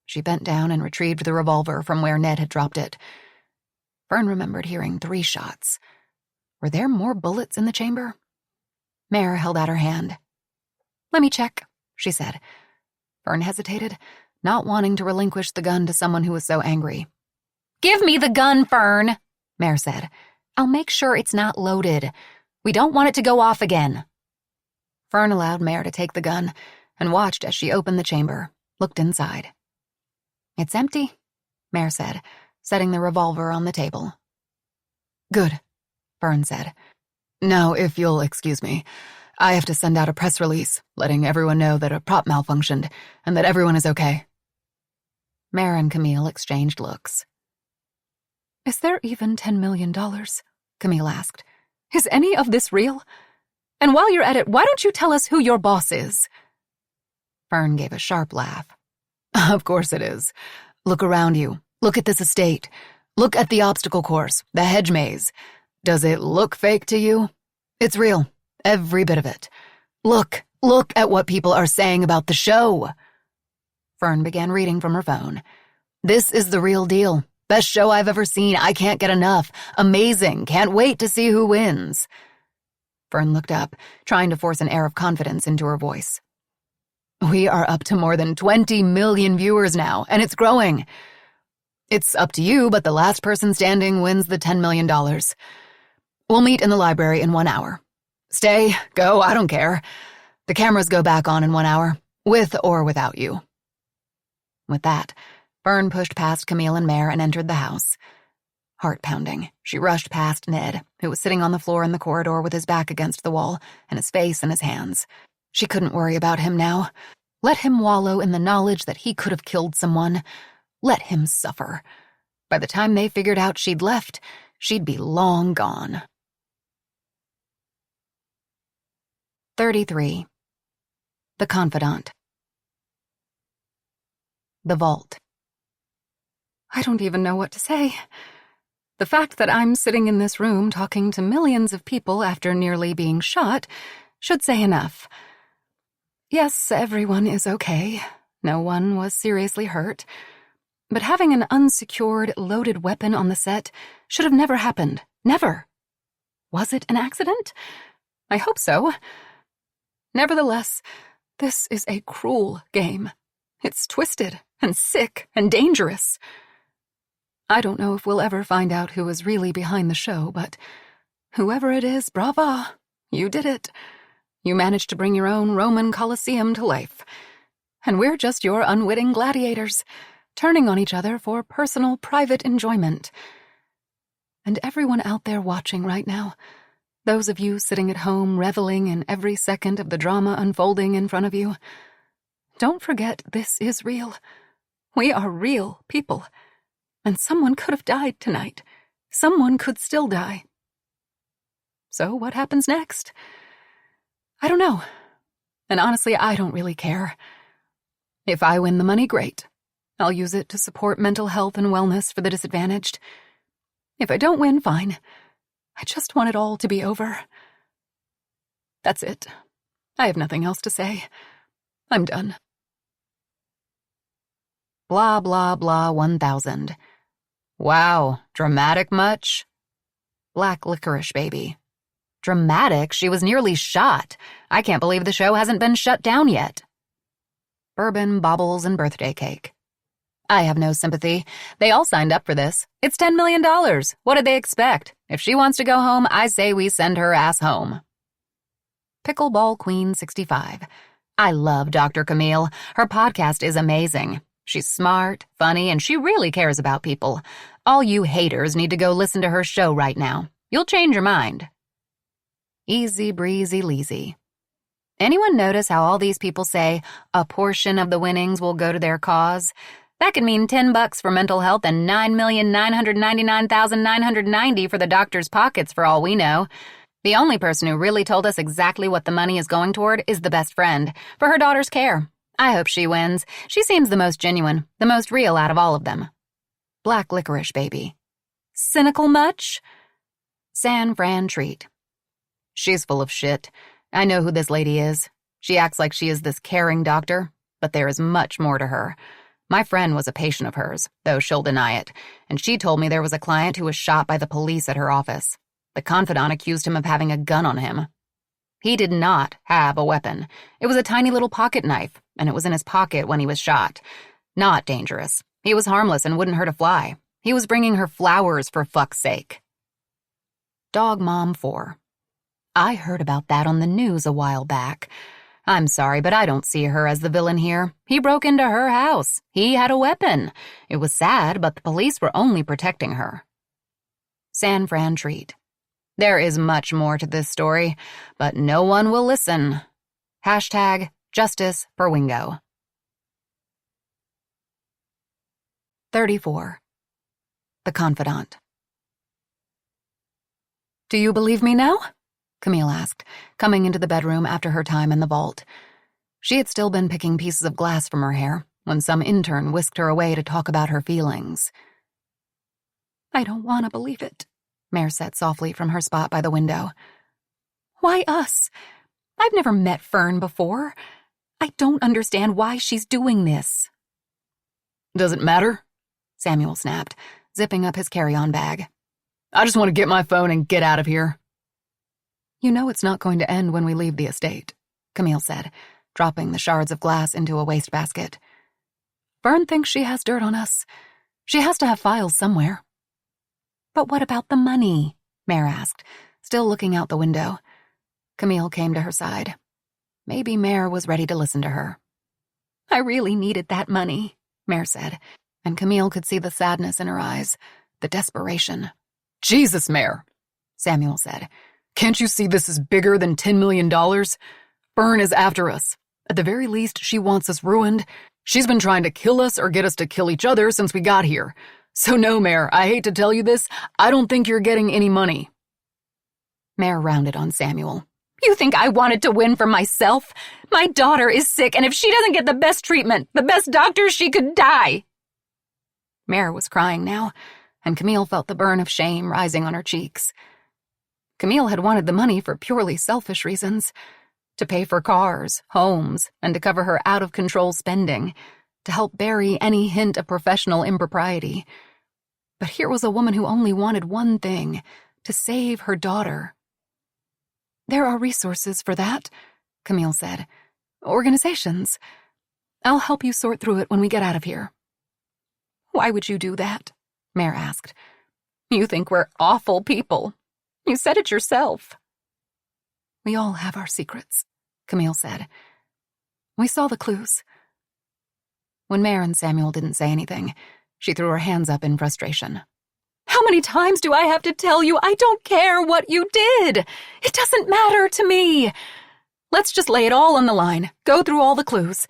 She bent down and retrieved the revolver from where Ned had dropped it. Fern remembered hearing 3 shots. Were there more bullets in the chamber? Mare held out her hand. Let me check, she said. Fern hesitated, not wanting to relinquish the gun to someone who was so angry. Give me the gun, Fern, Mare said. I'll make sure it's not loaded. We don't want it to go off again. Fern allowed Mare to take the gun and watched as she opened the chamber, looked inside. It's empty, Mare said, setting the revolver on the table. Good, Fern said. Now, if you'll excuse me, I have to send out a press release letting everyone know that a prop malfunctioned and that everyone is okay. Mare and Camille exchanged looks. Is there even $10 million? Camille asked. Is any of this real? And while you're at it, why don't you tell us who your boss is? Fern gave a sharp laugh. Of course it is. Look around you. Look at this estate. Look at the obstacle course, the hedge maze. Does it look fake to you? It's real. Every bit of it. Look at what people are saying about the show. Fern began reading from her phone. This is the real deal. Best show I've ever seen. I can't get enough. Amazing. Can't wait to see who wins. Fern looked up, trying to force an air of confidence into her voice. We are up to more than 20 million viewers now, and it's growing. It's up to you, but the last person standing wins the $10 million. We'll meet in the library in 1 hour. Stay, go, I don't care. The cameras go back on in 1 hour, with or without you. With that, Fern pushed past Camille and Mare and entered the house. Heart pounding, she rushed past Ned, who was sitting on the floor in the corridor with his back against the wall and his face in his hands. She couldn't worry about him now. Let him wallow in the knowledge that he could have killed someone. Let him suffer. By the time they figured out she'd left, she'd be long gone. 33. The Confidant. The Vault. I don't even know what to say. The fact that I'm sitting in this room talking to millions of people after nearly being shot should say enough. Yes, everyone is okay. No one was seriously hurt. But having an unsecured, loaded weapon on the set should have never happened. Never. Was it an accident? I hope so. Nevertheless, this is a cruel game. It's twisted and sick and dangerous. I don't know if we'll ever find out who is really behind the show, but whoever it is, brava, you did it. You managed to bring your own Roman Colosseum to life. And we're just your unwitting gladiators, turning on each other for personal, private enjoyment. And everyone out there watching right now, those of you sitting at home reveling in every second of the drama unfolding in front of you, Don't forget this is real. We are real people. And someone could have died tonight. Someone could still die. So what happens next? I don't know. And honestly, I don't really care. If I win the money, great. I'll use it to support mental health and wellness for the disadvantaged. If I don't win, fine. I just want it all to be over. That's it. I have nothing else to say. I'm done. Blah, blah, blah, 1000. Wow, dramatic much? Black licorice baby. Dramatic? She was nearly shot. I can't believe the show hasn't been shut down yet. Bourbon, baubles, and birthday cake. I have no sympathy. They all signed up for this. It's $10 million. What did they expect? If she wants to go home, I say we send her ass home. Pickleball Queen 65. I love Dr. Camille. Her podcast is amazing. She's smart, funny, and she really cares about people. All you haters need to go listen to her show right now. You'll change your mind. Easy breezy leezy. Anyone notice how all these people say a portion of the winnings will go to their cause? That could mean $10 for mental health and $9,999,990 for the doctor's pockets for all we know. The only person who really told us exactly what the money is going toward is the best friend, for her daughter's care. I hope she wins. She seems the most genuine, the most real out of all of them. Black licorice baby. Cynical much? San Fran treat. She's full of shit. I know who this lady is. She acts like she is this caring doctor, but there is much more to her. My friend was a patient of hers, though she'll deny it, and she told me there was a client who was shot by the police at her office. The confidant accused him of having a gun on him. He did not have a weapon. It was a tiny little pocket knife, and it was in his pocket when he was shot. Not dangerous. He was harmless and wouldn't hurt a fly. He was bringing her flowers for fuck's sake. Dog Mom 4. I heard about that on the news a while back. I'm sorry, but I don't see her as the villain here. He broke into her house. He had a weapon. It was sad, but the police were only protecting her. San Fran treat. There is much more to this story, but no one will listen. Hashtag Justice for Wingo. 34. The Confidant. Do you believe me now? Camille asked, coming into the bedroom after her time in the vault. She had still been picking pieces of glass from her hair when some intern whisked her away to talk about her feelings. I don't want to believe it, Mare said softly from her spot by the window. Why us? I've never met Fern before. I don't understand why she's doing this. Does it matter? Samuel snapped, zipping up his carry-on bag. I just want to get my phone and get out of here. You know it's not going to end when we leave the estate, Camille said, dropping the shards of glass into a wastebasket. Fern thinks she has dirt on us. She has to have files somewhere. But what about the money? Mare asked, still looking out the window. Camille came to her side. Maybe Mare was ready to listen to her. I really needed that money, Mare said, and Camille could see the sadness in her eyes, the desperation. Jesus, Mare, Samuel said. Can't you see this is bigger than $10 million? Fern is after us. At the very least, she wants us ruined. She's been trying to kill us or get us to kill each other since we got here. So no, Mare, I hate to tell you this, I don't think you're getting any money. Mare rounded on Samuel. You think I wanted to win for myself? My daughter is sick, and if she doesn't get the best treatment, the best doctor, she could die. Mare was crying now, and Camille felt the burn of shame rising on her cheeks. Camille had wanted the money for purely selfish reasons, to pay for cars, homes, and to cover her out-of-control spending, to help bury any hint of professional impropriety. But here was a woman who only wanted one thing, to save her daughter. There are resources for that, Camille said. Organizations. I'll help you sort through it when we get out of here. Why would you do that? Mare asked. You think we're awful people. You said it yourself. We all have our secrets, Camille said. We saw the clues. When Mare and Samuel didn't say anything, she threw her hands up in frustration. How many times do I have to tell you I don't care what you did? It doesn't matter to me. Let's just lay it all on the line, go through all the clues.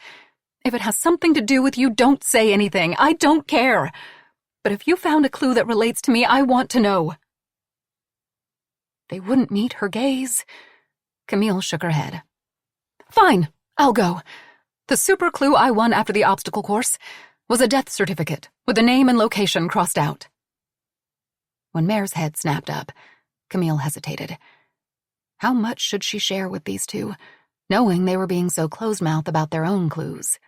If it has something to do with you, don't say anything. I don't care. But if you found a clue that relates to me, I want to know. They wouldn't meet her gaze. Camille shook her head. Fine, I'll go. The super clue I won after the obstacle course was a death certificate with the name and location crossed out. When Mare's head snapped up, Camille hesitated. How much should she share with these two, knowing they were being so closed-mouthed about their own clues?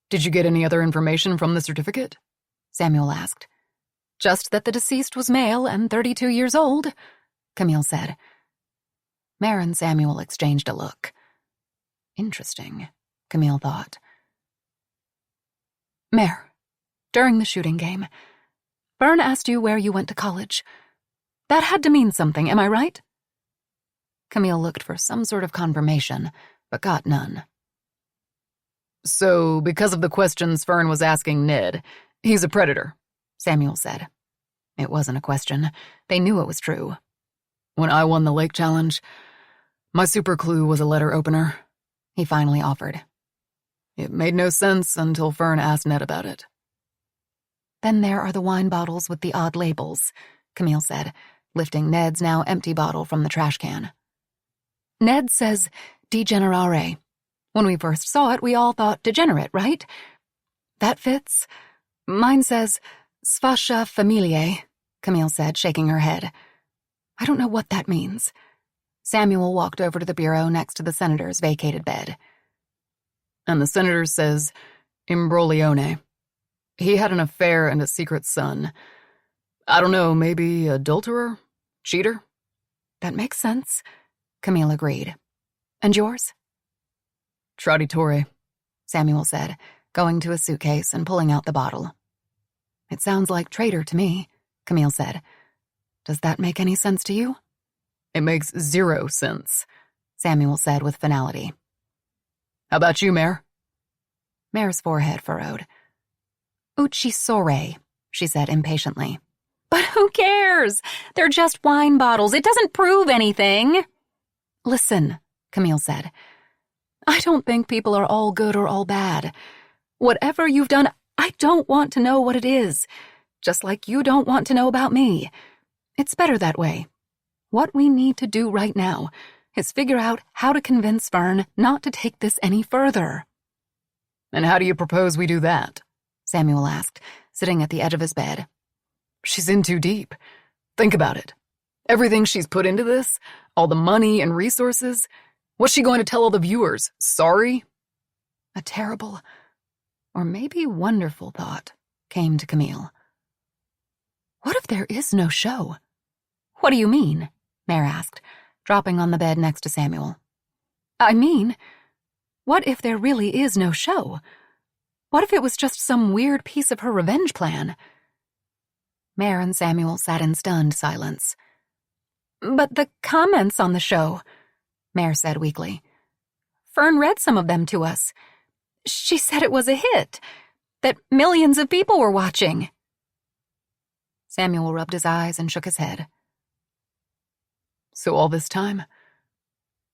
Did you get any other information from the certificate? Samuel asked. Just that the deceased was male and 32 years old, Camille said. Mare and Samuel exchanged a look. Interesting, Camille thought. Mare, during the shooting game, Fern asked you where you went to college. That had to mean something, am I right? Camille looked for some sort of confirmation, but got none. So, because of the questions Fern was asking Ned, he's a predator, Samuel said. It wasn't a question. They knew it was true. When I won the lake challenge, my super clue was a letter opener, he finally offered. It made no sense until Fern asked Ned about it. Then there are the wine bottles with the odd labels, Camille said, lifting Ned's now empty bottle from the trash can. Ned says degenerare. When we first saw it, we all thought degenerate, right? That fits. Mine says sfascia familiae, Camille said, shaking her head. I don't know what that means. Samuel walked over to the bureau next to the senator's vacated bed. And the senator says imbroglione. He had an affair and a secret son. I don't know, maybe adulterer? Cheater? That makes sense, Camille agreed. And yours? Traditore, Samuel said, going to a suitcase and pulling out the bottle. It sounds like traitor to me, Camille said. Does that make any sense to you? It makes 0 sense, Samuel said with finality. How about you, Mare? Mare's forehead furrowed. Uccisore, she said impatiently. But who cares? They're just wine bottles. It doesn't prove anything. Listen, Camille said. I don't think people are all good or all bad. Whatever you've done, I don't want to know what it is, just like you don't want to know about me. It's better that way. What we need to do right now is figure out how to convince Fern not to take this any further. And how do you propose we do that? Samuel asked, sitting at the edge of his bed. She's in too deep. Think about it. Everything she's put into this, all the money and resources. What's she going to tell all the viewers? Sorry? A terrible, or maybe wonderful thought came to Camille. What if there is no show? What do you mean? Mare asked, dropping on the bed next to Samuel. I mean, what if there really is no show? What if it was just some weird piece of her revenge plan? Mare and Samuel sat in stunned silence. But the comments on the show, Mare said weakly. Fern read some of them to us. She said it was a hit, that millions of people were watching. Samuel rubbed his eyes and shook his head. So all this time,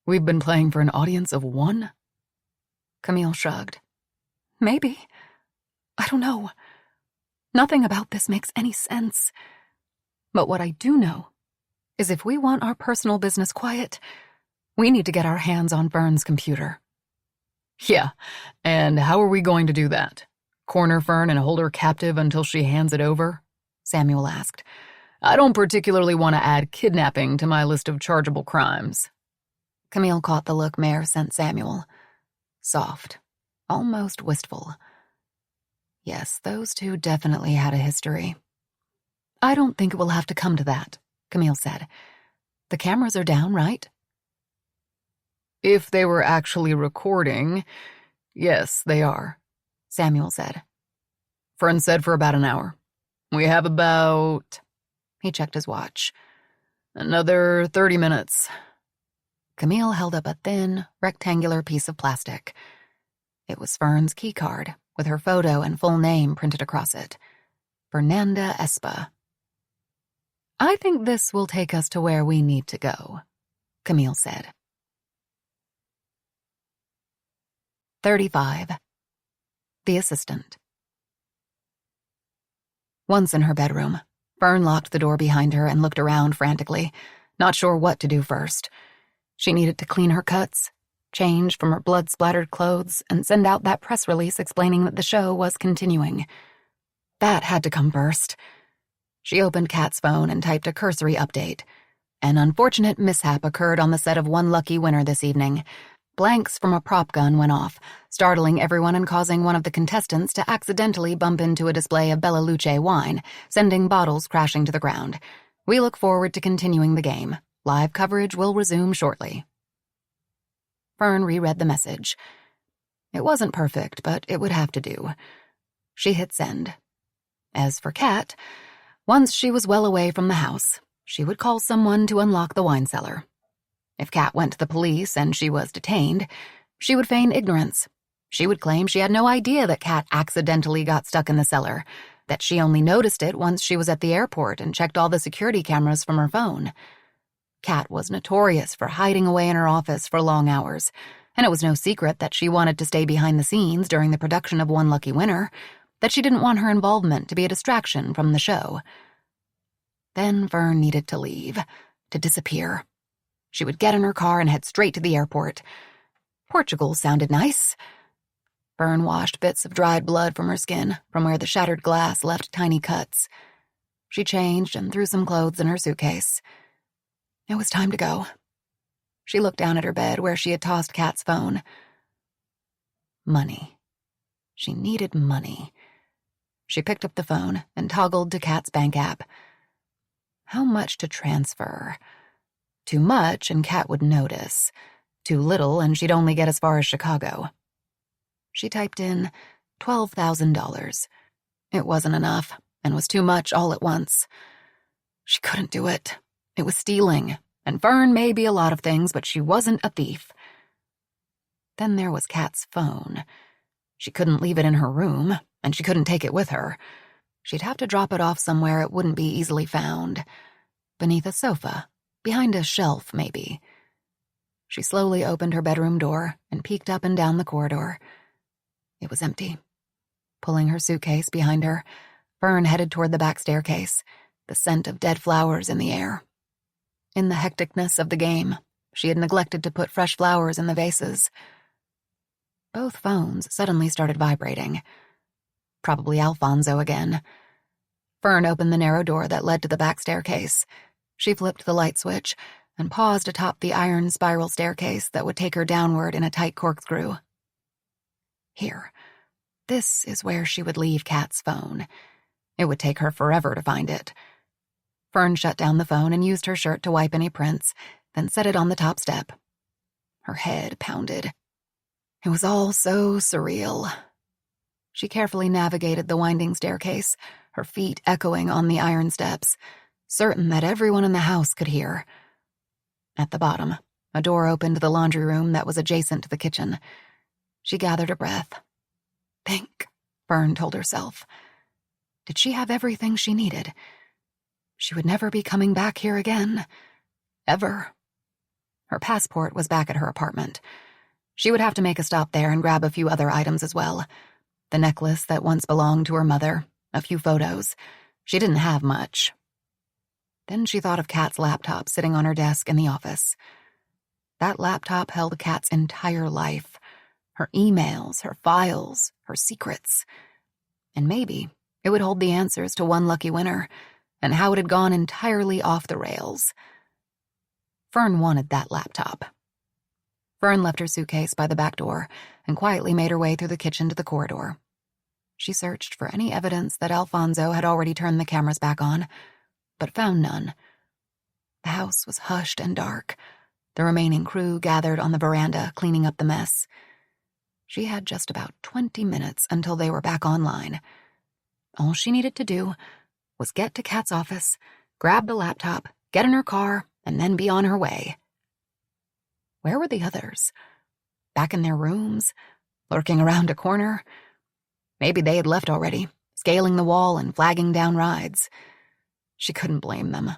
we've been playing for an audience of 1? Camille shrugged. Maybe. I don't know. Nothing about this makes any sense. But what I do know is if we want our personal business quiet, we need to get our hands on Fern's computer. Yeah, and how are we going to do that? Corner Fern and hold her captive until she hands it over? Samuel asked. I don't particularly want to add kidnapping to my list of chargeable crimes. Camille caught the look Mare sent Samuel. Soft, almost wistful. Yes, those two definitely had a history. I don't think it will have to come to that, Camille said. The cameras are down, right? If they were actually recording, yes, they are, Samuel said. Fern said for about an hour. We have about... He checked his watch. Another 30 minutes. Camille held up a thin, rectangular piece of plastic. It was Fern's key card, with her photo and full name printed across it. Fernanda Espa. I think this will take us to where we need to go, Camille said. 35. The assistant. Once in her bedroom, Fern locked the door behind her and looked around frantically, not sure what to do first. She needed to clean her cuts, change from her blood-splattered clothes, and send out that press release explaining that the show was continuing. That had to come first. She opened Kat's phone and typed a cursory update. An unfortunate mishap occurred on the set of One Lucky Winner this evening. Blanks from a prop gun went off, startling everyone and causing one of the contestants to accidentally bump into a display of Bella Luce wine, sending bottles crashing to the ground. We look forward to continuing the game. Live coverage will resume shortly. Fern reread the message. It wasn't perfect, but it would have to do. She hit send. As for Kat, once she was well away from the house, she would call someone to unlock the wine cellar. If Kat went to the police and she was detained, she would feign ignorance. She would claim she had no idea that Kat accidentally got stuck in the cellar, that she only noticed it once she was at the airport and checked all the security cameras from her phone. Kat was notorious for hiding away in her office for long hours, and it was no secret that she wanted to stay behind the scenes during the production of One Lucky Winner, that she didn't want her involvement to be a distraction from the show. Then Fern needed to leave, to disappear. She would get in her car and head straight to the airport. Portugal sounded nice. Fern washed bits of dried blood from her skin, from where the shattered glass left tiny cuts. She changed and threw some clothes in her suitcase. It was time to go. She looked down at her bed where she had tossed Kat's phone. Money. She needed money. She picked up the phone and toggled to Kat's bank app. How much to transfer? Too much and Kat would notice. Too little and she'd only get as far as Chicago. She typed in $12,000. It wasn't enough and was too much all at once. She couldn't do it. It was stealing, and Fern may be a lot of things, but she wasn't a thief. Then there was Kat's phone. She couldn't leave it in her room, and she couldn't take it with her. She'd have to drop it off somewhere it wouldn't be easily found. Beneath a sofa, behind a shelf, maybe. She slowly opened her bedroom door and peeked up and down the corridor. It was empty. Pulling her suitcase behind her, Fern headed toward the back staircase, the scent of dead flowers in the air. In the hecticness of the game, she had neglected to put fresh flowers in the vases. Both phones suddenly started vibrating. Probably Alfonso again. Fern opened the narrow door that led to the back staircase. She flipped the light switch and paused atop the iron spiral staircase that would take her downward in a tight corkscrew. Here. This is where she would leave Kat's phone. It would take her forever to find it. Fern shut down the phone and used her shirt to wipe any prints, then set it on the top step. Her head pounded. It was all so surreal. She carefully navigated the winding staircase, her feet echoing on the iron steps, certain that everyone in the house could hear. At the bottom, a door opened to the laundry room that was adjacent to the kitchen. She gathered a breath. Think, Fern told herself. Did she have everything she needed? She would never be coming back here again. Ever. Her passport was back at her apartment. She would have to make a stop there and grab a few other items as well. The necklace that once belonged to her mother, a few photos. She didn't have much. Then she thought of Kat's laptop sitting on her desk in the office. That laptop held Kat's entire life. Her emails, her files, her secrets. And maybe it would hold the answers to One Lucky Winner, and how it had gone entirely off the rails. Fern wanted that laptop. Fern left her suitcase by the back door and quietly made her way through the kitchen to the corridor. She searched for any evidence that Alfonso had already turned the cameras back on, but found none. The house was hushed and dark. The remaining crew gathered on the veranda, cleaning up the mess. She had just about 20 minutes until they were back online. All she needed to do was get to Kat's office, grab the laptop, get in her car, and then be on her way. Where were the others? Back in their rooms? Lurking around a corner? Maybe they had left already, scaling the wall and flagging down rides. She couldn't blame them.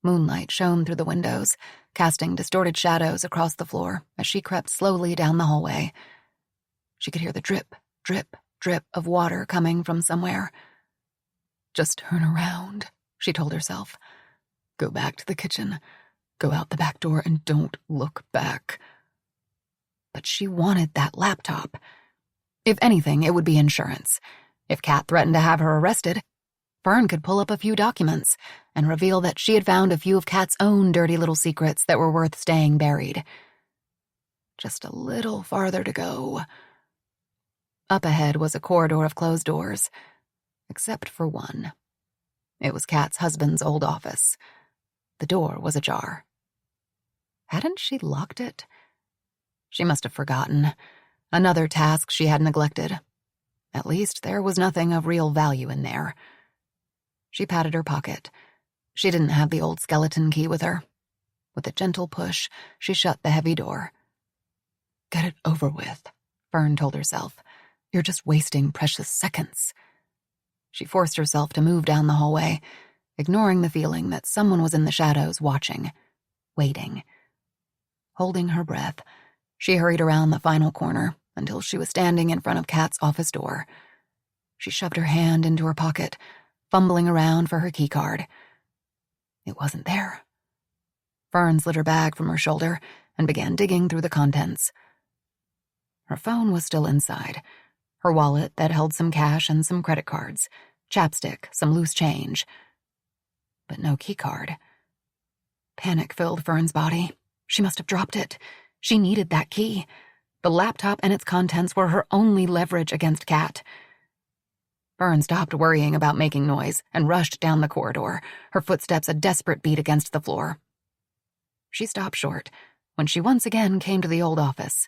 Moonlight shone through the windows, casting distorted shadows across the floor as she crept slowly down the hallway. She could hear the drip, drip, drip of water coming from somewhere. Just turn around, she told herself. Go back to the kitchen. Go out the back door and don't look back. But she wanted that laptop. If anything, it would be insurance. If Kat threatened to have her arrested, Fern could pull up a few documents and reveal that she had found a few of Kat's own dirty little secrets that were worth staying buried. Just a little farther to go. Up ahead was a corridor of closed doors, except for one. It was Kat's husband's old office. The door was ajar. Hadn't she locked it? She must have forgotten. Another task she had neglected. At least there was nothing of real value in there. She patted her pocket. She didn't have the old skeleton key with her. With a gentle push, she shut the heavy door. Get it over with, Fern told herself. You're just wasting precious seconds. She forced herself to move down the hallway, ignoring the feeling that someone was in the shadows watching, waiting. Holding her breath, she hurried around the final corner until she was standing in front of Kat's office door. She shoved her hand into her pocket, fumbling around for her keycard. It wasn't there. Fern slid her bag from her shoulder and began digging through the contents. Her phone was still inside. Her wallet that held some cash and some credit cards, chapstick, some loose change. But no keycard. Panic filled Fern's body. She must have dropped it. She needed that key. The laptop and its contents were her only leverage against Kat. Fern stopped worrying about making noise and rushed down the corridor, her footsteps a desperate beat against the floor. She stopped short when she once again came to the old office.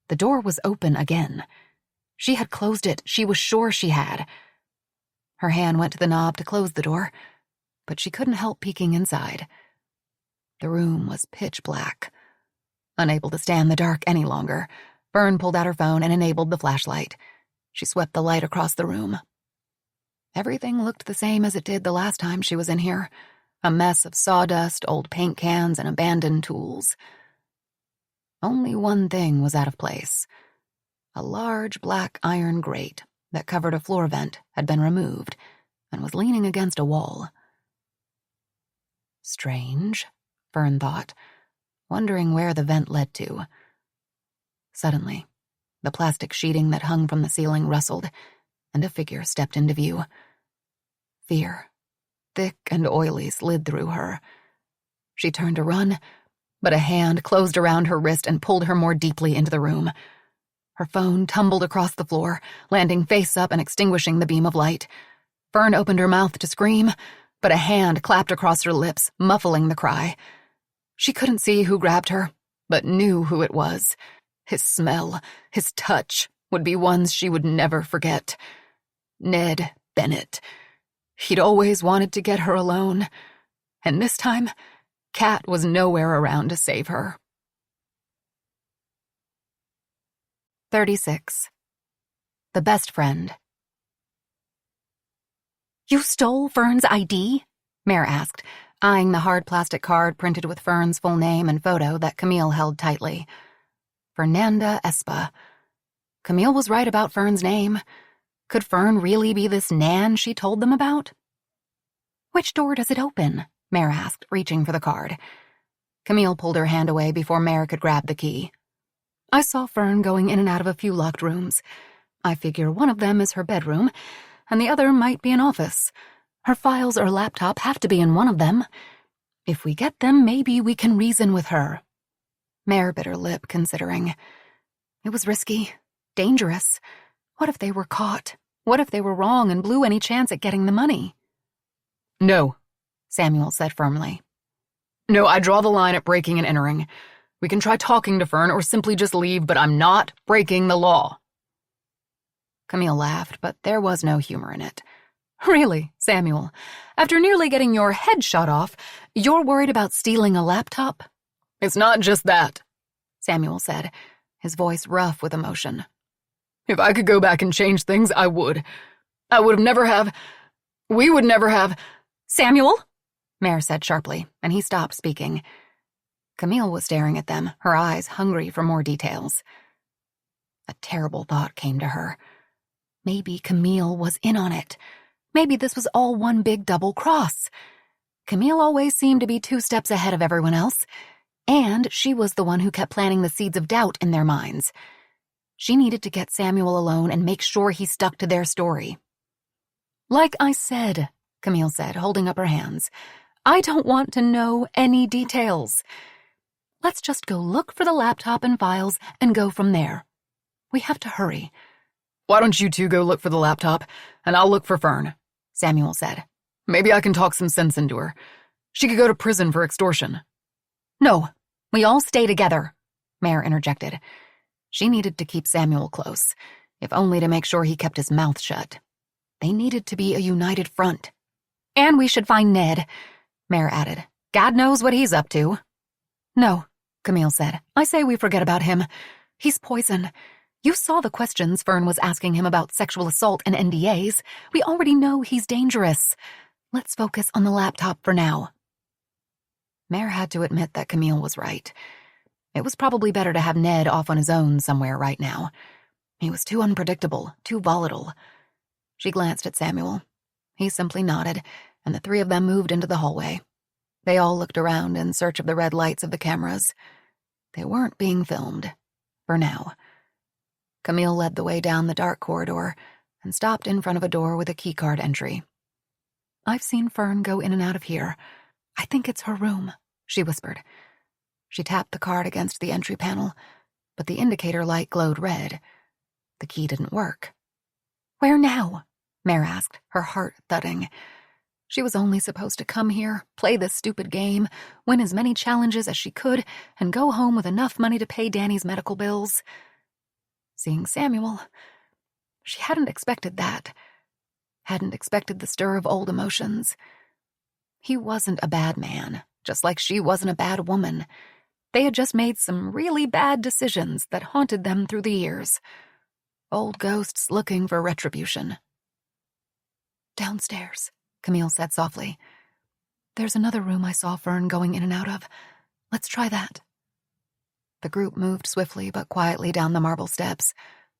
The door was open again. She had closed it. She was sure she had. Her hand went to the knob to close the door, but she couldn't help peeking inside. The room was pitch black. Unable to stand the dark any longer, Fern pulled out her phone and enabled the flashlight. She swept the light across the room. Everything looked the same as it did the last time she was in here. A mess of sawdust, old paint cans, and abandoned tools. Only one thing was out of place. A large black iron grate that covered a floor vent had been removed and was leaning against a wall. Strange, Fern thought, wondering where the vent led to. Suddenly, the plastic sheeting that hung from the ceiling rustled, and a figure stepped into view. Fear, thick and oily, slid through her. She turned to run, but a hand closed around her wrist and pulled her more deeply into the room. Her phone tumbled across the floor, landing face up and extinguishing the beam of light. Fern opened her mouth to scream, but a hand clapped across her lips, muffling the cry. She couldn't see who grabbed her, but knew who it was. His smell, his touch, would be ones she would never forget. Ned Bennett. He'd always wanted to get her alone, and this time, Kat was nowhere around to save her. 36. The Best Friend. You stole Fern's ID? Mare asked, eyeing the hard plastic card printed with Fern's full name and photo that Camille held tightly. Fernanda Espa. Camille was right about Fern's name. Could Fern really be this Nan she told them about? Which door does it open? Mare asked, reaching for the card. Camille pulled her hand away before Mare could grab the key. I saw Fern going in and out of a few locked rooms. I figure one of them is her bedroom, and the other might be an office. Her files or laptop have to be in one of them. If we get them, maybe we can reason with her. Mare bit her lip, considering. It was risky, dangerous. What if they were caught? What if they were wrong and blew any chance at getting the money? No, Samuel said firmly. No, I draw the line at breaking and entering. We can try talking to Fern or simply just leave, but I'm not breaking the law. Camille laughed, but there was no humor in it. Really, Samuel? After nearly getting your head shot off, you're worried about stealing a laptop? It's not just that, Samuel said, his voice rough with emotion. If I could go back and change things, I would. We would never have. Samuel? Mare said sharply, and he stopped speaking. Camille was staring at them, her eyes hungry for more details. A terrible thought came to her. Maybe Camille was in on it. Maybe this was all one big double cross. Camille always seemed to be 2 steps ahead of everyone else, and she was the one who kept planting the seeds of doubt in their minds. She needed to get Samuel alone and make sure he stuck to their story. "Like I said," Camille said, holding up her hands, "I don't want to know any details. Let's just go look for the laptop and files and go from there. We have to hurry." "Why don't you two go look for the laptop, and I'll look for Fern," Samuel said. "Maybe I can talk some sense into her. She could go to prison for extortion." "No, we all stay together," Mare interjected. She needed to keep Samuel close, if only to make sure he kept his mouth shut. They needed to be a united front. "And we should find Ned," Mare added. "God knows what he's up to." "No," Camille said. "I say we forget about him. He's poison. You saw the questions Fern was asking him about sexual assault and NDAs. We already know he's dangerous. Let's focus on the laptop for now." Mare had to admit that Camille was right. It was probably better to have Ned off on his own somewhere right now. He was too unpredictable, too volatile. She glanced at Samuel. He simply nodded, and the 3 of them moved into the hallway. They all looked around in search of the red lights of the cameras. They weren't being filmed. For now. Camille led the way down the dark corridor and stopped in front of a door with a keycard entry. "I've seen Fern go in and out of here. I think it's her room," she whispered. She tapped the card against the entry panel, but the indicator light glowed red. The key didn't work. "Where now?" Mare asked, her heart thudding. She was only supposed to come here, play this stupid game, win as many challenges as she could, and go home with enough money to pay Danny's medical bills. Seeing Samuel, she hadn't expected that. Hadn't expected the stir of old emotions. He wasn't a bad man, just like she wasn't a bad woman. They had just made some really bad decisions that haunted them through the years. Old ghosts looking for retribution. "Downstairs," Camille said softly. "There's another room I saw Fern going in and out of. Let's try that." The group moved swiftly but quietly down the marble steps,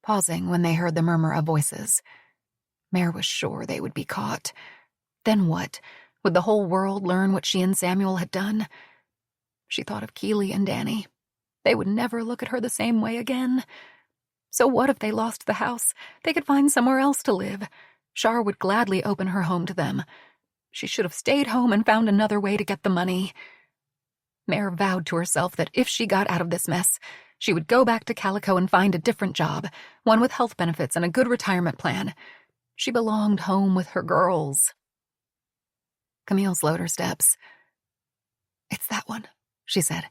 pausing when they heard the murmur of voices. Mare was sure they would be caught. Then what? Would the whole world learn what she and Samuel had done? She thought of Keeley and Danny. They would never look at her the same way again. So what if they lost the house? They could find somewhere else to live. Shar would gladly open her home to them. She should have stayed home and found another way to get the money. Mare vowed to herself that if she got out of this mess, she would go back to Calico and find a different job, one with health benefits and a good retirement plan. She belonged home with her girls. Camille slowed her steps. "It's that one," she said.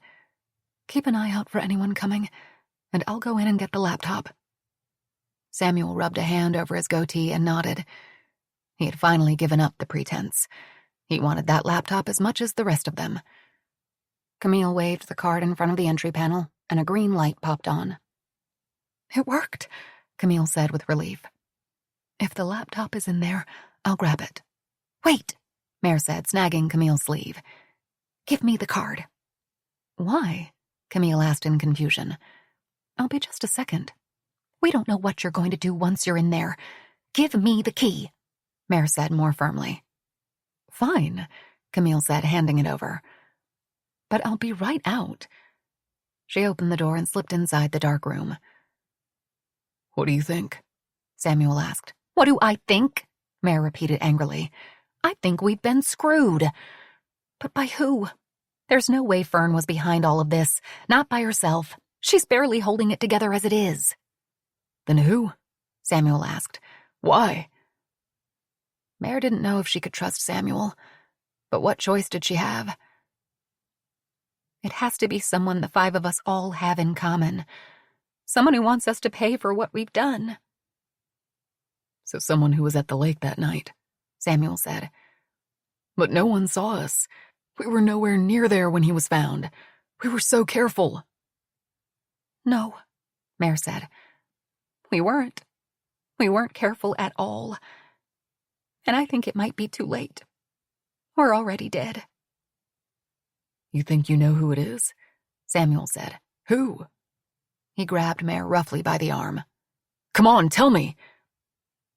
"Keep an eye out for anyone coming, and I'll go in and get the laptop." Samuel rubbed a hand over his goatee and nodded. He had finally given up the pretense. He wanted that laptop as much as the rest of them. Camille waved the card in front of the entry panel, and a green light popped on. "It worked," Camille said with relief. "If the laptop is in there, I'll grab it." "Wait," Mare said, snagging Camille's sleeve. "Give me the card." "Why?" Camille asked in confusion. "I'll be just a second." "We don't know what you're going to do once you're in there. Give me the key," Mare said more firmly. "Fine," Camille said, handing it over. "But I'll be right out." She opened the door and slipped inside the dark room. "What do you think?" Samuel asked. "What do I think?" Mare repeated angrily. "I think we've been screwed." "But by who? There's no way Fern was behind all of this, not by herself. She's barely holding it together as it is." "Then who?" Samuel asked. "Why?" Mare didn't know if she could trust Samuel, but what choice did she have? "It has to be someone the 5 of us all have in common. Someone who wants us to pay for what we've done." "So someone who was at the lake that night," Samuel said. "But no one saw us. We were nowhere near there when he was found. We were so careful." "No," Mare said. We weren't. We weren't careful at all. And I think it might be too late. We're already dead." "You think you know who it is?" Samuel said. "Who?" He grabbed Mare roughly by the arm. Come on, tell me.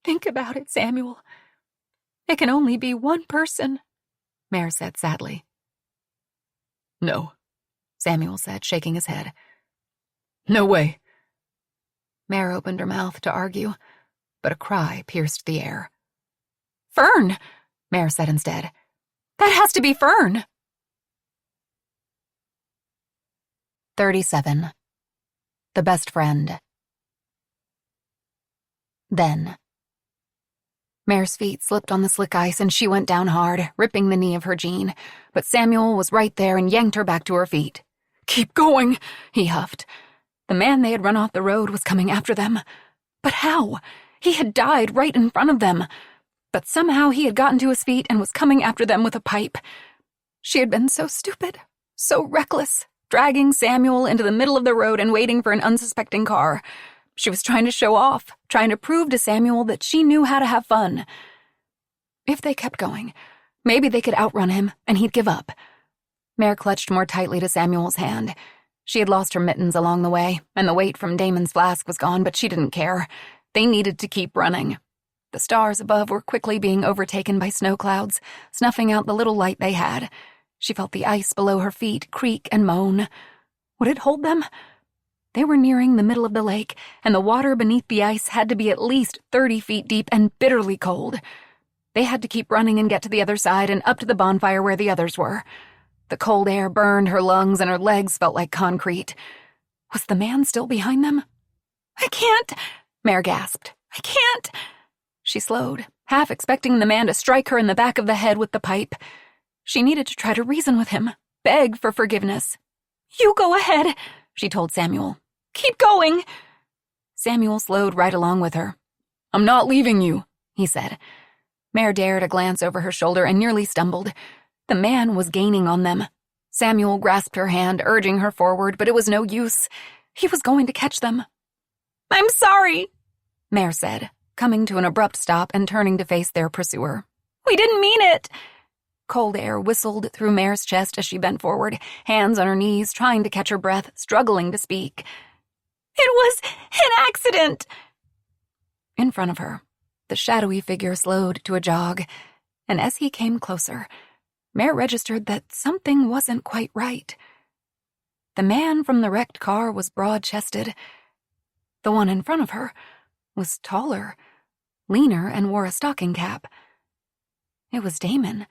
Think about it, Samuel. It can only be one person, Mare said sadly. No, Samuel said, shaking his head. No way. Mare opened her mouth to argue, but a cry pierced the air. Fern, Mare said instead. That has to be Fern. 37. The Best Friend. Then. Mare's feet slipped on the slick ice and she went down hard, ripping the knee of her jean, but Samuel was right there and yanked her back to her feet. Keep going, he huffed. The man they had run off the road was coming after them. But how? He had died right in front of them. But somehow he had gotten to his feet and was coming after them with a pipe. She had been so stupid, so reckless, dragging Samuel into the middle of the road and waiting for an unsuspecting car. She was trying to show off, trying to prove to Samuel that she knew how to have fun. If they kept going, maybe they could outrun him and he'd give up. Mare clutched more tightly to Samuel's hand. She had lost her mittens along the way, and the weight from Damon's flask was gone, but she didn't care. They needed to keep running. The stars above were quickly being overtaken by snow clouds, snuffing out the little light they had. She felt the ice below her feet creak and moan. Would it hold them? They were nearing the middle of the lake, and the water beneath the ice had to be at least 30 feet deep and bitterly cold. They had to keep running and get to the other side and up to the bonfire where the others were. The cold air burned her lungs and her legs felt like concrete. Was the man still behind them? I can't, Mare gasped. I can't. She slowed, half expecting the man to strike her in the back of the head with the pipe. She needed to try to reason with him, beg for forgiveness. You go ahead, she told Samuel. Keep going. Samuel slowed right along with her. I'm not leaving you, he said. Mare dared a glance over her shoulder and nearly stumbled. The man was gaining on them. Samuel grasped her hand, urging her forward, but it was no use. He was going to catch them. I'm sorry, Mare said, coming to an abrupt stop and turning to face their pursuer. We didn't mean it. Cold air whistled through Mare's chest as she bent forward, hands on her knees, trying to catch her breath, struggling to speak. It was an accident. In front of her, the shadowy figure slowed to a jog, and as he came closer, Mare registered that something wasn't quite right. The man from the wrecked car was broad-chested. The one in front of her was taller, leaner, and wore a stocking cap. It was Damon,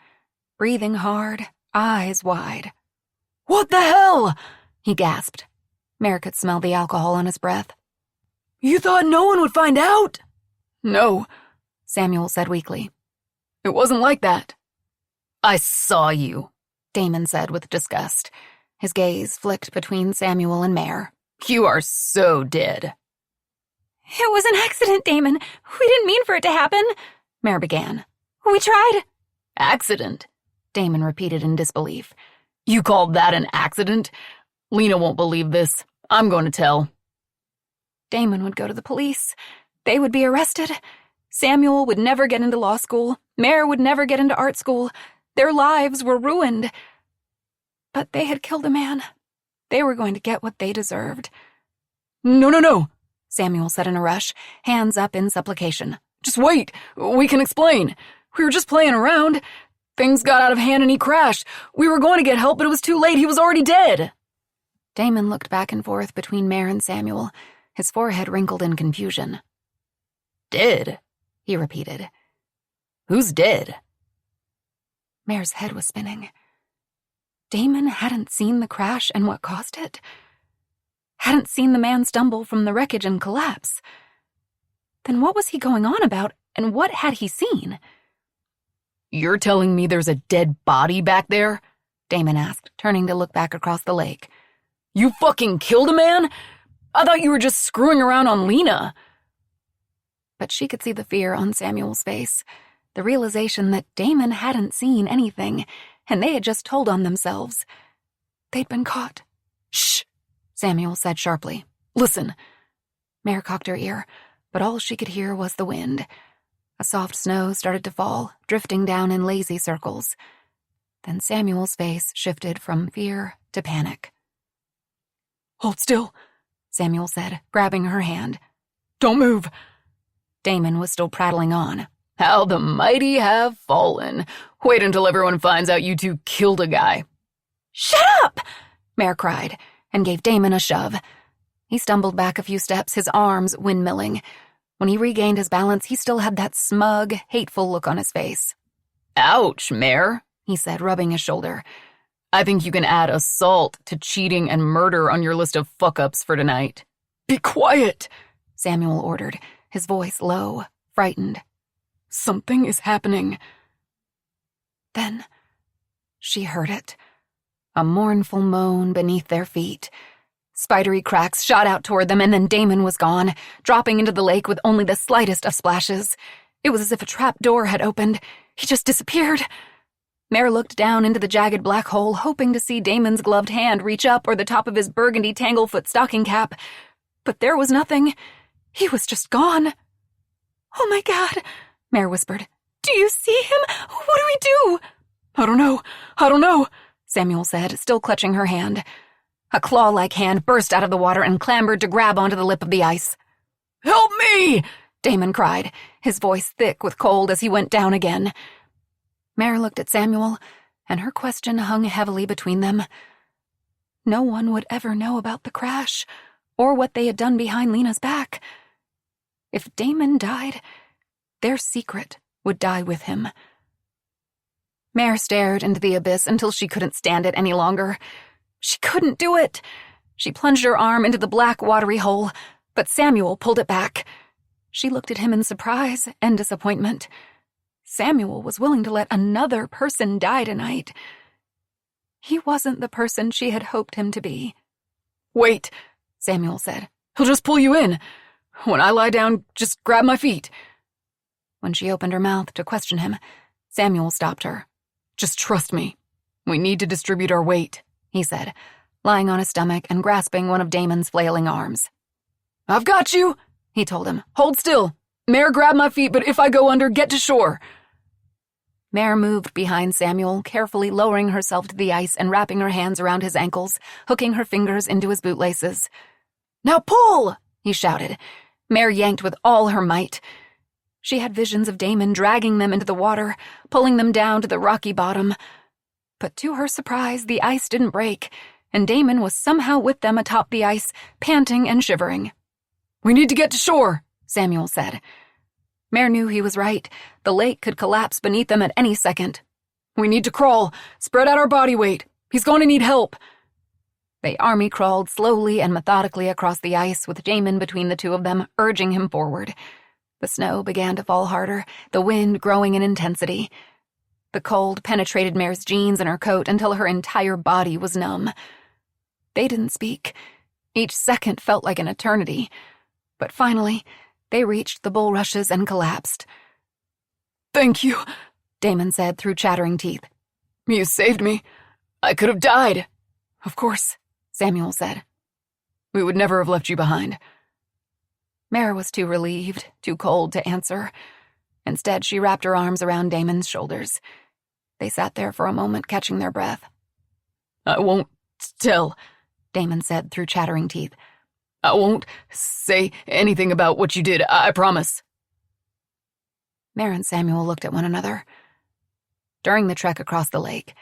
breathing hard, eyes wide. What the hell? He gasped. Mare could smell the alcohol on his breath. You thought no one would find out? No, Samuel said weakly. It wasn't like that. I saw you, Damon said with disgust. His gaze flicked between Samuel and Mare. You are so dead. It was an accident, Damon. We didn't mean for it to happen, Mare began. We tried. Accident? Damon repeated in disbelief. You called that an accident? Lena won't believe this. I'm going to tell. Damon would go to the police. They would be arrested. Samuel would never get into law school. Mare would never get into art school. Their lives were ruined. But they had killed a man. They were going to get what they deserved. No, Samuel said in a rush, hands up in supplication. Just wait. We can explain. We were just playing around. Things got out of hand and he crashed. We were going to get help, but it was too late. He was already dead. Damon looked back and forth between Mare and Samuel, his forehead wrinkled in confusion. Dead? He repeated. Who's dead? Mare's head was spinning. Damon hadn't seen the crash and what caused it. Hadn't seen the man stumble from the wreckage and collapse. Then what was he going on about, and what had he seen? You're telling me there's a dead body back there? Damon asked, turning to look back across the lake. You fucking killed a man? I thought you were just screwing around on Lena. But she could see the fear on Samuel's face, the realization that Damon hadn't seen anything, and they had just told on themselves. They'd been caught. Shh, Samuel said sharply. Listen. Mare cocked her ear, but all she could hear was the wind. A soft snow started to fall, drifting down in lazy circles. Then Samuel's face shifted from fear to panic. Hold still, Samuel said, grabbing her hand. Don't move. Damon was still prattling on. How the mighty have fallen. Wait until everyone finds out you two killed a guy. Shut up! Mare cried, and gave Damon a shove. He stumbled back a few steps, his arms windmilling. When he regained his balance, he still had that smug, hateful look on his face. Ouch, Mare, he said, rubbing his shoulder. I think you can add assault to cheating and murder on your list of fuck-ups for tonight. Be quiet, Samuel ordered, his voice low, frightened. Something is happening. Then she heard it. A mournful moan beneath their feet. Spidery cracks shot out toward them, and then Damon was gone, dropping into the lake with only the slightest of splashes. It was as if a trap door had opened. He just disappeared. Mare looked down into the jagged black hole, hoping to see Damon's gloved hand reach up or the top of his burgundy tanglefoot stocking cap. But there was nothing. He was just gone. Oh my God, Mare whispered. Do you see him? What do we do? I don't know, Samuel said, still clutching her hand. A claw-like hand burst out of the water and clambered to grab onto the lip of the ice. Help me! Damon cried, his voice thick with cold as he went down again. Mare looked at Samuel, and her question hung heavily between them. No one would ever know about the crash, or what they had done behind Lena's back. If Damon died, their secret would die with him. Mare stared into the abyss until she couldn't stand it any longer. She couldn't do it. She plunged her arm into the black, watery hole, but Samuel pulled it back. She looked at him in surprise and disappointment. Samuel was willing to let another person die tonight. He wasn't the person she had hoped him to be. Wait, Samuel said. He'll just pull you in. When I lie down, just grab my feet. When she opened her mouth to question him, Samuel stopped her. Just trust me. We need to distribute our weight, he said, lying on his stomach and grasping one of Damon's flailing arms. I've got you, he told him. Hold still. Mare, grab my feet, but if I go under, get to shore. Mare moved behind Samuel, carefully lowering herself to the ice and wrapping her hands around his ankles, hooking her fingers into his bootlaces. Now pull, he shouted. Mare yanked with all her might. She had visions of Damon dragging them into the water, pulling them down to the rocky bottom. But to her surprise, the ice didn't break, and Damon was somehow with them atop the ice, panting and shivering. We need to get to shore, Samuel said. Mare knew he was right. The lake could collapse beneath them at any second. We need to crawl, spread out our body weight. He's going to need help. They army crawled slowly and methodically across the ice with Damon between the two of them, urging him forward. The snow began to fall harder, the wind growing in intensity. The cold penetrated Mare's jeans and her coat until her entire body was numb. They didn't speak. Each second felt like an eternity. But finally, they reached the bulrushes and collapsed. Thank you, Damon said through chattering teeth. You saved me. I could have died. Of course, Samuel said. We would never have left you behind. Mare was too relieved, too cold to answer. Instead, she wrapped her arms around Damon's shoulders. They sat there for a moment, catching their breath. I won't tell, Damon said through chattering teeth. I won't say anything about what you did, I promise. Mare and Samuel looked at one another. During the trek across the lake,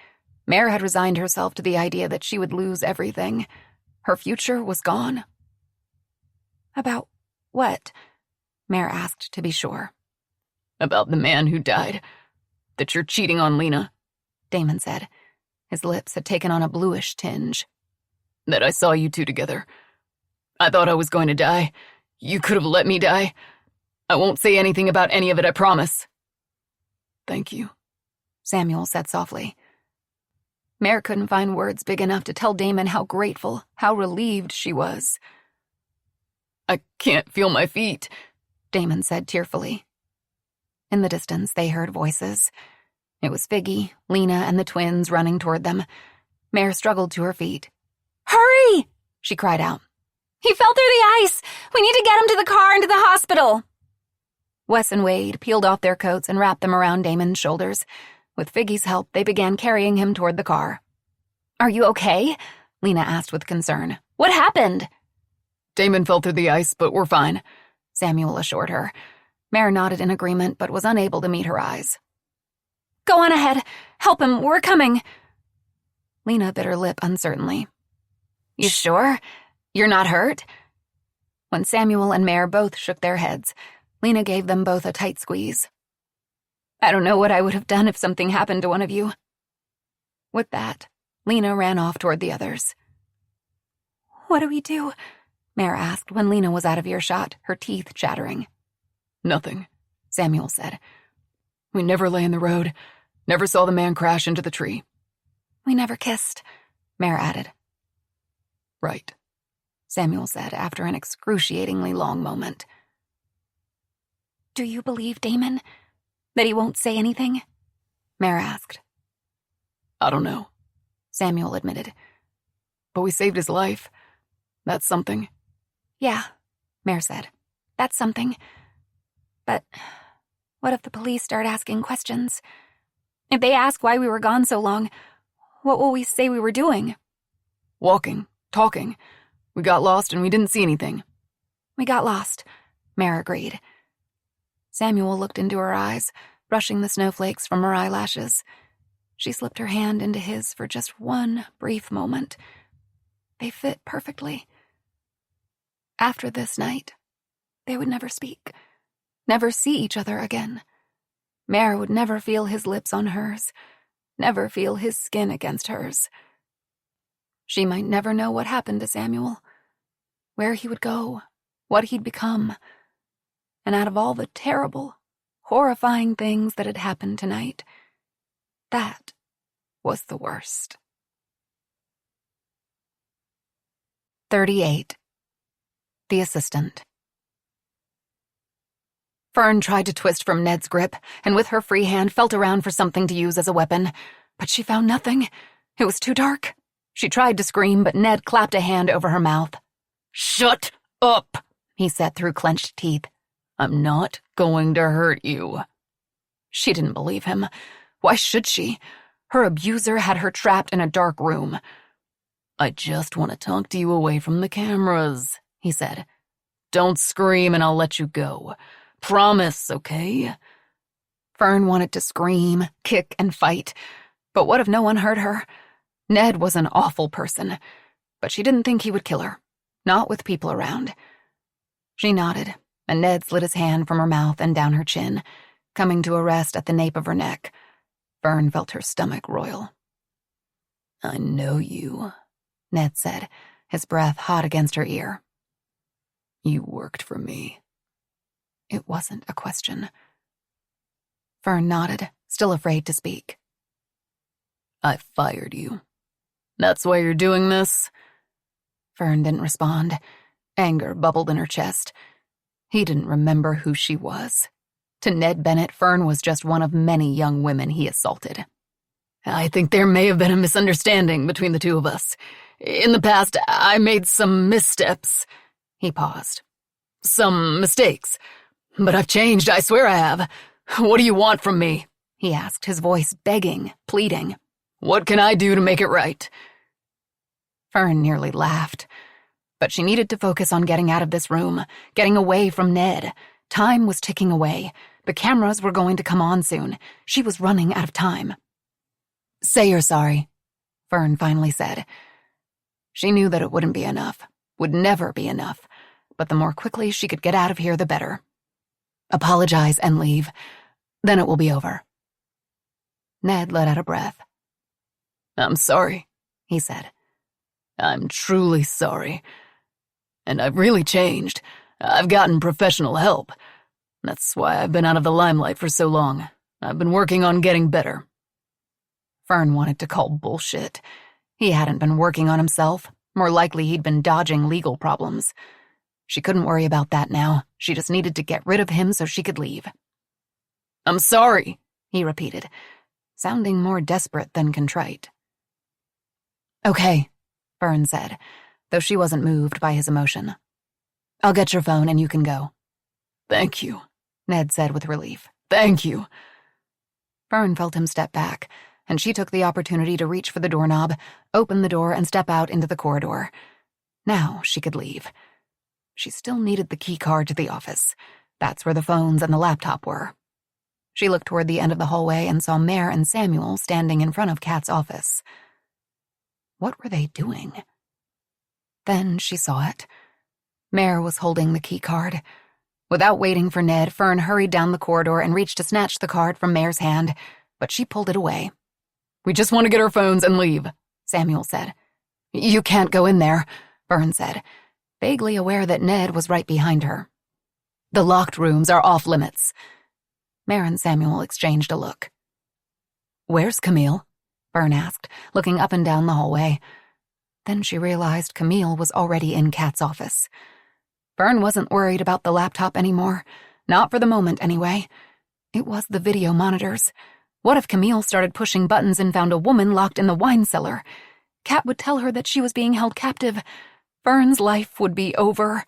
Mare had resigned herself to the idea that she would lose everything. Her future was gone. About what? Mare asked to be sure. About the man who died. That you're cheating on Lena, Damon said. His lips had taken on a bluish tinge. That I saw you two together. I thought I was going to die. You could have let me die. I won't say anything about any of it, I promise. Thank you, Samuel said softly. Mare couldn't find words big enough to tell Damon how grateful, how relieved she was. I can't feel my feet, Damon said tearfully. In the distance, they heard voices. It was Figgy, Lena, and the twins running toward them. Mare struggled to her feet. Hurry! She cried out. He fell through the ice! We need to get him to the car and to the hospital! Wes and Wade peeled off their coats and wrapped them around Damon's shoulders. With Figgy's help, they began carrying him toward the car. Are you okay? Lena asked with concern. What happened? Damon fell through the ice, but we're fine, Samuel assured her. Mare nodded in agreement, but was unable to meet her eyes. Go on ahead. Help him. We're coming. Lena bit her lip uncertainly. You sure? You're not hurt? When Samuel and Mare both shook their heads, Lena gave them both a tight squeeze. I don't know what I would have done if something happened to one of you. With that, Lena ran off toward the others. What do we do? Mare asked when Lena was out of earshot, her teeth chattering. Nothing, Samuel said. We never lay in the road, never saw the man crash into the tree. We never kissed, Mare added. Right, Samuel said after an excruciatingly long moment. Do you believe Damon? That he won't say anything? Mare asked. I don't know, Samuel admitted. but we saved his life. That's something. Yeah, Mare said. That's something. But what if the police start asking questions? If they ask why we were gone so long, what will we say we were doing? Walking, talking. We got lost and we didn't see anything. We got lost, Mare agreed. Samuel looked into her eyes, brushing the snowflakes from her eyelashes. She slipped her hand into his for just one brief moment. They fit perfectly. After this night, they would never speak, never see each other again. Mare would never feel his lips on hers, never feel his skin against hers. She might never know what happened to Samuel, where he would go, what he'd become. And out of all the terrible, horrifying things that had happened tonight, that was the worst. 38. The assistant. Fern tried to twist from Ned's grip, and with her free hand felt around for something to use as a weapon, but she found nothing. It was too dark. She tried to scream, but Ned clapped a hand over her mouth. Shut up, he said through clenched teeth. I'm not going to hurt you. She didn't believe him. Why should she? Her abuser had her trapped in a dark room. I just want to talk to you away from the cameras, he said. Don't scream and I'll let you go. Promise, okay? Fern wanted to scream, kick, and fight. But what if no one heard her? Ned was an awful person, but she didn't think he would kill her. Not with people around. She nodded, and Ned slid his hand from her mouth and down her chin, coming to a rest at the nape of her neck. Fern felt her stomach roil. I know you, Ned said, his breath hot against her ear. You worked for me. It wasn't a question. Fern nodded, still afraid to speak. I fired you. That's why you're doing this? Fern didn't respond. Anger bubbled in her chest. He didn't remember who she was. To Ned Bennett, Fern was just one of many young women he assaulted. I think there may have been a misunderstanding between the two of us. In the past, I made some missteps. He paused. Some mistakes. But I've changed, I swear I have. What do you want from me? He asked, his voice begging, pleading. What can I do to make it right? Fern nearly laughed. But she needed to focus on getting out of this room, getting away from Ned. Time was ticking away. The cameras were going to come on soon. She was running out of time. Say you're sorry, Fern finally said. She knew that it wouldn't be enough, would never be enough, but the more quickly she could get out of here, the better. Apologize and leave. Then it will be over. Ned let out a breath. I'm sorry, he said. I'm truly sorry. And I've really changed. I've gotten professional help. That's why I've been out of the limelight for so long. I've been working on getting better. Fern wanted to call bullshit. He hadn't been working on himself. More likely he'd been dodging legal problems. She couldn't worry about that now. She just needed to get rid of him so she could leave. I'm sorry, he repeated, sounding more desperate than contrite. Okay, Fern said, though she wasn't moved by his emotion. I'll get your phone and you can go. Thank you, Ned said with relief. Thank you. Fern felt him step back, and she took the opportunity to reach for the doorknob, open the door, and step out into the corridor. Now she could leave. She still needed the key card to the office. That's where the phones and the laptop were. She looked toward the end of the hallway and saw Mare and Samuel standing in front of Kat's office. What were they doing? Then she saw it. Mare was holding the key card. Without waiting for Ned, Fern hurried down the corridor and reached to snatch the card from Mare's hand, but she pulled it away. "We just want to get our phones and leave," Samuel said. "You can't go in there," Fern said, vaguely aware that Ned was right behind her. "The locked rooms are off limits." Mare and Samuel exchanged a look. "Where's Camille?" Fern asked, looking up and down the hallway. Then she realized Camille was already in Kat's office. Fern wasn't worried about the laptop anymore. Not for the moment, anyway. It was the video monitors. What if Camille started pushing buttons and found a woman locked in the wine cellar? Kat would tell her that she was being held captive. Fern's life would be over.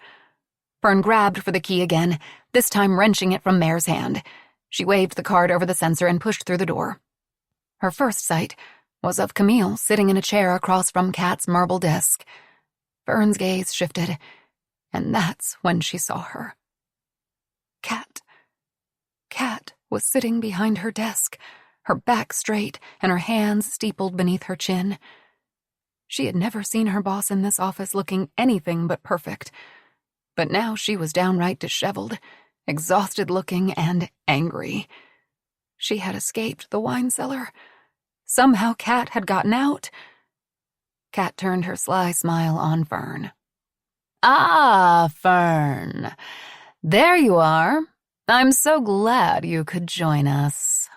Fern grabbed for the key again, this time wrenching it from Mare's hand. She waved the card over the sensor and pushed through the door. Her first sight was of Camille sitting in a chair across from Kat's marble desk. Fern's gaze shifted, and that's when she saw her. Kat. Kat was sitting behind her desk, her back straight and her hands steepled beneath her chin. She had never seen her boss in this office looking anything but perfect, but now she was downright disheveled, exhausted-looking and angry. She had escaped the wine cellar. Somehow Kat had gotten out. Kat turned her sly smile on Fern. "Ah, Fern. There you are. I'm so glad you could join us."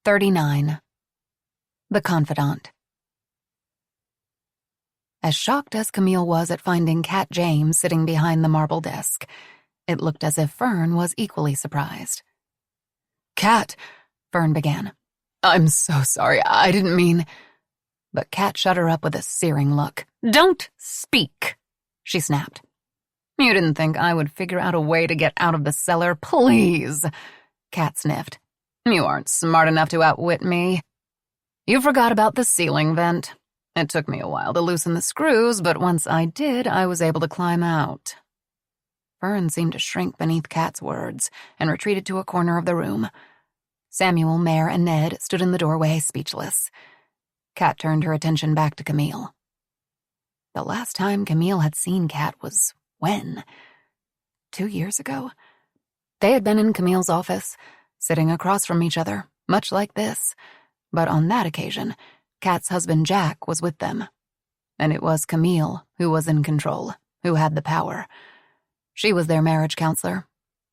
39. The Confidant. As shocked as Camille was at finding Kat James sitting behind the marble desk, it looked as if Fern was equally surprised. "Kat," Fern began. "I'm so sorry. I didn't mean—" But Kat shut her up with a searing look. "Don't speak," she snapped. "You didn't think I would figure out a way to get out of the cellar, please?" Kat sniffed. "You aren't smart enough to outwit me. You forgot about the ceiling vent. It took me a while to loosen the screws, but once I did, I was able to climb out." Fern seemed to shrink beneath Kat's words and retreated to a corner of the room. Samuel, Mare, and Ned stood in the doorway, speechless. Kat turned her attention back to Camille. The last time Camille had seen Kat was when? 2 years ago? They had been in Camille's office, sitting across from each other, much like this, but on that occasion, Kat's husband Jack was with them. And it was Camille who was in control, who had the power. She was their marriage counselor.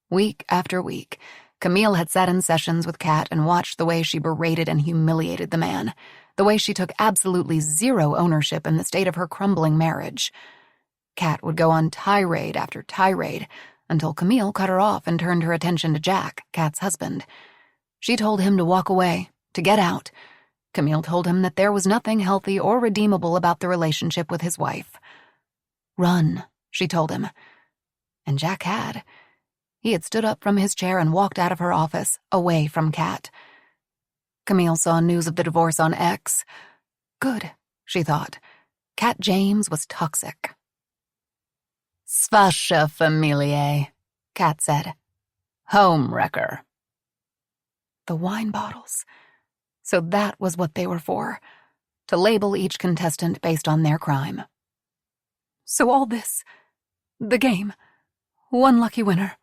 Week after week, Camille had sat in sessions with Kat and watched the way she berated and humiliated the man, the way she took absolutely zero ownership in the state of her crumbling marriage. Kat would go on tirade after tirade until Camille cut her off and turned her attention to Jack, Kat's husband. She told him to walk away, to get out. Camille told him that there was nothing healthy or redeemable about the relationship with his wife. "Run," she told him. And Jack had. He had stood up from his chair and walked out of her office, away from Kat. Camille saw news of the divorce on X. Good, she thought. Kat James was toxic. "Svasha familie," Kat said. "Home wrecker." The wine bottles. So that was what they were for, to label each contestant based on their crime. So all this, the game, one lucky winner.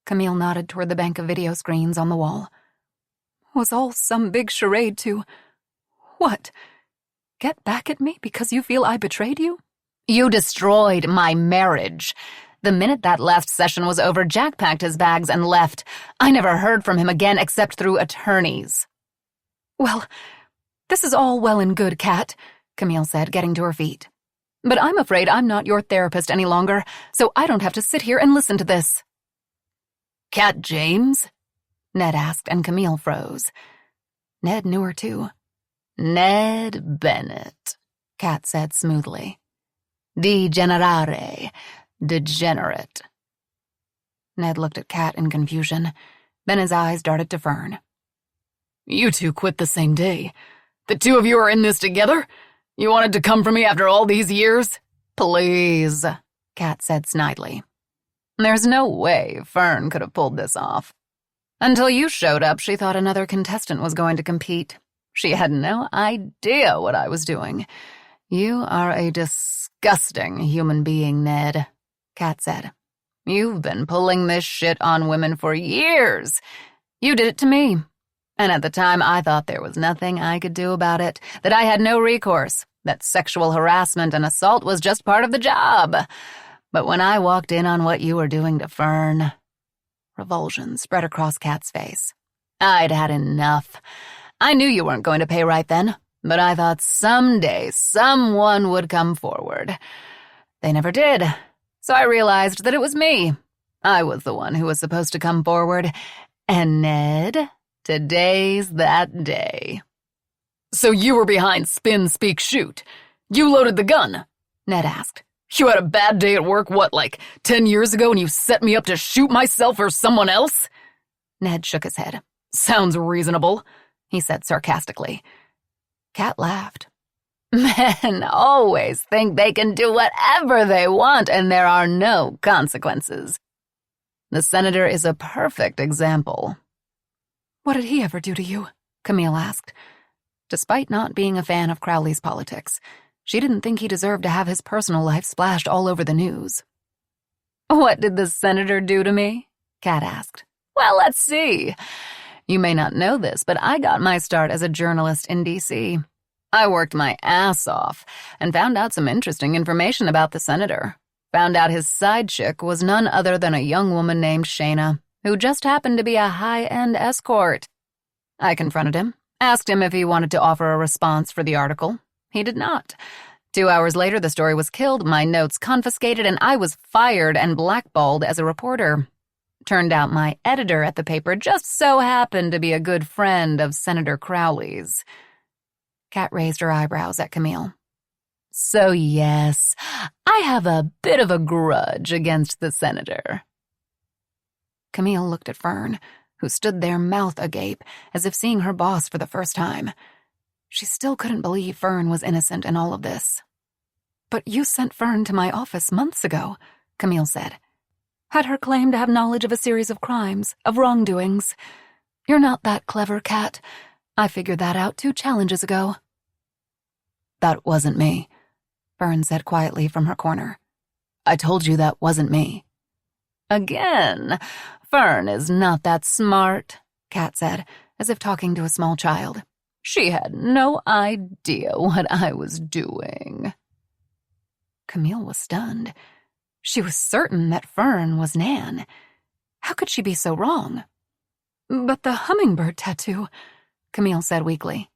Camille nodded toward the bank of video screens on the wall. Was all some big charade to, what, get back at me because you feel I betrayed you? "You destroyed my marriage. The minute that last session was over, Jack packed his bags and left. I never heard from him again except through attorneys." "Well, this is all well and good, Kat," Camille said, getting to her feet. "But I'm afraid I'm not your therapist any longer, so I don't have to sit here and listen to this." "Kat James?" Ned asked, and Camille froze. Ned knew her too. "Ned Bennett," Kat said smoothly. "Degenerare. Degenerate." Ned looked at Kat in confusion. Then his eyes darted to Fern. "You two quit the same day. The two of you are in this together? You wanted to come for me after all these years? Please, Kat said snidely. There's no way Fern could have pulled this off. Until you showed up, she thought another contestant was going to compete. She had no idea what I was doing. You are a disgusting human being, Ned, Kat said. You've been pulling this shit on women for years. You did it to me. And at the time, I thought there was nothing I could do about it, that I had no recourse, that sexual harassment and assault was just part of the job. But when I walked in on what you were doing to Fern, revulsion spread across Kat's face. I'd had enough. I knew you weren't going to pay right then, but I thought someday someone would come forward. They never did, so I realized that it was me. I was the one who was supposed to come forward. And Ned, today's that day. So you were behind Spin, Speak, Shoot. You loaded the gun, Ned asked. You had a bad day at work, 10 years ago, and you set me up to shoot myself or someone else? Ned shook his head. Sounds reasonable, he said sarcastically. Kat laughed. Men always think they can do whatever they want and there are no consequences. The senator is a perfect example. What did he ever do to you? Camille asked. Despite not being a fan of Crowley's politics, she didn't think he deserved to have his personal life splashed all over the news. What did the senator do to me? Kat asked. Well, let's see. You may not know this, but I got my start as a journalist in D.C. I worked my ass off and found out some interesting information about the senator. Found out his side chick was none other than a young woman named Shayna, who just happened to be a high-end escort. I confronted him, asked him if he wanted to offer a response for the article. He did not. 2 hours later, the story was killed, my notes confiscated, and I was fired and blackballed as a reporter. Turned out my editor at the paper just so happened to be a good friend of Senator Crowley's. Kat raised her eyebrows at Camille. So yes, I have a bit of a grudge against the senator. Camille looked at Fern, who stood there mouth agape, as if seeing her boss for the first time. She still couldn't believe Fern was innocent in all of this. But you sent Fern to my office months ago, Camille said. Had her claim to have knowledge of a series of crimes, of wrongdoings. You're not that clever, Kat. I figured that out 2 challenges ago. That wasn't me, Fern said quietly from her corner. I told you that wasn't me. Again, Fern is not that smart, Kat said, as if talking to a small child. She had no idea what I was doing. Camille was stunned. She was certain that Fern was Nan. How could she be so wrong? But the hummingbird tattoo, Camille said weakly.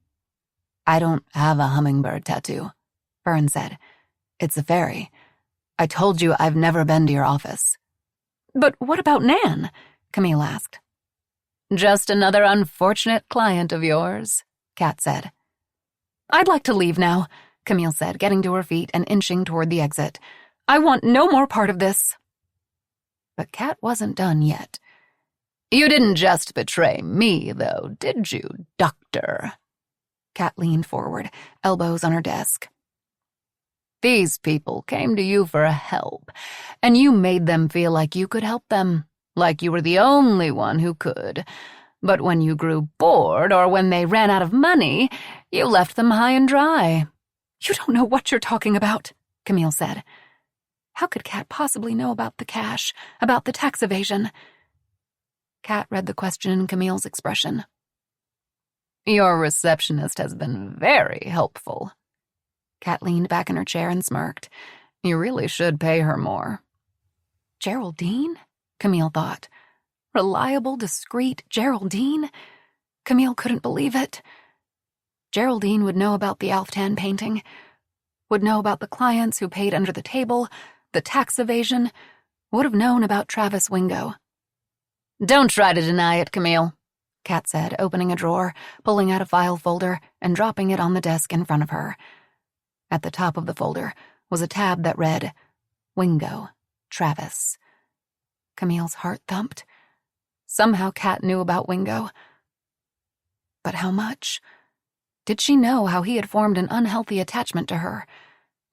I don't have a hummingbird tattoo, Fern said. It's a fairy. I told you I've never been to your office. But what about Nan? Camille asked. Just another unfortunate client of yours, Kat said. I'd like to leave now, Camille said, getting to her feet and inching toward the exit. I want no more part of this. But Kat wasn't done yet. You didn't just betray me, though, did you, Doctor? Kat leaned forward, elbows on her desk. These people came to you for help, and you made them feel like you could help them, like you were the only one who could. But when you grew bored or when they ran out of money, you left them high and dry. You don't know what you're talking about, Camille said. How could Kat possibly know about the cash, about the tax evasion? Kat read the question in Camille's expression. Your receptionist has been very helpful. Kat leaned back in her chair and smirked. You really should pay her more. Geraldine? Camille thought. Reliable, discreet Geraldine? Camille couldn't believe it. Geraldine would know about the Alftan painting, would know about the clients who paid under the table, the tax evasion, would have known about Travis Wingo. Don't try to deny it, Camille, Kat said, opening a drawer, pulling out a file folder, and dropping it on the desk in front of her. At the top of the folder was a tab that read, Wingo, Travis. Camille's heart thumped. Somehow Kat knew about Wingo. But how much? Did she know how he had formed an unhealthy attachment to her?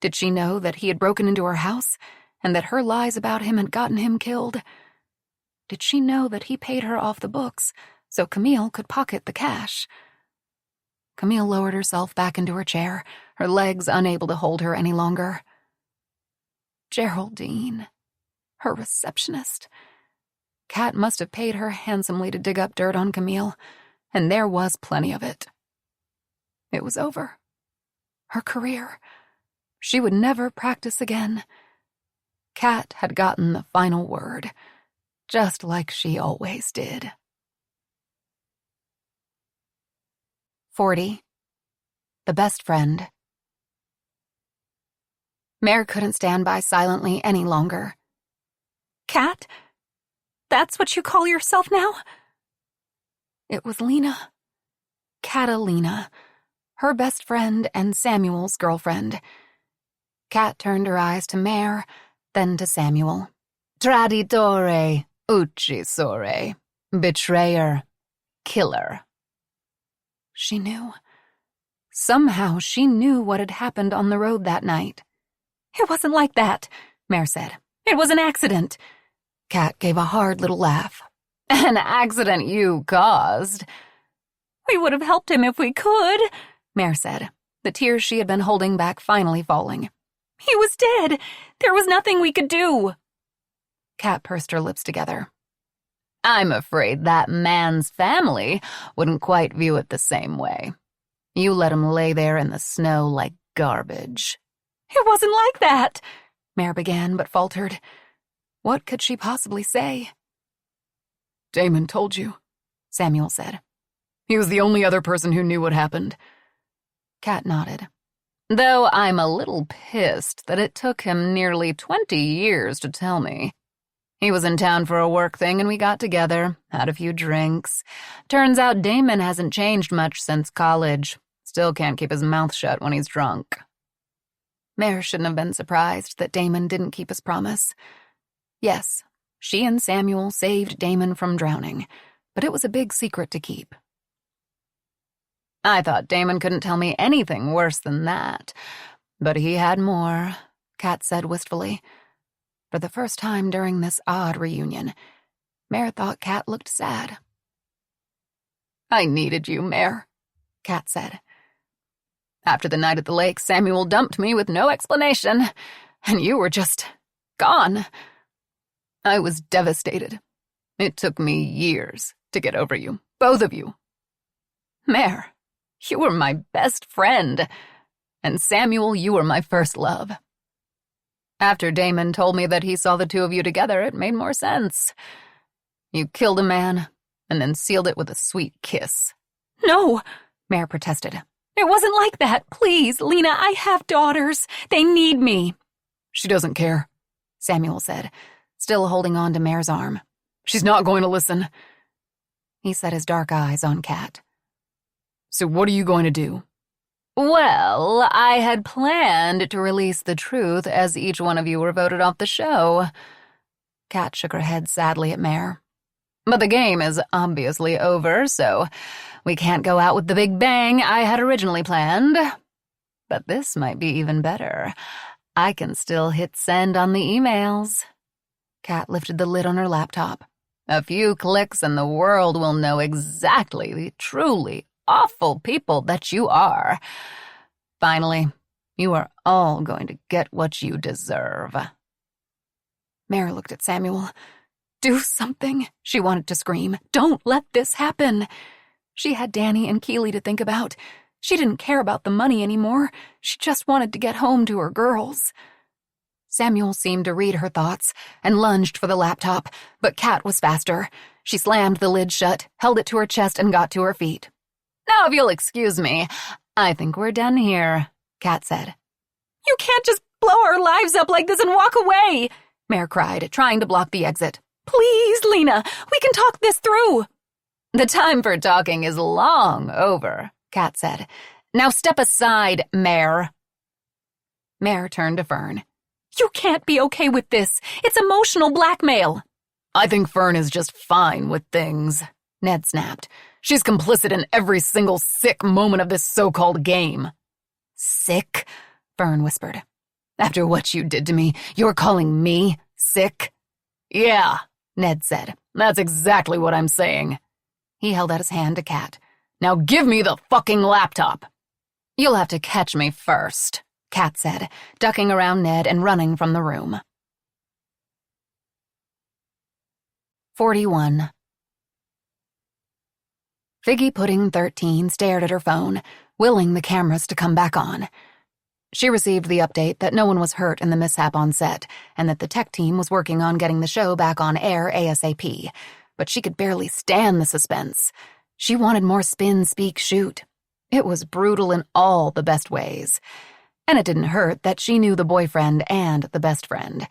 Did she know that he had broken into her house and that her lies about him had gotten him killed? Did she know that he paid her off the books so Camille could pocket the cash? Camille lowered herself back into her chair, her legs unable to hold her any longer. Geraldine, her receptionist. Kat must have paid her handsomely to dig up dirt on Camille, and there was plenty of it. It was over. Her career. She would never practice again. Kat had gotten the final word, just like she always did. 40. The best friend. Mare couldn't stand by silently any longer. Kat? That's what you call yourself now? It was Lena. Catalina, her best friend and Samuel's girlfriend. Kat turned her eyes to Mare, then to Samuel. Traditore, uccisore, betrayer, killer. She knew. Somehow she knew what had happened on the road that night. It wasn't like that, Mare said. It was an accident. Kat gave a hard little laugh. An accident you caused. We would have helped him if we could, Mare said, the tears she had been holding back finally falling. He was dead. There was nothing we could do. Kat pursed her lips together. I'm afraid that man's family wouldn't quite view it the same way. You let him lay there in the snow like garbage. It wasn't like that, Mare began but faltered. What could she possibly say? Damon told you, Samuel said. He was the only other person who knew what happened. Kat nodded. Though I'm a little pissed that it took him nearly 20 years to tell me. He was in town for a work thing and we got together, had a few drinks. Turns out Damon hasn't changed much since college. Still can't keep his mouth shut when he's drunk. Mare shouldn't have been surprised that Damon didn't keep his promise. Yes, she and Samuel saved Damon from drowning, but it was a big secret to keep. I thought Damon couldn't tell me anything worse than that. But he had more, Kat said wistfully. For the first time during this odd reunion, Mare thought Kat looked sad. I needed you, Mare, Kat said. After the night at the lake, Samuel dumped me with no explanation, and you were just gone. I was devastated. It took me years to get over you, both of you. Mare, you were my best friend, and Samuel, you were my first love. After Damon told me that he saw the two of you together, it made more sense. You killed a man, and then sealed it with a sweet kiss. No, Mare protested. It wasn't like that. Please, Lena, I have daughters. They need me. She doesn't care, Samuel said, still holding on to Mare's arm. She's not going to listen. He set his dark eyes on Kat. So what are you going to do? Well, I had planned to release the truth as each one of you were voted off the show. Kat shook her head sadly at Mare. But the game is obviously over, so we can't go out with the big bang I had originally planned. But this might be even better. I can still hit send on the emails. Kat lifted the lid on her laptop. A few clicks and the world will know exactly the truly awful people that you are. Finally, you are all going to get what you deserve. Mare looked at Samuel. Do something, she wanted to scream. Don't let this happen. She had Danny and Keeley to think about. She didn't care about the money anymore. She just wanted to get home to her girls. Samuel seemed to read her thoughts and lunged for the laptop, but Kat was faster. She slammed the lid shut, held it to her chest, and got to her feet. Now, if you'll excuse me, I think we're done here, Kat said. You can't just blow our lives up like this and walk away, Mare cried, trying to block the exit. Please, Lena, we can talk this through. The time for talking is long over, Kat said. Now step aside, Mare. Mare turned to Fern. You can't be okay with this. It's emotional blackmail. I think Fern is just fine with things, Ned snapped. She's complicit in every single sick moment of this so-called game. Sick? Fern whispered. After what you did to me, you're calling me sick? Yeah, Ned said. That's exactly what I'm saying. He held out his hand to Kat. Now give me the fucking laptop. You'll have to catch me first, Kat said, ducking around Ned and running from the room. 41. Figgy Pudding 13 stared at her phone, willing the cameras to come back on. She received the update that no one was hurt in the mishap on set and that the tech team was working on getting the show back on air ASAP, but she could barely stand the suspense. She wanted more spin, speak, shoot. It was brutal in all the best ways. And it didn't hurt that she knew the boyfriend and the best friend.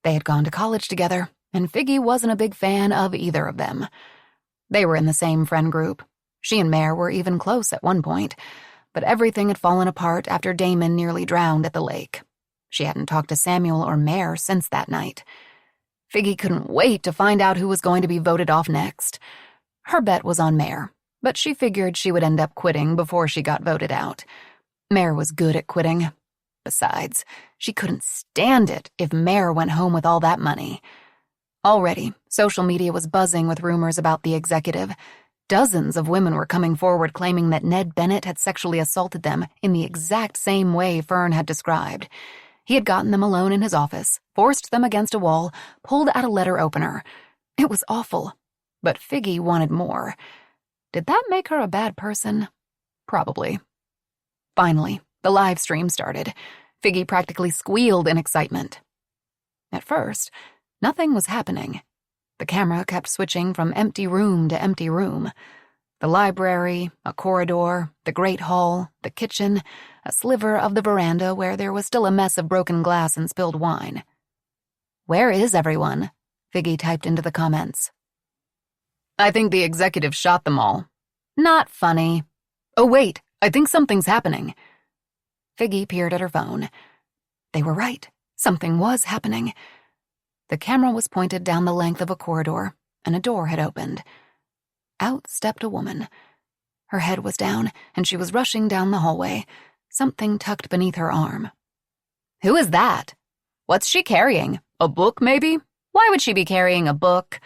They had gone to college together, and Figgy wasn't a big fan of either of them. They were in the same friend group. She and Mare were even close at one point, but everything had fallen apart after Damon nearly drowned at the lake. She hadn't talked to Samuel or Mare since that night. Figgy couldn't wait to find out who was going to be voted off next. Her bet was on Mare, but she figured she would end up quitting before she got voted out. Mare was good at quitting. Besides, she couldn't stand it if Mare went home with all that money. Already, social media was buzzing with rumors about the executive. Dozens of women were coming forward claiming that Ned Bennett had sexually assaulted them in the exact same way Fern had described. He had gotten them alone in his office, forced them against a wall, pulled out a letter opener. It was awful. But Figgy wanted more. Did that make her a bad person? Probably. Finally, the live stream started. Figgy practically squealed in excitement. At first, nothing was happening. The camera kept switching from empty room to empty room. The library, a corridor, the great hall, the kitchen, a sliver of the veranda where there was still a mess of broken glass and spilled wine. "Where is everyone?" Figgy typed into the comments. I think the executive shot them all. Not funny. Oh, wait, I think something's happening. Figgy peered at her phone. They were right. Something was happening. The camera was pointed down the length of a corridor, and a door had opened. Out stepped a woman. Her head was down, and she was rushing down the hallway, something tucked beneath her arm. Who is that? What's she carrying? A book, maybe? Why would she be carrying a book?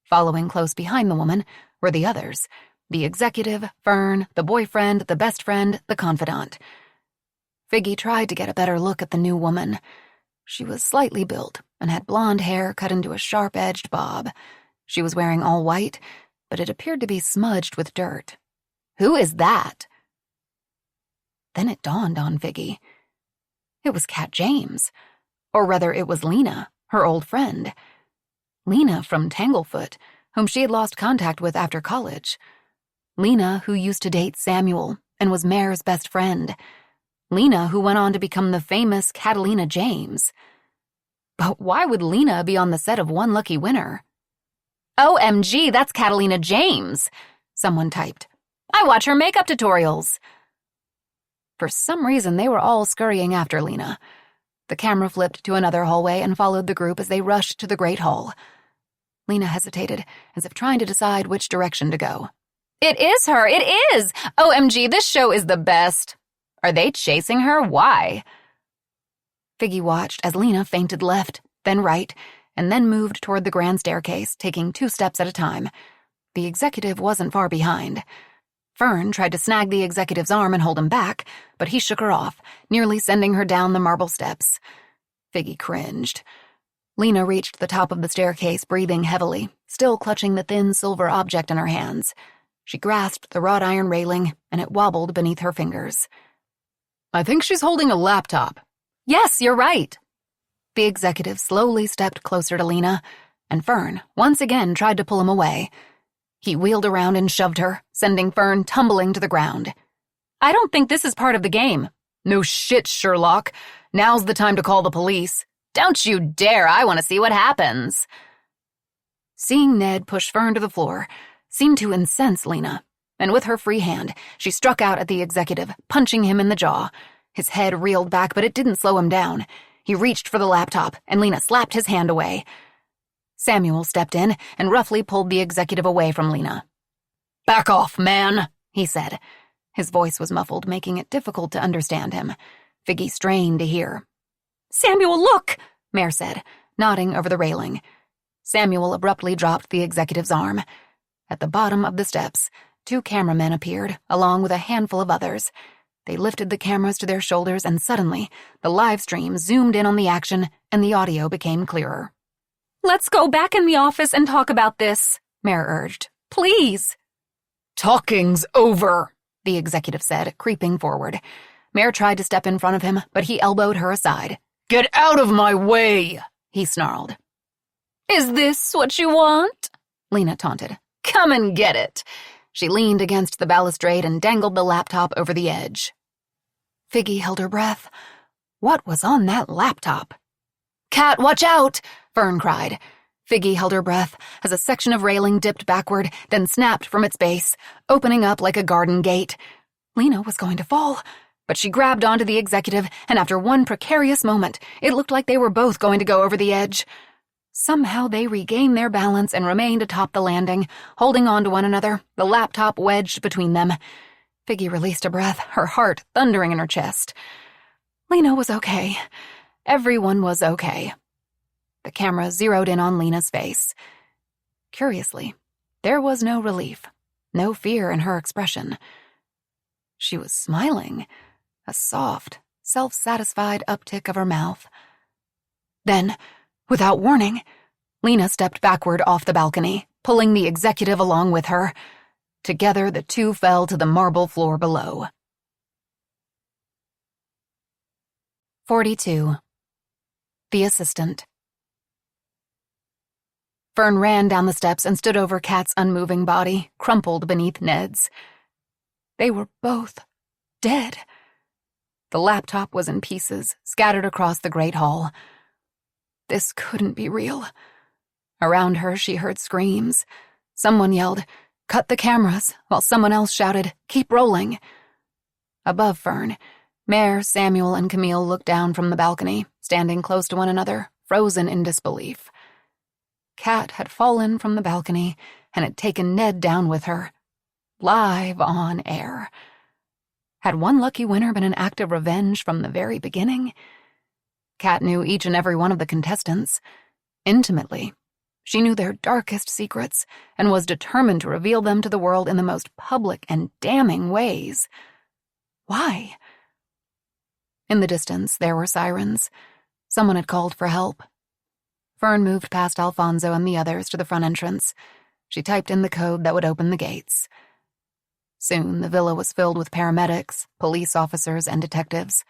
Following close behind the woman were the others: the executive, Fern, the boyfriend, the best friend, the confidant. Figgy tried to get a better look at the new woman. She was slightly built and had blonde hair cut into a sharp-edged bob. She was wearing all white, but it appeared to be smudged with dirt. Who is that? Then it dawned on Figgy. It was Kat James. Or rather, it was Lena, her old friend. Lena from Tanglefoot, whom she had lost contact with after college. Lena, who used to date Samuel and was Mare's best friend. Lena, who went on to become the famous Catalina James. But why would Lena be on the set of One Lucky Winner? OMG, that's Catalina James, someone typed. I watch her makeup tutorials. For some reason, they were all scurrying after Lena. The camera flipped to another hallway and followed the group as they rushed to the Great Hall. Lena hesitated, as if trying to decide which direction to go. It is her! It is! OMG, this show is the best. Are they chasing her? Why? Figgy watched as Lena feinted left, then right, and then moved toward the grand staircase, taking 2 steps at a time. The executive wasn't far behind. Fern tried to snag the executive's arm and hold him back, but he shook her off, nearly sending her down the marble steps. Figgy cringed. Lena reached the top of the staircase, breathing heavily, still clutching the thin silver object in her hands. She grasped the wrought iron railing, and it wobbled beneath her fingers. I think she's holding a laptop. Yes, you're right. The executive slowly stepped closer to Lena, and Fern once again tried to pull him away. He wheeled around and shoved her, sending Fern tumbling to the ground. I don't think this is part of the game. No shit, Sherlock. Now's the time to call the police. Don't you dare, I want to see what happens. Seeing Ned push Fern to the floor seemed to incense Lena, and with her free hand, she struck out at the executive, punching him in the jaw. His head reeled back, but it didn't slow him down. He reached for the laptop, and Lena slapped his hand away. Samuel stepped in and roughly pulled the executive away from Lena. "Back off, man," he said. His voice was muffled, making it difficult to understand him. Figgy strained to hear. "Samuel, look!" Mare said, nodding over the railing. Samuel abruptly dropped the executive's arm. At the bottom of the steps, 2 cameramen appeared, along with a handful of others. They lifted the cameras to their shoulders, and suddenly, the live stream zoomed in on the action, and the audio became clearer. "Let's go back in the office and talk about this," Mare urged. "Please." "Talking's over," the executive said, creeping forward. Mare tried to step in front of him, but he elbowed her aside. "Get out of my way," he snarled. "Is this what you want?" Lena taunted. "Come and get it." She leaned against the balustrade and dangled the laptop over the edge. Figgy held her breath. What was on that laptop? "Cat, watch out!" Fern cried. Figgy held her breath as a section of railing dipped backward, then snapped from its base, opening up like a garden gate. Lena was going to fall, but she grabbed onto the executive, and after one precarious moment, it looked like they were both going to go over the edge. Somehow they regained their balance and remained atop the landing, holding on to one another, the laptop wedged between them. Figgy released a breath, her heart thundering in her chest. Lena was okay. Everyone was okay. The camera zeroed in on Lena's face. Curiously, there was no relief, no fear in her expression. She was smiling, a soft, self-satisfied uptick of her mouth. Then, without warning, Lena stepped backward off the balcony, pulling the executive along with her. Together, the two fell to the marble floor below. 42. The assistant. Fern ran down the steps and stood over Kat's unmoving body, crumpled beneath Ned's. They were both dead. The laptop was in pieces, scattered across the great hall. This couldn't be real. Around her, she heard screams. Someone yelled, "Cut the cameras," while someone else shouted, "Keep rolling." Above Fern, Mare, Samuel, and Camille looked down from the balcony, standing close to one another, frozen in disbelief. Kat had fallen from the balcony and had taken Ned down with her. Live on air. Had one lucky winner been an act of revenge from the very beginning? Kat knew each and every one of the contestants. Intimately. She knew their darkest secrets and was determined to reveal them to the world in the most public and damning ways. Why? In the distance, there were sirens. Someone had called for help. Fern moved past Alfonso and the others to the front entrance. She typed in the code that would open the gates. Soon, the villa was filled with paramedics, police officers, and detectives.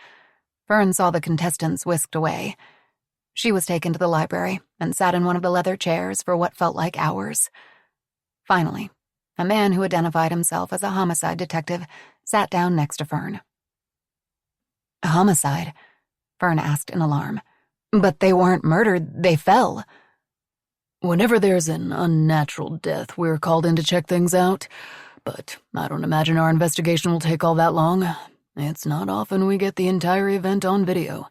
Fern saw the contestants whisked away. She was taken to the library and sat in one of the leather chairs for what felt like hours. Finally, a man who identified himself as a homicide detective sat down next to Fern. "A homicide?" Fern asked in alarm. "But they weren't murdered, they fell." "Whenever there's an unnatural death, we're called in to check things out. But I don't imagine our investigation will take all that long. It's not often we get the entire event on video.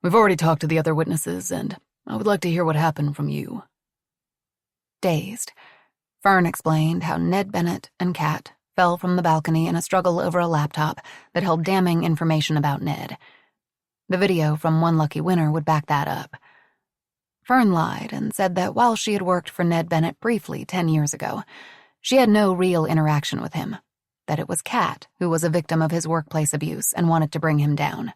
We've already talked to the other witnesses, and I would like to hear what happened from you." Dazed, Fern explained how Ned Bennett and Kat fell from the balcony in a struggle over a laptop that held damning information about Ned. The video from One Lucky Winner would back that up. Fern lied and said that while she had worked for Ned Bennett briefly 10 years ago, she had no real interaction with him, that it was Kat who was a victim of his workplace abuse and wanted to bring him down.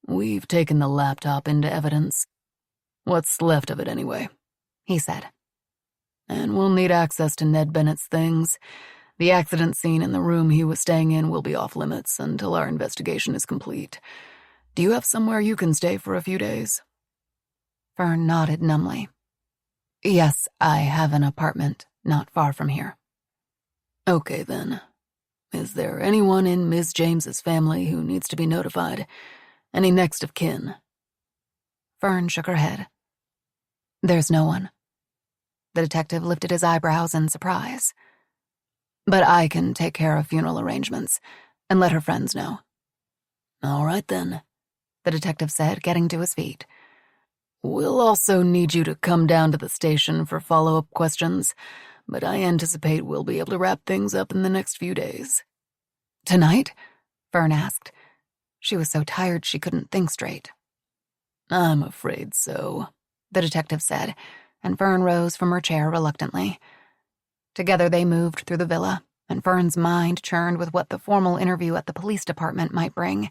"We've taken the laptop into evidence. What's left of it anyway," he said. "And we'll need access to Ned Bennett's things. The accident scene in the room he was staying in will be off limits until our investigation is complete. Do you have somewhere you can stay for a few days?" Fern nodded numbly. "Yes, I have an apartment not far from here." "Okay, then. Is there anyone in Ms. James's family who needs to be notified? Any next of kin?" Fern shook her head. "There's no one." The detective lifted his eyebrows in surprise. "But I can take care of funeral arrangements and let her friends know." "All right, then," the detective said, getting to his feet. "We'll also need you to come down to the station for follow-up questions, but I anticipate we'll be able to wrap things up in the next few days. Tonight? Fern asked. She was so tired she couldn't think straight. I'm afraid so, the detective said, and Fern rose from her chair reluctantly. Together they moved through the villa, and Fern's mind churned with what the formal interview at the police department might bring.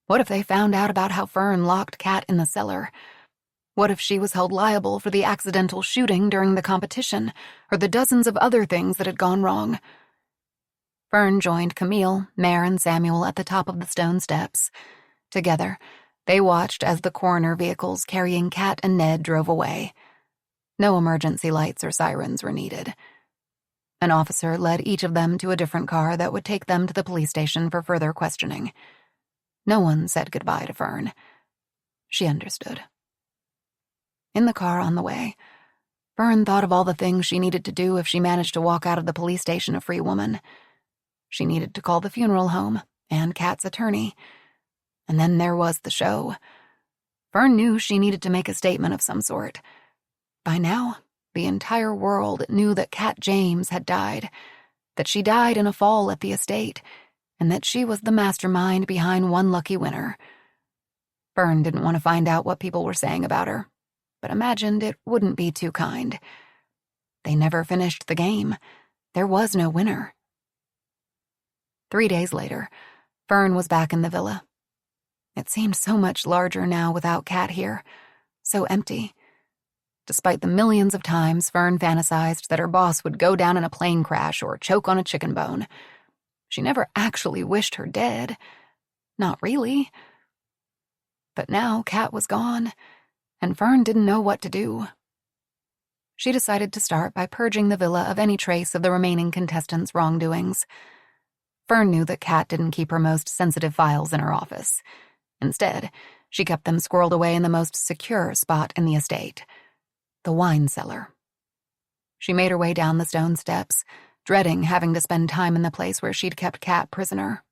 What if they found out about how Fern locked Kat in the cellar? What if she was held liable for the accidental shooting during the competition, or the dozens of other things that had gone wrong? Fern joined Camille, Mare, and Samuel at the top of the stone steps. Together, they watched as the coroner vehicles carrying Kat and Ned drove away. No emergency lights or sirens were needed. An officer led each of them to a different car that would take them to the police station for further questioning. No one said goodbye to Fern. She understood. In the car on the way, Fern thought of all the things she needed to do if she managed to walk out of the police station a free woman. She needed to call the funeral home and Kat's attorney. And then there was the show. Fern knew she needed to make a statement of some sort. By now, the entire world knew that Kat James had died, that she died in a fall at the estate, and that she was the mastermind behind one lucky winner. Fern didn't want to find out what people were saying about her, but imagined it wouldn't be too kind. They never finished the game. There was no winner. 3 days later, Fern was back in the villa. It seemed so much larger now without Kat here, so empty. Despite the millions of times Fern fantasized that her boss would go down in a plane crash or choke on a chicken bone, she never actually wished her dead. Not really. But now Kat was gone, and Fern didn't know what to do. She decided to start by purging the villa of any trace of the remaining contestants' wrongdoings. Fern knew that Kat didn't keep her most sensitive files in her office. Instead, she kept them squirreled away in the most secure spot in the estate, the wine cellar. She made her way down the stone steps, dreading having to spend time in the place where she'd kept Kat prisoner.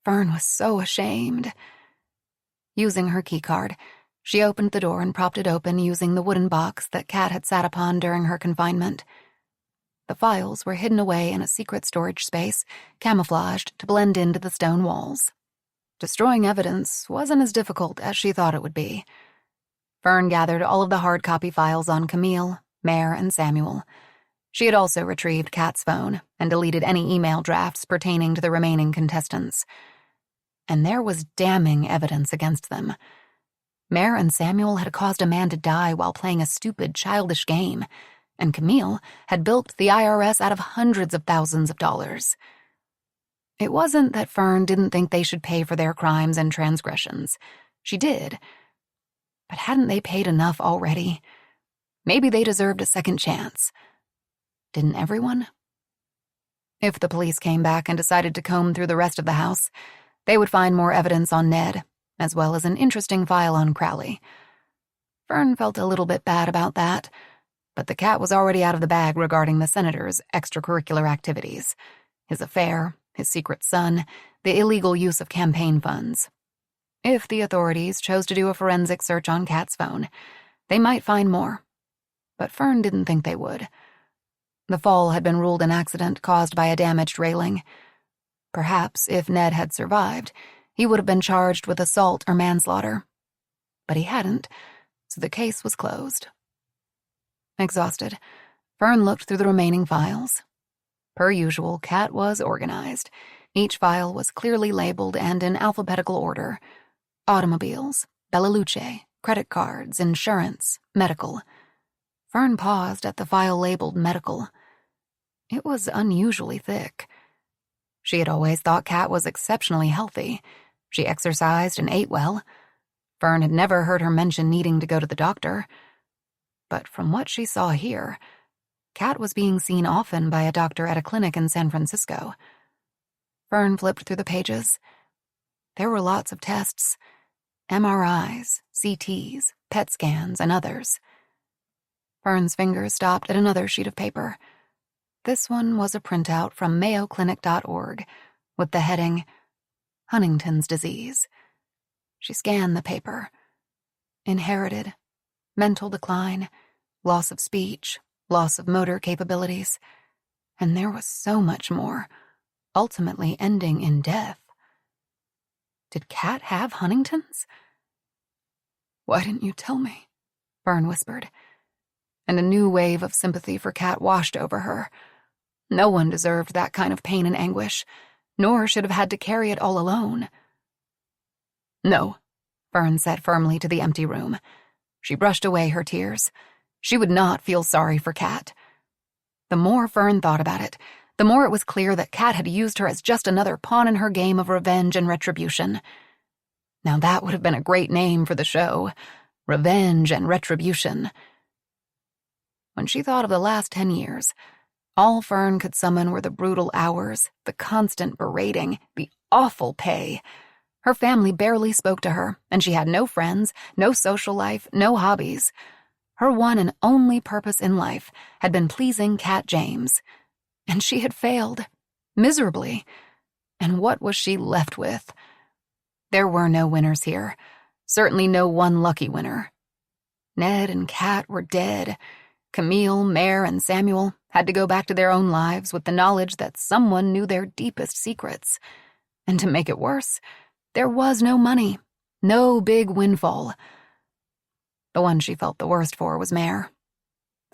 Fern was so ashamed. Using her keycard, she opened the door and propped it open using the wooden box that Kat had sat upon during her confinement. The files were hidden away in a secret storage space, camouflaged to blend into the stone walls. Destroying evidence wasn't as difficult as she thought it would be. Fern gathered all of the hard copy files on Camille, Mare, and Samuel. She had also retrieved Kat's phone and deleted any email drafts pertaining to the remaining contestants. And there was damning evidence against them. Mare and Samuel had caused a man to die while playing a stupid, childish game, and Camille had bilked the IRS out of hundreds of thousands of dollars. It wasn't that Fern didn't think they should pay for their crimes and transgressions. She did. But hadn't they paid enough already? Maybe they deserved a second chance. Didn't everyone? If the police came back and decided to comb through the rest of the house, they would find more evidence on Ned, as well as an interesting file on Crowley. Fern felt a little bit bad about that, but the cat was already out of the bag regarding the senator's extracurricular activities, his affair, his secret son, the illegal use of campaign funds. If the authorities chose to do a forensic search on Kat's phone, they might find more. But Fern didn't think they would. The fall had been ruled an accident caused by a damaged railing. Perhaps if Ned had survived, he would have been charged with assault or manslaughter. But he hadn't, so the case was closed. Exhausted, Fern looked through the remaining files. Per usual, Kat was organized. Each file was clearly labeled and in alphabetical order. Automobiles, Bella Luce, credit cards, insurance, medical. Fern paused at the file labeled medical. It was unusually thick. She had always thought Kat was exceptionally healthy. She exercised and ate well. Fern had never heard her mention needing to go to the doctor. But from what she saw here, Kat was being seen often by a doctor at a clinic in San Francisco. Fern flipped through the pages. There were lots of tests. MRIs, CTs, PET scans, and others. Fern's fingers stopped at another sheet of paper. This one was a printout from mayoclinic.org with the heading, Huntington's disease. She scanned the paper. Inherited, mental decline, loss of speech, loss of motor capabilities, and there was so much more, ultimately ending in death. Did Kat have Huntington's? "Why didn't you tell me?" Fern whispered, and a new wave of sympathy for Kat washed over her. No one deserved that kind of pain and anguish, nor should have had to carry it all alone. "No," Fern said firmly to the empty room. She brushed away her tears. She would not feel sorry for Kat. The more Fern thought about it, the more it was clear that Kat had used her as just another pawn in her game of revenge and retribution. Now that would have been a great name for the show. Revenge and Retribution. When she thought of the last 10 years, all Fern could summon were the brutal hours, the constant berating, the awful pay. Her family barely spoke to her, and she had no friends, no social life, no hobbies. Her one and only purpose in life had been pleasing Kat James. And she had failed, miserably. And what was she left with? There were no winners here. Certainly no one lucky winner. Ned and Kat were dead. Camille, Mare, and Samuel had to go back to their own lives with the knowledge that someone knew their deepest secrets. And to make it worse, there was no money, no big windfall. The one she felt the worst for was Mare.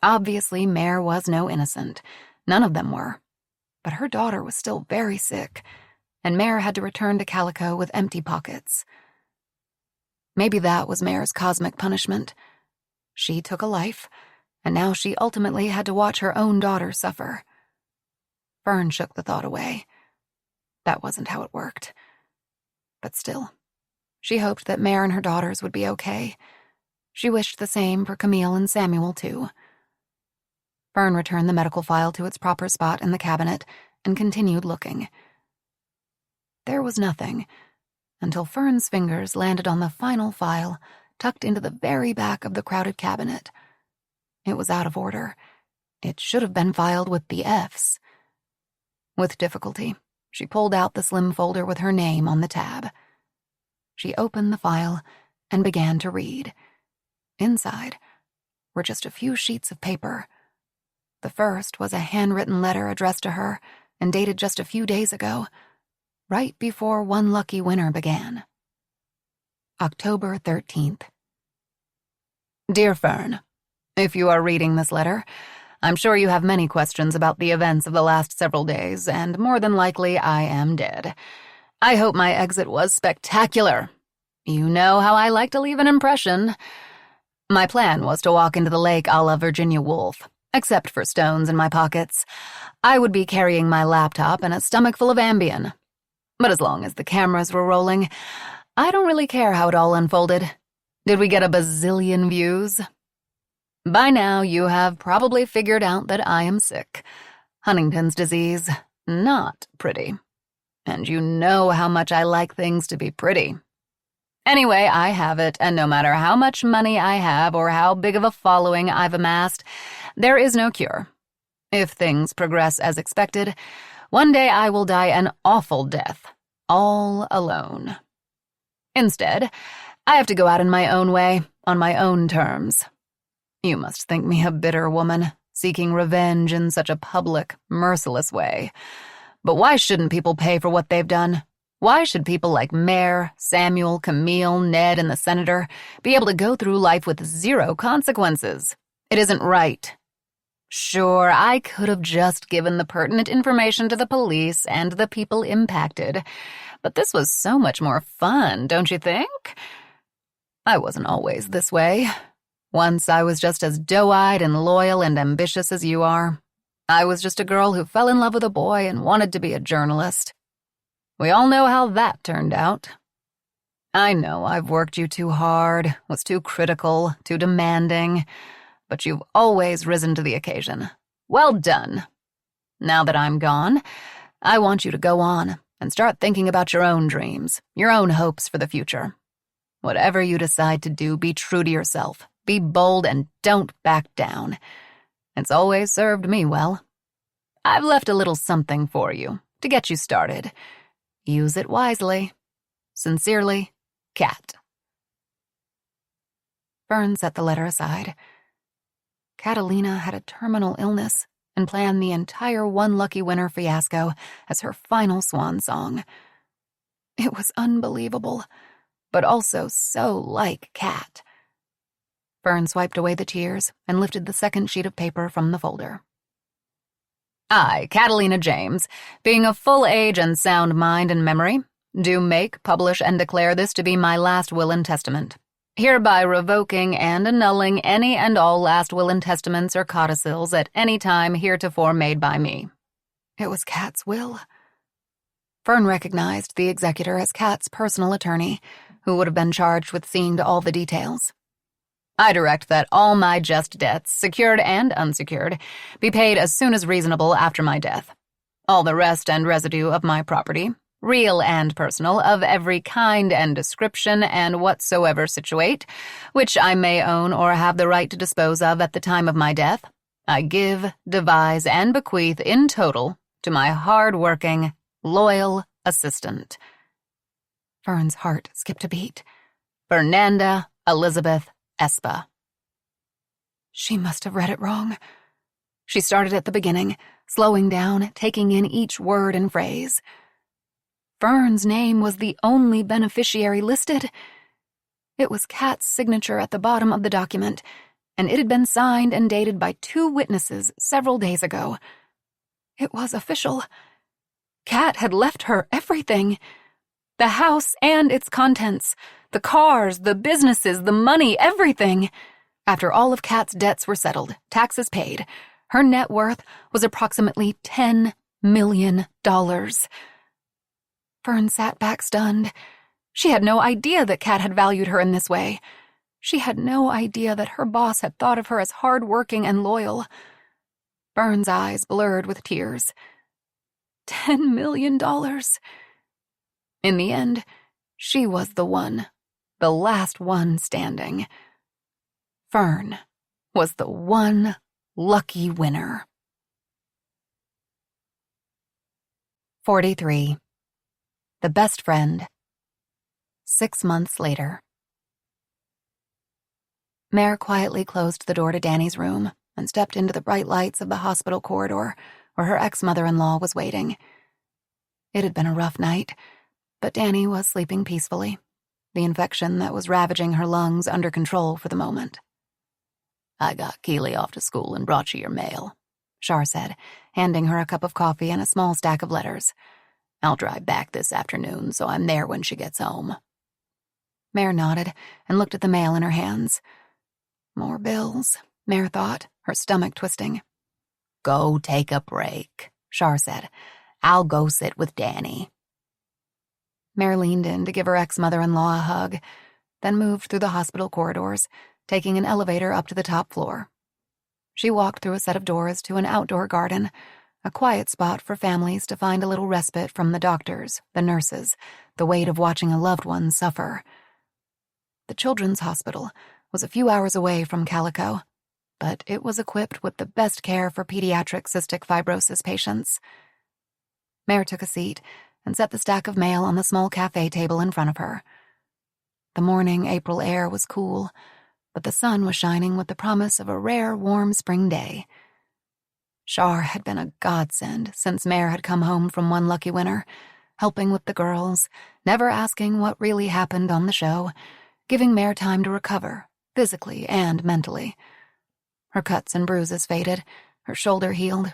Obviously, Mare was no innocent. None of them were. But her daughter was still very sick, and Mare had to return to Calico with empty pockets. Maybe that was Mare's cosmic punishment. She took a life, and now she ultimately had to watch her own daughter suffer. Fern shook the thought away. That wasn't how it worked. But still, she hoped that Mare and her daughters would be okay. She wished the same for Camille and Samuel, too. Fern returned the medical file to its proper spot in the cabinet and continued looking. There was nothing, until Fern's fingers landed on the final file tucked into the very back of the crowded cabinet. It was out of order. It should have been filed with the Fs. With difficulty, she pulled out the slim folder with her name on the tab. She opened the file and began to read. Inside were just a few sheets of paper. The first was a handwritten letter addressed to her and dated just a few days ago, right before one lucky winner began. October 13th. Dear Fern, if you are reading this letter, I'm sure you have many questions about the events of the last several days, and more than likely I am dead. I hope my exit was spectacular. You know how I like to leave an impression. My plan was to walk into the lake a la Virginia Woolf, except for stones in my pockets. I would be carrying my laptop and a stomach full of Ambien. But as long as the cameras were rolling, I don't really care how it all unfolded. Did we get a bazillion views? By now, you have probably figured out that I am sick. Huntington's disease. Not pretty. And you know how much I like things to be pretty. Anyway, I have it, and no matter how much money I have or how big of a following I've amassed, there is no cure. If things progress as expected, one day I will die an awful death, all alone. Instead, I have to go out in my own way, on my own terms. You must think me a bitter woman, seeking revenge in such a public, merciless way. But why shouldn't people pay for what they've done? Why should people like Mare, Samuel, Camille, Ned, and the Senator be able to go through life with zero consequences? It isn't right. Sure, I could have just given the pertinent information to the police and the people impacted, but this was so much more fun, don't you think? I wasn't always this way. Once I was just as doe-eyed and loyal and ambitious as you are. I was just a girl who fell in love with a boy and wanted to be a journalist. We all know how that turned out. I know I've worked you too hard, was too critical, too demanding, but you've always risen to the occasion. Well done. Now that I'm gone, I want you to go on and start thinking about your own dreams, your own hopes for the future. Whatever you decide to do, be true to yourself, be bold, and don't back down. It's always served me well. I've left a little something for you to get you started. Use it wisely. Sincerely, Kat. Fern set the letter aside. Catalina had a terminal illness and planned the entire One Lucky Winner fiasco as her final swan song. It was unbelievable, but also so like Kat. Fern swiped away the tears and lifted the second sheet of paper from the folder. I, Catalina James, being of full age and sound mind and memory, do make, publish, and declare this to be my last will and testament, hereby revoking and annulling any and all last will and testaments or codicils at any time heretofore made by me. It was Kat's will. Fern recognized the executor as Kat's personal attorney, who would have been charged with seeing to all the details. I direct that all my just debts, secured and unsecured, be paid as soon as reasonable after my death. All the rest and residue of my property, real and personal, of every kind and description and whatsoever situate, which I may own or have the right to dispose of at the time of my death, I give, devise, and bequeath in total to my hard-working, loyal assistant. Fern's heart skipped a beat. Fernanda Elizabeth Espa. She must have read it wrong. She started at the beginning, slowing down, taking in each word and phrase. Fern's name was the only beneficiary listed. It was Kat's signature at the bottom of the document, and it had been signed and dated by 2 witnesses several days ago. It was official. Kat had left her everything. The house and its contents, the cars, the businesses, the money, everything. After all of Kat's debts were settled, taxes paid, her net worth was approximately $10 million. Fern sat back stunned. She had no idea that Kat had valued her in this way. She had no idea that her boss had thought of her as hard-working and loyal. Fern's eyes blurred with tears. $10 million. In the end, she was the one, the last one standing. Fern was the one lucky winner. 43. The Best Friend. 6 months later. Mare quietly closed the door to Danny's room and stepped into the bright lights of the hospital corridor where her ex-mother-in-law was waiting. It had been a rough night, but Danny was sleeping peacefully, the infection that was ravaging her lungs under control for the moment. I got Keely off to school and brought you your mail, Shar said, handing her a cup of coffee and a small stack of letters. I'll drive back this afternoon, so I'm there when she gets home. Mare nodded and looked at the mail in her hands. More bills, Mare thought, her stomach twisting. Go take a break, Shar said. I'll go sit with Danny. Mare leaned in to give her ex-mother-in-law a hug, then moved through the hospital corridors, taking an elevator up to the top floor. She walked through a set of doors to an outdoor garden, a quiet spot for families to find a little respite from the doctors, the nurses, the weight of watching a loved one suffer. The children's hospital was a few hours away from Calico, but it was equipped with the best care for pediatric cystic fibrosis patients. Mare took a seat and set the stack of mail on the small cafe table in front of her. The morning April air was cool, but the sun was shining with the promise of a rare, warm spring day. Shar had been a godsend since Mare had come home from One Lucky Winner, helping with the girls, never asking what really happened on the show, giving Mare time to recover, physically and mentally. Her cuts and bruises faded, her shoulder healed,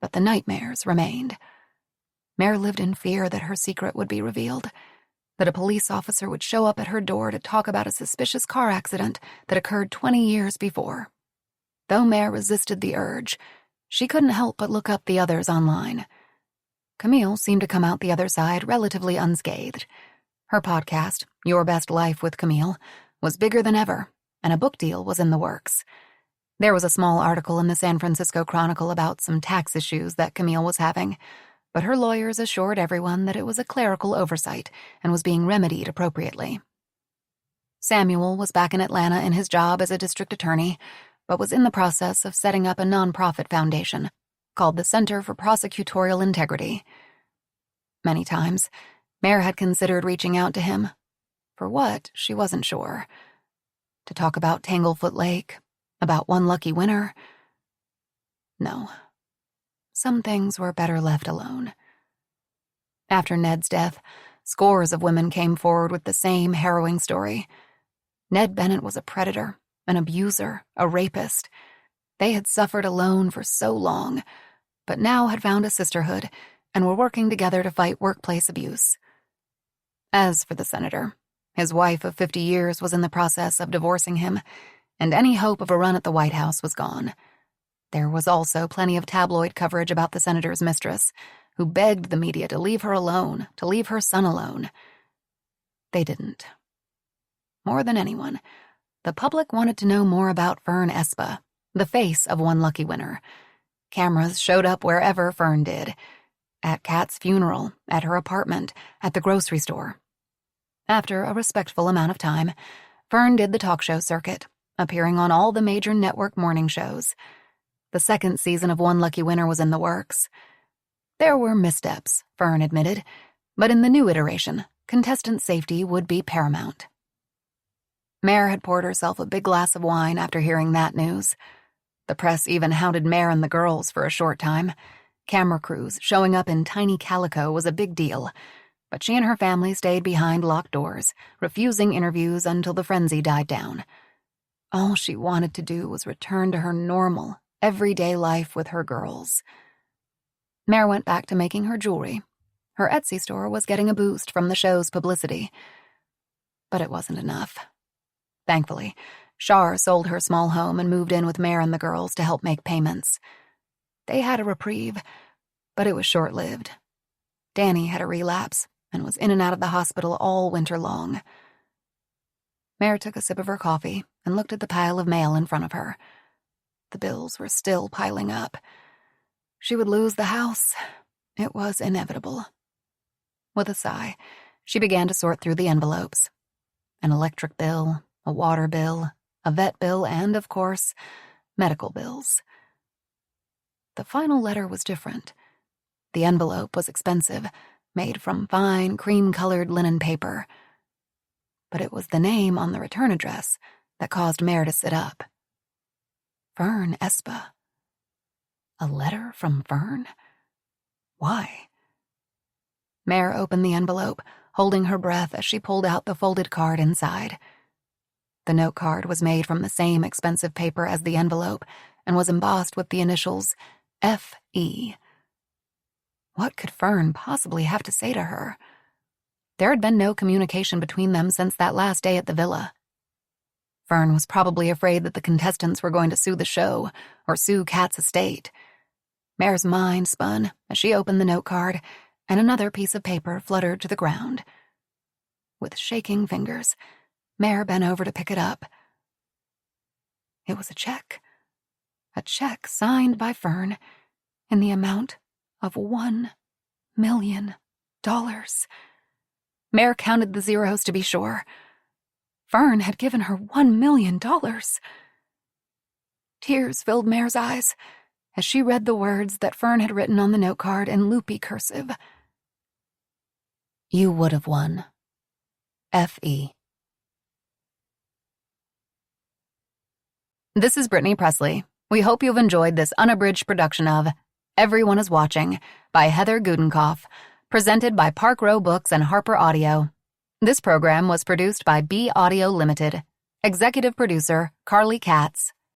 but the nightmares remained. Mare lived in fear that her secret would be revealed, that a police officer would show up at her door to talk about a suspicious car accident that occurred 20 years before. Though Mare resisted the urge, she couldn't help but look up the others online. Camille seemed to come out the other side relatively unscathed. Her podcast, Your Best Life with Camille, was bigger than ever, and a book deal was in the works. There was a small article in the San Francisco Chronicle about some tax issues that Camille was having, but her lawyers assured everyone that it was a clerical oversight and was being remedied appropriately. Samuel was back in Atlanta in his job as a district attorney, but was in the process of setting up a nonprofit foundation called the Center for Prosecutorial Integrity. Many times, Mare had considered reaching out to him. For what, she wasn't sure. To talk about Tanglefoot Lake, About one lucky winner? No. Some things were better left alone. After Ned's death, scores of women came forward with the same harrowing story. Ned Bennett was a predator, an abuser, a rapist. They had suffered alone for so long, but now had found a sisterhood and were working together to fight workplace abuse. As for the senator, his wife of 50 years was in the process of divorcing him, and any hope of a run at the White House was gone. There was also plenty of tabloid coverage about the senator's mistress, who begged the media to leave her alone, to leave her son alone. They didn't. More than anyone, the public wanted to know more about Fern Espa, the face of one lucky winner. Cameras showed up wherever Fern did. At Kat's funeral, at her apartment, at the grocery store. After a respectful amount of time, Fern did the talk show circuit, appearing on all the major network morning shows. The second season of One Lucky Winner was in the works. There were missteps, Fern admitted, but in the new iteration, contestant safety would be paramount. Mare had poured herself a big glass of wine after hearing that news. The press even hounded Mare and the girls for a short time. Camera crews showing up in tiny calico was a big deal, but she and her family stayed behind locked doors, refusing interviews until the frenzy died down. All she wanted to do was return to her normal, everyday life with her girls. Mare went back to making her jewelry. Her Etsy store was getting a boost from the show's publicity. But it wasn't enough. Thankfully, Shar sold her small home and moved in with Mare and the girls to help make payments. They had a reprieve, but it was short-lived. Danny had a relapse and was in and out of the hospital all winter long. Mare took a sip of her coffee and looked at the pile of mail in front of her. The bills were still piling up. She would lose the house. It was inevitable. With a sigh, she began to sort through the envelopes. An electric bill, a water bill, a vet bill, and, of course, medical bills. The final letter was different. The envelope was expensive, made from fine, cream-colored linen paper. But it was the name on the return address that caused Mare to sit up. Fern Espa. A letter from Fern? Why? Mare opened the envelope, holding her breath as she pulled out the folded card inside. The note card was made from the same expensive paper as the envelope and was embossed with the initials F.E. What could Fern possibly have to say to her? There had been no communication between them since that last day at the villa. Fern was probably afraid that the contestants were going to sue the show or sue Kat's estate. Mare's mind spun as she opened the note card, and another piece of paper fluttered to the ground. With shaking fingers, Mare bent over to pick it up. It was a check signed by Fern in the amount of $1 million. Mare counted the zeros to be sure. Fern had given her $1 million. Tears filled Mare's eyes as she read the words that Fern had written on the note card in loopy cursive. You would have won. F.E. This is Brittany Presley. We hope you've enjoyed this unabridged production of Everyone is Watching by Heather Gudenkauf, presented by Park Row Books and Harper Audio. This program was produced by B Audio Limited. Executive producer, Carly Katz.